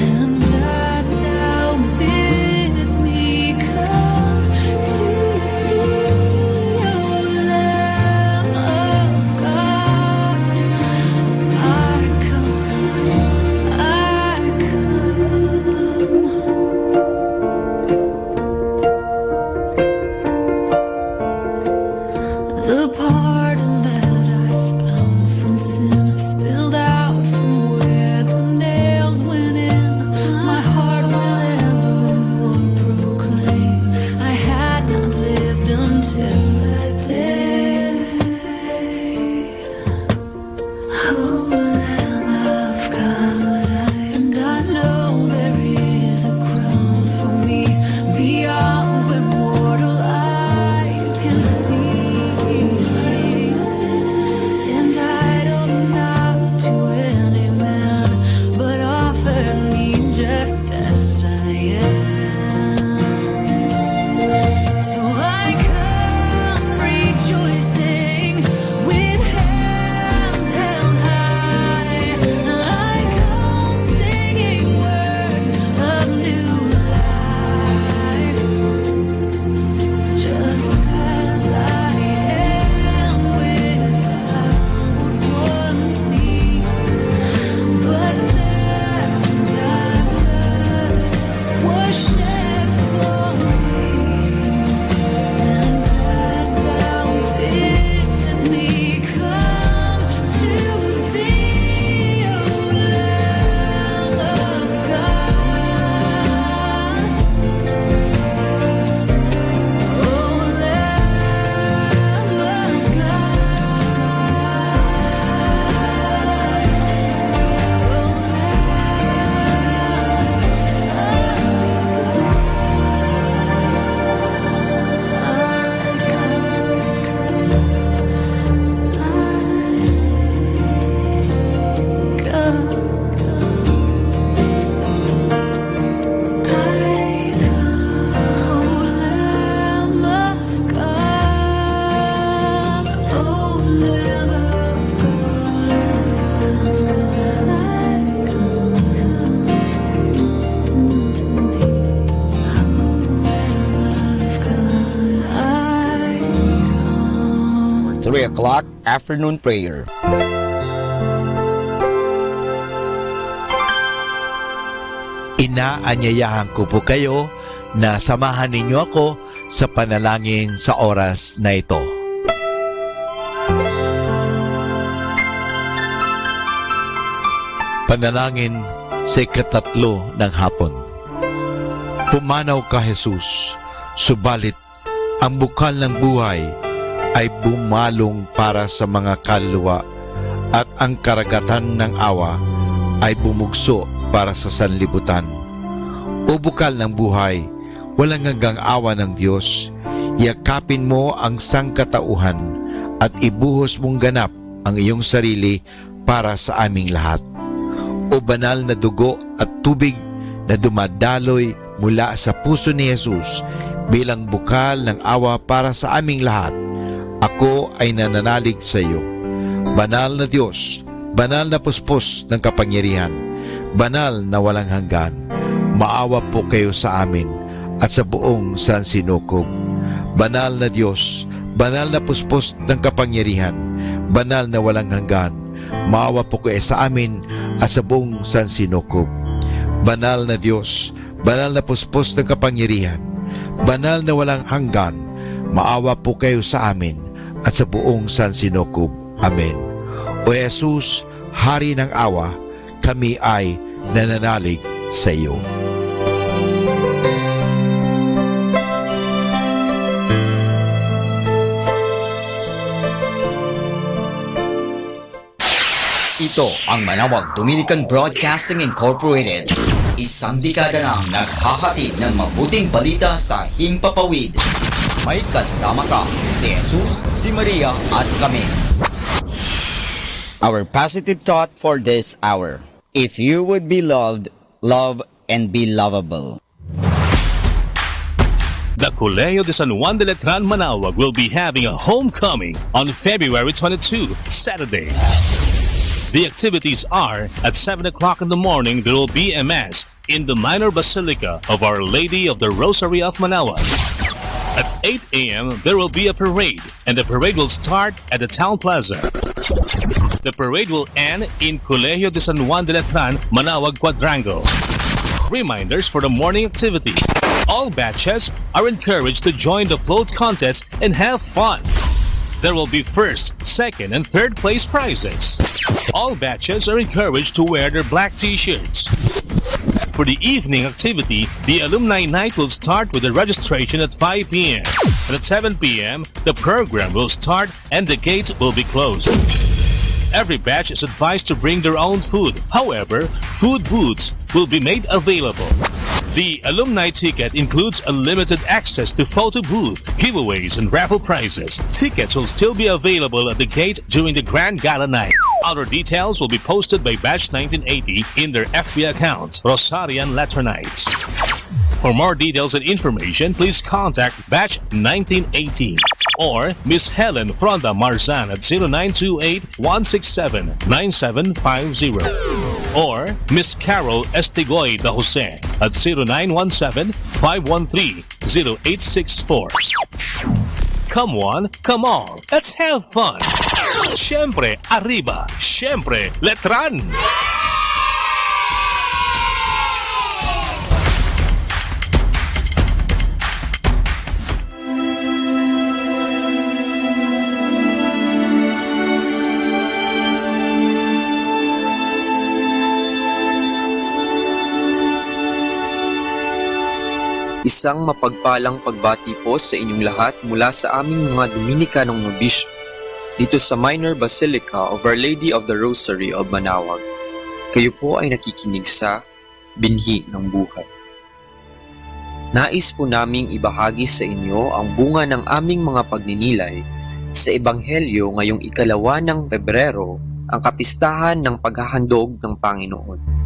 and that thou bidst me come to thee, O Lamb of God. I the pardon that I found from sin spilled out from where the nails went in. My heart will evermore proclaim I had not lived until that day. Oh, Lamb of God, and I know there is a crown for me beyond where mortal eyes can see. Entitled not to any man, but offered me just as I am. So I come rejoicing with hands held high. I come singing words of new life, just as I am without one plea, but that thy blood was shed for me, and that thou bidst me come to thee, O Lamb of God. O Lamb of
Three o'clock afternoon prayer.
Inaanyayahan ko po kayo na samahan ninyo ako sa panalangin sa oras na ito. Panalangin sa ikatatlo ng hapon. Pumanaw ka, Jesus, subalit ang bukal ng buhay ay bumalong para sa mga kaluluwa at ang karagatan ng awa ay bumugso para sa sanlibutan. O bukal ng buhay, walang hanggang awa ng Diyos, yakapin mo ang sangkatauhan at ibuhos mong ganap ang iyong sarili para sa aming lahat. O banal na dugo at tubig na dumadaloy mula sa puso ni Jesus bilang bukal ng awa para sa aming lahat, ako ay nananalig sa iyo. Banal na Diyos, banal na puspos ng kapangyarihan, banal na walang hanggan, maawa po kayo sa amin at sa buong sansinukob. Banal na Diyos, banal na puspos ng kapangyarihan,
banal na walang hanggan, maawa po kayo sa amin at sa buong sansinukob. Banal na Diyos, banal na puspos ng kapangyarihan, banal na walang hanggan, maawa po kayo sa amin at sa buong sansinukob. Amen. O Jesus, Hari ng awa, kami ay nananalig sa iyo.
Ito ang Manawag Dominican Broadcasting Incorporated. Isang dekada nang naghahatid ng mabuting balita sa Himpapawid. May kasama ka si Jesus, si Maria at kami.
Our positive thought for this hour. If you would be loved, love and be lovable.
The Colegio de San Juan de Letran Manawag will be having a homecoming on February 22, Saturday. The activities are at 7 o'clock in the morning there will be a mass in the minor basilica of Our Lady of the Rosary of Manawag. At 8 a.m. there will be a parade and the parade will start at the town plaza. The parade will end in Colegio de San Juan de Letran, Manawag Quadrangle. Reminders for the morning activity. All batches are encouraged to join the float contest and have fun. There will be first, second, and third place prizes. All batches are encouraged to wear their black t-shirts. For the evening activity, the Alumni Night will start with the registration at 5 p.m. And at 7 p.m., the program will start and the gates will be closed. Every batch is advised to bring their own food. However, food booths will be made available. The alumni ticket includes unlimited access to photo booth, giveaways, and raffle prizes. Tickets will still be available at the gate during the Grand Gala night. Other details will be posted by Batch 1980 in their FB account, Rosarian Laternites. For more details and information, please contact Batch 1918 or Miss Helen Fronda Marzan at 0928-167-9750 or Miss Carol Estigoy de Jose at 0917-513-0864. Come on, come on, let's have fun! Siyempre, arriba! Siyempre, Letran!
Isang mapagpalang pagbati po sa inyong lahat mula sa aming mga Dominikanong nobisyo dito sa Minor Basilica of Our Lady of the Rosary of Manawag. Kayo po ay nakikinig sa Binhi ng Buhay. Nais po naming ibahagi sa inyo ang bunga ng aming mga pagninilay sa Ebanghelyo ngayong 2 ng Pebrero, ang kapistahan ng paghahandog ng Panginoon.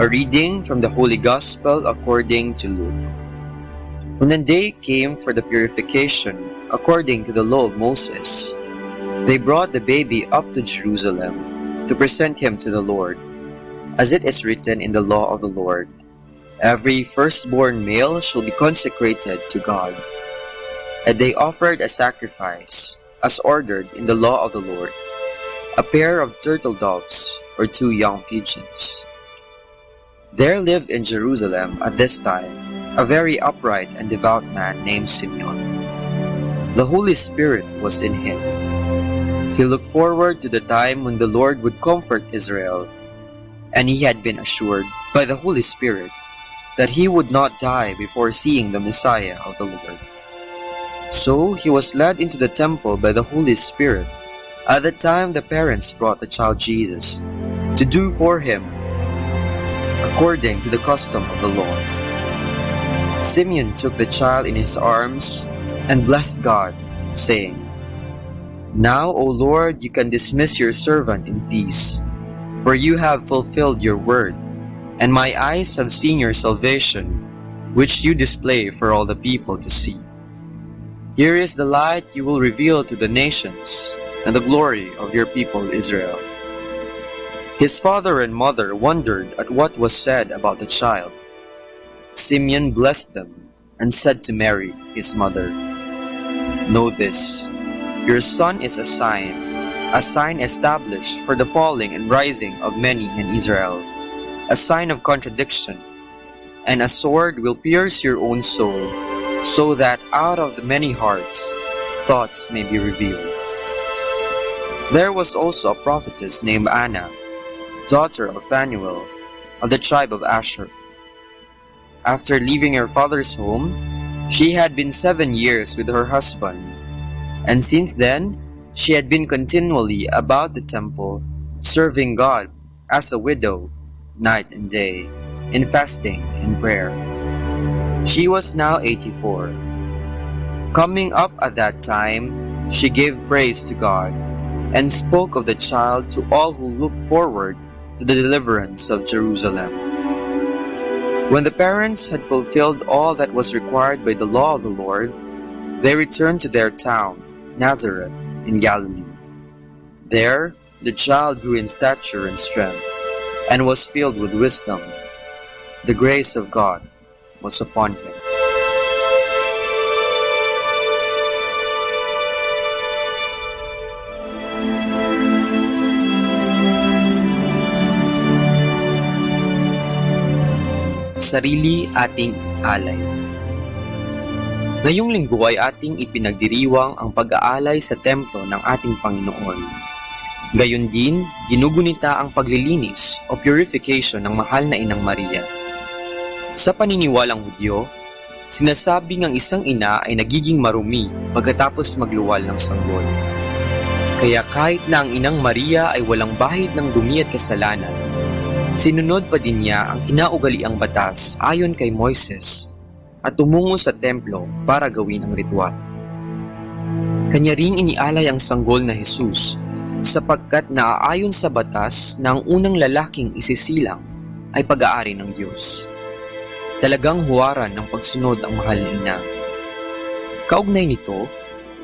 A reading from the Holy Gospel according to Luke. When the day came for the purification according to the law of Moses, they brought the baby up to Jerusalem to present him to the Lord, as it is written in the law of the Lord. Every firstborn male shall be consecrated to God. And they offered a sacrifice, as ordered in the law of the Lord, a pair of turtle doves or 2 young pigeons. There lived in Jerusalem at this time a very upright and devout man named Simeon. The Holy Spirit was in him. He looked forward to the time when the Lord would comfort Israel, and he had been assured by the Holy Spirit that he would not die before seeing the Messiah of the Lord. So he was led into the temple by the Holy Spirit. At the time the parents brought the child Jesus to do for him according to the custom of the law. Simeon took the child in his arms and blessed God, saying, Now, O Lord, you can dismiss your servant in peace, for you have fulfilled your word, and my eyes have seen your salvation, which you display for all the people to see. Here is the light you will reveal to the nations, and the glory of your people Israel. His father and mother wondered at what was said about the child. Simeon blessed them and said to Mary, his mother, "Know this, your son is a sign established for the falling and rising of many in Israel, a sign of contradiction, and a sword will pierce your own soul, so that out of the many hearts thoughts may be revealed." There was also a prophetess named Anna, daughter of Phanuel, of the tribe of Asher. After leaving her father's home, she had been 7 years with her husband, and since then she had been continually about the temple, serving God as a widow, night and day, in fasting and prayer. She was now 84. Coming up at that time, she gave praise to God, and spoke of the child to all who looked forward to the deliverance of Jerusalem. When the parents had fulfilled all that was required by the law of the Lord, they returned to their town, Nazareth, in Galilee. There, the child grew in stature and strength, and was filled with wisdom. The grace of God was upon him. Sarili ating alay. Ngayong linggo ay ating ipinagdiriwang ang pag-aalay sa templo ng ating Panginoon. Gayon din, ginugunita ang paglilinis o purification ng mahal na Inang Maria. Sa paniniwalang Hudyo, sinasabing ang isang ina ay nagiging marumi pagkatapos magluwal ng sanggol. Kaya kahit na ang Inang Maria ay walang bahid ng dumi at kasalanan, sinunod pa din niya ang kinaugaliang batas ayon kay Moises at tumungo sa templo para gawin ang ritual. Kanya ring inialay ang sanggol na Jesus sapagkat naaayon sa batas na ang unang lalaking isisilang ay pag-aari ng Diyos. Talagang huwaran ng pagsunod ang mahal na ina. Kaugnay nito,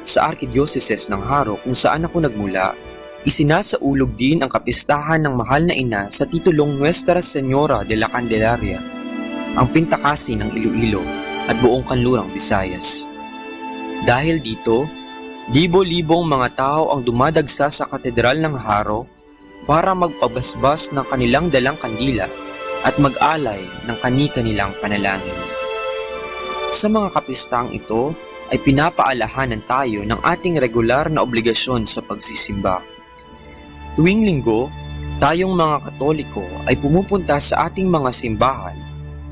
sa Arkidiocese ng Haro kung saan ako nagmula, isinasaulog din ang kapistahan ng mahal na ina sa titulong Nuestra Señora de la Candelaria, ang pintakasi ng Iloilo at buong kanlurang Visayas. Dahil dito, libo-libong mga tao ang dumadagsa sa katedral ng Haro para magpabasbas ng kanilang dalang kandila at mag-alay ng kani-kanilang panalangin. Sa mga kapistahang ito ay pinapaalahanan tayo ng ating regular na obligasyon sa pagsisimba. Tuwing linggo, tayong mga Katoliko ay pumupunta sa ating mga simbahan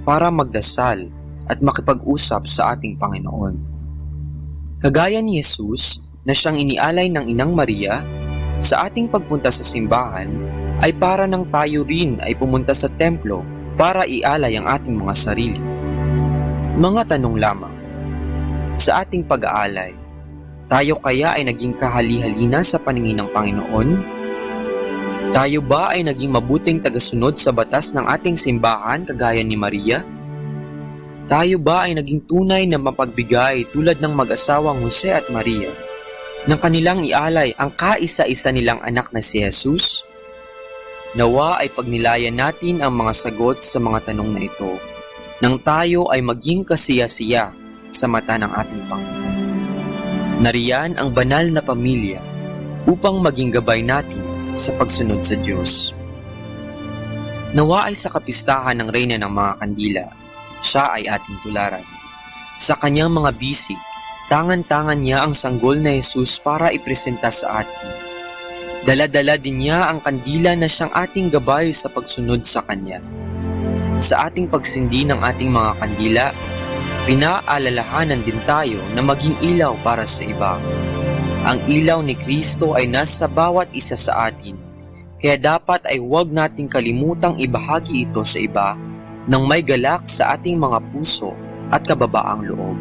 para magdasal at makipag-usap sa ating Panginoon. Kagaya ni Jesus na siyang inialay ng Inang Maria, sa ating pagpunta sa simbahan ay para nang tayo rin ay pumunta sa templo para ialay ang ating mga sarili. Mga tanong lamang. Sa ating pag-aalay, tayo kaya ay naging kahali-halina sa paningin ng Panginoon? Tayo ba ay naging mabuting tagasunod sa batas ng ating simbahan kagaya ni Maria? Tayo ba ay naging tunay na mapagbigay tulad ng mag-asawang Jose at Maria nang kanilang ialay ang kaisa-isa nilang anak na si Jesus? Nawa ay pagnilayan natin ang mga sagot sa mga tanong na ito nang tayo ay maging kasiya-siya sa mata ng ating Panginoon. Nariyan ang banal na pamilya upang maging gabay natin sa pagsunod sa Diyos. Nawa ay sa kapistahan ng Reyna ng mga Kandila, siya ay ating tularan. Sa kanyang mga bisig, tangan-tangan niya ang sanggol na Jesus para ipresenta sa atin. Dala-dala din niya ang kandila na siyang ating gabay sa pagsunod sa Kanya. Sa ating pagsindi ng ating mga kandila, pinaalalahanan din tayo na maging ilaw para sa iba. Ang ilaw ni Kristo ay nasa bawat isa sa atin, kaya dapat ay huwag nating kalimutang ibahagi ito sa iba nang may galak sa ating mga puso at kababaang loob.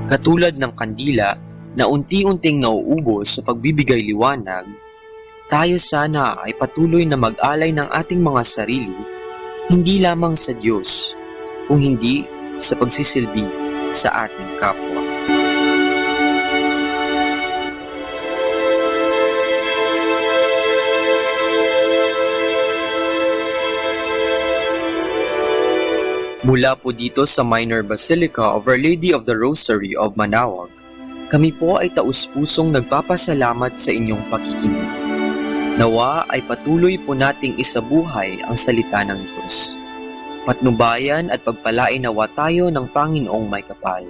Katulad ng kandila na unti-unting nauubos sa pagbibigay liwanag, tayo sana ay patuloy na mag-alay ng ating mga sarili, hindi lamang sa Diyos, kung hindi sa pagsisilbi sa ating kapwa. Mula po dito sa Minor Basilica of Our Lady of the Rosary of Manaoag, kami po ay taus-pusong nagpapasalamat sa inyong pakikinig. Nawa ay patuloy po nating isabuhay ang salita ng Diyos. Patnubayan at pagpalain nawa tayo ng Panginoong may kapal.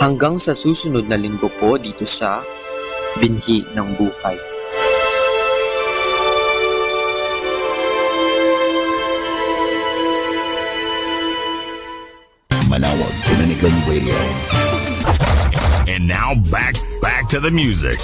Hanggang sa susunod na linggo po dito sa Binhi ng Buhay.
Manawag Dominican Radio. And now back to the music.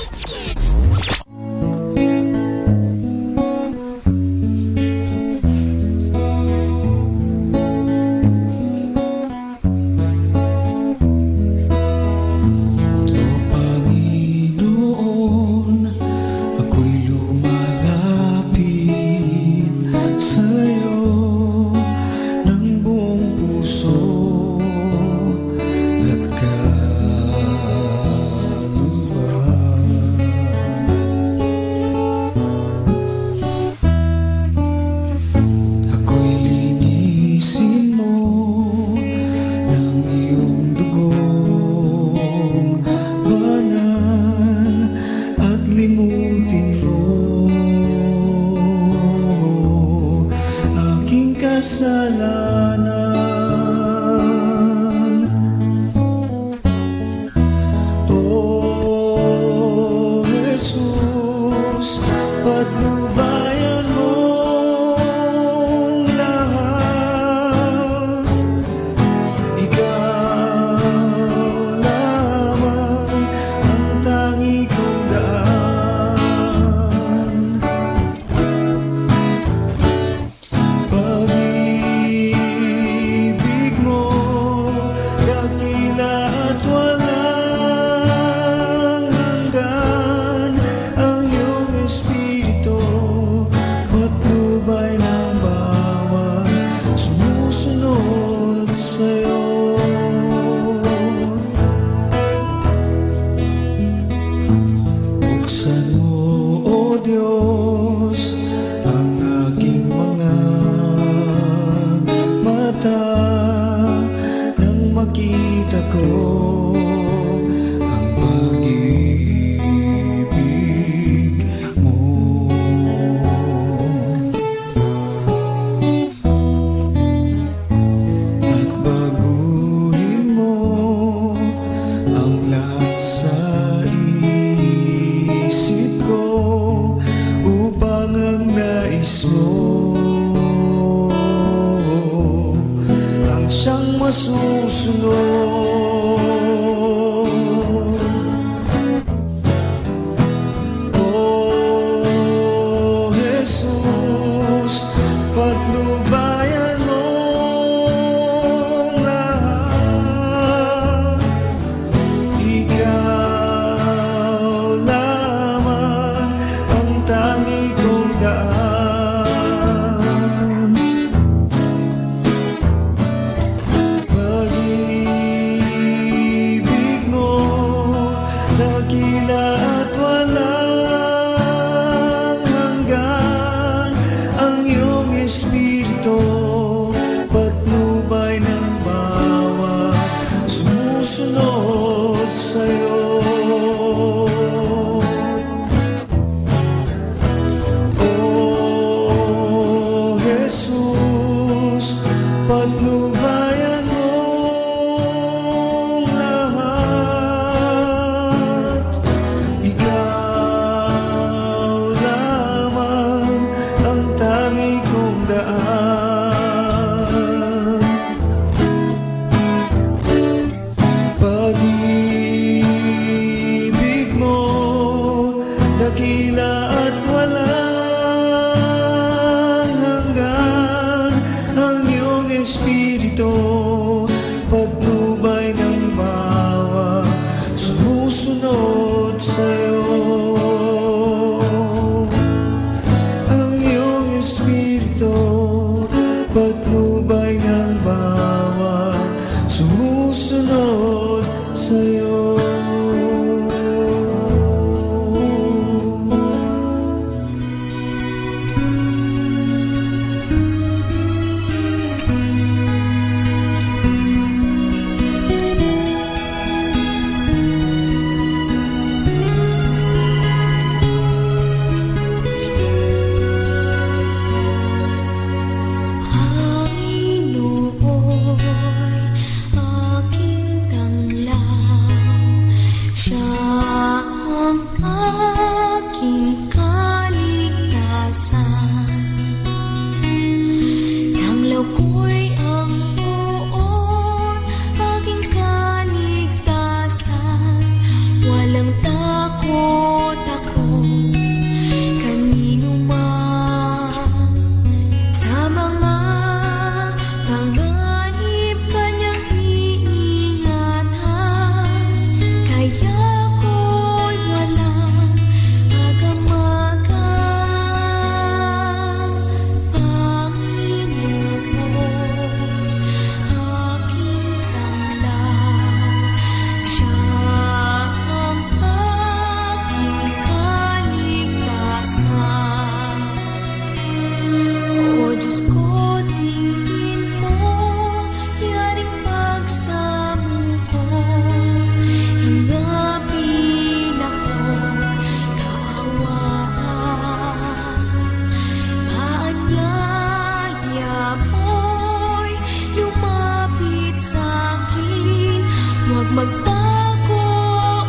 magtago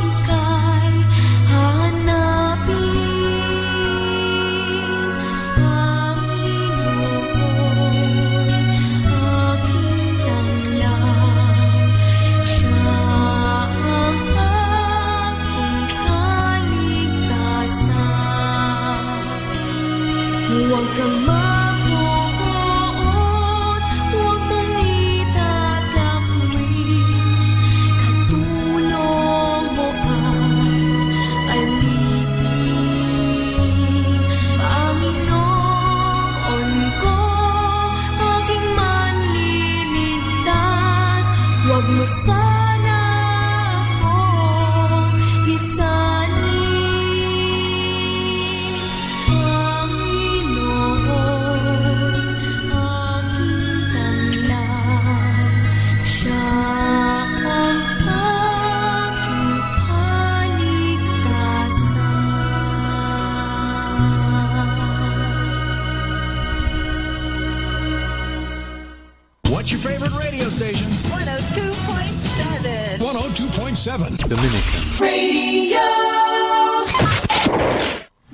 ika'y hanapin. Ang Panginoon, aking tanglaw, siya ang aking kaligtasan. Huwag kang mapupuot, huwag mong itatakwil, katulong mo ay alipin. Panginoon ko, aking manliligtas, huwag mo sana akong lisanin.
What's your favorite radio station?
102.7.
102.7.
Dominican
Radio.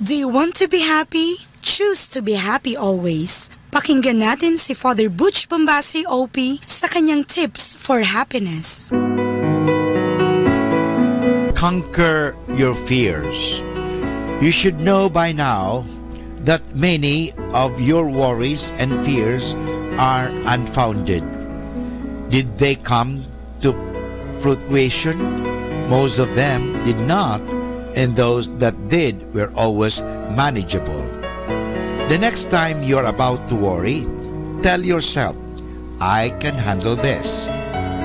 Do you want to be happy? Choose to be happy always. Pakinggan natin si Father Butch Bombasi OP sa kanyang tips for happiness.
Conquer your fears. You should know by now that many of your worries and fears are unfounded. Did they come to fruition? Most of them did not, and those that did were always manageable. The next time you're about to worry, tell yourself, I can handle this.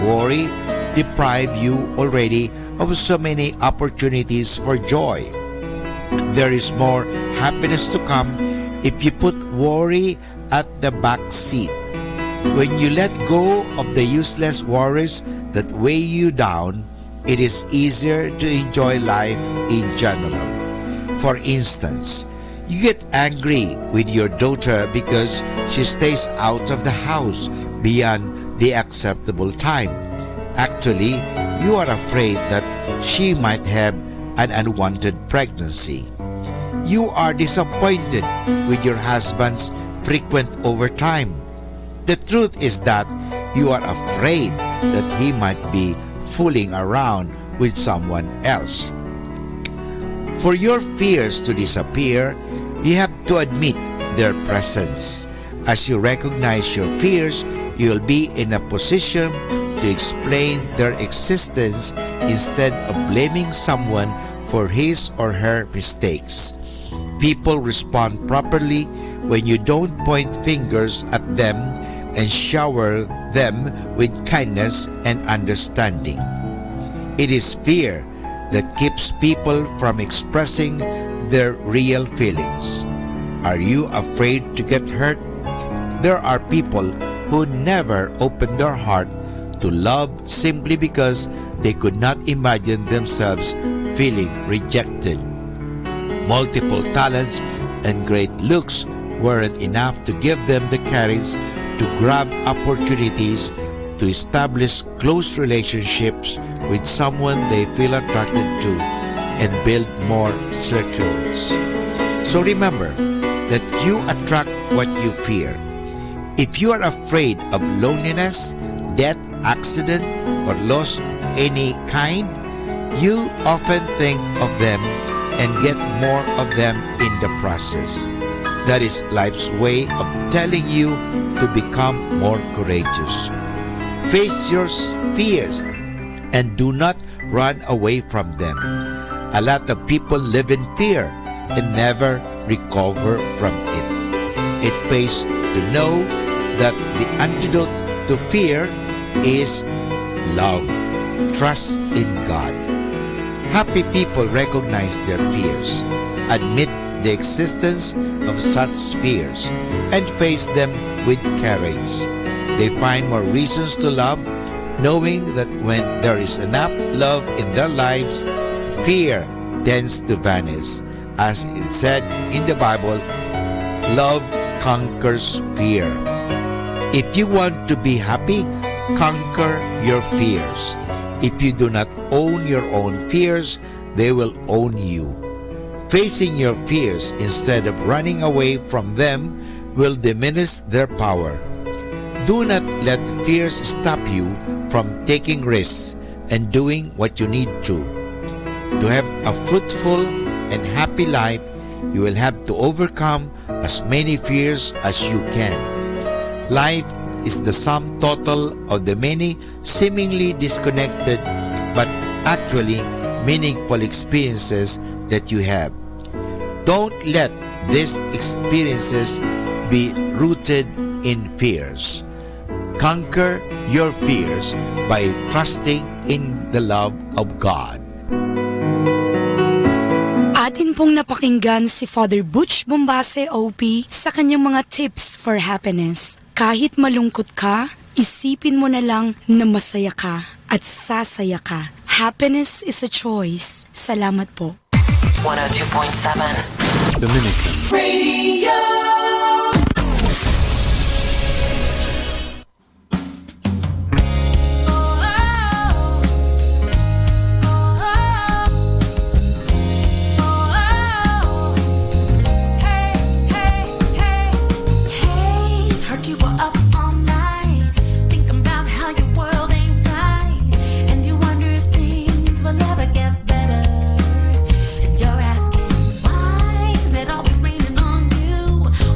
Worry deprive you already of so many opportunities for joy. There is more happiness to come if you put worry at the back seat. When you let go of the useless worries that weigh you down, it is easier to enjoy life in general. For instance, you get angry with your daughter because she stays out of the house beyond the acceptable time. Actually, you are afraid that she might have an unwanted pregnancy. You are disappointed with your husband's frequent overtime. The truth is that you are afraid that he might be fooling around with someone else. For your fears to disappear, you have to admit their presence. As you recognize your fears, you'll be in a position to explain their existence instead of blaming someone for his or her mistakes. People respond properly when you don't point fingers at them and shower them with kindness and understanding. It is fear that keeps people from expressing their real feelings. Are you afraid to get hurt? There are people who never open their heart to love simply because they could not imagine themselves feeling rejected. Multiple talents and great looks weren't enough to give them the courage to grab opportunities to establish close relationships with someone they feel attracted to and build more circles. So remember that you attract what you fear. If you are afraid of loneliness, death, accident, or loss any kind, you often think of them and get more of them in the process. That is life's way of telling you to become more courageous. Face your fears and do not run away from them. A lot of people live in fear and never recover from it. It pays to know that the antidote to fear is love. Trust in God. Happy people recognize their fears, admit the existence of such fears, and face them with courage. They find more reasons to love, knowing that when there is enough love in their lives, fear tends to vanish. As it said in the Bible, love conquers fear. If you want to be happy, conquer your fears. If you do not own your own fears, they will own you. Facing your fears instead of running away from them will diminish their power. Do not let fears stop you from taking risks and doing what you need to. To have a fruitful and happy life, you will have to overcome as many fears as you can. Life is the sum total of the many seemingly disconnected but actually meaningful experiences that you have. Don't let these experiences be rooted in fears. Conquer your fears by trusting in the love of God.
Atin pong napakinggan si Father Butch Bombase OP sa kanyang mga tips for happiness. Kahit malungkot ka, isipin mo na lang na masaya ka at sasaya ka. Happiness is a choice. Salamat po.
102.7
Dominican
Radio.
Always raining on you.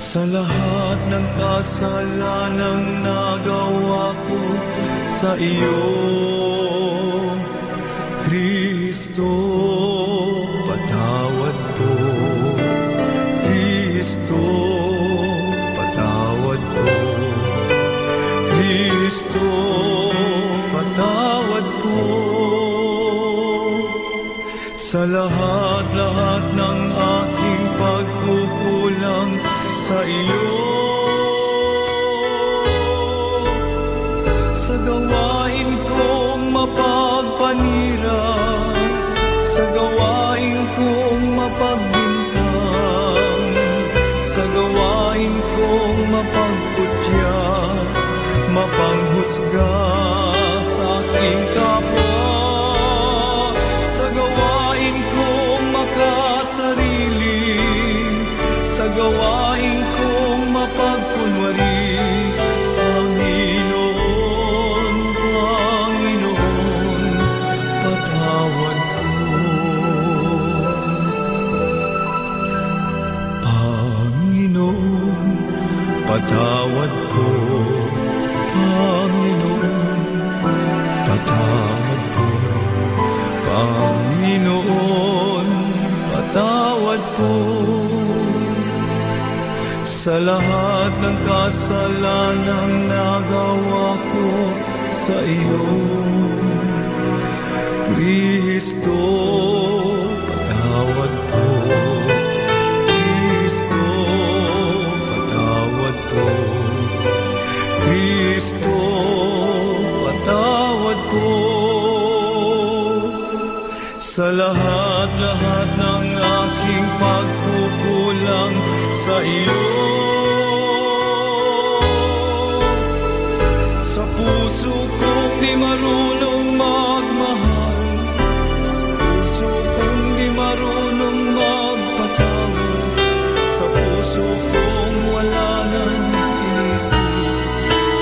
sa lahat ng kasalanang nagawa ko sa iyo, Kristo, patawad po. Kristo, patawad po. Kristo, patawad po. Sa lahat-lahat ng aking pagkukulang sa iyo, sa gawain kong mapagpanira, sa gawain kong mapagbintang, sa gawain kong mapagkutya, mapanghusga sa aking kapwa, sa gawain kong makasarili, sa gawain kong mapagkunwari, Panginoon, Panginoon, patawad po. Panginoon, patawad po. Panginoon, patawad po. Panginoon, patawad po. Sa lahat ng kasalanang nagawa ko sa iyo, Kristo, patawad po. Kristo, patawad po. Kristo, patawad po. Sa lahat-lahat ng aking pagkukulang sa iyo, sa puso kong di marunong magmahal, sa puso kong di marunong magpatawad, sa puso kong wala nang inisip,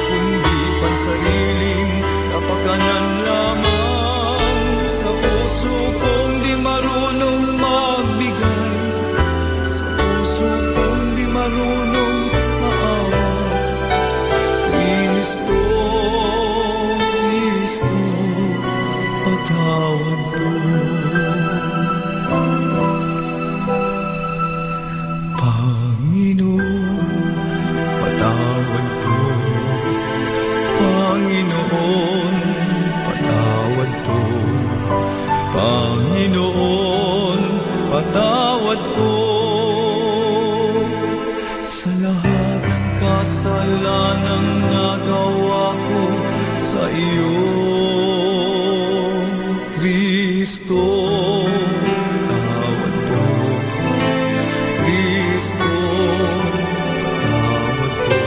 kundi pansariling kapakanan lamang, sa puso kong di marunong magbigay, sa puso kong di marunong maawa, Kristo, Kristo, patawad po. Panginoon, patawad po. Panginoon, patawad po. Panginoon, patawad po. Sa lahat ng kasalanang nagawa ko sa iyo, Kristo, patawad po. Kristo, patawad po.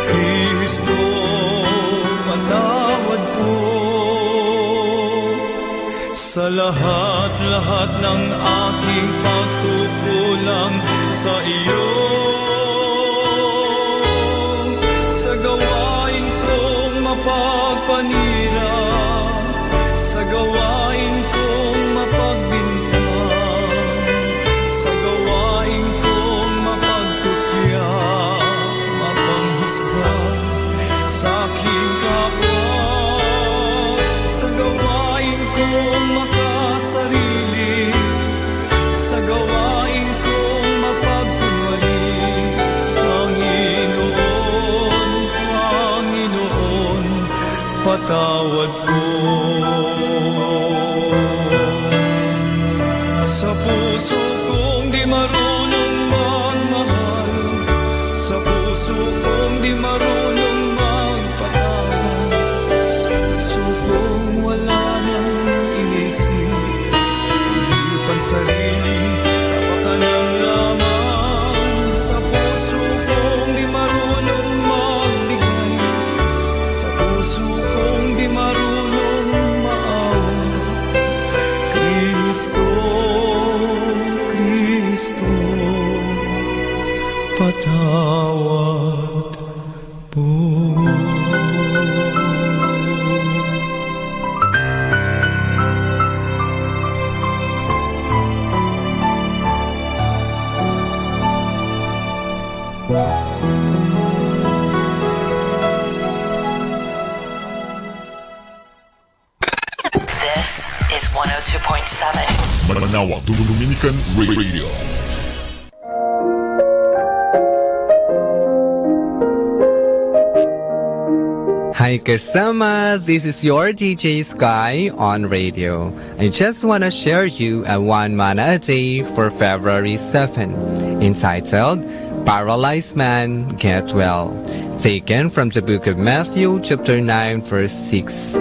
Kristo, patawad po. Sa lahat-lahat ng aking pagkukulang sa iyo, sa gawain kong mapagpanira, sa gawain kong mapagbintang, sa gawain kong mapagkutya, mapanghusga sa aking kapwa, sa gawain kong makasarili, sa gawain kong mapagkunwari, Panginoon, Panginoon, patawad po. Sa puso kong di marunong magmahal, sa puso kong di marunong magpatawad, sa puso kong wala nang inisip, hindi pansariling kapakanan lamang, sa puso kong di marunong magbigay, sa puso kong di marunong maawa, Kristo, Kristo, patawad po.
This is 102.7.
Manawag Dominican Radio.
Hi kasama, this is your DJ Sky on radio. I just want to share you a one mana a day for February 7, entitled Paralyzed Man Get Well, taken from the book of Matthew chapter 9 verse 6.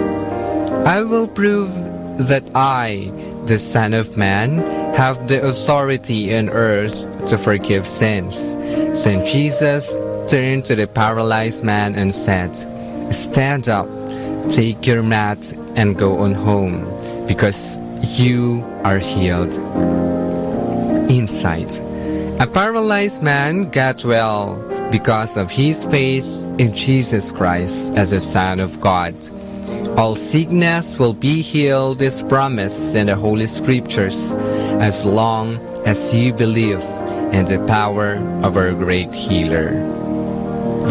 I will prove that I, the Son of Man, have the authority on earth to forgive sins. Then Jesus turned to the paralyzed man and said, "Stand up, take your mat, and go on home, because you are healed." Insight: a paralyzed man got well because of his faith in Jesus Christ as the Son of God. All sickness will be healed is promised in the Holy Scriptures as long as you believe in the power of our great healer.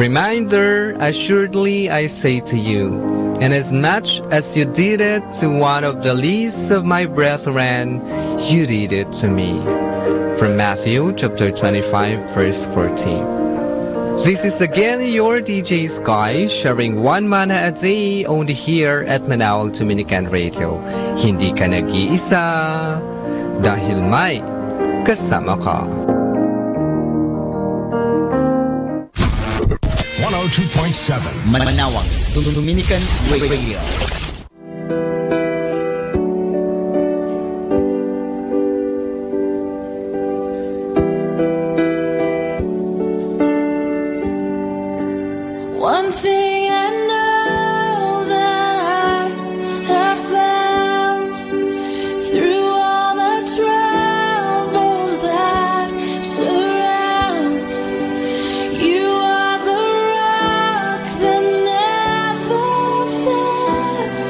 Reminder, assuredly I say to you, inasmuch as you did it to one of the least of my brethren, you did it to me. From Matthew chapter 25 verse 14. This is again your DJ Sky, sharing one mana a day only here at Manawag Dominican Radio. Hindi ka nag-iisa dahil may kasama ka.
102.7
Manawag Dominican Radio.
One thing I know that I have found through all the troubles that surround you are the rock that never fails.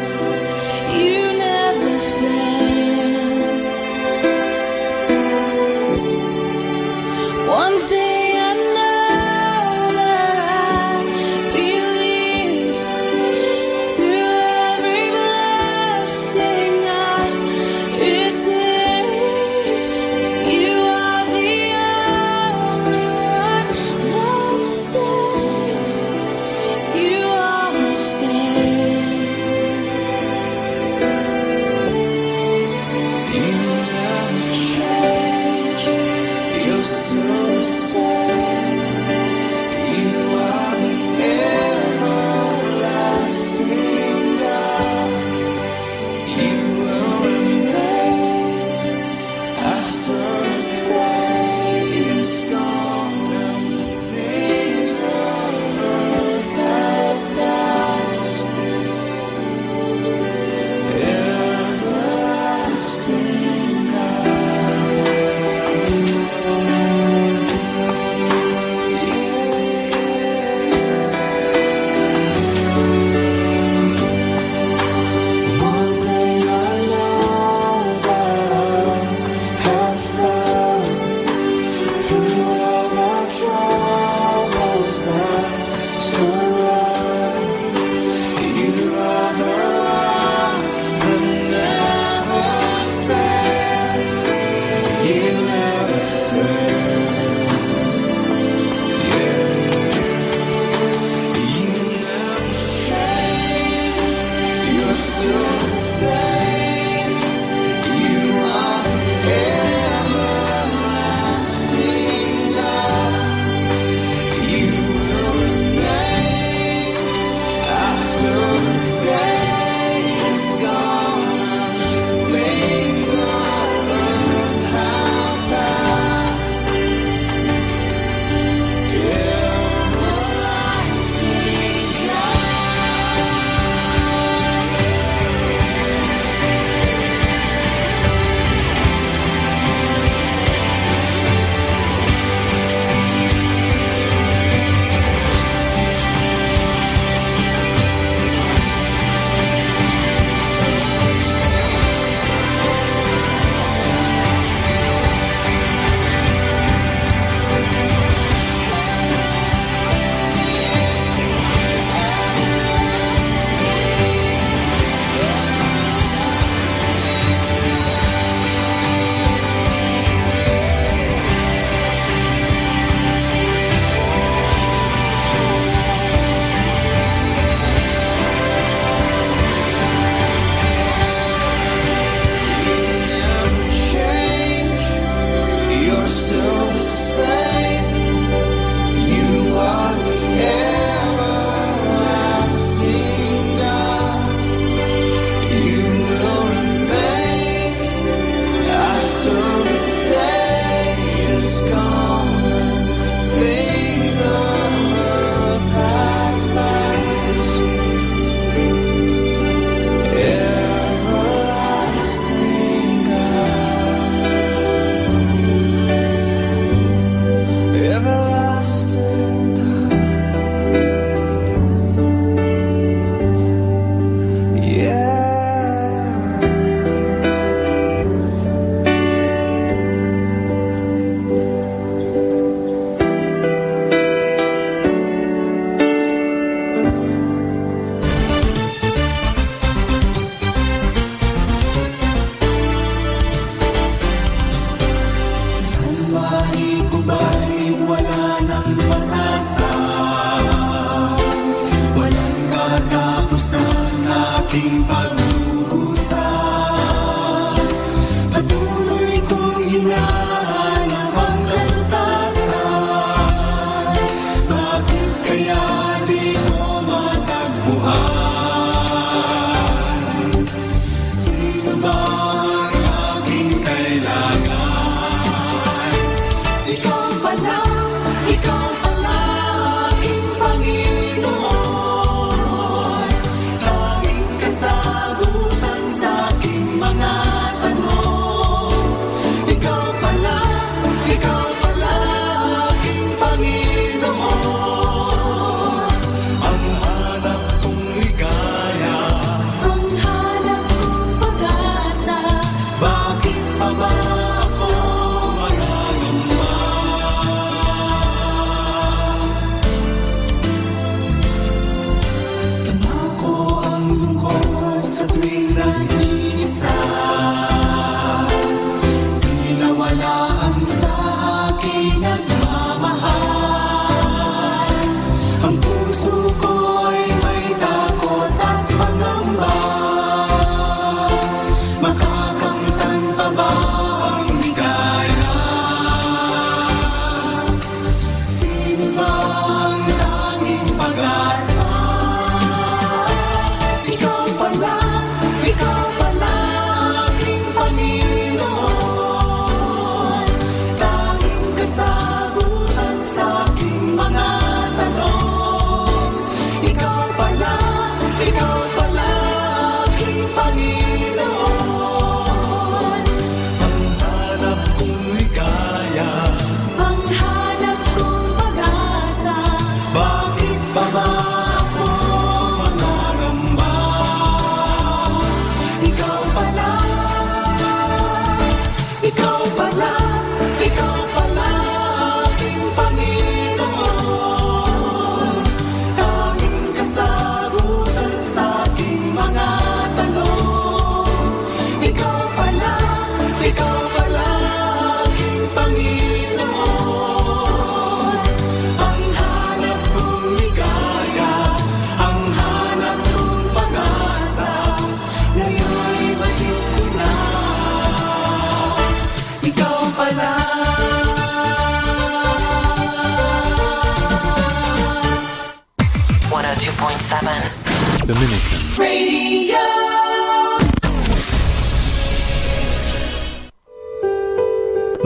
102.7
Dominican
Radio.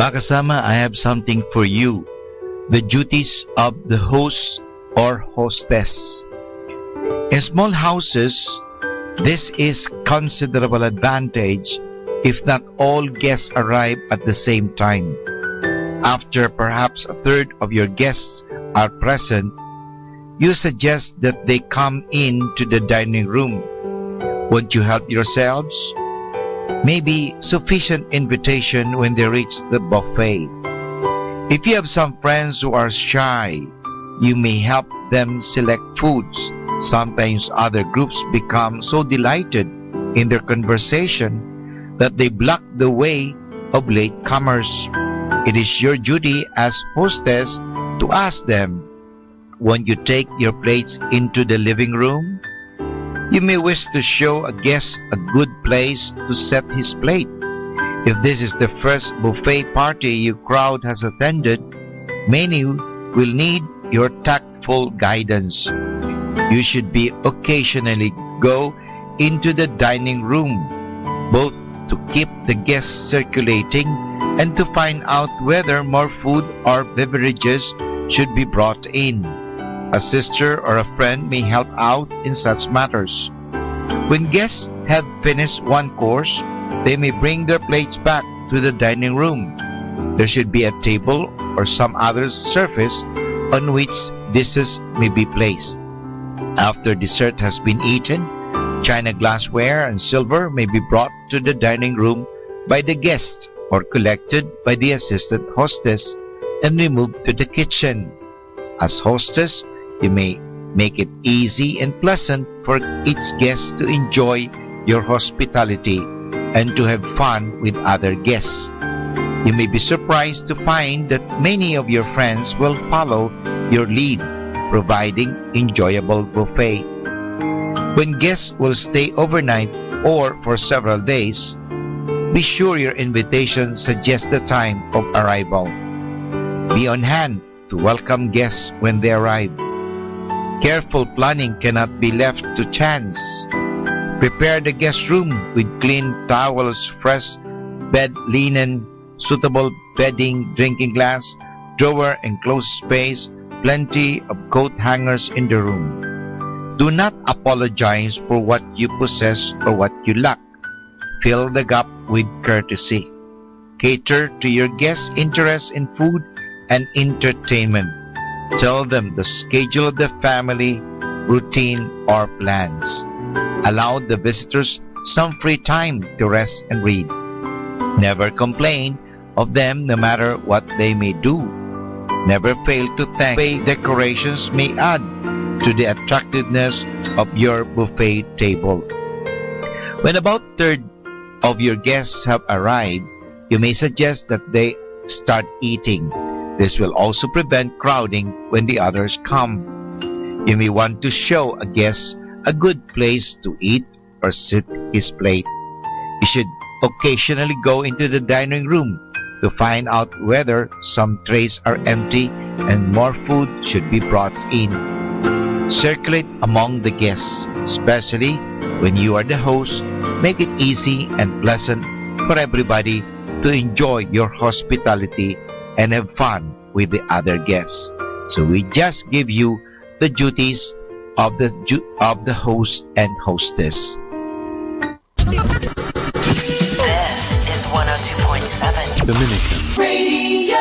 Mga kasama, I have something for you. The duties of the host or hostess. In small houses, this is considerable advantage if not all guests arrive at the same time. After perhaps a third of your guests are present, you suggest that they come in to the dining room. Won't you help yourselves? Maybe sufficient invitation when they reach the buffet. If you have some friends who are shy, you may help them select foods. Sometimes other groups become so delighted in their conversation that they block the way of latecomers. It is your duty as hostess to ask them, won't you take your plates into the living room? You may wish to show a guest a good place to set his plate. If this is the first buffet party your crowd has attended, many will need your tactful guidance. You should be occasionally go into the dining room, both to keep the guests circulating and to find out whether more food or beverages should be brought in. A sister or a friend may help out in such matters. When guests have finished one course, they may bring their plates back to the dining room. There should be a table or some other surface on which dishes may be placed. After dessert has been eaten, china glassware and silver may be brought to the dining room by the guest or collected by the assistant hostess and removed to the kitchen. As hostess, you may make it easy and pleasant for each guest to enjoy your hospitality and to have fun with other guests. You may be surprised to find that many of your friends will follow your lead, providing enjoyable buffet. When guests will stay overnight or for several days, be sure your invitation suggests the time of arrival. Be on hand to welcome guests when they arrive. Careful planning cannot be left to chance. Prepare the guest room with clean towels, fresh bed linen, suitable bedding, drinking glass, drawer and closed space, plenty of coat hangers in the room. Do not apologize for what you possess or what you lack. Fill the gap with courtesy. Cater to your guests' interest in food and entertainment. Tell them the schedule of the family, routine, or plans. Allow the visitors some free time to rest and read. Never complain of them no matter what they may do. Never fail to thank. Decorations may add to the attractiveness of your buffet table. When about a third of your guests have arrived, you may suggest that they start eating. This will also prevent crowding when the others come. You may want to show a guest a good place to eat or sit his plate. You should occasionally go into the dining room to find out whether some trays are empty and more food should be brought in. Circulate among the guests, especially when you are the host. Make it easy and pleasant for everybody to enjoy your hospitality and have fun with the other guests. So we just give you the duties of the host and hostess.
This is 102.7
Dominican
Radio.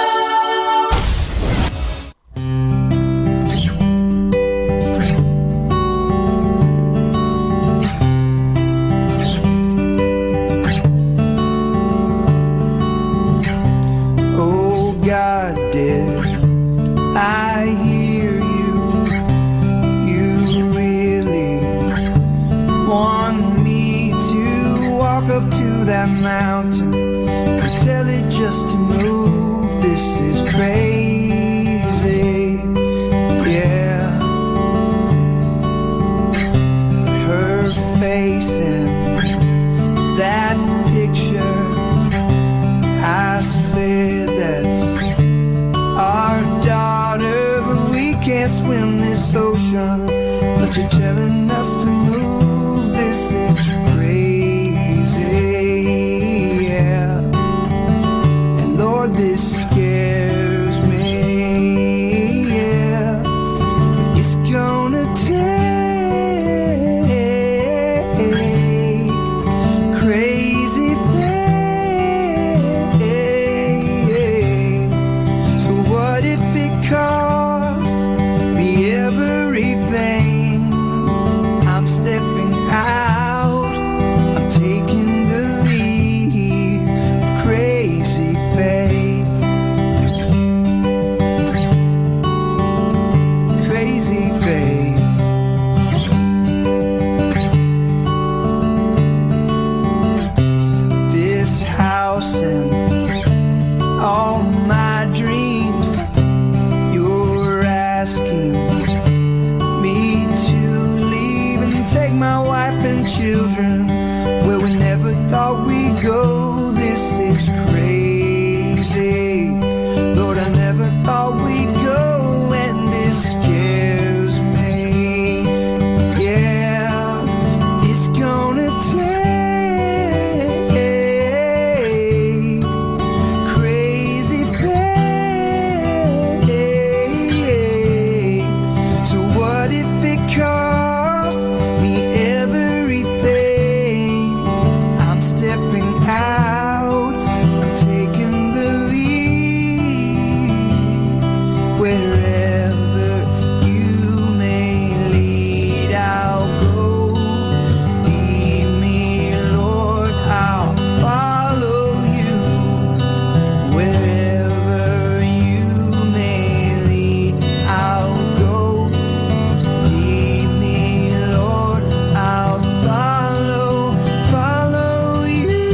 Oh God, did I hear you? You really want me to walk up to that mountain and tell it just to move? you're telling us to move. This is crazy, yeah. And Lord, this scares me, yeah. It's gonna take crazy faith. So what if it cost me everything? I'm stepping out, I'm taking the lead of crazy faith. Crazy faith. This house and all my dreams, you're asking me to leave and take my wife and children where we never thought we'd go. This is crazy, Lord, I never thought we'd go, and this scares me, yeah. It's gonna take crazy faith. So what if it costs me everything? I'm stepping out, I'm taking the lead. Wherever you may lead, I'll go. Lead me, Lord, I'll follow you. Wherever you may lead, I'll go. Lead me, Lord, I'll follow you.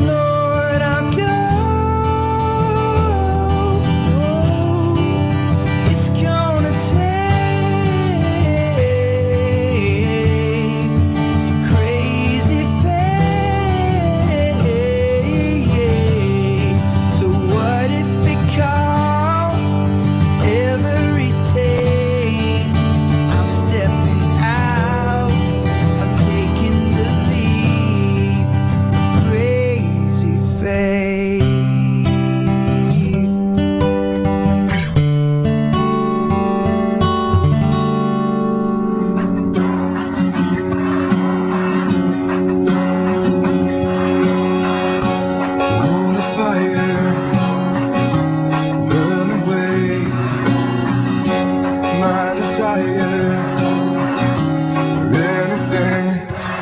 Lord, I'll go. It's gonna take crazy faith. So what if it costs everything? I'm stepping out, I'm taking the lead. Crazy faith. Holy fire, burn away my desire for anything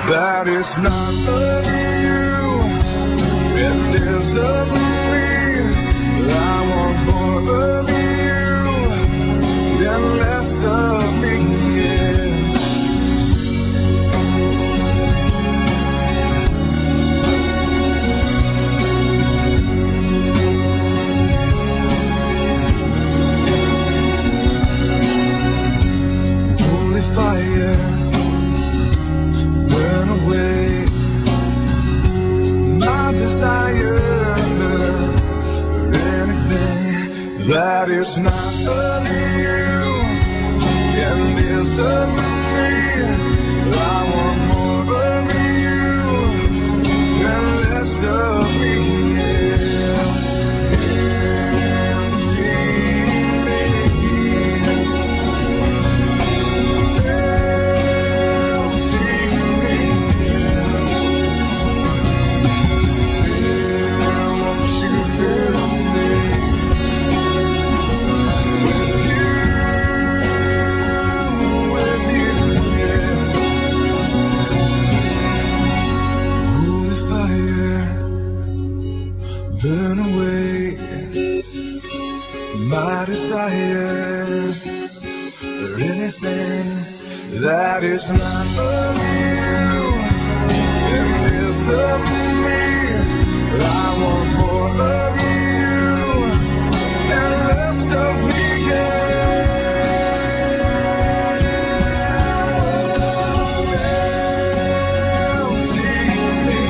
that is not of you and is of me. I want more of you and less of me, yeah. Holy fire, burn away my desire for anything that is not of you and is of me. I want more of you and less of me, yeah. Burn away my desire for anything that is not of you and is of me. I want more of you and less of me, yeah. Empty me.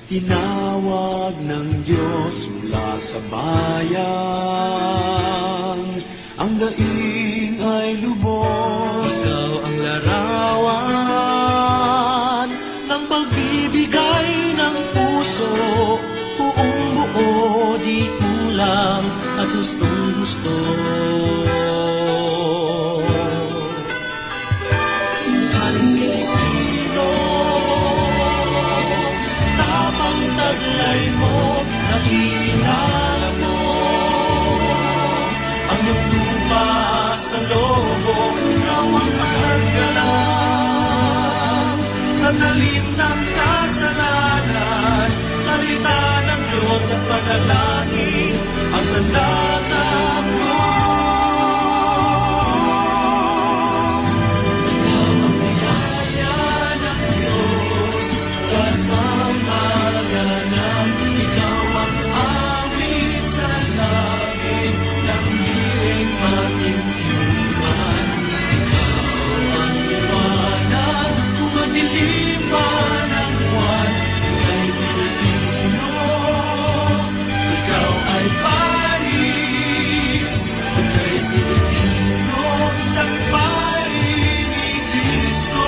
Tinawag ng Diyos mula sa bayan, ang daing ay lubos. Ikaw ang larawan ng pagbibigay ng puso, buong buo, di kulang at gustong gusto. Taglay mo, nakikilala mo ang iyong lupa sa lobo. Ikaw ang magagalang sa talim ng kasalanan. Salita ng Diyos at panalangin ang sandata mo. Ikaw ang biyaya ng Diyos sa sambayanan. Ikaw ang awit sa langit ng hiling matintiman. Ikaw ang liwanag kung madilim man ang buwan. Ika'y Pilipino, ikaw ay pari. Ika'y Pilipino, isang pari ni Kristo.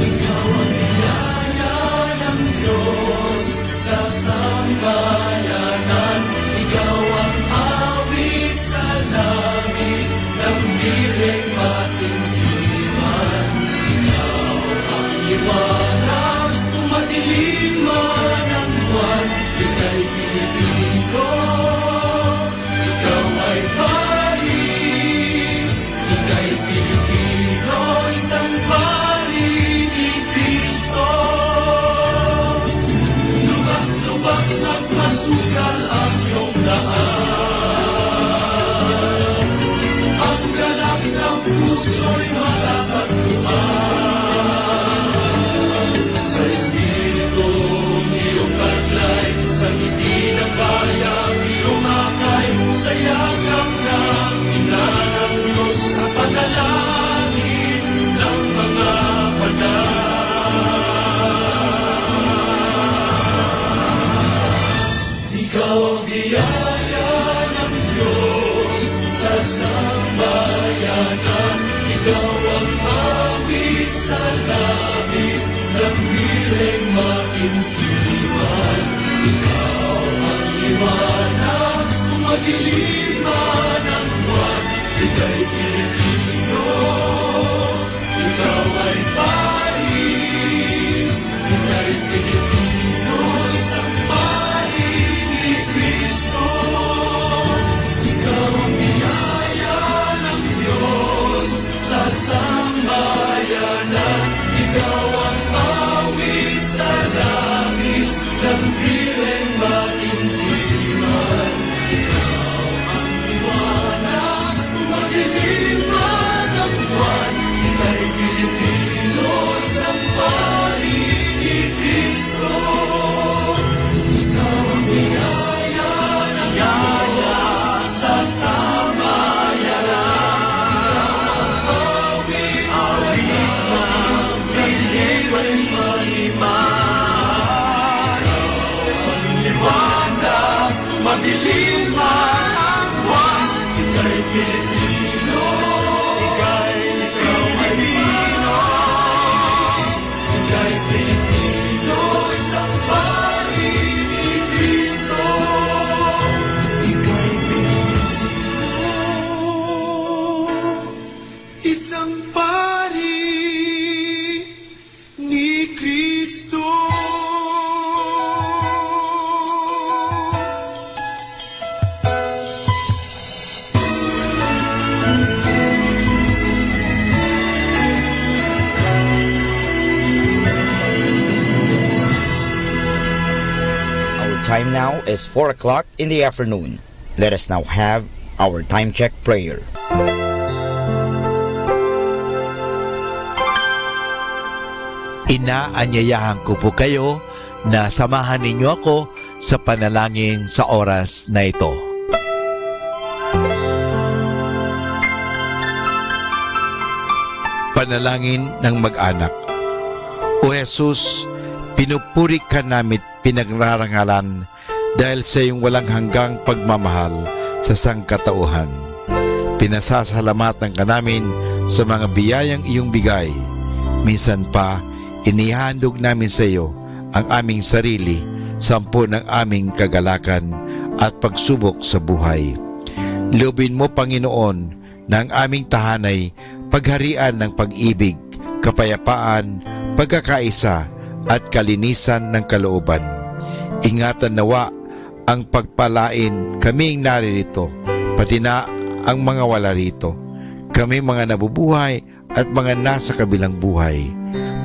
Ikaw ang biyaya ng Diyos sa sambayanan. Ikaw ang awit sa langit ng hiling matintiman. Ikaw ang liwanag kung madilim man ang buwan. Ika'y Pilipino, ikaw ay pari. Ika'y Pilipino, isang pari ni Kristo. Lubak-lubak at masukal ang iyong daan. Ang galak ng puso'y makakatuan. Sa Espiritong iyong taglay, sa ngiti ng bayang iyong akay, sa yakap ng ina ng Diyos, sa panalangin ng mga ikaw ang biyaya ng Diyos sa sambayanan. Ikaw ang awit sa langit ng hiling matintiman. Ikaw ang liwanag kung madilim man ang buwan. Ika'y Pilipino, ikaw ay pari. Ika'y Pilipino, isang pari ni Kristo. Ikaw ang biyaya ng Diyos sa sambayanan. Ikaw ang awit sa langit ng hiling matintiman. Ikaw ang liwanag kung madilim man ang buwan. Ika'y Pilipino, isang pari ni Kristo. Ikaw ang biyaya ng Diyos sa sambayanan. Ikaw ang awit sa langit ng hiling matintiman. Ikaw ang liwanag kung madilim man ang buwan. Ika'y Pilipino, ika'y Pilipino. Ika'y Pilipino, isang pari ni Kristo. Ika'y Pilipino, isang pari ni Kristo.
Our time now is 4 o'clock in the afternoon. Let us now have our time check prayer.
Inaanyayahan ko po kayo na samahan ninyo ako sa panalangin sa oras na ito. Panalangin ng mag-anak. O Jesus,
Pinupuri ka namin, pinagrarangalan dahil sa iyong walang hanggang pagmamahal sa sangkatauhan. Pinasasalamatan ka namin sa mga biyayang iyong bigay. Minsan pa, inihandog namin sa iyo ang aming sarili, sampu ng aming kagalakan at pagsubok sa buhay. Loobin mo, Panginoon, na ang aming tahanay pagharian ng pag-ibig, kapayapaan, pagkakaisa at kalinisan ng kalooban. Ingatan nawa ang pagpalain kaming naririto, pati na ang mga wala rito, kami mga nabubuhay at mga nasa kabilang buhay.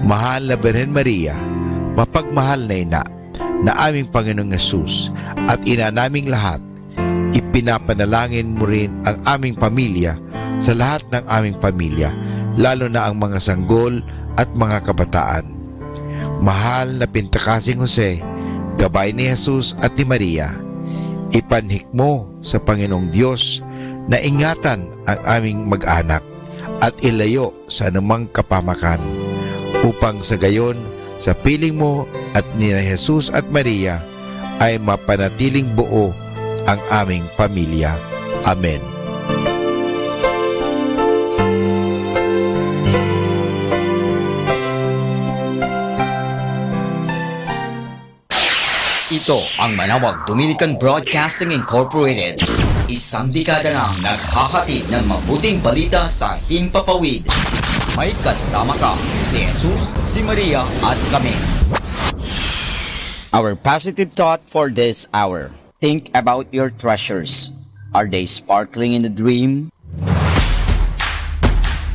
Mahal na Birhen Maria, mapagmahal na ina, na aming Panginoong Yesus at ina naming lahat, ipinapanalangin mo rin ang aming pamilya sa lahat ng aming pamilya, lalo na ang mga sanggol at mga kabataan. Mahal na Pintakasing Jose, gabay ni Jesus at ni Maria, ipanhik mo sa Panginoong Diyos na ingatan ang aming mag-anak at ilayo sa anumang kapamakan, upang sa gayon, sa piling mo at ni Jesus at Maria ay mapanatiling buo ang aming pamilya. Amen.
Ito ang Manawag Dominican Broadcasting Incorporated. Isang dekada nang naghahatid ng mabuting balita sa Himpapawid. May kasama ka, si Jesus, si Maria at kami.
Our positive thought for this hour. Think about your treasures. Are they sparkling in the dream?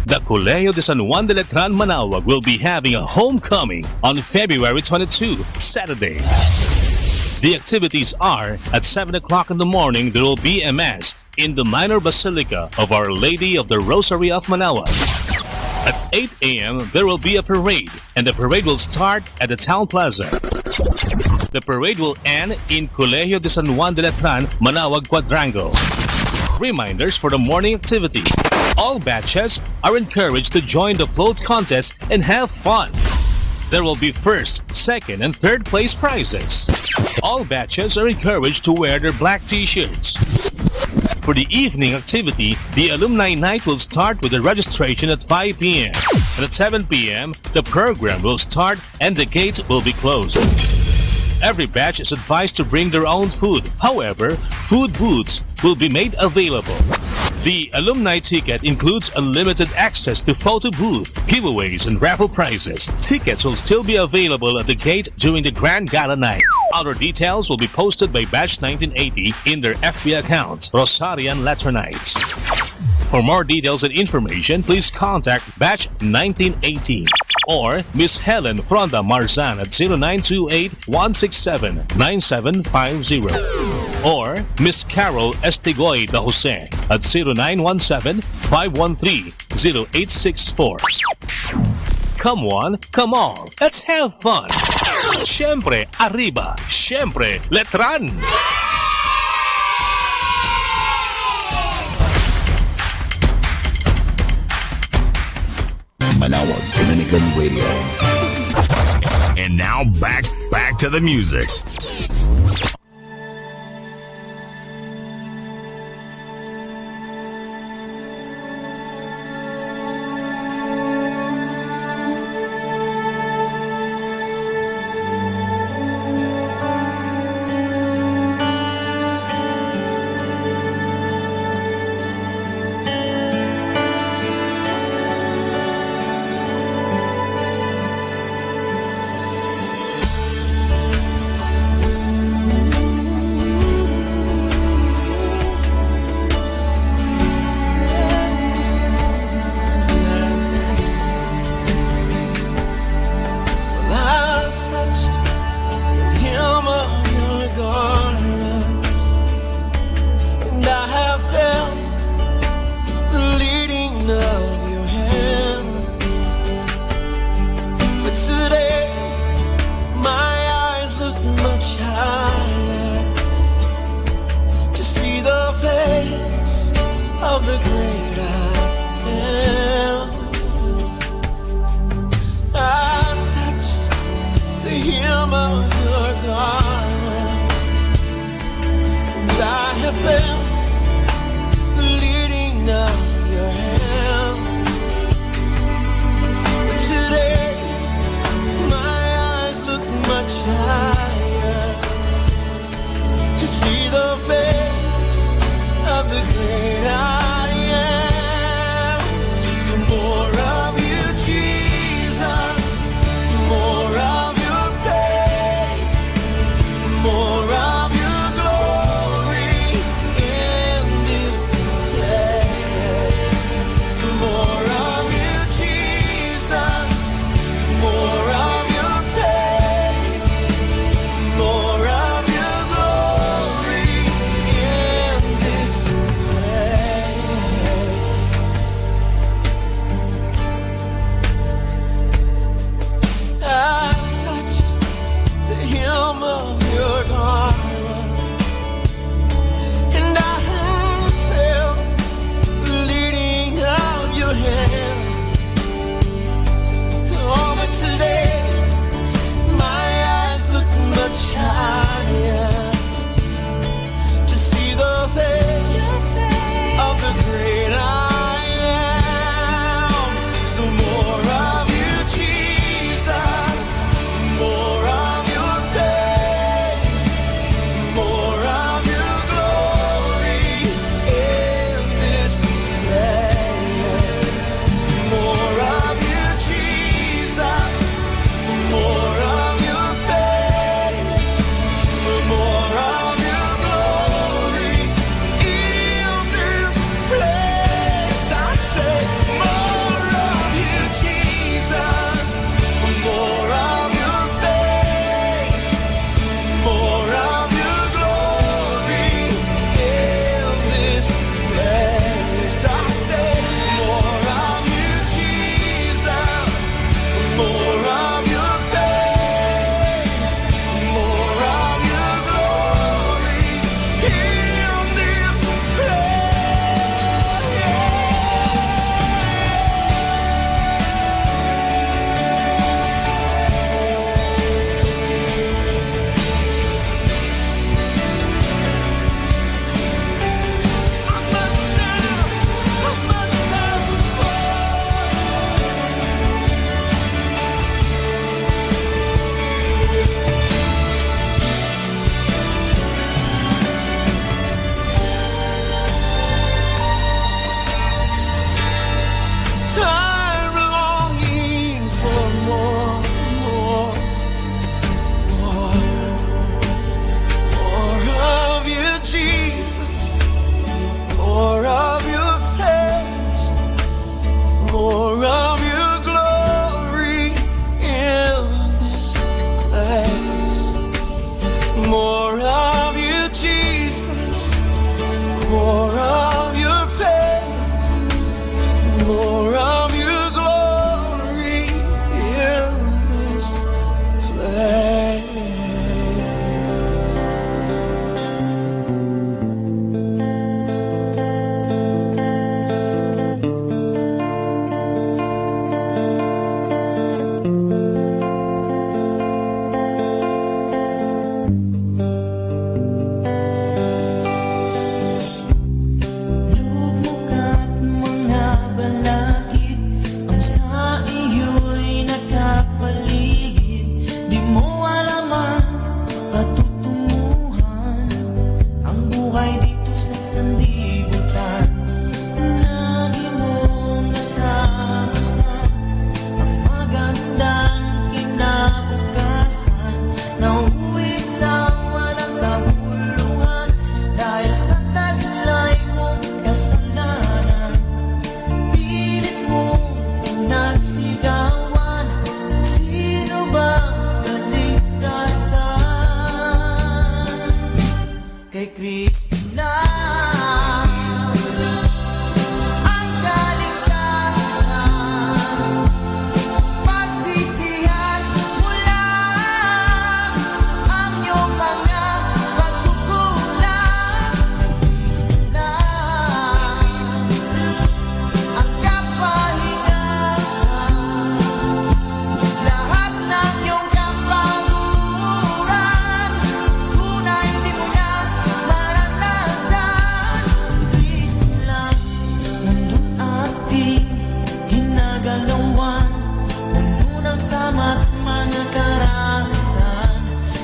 The Colegio de San Juan de Letran Manawag will be having a homecoming on February 22, Saturday. The activities are at 7 o'clock in the morning. There will be a mass in the minor basilica of Our Lady of the Rosary of Manawag. At 8 a.m. there will be a parade, and the parade will start at the town plaza. The parade will end in Colegio de San Juan de Letran, Manawag Quadrangle. Reminders for the morning activity. All batches are encouraged to join the float contest and have fun. There will be first, second, and third place prizes. All batches are encouraged to wear their black t-shirts. For the evening activity, the Alumni Night will start with the registration at 5 p.m. And at 7 p.m., the program will start and the gates will be closed. Every batch is advised to bring their own food. However, food booths will be made available. The alumni ticket includes unlimited access to photo booth, giveaways, and raffle prizes. Tickets will still be available at the gate during the Grand Gala night. Other details will be posted by Batch 1980 in their FB account, Rosarian Laternites. For more details and information, please contact Batch 1980 or Miss Helen Fronda Marzan at 0928-167-9750 or Miss Carol Estigoy de Jose at 0917-513-0864. Come one, come all, let's have fun! Siyempre, arriba! Siyempre, letran!
Manawag Dominican Radio. And now back to the music.
The
of your garments, and I have felt the leading of your hand. But today, my eyes look much higher to see the face of the great I am. So more of you, Jesus, more of your face, more of your glory in this place. More of you, Jesus, more of your face, more of your glory in this place. I touched the hem of your garment, and I have felt the leading of your hand. Oh, but today my eyes look much higher to see the face of the great I am. So more of you, Jesus, more of your face,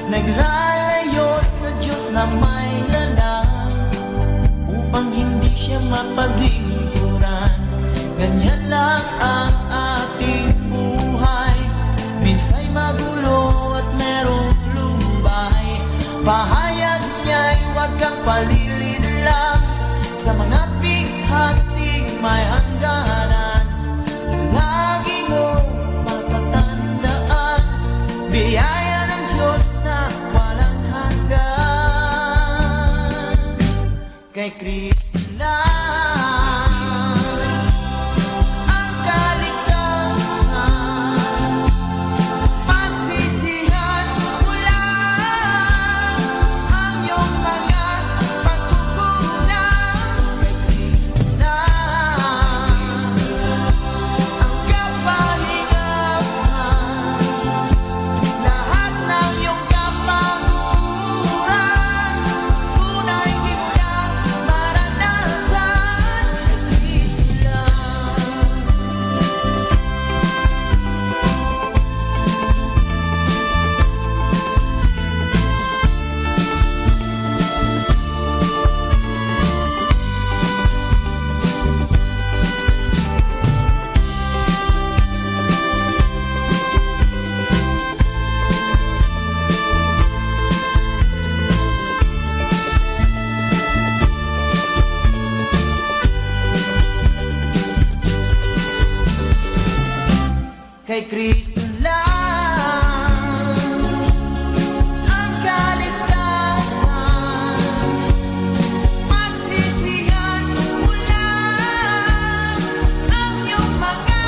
naglalayo sa Diyos na may lalang upang hindi siya mapaglingkuran. Ganyan lang ang ating buhay, minsa'y magulo at merong lumbay. Pahayag niya'y huwag kang palilinlang sa mga bighating may hangganan. Lagi mo matatandaan, biyaya ng Diyos na walang hanggan. Kay Kristo lang ang kaligtasan, pagsisihan mo lang ang iyong mga pagkukulang. Kay Kristo lang ang kapahingahan, lahat ng iyong kapanguran, tunay di mo na maranasan. Kay Kristo lang. Kay Kristo lang ang kaligtasan, pagsisihan mo lang ang iyong mga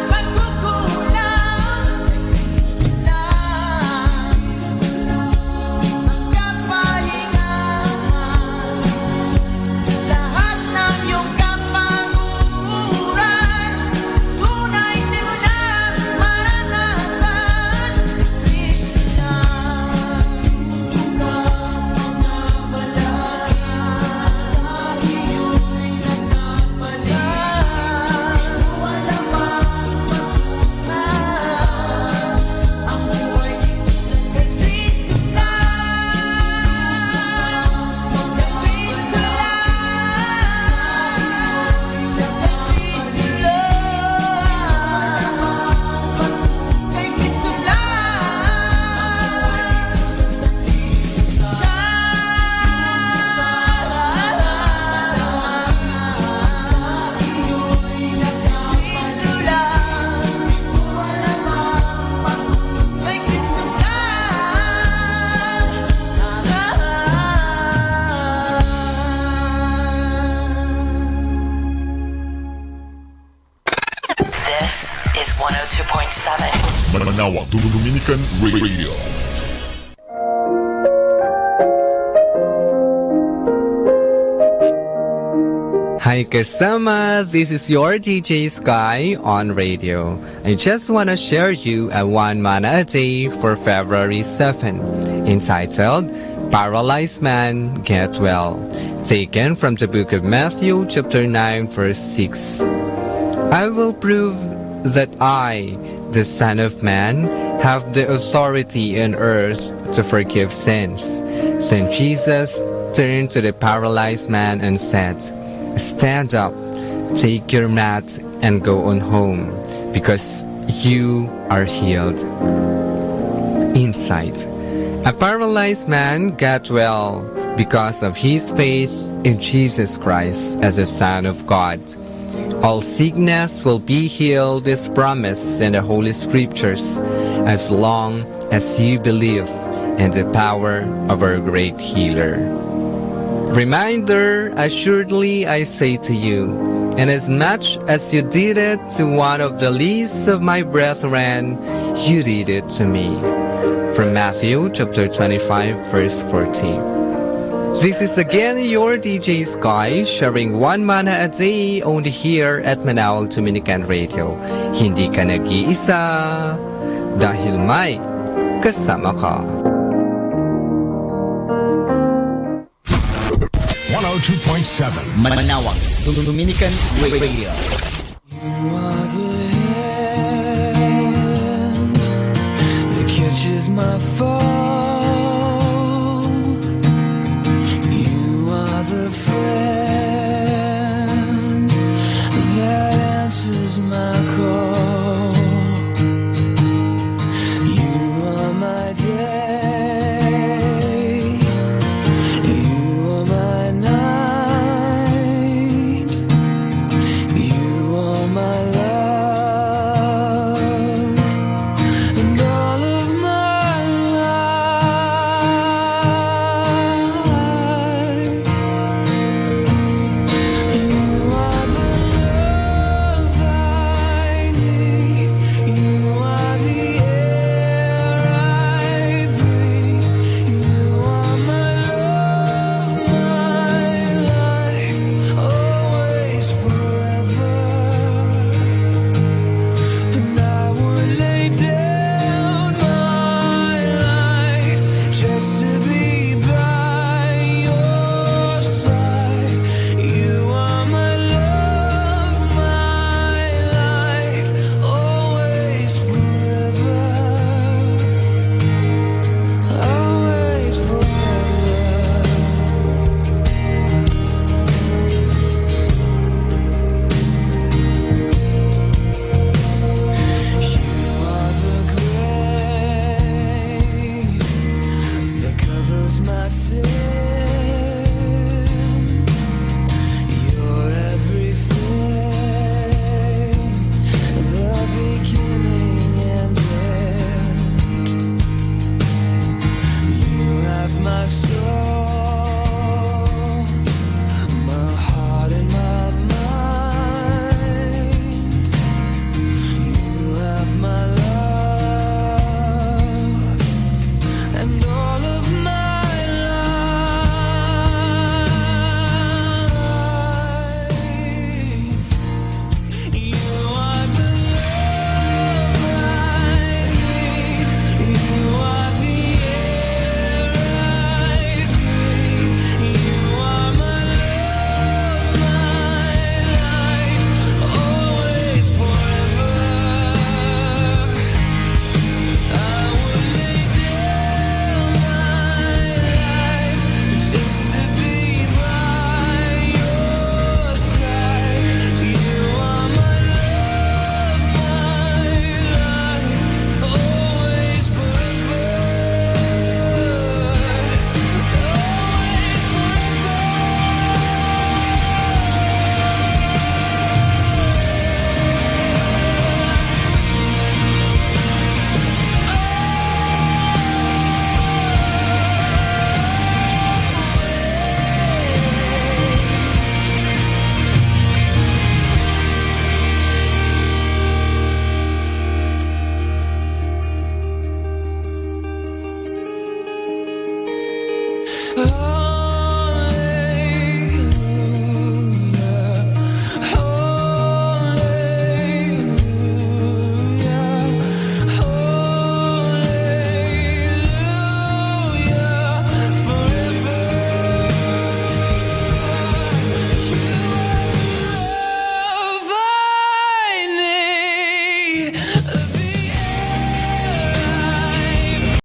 pagkukulang. Kay Kristo lang ang kapahingahan, lahat ng iyong kapanguran, tunay di mo na maranasan. Kristo lang, Kristo lang ang napalaya, sa iyo'y nagkapalan. Wala mang pagkuhan, ang buhay dito sa Kristo lang. Kay Kristo lang, kay Kristo lang, kay Kristo
This is 102.7.
Manawag Dominican Radio.
Hi kasama, this is your DJ Sky on radio. I just want to share you a one mana a day for February 7, entitled Paralyzed Man Get Well, taken from the book of Matthew chapter 9 verse 6. I will prove that I, the Son of Man, have the authority on earth to forgive sins. Then Jesus turned to the paralyzed man and said, "Stand up, take your mat, and go on home, because you are healed." Insight: a paralyzed man got well because of his faith in Jesus Christ as the Son of God. All sickness will be healed is promised in the Holy Scriptures, as long as you believe in the power of our great healer. Reminder, assuredly I say to you, inasmuch as you did it to one of the least of my brethren, you did it to me. From Matthew chapter 25 verse 14. This is again your DJ Sky, sharing one mana a day only here at Manawag Dominican Radio. Hindi ka nag-iisa dahil may kasama ka.
102.7
Manawag Dominican Radio.
You are the hand that catches my fall. lose myself.